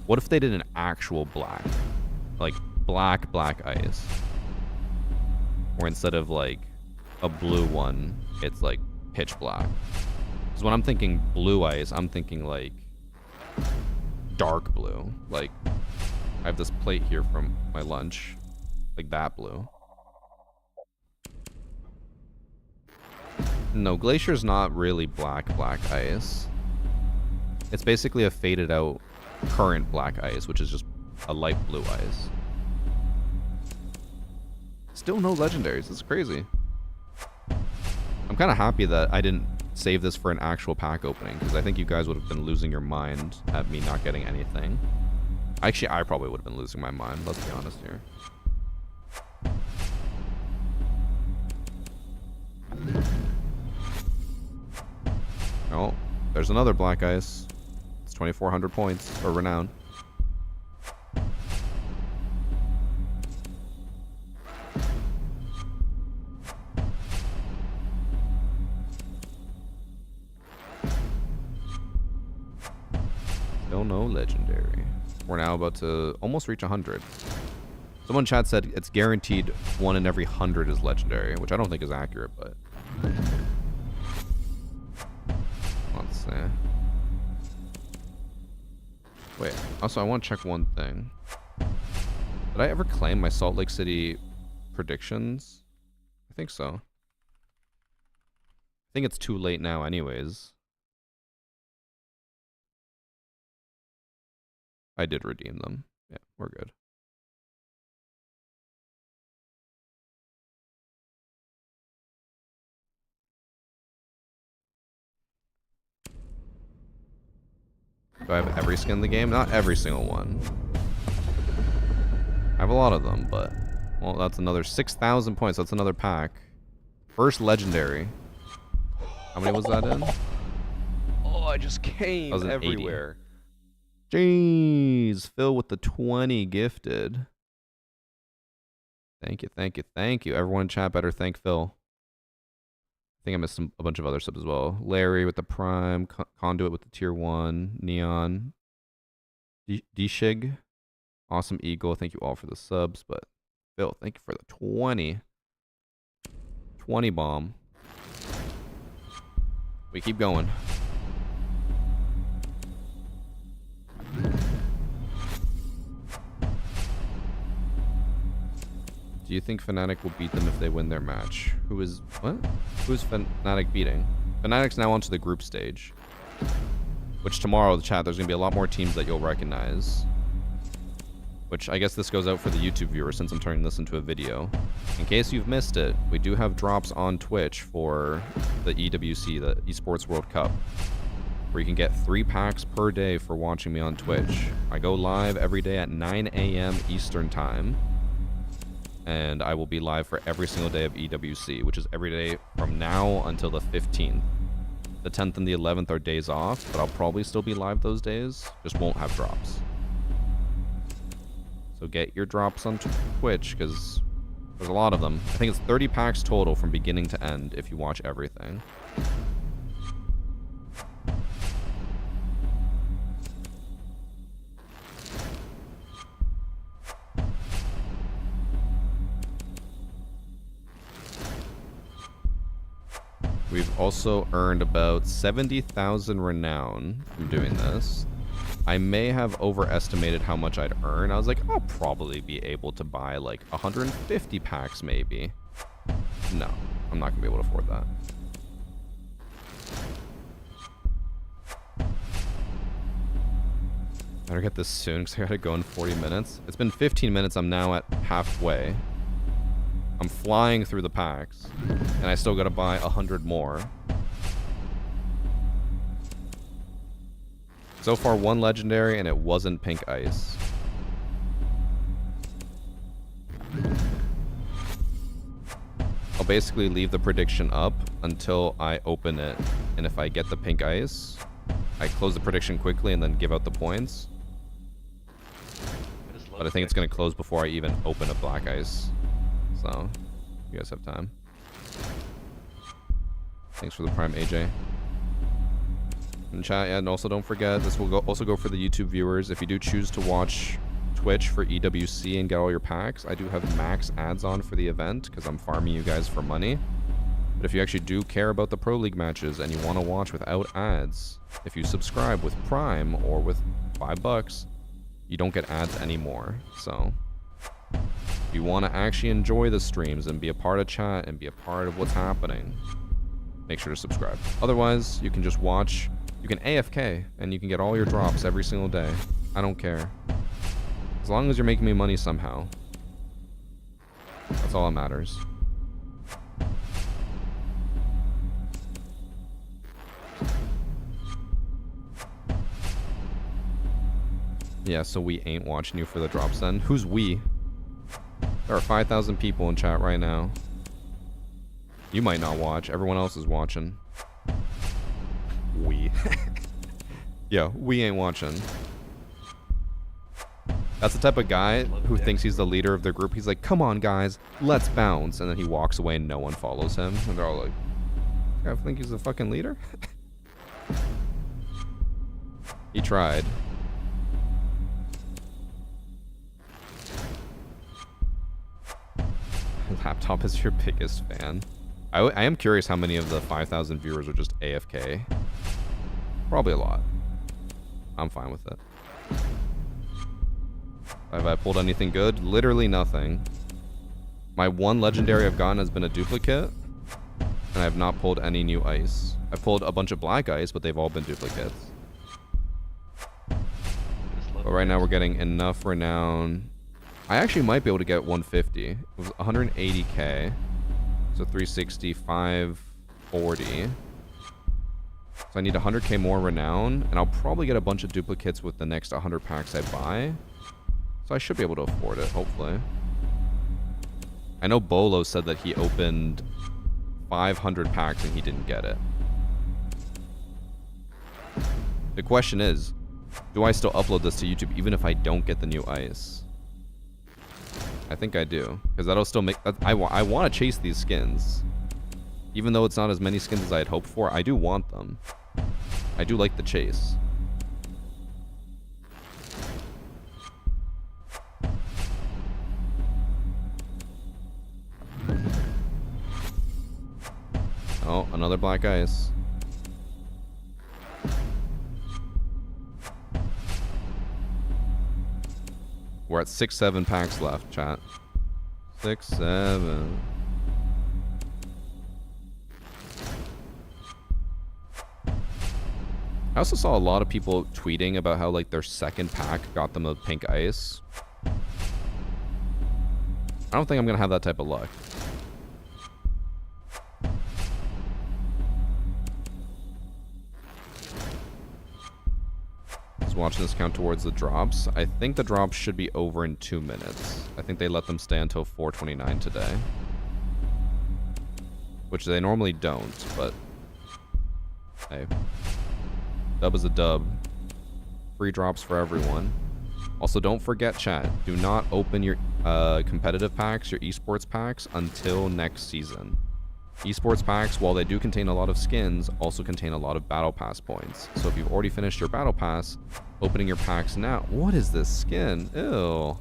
What if they did an actual black? Like, black ice. Or instead of, like, a blue one, it's, like, pitch black. Because when I'm thinking blue ice, I'm thinking, like, dark blue. Like, I have this plate here from my lunch. Like that blue. No, Glacier's not really black ice. It's basically a faded out current black ice, which is just a light blue ice. Still no legendaries. It's crazy. I'm kind of happy that I didn't save this for an actual pack opening, because I think you guys would have been losing your mind at me not getting anything. Actually, I probably would have been losing my mind, let's be honest here. Oh, there's another black ice. It's 2,400 points for renown. Still no legendary. We're now about to almost reach 100. Someone in chat said it's guaranteed 1 in every 100 is legendary, which I don't think is accurate, but... Let's see. Wait, also I want to check one thing. Did I ever claim my Salt Lake City predictions? I think so. I think it's too late now anyways. I did redeem them. Yeah, we're good. Do I have every skin in the game? Not every single one. I have a lot of them, but... Well, that's another 6,000 points. That's another pack. First legendary. How many was that in? Oh, I just came That was everywhere. 80. Jeez, Phil with the 20 gifted. Thank you, thank you, thank you. Everyone in chat better thank Phil. I think I missed a bunch of other subs as well. Larry with the Prime, Conduit with the Tier 1, Neon, D-Shig, Awesome Eagle. Thank you all for the subs, but Phil, thank you for the 20. 20 bomb. We keep going. Do you think Fnatic will beat them if they win their match? Who is... What? Who is Fnatic beating? Fnatic's now onto the group stage. Which tomorrow, the chat, there's going to be a lot more teams that you'll recognize. Which I guess this goes out for the YouTube viewers since I'm turning this into a video. In case you've missed it, we do have drops on Twitch for the EWC, the Esports World Cup. Where you can get 3 packs per day for watching me on Twitch. I go live every day at 9 a.m. Eastern Time. And I will be live for every single day of EWC, which is every day from now until the 15th. The 10th and the 11th are days off, but I'll probably still be live those days. Just won't have drops. So get your drops on Twitch, because there's a lot of them. I think it's 30 packs total from beginning to end if you watch everything. We've also earned about 70,000 renown from doing this. I may have overestimated how much I'd earn. I was like, I'll probably be able to buy like 150 packs maybe. No, I'm not gonna be able to afford that. Better get this soon because I gotta go in 40 minutes. It's been 15 minutes. I'm now at halfway. I'm flying through the packs, and I still gotta buy 100 more. So far, 1 legendary, and it wasn't pink ice. I'll basically leave the prediction up until I open it, and if I get the pink ice, I close the prediction quickly and then give out the points. But I think it's gonna close before I even open a black ice. So, you guys have time. Thanks for the Prime, AJ. And chat, and also don't forget, this will also go for the YouTube viewers. If you do choose to watch Twitch for EWC and get all your packs, I do have max ads on for the event because I'm farming you guys for money. But if you actually do care about the Pro League matches and you want to watch without ads, if you subscribe with Prime or with $5, you don't get ads anymore. So if you want to actually enjoy the streams and be a part of chat and be a part of what's happening, make sure to subscribe. Otherwise, you can just watch. You can AFK and you can get all your drops every single day. I don't care. As long as you're making me money somehow. That's all that matters. Yeah, so we ain't watching you for the drops then. Who's we? There are 5,000 people in chat right now. You might not watch. Everyone else is watching. We. Yeah, we ain't watching. That's the type of guy who thinks he's the leader of their group. He's like, come on, guys, let's bounce. And then he walks away and no one follows him. And they're all like, I think he's the fucking leader? He tried. Laptop is your biggest fan. I am curious how many of the 5,000 viewers are just AFK. Probably a lot. I'm fine with it. Have I pulled anything good? Literally nothing. My one legendary I've gotten has been a duplicate. And I have not pulled any new ice. I've pulled a bunch of black ice, but they've all been duplicates. But right now we're getting enough renown. I actually might be able to get 150. It was 180k. So 360, 540. So I need 100k more renown. And I'll probably get a bunch of duplicates with the next 100 packs I buy. So I should be able to afford it, hopefully. I know Bolo said that he opened 500 packs and he didn't get it. The question is, do I still upload this to YouTube even if I don't get the new ice? I think I do, because that'll still make... I want to chase these skins. Even though it's not as many skins as I had hoped for, I do want them. I do like the chase. Oh, another black ice. We're at 6-7 packs left, chat. 6-7. I also saw a lot of people tweeting about how like their second pack got them a pink ice. I don't think I'm gonna have that type of luck. Watching this count towards the drops. I think the drops should be over in 2 minutes. I think they let them stay until 4:29 today. Which they normally don't, but hey. Dub is a dub. Free drops for everyone. Also, don't forget, chat, do not open your competitive packs, your esports packs, until next season. Esports packs, while they do contain a lot of skins, also contain a lot of battle pass points. So if you've already finished your battle pass, opening your packs now... What is this skin? Ew.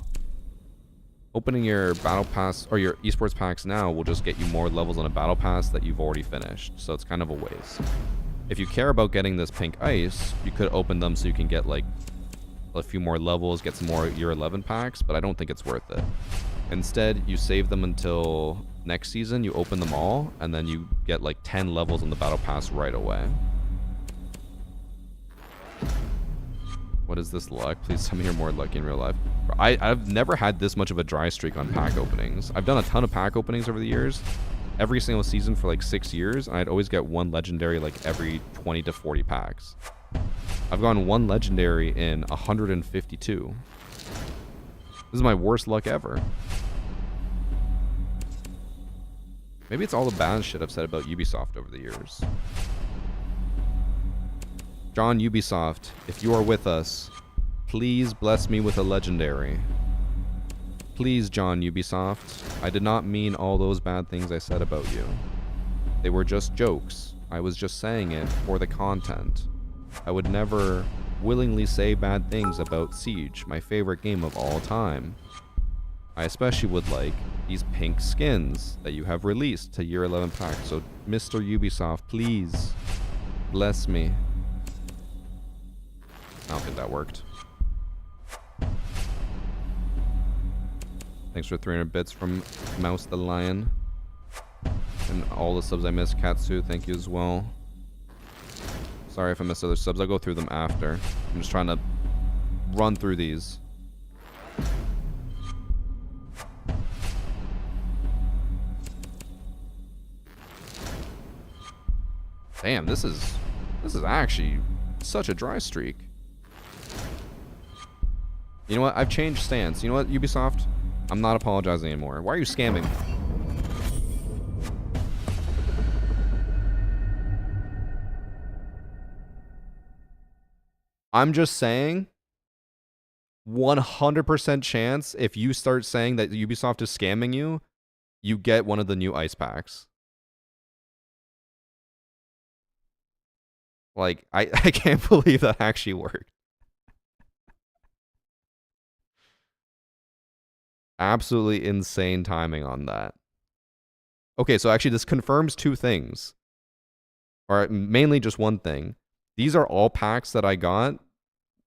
Opening your battle pass or your esports packs now will just get you more levels on a battle pass that you've already finished. So it's kind of a waste. If you care about getting this pink ice, you could open them so you can get like a few more levels, get some more year 11 packs, but I don't think it's worth it. Instead, you save them until next season, you open them all, and then you get like 10 levels on the battle pass right away. What is this luck? Please tell me you're more lucky in real life. I've never had this much of a dry streak on pack openings. I've done a ton of pack openings over the years, every single season for like 6 years, and I'd always get one legendary like every 20 to 40 packs. I've gotten one legendary in 152. This is my worst luck ever. Maybe it's all the bad shit I've said about Ubisoft over the years. John Ubisoft, if you are with us, please bless me with a legendary. Please, John Ubisoft. I did not mean all those bad things I said about you. They were just jokes. I was just saying it for the content. I would never willingly say bad things about Siege, my favorite game of all time. I especially would like these pink skins that you have released to year 11 pack. So Mr. Ubisoft, please bless me. I don't think that worked. Thanks for 300 bits from Mouse the Lion. And all the subs I missed. Katsu, thank you as well. Sorry if I missed other subs. I'll go through them after. I'm just trying to run through these. Damn, this is actually such a dry streak. You know what? I've changed stance. You know what, Ubisoft? I'm not apologizing anymore. Why are you scamming me? I'm just saying, 100% chance if you start saying that Ubisoft is scamming you, you get one of the new ice packs. Like, I can't believe that actually worked. Absolutely insane timing on that. Okay, so actually this confirms two things. Or mainly just one thing. These are all packs that I got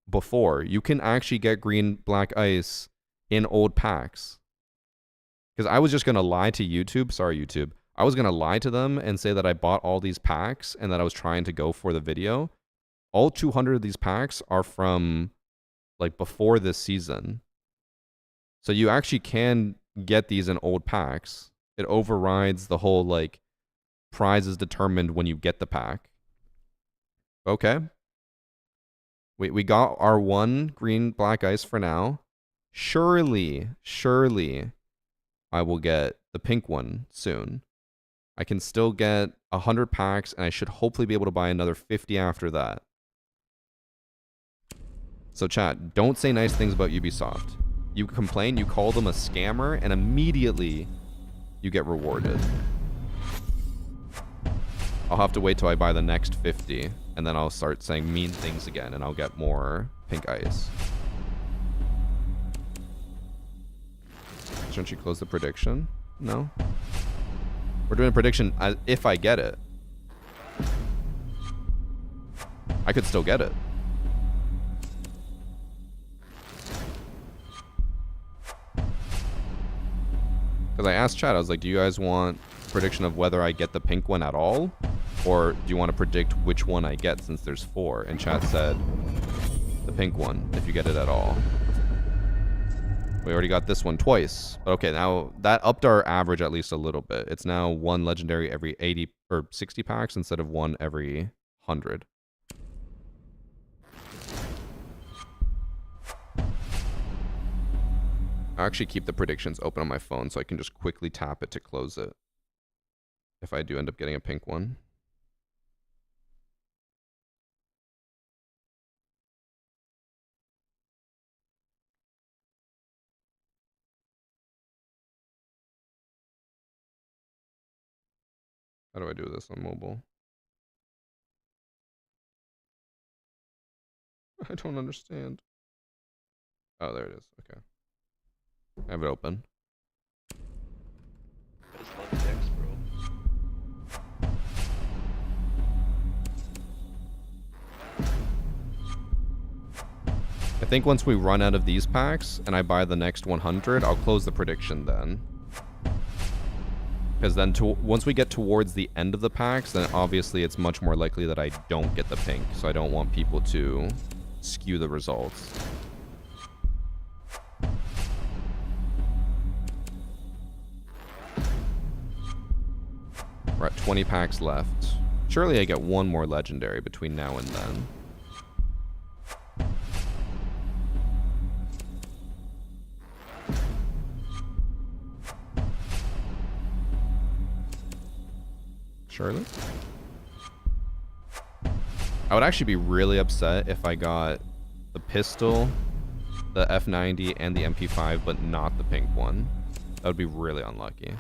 before. You can actually get green black ice in old packs. Because I was just going to lie to YouTube. Sorry, YouTube. I was going to lie to them and say that I bought all these packs and that I was trying to go for the video. All 200 of these packs are from like before this season. So you actually can get these in old packs. It overrides the whole like prize is determined when you get the pack. Okay. We got our one green black ice for now. Surely I will get the pink one soon. I can still get 100 packs and I should hopefully be able to buy another 50 after that. So chat, don't say nice things about Ubisoft. You complain, you call them a scammer, and immediately you get rewarded. I'll have to wait till I buy the next 50, and then I'll start saying mean things again, and I'll get more pink ice. Shouldn't you close the prediction? No? We're doing a prediction if I get it. I could still get it. Because I asked chat, I was like, do you guys want a prediction of whether I get the pink one at all? Or do you want to predict which one I get since there's 4? And chat said the pink one, if you get it at all. We already got this one twice. But okay, now that upped our average at least a little bit. It's now 1 legendary every 80 or 60 packs instead of 1 every 100. I actually keep the predictions open on my phone so I can just quickly tap it to close it if I do end up getting a pink one. How do I do this on mobile? I don't understand. Oh, there it is. Okay. I have it open. I just love decks, bro. I think once we run out of these packs and I buy the next 100, I'll close the prediction then. Because then once we get towards the end of the packs, then obviously it's much more likely that I don't get the pink. So I don't want people to skew the results. We're at 20 packs left. Surely I get one more legendary between now and then. Surely? I would actually be really upset if I got the pistol, the F90, and the MP5, but not the pink one. That would be really unlucky.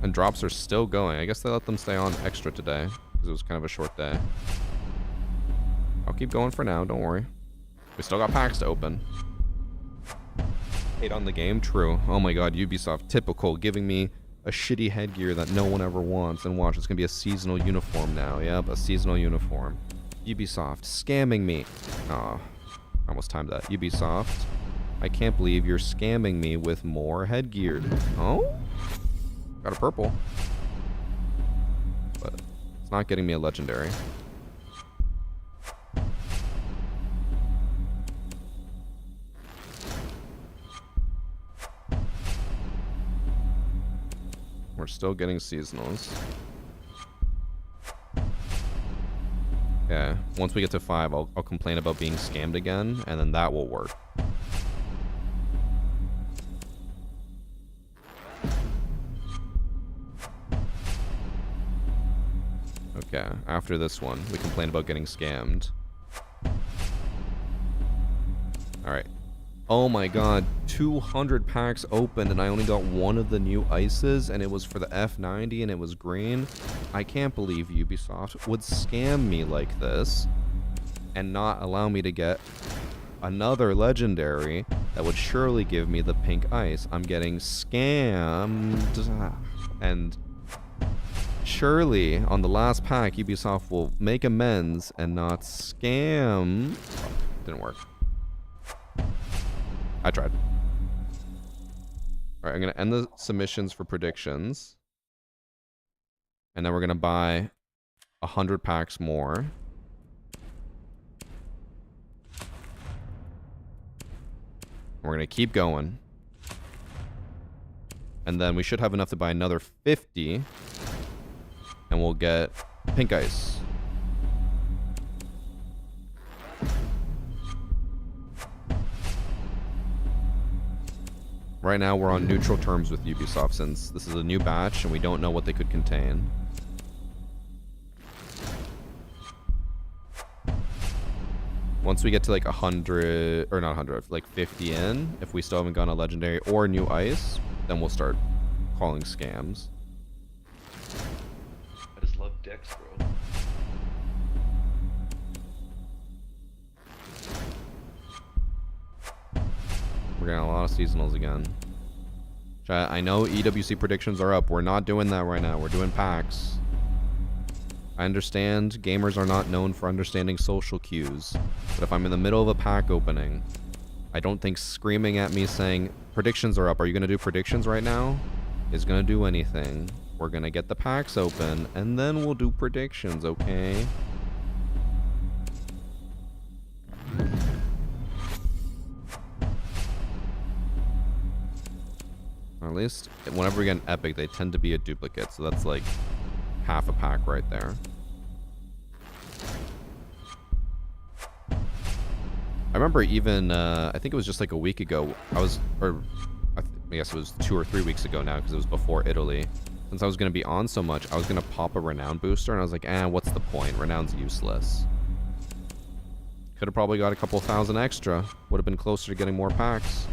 And drops are still going. I guess they let them stay on extra today because it was kind of a short day. I'll keep going for now, don't worry. We still got packs to open. Hate on the game? True. Oh my god, Ubisoft, typical, giving me a shitty headgear that no one ever wants. And watch, it's gonna be a seasonal uniform now. Yep, a seasonal uniform. Ubisoft, scamming me. Oh, I almost timed that. Ubisoft, I can't believe you're scamming me with more headgear. Oh? Got a purple. But it's not getting me a legendary. We're still getting seasonals. Yeah, once we get to 5, I'll complain about being scammed again, and then that will work. Okay, after this one, we complain about getting scammed. Alright. Oh my god, 200 packs opened and I only got one of the new ices and it was for the F90 and it was green. I can't believe Ubisoft would scam me like this and not allow me to get another legendary that would surely give me the pink ice. I'm getting scammed. And surely on the last pack, Ubisoft will make amends and not scam. Oh, didn't work. I tried. Alright, I'm going to end the submissions for predictions. And then we're going to buy 100 packs more. We're going to keep going. And then we should have enough to buy another 50. And we'll get pink ice. Right now, we're on neutral terms with Ubisoft since this is a new batch and we don't know what they could contain. Once we get to like 100, or not 100, like 50 in, if we still haven't gotten a legendary or new ice, then we'll start calling scams. I just love Dex, bro. We're getting a lot of seasonals again. Chat, I know EWC predictions are up. We're not doing that right now. We're doing packs. I understand gamers are not known for understanding social cues. But if I'm in the middle of a pack opening, I don't think screaming at me saying, predictions are up. Are you going to do predictions right now? Is going to do anything. We're going to get the packs open, and then we'll do predictions, okay? Or at least, whenever we get an epic, they tend to be a duplicate, so that's like half a pack right there. I remember even, I think it was just like a week ago, I guess it was 2 or 3 weeks ago now, because it was before Italy. Since I was going to be on so much, I was going to pop a renown booster, and I was like, what's the point? Renown's useless. Could have probably got a couple thousand extra. Would have been closer to getting more packs.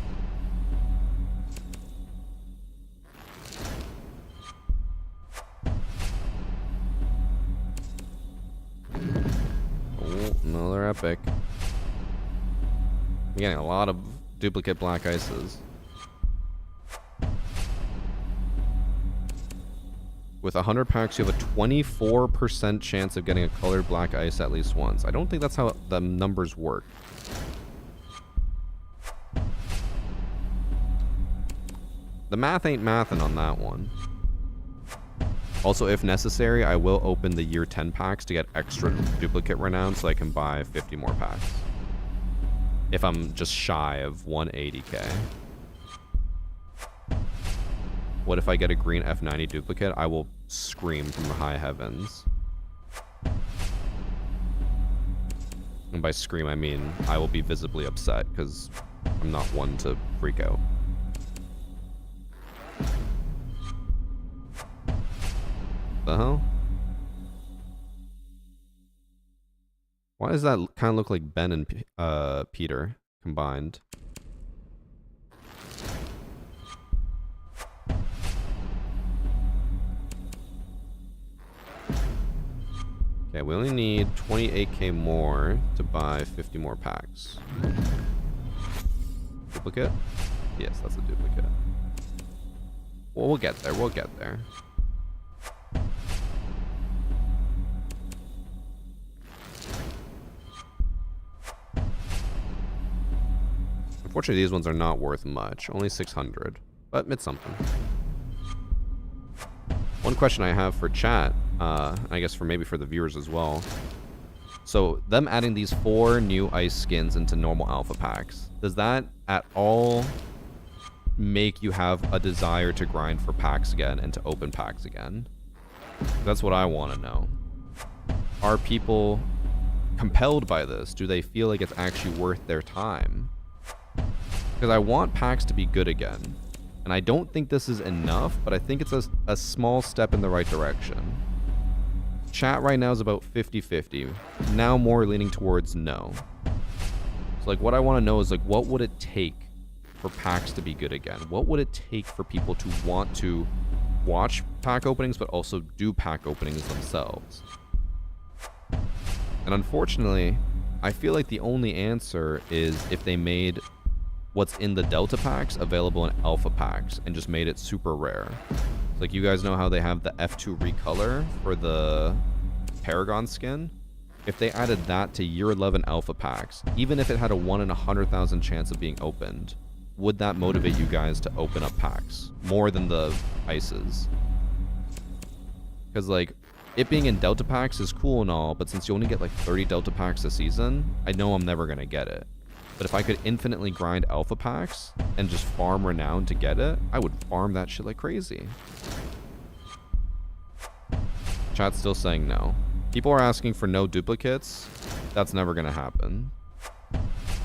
Oh, another epic. We're getting a lot of duplicate black ices. With 100 packs, you have a 24% chance of getting a colored black ice at least once. I don't think that's how the numbers work. The math ain't mathin' on that one. Also, if necessary, I will open the year 10 packs to get extra duplicate renown so I can buy 50 more packs. If I'm just shy of 180k. What if I get a green F90 duplicate? I will scream from the high heavens. And by scream, I mean I will be visibly upset because I'm not one to freak out. The hell? Why does that kind of look like Ben and Peter combined? Okay, we only need 28k more to buy 50 more packs. Duplicate? Yes, that's a duplicate. Well, we'll get there. We'll get there. Unfortunately, these ones are not worth much. Only 600. But it's something. One question I have for chat, I guess maybe for the viewers as well. So, them adding these 4 new ice skins into normal alpha packs, does that at all make you have a desire to grind for packs again and to open packs again? That's what I want to know. Are people compelled by this? Do they feel like it's actually worth their time? Because I want packs to be good again. And I don't think this is enough, but I think it's a small step in the right direction. Chat right now is about 50-50. Now more leaning towards no. So like what I want to know is like what would it take for packs to be good again? What would it take for people to want to watch pack openings but also do pack openings themselves? And unfortunately, I feel like the only answer is if they made what's in the Delta packs available in Alpha packs and just made it super rare. Like you guys know how they have the F2 recolor for the Paragon skin? If they added that to year 11 Alpha packs, even if it had a 1 in 100,000 chance of being opened, would that motivate you guys to open up packs more than the ices? Because like it being in Delta packs is cool and all, but since you only get like 30 Delta packs a season, I know I'm never gonna get it. But if I could infinitely grind alpha packs and just farm renown to get it, I would farm that shit like crazy. Chat's still saying no. People are asking for no duplicates. That's never gonna happen.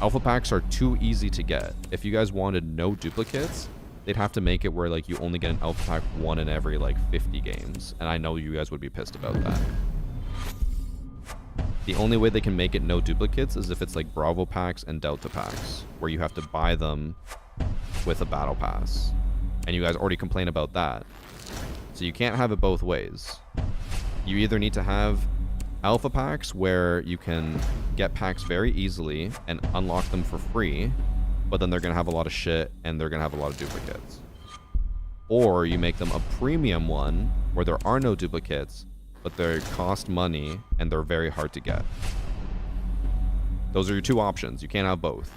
Alpha packs are too easy to get. If you guys wanted no duplicates, they'd have to make it where like you only get an alpha pack 1 in every like 50 games. And I know you guys would be pissed about that. The only way they can make it no duplicates is if it's like Bravo packs and Delta packs, where you have to buy them with a battle pass. And you guys already complain about that. So you can't have it both ways. You either need to have alpha packs where you can get packs very easily and unlock them for free, but then they're going to have a lot of shit and they're going to have a lot of duplicates. Or you make them a premium one where there are no duplicates, but they cost money and they're very hard to get. Those are your two options. You can't have both.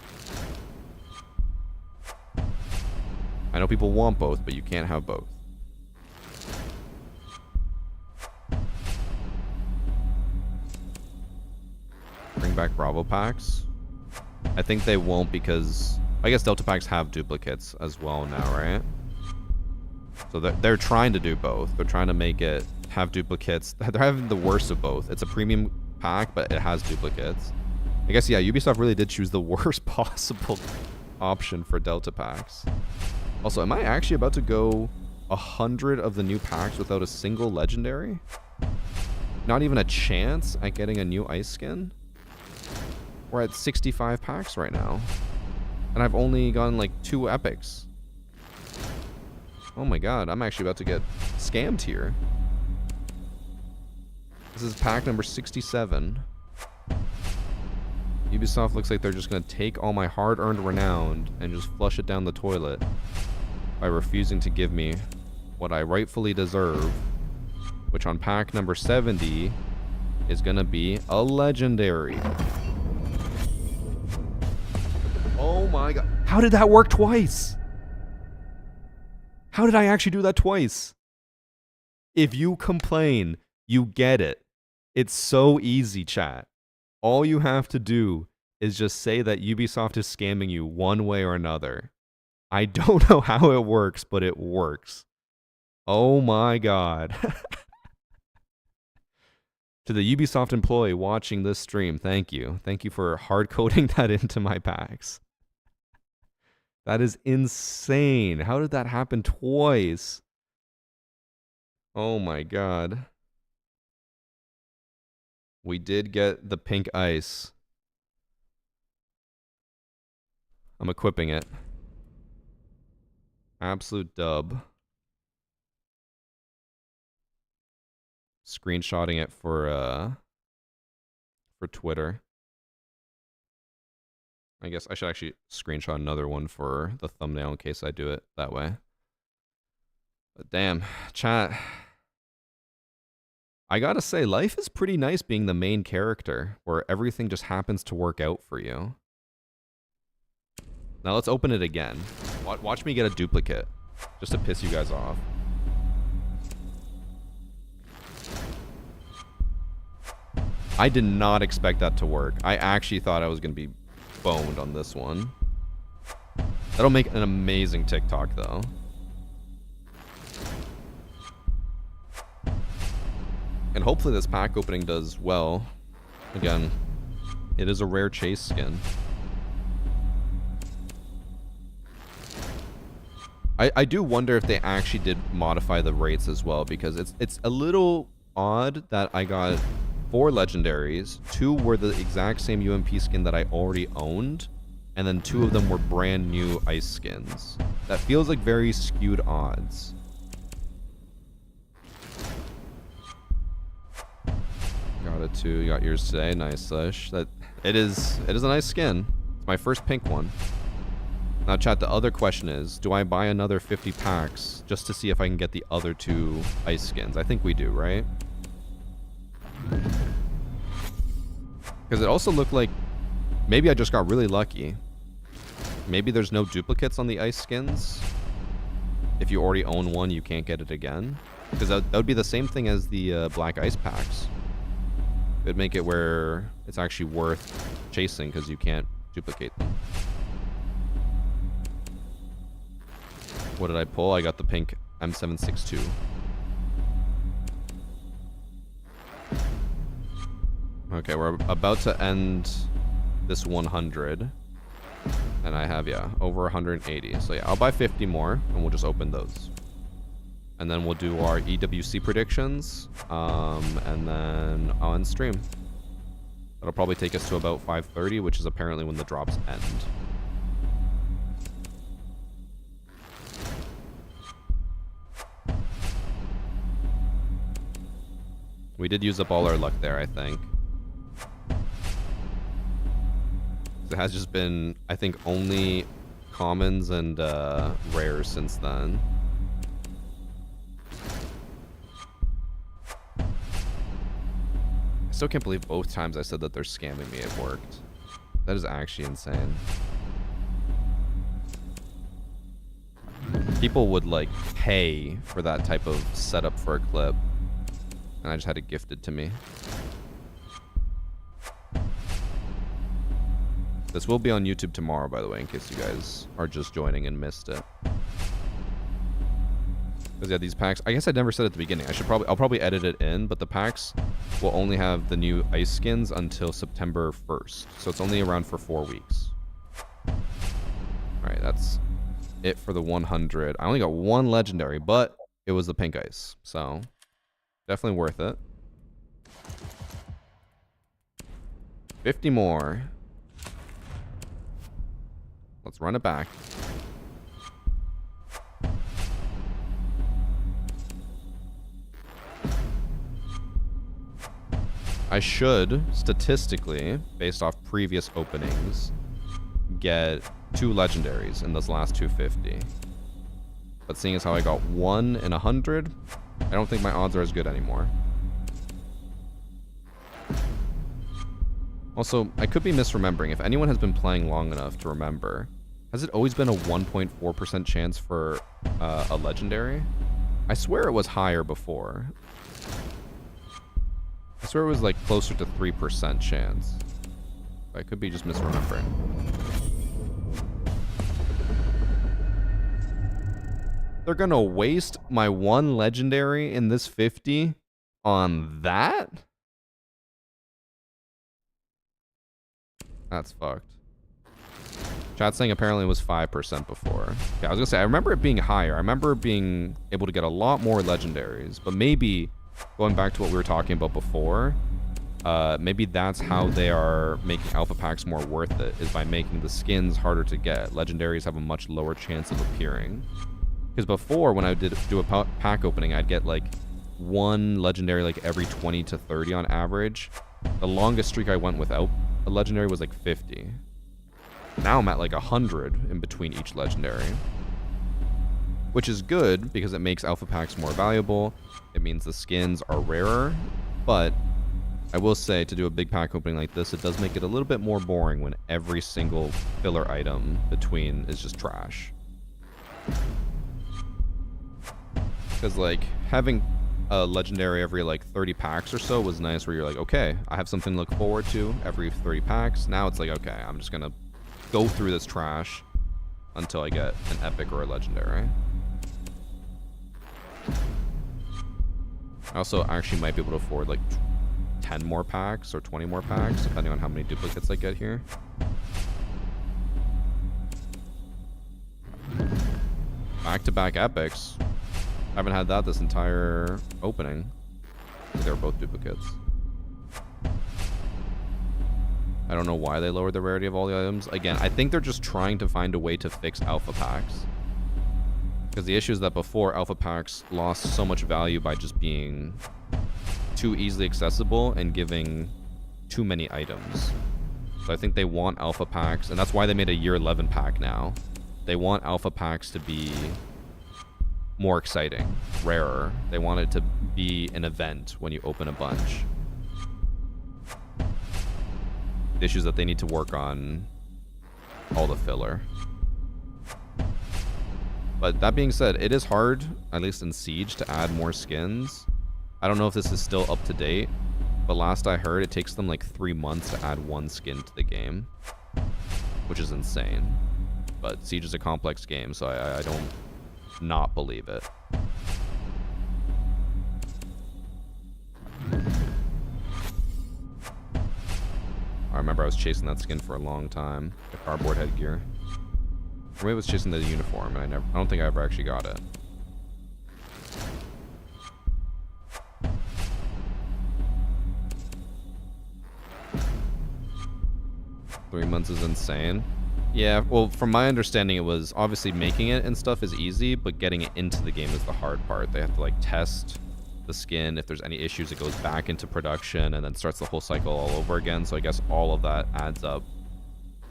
I know people want both, but you can't have both. Bring back Bravo packs. I think they won't because I guess Delta packs have duplicates as well now, right? So they're trying to do both. They're trying to make it have duplicates. They're having the worst of both. It's a premium pack, but it has duplicates. I guess, yeah, Ubisoft really did choose the worst possible option for Delta packs. Also, am I actually about to go 100 of the new packs without a single legendary? Not even a chance at getting a new ice skin? We're at 65 packs right now. And I've only gotten like 2 epics. Oh my god, I'm actually about to get scammed here. This is pack number 67. Ubisoft looks like they're just going to take all my hard-earned renown and just flush it down the toilet by refusing to give me what I rightfully deserve, which on pack number 70 is going to be a legendary. Oh my god. How did that work twice? How did I actually do that twice? If you complain, you get it. It's so easy, chat. All you have to do is just say that Ubisoft is scamming you one way or another. I don't know how it works, but it works. Oh my god. To the Ubisoft employee watching this stream, thank you. Thank you for hard coding that into my packs. That is insane. How did that happen twice? Oh my god. We did get the pink ice. I'm equipping it. Absolute dub. Screenshotting it for for Twitter. I guess I should actually screenshot another one for the thumbnail in case I do it that way. But damn, chat. I gotta say, life is pretty nice being the main character, where everything just happens to work out for you. Now let's open it again. Watch me get a duplicate, just to piss you guys off. I did not expect that to work. I actually thought I was gonna be boned on this one. That'll make an amazing TikTok though. And hopefully this pack opening does well. Again, it is a rare chase skin. I do wonder if they actually did modify the rates as well, because it's a little odd that I got 4 legendaries, 2 were the exact same UMP skin that I already owned, and then 2 of them were brand new ice skins. That feels like very skewed odds. Got it too. You got yours today. Nice, Slush. That it is a nice skin. It's my first pink one. Now, chat, the other question is, do I buy another 50 packs just to see if I can get the other 2 ice skins? I think we do, right? Because it also looked like maybe I just got really lucky. Maybe there's no duplicates on the ice skins. If you already own one, you can't get it again. Because that would be the same thing as the black ice packs. It would make it where it's actually worth chasing because you can't duplicate them. What did I pull? I got the pink M762. Okay, we're about to end this 100. And I have, yeah, over 180. So yeah, I'll buy 50 more and we'll just open those. And then we'll do our EWC predictions. And then on stream. That'll probably take us to about 5:30, which is apparently when the drops end. We did use up all our luck there, I think. It has just been, I think, only commons and rares since then. I still can't believe both times I said that they're scamming me, it worked. That is actually insane. People would, like, pay for that type of setup for a clip. And I just had it gifted to me. This will be on YouTube tomorrow, by the way, in case you guys are just joining and missed it. Because yeah, these packs, I guess I never said at the beginning. I'll probably edit it in, but the packs will only have the new ice skins until September 1st. So it's only around for 4 weeks. Alright, that's it for the 100. I only got 1 legendary, but it was the pink ice. So definitely worth it. 50 more. Let's run it back. I should, statistically, based off previous openings, get 2 legendaries in this last 250. But seeing as how I got 1 in 100, I don't think my odds are as good anymore. Also, I could be misremembering. If anyone has been playing long enough to remember, has it always been a 1.4% chance for a legendary? I swear it was higher before. I swear it was like closer to 3% chance. I could be just misremembering. They're gonna waste my 1 legendary in this 50 on that? That's fucked. Chat saying apparently it was 5% before. Yeah, I was gonna say, I remember it being higher. I remember being able to get a lot more legendaries, but maybe going back to what we were talking about before, maybe that's how they are making alpha packs more worth it, is by making the skins harder to get. Legendaries have a much lower chance of appearing. Because before, when I did do a pack opening, I'd get like 1 legendary like every 20 to 30 on average. The longest streak I went without a legendary was like 50. Now I'm at like 100 in between each legendary. Which is good because it makes alpha packs more valuable. It means the skins are rarer. But I will say, to do a big pack opening like this, it does make it a little bit more boring when every single filler item between is just trash. Because like having a legendary every like 30 packs or so was nice, where you're like, okay, I have something to look forward to every 30 packs. Now it's like, okay, I'm just gonna go through this trash until I get an epic or a legendary. I also actually might be able to afford like 10 more packs or 20 more packs, depending on how many duplicates I get here. Back-to-back epics. I haven't had that this entire opening. They're both duplicates. I don't know why they lowered the rarity of all the items. Again, I think they're just trying to find a way to fix alpha packs. Because the issue is that before, alpha packs lost so much value by just being too easily accessible and giving too many items. So I think they want alpha packs, and that's why they made a year 11 pack now. They want alpha packs to be more exciting, rarer. They want it to be an event when you open a bunch. The issue is that they need to work on all the filler. But that being said, it is hard, at least in Siege, to add more skins. I don't know if this is still up to date, but last I heard, it takes them like 3 months to add one skin to the game, which is insane. But Siege is a complex game, so I don't not believe it. I remember I was chasing that skin for a long time, the cardboard headgear. Or maybe I was chasing the uniform, and I don't think I ever actually got it. Three months is insane. Yeah, well, from my understanding, it was obviously making it and stuff is easy, but getting it into the game is the hard part. They have to like test the skin. If there's any issues, it goes back into production and then starts the whole cycle all over again. So I guess all of that adds up.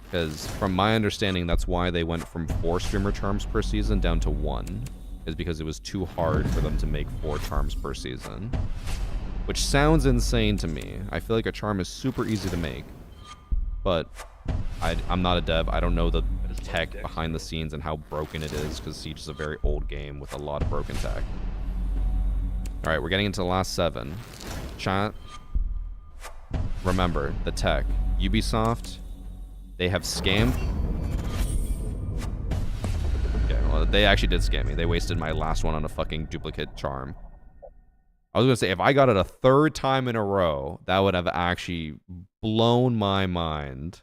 Because from my understanding, that's why they went from 4 streamer charms per season down to 1. Is because it was too hard for them to make 4 charms per season. Which sounds insane to me. I feel like a charm is super easy to make. But I'm not a dev. I don't know the tech behind the scenes and how broken it is, because Siege is a very old game with a lot of broken tech. Alright, we're getting into the last 7. Chat. Remember, the tech. Ubisoft, they have scammed. Okay, well, they actually did scam me. They wasted my last one on a fucking duplicate charm. I was going to say, if I got it a 3rd time in a row, that would have actually blown my mind.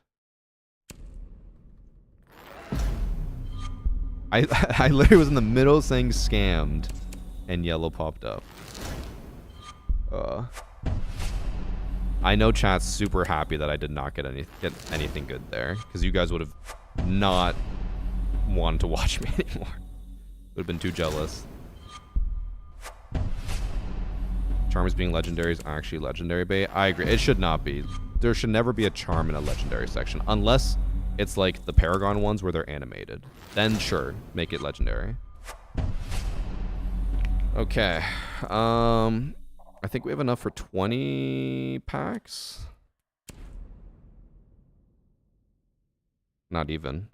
I literally was in the middle saying scammed, and yellow popped up. I know chat's super happy that I did not get anything good there, because you guys would have not wanted to watch me anymore. Would have been too jealous. Charms being legendary is actually legendary bait. I agree. It should not be. There should never be a charm in a legendary section, unless it's like the Paragon ones where they're animated. Then sure, make it legendary. Okay. I think we have enough for 20 packs. Not even.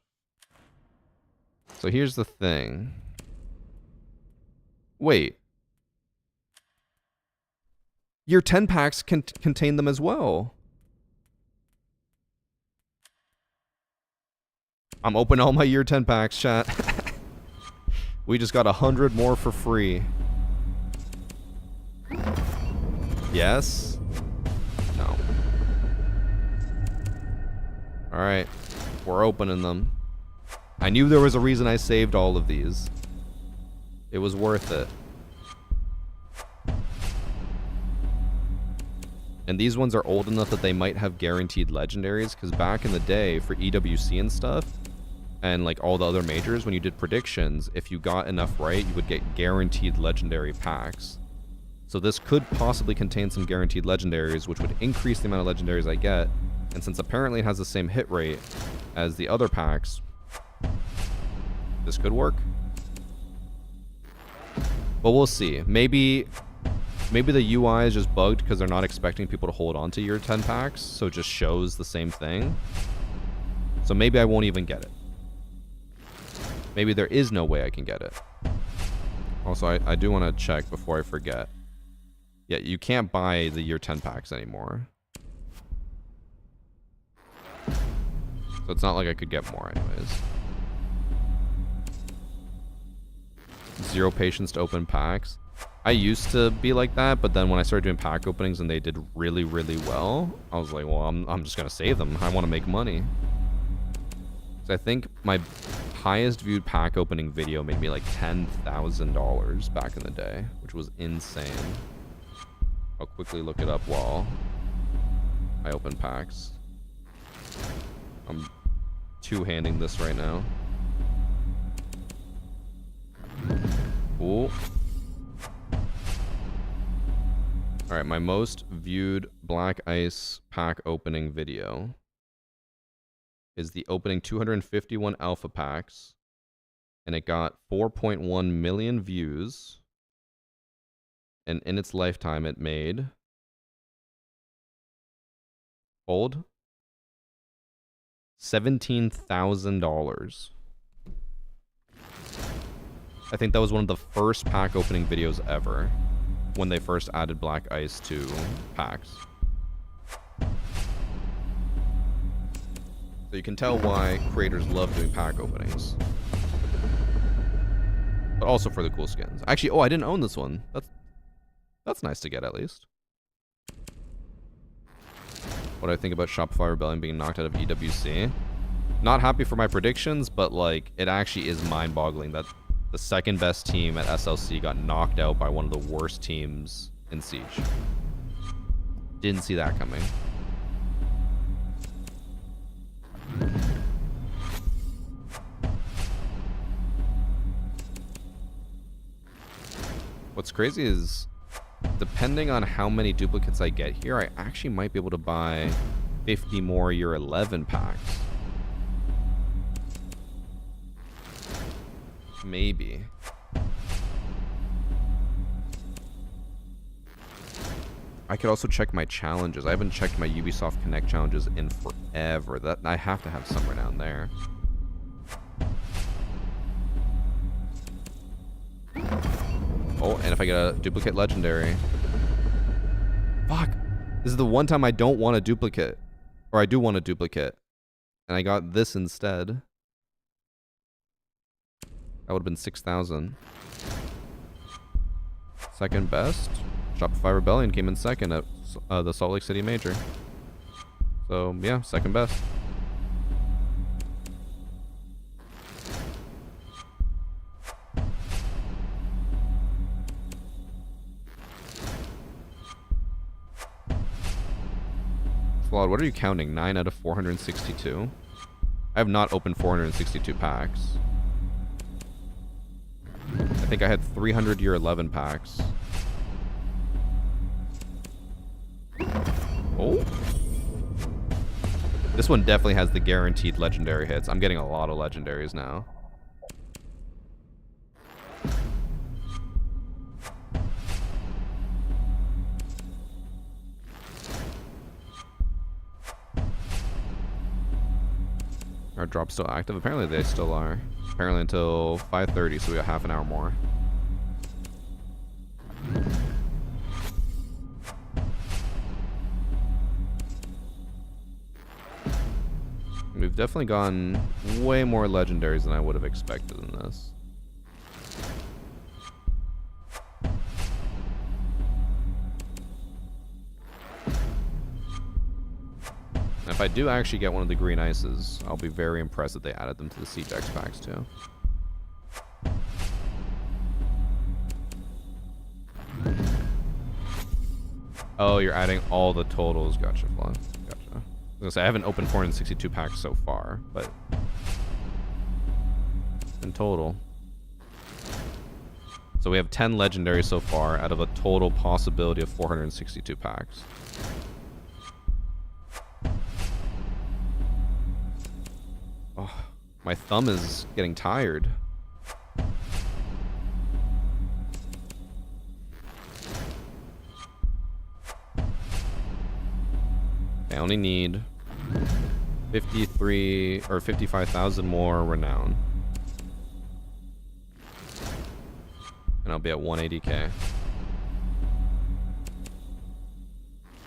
So here's the thing. Wait. Your 10 packs can contain them as well. I'm opening all my year 10 packs, chat. We just got 100 more for free. Yes? No. Alright. We're opening them. I knew there was a reason I saved all of these. It was worth it. And these ones are old enough that they might have guaranteed legendaries, because back in the day, for EWC and stuff, and like all the other majors, when you did predictions, if you got enough right, you would get guaranteed legendary packs. So this could possibly contain some guaranteed legendaries, which would increase the amount of legendaries I get. And since apparently it has the same hit rate as the other packs, this could work. But we'll see. Maybe the UI is just bugged because they're not expecting people to hold on to year 10 packs, so it just shows the same thing. So maybe I won't even get it. Maybe there is no way I can get it. Also, I do want to check before I forget. Yeah, you can't buy the year 10 packs anymore. So it's not like I could get more anyways. 0 patience to open packs. I used to be like that, but then when I started doing pack openings and they did really, really well, I was like, well, I'm just going to save them. I want to make money. So I think my highest viewed pack opening video made me like $10,000 back in the day, which was insane. I'll quickly look it up while I open packs. I'm two-handing this right now. Ooh. Alright, my most viewed Black Ice pack opening video is the opening 251 alpha packs, and it got 4.1 million views, and in its lifetime it made, hold, $17,000. I think that was one of the first pack opening videos ever when they first added Black Ice to packs. So you can tell why creators love doing pack openings. But also for the cool skins. Actually, oh, I didn't own this one. That's nice to get at least. What do I think about Shopify Rebellion being knocked out of EWC? Not happy for my predictions, but like it actually is mind-boggling that the second best team at SLC got knocked out by one of the worst teams in Siege. Didn't see that coming. What's crazy is, depending on how many duplicates I get here, I actually might be able to buy 50 more year 11 packs. Maybe. I could also check my challenges. I haven't checked my Ubisoft Connect challenges in forever. That I have to have somewhere down there. Oh, and if I get a duplicate legendary. Fuck. This is the one time I don't want a duplicate. Or I do want a duplicate. And I got this instead. That would have been 6,000. Second best. Shopify Rebellion came in second at the Salt Lake City Major. So, yeah, second best. Flawed, what are you counting? 9 out of 462? I have not opened 462 packs. I think I had 300 year 11 packs. Oh. This one definitely has the guaranteed legendary hits. I'm getting a lot of legendaries now. Are drops still active? Apparently they still are. Apparently until 5:30, so we got half an hour more. We've definitely gotten way more legendaries than I would have expected in this. If I do actually get one of the green ices, I'll be very impressed that they added them to the Siege X packs too. Oh, you're adding all the totals. Gotcha, Flan. Gotcha. I was gonna say, I haven't opened 462 packs so far, but in total. So we have 10 legendaries so far out of a total possibility of 462 packs. Oh, my thumb is getting tired. I only need 53 or 55,000 more renown. And I'll be at 180k.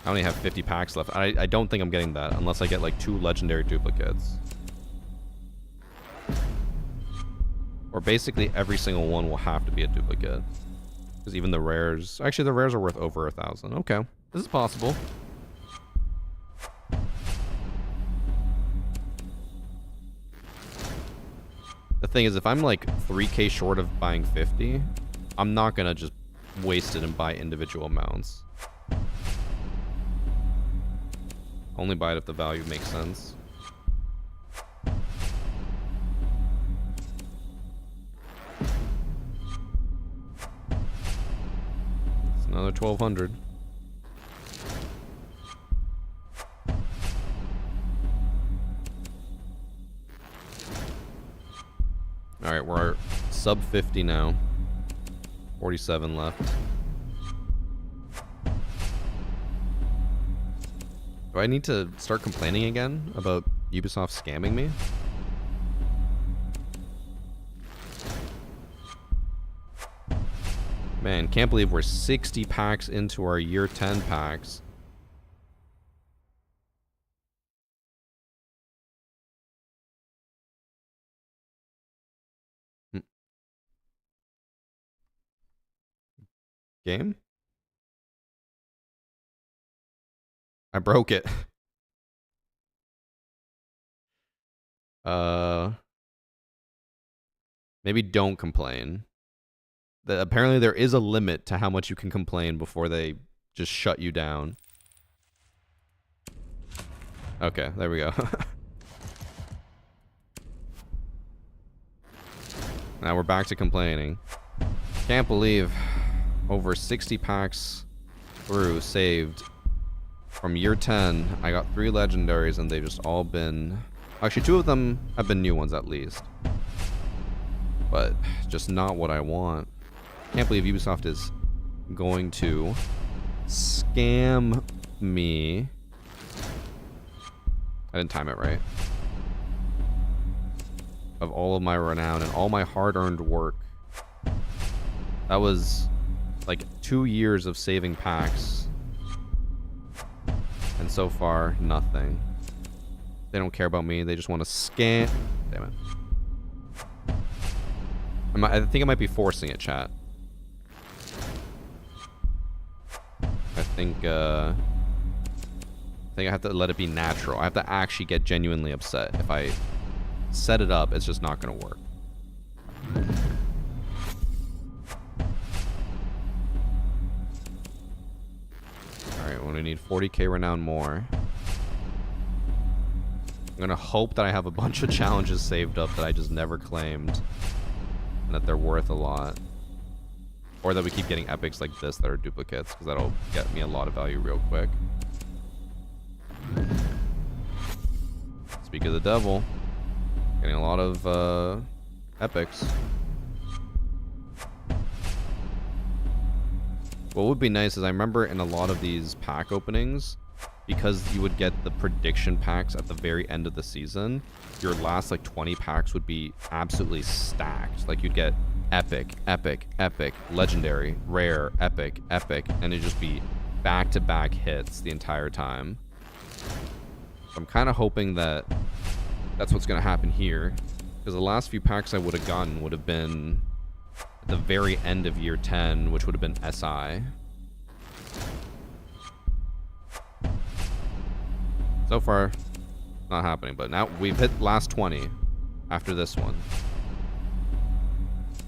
I only have 50 packs left. I don't think I'm getting that unless I get like 2 legendary duplicates. Or basically every single one will have to be a duplicate. Because even the rares... Actually, the rares are worth over 1,000. Okay. This is possible. The thing is, if I'm like 3k short of buying 50, I'm not gonna just waste it and buy individual amounts. Only buy it if the value makes sense. It's another 1,200. Alright, we're sub 50 now. 47 left. Do I need to start complaining again about Ubisoft scamming me? Man, can't believe we're 60 packs into our year 10 packs. Game? I broke it. Maybe don't complain. Apparently there is a limit to how much you can complain before they just shut you down. Okay, there we go. Now we're back to complaining. Can't believe over 60 packs through saved. From year 10, I got 3 legendaries and they've just all been... Actually, 2 of them have been new ones at least. But just not what I want. Can't believe Ubisoft is going to scam me. I didn't time it right. Of all of my renown and all my hard-earned work. That was like 2 years of saving packs. And so far, nothing. They don't care about me. They just want to scam. Damn it. I think I might be forcing it, chat. I think I have to let it be natural. I have to actually get genuinely upset. If I set it up, it's just not going to work. Alright, well, we need 40k renown more. I'm going to hope that I have a bunch of challenges saved up that I just never claimed. And that they're worth a lot. Or that we keep getting epics like this that are duplicates, because that'll get me a lot of value real quick. Speak of the devil. Getting a lot of epics. What would be nice is I remember in a lot of these pack openings, because you would get the prediction packs at the very end of the season, your last like 20 packs would be absolutely stacked. Like you'd get epic, epic, epic, legendary, rare, epic, epic, and it'd just be back-to-back hits the entire time. I'm kind of hoping that that's what's going to happen here, because the last few packs I would have gotten would have been at the very end of year 10, which would have been SI. So far, not happening, but now we've hit last 20 after this one.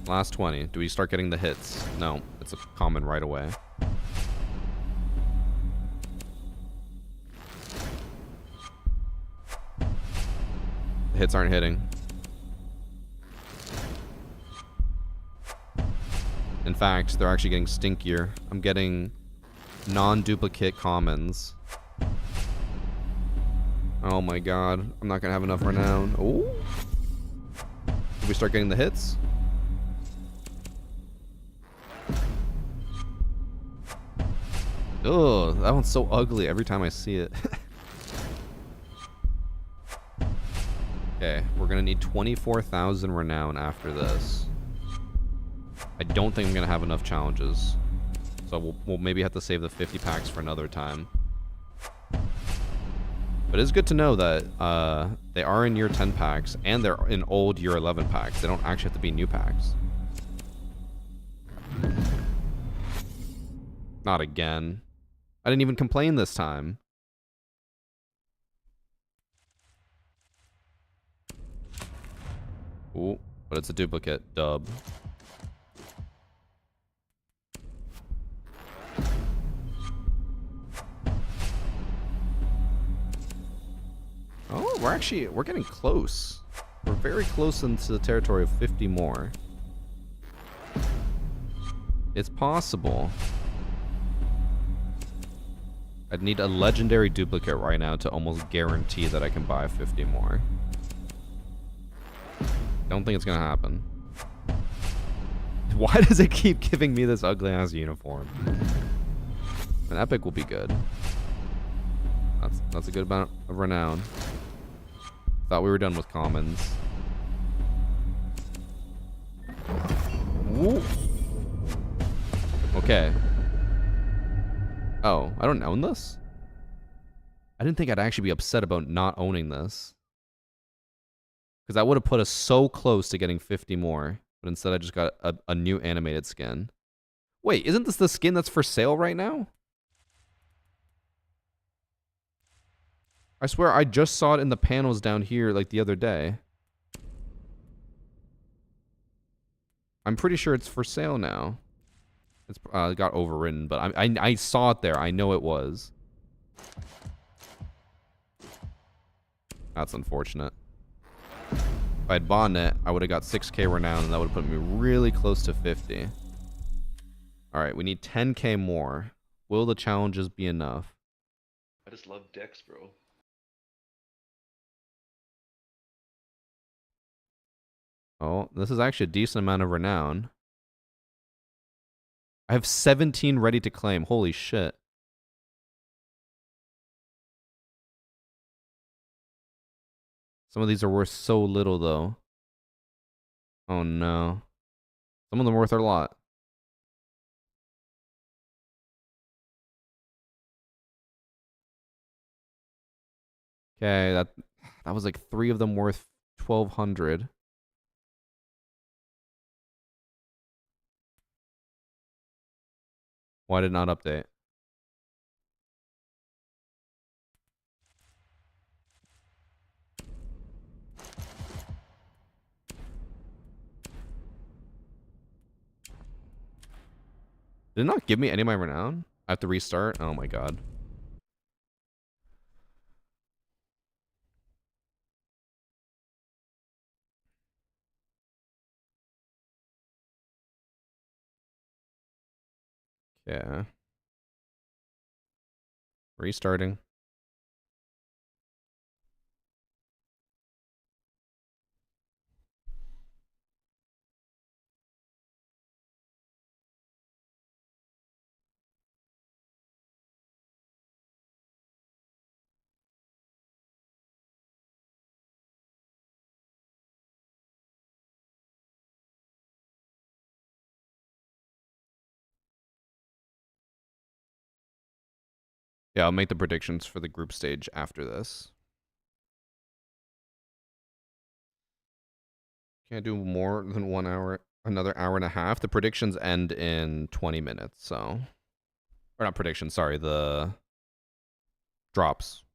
Last 20. Do we start getting the hits? No, it's a common right away. The hits aren't hitting. In fact, they're actually getting stinkier. I'm getting non-duplicate commons. Oh my god. I'm not gonna have enough renown. Oh. Did we start getting the hits? Ugh, that one's so ugly every time I see it. Okay, we're gonna need 24,000 renown after this. I don't think I'm gonna have enough challenges. So we'll maybe have to save the 50 packs for another time. But it's good to know that they are in year 10 packs and they're in old year 11 packs. They don't actually have to be new packs. Not again. I didn't even complain this time. Ooh, but it's a duplicate. Dub. Oh, we're getting close. We're very close into the territory of 50 more. It's possible. I'd need a legendary duplicate right now to almost guarantee that I can buy 50 more. Don't think it's gonna happen. Why does it keep giving me this ugly ass uniform? An epic will be good. That's a good amount of renown. Thought we were done with commons. Ooh. Okay. Oh, I don't own this? I didn't think I'd actually be upset about not owning this. Because that would have put us so close to getting 50 more. But instead I just got a new animated skin. Wait, isn't this the skin that's for sale right now? I swear I just saw it in the panels down here like the other day. I'm pretty sure it's for sale now. It's got overwritten, but I saw it there. I know it was. That's unfortunate. If I'd bought it, I would have got 6k renown, and that would have put me really close to 50. Alright, we need 10k more. Will the challenges be enough? I just love Dex, bro. Oh, this is actually a decent amount of renown. I have 17 ready to claim. Holy shit. Some of these are worth so little, though. Oh, no. Some of them are worth a lot. Okay, that was like 3 of them worth 1,200. Why did it not update? Did it not give me any of my renown? I have to restart? Oh my god. Yeah. Restarting. Yeah, I'll make the predictions for the group stage after this. Can't do more than 1 hour, another hour and a half. The predictions end in 20 minutes, so. Or not predictions, sorry, the drops.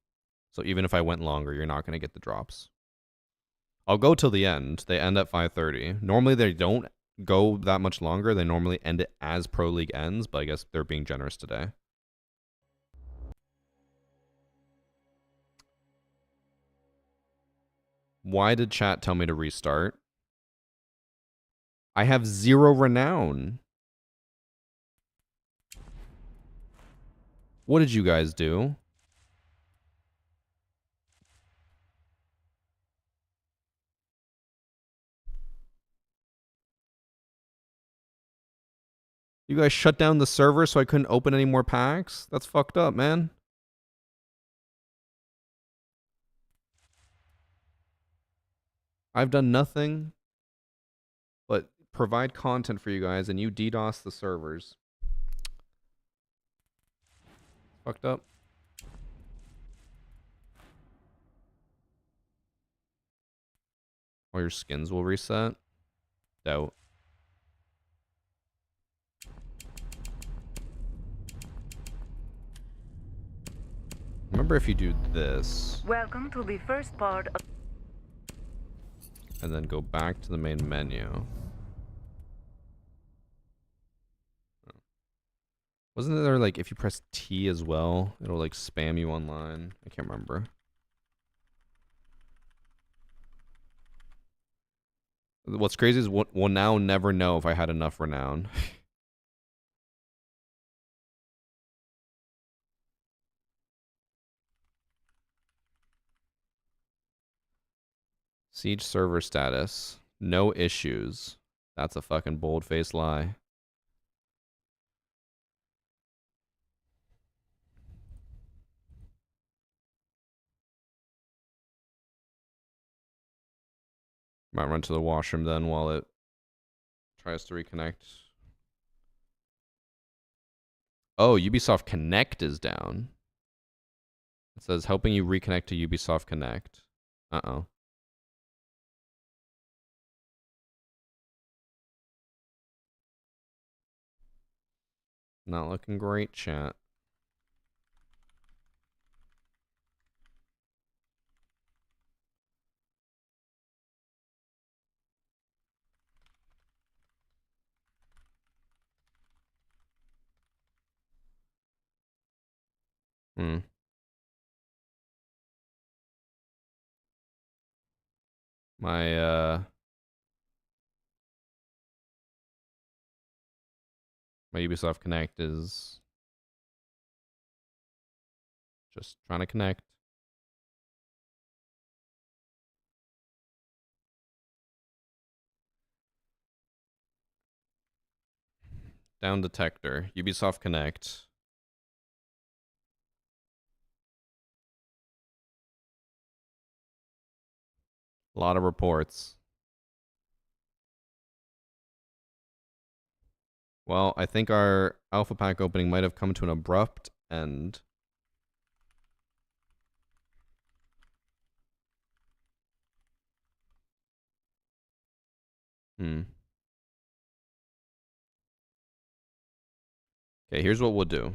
So even if I went longer, you're not going to get the drops. I'll go till the end. They end at 5:30. Normally they don't go that much longer. They normally end it as Pro League ends, but I guess they're being generous today. Why did chat tell me to restart? I have 0 renown. What did you guys do? You guys shut down the server so I couldn't open any more packs? That's fucked up, man. I've done nothing but provide content for you guys, and you DDoS the servers. Fucked up. All your skins will reset? Doubt. Remember if you do this, Welcome to the first part of and then go back to the main menu. Wasn't there like if you press T as well, it'll like spam you online? I can't remember. What's crazy is we'll now never know if I had enough renown. Siege server status. No issues. That's a fucking bold-faced lie. Might run to the washroom then while it tries to reconnect. Oh, Ubisoft Connect is down. It says helping you reconnect to Ubisoft Connect. Uh-oh. Not looking great, chat. Hmm. My my Ubisoft Connect is just trying to connect. Down detector. Ubisoft Connect. A lot of reports. Well, I think our alpha pack opening might have come to an abrupt end. Hmm. Okay, here's what we'll do.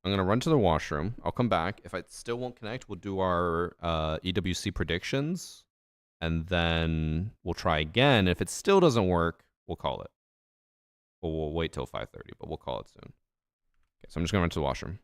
I'm going to run to the washroom. I'll come back. If I still won't connect, we'll do our EWC predictions. And then we'll try again. If it still doesn't work, we'll call it. Well, we'll wait till 5:30, but we'll call it soon. Okay, so I'm just going to run to the washroom.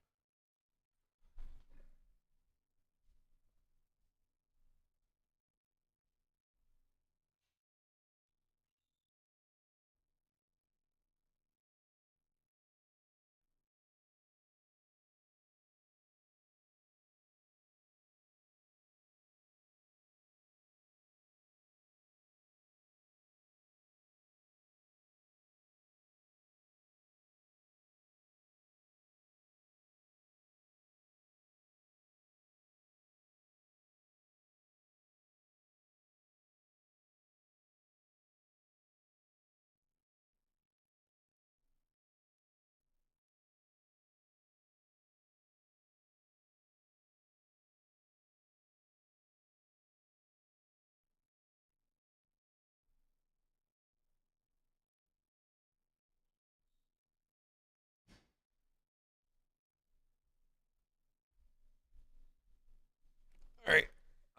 All right.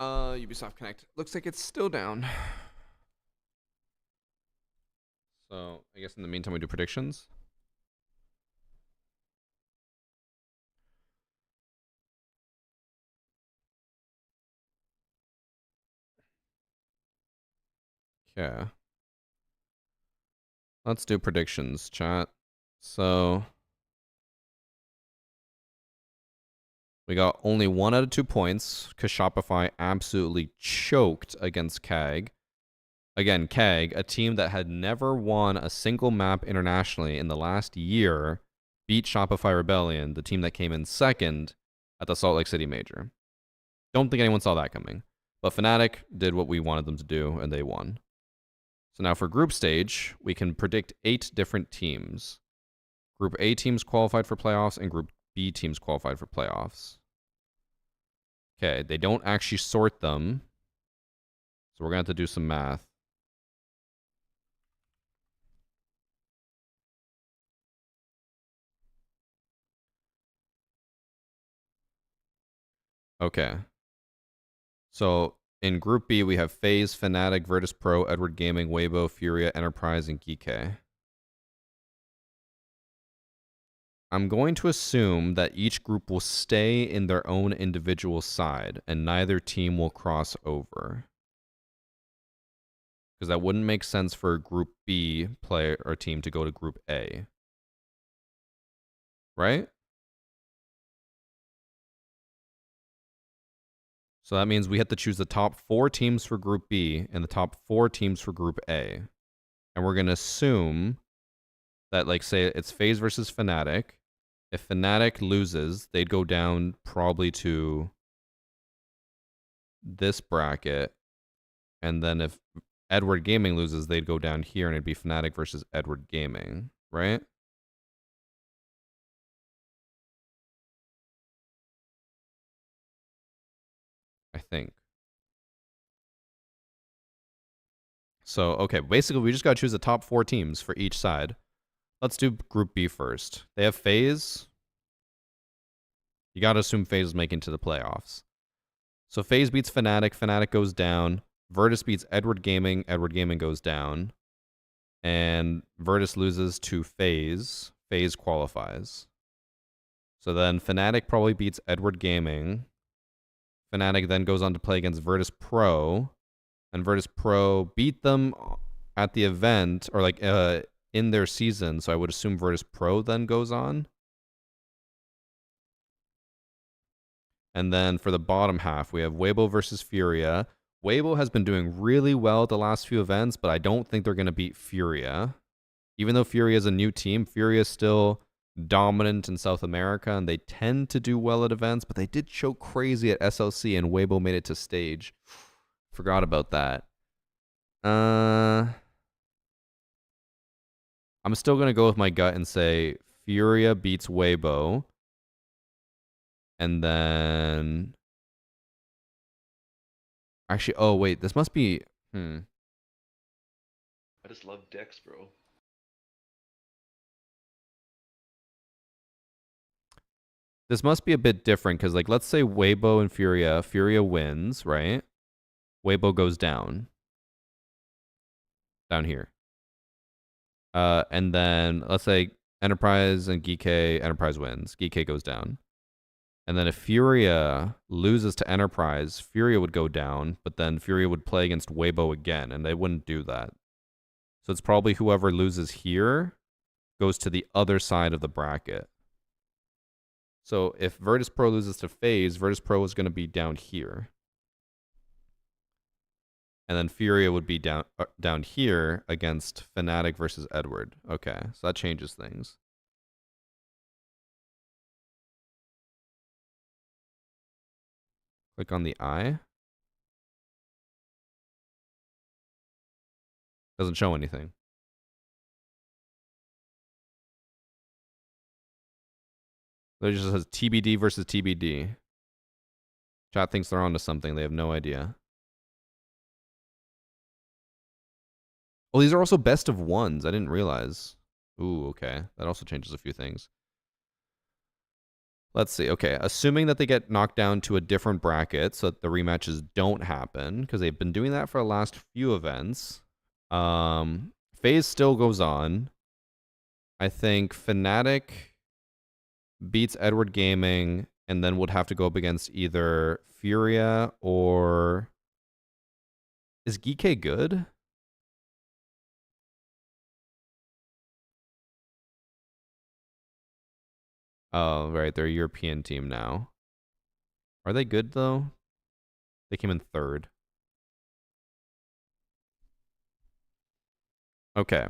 Ubisoft Connect. Looks like it's still down. So I guess in the meantime we do predictions. Yeah. Let's do predictions, chat. So We got only 1 out of 2 points because Shopify absolutely choked against KAG. Again, KAG, a team that had never won a single map internationally in the last year, beat Shopify Rebellion, the team that came in second at the Salt Lake City Major. Don't think anyone saw that coming. But Fnatic did what we wanted them to do, and they won. So now for group stage, we can predict 8 different teams. Group A teams qualified for playoffs, and Group B teams qualified for playoffs. Okay, they don't actually sort them. So we're going to have to do some math. Okay. So in Group B, we have FaZe, Fnatic, Virtus Pro, Edward Gaming, Weibo, Furia, Enterprise, and Geekay. I'm going to assume that each group will stay in their own individual side, and neither team will cross over. Because that wouldn't make sense for a Group B player or team to go to Group A. Right? So that means we have to choose the top 4 teams for Group B and the top 4 teams for Group A. And we're going to assume that, like, say it's FaZe versus Fnatic. If Fnatic loses, they'd go down probably to this bracket. And then if Edward Gaming loses, they'd go down here and it'd be Fnatic versus Edward Gaming, right? I think. So, okay, basically we just got to choose the top 4 teams for each side. Let's do Group B first. They have FaZe. You got to assume FaZe is making to the playoffs. So FaZe beats Fnatic. Fnatic goes down. Virtus beats Edward Gaming. Edward Gaming goes down. And Virtus loses to FaZe. FaZe qualifies. So then Fnatic probably beats Edward Gaming. Fnatic then goes on to play against Virtus Pro. And Virtus Pro beat them at the event, or like in their season. So I would assume Virtus Pro then goes on. And then for the bottom half, we have Weibo versus Furia. Weibo has been doing really well at the last few events, but I don't think they're going to beat Furia. Even though Furia is a new team, Furia is still dominant in South America, and they tend to do well at events, but they did choke crazy at SLC, and Weibo made it to stage. Forgot about that. I'm still going to go with my gut and say Furia beats Weibo. And then... Actually, oh, wait. This must be... I just love Dex, bro. This must be a bit different, because, like, let's say Weibo and Furia. Furia wins, right? Weibo goes down. Down here. And then, let's say Enterprise and Geekay. Enterprise wins. Geekay goes down. And then if Furia loses to Enterprise, Furia would go down, but then Furia would play against Weibo again, and they wouldn't do that. So it's probably whoever loses here goes to the other side of the bracket. So if Virtus Pro loses to FaZe, Virtus Pro is going to be down here. And then Furia would be down here against Fnatic versus Edward. Okay, so that changes things. Click on the eye. Doesn't show anything. It just says TBD versus TBD. Chat thinks they're onto something. They have no idea. Oh, these are also best of ones. I didn't realize. Ooh, okay. That also changes a few things. Let's see. Okay, assuming that they get knocked down to a different bracket so that the rematches don't happen, because they've been doing that for the last few events. FaZe still goes on. I think Fnatic beats Edward Gaming and then would have to go up against either Furia or... Is Geekay good? Oh, right. They're a European team now. Are they good though? They came in 3rd. Okay.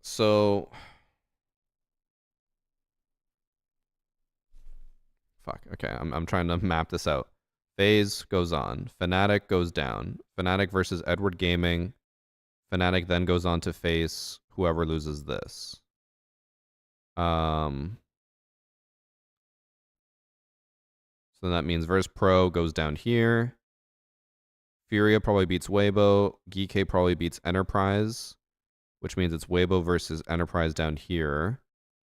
So fuck. Okay, I'm trying to map this out. FaZe goes on. Fnatic goes down. Fnatic versus Edward Gaming. Fnatic then goes on to face whoever loses this. So that means Verse Pro goes down here. Furia probably beats Weibo. Geek probably beats Enterprise, which means it's Weibo versus Enterprise down here.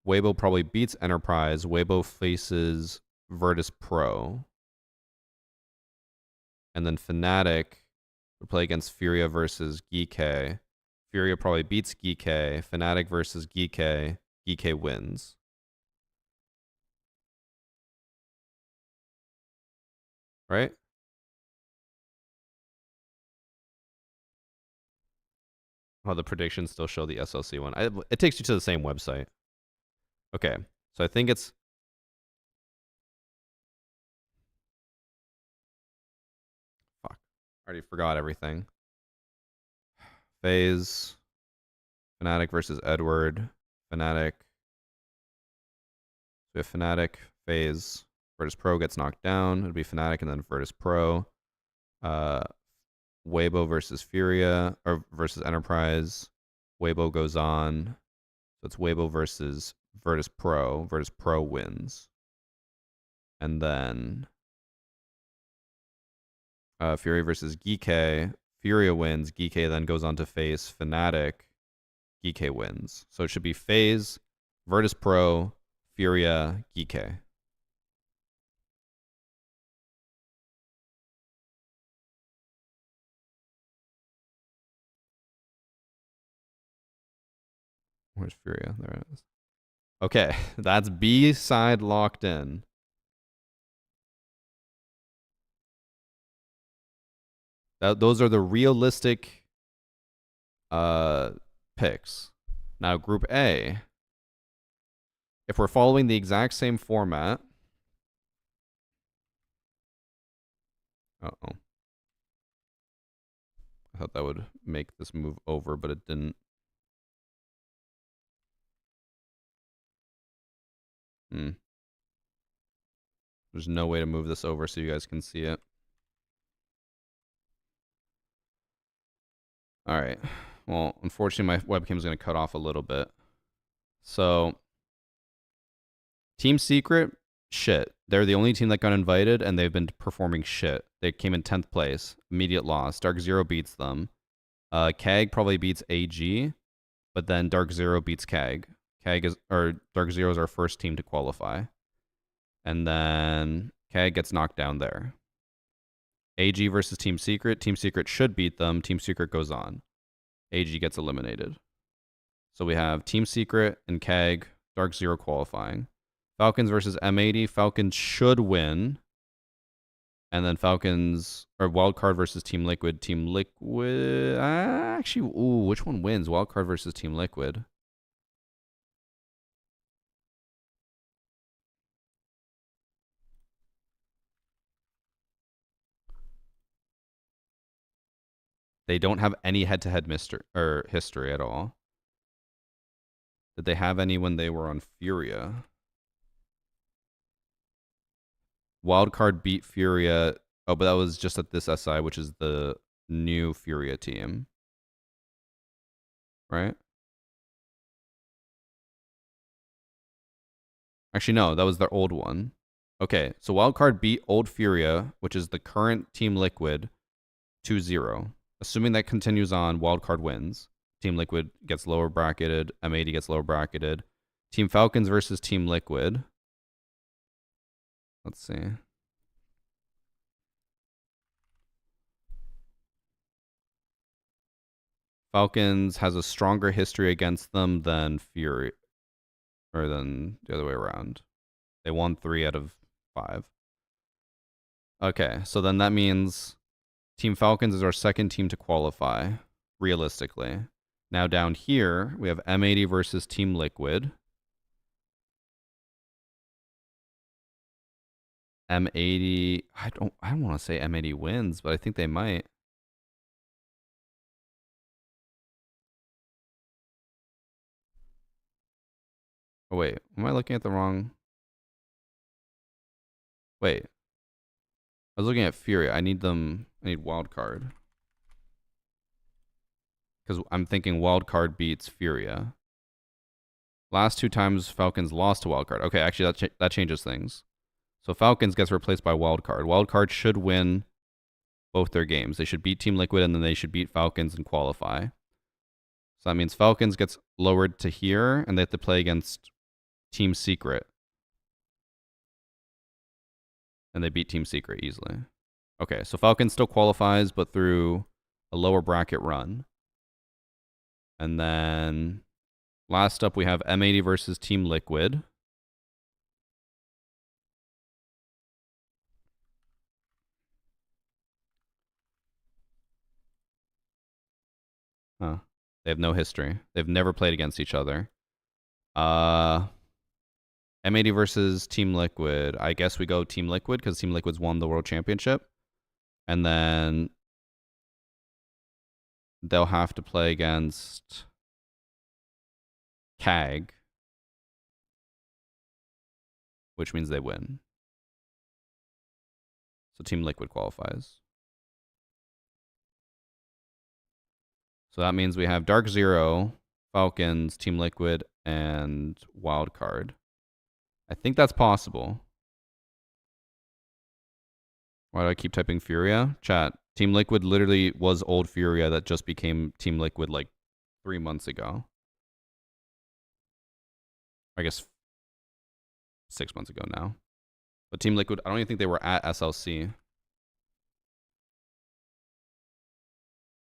Weibo probably beats Enterprise. Weibo faces Virtus Pro. And then Fnatic would play against Furia versus Geek. Furia probably beats Geek. Fnatic versus Geek. Geek wins. Right? Oh, the predictions still show the SLC one. It takes you to the same website. Okay, so I think it's... Fuck. I already forgot everything. FaZe. Fnatic versus Edward. Fnatic. So we have Fnatic, FaZe. Virtus Pro gets knocked down. It'll be Fnatic and then Virtus Pro. Weibo versus Furia, or versus Enterprise. Weibo goes on. So it's Weibo versus Virtus Pro. Virtus Pro wins. And then Furia versus Geek. Furia wins. Geek then goes on to face Fnatic. Geek wins. So it should be FaZe, Virtus Pro, Furia, Geek. Where's Furia? There it is. Okay, that's B side locked in. Those are the realistic picks. Now, Group A. If we're following the exact same format. Uh-oh. I thought that would make this move over, but it didn't. There's no way to move this over so you guys can see it. All right. Well, unfortunately, my webcam is going to cut off a little bit. So, Team Secret, shit. They're the only team that got invited, and they've been performing shit. They came in 10th place. Immediate loss. Dark Zero beats them. KAG probably beats AG, but then Dark Zero beats KAG. Dark Zero is our first team to qualify. And then KAG gets knocked down there. AG versus Team Secret. Team Secret should beat them. Team Secret goes on. AG gets eliminated. So we have Team Secret and KAG, Dark Zero qualifying. Falcons versus M80. Falcons should win. And then Falcons, or Wildcard versus Team Liquid. Team Liquid, actually, ooh, which one wins? Wildcard versus Team Liquid. They don't have any head-to-head history at all. Did they have any when they were on Furia? Wildcard beat Furia. Oh, but that was just at this SI, which is the new Furia team. Right? Actually, no, that was their old one. Okay, so Wildcard beat old Furia, which is the current Team Liquid, 2-0. Assuming that continues on, Wildcard wins. Team Liquid gets lower bracketed. M80 gets lower bracketed. Team Falcons versus Team Liquid. Let's see. Falcons has a stronger history against them than Fury. Or than the other way around. They won 3 out of 5. Okay, so then that means Team Falcons is our second team to qualify, realistically. Now down here, we have M80 versus Team Liquid. M80. I don't want to say M80 wins, but I think they might. Oh wait, am I looking at the wrong? Wait. I was looking at Fury. I need wildcard. Because I'm thinking wildcard beats Furia. Last 2 times Falcons lost to wildcard. Okay, actually that changes things. So Falcons gets replaced by wildcard. Wildcard should win both their games. They should beat Team Liquid and then they should beat Falcons and qualify. So that means Falcons gets lowered to here and they have to play against Team Secret. And they beat Team Secret easily. Okay, so Falcons still qualifies, but through a lower bracket run. And then last up we have M80 versus Team Liquid. Huh. They have no history. They've never played against each other. M80 versus Team Liquid. I guess we go Team Liquid because Team Liquid's won the World Championship. And then they'll have to play against CAG, which means they win. So Team Liquid qualifies. So that means we have Dark Zero, Falcons, Team Liquid, and Wildcard. I think that's possible. Why do I keep typing Furia? Chat. Team Liquid literally was old Furia that just became Team Liquid like 3 months ago. I guess 6 months ago now. But Team Liquid, I don't even think they were at SLC.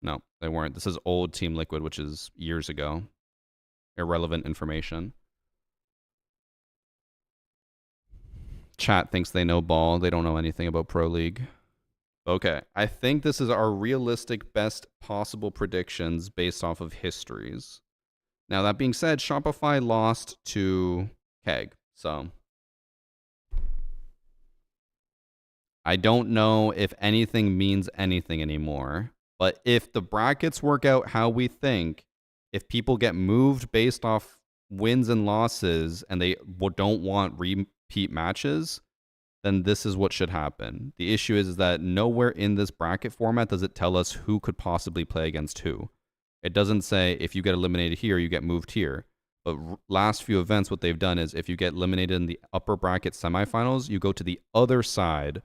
No, they weren't. This is old Team Liquid, which is years ago. Irrelevant information. Chat thinks they know ball. They don't know anything about Pro League. Okay, I think this is our realistic best possible predictions based off of histories. Now, that being said, Shopify lost to Keg, so I don't know if anything means anything anymore. But if the brackets work out how we think, if people get moved based off wins and losses and they don't want repeat matches, then this is what should happen. The issue is that nowhere in this bracket format does it tell us who could possibly play against who. It doesn't say if you get eliminated here, you get moved here. But last few events, what they've done is if you get eliminated in the upper bracket semifinals, you go to the other side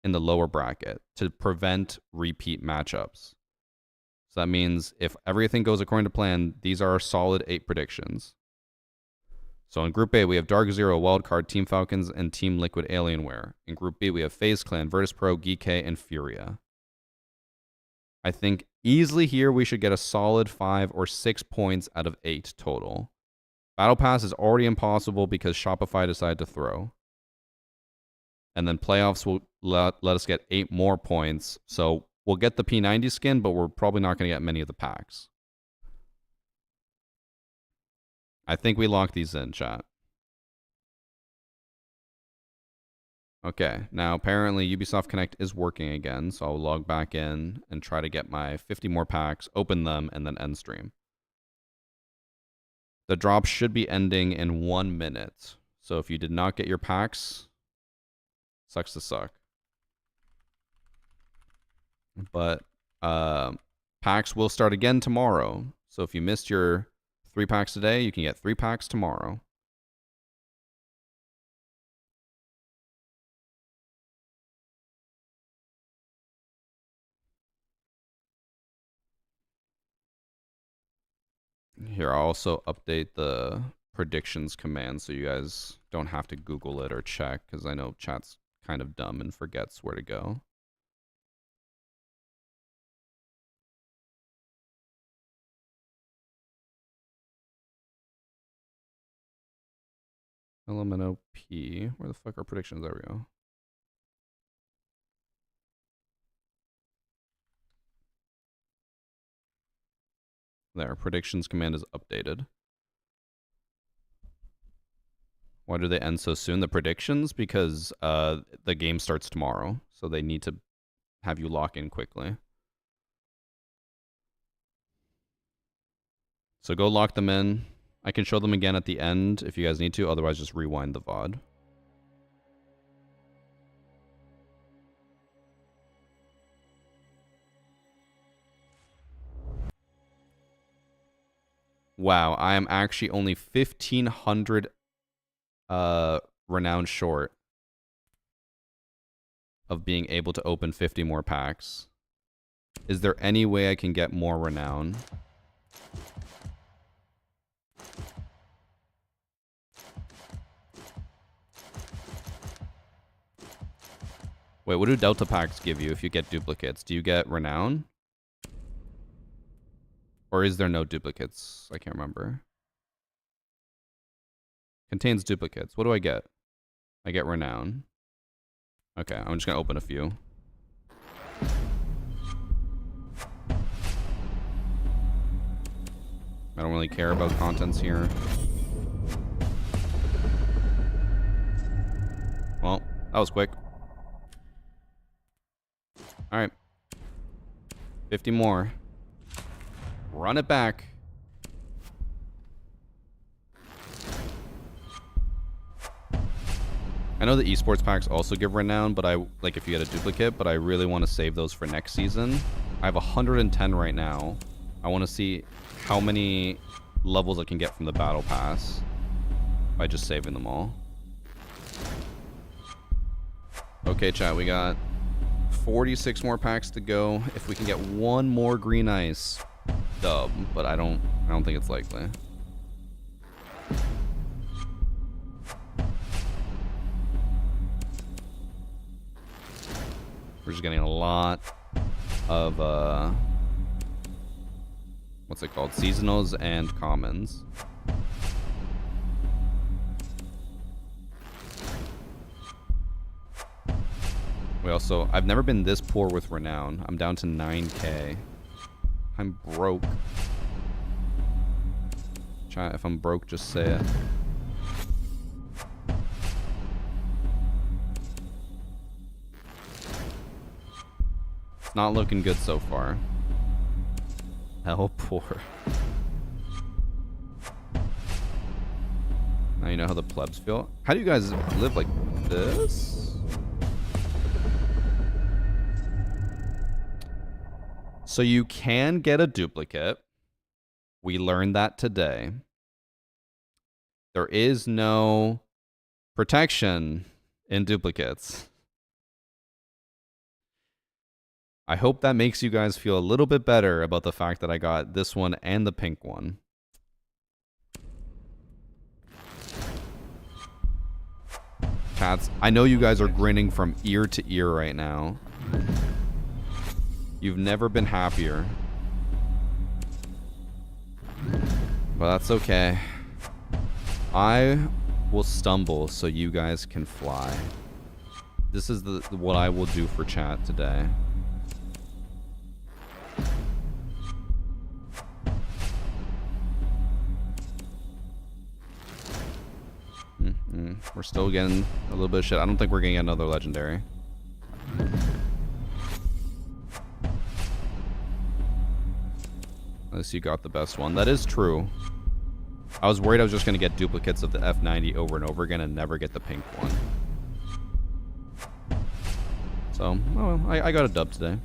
in the lower bracket to prevent repeat matchups. So that means if everything goes according to plan, these are our solid 8 predictions. So in Group A, we have Dark Zero, Wildcard, Team Falcons, and Team Liquid Alienware. In Group B, we have FaZe Clan, Virtus Pro, Geekay, and Furia. I think easily here we should get a solid 5 or 6 points out of 8 total. Battle Pass is already impossible because Shopify decided to throw. And then playoffs will let us get 8 more points. So we'll get the P90 skin, but we're probably not going to get many of the packs. I think we lock these in, chat. Okay, now apparently Ubisoft Connect is working again, so I'll log back in and try to get my 50 more packs, open them, and then end stream. The drop should be ending in 1 minute. So if you did not get your packs, sucks to suck. But packs will start again tomorrow. So if you missed your 3 packs today, you can get 3 packs tomorrow. Here, I'll also update the predictions command so you guys don't have to Google it or check, because I know chat's kind of dumb and forgets where to go. Elemento P. Where the fuck are predictions? There we go. There, predictions command is updated. Why do they end so soon? The predictions? Because the game starts tomorrow. So they need to have you lock in quickly. So go lock them in. I can show them again at the end if you guys need to. Otherwise, just rewind the VOD. Wow, I am actually only 1,500 renown short of being able to open 50 more packs. Is there any way I can get more renown? Wait, what do Delta packs give you if you get duplicates? Do you get renown? Or is there no duplicates? I can't remember. Contains duplicates. What do I get? I get renown. Okay, I'm just gonna open a few. I don't really care about contents here. Well, that was quick. Alright. 50 more. Run it back. I know the esports packs also give renown, but like if you get a duplicate, but I really want to save those for next season. I have 110 right now. I want to see how many levels I can get from the battle pass by just saving them all. Okay, chat, we got 46 more packs to go. If we can get one more green ice, dub, but I don't think it's likely. We're just getting a lot of what's it called? Seasonals and commons. I've never been this poor with renown. I'm down to 9k. I'm broke. Chat, if I'm broke, just say it. It's not looking good so far. Hell poor. Now you know how the plebs feel. How do you guys live like this? So you can get a duplicate. We learned that today. There is no protection in duplicates. I hope that makes you guys feel a little bit better about the fact that I got this one and the pink one. Chats, I know you guys are grinning from ear to ear right now. You've never been happier. But that's okay. I will stumble so you guys can fly. This is what I will do for chat today. We're still getting a little bit of shit. I don't think we're getting another legendary. Unless you got the best one. That is true. I was worried I was just going to get duplicates of the F90 over and over again and never get the pink one. So, oh, I got a dub today.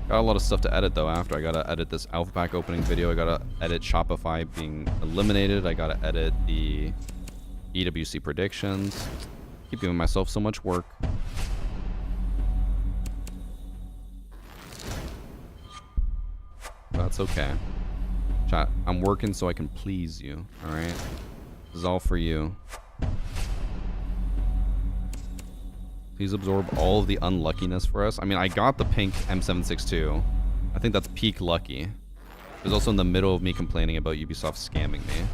Got a lot of stuff to edit though after. I gotta edit this alpha pack opening video. I gotta edit Shopify being eliminated. I gotta edit the EWC predictions. Keep giving myself so much work. That's okay. Chat, I'm working so I can please you, alright? This is all for you. Please absorb all of the unluckiness for us. I mean, I got the pink M762. I think that's peak lucky. It was also in the middle of me complaining about Ubisoft scamming me.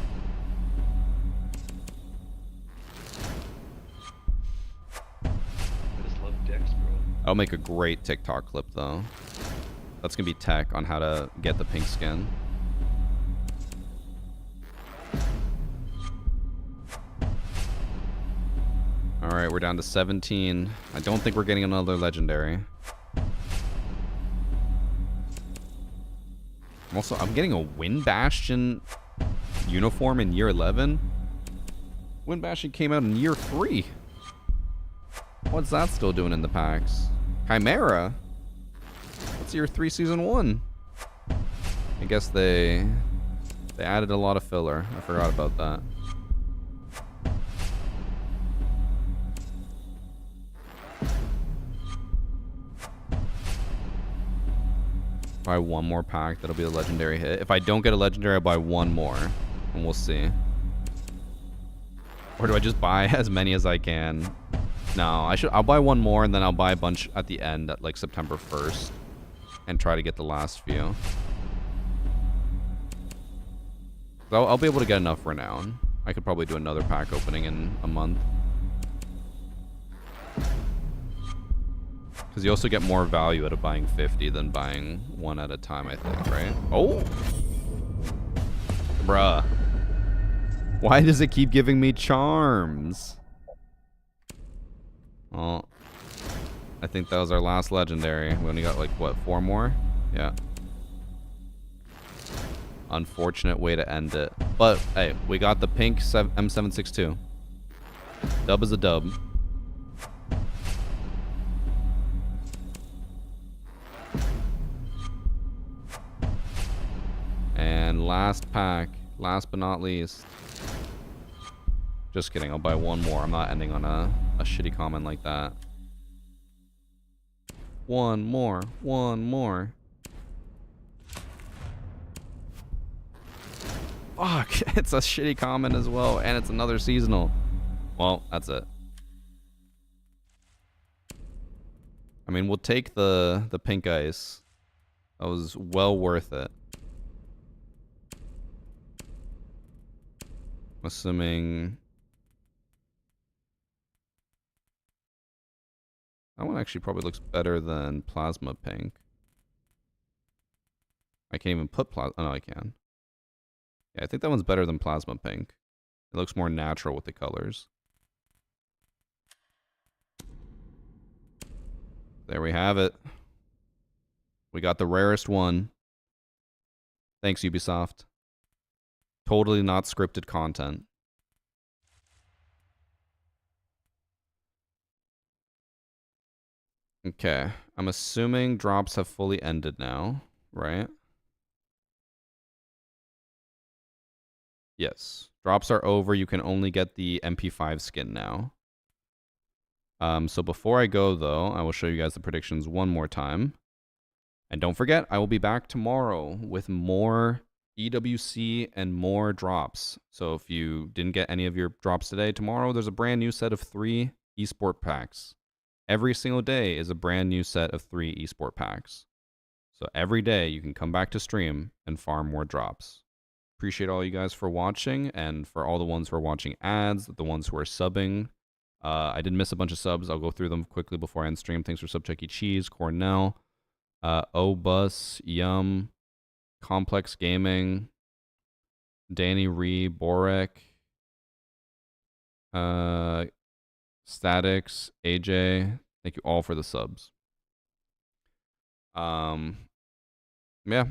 I just love Dex, bro. I'll make a great TikTok clip, though. That's gonna be tech on how to get the pink skin. Alright, we're down to 17. I don't think we're getting another legendary. I'm getting a Wind Bastion uniform in year 11. Wind Bastion came out in year 3. What's that still doing in the packs? Chimera? That's year 3, season 1. I guess they added a lot of filler. I forgot about that. Buy one more pack, that'll be a legendary hit. If I don't get a legendary, I'll buy one more, and we'll see. Or do I just buy as many as I can? No, I'll buy one more, and then I'll buy a bunch at the end at like September 1st, and try to get the last few. So I'll be able to get enough renown. I could probably do another pack opening in a month. Because you also get more value out of buying 50 than buying one at a time, I think, right? Oh! Bruh. Why does it keep giving me charms? Well, I think that was our last legendary. We only got, like, what, 4 more? Yeah. Unfortunate way to end it. But, hey, we got the pink M762. Dub is a dub. And last pack, last but not least. Just kidding, I'll buy one more. I'm not ending on a shitty comment like that. One more, one more. Fuck, it's a shitty comment as well, and it's another seasonal. Well, that's it. I mean, we'll take the pink ice. That was well worth it. I'm assuming that one actually probably looks better than plasma pink. I can't even put plasma. Oh, no, I can. Yeah, I think that one's better than plasma pink. It looks more natural with the colors. There we have it. We got the rarest one. Thanks, Ubisoft. Totally not scripted content. Okay. I'm assuming drops have fully ended now, right? Yes. Drops are over. You can only get the MP5 skin now. So before I go, though, I will show you guys the predictions one more time. And don't forget, I will be back tomorrow with more EWC and more drops. So if you didn't get any of your drops today, tomorrow there's a brand new set of 3 esport packs. Every single day is a brand new set of 3 esport packs. So every day you can come back to stream and farm more drops. Appreciate all you guys for watching, and for all the ones who are watching ads, the ones who are subbing. I did miss a bunch of subs. I'll go through them quickly before I end stream. Thanks for sub Chuck E. Cheese, Cornell, O-Bus, Yum, Complex Gaming, Danny Ree, Borek, Statics, AJ. Thank you all for the subs. Yeah.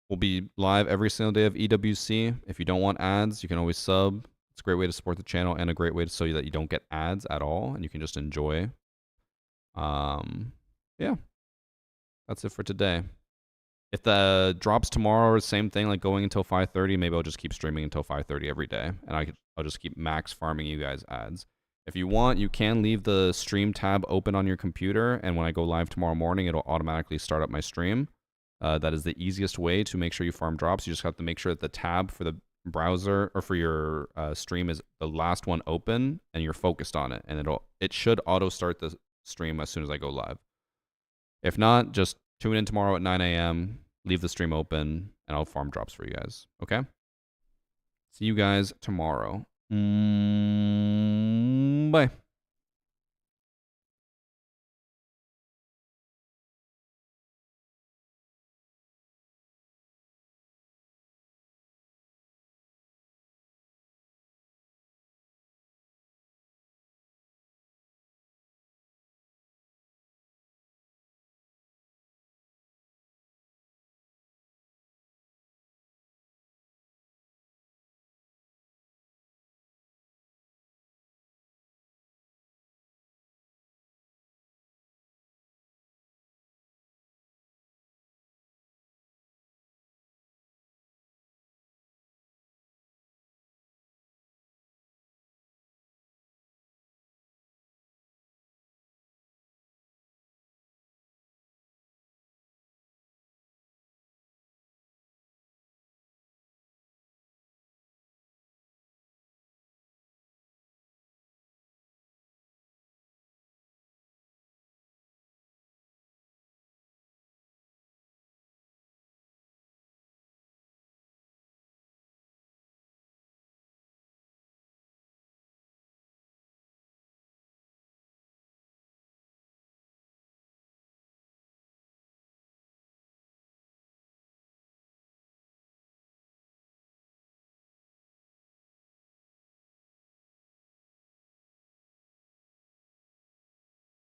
We'll be live every single day of EWC. If you don't want ads, you can always sub. It's a great way to support the channel and a great way to show you that you don't get ads at all and you can just enjoy. Yeah. That's it for today. If the drops tomorrow are the same thing, like going until 5:30, maybe I'll just keep streaming until 5:30 every day, and I'll just keep max farming you guys ads. If you want, you can leave the stream tab open on your computer, and when I go live tomorrow morning, it'll automatically start up my stream. That is the easiest way to make sure you farm drops. You just have to make sure that the tab for the browser or for your stream is the last one open, and you're focused on it, and it should auto start the stream as soon as I go live. If not, just tune in tomorrow at 9 a.m., leave the stream open, and I'll farm drops for you guys. Okay? See you guys tomorrow. Bye.